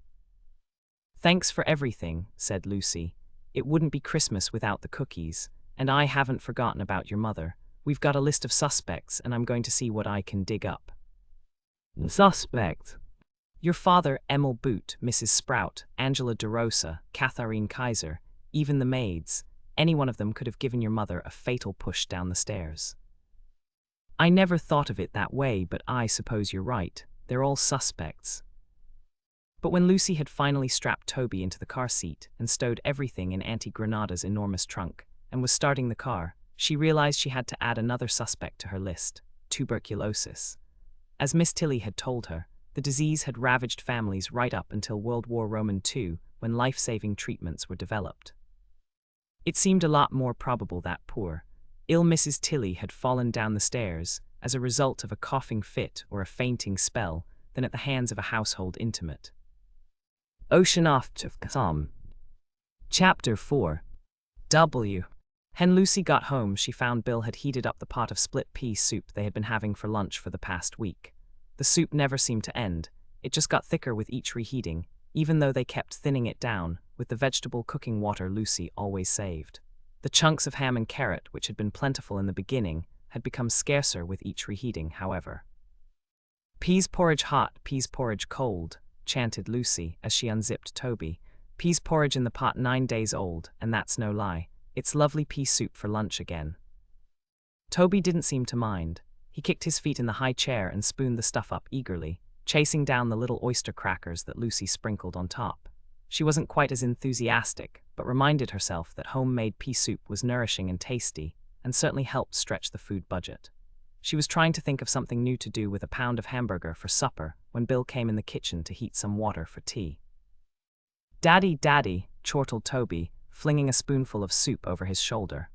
"Thanks for everything," said Lucy. "It wouldn't be Christmas without the cookies, and I haven't forgotten about your mother. We've got a list of suspects, and I'm going to see what I can dig up." "Suspect?" "Your father, Emil Boot, Mrs. Sprout, Angela DeRosa, Katharine Kaiser, even the maids. Any one of them could have given your mother a fatal push down the stairs." "I never thought of it that way, but I suppose you're right. They're all suspects." But when Lucy had finally strapped Toby into the car seat and stowed everything in Auntie Granada's enormous trunk and was starting the car, she realized she had to add another suspect to her list: tuberculosis. As Miss Tilly had told her, the disease had ravaged families right up until World War II, when life-saving treatments were developed. It seemed a lot more probable that poor, ill Mrs. Tilly had fallen down the stairs as a result of a coughing fit or a fainting spell than at the hands of a household intimate. Ocean off to some. Chapter 4. W. When Lucy got home, she found Bill had heated up the pot of split pea soup they had been having for lunch for the past week. The soup never seemed to end. It just got thicker with each reheating, even though they kept thinning it down with the vegetable cooking water Lucy always saved. The chunks of ham and carrot, which had been plentiful in the beginning, had become scarcer with each reheating, however. "Peas porridge hot, peas porridge cold," chanted Lucy as she unzipped Toby. "Peas porridge in the pot 9 days old, and that's no lie. It's lovely pea soup for lunch again." Toby didn't seem to mind. He kicked his feet in the high chair and spooned the stuff up eagerly, chasing down the little oyster crackers that Lucy sprinkled on top. She wasn't quite as enthusiastic, but reminded herself that homemade pea soup was nourishing and tasty, and certainly helped stretch the food budget. She was trying to think of something new to do with a pound of hamburger for supper when Bill came in the kitchen to heat some water for tea. "Daddy, Daddy," chortled Toby, flinging a spoonful of soup over his shoulder.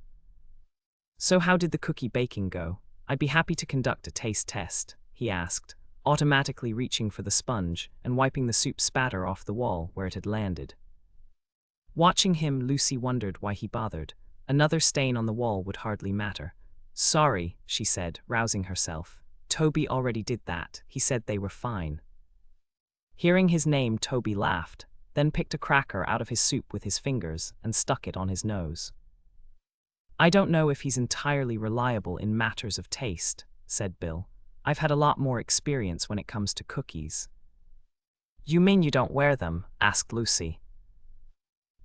"So how did the cookie baking go? I'd be happy to conduct a taste test," he asked, automatically reaching for the sponge and wiping the soup spatter off the wall where it had landed. Watching him, Lucy wondered why he bothered. Another stain on the wall would hardly matter. "Sorry," she said, rousing herself. "Toby already did that. He said they were fine." Hearing his name, Toby laughed, then picked a cracker out of his soup with his fingers and stuck it on his nose. "I don't know if he's entirely reliable in matters of taste," said Bill. "I've had a lot more experience when it comes to cookies." "You mean you don't wear them?" asked Lucy.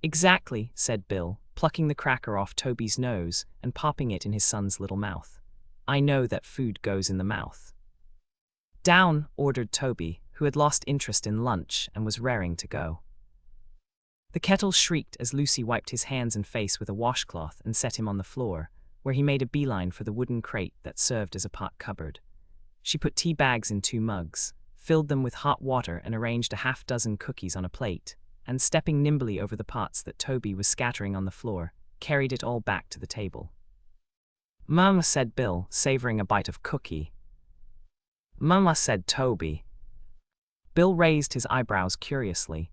"Exactly," said Bill, plucking the cracker off Toby's nose and popping it in his son's little mouth. "I know that food goes in the mouth." "Down," ordered Toby, who had lost interest in lunch and was raring to go. The kettle shrieked as Lucy wiped his hands and face with a washcloth and set him on the floor, where he made a beeline for the wooden crate that served as a pot cupboard. She put tea bags in 2 mugs, filled them with hot water and arranged a half-dozen cookies on a plate, and stepping nimbly over the pots that Toby was scattering on the floor, carried it all back to the table. "Mama," said Bill, savoring a bite of cookie. "Mama," said Toby. Bill raised his eyebrows curiously.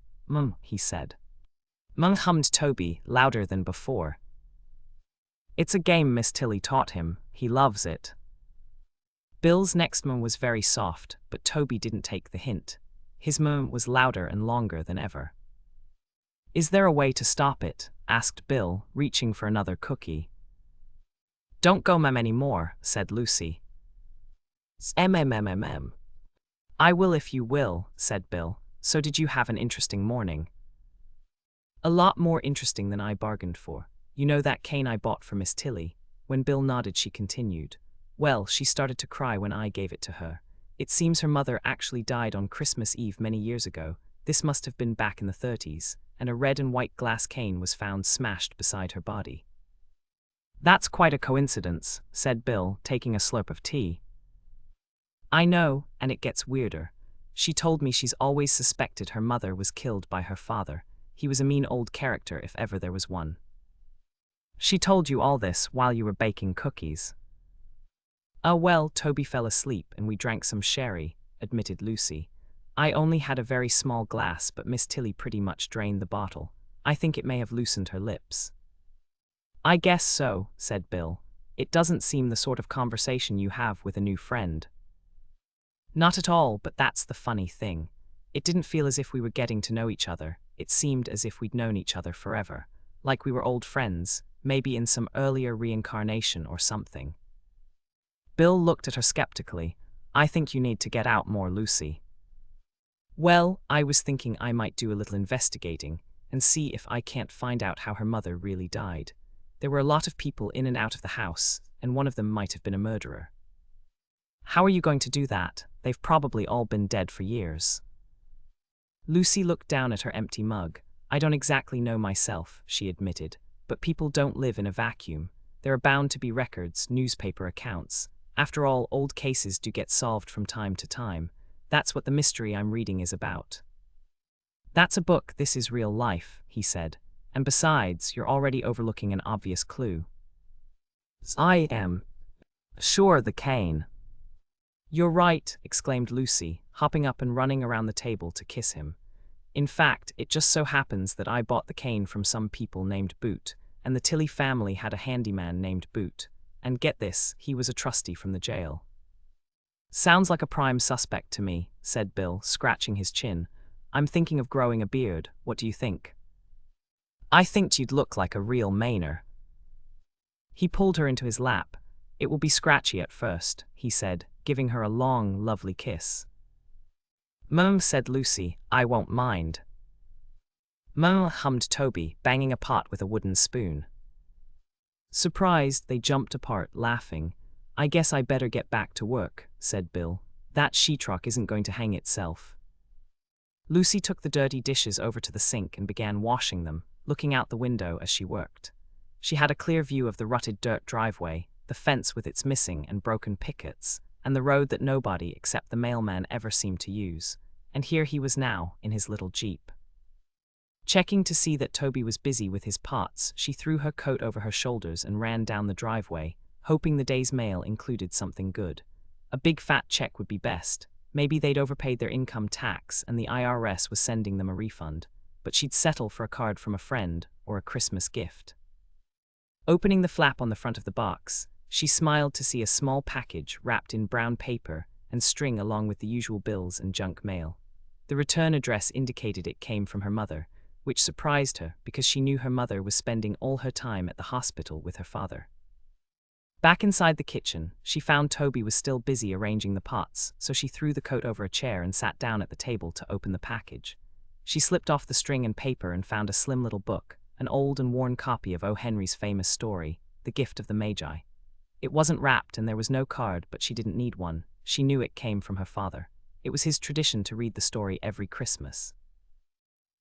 He said. "Mum," hummed Toby, louder than before. "It's a game Miss Tilly taught him. He loves it." Bill's next mum was very soft, but Toby didn't take the hint. His mum was louder and longer than ever. "Is there a way to stop it?" asked Bill, reaching for another cookie. "Don't go mum any more," said Lucy. "Mm. I will if you will," said Bill. "So did you have an interesting morning?" "A lot more interesting than I bargained for. You know that cane I bought for Miss Tilly?" When Bill nodded, she continued. "Well, she started to cry when I gave it to her. It seems her mother actually died on Christmas Eve many years ago. This must have been back in the 30s, and a red and white glass cane was found smashed beside her body." "That's quite a coincidence," said Bill, taking a slurp of tea. "I know, and it gets weirder. She told me she's always suspected her mother was killed by her father. He was a mean old character if ever there was one." "She told you all this while you were baking cookies?" "Oh well, Toby fell asleep and we drank some sherry," admitted Lucy. "I only had a very small glass, but Miss Tilly pretty much drained the bottle. I think it may have loosened her lips." "I guess so," said Bill. "It doesn't seem the sort of conversation you have with a new friend." "Not at all, but that's the funny thing. It didn't feel as if we were getting to know each other. It seemed as if we'd known each other forever. Like we were old friends, maybe in some earlier reincarnation or something." Bill looked at her skeptically. "I think you need to get out more, Lucy." "Well, I was thinking I might do a little investigating and see if I can't find out how her mother really died. There were a lot of people in and out of the house, and one of them might have been a murderer." "How are you going to do that? They've probably all been dead for years." Lucy looked down at her empty mug. "I don't exactly know myself," she admitted, "but people don't live in a vacuum. There are bound to be records, newspaper accounts. After all, old cases do get solved from time to time. That's what the mystery I'm reading is about." "That's a book, this is real life," he said. "And besides, you're already overlooking an obvious clue." "I am. Sure, the cane." "You're right," exclaimed Lucy, hopping up and running around the table to kiss him. "In fact, it just so happens that I bought the cane from some people named Boot, and the Tilly family had a handyman named Boot. And get this, he was a trustee from the jail." "Sounds like a prime suspect to me," said Bill, scratching his chin. "I'm thinking of growing a beard. What do you think?" "I think you'd look like a real Mainer." He pulled her into his lap. "It will be scratchy at first," he said, giving her a long, lovely kiss. "Mum," said Lucy, "I won't mind." "Mum," hummed Toby, banging a pot with a wooden spoon. Surprised, they jumped apart, laughing. "I guess I better get back to work," said Bill. "That sheetrock isn't going to hang itself." Lucy took the dirty dishes over to the sink and began washing them, looking out the window as she worked. She had a clear view of the rutted dirt driveway, the fence with its missing and broken pickets, and the road that nobody except the mailman ever seemed to use. And here he was now, in his little Jeep. Checking to see that Toby was busy with his pots, she threw her coat over her shoulders and ran down the driveway, hoping the day's mail included something good. A big fat check would be best. Maybe they'd overpaid their income tax and the IRS was sending them a refund. But she'd settle for a card from a friend or a Christmas gift. Opening the flap on the front of the box, she smiled to see a small package wrapped in brown paper and string along with the usual bills and junk mail. The return address indicated it came from her mother, which surprised her because she knew her mother was spending all her time at the hospital with her father. Back inside the kitchen, she found Toby was still busy arranging the pots, so she threw the coat over a chair and sat down at the table to open the package. She slipped off the string and paper and found a slim little book, an old and worn copy of O. Henry's famous story, The Gift of the Magi. It wasn't wrapped and there was no card, but she didn't need one. She knew it came from her father. It was his tradition to read the story every Christmas.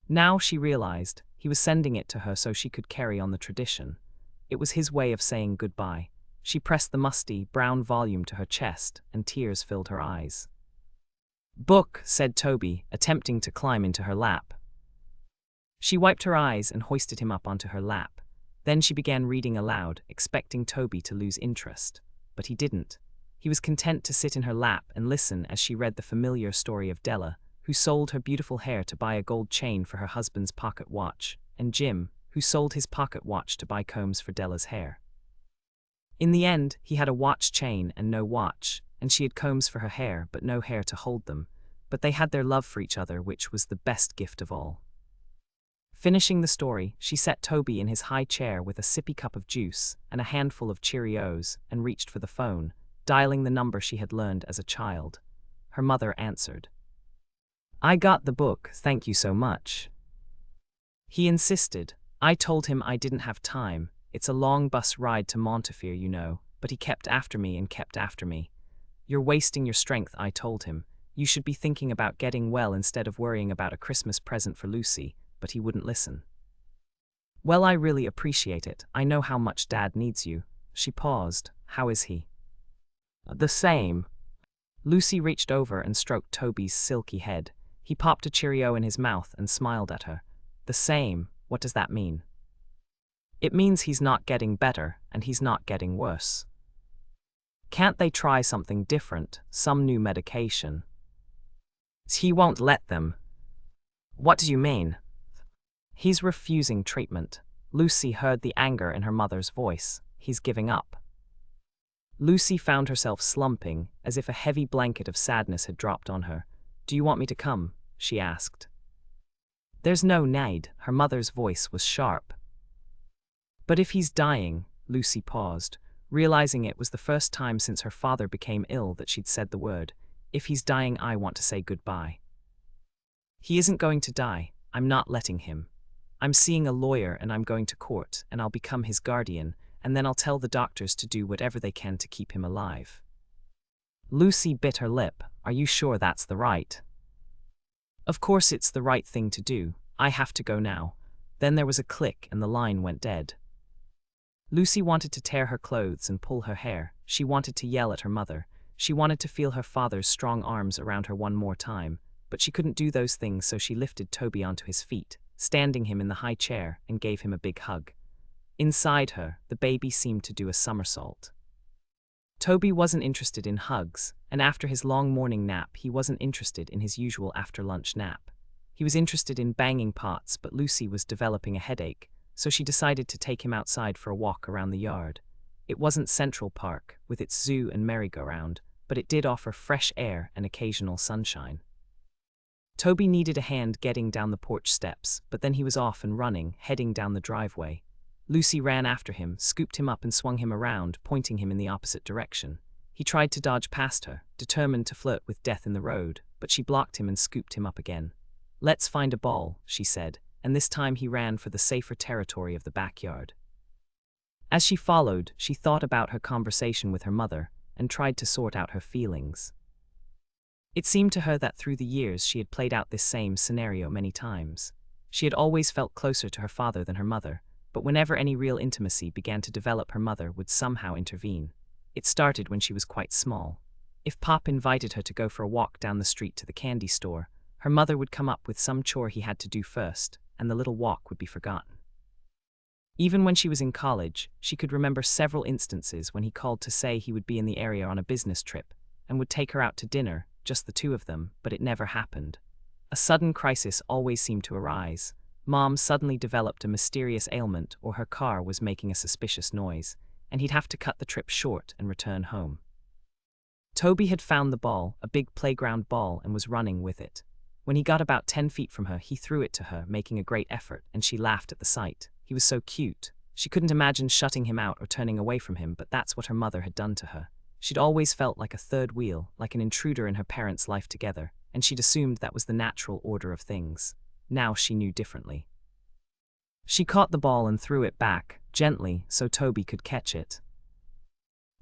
Now she realized he was sending it to her so she could carry on the tradition. It was his way of saying goodbye. She pressed the musty, brown volume to her chest, and tears filled her eyes. book, said Toby, attempting to climb into her lap. She wiped her eyes and hoisted him up onto her lap. Then she began reading aloud, expecting Toby to lose interest. But he didn't. He was content to sit in her lap and listen as she read the familiar story of Della, who sold her beautiful hair to buy a gold chain for her husband's pocket watch, and Jim, who sold his pocket watch to buy combs for Della's hair. In the end, he had a watch chain and no watch, and she had combs for her hair but no hair to hold them, but they had their love for each other, which was the best gift of all. Finishing the story, she set Toby in his high chair with a sippy cup of juice and a handful of Cheerios and reached for the phone, dialing the number she had learned as a child. Her mother answered. "I got the book, thank you so much." He insisted. "I told him I didn't have time. It's a long bus ride to Montefiore, you know, but he kept after me and kept after me. You're wasting your strength, I told him. You should be thinking about getting well instead of worrying about a Christmas present for Lucy, but he wouldn't listen. Well, I really appreciate it. I know how much Dad needs you." She paused. "How is he?" "The same." Lucy reached over and stroked Toby's silky head. He popped a Cheerio in his mouth and smiled at her. "The same? What does that mean?" "It means he's not getting better, and he's not getting worse." "Can't they try something different, some new medication?" "He won't let them." "What do you mean?" "He's refusing treatment." Lucy heard the anger in her mother's voice. "He's giving up." Lucy found herself slumping, as if a heavy blanket of sadness had dropped on her. "Do you want me to come?" she asked. "There's no need." Her mother's voice was sharp. "But if he's dying," Lucy paused, realizing it was the first time since her father became ill that she'd said the word. "If he's dying, I want to say goodbye." "He isn't going to die. I'm not letting him. I'm seeing a lawyer and I'm going to court, and I'll become his guardian, and then I'll tell the doctors to do whatever they can to keep him alive." Lucy bit her lip. "Are you sure that's the right?" "Of course it's the right thing to do. I have to go now." Then there was a click and the line went dead. Lucy wanted to tear her clothes and pull her hair. She wanted to yell at her mother. She wanted to feel her father's strong arms around her one more time, but she couldn't do those things, so she lifted Toby onto his feet, standing him in the high chair, and gave him a big hug. Inside her, the baby seemed to do a somersault. Toby wasn't interested in hugs, and after his long morning nap, he wasn't interested in his usual after-lunch nap. He was interested in banging pots, but Lucy was developing a headache, so she decided to take him outside for a walk around the yard. It wasn't Central Park, with its zoo and merry-go-round, but it did offer fresh air and occasional sunshine. Toby needed a hand getting down the porch steps, but then he was off and running, heading down the driveway. Lucy ran after him, scooped him up and swung him around, pointing him in the opposite direction. He tried to dodge past her, determined to flirt with death in the road, but she blocked him and scooped him up again. "Let's find a ball," she said, and this time he ran for the safer territory of the backyard. As she followed, she thought about her conversation with her mother and tried to sort out her feelings. It seemed to her that through the years she had played out this same scenario many times. She had always felt closer to her father than her mother, but whenever any real intimacy began to develop, her mother would somehow intervene. It started when she was quite small. If Pop invited her to go for a walk down the street to the candy store, her mother would come up with some chore he had to do first, and the little walk would be forgotten. Even when she was in college, she could remember several instances when he called to say he would be in the area on a business trip, and would take her out to dinner, just the two of them, but it never happened. A sudden crisis always seemed to arise. Mom suddenly developed a mysterious ailment, or her car was making a suspicious noise, and he'd have to cut the trip short and return home. Toby had found the ball, a big playground ball, and was running with it. When he got about 10 feet from her, he threw it to her, making a great effort, and she laughed at the sight. He was so cute. She couldn't imagine shutting him out or turning away from him, but that's what her mother had done to her. She'd always felt like a third wheel, like an intruder in her parents' life together, and she'd assumed that was the natural order of things. Now she knew differently. She caught the ball and threw it back, gently, so Toby could catch it.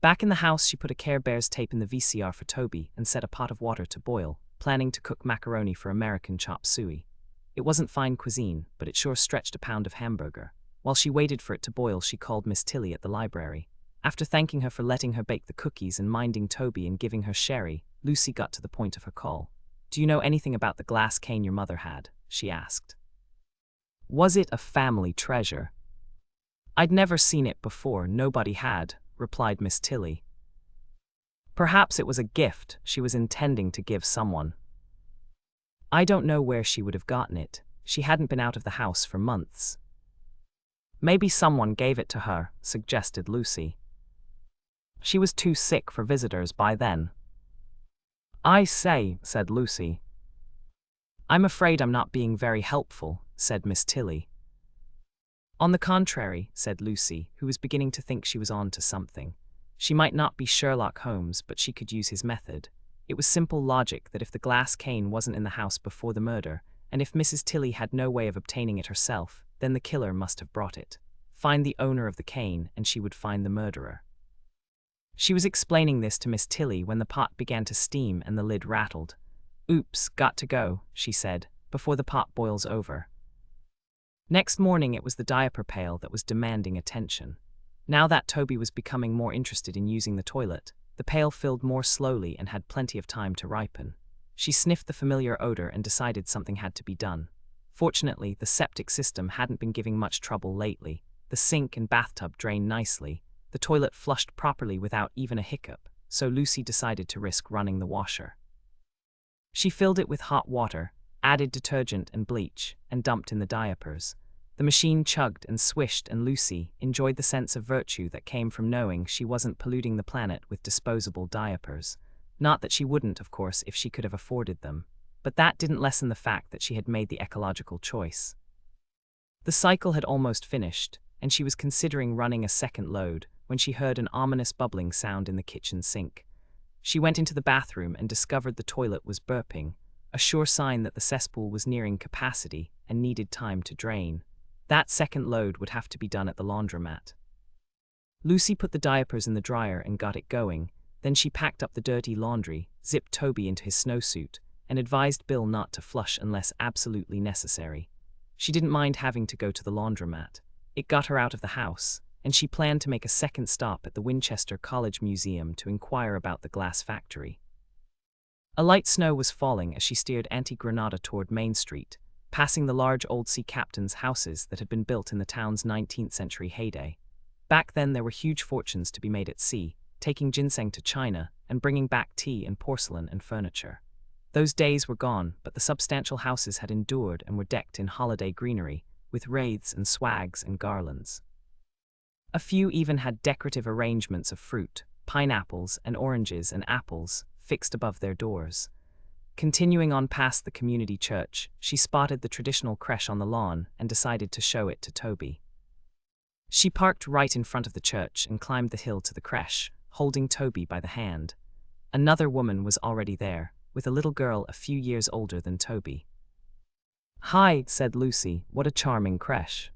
Back in the house, she put a Care Bears tape in the VCR for Toby and set a pot of water to boil, planning to cook macaroni for American chop suey. It wasn't fine cuisine, but it sure stretched a pound of hamburger. While she waited for it to boil, she called Miss Tilly at the library. After thanking her for letting her bake the cookies and minding Toby and giving her sherry, Lucy got to the point of her call. "Do you know anything about the glass cane your mother had?" she asked. "Was it a family treasure?" "I'd never seen it before, nobody had," replied Miss Tilly. "Perhaps it was a gift she was intending to give someone." "I don't know where she would have gotten it. She hadn't been out of the house for months." "Maybe someone gave it to her," suggested Lucy. "She was too sick for visitors by then." "I say," said Lucy. "I'm afraid I'm not being very helpful," said Miss Tilly. "On the contrary," said Lucy, who was beginning to think she was on to something. She might not be Sherlock Holmes, but she could use his method. It was simple logic that if the glass cane wasn't in the house before the murder, and if Mrs. Tilly had no way of obtaining it herself, then the killer must have brought it. Find the owner of the cane, and she would find the murderer. She was explaining this to Miss Tilly when the pot began to steam and the lid rattled. "Oops, got to go," she said, "before the pot boils over." Next morning it was the diaper pail that was demanding attention. Now that Toby was becoming more interested in using the toilet, the pail filled more slowly and had plenty of time to ripen. She sniffed the familiar odor and decided something had to be done. Fortunately, the septic system hadn't been giving much trouble lately. The sink and bathtub drained nicely. The toilet flushed properly without even a hiccup, so Lucy decided to risk running the washer. She filled it with hot water, added detergent and bleach, and dumped in the diapers. The machine chugged and swished, and Lucy enjoyed the sense of virtue that came from knowing she wasn't polluting the planet with disposable diapers. Not that she wouldn't, of course, if she could have afforded them, but that didn't lessen the fact that she had made the ecological choice. The cycle had almost finished, and she was considering running a second load when she heard an ominous bubbling sound in the kitchen sink. She went into the bathroom and discovered the toilet was burping, a sure sign that the cesspool was nearing capacity and needed time to drain. That second load would have to be done at the laundromat. Lucy put the diapers in the dryer and got it going. Then she packed up the dirty laundry, zipped Toby into his snowsuit, and advised Bill not to flush unless absolutely necessary. She didn't mind having to go to the laundromat. It got her out of the house, and she planned to make a second stop at the Winchester College Museum to inquire about the glass factory. A light snow was falling as she steered anti-Granada toward Main Street, passing the large old sea captains' houses that had been built in the town's 19th century heyday. Back then there were huge fortunes to be made at sea, taking ginseng to China and bringing back tea and porcelain and furniture. Those days were gone, but the substantial houses had endured and were decked in holiday greenery, with wreaths and swags and garlands. A few even had decorative arrangements of fruit, pineapples and oranges and apples, fixed above their doors. Continuing on past the community church, she spotted the traditional creche on the lawn and decided to show it to Toby. She parked right in front of the church and climbed the hill to the creche, holding Toby by the hand. Another woman was already there, with a little girl a few years older than Toby. "Hi," said Lucy, "what a charming creche."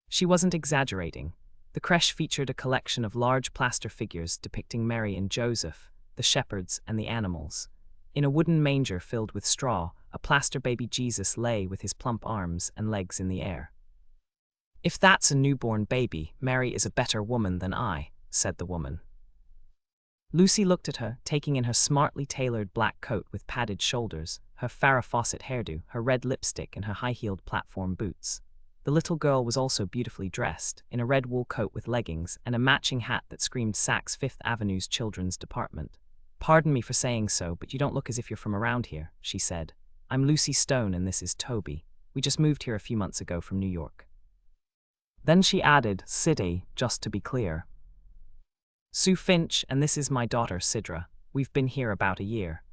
She wasn't exaggerating. The creche featured a collection of large plaster figures depicting Mary and Joseph, the shepherds and the animals. In a wooden manger filled with straw, a plaster baby Jesus lay with his plump arms and legs in the air. "If that's a newborn baby, Mary is a better woman than I," said the woman. Lucy looked at her, taking in her smartly tailored black coat with padded shoulders, her Farrah Fawcett hairdo, her red lipstick, and her high-heeled platform boots. The little girl was also beautifully dressed, in a red wool coat with leggings and a matching hat that screamed Saks Fifth Avenue's children's department. "Pardon me for saying so, but you don't look as if you're from around here," she said. "I'm Lucy Stone and this is Toby. We just moved here a few months ago from New York." Then she added, "City, just to be clear. Sue Finch, and this is my daughter Sidra. We've been here about a year."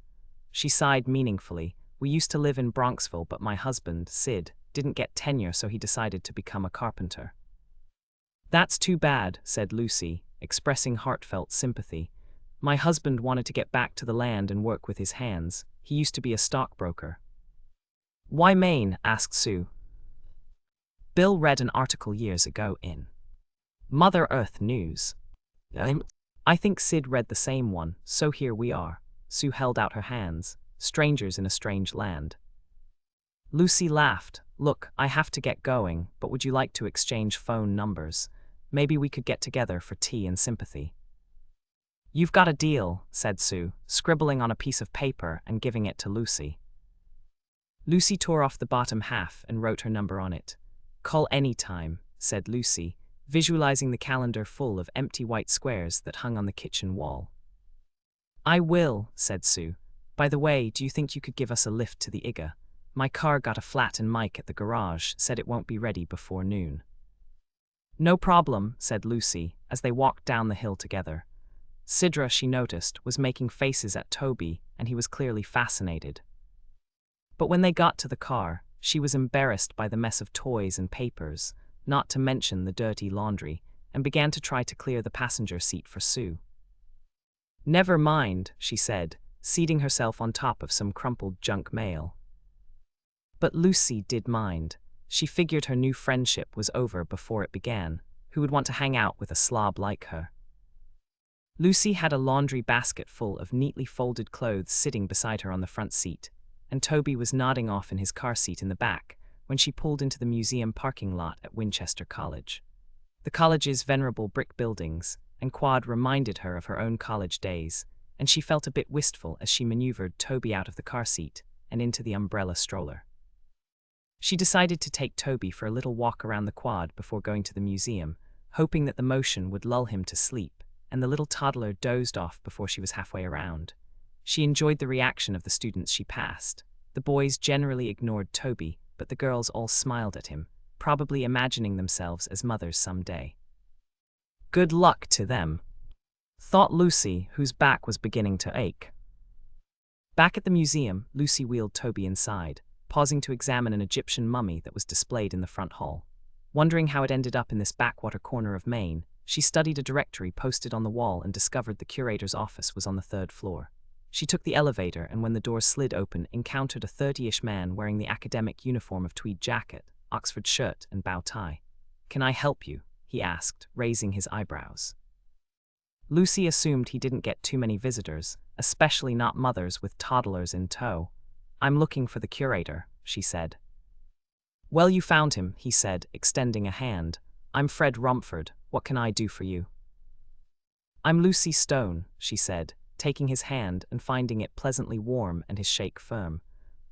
She sighed meaningfully. "We used to live in Bronxville, but my husband, Sid, didn't get tenure, so he decided to become a carpenter." "That's too bad," said Lucy, expressing heartfelt sympathy. "My husband wanted to get back to the land and work with his hands. He used to be a stockbroker." "Why Maine?" asked Sue. Bill read an article years ago in Mother Earth News. I think Sid read the same one, so here we are. Sue held out her hands, strangers in a strange land. Lucy laughed. "Look, I have to get going, but would you like to exchange phone numbers? Maybe we could get together for tea and sympathy." You've got a deal, said Sue, scribbling on a piece of paper and giving it to Lucy. Lucy tore off the bottom half and wrote her number on it. Call any time, said Lucy, visualizing the calendar full of empty white squares that hung on the kitchen wall. I will, said Sue. By the way, do you think you could give us a lift to the IGA? My car got a flat and Mike at the garage said it won't be ready before noon. No problem, said Lucy, as they walked down the hill together. Sidra, she noticed, was making faces at Toby, and he was clearly fascinated. But when they got to the car, she was embarrassed by the mess of toys and papers, not to mention the dirty laundry, and began to try to clear the passenger seat for Sue. Never mind, she said, seating herself on top of some crumpled junk mail. But Lucy did mind. She figured her new friendship was over before it began. Who would want to hang out with a slob like her? Lucy had a laundry basket full of neatly folded clothes sitting beside her on the front seat, and Toby was nodding off in his car seat in the back when she pulled into the museum parking lot at Winchester College. The college's venerable brick buildings and quad reminded her of her own college days, and she felt a bit wistful as she maneuvered Toby out of the car seat and into the umbrella stroller. She decided to take Toby for a little walk around the quad before going to the museum, hoping that the motion would lull him to sleep, and the little toddler dozed off before she was halfway around. She enjoyed the reaction of the students she passed. The boys generally ignored Toby, but the girls all smiled at him, probably imagining themselves as mothers someday. Good luck to them, thought Lucy, whose back was beginning to ache. Back at the museum, Lucy wheeled Toby inside, pausing to examine an Egyptian mummy that was displayed in the front hall. Wondering how it ended up in this backwater corner of Maine, she studied a directory posted on the wall and discovered the curator's office was on the 3rd floor. She took the elevator and when the doors slid open, encountered a 30-ish man wearing the academic uniform of tweed jacket, Oxford shirt, and bow tie. Can I help you? He asked, raising his eyebrows. Lucy assumed he didn't get too many visitors, especially not mothers with toddlers in tow. I'm looking for the curator, she said. Well, you found him, he said, extending a hand. I'm Fred Rumford. What can I do for you? I'm Lucy Stone, she said, taking his hand and finding it pleasantly warm and his shake firm.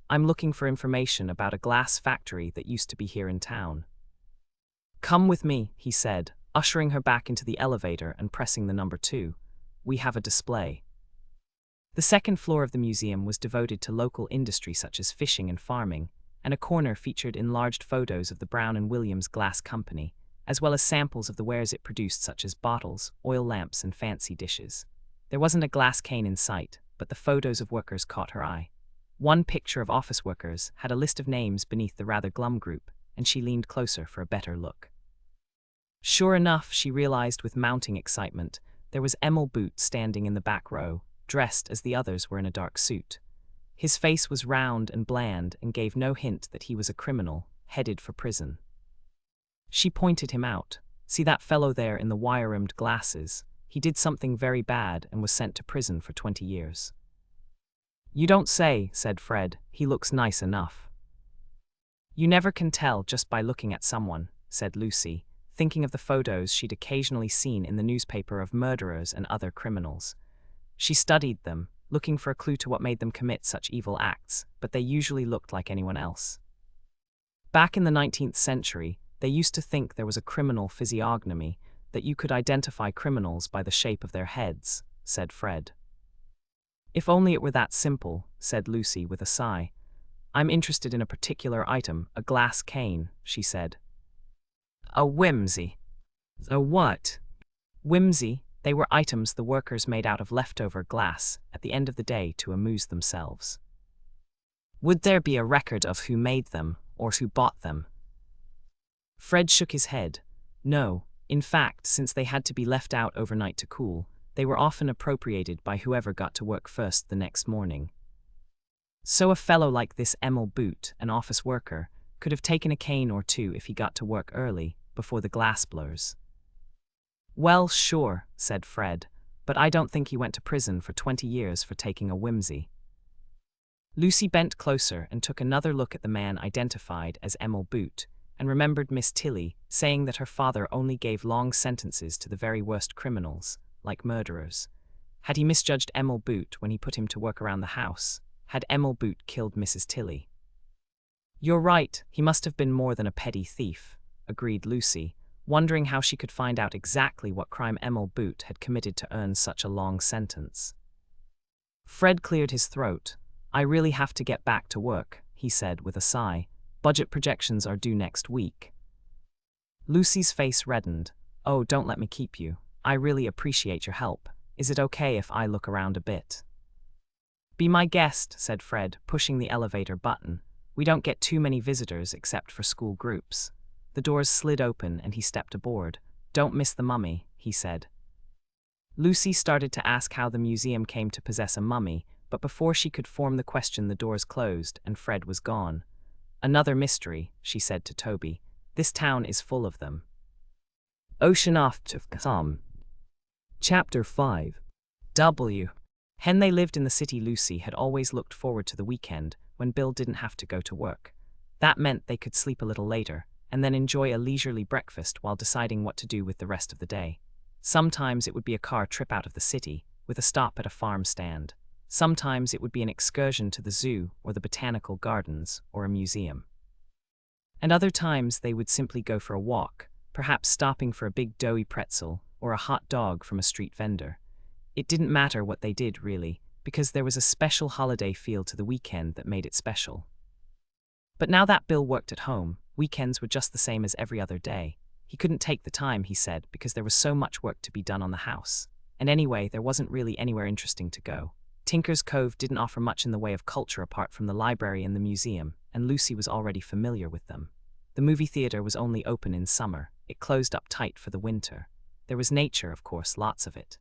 I'm looking for information about a glass factory that used to be here in town. Come with me, he said, ushering her back into the elevator and pressing the number 2. We have a display. The 2nd floor of the museum was devoted to local industry such as fishing and farming, and a corner featured enlarged photos of the Brown and Williams Glass Company, as well as samples of the wares it produced such as bottles, oil lamps, and fancy dishes. There wasn't a glass cane in sight, but the photos of workers caught her eye. One picture of office workers had a list of names beneath the rather glum group, and she leaned closer for a better look. Sure enough, she realized with mounting excitement, there was Emil Boot standing in the back row, dressed as the others were in a dark suit. His face was round and bland and gave no hint that he was a criminal, headed for prison. She pointed him out. See that fellow there in the wire-rimmed glasses? He did something very bad and was sent to prison for 20 years. You don't say, said Fred. He looks nice enough. You never can tell just by looking at someone, said Lucy, thinking of the photos she'd occasionally seen in the newspaper of murderers and other criminals. She studied them, looking for a clue to what made them commit such evil acts, but they usually looked like anyone else. Back in the 19th century, they used to think there was a criminal physiognomy, that you could identify criminals by the shape of their heads, said Fred. If only it were that simple, said Lucy with a sigh. I'm interested in a particular item, a glass cane, she said. A whimsy. A what? Whimsy. They were items the workers made out of leftover glass at the end of the day to amuse themselves. Would there be a record of who made them, or who bought them? Fred shook his head. No, in fact, since they had to be left out overnight to cool, they were often appropriated by whoever got to work first the next morning. So a fellow like this Emil Boot, an office worker, could have taken a cane or two if he got to work early, before the glass blurs. Well, sure, said Fred, but I don't think he went to prison for 20 years for taking a whimsy. Lucy bent closer and took another look at the man identified as Emil Boot, and remembered Miss Tilly saying that her father only gave long sentences to the very worst criminals, like murderers. Had he misjudged Emil Boot when he put him to work around the house? Had Emil Boot killed Mrs. Tilly? "You're right, he must have been more than a petty thief," agreed Lucy, wondering how she could find out exactly what crime Emil Boot had committed to earn such a long sentence. Fred cleared his throat. "I really have to get back to work," he said with a sigh. "Budget projections are due next week." Lucy's face reddened. "Oh, don't let me keep you. I really appreciate your help. Is it okay if I look around a bit?" "Be my guest," said Fred, pushing the elevator button. "We don't get too many visitors except for school groups." The doors slid open and he stepped aboard. "Don't miss the mummy," he said. Lucy started to ask how the museum came to possess a mummy, but before she could form the question the doors closed and Fred was gone. "Another mystery," she said to Toby. "This town is full of them." Ocean off to Sam. Chapter 5. Hen they lived in the city. Lucy had always looked forward to the weekend when Bill didn't have to go to work. That meant they could sleep a little later, and then enjoy a leisurely breakfast while deciding what to do with the rest of the day. Sometimes it would be a car trip out of the city, with a stop at a farm stand. Sometimes it would be an excursion to the zoo or the botanical gardens or a museum. And other times they would simply go for a walk, perhaps stopping for a big doughy pretzel or a hot dog from a street vendor. It didn't matter what they did, really, because there was a special holiday feel to the weekend that made it special. But now that Bill worked at home, weekends were just the same as every other day. He couldn't take the time, he said, because there was so much work to be done on the house. And anyway, there wasn't really anywhere interesting to go. Tinker's Cove didn't offer much in the way of culture apart from the library and the museum, and Lucy was already familiar with them. The movie theater was only open in summer. It closed up tight for the winter. There was nature, of course, lots of it.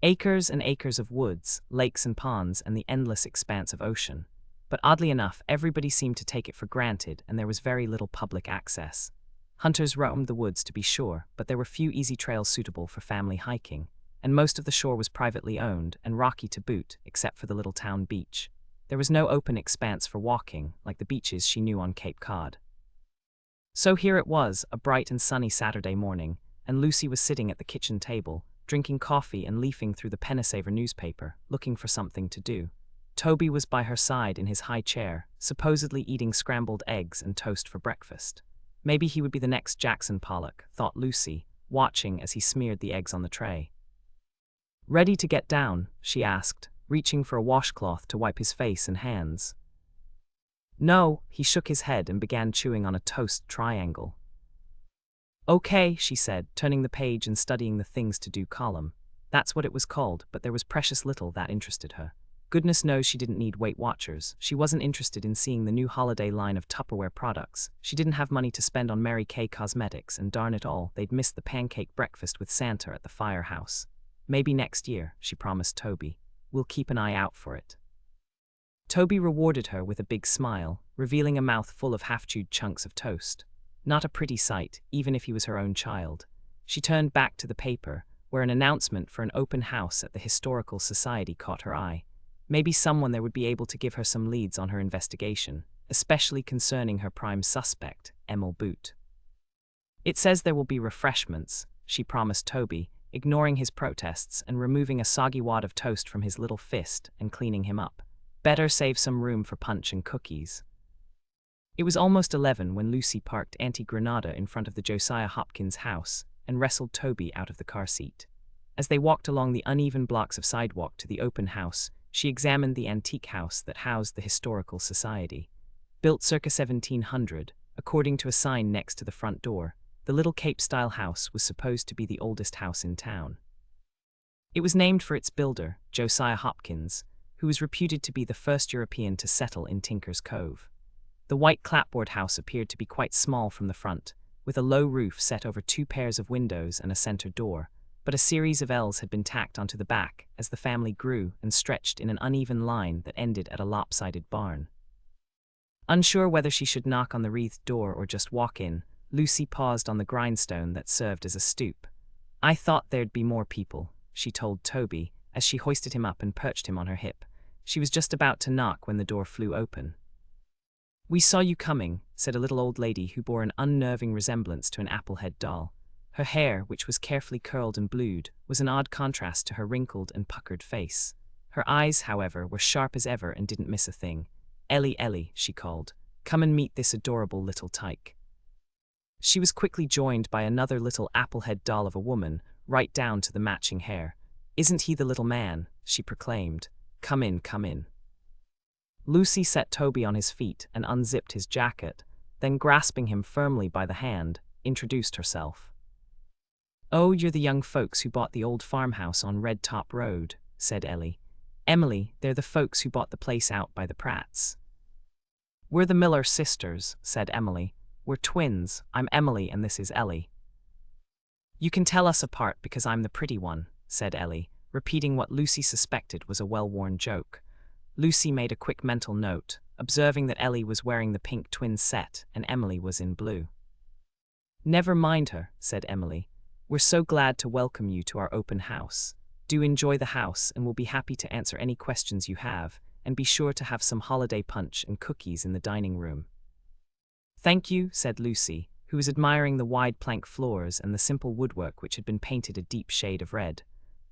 Acres and acres of woods, lakes and ponds, and the endless expanse of ocean. But oddly enough, everybody seemed to take it for granted, and there was very little public access. Hunters roamed the woods, to be sure, but there were few easy trails suitable for family hiking, and most of the shore was privately owned and rocky to boot, except for the little town beach. There was no open expanse for walking, like the beaches she knew on Cape Cod. So here it was, a bright and sunny Saturday morning, and Lucy was sitting at the kitchen table, drinking coffee and leafing through the Pennysaver newspaper, looking for something to do. Toby was by her side in his high chair, supposedly eating scrambled eggs and toast for breakfast. Maybe he would be the next Jackson Pollock, thought Lucy, watching as he smeared the eggs on the tray. "Ready to get down?" she asked, reaching for a washcloth to wipe his face and hands. "No," he shook his head and began chewing on a toast triangle. "Okay," she said, turning the page and studying the things to do column. That's what it was called, but there was precious little that interested her. Goodness knows she didn't need Weight Watchers. She wasn't interested in seeing the new holiday line of Tupperware products. She didn't have money to spend on Mary Kay cosmetics, and darn it all, they'd missed the pancake breakfast with Santa at the firehouse. "Maybe next year," she promised Toby. "We'll keep an eye out for it." Toby rewarded her with a big smile, revealing a mouth full of half-chewed chunks of toast. Not a pretty sight, even if he was her own child. She turned back to the paper, where an announcement for an open house at the Historical Society caught her eye. Maybe someone there would be able to give her some leads on her investigation, especially concerning her prime suspect, Emil Boot. "It says there will be refreshments," she promised Toby, ignoring his protests and removing a soggy wad of toast from his little fist and cleaning him up. "Better save some room for punch and cookies." It was almost 11 when Lucy parked Auntie Granada in front of the Josiah Hopkins house and wrestled Toby out of the car seat. As they walked along the uneven blocks of sidewalk to the open house, she examined the antique house that housed the Historical Society. Built circa 1700, according to a sign next to the front door, the little Cape-style house was supposed to be the oldest house in town. It was named for its builder, Josiah Hopkins, who was reputed to be the first European to settle in Tinker's Cove. The white clapboard house appeared to be quite small from the front, with a low roof set over 2 pairs of windows and a center door, but a series of L's had been tacked onto the back as the family grew and stretched in an uneven line that ended at a lopsided barn. Unsure whether she should knock on the wreathed door or just walk in, Lucy paused on the grindstone that served as a stoop. "I thought there'd be more people," she told Toby, as she hoisted him up and perched him on her hip. She was just about to knock when the door flew open. "We saw you coming," said a little old lady who bore an unnerving resemblance to an Applehead doll. Her hair, which was carefully curled and blued, was an odd contrast to her wrinkled and puckered face. Her eyes, however, were sharp as ever and didn't miss a thing. "Ellie, Ellie," she called, "come and meet this adorable little tyke." She was quickly joined by another little applehead doll of a woman, right down to the matching hair. "Isn't he the little man?" she proclaimed. "Come in, come in." Lucy set Toby on his feet and unzipped his jacket, then grasping him firmly by the hand, introduced herself. "Oh, you're the young folks who bought the old farmhouse on Red Top Road," said Ellie. "Emily, they're the folks who bought the place out by the Pratts." "We're the Miller sisters," said Emily. "We're twins. I'm Emily and this is Ellie." "You can tell us apart because I'm the pretty one," said Ellie, repeating what Lucy suspected was a well-worn joke. Lucy made a quick mental note, observing that Ellie was wearing the pink twin set and Emily was in blue. "Never mind her," said Emily. "We're so glad to welcome you to our open house. Do enjoy the house and we'll be happy to answer any questions you have, and be sure to have some holiday punch and cookies in the dining room." "Thank you," said Lucy, who was admiring the wide plank floors and the simple woodwork which had been painted a deep shade of red.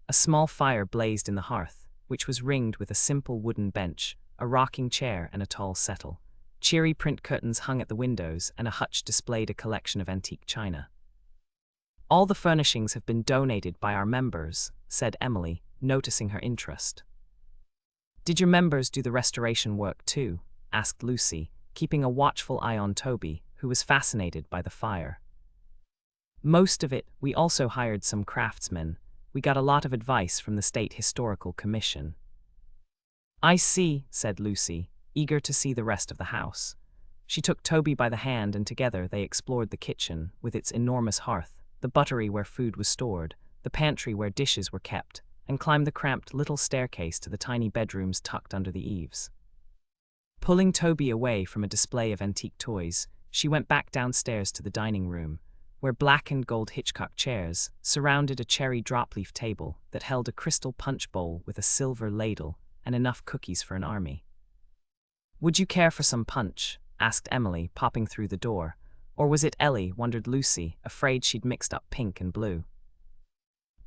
A small fire blazed in the hearth, which was ringed with a simple wooden bench, a rocking chair and a tall settle. Cheery print curtains hung at the windows and a hutch displayed a collection of antique china. "All the furnishings have been donated by our members," said Emily, noticing her interest. "Did your members do the restoration work too?" asked Lucy, keeping a watchful eye on Toby, who was fascinated by the fire. "Most of it. We also hired some craftsmen. We got a lot of advice from the State Historical Commission." "I see," said Lucy, eager to see the rest of the house. She took Toby by the hand and together they explored the kitchen, with its enormous hearth, the buttery where food was stored, the pantry where dishes were kept, and climbed the cramped little staircase to the tiny bedrooms tucked under the eaves. Pulling Toby away from a display of antique toys, she went back downstairs to the dining room, where black and gold Hitchcock chairs surrounded a cherry dropleaf table that held a crystal punch bowl with a silver ladle and enough cookies for an army. "Would you care for some punch?" asked Emily, popping through the door. Or was it Ellie, wondered Lucy, afraid she'd mixed up pink and blue.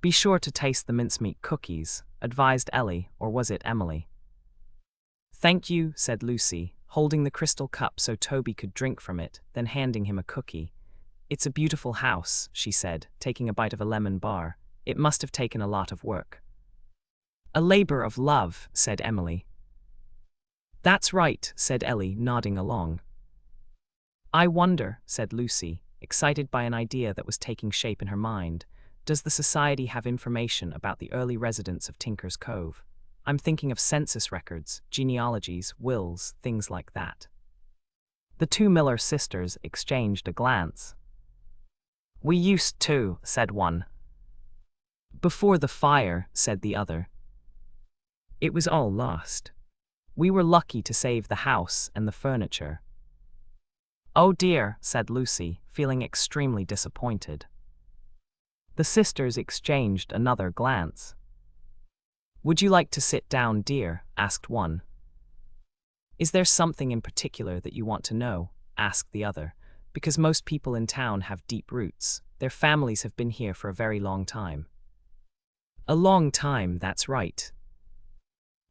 "Be sure to taste the mincemeat cookies," advised Ellie, or was it Emily? "Thank you," said Lucy, holding the crystal cup so Toby could drink from it, then handing him a cookie. "It's a beautiful house," she said, taking a bite of a lemon bar. "It must have taken a lot of work." "A labor of love," said Emily. "That's right," said Ellie, nodding along. "I wonder," said Lucy, excited by an idea that was taking shape in her mind, "does the Society have information about the early residents of Tinker's Cove? I'm thinking of census records, genealogies, wills, things like that." The two Miller sisters exchanged a glance. "We used to," said one. "Before the fire," said the other. "It was all lost. We were lucky to save the house and the furniture." "Oh dear," said Lucy, feeling extremely disappointed. The sisters exchanged another glance. "Would you like to sit down, dear?" asked one. "Is there something in particular that you want to know?" asked the other. "Because most people in town have deep roots. Their families have been here for a very long time." "A long time, that's right."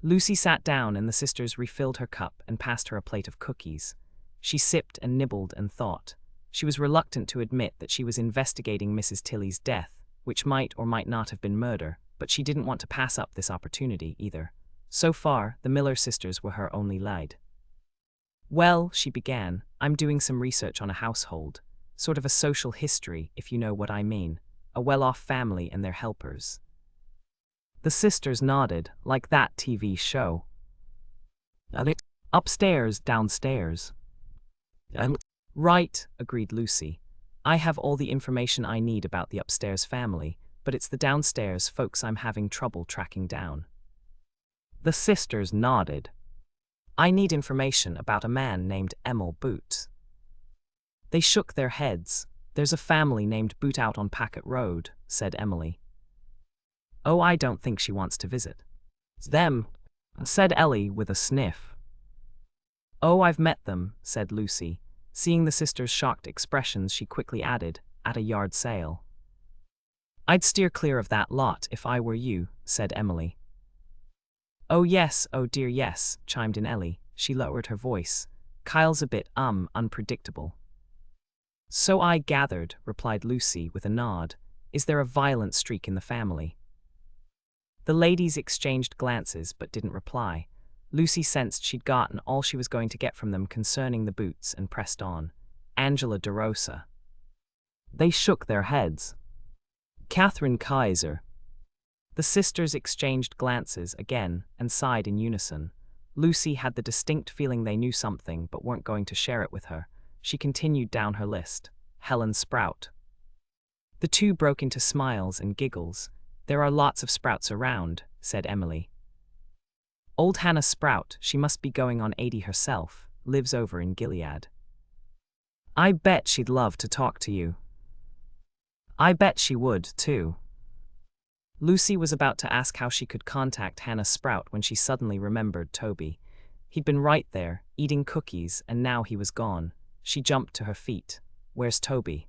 Lucy sat down and the sisters refilled her cup and passed her a plate of cookies. She sipped and nibbled and thought. She was reluctant to admit that she was investigating Mrs. Tilley's death, which might or might not have been murder, but she didn't want to pass up this opportunity either. So far, the Miller sisters were her only lead. "Well," she began, "I'm doing some research on a household. Sort of a social history, if you know what I mean. A well-off family and their helpers." The sisters nodded, like that TV show. "Upstairs, downstairs." "Right," agreed Lucy. "I have all the information I need about the upstairs family, but it's the downstairs folks I'm having trouble tracking down." The sisters nodded. "I need information about a man named Emil Boot." They shook their heads. "There's a family named Boot out on Packet Road," said Emily. "Oh, I don't think she wants to visit." "It's them," said Ellie with a sniff. "Oh, I've met them," said Lucy. Seeing the sisters' shocked expressions, she quickly added, "at a yard sale." I'd steer clear of that lot if I were you, said Emily. Oh yes, oh dear yes, chimed in Ellie. She lowered her voice. Kyle's a bit, unpredictable. So I gathered, replied Lucy with a nod. Is there a violent streak in the family? The ladies exchanged glances but didn't reply. Lucy sensed she'd gotten all she was going to get from them concerning the boots and pressed on. Angela DeRosa. They shook their heads. Catherine Kaiser. The sisters exchanged glances again and sighed in unison. Lucy had the distinct feeling they knew something but weren't going to share it with her. She continued down her list. Helen Sprout. The two broke into smiles and giggles. There are lots of Sprouts around, said Emily. Old Hannah Sprout, she must be going on 80 herself, lives over in Gilead. I bet she'd love to talk to you. I bet she would, too. Lucy was about to ask how she could contact Hannah Sprout when she suddenly remembered Toby. He'd been right there, eating cookies, and now he was gone. She jumped to her feet. Where's Toby?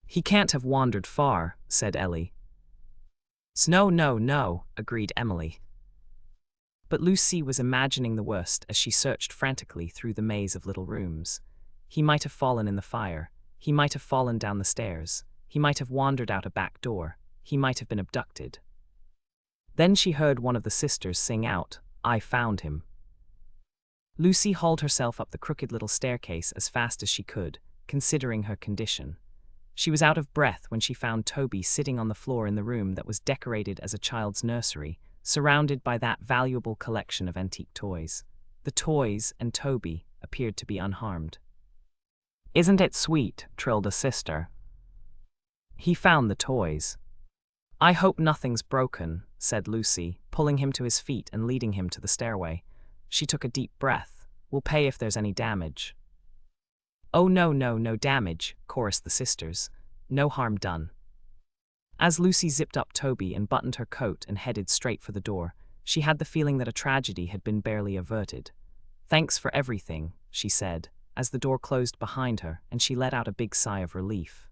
He can't have wandered far, said Ellie. No, agreed Emily. But Lucy was imagining the worst as she searched frantically through the maze of little rooms. He might have fallen in the fire. He might have fallen down the stairs. He might have wandered out a back door. He might have been abducted. Then she heard one of the sisters sing out, I found him. Lucy hauled herself up the crooked little staircase as fast as she could, considering her condition. She was out of breath when she found Toby sitting on the floor in the room that was decorated as a child's nursery, surrounded by that valuable collection of antique toys. The toys and Toby appeared to be unharmed. Isn't it sweet? Trilled a sister. He found the toys. I hope nothing's broken, said Lucy, pulling him to his feet and leading him to the stairway. She took a deep breath. We'll pay if there's any damage. Oh no damage, chorused the sisters. No harm done. As Lucy zipped up Toby and buttoned her coat and headed straight for the door, she had the feeling that a tragedy had been barely averted. Thanks for everything, she said, as the door closed behind her and she let out a big sigh of relief.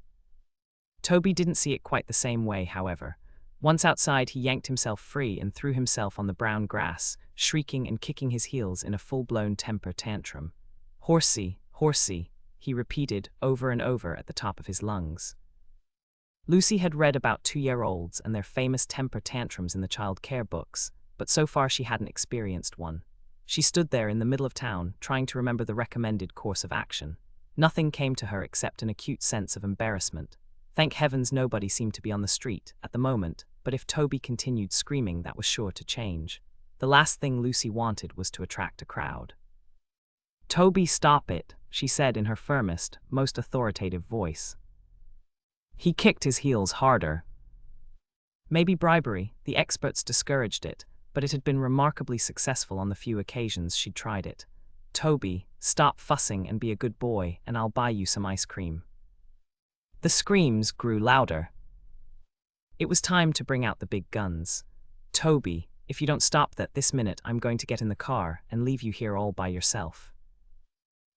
Toby didn't see it quite the same way, however. Once outside, he yanked himself free and threw himself on the brown grass, shrieking and kicking his heels in a full-blown temper tantrum. Horsey, horsey, he repeated over and over at the top of his lungs. Lucy had read about 2-year-olds and their famous temper tantrums in the child care books, but so far she hadn't experienced one. She stood there in the middle of town, trying to remember the recommended course of action. Nothing came to her except an acute sense of embarrassment. Thank heavens nobody seemed to be on the street at the moment, but if Toby continued screaming, that was sure to change. The last thing Lucy wanted was to attract a crowd. Toby, stop it, she said in her firmest, most authoritative voice. He kicked his heels harder. Maybe bribery, the experts discouraged it, but it had been remarkably successful on the few occasions she'd tried it. Toby, stop fussing and be a good boy, and I'll buy you some ice cream. The screams grew louder. It was time to bring out the big guns. Toby, if you don't stop that this minute, I'm going to get in the car and leave you here all by yourself.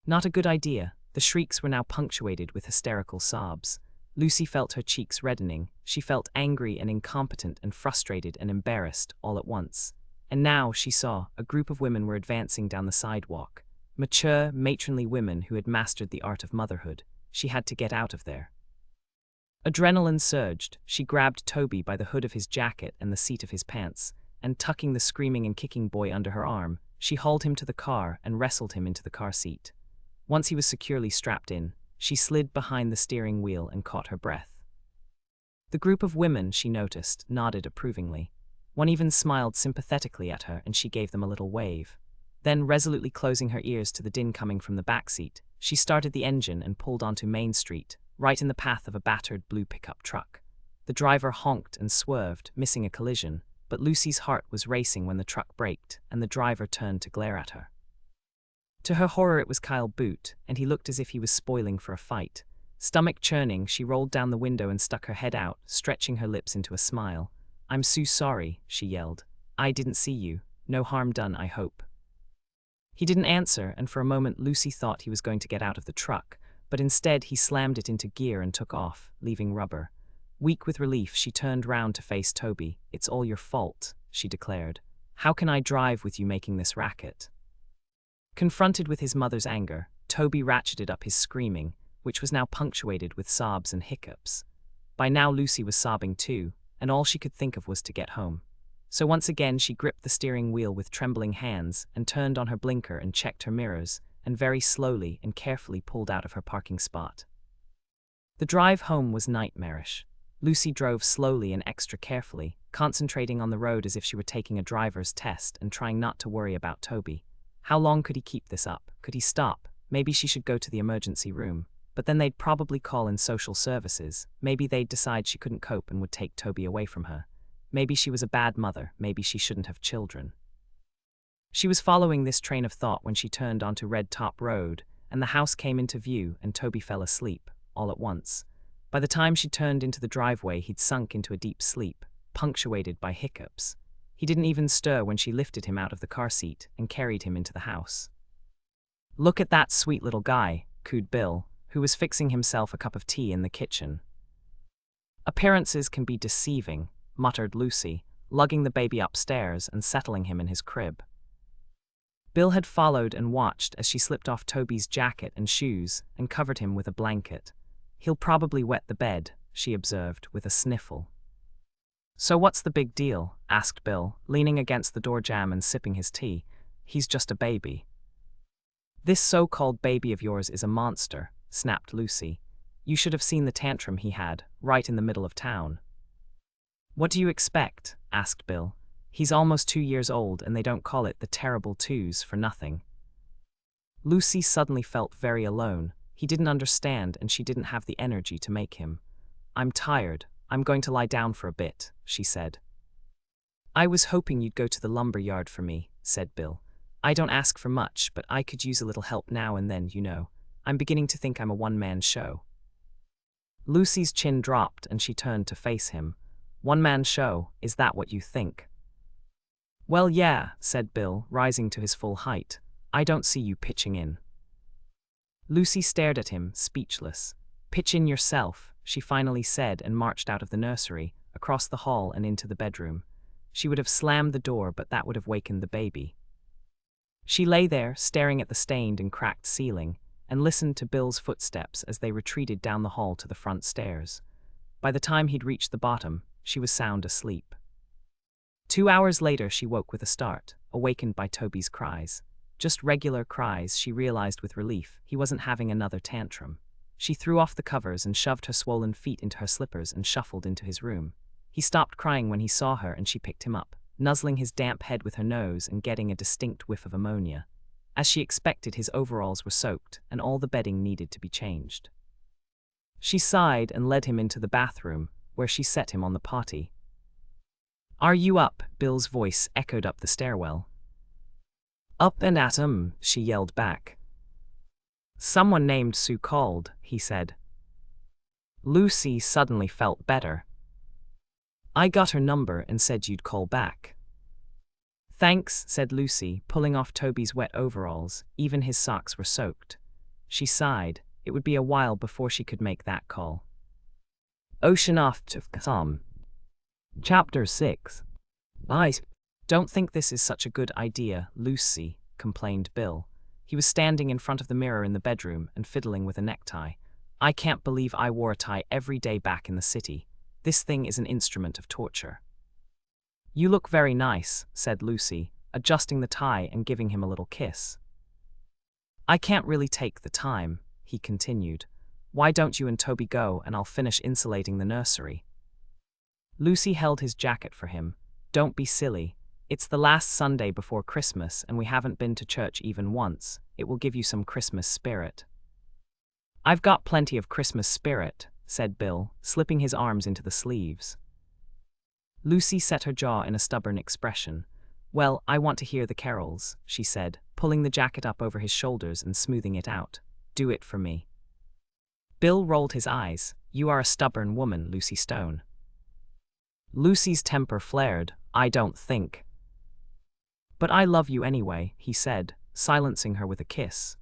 Not a good idea. The shrieks were now punctuated with hysterical sobs. Lucy felt her cheeks reddening. She felt angry and incompetent and frustrated and embarrassed all at once. And now she saw a group of women were advancing down the sidewalk. Mature, matronly women who had mastered the art of motherhood. She had to get out of there. Adrenaline surged. She grabbed Toby by the hood of his jacket and the seat of his pants, and tucking the screaming and kicking boy under her arm, she hauled him to the car and wrestled him into the car seat. Once he was securely strapped in, she slid behind the steering wheel and caught her breath. The group of women, she noticed, nodded approvingly. One even smiled sympathetically at her and she gave them a little wave. Then, resolutely closing her ears to the din coming from the back seat, she started the engine and pulled onto Main Street, right in the path of a battered blue pickup truck. The driver honked and swerved, missing a collision, but Lucy's heart was racing when the truck braked and the driver turned to glare at her. To her horror, it was Kyle Boot, and he looked as if he was spoiling for a fight. Stomach churning, she rolled down the window and stuck her head out, stretching her lips into a smile. I'm so sorry, she yelled. I didn't see you. No harm done, I hope. He didn't answer, and for a moment Lucy thought he was going to get out of the truck, but instead he slammed it into gear and took off, leaving rubber. Weak with relief, she turned round to face Toby. "It's all your fault," she declared. "How can I drive with you making this racket?" Confronted with his mother's anger, Toby ratcheted up his screaming, which was now punctuated with sobs and hiccups. By now Lucy was sobbing too, and all she could think of was to get home. So once again she gripped the steering wheel with trembling hands and turned on her blinker and checked her mirrors, and very slowly and carefully pulled out of her parking spot. The drive home was nightmarish. Lucy drove slowly and extra carefully, concentrating on the road as if she were taking a driver's test and trying not to worry about Toby. How long could he keep this up? Could he stop? Maybe she should go to the emergency room. But then they'd probably call in social services. Maybe they'd decide she couldn't cope and would take Toby away from her. Maybe she was a bad mother. Maybe she shouldn't have children. She was following this train of thought when she turned onto Red Top Road, and the house came into view and Toby fell asleep, all at once. By the time she turned into the driveway, he'd sunk into a deep sleep, punctuated by hiccups. He didn't even stir when she lifted him out of the car seat and carried him into the house. "Look at that sweet little guy," cooed Bill, who was fixing himself a cup of tea in the kitchen. "Appearances can be deceiving," muttered Lucy, lugging the baby upstairs and settling him in his crib. Bill had followed and watched as she slipped off Toby's jacket and shoes and covered him with a blanket. "He'll probably wet the bed," she observed with a sniffle. "So what's the big deal?" asked Bill, leaning against the door jamb and sipping his tea. "He's just a baby." "This so-called baby of yours is a monster," snapped Lucy. "You should have seen the tantrum he had, right in the middle of town." "What do you expect?" asked Bill. "He's almost 2 years old and they don't call it the terrible twos for nothing." Lucy suddenly felt very alone. He didn't understand and she didn't have the energy to make him. "I'm tired. I'm going to lie down for a bit," she said. "I was hoping you'd go to the lumber yard for me," said Bill. "I don't ask for much, but I could use a little help now and then, you know. I'm beginning to think I'm a one-man show." Lucy's chin dropped and she turned to face him. "One-man show, is that what you think?" "Well, yeah," said Bill, rising to his full height. "I don't see you pitching in." Lucy stared at him, speechless. "Pitch in yourself," she finally said and marched out of the nursery, across the hall and into the bedroom. She would have slammed the door, but that would have wakened the baby. She lay there, staring at the stained and cracked ceiling, and listened to Bill's footsteps as they retreated down the hall to the front stairs. By the time he'd reached the bottom, she was sound asleep. 2 hours later she woke with a start, awakened by Toby's cries. Just regular cries, she realized with relief. He wasn't having another tantrum. She threw off the covers and shoved her swollen feet into her slippers and shuffled into his room. He stopped crying when he saw her and she picked him up, nuzzling his damp head with her nose and getting a distinct whiff of ammonia. As she expected, his overalls were soaked and all the bedding needed to be changed. She sighed and led him into the bathroom, where she set him on the potty. "Are you up?" Bill's voice echoed up the stairwell. "Up and at 'em," she yelled back. "Someone named Sue called," he said. Lucy suddenly felt better. "I got her number and said you'd call back." "Thanks," said Lucy, pulling off Toby's wet overalls. Even his socks were soaked. She sighed. It would be a while before she could make that call. Ocean off to some. Chapter 6. "I don't think this is such a good idea, Lucy," complained Bill. He was standing in front of the mirror in the bedroom and fiddling with a necktie. "I can't believe I wore a tie every day back in the city. This thing is an instrument of torture." "You look very nice," said Lucy, adjusting the tie and giving him a little kiss. "I can't really take the time," he continued. "Why don't you and Toby go and I'll finish insulating the nursery?" Lucy held his jacket for him. "Don't be silly. It's the last Sunday before Christmas and we haven't been to church even once. It will give you some Christmas spirit." "I've got plenty of Christmas spirit," said Bill, slipping his arms into the sleeves. Lucy set her jaw in a stubborn expression. "Well, I want to hear the carols," she said, pulling the jacket up over his shoulders and smoothing it out. "Do it for me." Bill rolled his eyes. "You are a stubborn woman, Lucy Stone." Lucy's temper flared. "I don't think." "But I love you anyway," he said, silencing her with a kiss.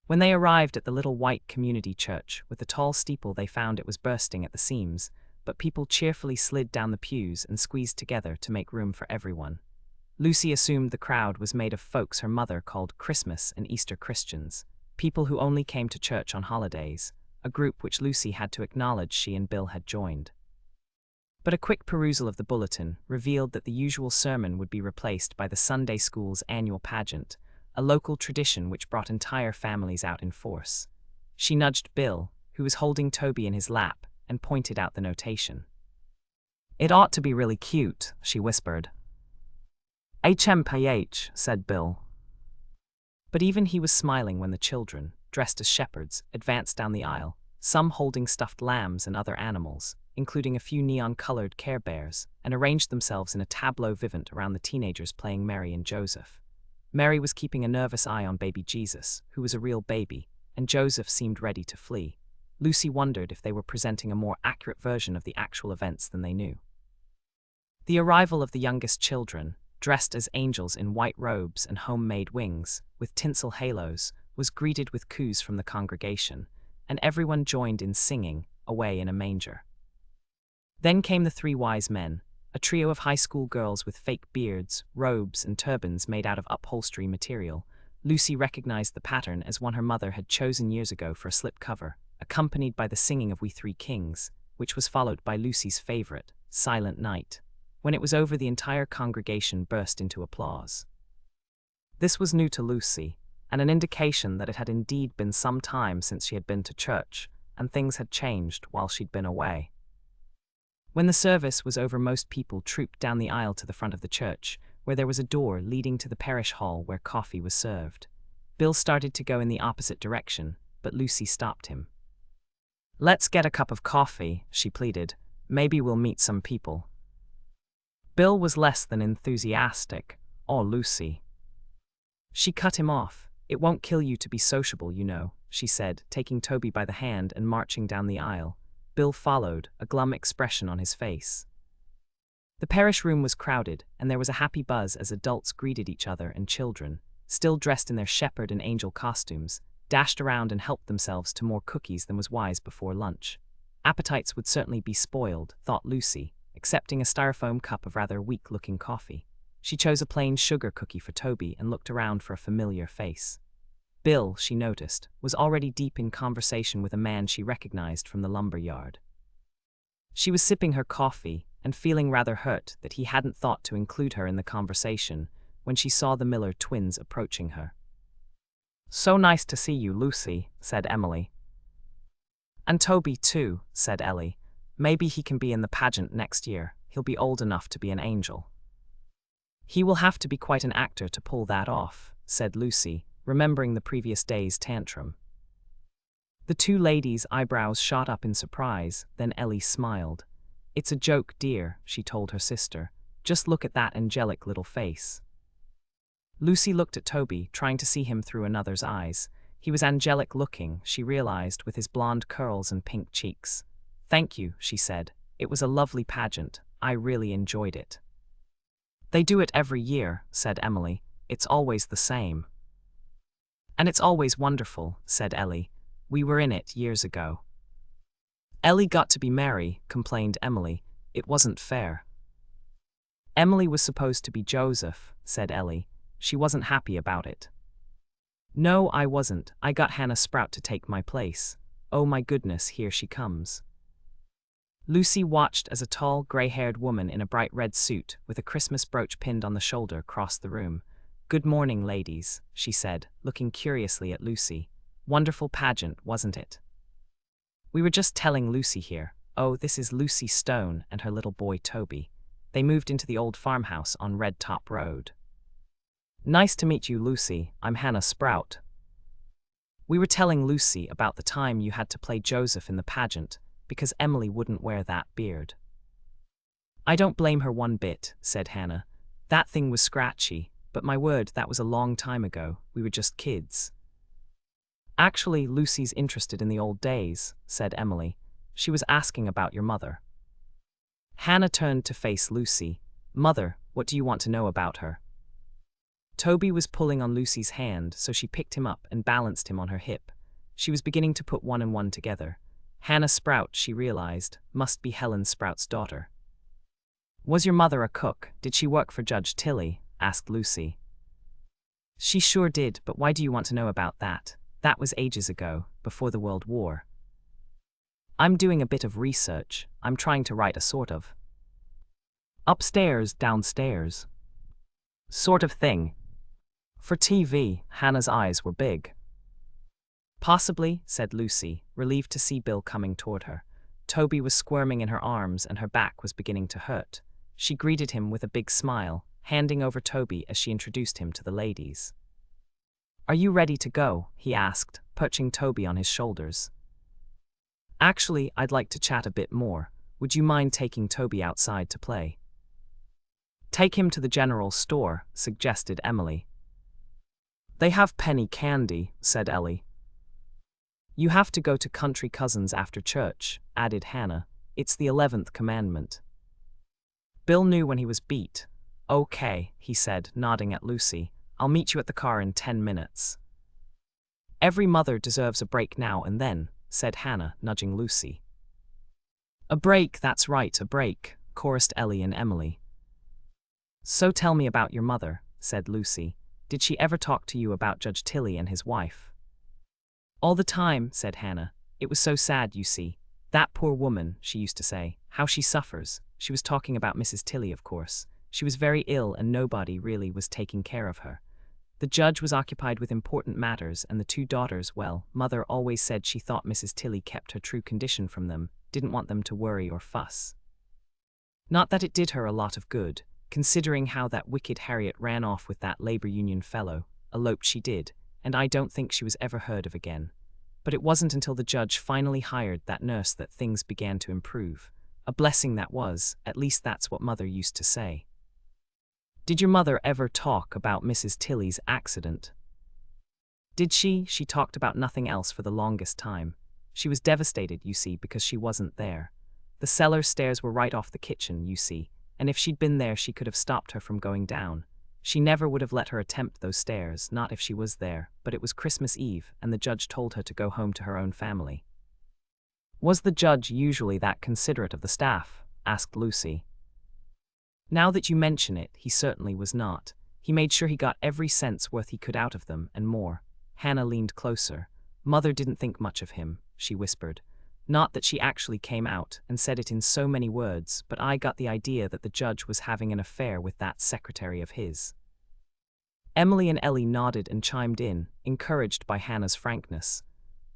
When they arrived at the little white community church with the tall steeple, they found it was bursting at the seams, but people cheerfully slid down the pews and squeezed together to make room for everyone. Lucy assumed the crowd was made of folks her mother called Christmas and Easter Christians, people who only came to church on holidays, a group which Lucy had to acknowledge she and Bill had joined. But a quick perusal of the bulletin revealed that the usual sermon would be replaced by the Sunday school's annual pageant, a local tradition which brought entire families out in force. She nudged Bill, who was holding Toby in his lap, and pointed out the notation. "It ought to be really cute," she whispered. "HMPH," said Bill. But even he was smiling when the children, dressed as shepherds, advanced down the aisle, some holding stuffed lambs and other animals, including a few neon-colored Care Bears, and arranged themselves in a tableau vivant around the teenagers playing Mary and Joseph. Mary was keeping a nervous eye on baby Jesus, who was a real baby, and Joseph seemed ready to flee. Lucy wondered if they were presenting a more accurate version of the actual events than they knew. The arrival of the youngest children, dressed as angels in white robes and homemade wings, with tinsel halos, was greeted with coos from the congregation, and everyone joined in singing, "Away in a Manger." Then came the three wise men, a trio of high school girls with fake beards, robes, and turbans made out of upholstery material. Lucy recognized the pattern as one her mother had chosen years ago for a slipcover, accompanied by the singing of We Three Kings, which was followed by Lucy's favorite, Silent Night. When it was over, the entire congregation burst into applause. This was new to Lucy, and an indication that it had indeed been some time since she had been to church, and things had changed while she'd been away. When the service was over, most people trooped down the aisle to the front of the church, where there was a door leading to the parish hall where coffee was served. Bill started to go in the opposite direction, but Lucy stopped him. "Let's get a cup of coffee," she pleaded. "Maybe we'll meet some people." Bill was less than enthusiastic. "Oh, Lucy." She cut him off. "It won't kill you to be sociable, you know," she said, taking Toby by the hand and marching down the aisle. Bill followed, a glum expression on his face. The parish room was crowded, and there was a happy buzz as adults greeted each other and children, still dressed in their shepherd and angel costumes, dashed around and helped themselves to more cookies than was wise before lunch. Appetites would certainly be spoiled, thought Lucy, accepting a styrofoam cup of rather weak-looking coffee. She chose a plain sugar cookie for Toby and looked around for a familiar face. Bill, she noticed, was already deep in conversation with a man she recognized from the lumber yard. She was sipping her coffee and feeling rather hurt that he hadn't thought to include her in the conversation when she saw the Miller twins approaching her. "So nice to see you, Lucy," said Emily. "And Toby, too," said Ellie. "Maybe he can be in the pageant next year. He'll be old enough to be an angel." "He will have to be quite an actor to pull that off," said Lucy, remembering the previous day's tantrum. The two ladies' eyebrows shot up in surprise, then Ellie smiled. "It's a joke, dear," she told her sister. "Just look at that angelic little face." Lucy looked at Toby, trying to see him through another's eyes. He was angelic looking, she realized, with his blonde curls and pink cheeks. "Thank you," she said. "It was a lovely pageant. I really enjoyed it." "They do it every year," said Emily. "It's always the same." "And it's always wonderful," said Ellie. "We were in it years ago." "Ellie got to be Mary," complained Emily. "It wasn't fair." "Emily was supposed to be Joseph," said Ellie. She wasn't happy about it. "No, I wasn't. I got Hannah Sprout to take my place. Oh my goodness, here she comes." Lucy watched as a tall, gray-haired woman in a bright red suit with a Christmas brooch pinned on the shoulder crossed the room. "Good morning, ladies," she said, looking curiously at Lucy. "Wonderful pageant, wasn't it?" "We were just telling Lucy here. Oh, this is Lucy Stone and her little boy Toby." They moved into the old farmhouse on Red Top Road. "Nice to meet you, Lucy. I'm Hannah Sprout." "We were telling Lucy about the time you had to play Joseph in the pageant because Emily wouldn't wear that beard." "I don't blame her one bit," said Hannah. "That thing was scratchy, but my word, that was a long time ago. We were just kids." "Actually, Lucy's interested in the old days," said Emily. "She was asking about your mother." Hannah turned to face Lucy. "Mother, what do you want to know about her?" Toby was pulling on Lucy's hand, so she picked him up and balanced him on her hip. She was beginning to put one and one together. Hannah Sprout, she realized, must be Helen Sprout's daughter. "Was your mother a cook? Did she work for Judge Tilly?" asked Lucy. "She sure did, but why do you want to know about that? That was ages ago, before the World War. I'm doing a bit of research. I'm trying to write a sort of upstairs, downstairs sort of thing. For TV." Hannah's eyes were big. "Possibly," said Lucy, relieved to see Bill coming toward her. Toby was squirming in her arms and her back was beginning to hurt. She greeted him with a big smile, handing over Toby as she introduced him to the ladies. "Are you ready to go?" he asked, perching Toby on his shoulders. "Actually, I'd like to chat a bit more. Would you mind taking Toby outside to play?" "Take him to the general store," suggested Emily. "They have penny candy," said Ellie. "You have to go to Country Cousins after church," added Hannah. "It's the 11th commandment." Bill knew when he was beat. "Okay," he said, nodding at Lucy. "I'll meet you at the car in 10 minutes. "Every mother deserves a break now and then," said Hannah, nudging Lucy. "A break, that's right, a break," chorused Ellie and Emily. "So tell me about your mother," said Lucy. "Did she ever talk to you about Judge Tilly and his wife?" "All the time," said Hannah. "It was so sad, you see. That poor woman," she used to say, "how she suffers." She was talking about Mrs. Tilly, of course. She was very ill and nobody really was taking care of her. The judge was occupied with important matters and the two daughters, well, Mother always said she thought Mrs. Tilly kept her true condition from them, didn't want them to worry or fuss. Not that it did her a lot of good, considering how that wicked Harriet ran off with that labor union fellow, eloped she did, and I don't think she was ever heard of again. But it wasn't until the judge finally hired that nurse that things began to improve. A blessing that was, at least that's what Mother used to say. "Did your mother ever talk about Mrs. Tilly's accident?" "Did she? She talked about nothing else for the longest time. She was devastated, you see, because she wasn't there. The cellar stairs were right off the kitchen, you see, and if she'd been there she could have stopped her from going down. She never would have let her attempt those stairs, not if she was there, but it was Christmas Eve, and the judge told her to go home to her own family." "Was the judge usually that considerate of the staff?" asked Lucy. "Now that you mention it, he certainly was not. He made sure he got every cent's worth he could out of them, and more." Hannah leaned closer. "Mother didn't think much of him," she whispered. Not that she actually came out and said it in so many words, but I got the idea that the judge was having an affair with that secretary of his. Emily and Ellie nodded and chimed in, encouraged by Hannah's frankness.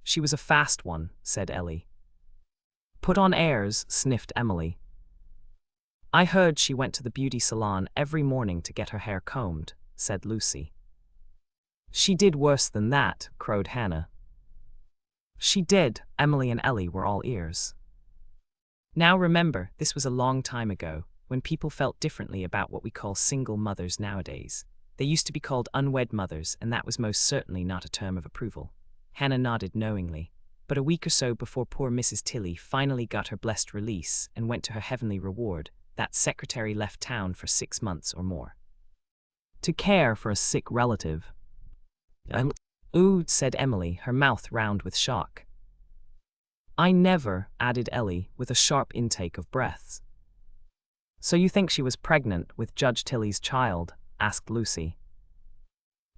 "She was a fast one," said Ellie. "Put on airs," sniffed Emily. "I heard she went to the beauty salon every morning to get her hair combed," said Lucy. "She did worse than that," crowed Hannah. "She did." Emily and Ellie were all ears. Now remember, this was a long time ago, when people felt differently about what we call single mothers nowadays. They used to be called unwed mothers, and that was most certainly not a term of approval. Hannah nodded knowingly. But a week or so before poor Mrs. Tilly finally got her blessed release and went to her heavenly reward, that secretary left town for 6 months or more to care for a sick relative. "Ooh," said Emily, her mouth round with shock. "I never," added Ellie, with a sharp intake of breaths. "So you think she was pregnant with Judge Tilly's child?" asked Lucy.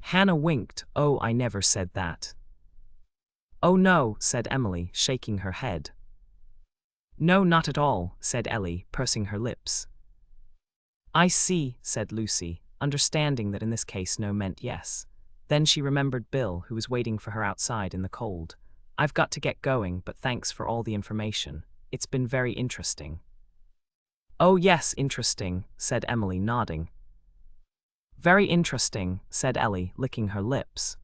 Hannah winked. "Oh, I never said that." "Oh no," said Emily, shaking her head. "No, not at all," said Ellie, pursing her lips. "I see," said Lucy, understanding that in this case no meant yes. Then she remembered Bill, who was waiting for her outside in the cold. "I've got to get going, but thanks for all the information. It's been very interesting." "Oh yes, interesting," said Emily, nodding. "Very interesting," said Ellie, licking her lips.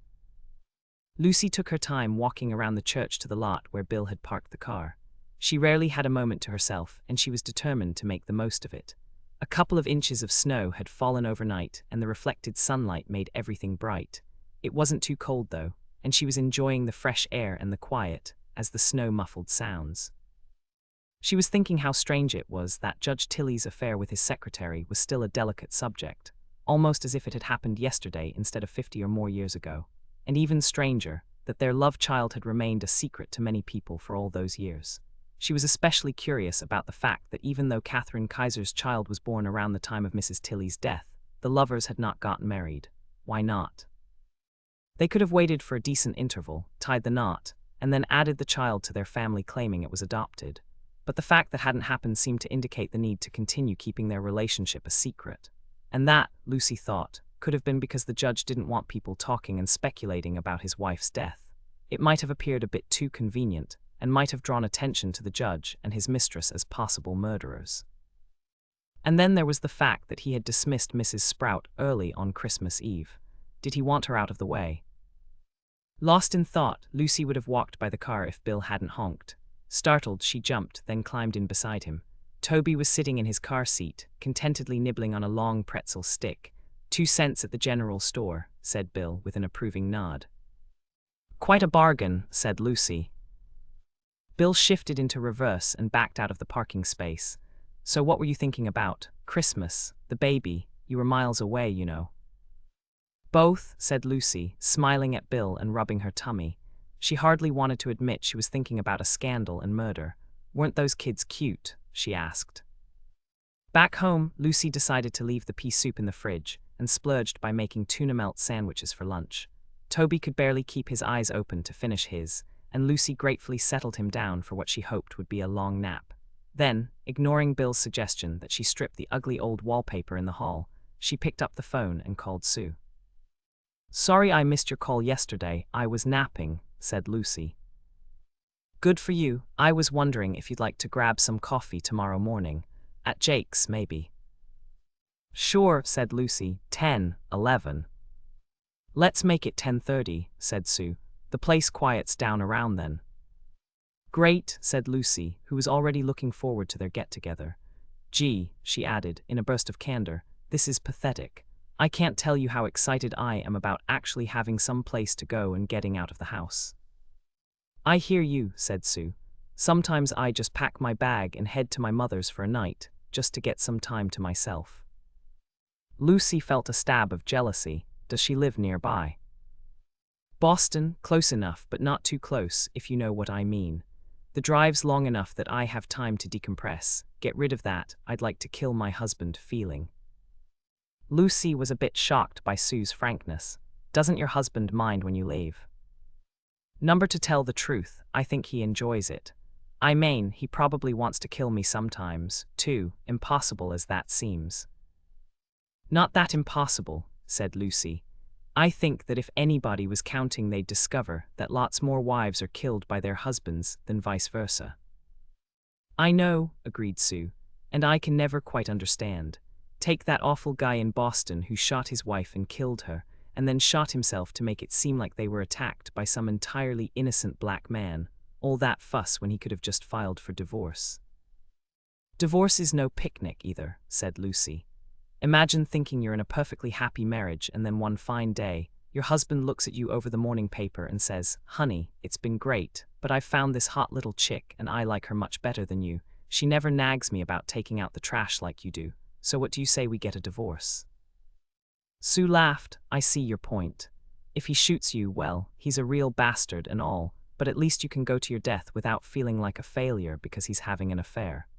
Lucy took her time walking around the church to the lot where Bill had parked the car. She rarely had a moment to herself, and she was determined to make the most of it. A couple of inches of snow had fallen overnight, and the reflected sunlight made everything bright. It wasn't too cold, though, and she was enjoying the fresh air and the quiet, as the snow muffled sounds. She was thinking how strange it was that Judge Tilly's affair with his secretary was still a delicate subject. almost as if it had happened yesterday instead of 50 or more years ago. And even stranger, that their love child had remained a secret to many people for all those years. She was especially curious about the fact that even though Catherine Kaiser's child was born around the time of Mrs. Tilley's death, the lovers had not gotten married. Why not? They could have waited for a decent interval, tied the knot, and then added the child to their family claiming it was adopted. But the fact that hadn't happened seemed to indicate the need to continue keeping their relationship a secret. And that, Lucy thought, could have been because the judge didn't want people talking and speculating about his wife's death. It might have appeared a bit too convenient, and might have drawn attention to the judge and his mistress as possible murderers. And then there was the fact that he had dismissed Mrs. Sprout early on Christmas Eve. Did he want her out of the way? Lost in thought, Lucy would have walked by the car if Bill hadn't honked. Startled, she jumped, then climbed in beside him. Toby was sitting in his car seat, contentedly nibbling on a long pretzel stick. 2 cents at the general store, said Bill with an approving nod. Quite a bargain, said Lucy. Bill shifted into reverse and backed out of the parking space. So what were you thinking about? Christmas, the baby, you were miles away, you know. Both, said Lucy, smiling at Bill and rubbing her tummy. She hardly wanted to admit she was thinking about a scandal and murder. Weren't those kids cute? She asked. Back home, Lucy decided to leave the pea soup in the fridge and splurged by making tuna melt sandwiches for lunch. Toby could barely keep his eyes open to finish his, and Lucy gratefully settled him down for what she hoped would be a long nap. Then, ignoring Bill's suggestion that she strip the ugly old wallpaper in the hall, she picked up the phone and called Sue. Sorry I missed your call yesterday, I was napping, said Lucy. Good for you, I was wondering if you'd like to grab some coffee tomorrow morning. At Jake's, maybe. Sure, said Lucy, 10, 11. Let's make it 10:30, said Sue. The place quiets down around then. Great, said Lucy, who was already looking forward to their get-together. Gee, she added, in a burst of candor, this is pathetic. I can't tell you how excited I am about actually having some place to go and getting out of the house. I hear you, said Sue. Sometimes I just pack my bag and head to my mother's for a night, just to get some time to myself. Lucy felt a stab of jealousy. Does she live nearby? Boston, close enough, but not too close, if you know what I mean. The drive's long enough that I have time to decompress. Get rid of that, I'd like to kill my husband feeling. Lucy was a bit shocked by Sue's frankness. Doesn't your husband mind when you leave? Number to tell the truth, I think he enjoys it. I mean, he probably wants to kill me sometimes, too, impossible as that seems. Not that impossible, said Lucy. I think that if anybody was counting they'd discover that lots more wives are killed by their husbands than vice versa. I know, agreed Sue, and I can never quite understand. Take that awful guy in Boston who shot his wife and killed her, and then shot himself to make it seem like they were attacked by some entirely innocent black man. All that fuss when he could have just filed for divorce. Divorce is no picnic either, said Lucy. Imagine thinking you're in a perfectly happy marriage and then one fine day, your husband looks at you over the morning paper and says, Honey, it's been great, but I've found this hot little chick and I like her much better than you. She never nags me about taking out the trash like you do. So what do you say we get a divorce? Sue laughed. I see your point. If he shoots you, well, he's a real bastard and all, but at least you can go to your death without feeling like a failure because he's having an affair.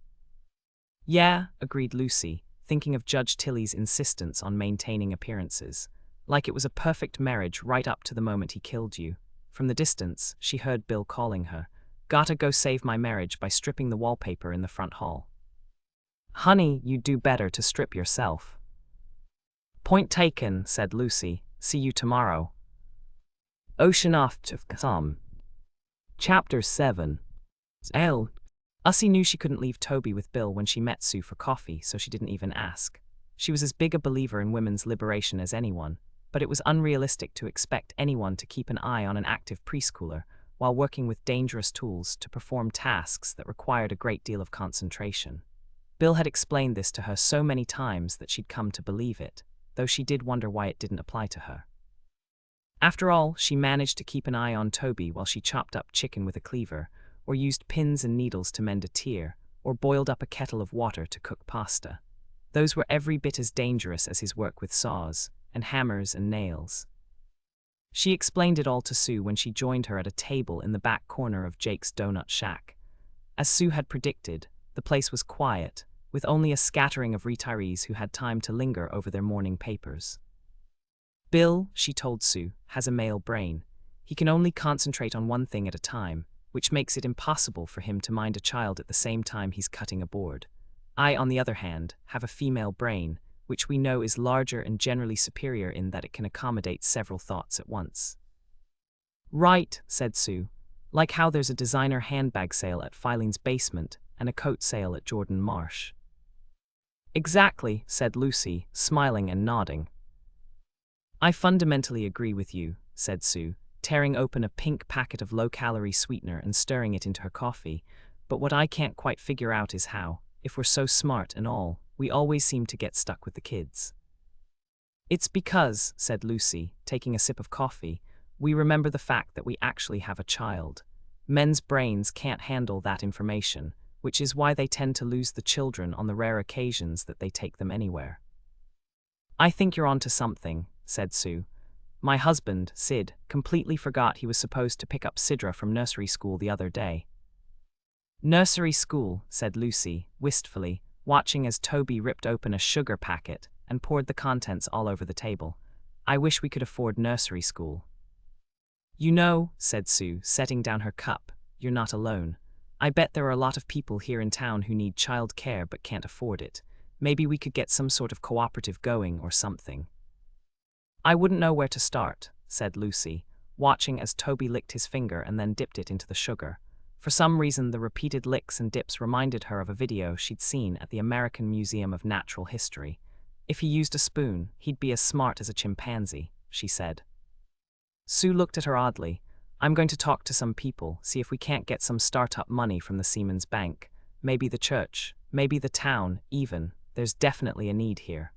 Yeah, agreed Lucy, thinking of Judge Tilley's insistence on maintaining appearances. Like it was a perfect marriage right up to the moment he killed you. From the distance, she heard Bill calling her. Gotta go save my marriage by stripping the wallpaper in the front hall. Honey, you'd do better to strip yourself. Point taken, said Lucy. See you tomorrow. Ocean off to come. Chapter 7. Ussie knew she couldn't leave Toby with Bill when she met Sue for coffee, so she didn't even ask. She was as big a believer in women's liberation as anyone, but it was unrealistic to expect anyone to keep an eye on an active preschooler while working with dangerous tools to perform tasks that required a great deal of concentration. Bill had explained this to her so many times that she'd come to believe it, though she did wonder why it didn't apply to her. After all, she managed to keep an eye on Toby while she chopped up chicken with a cleaver, or used pins and needles to mend a tear, or boiled up a kettle of water to cook pasta. Those were every bit as dangerous as his work with saws, and hammers and nails. She explained it all to Sue when she joined her at a table in the back corner of Jake's donut shack. As Sue had predicted, the place was quiet, with only a scattering of retirees who had time to linger over their morning papers. Bill, she told Sue, has a male brain. He can only concentrate on one thing at a time, which makes it impossible for him to mind a child at the same time he's cutting a board. I, on the other hand, have a female brain, which we know is larger and generally superior in that it can accommodate several thoughts at once. Right, said Sue, like how there's a designer handbag sale at Filene's basement and a coat sale at Jordan Marsh. Exactly, said Lucy, smiling and nodding. I fundamentally agree with you, said Sue, tearing open a pink packet of low-calorie sweetener and stirring it into her coffee, but what I can't quite figure out is how, if we're so smart and all, we always seem to get stuck with the kids. It's because, said Lucy, taking a sip of coffee, we remember the fact that we actually have a child. Men's brains can't handle that information, which is why they tend to lose the children on the rare occasions that they take them anywhere. I think you're onto something, said Sue. My husband, Sid, completely forgot he was supposed to pick up Sidra from nursery school the other day. Nursery school, said Lucy, wistfully, watching as Toby ripped open a sugar packet and poured the contents all over the table. I wish we could afford nursery school. You know, said Sue, setting down her cup, you're not alone. I bet there are a lot of people here in town who need child care but can't afford it. Maybe we could get some sort of cooperative going or something. I wouldn't know where to start, said Lucy, watching as Toby licked his finger and then dipped it into the sugar. For some reason, the repeated licks and dips reminded her of a video she'd seen at the American Museum of Natural History. If he used a spoon, he'd be as smart as a chimpanzee, she said. Sue looked at her oddly. I'm going to talk to some people, see if we can't get some startup money from the Siemens Bank. Maybe the church, maybe the town, even. There's definitely a need here.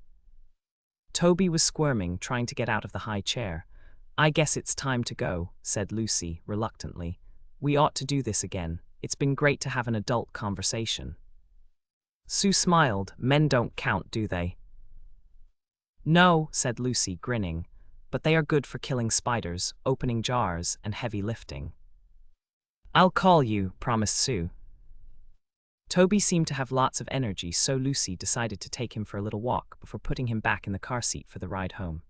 Toby was squirming, trying to get out of the high chair. I guess it's time to go, said Lucy, reluctantly. We ought to do this again. It's been great to have an adult conversation. Sue smiled. Men don't count, do they? No, said Lucy, grinning. But they are good for killing spiders, opening jars, and heavy lifting. I'll call you, promised Sue. Toby seemed to have lots of energy, so Lucy decided to take him for a little walk before putting him back in the car seat for the ride home.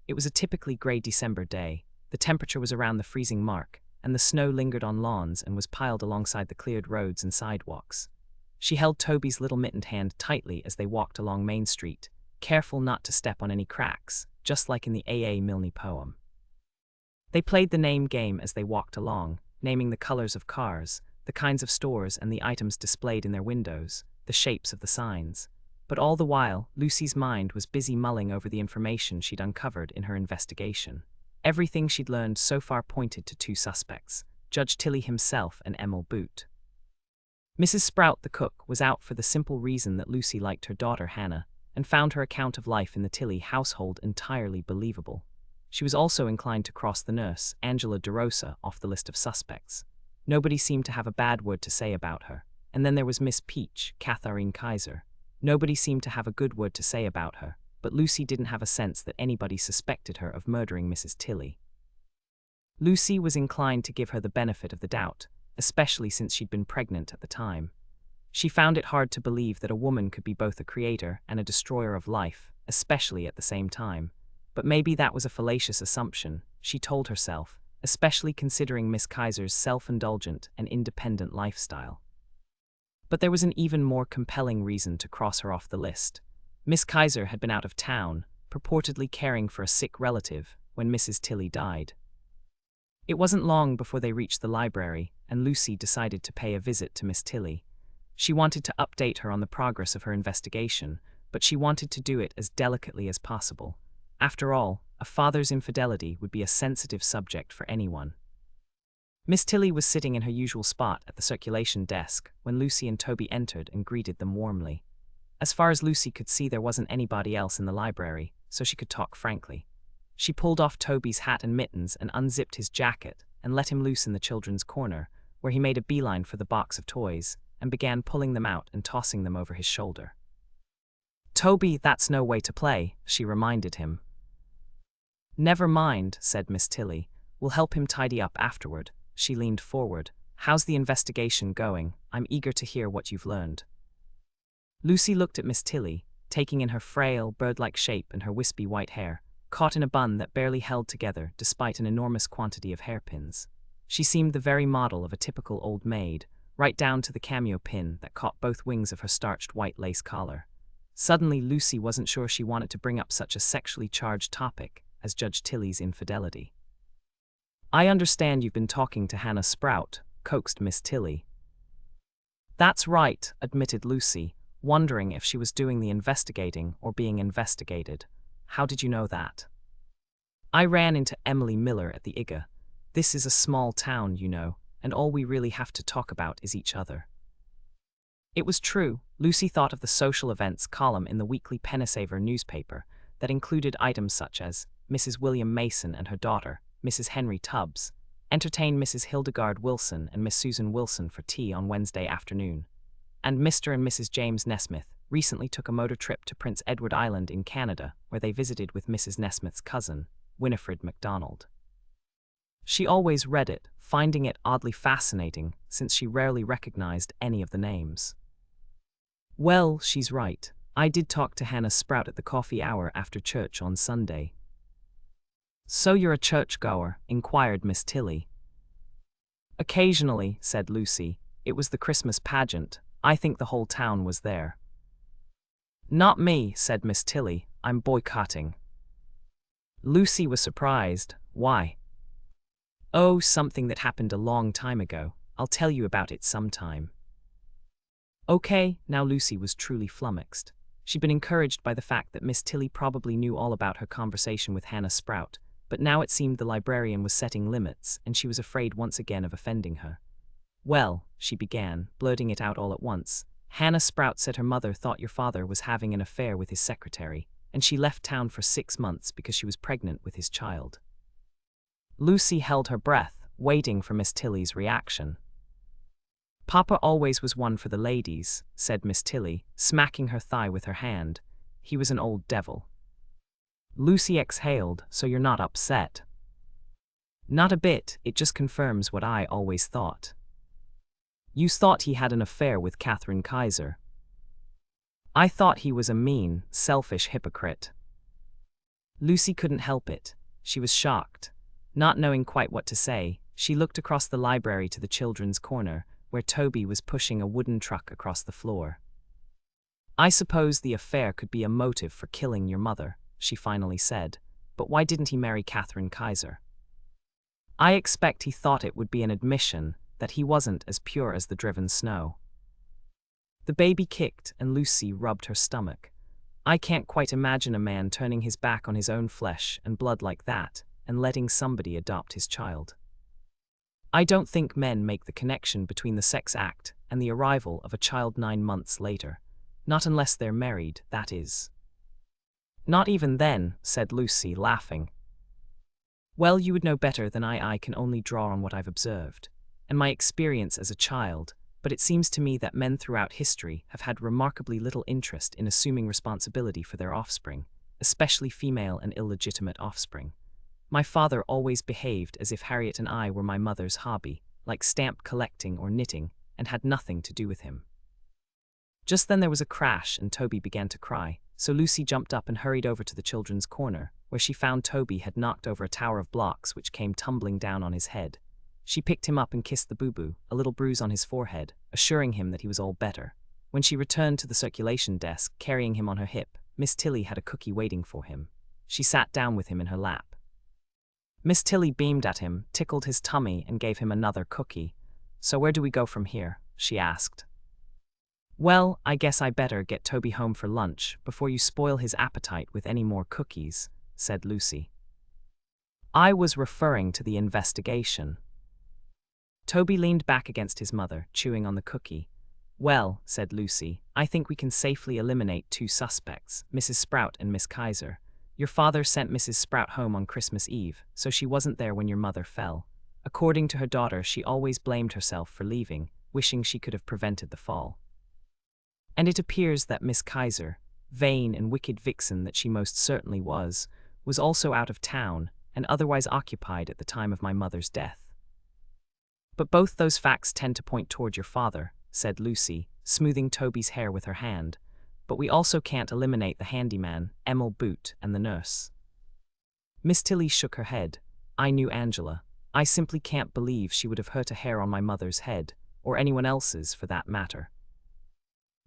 It was a typically gray December day. The temperature was around the freezing mark, and the snow lingered on lawns and was piled alongside the cleared roads and sidewalks. She held Toby's little mittened hand tightly as they walked along Main Street, careful not to step on any cracks, just like in the A. Milne poem. They played the name game as they walked along, naming the colors of cars, the kinds of stores and the items displayed in their windows, the shapes of the signs. But all the while, Lucy's mind was busy mulling over the information she'd uncovered in her investigation. Everything she'd learned so far pointed to two suspects, Judge Tilly himself and Emil Boot. Mrs. Sprout, the cook, was out for the simple reason that Lucy liked her daughter Hannah, and found her account of life in the Tilly household entirely believable. She was also inclined to cross the nurse, Angela DeRosa, off the list of suspects. Nobody seemed to have a bad word to say about her. And then there was Miss Peach, Katharine Kaiser. Nobody seemed to have a good word to say about her, but Lucy didn't have a sense that anybody suspected her of murdering Mrs. Tilly. Lucy was inclined to give her the benefit of the doubt, especially since she'd been pregnant at the time. She found it hard to believe that a woman could be both a creator and a destroyer of life, especially at the same time. But maybe that was a fallacious assumption, she told herself, especially considering Miss Kaiser's self-indulgent and independent lifestyle. But there was an even more compelling reason to cross her off the list. Miss Kaiser had been out of town, purportedly caring for a sick relative, when Mrs. Tilly died. It wasn't long before they reached the library, and Lucy decided to pay a visit to Miss Tilly. She wanted to update her on the progress of her investigation, but she wanted to do it as delicately as possible. After all, a father's infidelity would be a sensitive subject for anyone. Miss Tilly was sitting in her usual spot at the circulation desk when Lucy and Toby entered and greeted them warmly. As far as Lucy could see, there wasn't anybody else in the library, so she could talk frankly. She pulled off Toby's hat and mittens and unzipped his jacket and let him loose in the children's corner, where he made a beeline for the box of toys and began pulling them out and tossing them over his shoulder. Toby, that's no way to play, she reminded him. Never mind, said Miss Tilly. We'll help him tidy up afterward. She leaned forward. How's the investigation going? I'm eager to hear what you've learned. Lucy looked at Miss Tilly, taking in her frail, bird-like shape and her wispy white hair, caught in a bun that barely held together despite an enormous quantity of hairpins. She seemed the very model of a typical old maid, right down to the cameo pin that caught both wings of her starched white lace collar. Suddenly, Lucy wasn't sure she wanted to bring up such a sexually charged topic as Judge Tilly's infidelity. I understand you've been talking to Hannah Sprout, coaxed Miss Tilly. That's right, admitted Lucy, wondering if she was doing the investigating or being investigated. How did you know that? I ran into Emily Miller at the IGA. This is a small town, you know, and all we really have to talk about is each other. It was true. Lucy thought of the social events column in the weekly Pennysaver newspaper that included items such as Mrs. William Mason and her daughter, Mrs. Henry Tubbs, entertained Mrs. Hildegard Wilson and Miss Susan Wilson for tea on Wednesday afternoon, and Mr. and Mrs. James Nesmith recently took a motor trip to Prince Edward Island in Canada, where they visited with Mrs. Nesmith's cousin, Winifred MacDonald. She always read it, finding it oddly fascinating since she rarely recognized any of the names. Well, she's right. I did talk to Hannah Sprout at the coffee hour after church on Sunday. So you're a churchgoer? Inquired Miss Tilly. Occasionally, said Lucy. It was the Christmas pageant. I think the whole town was there. Not me, said Miss Tilly. I'm boycotting. Lucy was surprised. Why? Oh, something that happened a long time ago. I'll tell you about it sometime. Okay, now Lucy was truly flummoxed. She'd been encouraged by the fact that Miss Tilly probably knew all about her conversation with Hannah Sprout, but now it seemed the librarian was setting limits, and she was afraid once again of offending her. Well, she began, blurting it out all at once. Hannah Sprout said her mother thought your father was having an affair with his secretary, and she left town for 6 months because she was pregnant with his child. Lucy held her breath, waiting for Miss Tilly's reaction. Papa always was one for the ladies, said Miss Tilly, smacking her thigh with her hand. He was an old devil. Lucy exhaled. So you're not upset? Not a bit, it just confirms what I always thought. You thought he had an affair with Catherine Kaiser. I thought he was a mean, selfish hypocrite. Lucy couldn't help it. She was shocked. Not knowing quite what to say, she looked across the library to the children's corner, where Toby was pushing a wooden truck across the floor. I suppose the affair could be a motive for killing your mother, she finally said, but why didn't he marry Catherine Kaiser? I expect he thought it would be an admission that he wasn't as pure as the driven snow. The baby kicked and Lucy rubbed her stomach. I can't quite imagine a man turning his back on his own flesh and blood like that and letting somebody adopt his child. I don't think men make the connection between the sex act and the arrival of a child 9 months later. Not unless they're married, that is. Not even then, said Lucy, laughing. Well, you would know better than I can only draw on what I've observed, and my experience as a child, but it seems to me that men throughout history have had remarkably little interest in assuming responsibility for their offspring, especially female and illegitimate offspring. My father always behaved as if Harriet and I were my mother's hobby, like stamp collecting or knitting, and had nothing to do with him. Just then there was a crash and Toby began to cry, so Lucy jumped up and hurried over to the children's corner, where she found Toby had knocked over a tower of blocks which came tumbling down on his head. She picked him up and kissed the boo-boo, a little bruise on his forehead, assuring him that he was all better. When she returned to the circulation desk, carrying him on her hip, Miss Tilly had a cookie waiting for him. She sat down with him in her lap. Miss Tilly beamed at him, tickled his tummy, and gave him another cookie. So where do we go from here? She asked. Well, I guess I better get Toby home for lunch before you spoil his appetite with any more cookies, said Lucy. I was referring to the investigation. Toby leaned back against his mother, chewing on the cookie. Well, said Lucy, I think we can safely eliminate 2 suspects, Mrs. Sprout and Miss Kaiser. Your father sent Mrs. Sprout home on Christmas Eve, so she wasn't there when your mother fell. According to her daughter, she always blamed herself for leaving, wishing she could have prevented the fall. And it appears that Miss Kaiser, vain and wicked vixen that she most certainly was also out of town and otherwise occupied at the time of my mother's death. But both those facts tend to point toward your father, said Lucy, smoothing Toby's hair with her hand. But we also can't eliminate the handyman, Emil Boot, and the nurse. Miss Tilly shook her head. I knew Angela. I simply can't believe she would have hurt a hair on my mother's head, or anyone else's for that matter.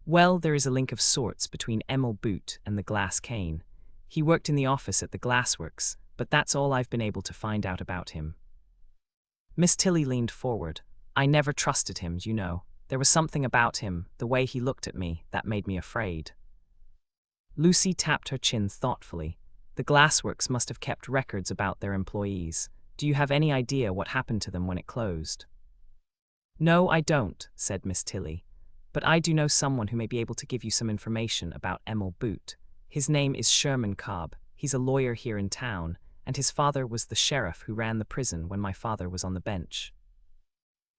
Well, there is a link of sorts between Emil Boot and the glass cane. He worked in the office at the glassworks, but that's all I've been able to find out about him. Miss Tilly leaned forward. I never trusted him, you know. There was something about him, the way he looked at me, that made me afraid. Lucy tapped her chin thoughtfully. The glassworks must have kept records about their employees. Do you have any idea what happened to them when it closed? No, I don't, said Miss Tilly. But I do know someone who may be able to give you some information about Emil Boot. His name is Sherman Cobb. He's a lawyer here in town, and his father was the sheriff who ran the prison when my father was on the bench.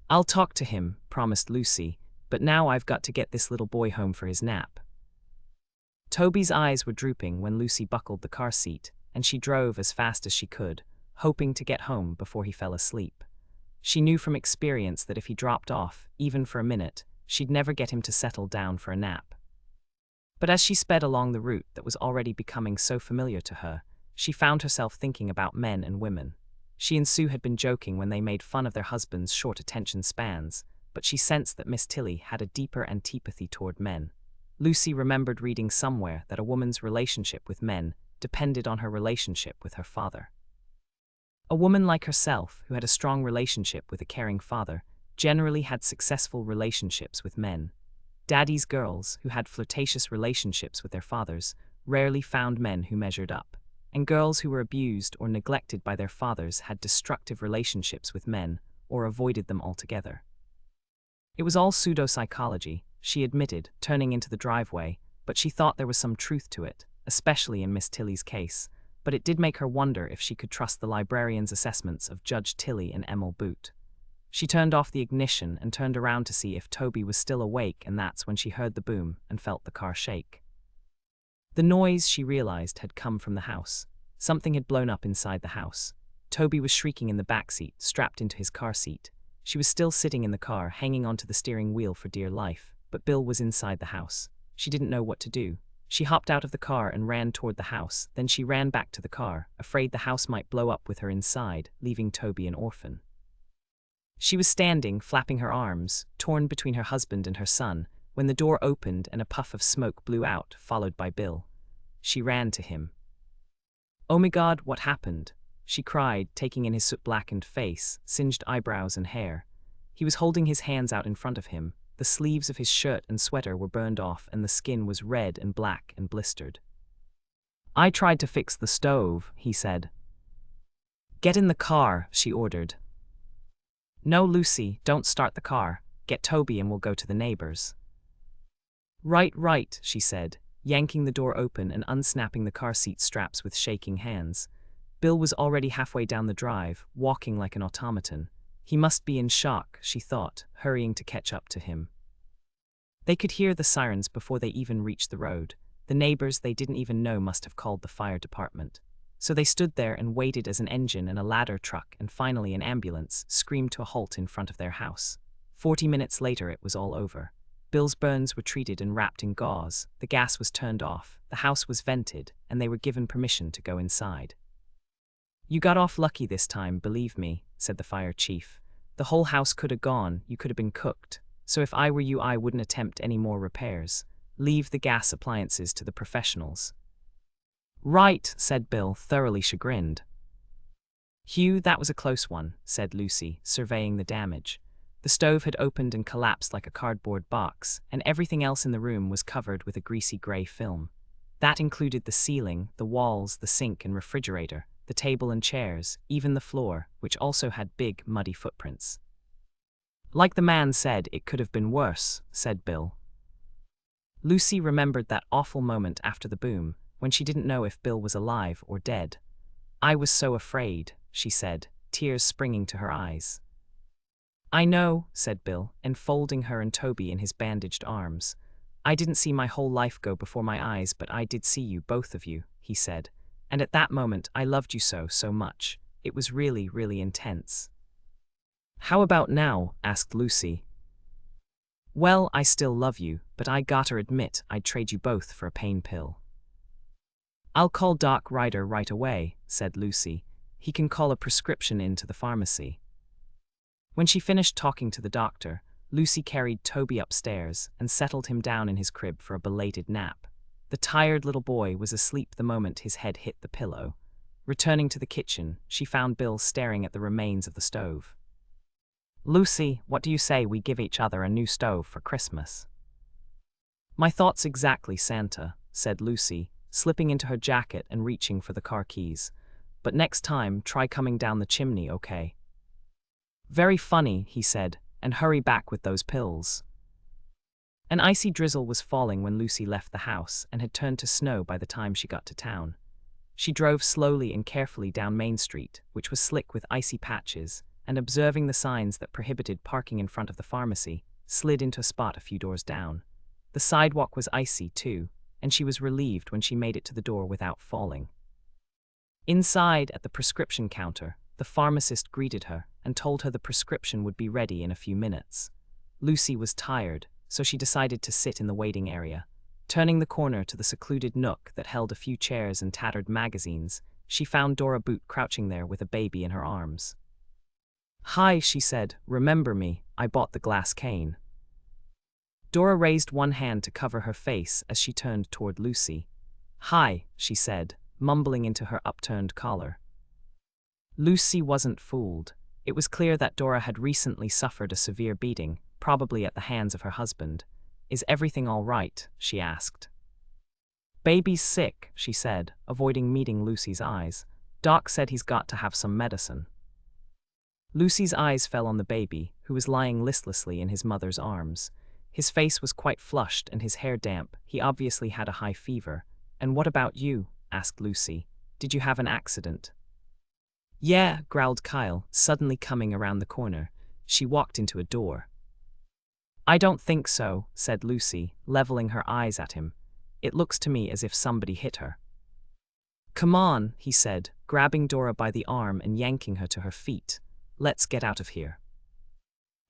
I'll talk to him, promised Lucy, but now I've got to get this little boy home for his nap. Toby's eyes were drooping when Lucy buckled the car seat, and she drove as fast as she could, hoping to get home before he fell asleep. She knew from experience that if he dropped off, even for a minute, she'd never get him to settle down for a nap. But as she sped along the route that was already becoming so familiar to her, she found herself thinking about men and women. She and Sue had been joking when they made fun of their husbands' short attention spans, but she sensed that Miss Tilly had a deeper antipathy toward men. Lucy remembered reading somewhere that a woman's relationship with men depended on her relationship with her father. A woman like herself, who had a strong relationship with a caring father, generally had successful relationships with men. Daddy's girls, who had flirtatious relationships with their fathers, rarely found men who measured up. And girls who were abused or neglected by their fathers had destructive relationships with men, or avoided them altogether. It was all pseudo-psychology, she admitted, turning into the driveway, but she thought there was some truth to it, especially in Miss Tilly's case, but it did make her wonder if she could trust the librarian's assessments of Judge Tilly and Emil Boot. She turned off the ignition and turned around to see if Toby was still awake, and that's when she heard the boom and felt the car shake. The noise, she realized, had come from the house. Something had blown up inside the house. Toby was shrieking in the back seat, strapped into his car seat. She was still sitting in the car, hanging onto the steering wheel for dear life, but Bill was inside the house. She didn't know what to do. She hopped out of the car and ran toward the house, then she ran back to the car, afraid the house might blow up with her inside, leaving Toby an orphan. She was standing, flapping her arms, torn between her husband and her son, when the door opened and a puff of smoke blew out, followed by Bill. She ran to him. "Oh my God, what happened?" she cried, taking in his soot-blackened face, singed eyebrows and hair. He was holding his hands out in front of him. The sleeves of his shirt and sweater were burned off and the skin was red and black and blistered. "I tried to fix the stove," he said. "Get in the car," she ordered. "No, Lucy, don't start the car. Get Toby and we'll go to the neighbors." Right, she said, yanking the door open and unsnapping the car seat straps with shaking hands. Bill was already halfway down the drive, walking like an automaton. He must be in shock, she thought, hurrying to catch up to him. They could hear the sirens before they even reached the road. The neighbors they didn't even know must have called the fire department. So they stood there and waited as an engine and a ladder truck and finally an ambulance screamed to a halt in front of their house. 40 minutes later it was all over. Bill's burns were treated and wrapped in gauze, the gas was turned off, the house was vented, and they were given permission to go inside. "You got off lucky this time, believe me," said the fire chief. "The whole house could have gone, you could have been cooked. So if I were you, I wouldn't attempt any more repairs. Leave the gas appliances to the professionals." "Right," said Bill, thoroughly chagrined. "Hugh, that was a close one," said Lucy, surveying the damage. The stove had opened and collapsed like a cardboard box, and everything else in the room was covered with a greasy gray film. That included the ceiling, the walls, the sink and refrigerator, the table and chairs, even the floor, which also had big, muddy footprints. "Like the man said, it could have been worse," said Bill. Lucy remembered that awful moment after the boom, when she didn't know if Bill was alive or dead. "I was so afraid," she said, tears springing to her eyes. "I know," said Bill, enfolding her and Toby in his bandaged arms. I didn't see my whole life go before my eyes, but I did see you, both of you, he said. And at that moment, I loved you so, so much. It was really, really intense. How about now? Asked Lucy. Well, I still love you, but I gotta admit I'd trade you both for a pain pill. I'll call Doc Ryder right away, said Lucy. He can call a prescription in to the pharmacy. When she finished talking to the doctor, Lucy carried Toby upstairs and settled him down in his crib for a belated nap. The tired little boy was asleep the moment his head hit the pillow. Returning to the kitchen, she found Bill staring at the remains of the stove. Lucy, what do you say we give each other a new stove for Christmas? My thoughts exactly, Santa, said Lucy, slipping into her jacket and reaching for the car keys. But next time, try coming down the chimney, okay? Very funny, he said, and hurry back with those pills. An icy drizzle was falling when Lucy left the house and had turned to snow by the time she got to town. She drove slowly and carefully down Main Street, which was slick with icy patches, and observing the signs that prohibited parking in front of the pharmacy, slid into a spot a few doors down. The sidewalk was icy, too, and she was relieved when she made it to the door without falling. Inside, at the prescription counter, the pharmacist greeted her and told her the prescription would be ready in a few minutes. Lucy was tired, so she decided to sit in the waiting area. Turning the corner to the secluded nook that held a few chairs and tattered magazines, she found Dora Boot crouching there with a baby in her arms. Hi, she said, remember me, I bought the glass cane. Dora raised one hand to cover her face as she turned toward Lucy. Hi, she said, mumbling into her upturned collar. Lucy wasn't fooled. It was clear that Dora had recently suffered a severe beating, probably at the hands of her husband. Is everything all right? She asked. Baby's sick, she said, avoiding meeting Lucy's eyes. Doc said he's got to have some medicine. Lucy's eyes fell on the baby, who was lying listlessly in his mother's arms. His face was quite flushed and his hair damp. He obviously had a high fever. And what about you? Asked Lucy. Did you have an accident? Yeah, growled Kyle, suddenly coming around the corner. She walked into a door. I don't think so, said Lucy, leveling her eyes at him. It looks to me as if somebody hit her. Come on, he said, grabbing Dora by the arm and yanking her to her feet. Let's get out of here.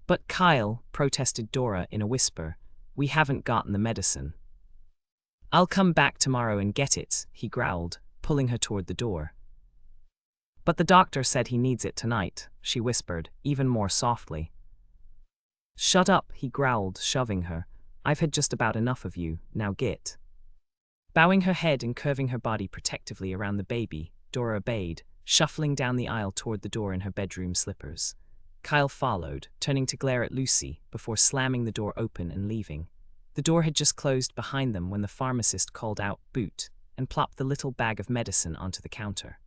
But Kyle, protested Dora in a whisper, we haven't gotten the medicine. I'll come back tomorrow and get it, he growled, pulling her toward the door. But the doctor said he needs it tonight, she whispered, even more softly. Shut up, he growled, shoving her. I've had just about enough of you, now get. Bowing her head and curving her body protectively around the baby, Dora obeyed, shuffling down the aisle toward the door in her bedroom slippers. Kyle followed, turning to glare at Lucy, before slamming the door open and leaving. The door had just closed behind them when the pharmacist called out, Boot, and plopped the little bag of medicine onto the counter.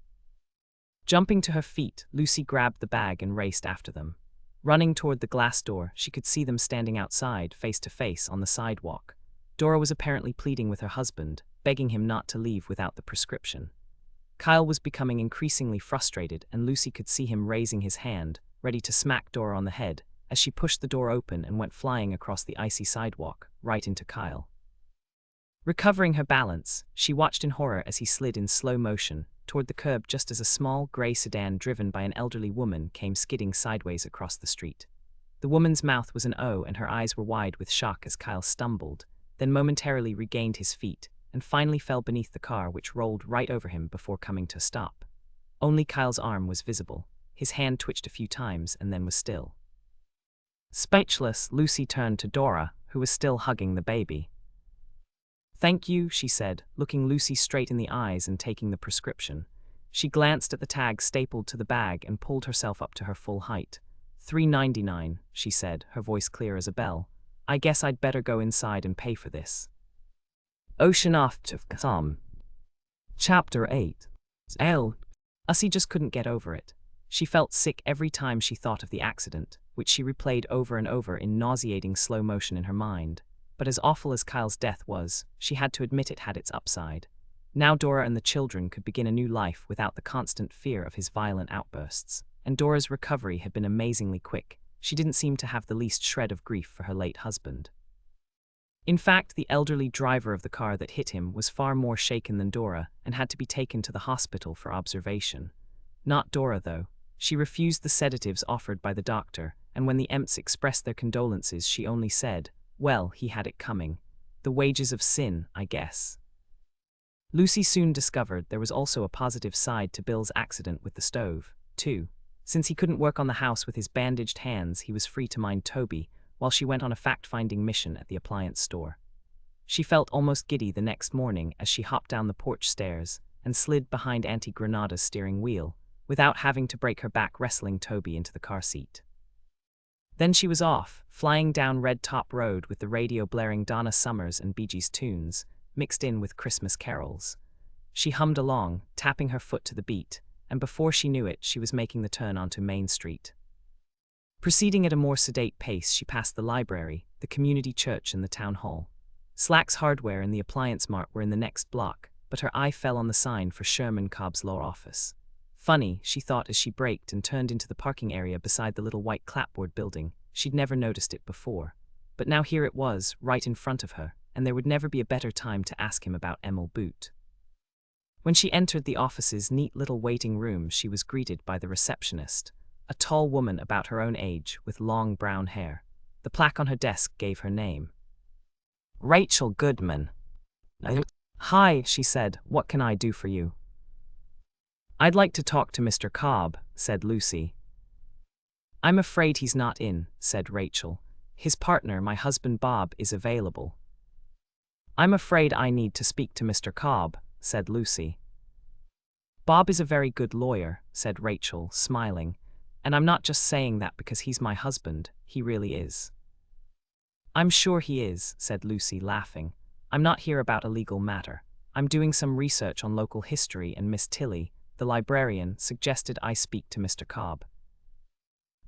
Jumping to her feet, Lucy grabbed the bag and raced after them. Running toward the glass door, she could see them standing outside, face to face, on the sidewalk. Dora was apparently pleading with her husband, begging him not to leave without the prescription. Kyle was becoming increasingly frustrated, and Lucy could see him raising his hand, ready to smack Dora on the head, as she pushed the door open and went flying across the icy sidewalk, right into Kyle. Recovering her balance, she watched in horror as he slid in slow motion toward the curb just as a small, gray sedan driven by an elderly woman came skidding sideways across the street. The woman's mouth was an O and her eyes were wide with shock as Kyle stumbled, then momentarily regained his feet, and finally fell beneath the car, which rolled right over him before coming to a stop. Only Kyle's arm was visible. His hand twitched a few times and then was still. Speechless, Lucy turned to Dora, who was still hugging the baby. Thank you, she said, looking Lucy straight in the eyes and taking the prescription. She glanced at the tag stapled to the bag and pulled herself up to her full height. $3.99, she said, her voice clear as a bell. I guess I'd better go inside and pay for this. Ocean After Come. Chapter 8. Ussie just couldn't get over it. She felt sick every time she thought of the accident, which she replayed over and over in nauseating slow motion in her mind. But as awful as Kyle's death was, she had to admit it had its upside. Now Dora and the children could begin a new life without the constant fear of his violent outbursts. And Dora's recovery had been amazingly quick. She didn't seem to have the least shred of grief for her late husband. In fact, the elderly driver of the car that hit him was far more shaken than Dora and had to be taken to the hospital for observation. Not Dora, though. She refused the sedatives offered by the doctor, and when the Emps expressed their condolences, she only said, "Well, he had it coming. The wages of sin, I guess." Lucy soon discovered there was also a positive side to Bill's accident with the stove, too. Since he couldn't work on the house with his bandaged hands, he was free to mind Toby, while she went on a fact-finding mission at the appliance store. She felt almost giddy the next morning as she hopped down the porch stairs and slid behind Auntie Granada's steering wheel, without having to break her back wrestling Toby into the car seat. Then she was off, flying down Red Top Road with the radio blaring Donna Summers and Bee Gees tunes, mixed in with Christmas carols. She hummed along, tapping her foot to the beat, and before she knew it, she was making the turn onto Main Street. Proceeding at a more sedate pace, she passed the library, the community church, and the town hall. Slack's Hardware and the Appliance Mart were in the next block, but her eye fell on the sign for Sherman Cobb's law office. Funny, she thought as she braked and turned into the parking area beside the little white clapboard building. She'd never noticed it before. But now here it was, right in front of her, and there would never be a better time to ask him about Emil Boot. When she entered the office's neat little waiting room, she was greeted by the receptionist, a tall woman about her own age with long brown hair. The plaque on her desk gave her name. Rachel Goodman. "Hi," she said, "what can I do for you?" "I'd like to talk to Mr. Cobb," said Lucy. "I'm afraid he's not in," said Rachel. "His partner, my husband Bob, is available." "I'm afraid I need to speak to Mr. Cobb," said Lucy. "Bob is a very good lawyer," said Rachel, smiling. "And I'm not just saying that because he's my husband, he really is." "I'm sure he is," said Lucy, laughing. "I'm not here about a legal matter. I'm doing some research on local history, and Miss Tilly, the librarian, suggested I speak to Mr. Cobb."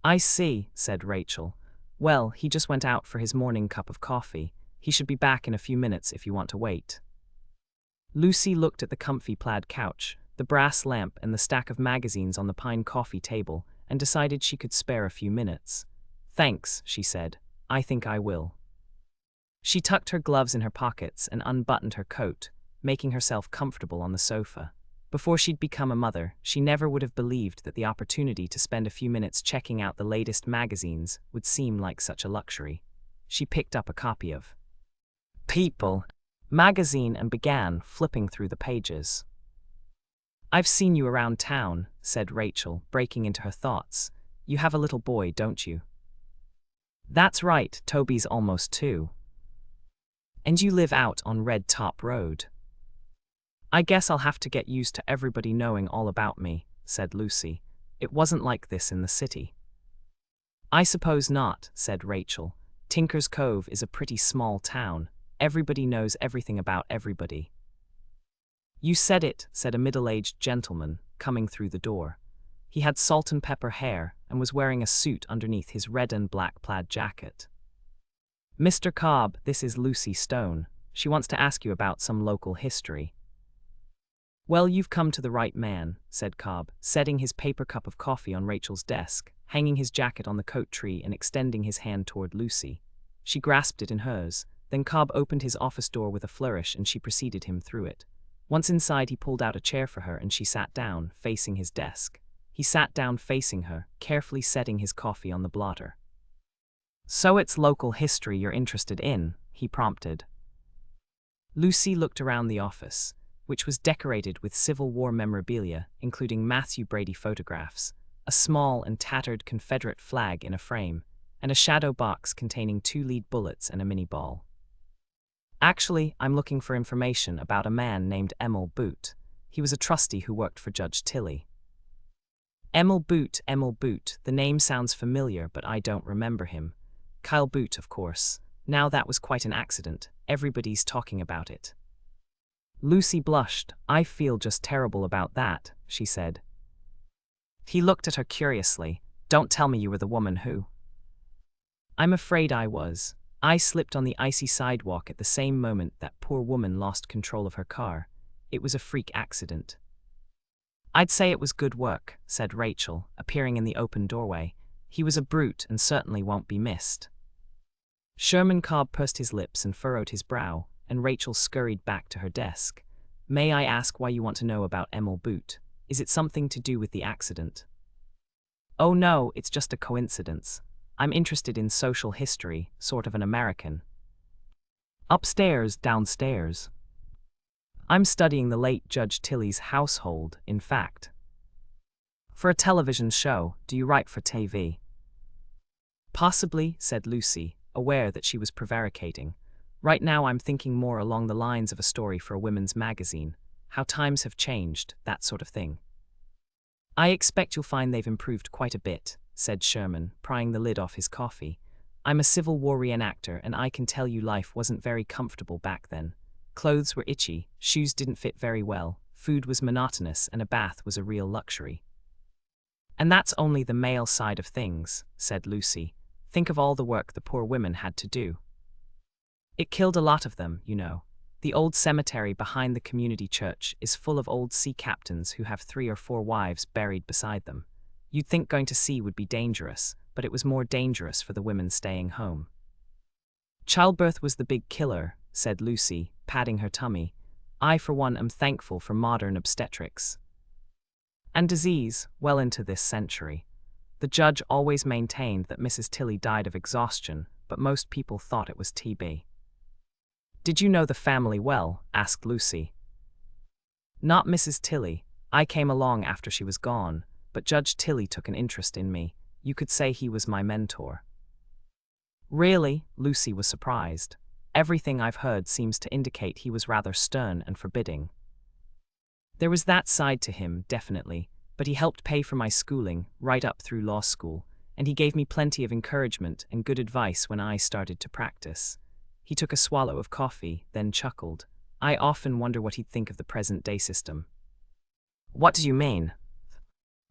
"I see," said Rachel. "Well, he just went out for his morning cup of coffee. He should be back in a few minutes if you want to wait." Lucy looked at the comfy plaid couch, the brass lamp, and the stack of magazines on the pine coffee table, and decided she could spare a few minutes. "Thanks," she said. "I think I will." She tucked her gloves in her pockets and unbuttoned her coat, making herself comfortable on the sofa. Before she'd become a mother, she never would have believed that the opportunity to spend a few minutes checking out the latest magazines would seem like such a luxury. She picked up a copy of People magazine and began flipping through the pages. "I've seen you around town," said Rachel, breaking into her thoughts. "You have a little boy, don't you?" "That's right, Toby's almost 2. "And you live out on Red Top Road." "I guess I'll have to get used to everybody knowing all about me," said Lucy. "It wasn't like this in the city." "I suppose not," said Rachel. "Tinker's Cove is a pretty small town. Everybody knows everything about everybody." "You said it," said a middle-aged gentleman, coming through the door. He had salt and pepper hair and was wearing a suit underneath his red and black plaid jacket. "Mr. Cobb, this is Lucy Stone. She wants to ask you about some local history." "Well, you've come to the right man," said Cobb, setting his paper cup of coffee on Rachel's desk, hanging his jacket on the coat tree and extending his hand toward Lucy. She grasped it in hers. Then Cobb opened his office door with a flourish and she preceded him through it. Once inside, he pulled out a chair for her and she sat down, facing his desk. He sat down facing her, carefully setting his coffee on the blotter. "So it's local history you're interested in?" he prompted. Lucy looked around the office, which was decorated with Civil War memorabilia, including Matthew Brady photographs, a small and tattered Confederate flag in a frame, and a shadow box containing 2 lead bullets and a mini ball. "Actually, I'm looking for information about a man named Emil Boot. He was a trustee who worked for Judge Tilly." Emil Boot, the name sounds familiar, but I don't remember him. Kyle Boot, of course. Now that was quite an accident. Everybody's talking about it." Lucy blushed. "I feel just terrible about that," she said. He looked at her curiously. "Don't tell me you were the woman who—" "I'm afraid I was. I slipped on the icy sidewalk at the same moment that poor woman lost control of her car. It was a freak accident." "I'd say it was good work," said Rachel, appearing in the open doorway. "He was a brute and certainly won't be missed." Sherman Cobb pursed his lips and furrowed his brow, and Rachel scurried back to her desk. May I ask why you want to know about Emil Boot? Is it something to do with the accident? Oh no, it's just a coincidence. I'm interested in social history, sort of an American. Upstairs, downstairs. I'm studying the late Judge Tilley's household, in fact. For a television show, do you write for TV? Possibly, said Lucy, aware that she was prevaricating. Right now I'm thinking more along the lines of a story for a women's magazine. How times have changed, that sort of thing. I expect you'll find they've improved quite a bit, said Sherman, prying the lid off his coffee. I'm a Civil War reenactor, and I can tell you life wasn't very comfortable back then. Clothes were itchy, shoes didn't fit very well, food was monotonous, and a bath was a real luxury. And that's only the male side of things, said Lucy. Think of all the work the poor women had to do. It killed a lot of them, you know. The old cemetery behind the community church is full of old sea captains who have 3 or 4 wives buried beside them. You'd think going to sea would be dangerous, but it was more dangerous for the women staying home. Childbirth was the big killer, said Lucy, patting her tummy. I, for one, am thankful for modern obstetrics. And disease, well into this century. The judge always maintained that Mrs. Tilley died of exhaustion, but most people thought it was TB. Did you know the family well? Asked Lucy. Not Mrs. Tilley. I came along after she was gone, but Judge Tilley took an interest in me. You could say he was my mentor. Really? Lucy was surprised. Everything I've heard seems to indicate he was rather stern and forbidding. There was that side to him, definitely, but he helped pay for my schooling, right up through law school, and he gave me plenty of encouragement and good advice when I started to practice. He took a swallow of coffee, then chuckled. I often wonder what he'd think of the present-day system. What do you mean?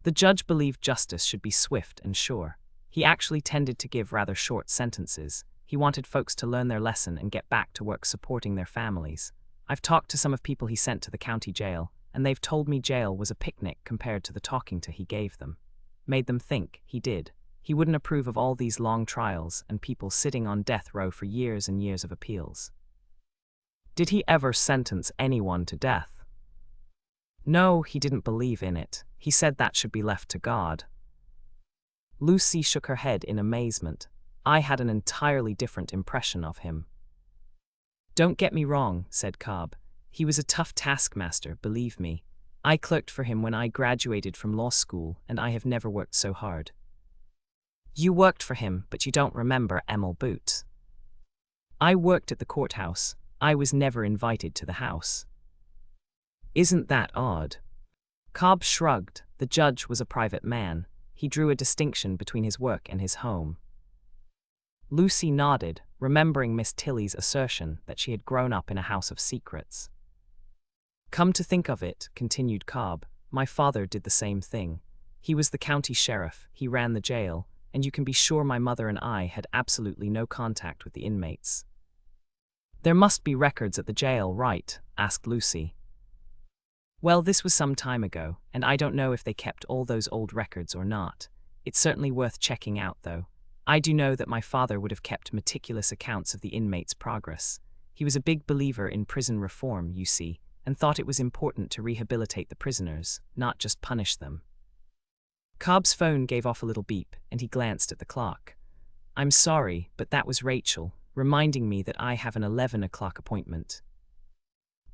The judge believed justice should be swift and sure. He actually tended to give rather short sentences. He wanted folks to learn their lesson and get back to work supporting their families. I've talked to some of people he sent to the county jail, and they've told me jail was a picnic compared to the talking to he gave them. Made them think, he did. He wouldn't approve of all these long trials and people sitting on death row for years and years of appeals. Did he ever sentence anyone to death? No, he didn't believe in it. He said that should be left to God. Lucy shook her head in amazement. I had an entirely different impression of him. Don't get me wrong, said Cobb. He was a tough taskmaster, believe me. I clerked for him when I graduated from law school, and I have never worked so hard. You worked for him, but you don't remember Emil Boot. I worked at the courthouse. I was never invited to the house. Isn't that odd? Cobb shrugged. The judge was a private man. He drew a distinction between his work and his home. Lucy nodded, remembering Miss Tilley's assertion that she had grown up in a house of secrets. Come to think of it, continued Cobb, my father did the same thing. He was the county sheriff, he ran the jail, and you can be sure my mother and I had absolutely no contact with the inmates. There must be records at the jail, right? Asked Lucy. Well, this was some time ago, and I don't know if they kept all those old records or not. It's certainly worth checking out, though. I do know that my father would have kept meticulous accounts of the inmates' progress. He was a big believer in prison reform, you see, and thought it was important to rehabilitate the prisoners, not just punish them. Cobb's phone gave off a little beep, and he glanced at the clock. I'm sorry, but that was Rachel, reminding me that I have an 11 o'clock appointment.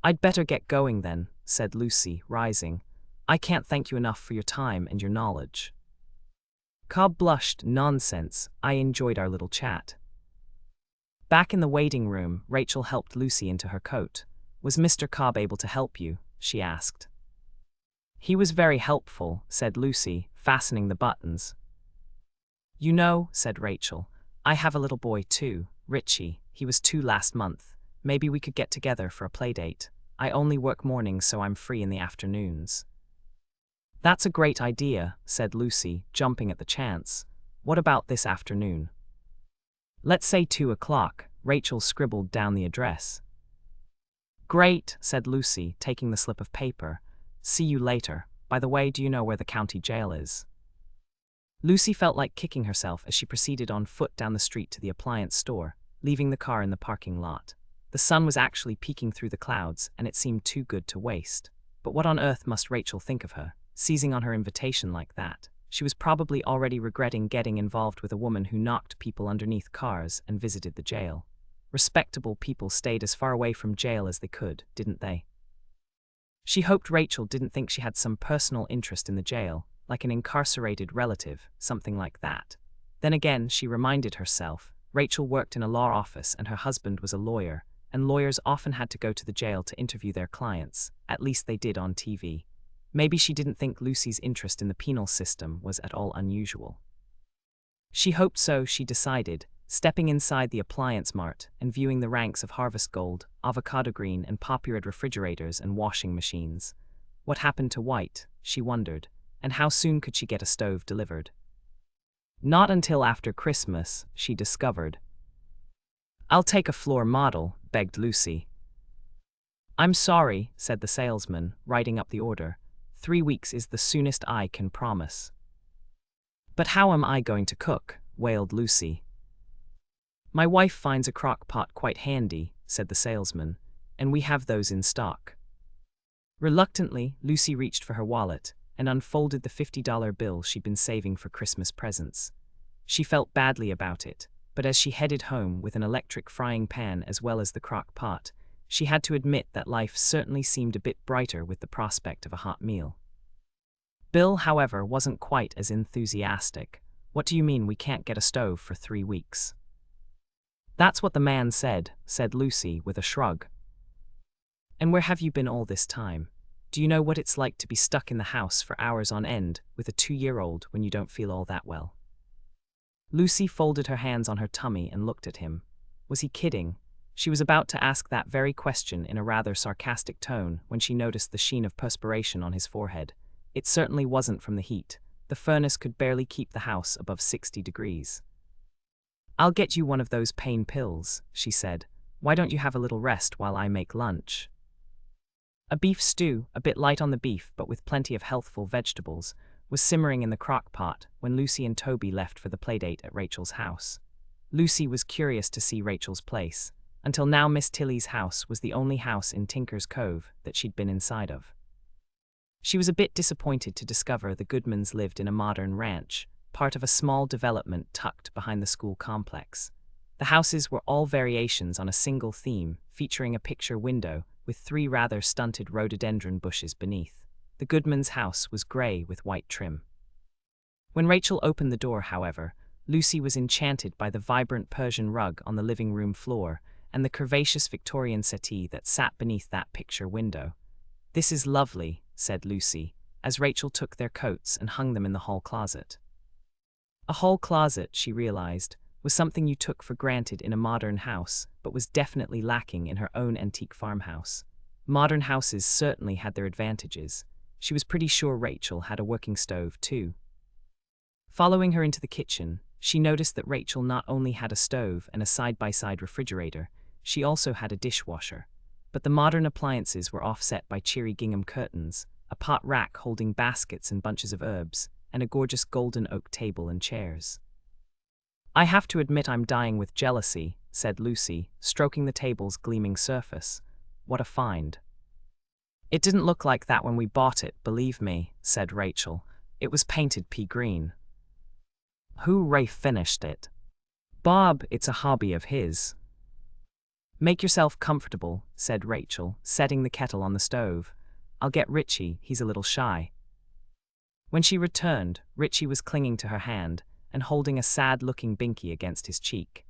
I'd better get going then, said Lucy, rising. I can't thank you enough for your time and your knowledge. Cobb blushed. Nonsense, I enjoyed our little chat. Back in the waiting room, Rachel helped Lucy into her coat. Was Mr. Cobb able to help you? She asked. He was very helpful, said Lucy, fastening the buttons. You know, said Rachel, I have a little boy too, Richie. He was 2 last month. Maybe we could get together for a playdate. I only work mornings, so I'm free in the afternoons. That's a great idea, said Lucy, jumping at the chance. What about this afternoon? Let's say 2 o'clock, Rachel scribbled down the address. Great, said Lucy, taking the slip of paper. See you later. By the way, do you know where the county jail is? Lucy felt like kicking herself as she proceeded on foot down the street to the appliance store. leaving the car in the parking lot. The sun was actually peeking through the clouds, and it seemed too good to waste. But what on earth must Rachel think of her, seizing on her invitation like that? She was probably already regretting getting involved with a woman who knocked people underneath cars and visited the jail. Respectable people stayed as far away from jail as they could, didn't they? She hoped Rachel didn't think she had some personal interest in the jail, like an incarcerated relative, something like that. Then again, she reminded herself, Rachel worked in a law office and her husband was a lawyer, and lawyers often had to go to the jail to interview their clients, at least they did on TV. Maybe she didn't think Lucy's interest in the penal system was at all unusual. She hoped so, she decided, stepping inside the appliance mart and viewing the ranks of Harvest Gold, Avocado Green and Popular refrigerators and washing machines. What happened to White, she wondered, and how soon could she get a stove delivered? Not until after Christmas, she discovered. "I'll take a floor model," begged Lucy. "I'm sorry," said the salesman, writing up the order. 3 weeks is the soonest I can promise." "But how am I going to cook?" wailed Lucy. "My wife finds a crock pot quite handy," said the salesman, "and we have those in stock." Reluctantly, Lucy reached for her wallet and unfolded the $50 bill she'd been saving for Christmas presents. She felt badly about it, but as she headed home with an electric frying pan as well as the crock pot, she had to admit that life certainly seemed a bit brighter with the prospect of a hot meal. Bill, however, wasn't quite as enthusiastic. "What do you mean we can't get a stove for 3 weeks?" "That's what the man said," said Lucy with a shrug. "And where have you been all this time? Do you know what it's like to be stuck in the house for hours on end with a 2-year-old when you don't feel all that well?" Lucy folded her hands on her tummy and looked at him. Was he kidding? She was about to ask that very question in a rather sarcastic tone when she noticed the sheen of perspiration on his forehead. It certainly wasn't from the heat. The furnace could barely keep the house above 60 degrees. "I'll get you one of those pain pills," she said. "Why don't you have a little rest while I make lunch?" A beef stew, a bit light on the beef but with plenty of healthful vegetables, was simmering in the crock pot when Lucy and Toby left for the playdate at Rachel's house. Lucy was curious to see Rachel's place. Until now, Miss Tilly's house was the only house in Tinker's Cove that she'd been inside of. She was a bit disappointed to discover the Goodmans lived in a modern ranch, part of a small development tucked behind the school complex. The houses were all variations on a single theme, featuring a picture window with 3 rather stunted rhododendron bushes beneath. The Goodmans' house was grey with white trim. When Rachel opened the door, however, Lucy was enchanted by the vibrant Persian rug on the living room floor and the curvaceous Victorian settee that sat beneath that picture window. "This is lovely," said Lucy, as Rachel took their coats and hung them in the hall closet. A hall closet, she realized, was something you took for granted in a modern house, but was definitely lacking in her own antique farmhouse. Modern houses certainly had their advantages. She was pretty sure Rachel had a working stove, too. Following her into the kitchen, she noticed that Rachel not only had a stove and a side-by-side refrigerator, she also had a dishwasher. But the modern appliances were offset by cheery gingham curtains, a pot rack holding baskets and bunches of herbs, and a gorgeous golden oak table and chairs. "I have to admit I'm dying with jealousy," said Lucy, stroking the table's gleaming surface. "What a find." "It didn't look like that when we bought it, believe me," said Rachel. "It was painted pea green." "Who refinished it?" "Bob, it's a hobby of his." "Make yourself comfortable," said Rachel, setting the kettle on the stove. "I'll get Richie, he's a little shy." When she returned, Richie was clinging to her hand and holding a sad-looking binky against his cheek.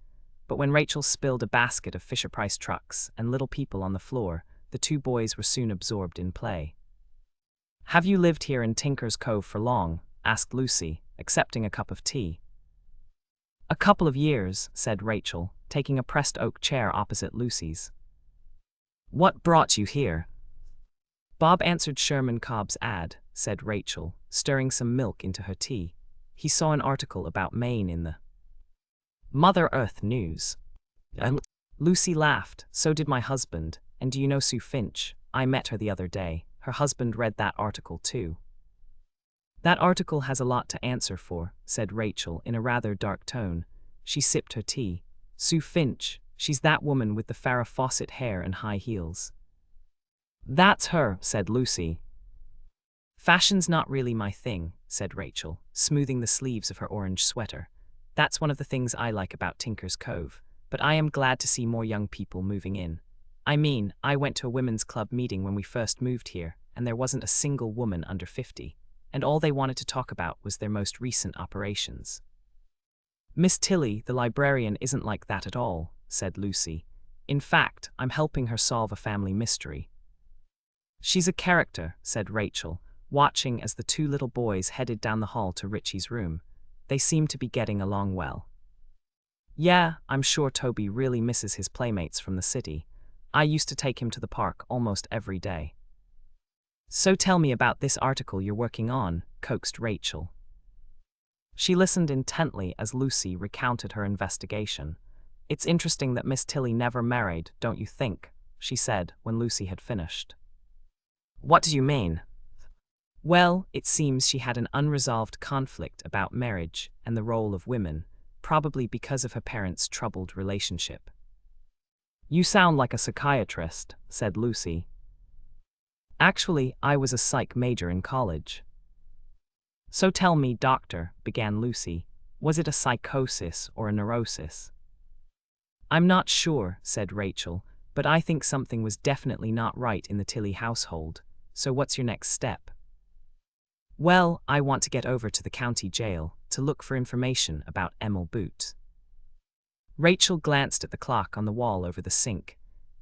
But when Rachel spilled a basket of Fisher-Price trucks and little people on the floor, the 2 boys were soon absorbed in play. "Have you lived here in Tinker's Cove for long?" asked Lucy, accepting a cup of tea. "A couple of years," said Rachel, taking a pressed oak chair opposite Lucy's. "What brought you here?" "Bob answered Sherman Cobb's ad," said Rachel, stirring some milk into her tea. "He saw an article about Maine in the Mother Earth News." Lucy laughed. "So did my husband. And do you know Sue Finch? I met her the other day. Her husband read that article too." "That article has a lot to answer for," said Rachel in a rather dark tone. She sipped her tea. Sue Finch, she's that woman with the Farrah Fawcett hair and high heels. That's her, said Lucy. Fashion's not really my thing, said Rachel, smoothing the sleeves of her orange sweater. That's one of the things I like about Tinker's Cove, but I am glad to see more young people moving in. I mean, I went to a women's club meeting when we first moved here, and there wasn't a single woman under 50, and all they wanted to talk about was their most recent operations. Miss Tilly, the librarian, isn't like that at all, said Lucy. In fact, I'm helping her solve a family mystery. She's a character, said Rachel, watching as the two little boys headed down the hall to Richie's room. They seemed to be getting along well. Yeah, I'm sure Toby really misses his playmates from the city. I used to take him to the park almost every day. So tell me about this article you're working on, coaxed Rachel. She listened intently as Lucy recounted her investigation. It's interesting that Miss Tilly never married, don't you think? She said when Lucy had finished. What do you mean? Well, it seems she had an unresolved conflict about marriage and the role of women, probably because of her parents' troubled relationship. You sound like a psychiatrist, said Lucy. Actually, I was a psych major in college. So tell me, doctor, began Lucy, was it a psychosis or a neurosis? I'm not sure, said Rachel, but I think something was definitely not right in the Tilly household. So what's your next step? Well, I want to get over to the county jail to look for information about Emil Boot. Rachel glanced at the clock on the wall over the sink.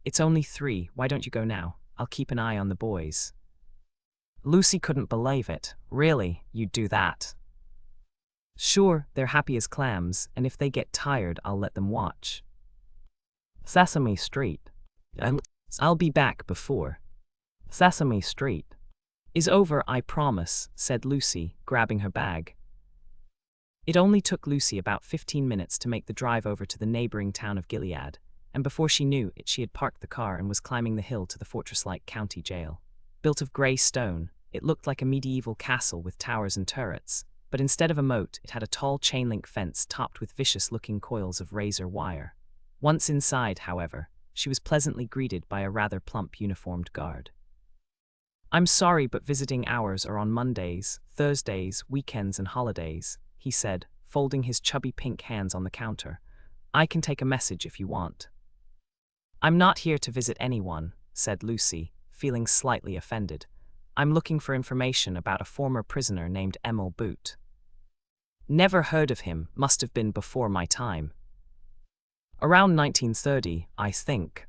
It's only 3, why don't you go now? I'll keep an eye on the boys. Lucy couldn't believe it. Really, you'd do that? Sure, they're happy as clams, and if they get tired, I'll let them watch. Sesame Street. I'll be back before. Sesame Street is over, I promise, said Lucy, grabbing her bag. It only took Lucy about 15 minutes to make the drive over to the neighboring town of Gilead, and before she knew it, she had parked the car and was climbing the hill to the fortress-like county jail. Built of grey stone, it looked like a medieval castle with towers and turrets, but instead of a moat, it had a tall chain-link fence topped with vicious-looking coils of razor wire. Once inside, however, she was pleasantly greeted by a rather plump uniformed guard. I'm sorry, but visiting hours are on Mondays, Thursdays, weekends, and holidays, he said, folding his chubby pink hands on the counter. I can take a message if you want. I'm not here to visit anyone, said Lucy, feeling slightly offended. I'm looking for information about a former prisoner named Emil Boot. Never heard of him, must have been before my time. Around 1930, I think.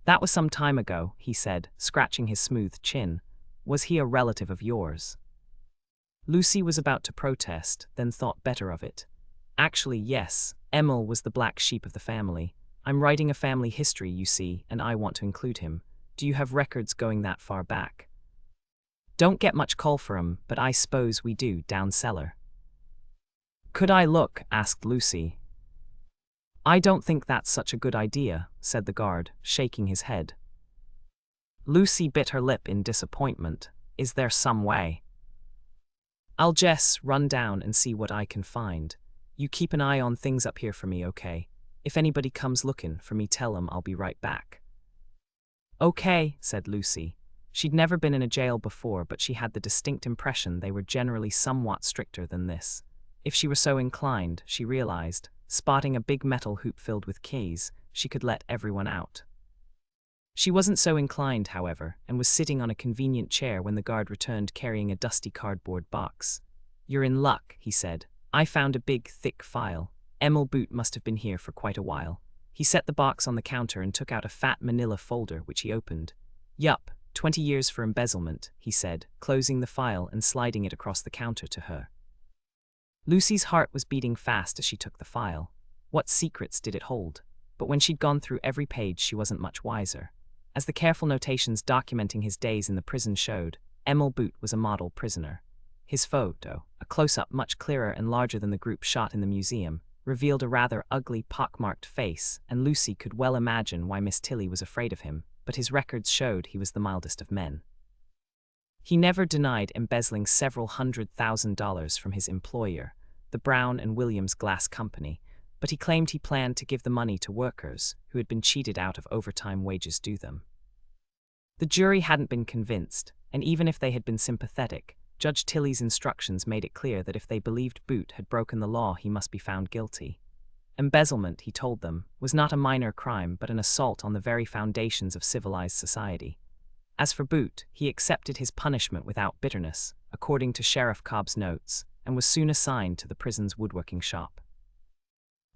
That was some time ago, he said, scratching his smooth chin. Was he a relative of yours? Lucy was about to protest, then thought better of it. Actually, yes, Emil was the black sheep of the family. I'm writing a family history, you see, and I want to include him. Do you have records going that far back? Don't get much call for 'em, but I suppose we do down cellar. Could I look? Asked Lucy. I don't think that's such a good idea, said the guard, shaking his head. Lucy bit her lip in disappointment. Is there some way? I'll just run down and see what I can find. You keep an eye on things up here for me, okay? If anybody comes looking for me, tell 'em I'll be right back. Okay, said Lucy. She'd never been in a jail before, but she had the distinct impression they were generally somewhat stricter than this. If she were so inclined, she realized, spotting a big metal hoop filled with keys, she could let everyone out. She wasn't so inclined, however, and was sitting on a convenient chair when the guard returned carrying a dusty cardboard box. You're in luck, he said. I found a big, thick file. Emil Boot must have been here for quite a while. He set the box on the counter and took out a fat manila folder, which he opened. Yup, 20 years for embezzlement, he said, closing the file and sliding it across the counter to her. Lucy's heart was beating fast as she took the file. What secrets did it hold? But when she'd gone through every page, she wasn't much wiser. As the careful notations documenting his days in the prison showed, Emil Boot was a model prisoner. His photo, a close-up much clearer and larger than the group shot in the museum, revealed a rather ugly, pockmarked face, and Lucy could well imagine why Miss Tilly was afraid of him, but his records showed he was the mildest of men. He never denied embezzling several $100,000 from his employer, the Brown and Williams Glass Company, but he claimed he planned to give the money to workers who had been cheated out of overtime wages due them. The jury hadn't been convinced, and even if they had been sympathetic, Judge Tilley's instructions made it clear that if they believed Boot had broken the law, he must be found guilty. Embezzlement, he told them, was not a minor crime but an assault on the very foundations of civilized society. As for Boot, he accepted his punishment without bitterness, according to Sheriff Cobb's notes, and was soon assigned to the prison's woodworking shop.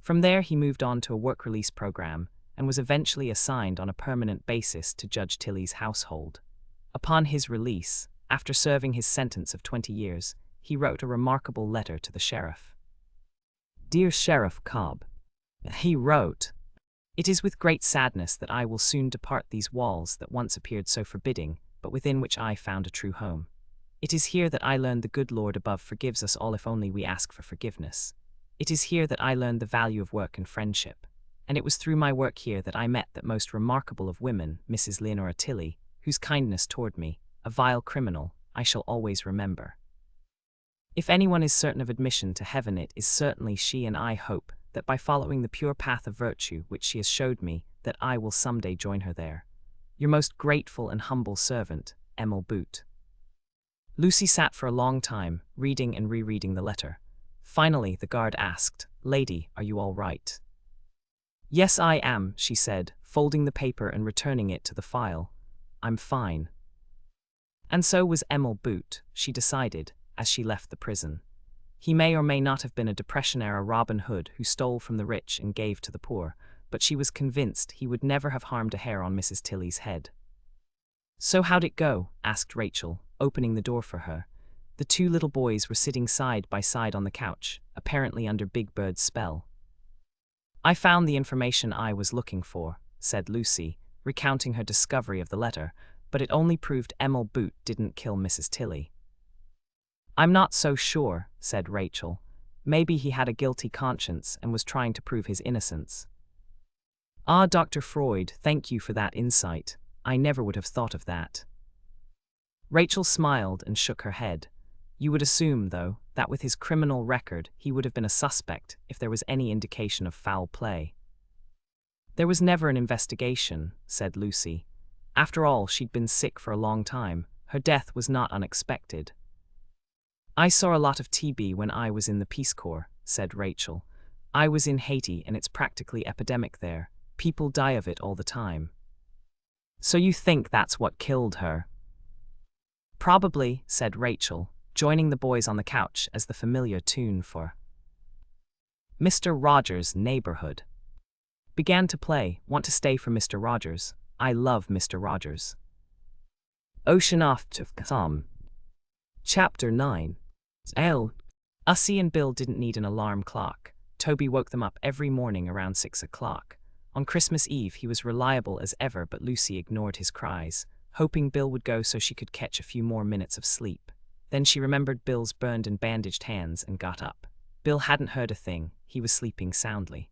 From there he moved on to a work release program and was eventually assigned on a permanent basis to Judge Tilley's household. Upon his release, after serving his sentence of 20 years, he wrote a remarkable letter to the sheriff. "Dear Sheriff Cobb," he wrote, "it is with great sadness that I will soon depart these walls that once appeared so forbidding, but within which I found a true home. It is here that I learned the good Lord above forgives us all if only we ask for forgiveness. It is here that I learned the value of work and friendship. And it was through my work here that I met that most remarkable of women, Mrs. Leonora Tilley, whose kindness toward me, a vile criminal, I shall always remember. If anyone is certain of admission to heaven, it is certainly she, and I hope that by following the pure path of virtue which she has showed me, that I will someday join her there. Your most grateful and humble servant, Emil Boot." Lucy sat for a long time, reading and rereading the letter. Finally, the guard asked, "Lady, are you all right?" "Yes, I am," she said, folding the paper and returning it to the file. "I'm fine." And so was Emil Boot, she decided, as she left the prison. He may or may not have been a Depression-era Robin Hood who stole from the rich and gave to the poor, but she was convinced he would never have harmed a hair on Mrs. Tilley's head. "So how'd it go?" asked Rachel, opening the door for her. The two little boys were sitting side by side on the couch, apparently under Big Bird's spell. "I found the information I was looking for," said Lucy, recounting her discovery of the letter, "but it only proved Emil Boot didn't kill Mrs. Tilley." "I'm not so sure," said Rachel. "Maybe he had a guilty conscience and was trying to prove his innocence." "Ah, Dr. Freud, thank you for that insight. I never would have thought of that." Rachel smiled and shook her head. "You would assume, though, that with his criminal record he would have been a suspect if there was any indication of foul play." "There was never an investigation," said Lucy. "After all, she'd been sick for a long time. Her death was not unexpected." "I saw a lot of TB when I was in the Peace Corps," said Rachel. "I was in Haiti and it's practically epidemic there. People die of it all the time." "So you think that's what killed her?" "Probably," said Rachel, joining the boys on the couch as the familiar tune for Mr. Rogers' Neighborhood began to play. "Want to stay for Mr. Rogers? I love Mr. Rogers." Ocean off to come. Chapter 9. Ussie and Bill didn't need an alarm clock. Toby woke them up every morning around 6 o'clock. On Christmas Eve he was reliable as ever, but Lucy ignored his cries, hoping Bill would go so she could catch a few more minutes of sleep. Then she remembered Bill's burned and bandaged hands and got up. Bill hadn't heard a thing. He was sleeping soundly.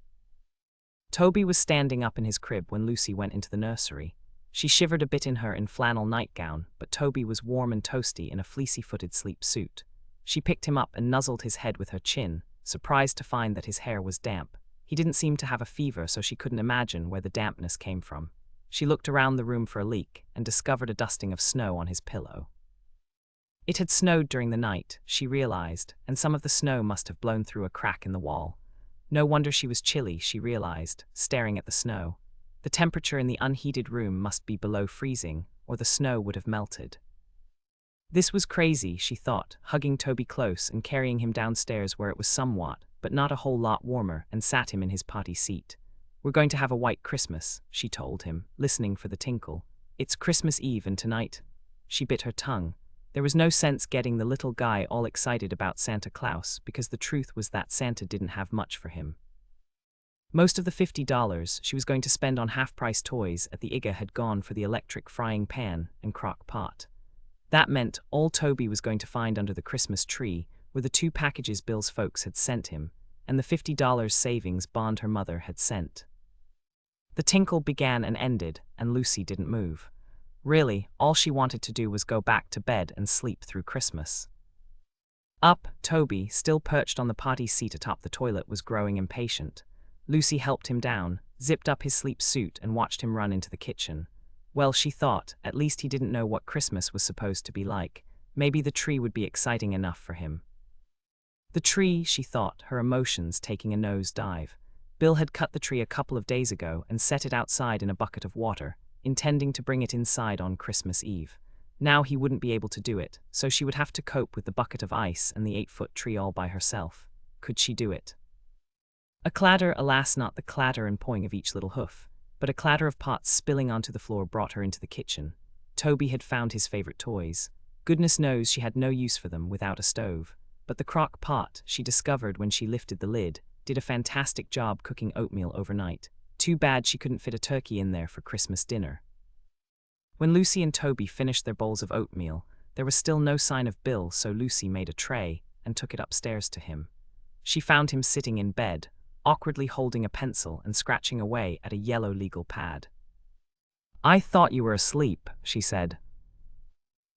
Toby was standing up in his crib when Lucy went into the nursery. She shivered a bit in her flannel nightgown, but Toby was warm and toasty in a fleecy-footed sleep suit. She picked him up and nuzzled his head with her chin, surprised to find that his hair was damp. He didn't seem to have a fever, so she couldn't imagine where the dampness came from. She looked around the room for a leak and discovered a dusting of snow on his pillow. It had snowed during the night, she realized, and some of the snow must have blown through a crack in the wall. No wonder she was chilly, she realized, staring at the snow. The temperature in the unheated room must be below freezing, or the snow would have melted. This was crazy, she thought, hugging Toby close and carrying him downstairs where it was somewhat, but not a whole lot warmer, and sat him in his potty seat. "We're going to have a white Christmas," she told him, listening for the tinkle. "It's Christmas Eve and tonight." She bit her tongue. There was no sense getting the little guy all excited about Santa Claus, because the truth was that Santa didn't have much for him. Most of the $50 she was going to spend on half-price toys at the IGA had gone for the electric frying pan and crock pot. That meant all Toby was going to find under the Christmas tree were the 2 packages Bill's folks had sent him, and the $50 savings bond her mother had sent. The tinkle began and ended, and Lucy didn't move. Really, all she wanted to do was go back to bed and sleep through Christmas. Up, Toby, still perched on the potty seat atop the toilet, was growing impatient. Lucy helped him down, zipped up his sleep suit, and watched him run into the kitchen. Well, she thought, at least he didn't know what Christmas was supposed to be like. Maybe the tree would be exciting enough for him. The tree, she thought, her emotions taking a nosedive. Bill had cut the tree a couple of days ago and set it outside in a bucket of water, intending to bring it inside on Christmas Eve. Now he wouldn't be able to do it, so she would have to cope with the bucket of ice and the 8-foot tree all by herself. Could she do it? A clatter, alas, not the clatter and pawing of each little hoof, but a clatter of pots spilling onto the floor brought her into the kitchen. Toby had found his favorite toys. Goodness knows she had no use for them without a stove. But the crock pot, she discovered when she lifted the lid, did a fantastic job cooking oatmeal overnight. Too bad she couldn't fit a turkey in there for Christmas dinner. When Lucy and Toby finished their bowls of oatmeal, there was still no sign of Bill, so Lucy made a tray and took it upstairs to him. She found him sitting in bed, awkwardly holding a pencil and scratching away at a yellow legal pad. "I thought you were asleep," she said.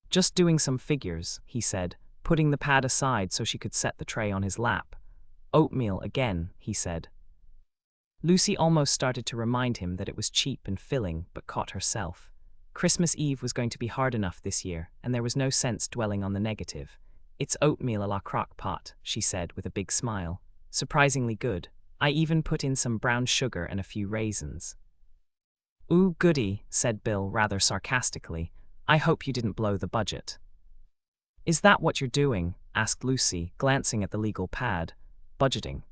"Just doing some figures," he said, putting the pad aside so she could set the tray on his lap. "Oatmeal again," he said. Lucy almost started to remind him that it was cheap and filling, but caught herself. Christmas Eve was going to be hard enough this year, and there was no sense dwelling on the negative. "It's oatmeal a la crock pot," she said with a big smile. "Surprisingly good. I even put in some brown sugar and a few raisins." "Ooh, goody," said Bill rather sarcastically. "I hope you didn't blow the budget." "Is that what you're doing?" asked Lucy, glancing at the legal pad. "Budgeting."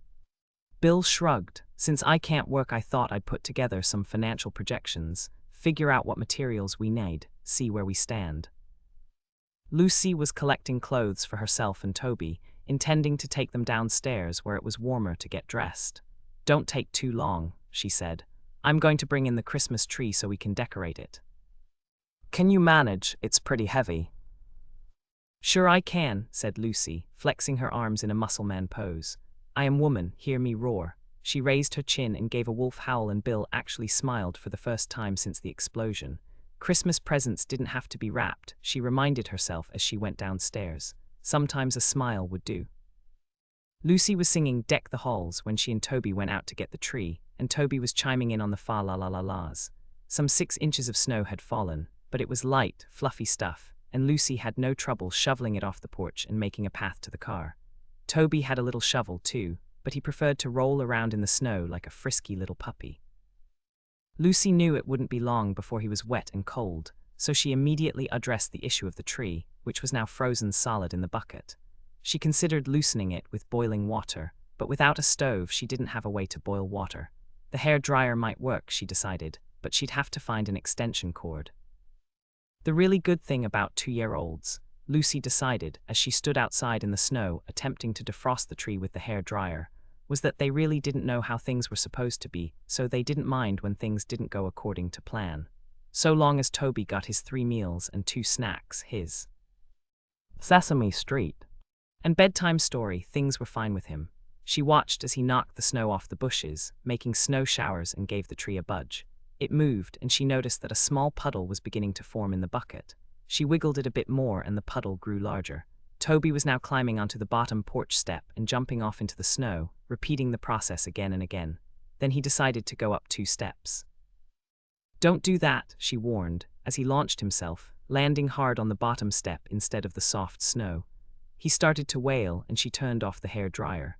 Bill shrugged. "Since I can't work, I thought I'd put together some financial projections, figure out what materials we need, see where we stand." Lucy was collecting clothes for herself and Toby, intending to take them downstairs where it was warmer to get dressed. "Don't take too long," she said. "I'm going to bring in the Christmas tree so we can decorate it." "Can you manage? It's pretty heavy." "Sure I can," said Lucy, flexing her arms in a muscle man pose. "I am woman, hear me roar." She raised her chin and gave a wolf howl, and Bill actually smiled for the first time since the explosion. Christmas presents didn't have to be wrapped, she reminded herself as she went downstairs. Sometimes a smile would do. Lucy was singing "Deck the Halls" when she and Toby went out to get the tree, and Toby was chiming in on the fa la la la las. Some 6 inches of snow had fallen, but it was light, fluffy stuff, and Lucy had no trouble shoveling it off the porch and making a path to the car. Toby had a little shovel too, but he preferred to roll around in the snow like a frisky little puppy. Lucy knew it wouldn't be long before he was wet and cold, so she immediately addressed the issue of the tree, which was now frozen solid in the bucket. She considered loosening it with boiling water, but without a stove she didn't have a way to boil water. The hair dryer might work, she decided, but she'd have to find an extension cord. The really good thing about 2-year-olds, Lucy decided as she stood outside in the snow attempting to defrost the tree with the hair dryer, was that they really didn't know how things were supposed to be, so they didn't mind when things didn't go according to plan. So long as Toby got his 3 meals and 2 snacks, his Sesame Street and bedtime story, things were fine with him. She watched as he knocked the snow off the bushes, making snow showers, and gave the tree a budge. It moved, and she noticed that a small puddle was beginning to form in the bucket. She wiggled it a bit more, and the puddle grew larger. Toby was now climbing onto the bottom porch step and jumping off into the snow, repeating the process again and again. Then he decided to go up 2 steps. "Don't do that," she warned, as he launched himself, landing hard on the bottom step instead of the soft snow. He started to wail, and she turned off the hair dryer.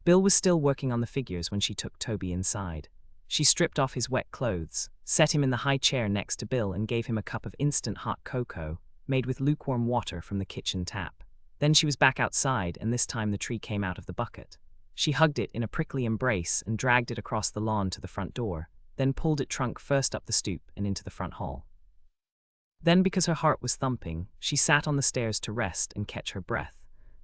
Bill was still working on the figures when she took Toby inside. She stripped off his wet clothes, set him in the high chair next to Bill, and gave him a cup of instant hot cocoa, made with lukewarm water from the kitchen tap. Then she was back outside, and this time the tree came out of the bucket. She hugged it in a prickly embrace and dragged it across the lawn to the front door, then pulled it trunk first up the stoop and into the front hall. Then, because her heart was thumping, she sat on the stairs to rest and catch her breath.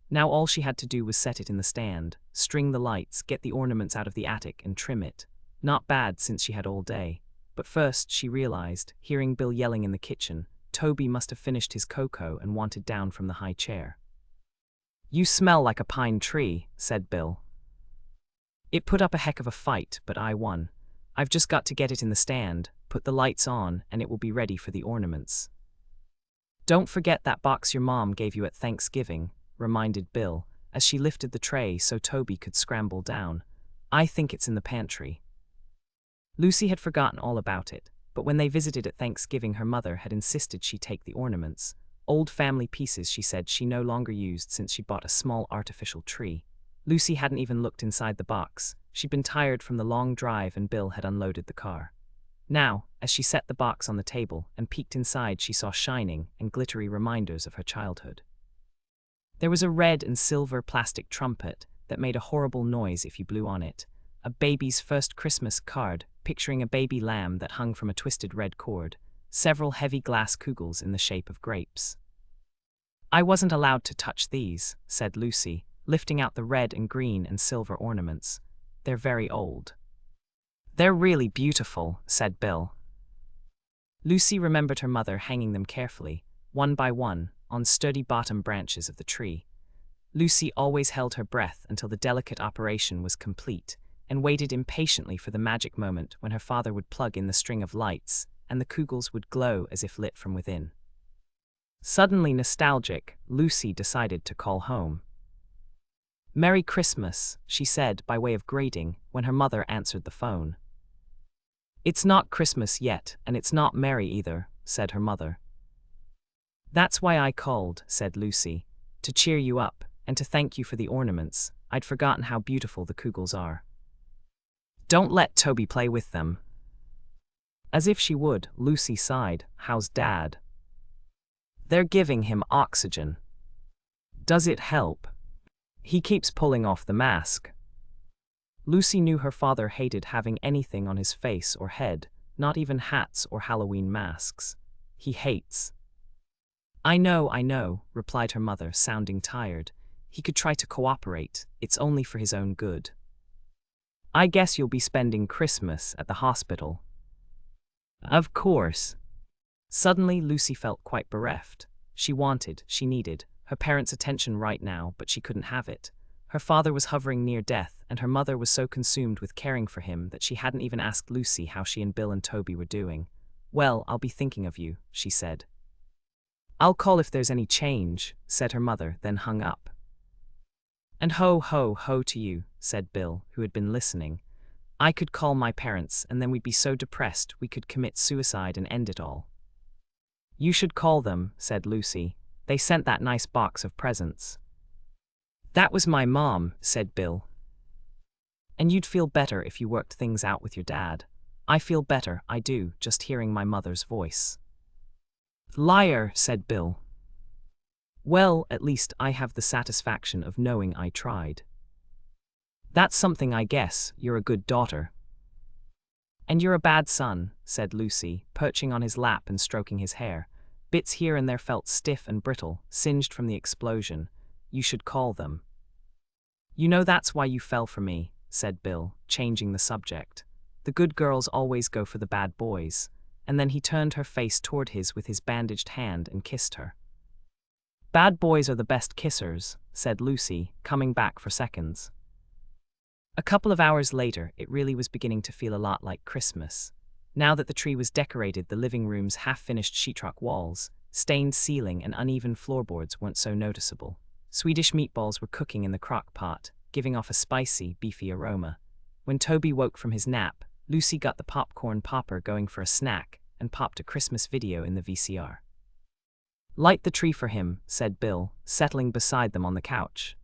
Now all she had to do was set it in the stand, string the lights, get the ornaments out of the attic, and trim it. Not bad since she had all day. But first, she realized, hearing Bill yelling in the kitchen, Toby must have finished his cocoa and wanted down from the high chair. "You smell like a pine tree," said Bill. "It put up a heck of a fight, but I won. I've just got to get it in the stand, put the lights on, and it will be ready for the ornaments." "Don't forget that box your mom gave you at Thanksgiving," reminded Bill, as she lifted the tray so Toby could scramble down. I think it's in the pantry. Lucy had forgotten all about it, but when they visited at Thanksgiving, her mother had insisted she take the ornaments. Old family pieces, she said, she no longer used since she bought a small artificial tree. Lucy hadn't even looked inside the box. She'd been tired from the long drive and Bill had unloaded the car. Now, as she set the box on the table and peeked inside, she saw shining and glittery reminders of her childhood. There was a red and silver plastic trumpet that made a horrible noise if you blew on it, a baby's first Christmas card picturing a baby lamb that hung from a twisted red cord, several heavy glass kugels in the shape of grapes. I wasn't allowed to touch these, said Lucy, lifting out the red and green and silver ornaments. They're very old. They're really beautiful, said Bill. Lucy remembered her mother hanging them carefully, one by one, on sturdy bottom branches of the tree. Lucy always held her breath until the delicate operation was complete and waited impatiently for the magic moment when her father would plug in the string of lights and the kugels would glow as if lit from within. Suddenly nostalgic, Lucy decided to call home. "Merry Christmas," she said by way of greeting when her mother answered the phone. "It's not Christmas yet, and it's not merry either," said her mother. "That's why I called," said Lucy, "to cheer you up and to thank you for the ornaments. I'd forgotten how beautiful the kugels are." "Don't let Toby play with them." As if she would, Lucy sighed. "How's Dad?" "They're giving him oxygen." "Does it help?" "He keeps pulling off the mask." Lucy knew her father hated having anything on his face or head, not even hats or Halloween masks. "He hates." I know," replied her mother, sounding tired. "He could try to cooperate. It's only for his own good." "I guess you'll be spending Christmas at the hospital." "Of course." Suddenly, Lucy felt quite bereft. She needed her parents' attention right now, but she couldn't have it. Her father was hovering near death, and her mother was so consumed with caring for him that she hadn't even asked Lucy how she and Bill and Toby were doing. "Well, I'll be thinking of you," she said. "I'll call if there's any change," said her mother, then hung up. "And ho, ho, ho to you," said Bill, who had been listening. "I could call my parents, and then we'd be so depressed we could commit suicide and end it all." "You should call them," said Lucy. "They sent that nice box of presents." "That was my mom," said Bill. "And you'd feel better if you worked things out with your dad." "I feel better, I do, just hearing my mother's voice." "Liar," said Bill. "Well, at least I have the satisfaction of knowing I tried." "That's something, I guess. You're a good daughter." "And you're a bad son," said Lucy, perching on his lap and stroking his hair. Bits here and there felt stiff and brittle, singed from the explosion. "You should call them." "You know that's why you fell for me," said Bill, changing the subject. "The good girls always go for the bad boys." And then he turned her face toward his with his bandaged hand and kissed her. "Bad boys are the best kissers," said Lucy, coming back for seconds. A couple of hours later, it really was beginning to feel a lot like Christmas. Now that the tree was decorated, the living room's half-finished sheetrock walls, stained ceiling, and uneven floorboards weren't so noticeable. Swedish meatballs were cooking in the crock pot, giving off a spicy, beefy aroma. When Toby woke from his nap, Lucy got the popcorn popper going for a snack and popped a Christmas video in the VCR. "Light the tree for him," said Bill, settling beside them on the couch.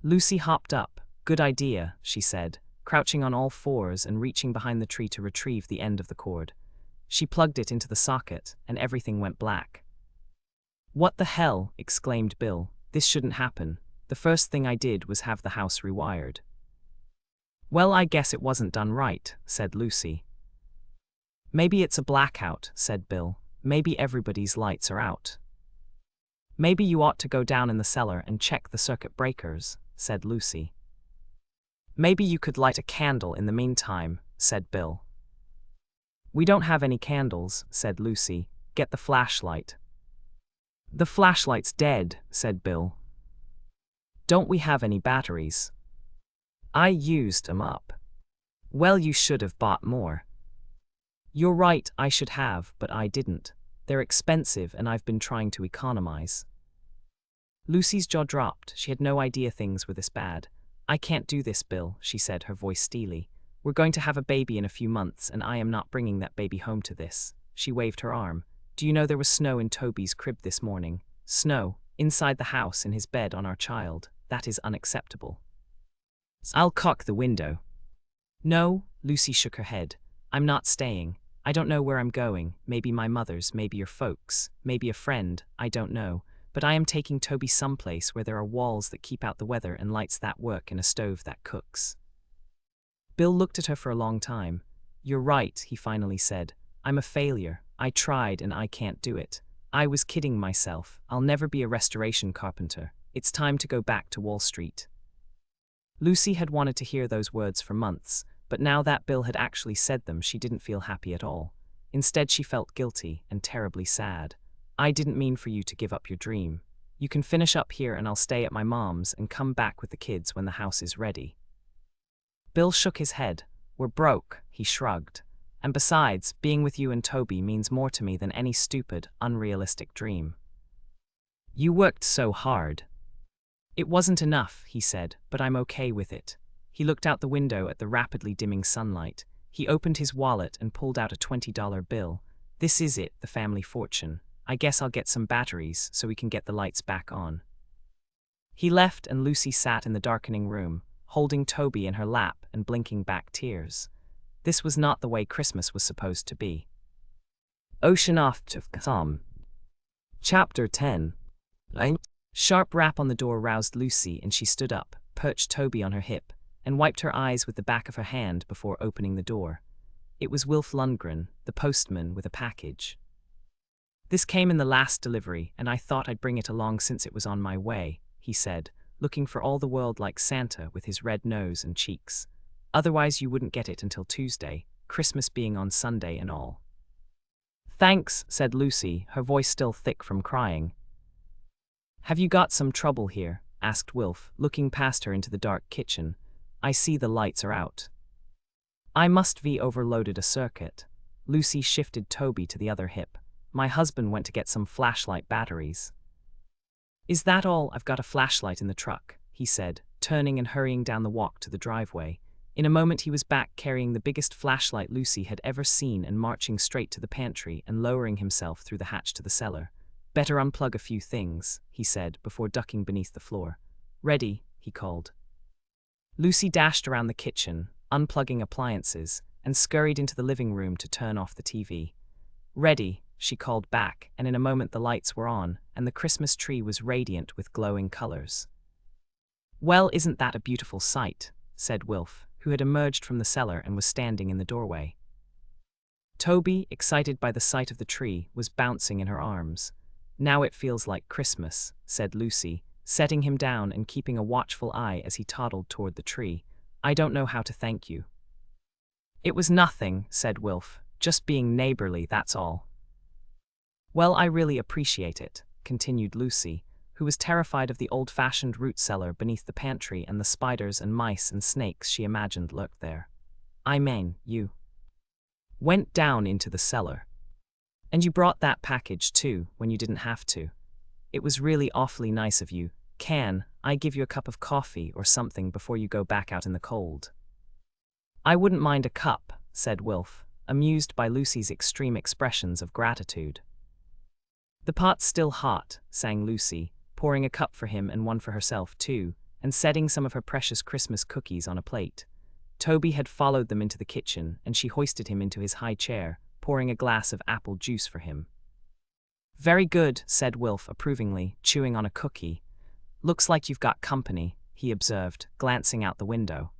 Lucy hopped up. "Good idea," she said, crouching on all fours and reaching behind the tree to retrieve the end of the cord. She plugged it into the socket, and everything went black. "What the hell?" exclaimed Bill. "This shouldn't happen. The first thing I did was have the house rewired." "Well, I guess it wasn't done right," said Lucy. "Maybe it's a blackout," said Bill. "Maybe everybody's lights are out." "Maybe you ought to go down in the cellar and check the circuit breakers," said Lucy. "Maybe you could light a candle in the meantime," said Bill. "We don't have any candles," said Lucy. "Get the flashlight." "The flashlight's dead," said Bill. "Don't we have any batteries?" "I used 'em up." "Well, you should have bought more." "You're right, I should have, but I didn't. They're expensive and I've been trying to economize." Lucy's jaw dropped. She had no idea things were this bad. I can't do this, Bill, she said, her voice steely. We're going to have a baby in a few months, and I am not bringing that baby home to this. She waved her arm. Do you know there was snow in Toby's crib this morning? Snow, inside the house, in his bed, on our child. That is unacceptable. I'll cock the window. No, Lucy shook her head. I'm not staying. I don't know where I'm going. Maybe my mother's, maybe your folks, maybe a friend, I don't know. But I am taking Toby someplace where there are walls that keep out the weather and lights that work and a stove that cooks. Bill looked at her for a long time. You're right, he finally said. I'm a failure. I tried and I can't do it. I was kidding myself. I'll never be a restoration carpenter. It's time to go back to Wall Street. Lucy had wanted to hear those words for months, but now that Bill had actually said them, she didn't feel happy at all. Instead, she felt guilty and terribly sad. I didn't mean for you to give up your dream. You can finish up here and I'll stay at my mom's and come back with the kids when the house is ready. Bill shook his head. We're broke, he shrugged. And besides, being with you and Toby means more to me than any stupid, unrealistic dream. You worked so hard. It wasn't enough, he said, but I'm okay with it. He looked out the window at the rapidly dimming sunlight. He opened his wallet and pulled out a $20 bill. This is it, the family fortune. I guess I'll get some batteries so we can get the lights back on. He left and Lucy sat in the darkening room, holding Toby in her lap and blinking back tears. This was not the way Christmas was supposed to be. Ocean off to Psalm. Chapter 10. Sharp rap on the door roused Lucy and she stood up, perched Toby on her hip, and wiped her eyes with the back of her hand before opening the door. It was Wilf Lundgren, the postman, with a package. This came in the last delivery, and I thought I'd bring it along since it was on my way, he said, looking for all the world like Santa with his red nose and cheeks. Otherwise you wouldn't get it until Tuesday, Christmas being on Sunday and all. Thanks, said Lucy, her voice still thick from crying. Have you got some trouble here? Asked Wilf, looking past her into the dark kitchen. I see the lights are out. I must be overloaded a circuit. Lucy shifted Toby to the other hip. My husband went to get some flashlight batteries. Is that all? I've got a flashlight in the truck, he said, turning and hurrying down the walk to the driveway. In a moment he was back carrying the biggest flashlight Lucy had ever seen and marching straight to the pantry and lowering himself through the hatch to the cellar. Better unplug a few things, he said, before ducking beneath the floor. Ready, he called. Lucy dashed around the kitchen, unplugging appliances, and scurried into the living room to turn off the TV. Ready, she called back, and in a moment the lights were on, and the Christmas tree was radiant with glowing colors. Well, isn't that a beautiful sight? Said Wilf, who had emerged from the cellar and was standing in the doorway. Toby, excited by the sight of the tree, was bouncing in her arms. Now it feels like Christmas, said Lucy, setting him down and keeping a watchful eye as he toddled toward the tree. I don't know how to thank you. It was nothing, said Wilf, just being neighborly, that's all. Well, I really appreciate it, continued Lucy, who was terrified of the old-fashioned root cellar beneath the pantry and the spiders and mice and snakes she imagined lurked there. I mean, you went down into the cellar. And you brought that package too, when you didn't have to. It was really awfully nice of you. Can I give you a cup of coffee or something before you go back out in the cold? I wouldn't mind a cup, said Wilf, amused by Lucy's extreme expressions of gratitude. The pot's still hot, sang Lucy, pouring a cup for him and one for herself too, and setting some of her precious Christmas cookies on a plate. Toby had followed them into the kitchen, and she hoisted him into his high chair, pouring a glass of apple juice for him. Very good, said Wilf approvingly, chewing on a cookie. Looks like you've got company, he observed, glancing out the window.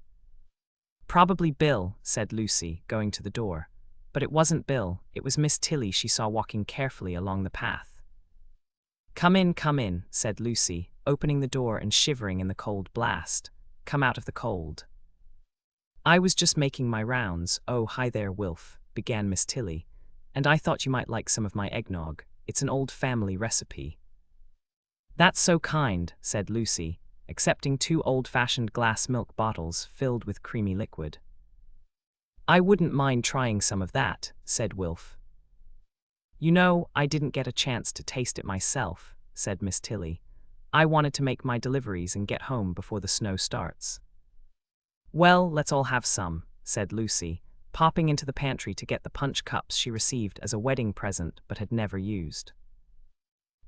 Probably Bill, said Lucy, going to the door. But it wasn't Bill, it was Miss Tilly she saw walking carefully along the path. Come in, said Lucy, opening the door and shivering in the cold blast. Come out of the cold. I was just making my rounds. Oh, hi there, Wilf, began Miss Tilly. And I thought you might like some of my eggnog. It's an old family recipe. That's so kind, said Lucy, accepting 2 old-fashioned glass milk bottles filled with creamy liquid. I wouldn't mind trying some of that, said Wilf. You know, I didn't get a chance to taste it myself, said Miss Tilly. I wanted to make my deliveries and get home before the snow starts. Well, let's all have some, said Lucy, popping into the pantry to get the punch cups she received as a wedding present but had never used.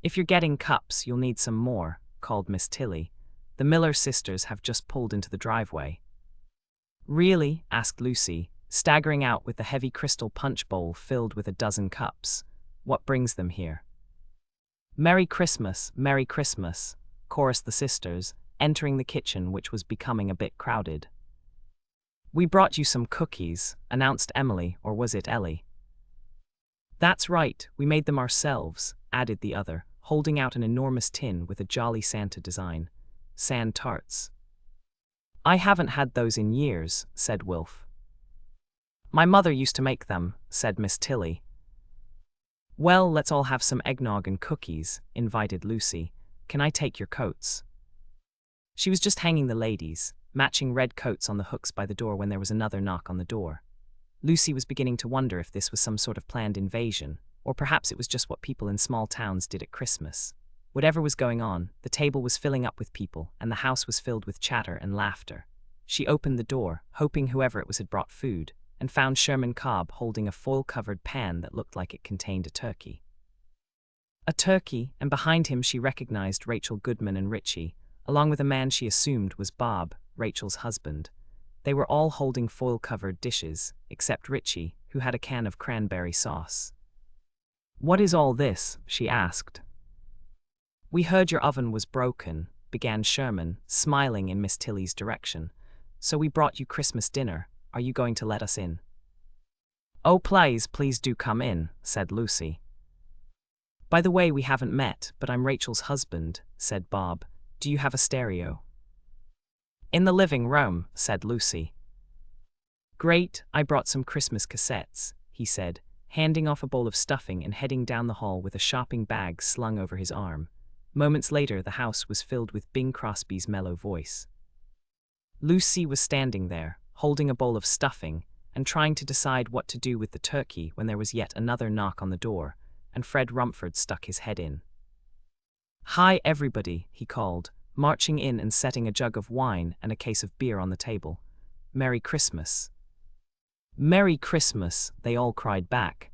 If you're getting cups, you'll need some more, called Miss Tilly. The Miller sisters have just pulled into the driveway. Really? Asked Lucy, staggering out with the heavy crystal punch bowl filled with a dozen cups. What brings them here? Merry Christmas, chorused the sisters, entering the kitchen, which was becoming a bit crowded. We brought you some cookies, announced Emily, or was it Ellie? That's right, we made them ourselves, added the other, holding out an enormous tin with a Jolly Santa design. Sand tarts. I haven't had those in years, said Wilf. My mother used to make them, said Miss Tilly. Well, let's all have some eggnog and cookies, invited Lucy. Can I take your coats? She was just hanging the ladies, matching red coats on the hooks by the door when there was another knock on the door. Lucy was beginning to wonder if this was some sort of planned invasion, or perhaps it was just what people in small towns did at Christmas. Whatever was going on, the table was filling up with people, and the house was filled with chatter and laughter. She opened the door, hoping whoever it was had brought food, and found Sherman Cobb holding a foil-covered pan that looked like it contained a turkey. A turkey, and behind him she recognized Rachel Goodman and Richie, along with a man she assumed was Bob, Rachel's husband. They were all holding foil-covered dishes, except Richie, who had a can of cranberry sauce. What is all this? She asked. We heard your oven was broken, began Sherman, smiling in Miss Tilly's direction. So we brought you Christmas dinner. Are you going to let us in? Oh, please do come in, said Lucy. By the way, we haven't met, but I'm Rachel's husband, said Bob. Do you have a stereo? In the living room, said Lucy. Great, I brought some Christmas cassettes, he said, handing off a bowl of stuffing and heading down the hall with a shopping bag slung over his arm. Moments later, the house was filled with Bing Crosby's mellow voice. Lucy was standing there, holding a bowl of stuffing, and trying to decide what to do with the turkey when there was yet another knock on the door, and Fred Rumford stuck his head in. Hi, everybody, he called, marching in and setting a jug of wine and a case of beer on the table. Merry Christmas. Merry Christmas, they all cried back.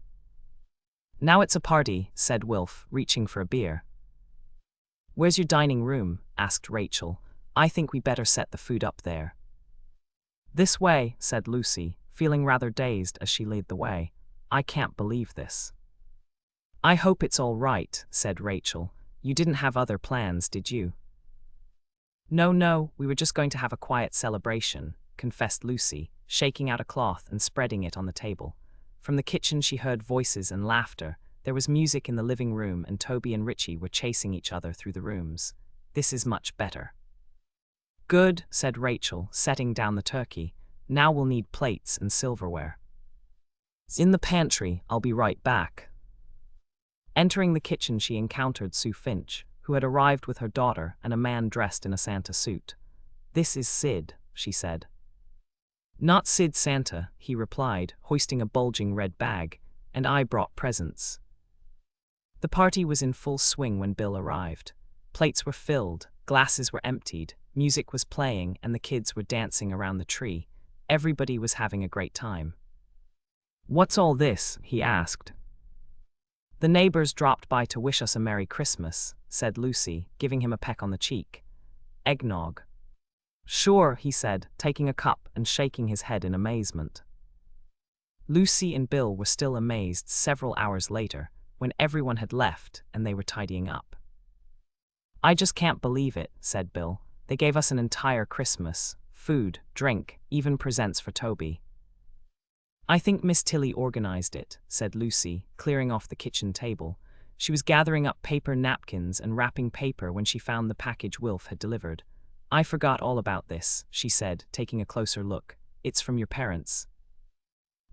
Now it's a party, said Wilf, reaching for a beer. Where's your dining room? Asked Rachel. I think we better set the food up there. This way, said Lucy, feeling rather dazed as she led the way. I can't believe this. I hope it's all right, said Rachel. You didn't have other plans, did you? No, we were just going to have a quiet celebration, confessed Lucy, shaking out a cloth and spreading it on the table. From the kitchen she heard voices and laughter. There was music in the living room, and Toby and Richie were chasing each other through the rooms. This is much better. Good, said Rachel, setting down the turkey. Now we'll need plates and silverware. In the pantry, I'll be right back. Entering the kitchen, she encountered Sue Finch, who had arrived with her daughter and a man dressed in a Santa suit. This is Sid, she said. Not Sid Santa, he replied, hoisting a bulging red bag, and I brought presents. The party was in full swing when Bill arrived. Plates were filled, glasses were emptied, music was playing, and the kids were dancing around the tree. Everybody was having a great time. What's all this? He asked. The neighbors dropped by to wish us a Merry Christmas, said Lucy, giving him a peck on the cheek. Eggnog. Sure, he said, taking a cup and shaking his head in amazement. Lucy and Bill were still amazed several hours later, when everyone had left and they were tidying up. I just can't believe it, said Bill. They gave us an entire Christmas. Food, drink, even presents for Toby. I think Miss Tilly organized it, said Lucy, clearing off the kitchen table. She was gathering up paper napkins and wrapping paper when she found the package Wilf had delivered. I forgot all about this, she said, taking a closer look. It's from your parents.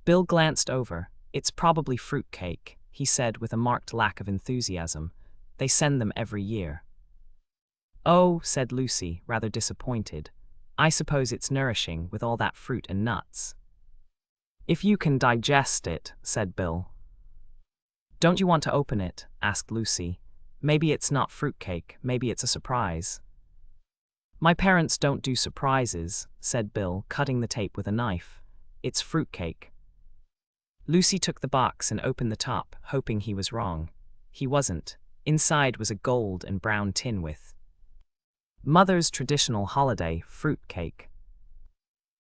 Bill glanced over. It's probably fruitcake, he said with a marked lack of enthusiasm. They send them every year. Oh, said Lucy, rather disappointed. I suppose it's nourishing with all that fruit and nuts. If you can digest it, said Bill. Don't you want to open it? Asked Lucy. Maybe it's not fruitcake, maybe it's a surprise. My parents don't do surprises, said Bill, cutting the tape with a knife. It's fruitcake. Lucy took the box and opened the top, hoping he was wrong. He wasn't. Inside was a gold and brown tin with Mother's traditional holiday fruitcake.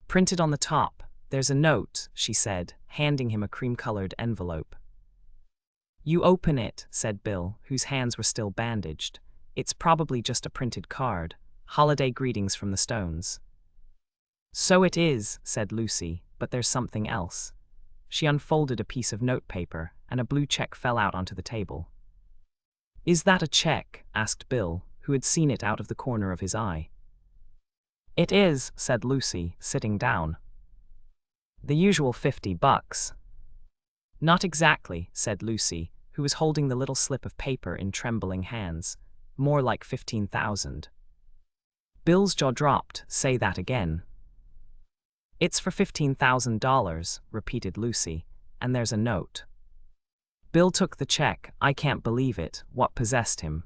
Printed on the top, there's a note, she said, handing him a cream-colored envelope. You open it, said Bill, whose hands were still bandaged. It's probably just a printed card. Holiday greetings from the Stones. So it is, said Lucy, but there's something else. She unfolded a piece of notepaper, and a blue check fell out onto the table. Is that a check? Asked Bill, who had seen it out of the corner of his eye. It is, said Lucy, sitting down. The usual $50. Not exactly, said Lucy, who was holding the little slip of paper in trembling hands. More like 15,000. Bill's jaw dropped. Say that again. It's for $15,000, repeated Lucy, and there's a note. Bill took the check. I can't believe it. What possessed him?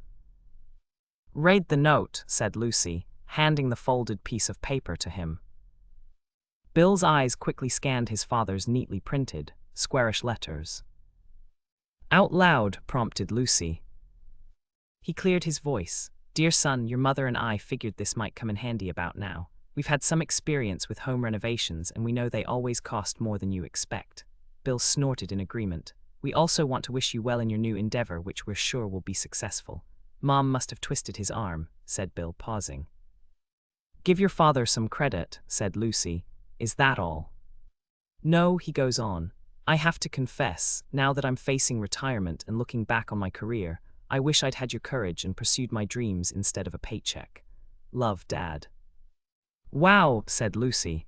Read the note, said Lucy, handing the folded piece of paper to him. Bill's eyes quickly scanned his father's neatly printed, squarish letters. Out loud, prompted Lucy. He cleared his voice. Dear son, your mother and I figured this might come in handy about now. We've had some experience with home renovations and we know they always cost more than you expect. Bill snorted in agreement. We also want to wish you well in your new endeavor, which we're sure will be successful. Mom must have twisted his arm, said Bill, pausing. Give your father some credit, said Lucy. Is that all? No, he goes on. I have to confess, now that I'm facing retirement and looking back on my career, I wish I'd had your courage and pursued my dreams instead of a paycheck. Love, Dad. Wow, said Lucy.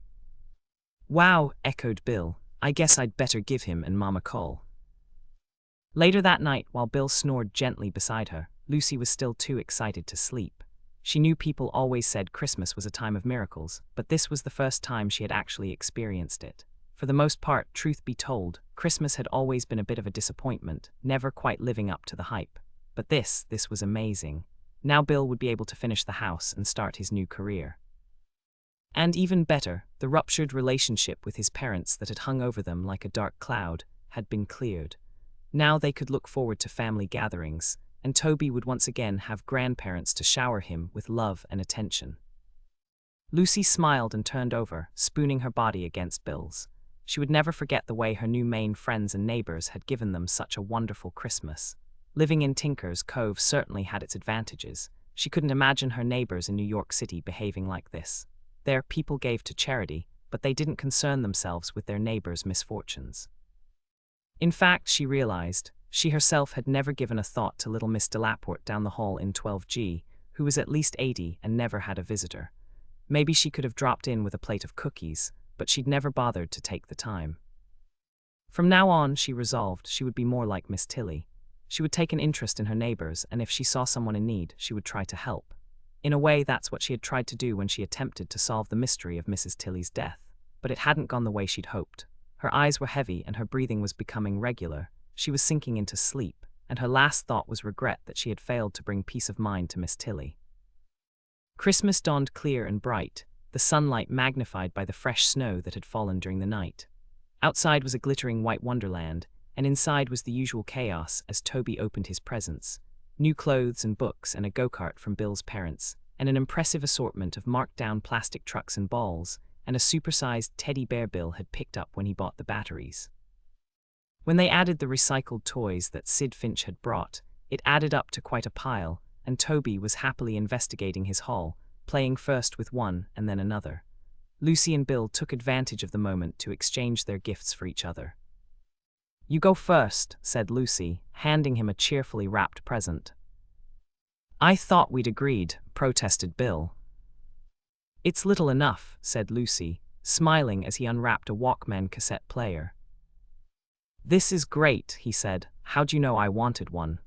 Wow, echoed Bill. I guess I'd better give him and Mom a call. Later that night, while Bill snored gently beside her, Lucy was still too excited to sleep. She knew people always said Christmas was a time of miracles, but this was the first time she had actually experienced it. For the most part, truth be told, Christmas had always been a bit of a disappointment, never quite living up to the hype. But this was amazing. Now Bill would be able to finish the house and start his new career. And even better, the ruptured relationship with his parents that had hung over them like a dark cloud had been cleared. Now they could look forward to family gatherings, and Toby would once again have grandparents to shower him with love and attention. Lucy smiled and turned over, spooning her body against Bill's. She would never forget the way her new Maine friends and neighbors had given them such a wonderful Christmas. Living in Tinker's Cove certainly had its advantages. She couldn't imagine her neighbors in New York City behaving like this. There, people gave to charity, but they didn't concern themselves with their neighbors' misfortunes. In fact, she realized, she herself had never given a thought to little Miss Delaporte down the hall in 12G, who was at least 80 and never had a visitor. Maybe she could have dropped in with a plate of cookies, but she'd never bothered to take the time. From now on, she resolved, she would be more like Miss Tilly. She would take an interest in her neighbors, and if she saw someone in need, she would try to help. In a way, that's what she had tried to do when she attempted to solve the mystery of Mrs. Tilly's death. But it hadn't gone the way she'd hoped. Her eyes were heavy and her breathing was becoming regular. She was sinking into sleep, and her last thought was regret that she had failed to bring peace of mind to Miss Tilly. Christmas dawned clear and bright, the sunlight magnified by the fresh snow that had fallen during the night. Outside was a glittering white wonderland, and inside was the usual chaos as Toby opened his presents. New clothes and books and a go-kart from Bill's parents, and an impressive assortment of marked-down plastic trucks and balls, and a supersized teddy bear Bill had picked up when he bought the batteries. When they added the recycled toys that Sid Finch had brought, it added up to quite a pile, and Toby was happily investigating his haul, playing first with one and then another. Lucy and Bill took advantage of the moment to exchange their gifts for each other. You go first, said Lucy, handing him a cheerfully wrapped present. I thought we'd agreed, protested Bill. It's little enough, said Lucy, smiling as he unwrapped a Walkman cassette player. This is great, he said. How'd you know I wanted one?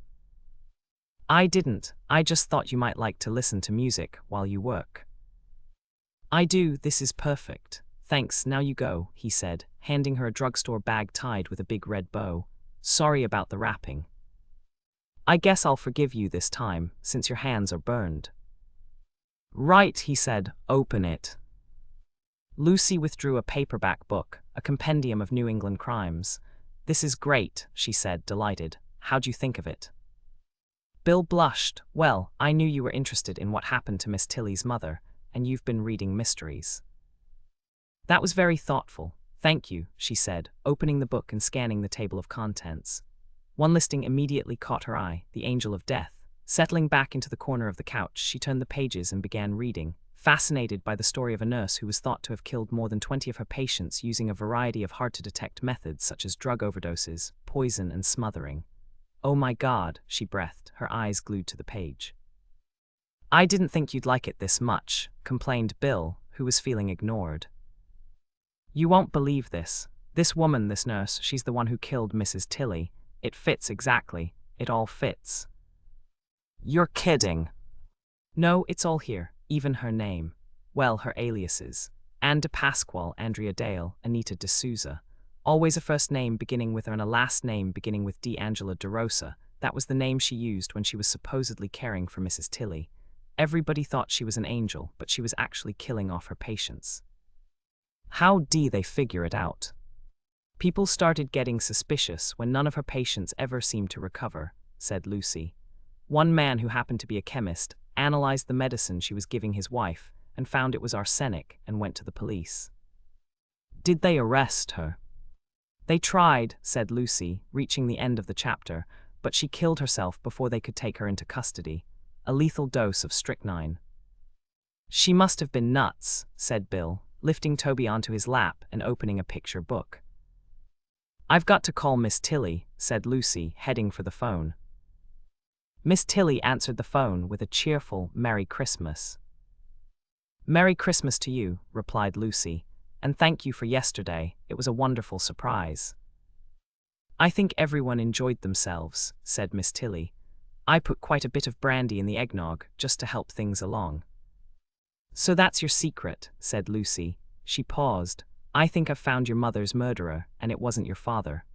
I didn't. I just thought you might like to listen to music while you work. I do. This is perfect. Thanks, now you go, he said, handing her a drugstore bag tied with a big red bow. Sorry about the wrapping. I guess I'll forgive you this time, since your hands are burned. Right, he said, open it. Lucy withdrew a paperback book, a compendium of New England crimes. This is great, she said, delighted. How'd you think of it? Bill blushed. Well, I knew you were interested in what happened to Miss Tilly's mother, and you've been reading mysteries. That was very thoughtful. Thank you, she said, opening the book and scanning the table of contents. One listing immediately caught her eye, The Angel of Death. Settling back into the corner of the couch, she turned the pages and began reading, fascinated by the story of a nurse who was thought to have killed more than 20 of her patients using a variety of hard-to-detect methods such as drug overdoses, poison, and smothering. Oh my God, she breathed, her eyes glued to the page. I didn't think you'd like it this much, complained Bill, who was feeling ignored. You won't believe this. This woman, this nurse, she's the one who killed Mrs. Tilly. It fits exactly. It all fits. You're kidding. No, it's all here, even her name. Well, her aliases. Anne de Pasquale, Andrea Dale, Anita de Souza. Always a first name beginning with her and a last name beginning with D. Angela de Rosa. That was the name she used when she was supposedly caring for Mrs. Tilly. Everybody thought she was an angel, but she was actually killing off her patients. How did they figure it out? People started getting suspicious when none of her patients ever seemed to recover, said Lucy. One man who happened to be a chemist analyzed the medicine she was giving his wife and found it was arsenic and went to the police. Did they arrest her? They tried, said Lucy, reaching the end of the chapter, but she killed herself before they could take her into custody. A lethal dose of strychnine. She must have been nuts, said Bill, lifting Toby onto his lap and opening a picture book. I've got to call Miss Tilly, said Lucy, heading for the phone. Miss Tilly answered the phone with a cheerful Merry Christmas. Merry Christmas to you, replied Lucy, and thank you for yesterday. It was a wonderful surprise. I think everyone enjoyed themselves, said Miss Tilly. I put quite a bit of brandy in the eggnog just to help things along. So that's your secret, said Lucy. She paused. I think I've found your mother's murderer, and it wasn't your father.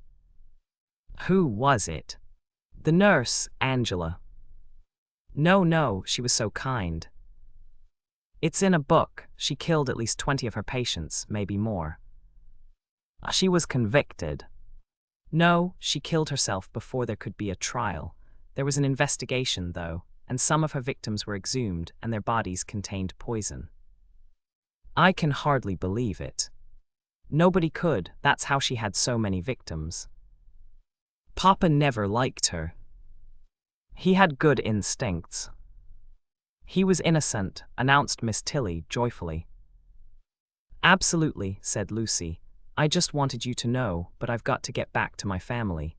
Who was it? The nurse, Angela. No, she was so kind. It's in a book. She killed at least 20 of her patients, maybe more. She was convicted. No, she killed herself before there could be a trial. There was an investigation, though, and some of her victims were exhumed and their bodies contained poison. I can hardly believe it. Nobody could, that's how she had so many victims. Papa never liked her. He had good instincts. He was innocent, announced Miss Tilly joyfully. Absolutely, said Lucy. I just wanted you to know, but I've got to get back to my family.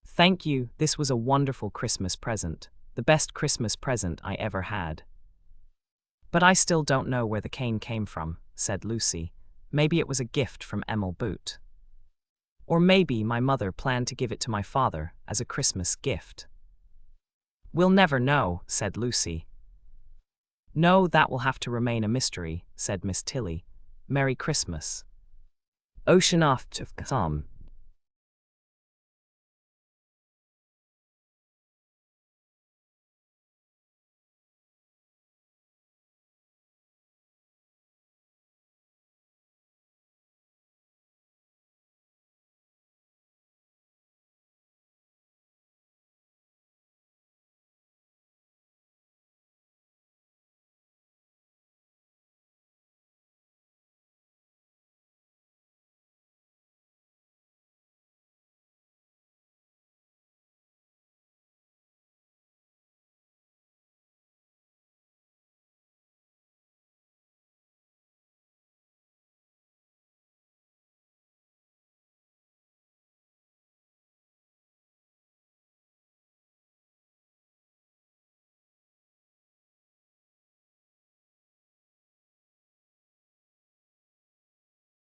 Thank you, this was a wonderful Christmas present, the best Christmas present I ever had. But I still don't know where the cane came from, said Lucy. Maybe it was a gift from Emil Boot. Or maybe my mother planned to give it to my father as a Christmas gift. We'll never know, said Lucy. No, that will have to remain a mystery, said Miss Tilly. Merry Christmas. Ocean off to some.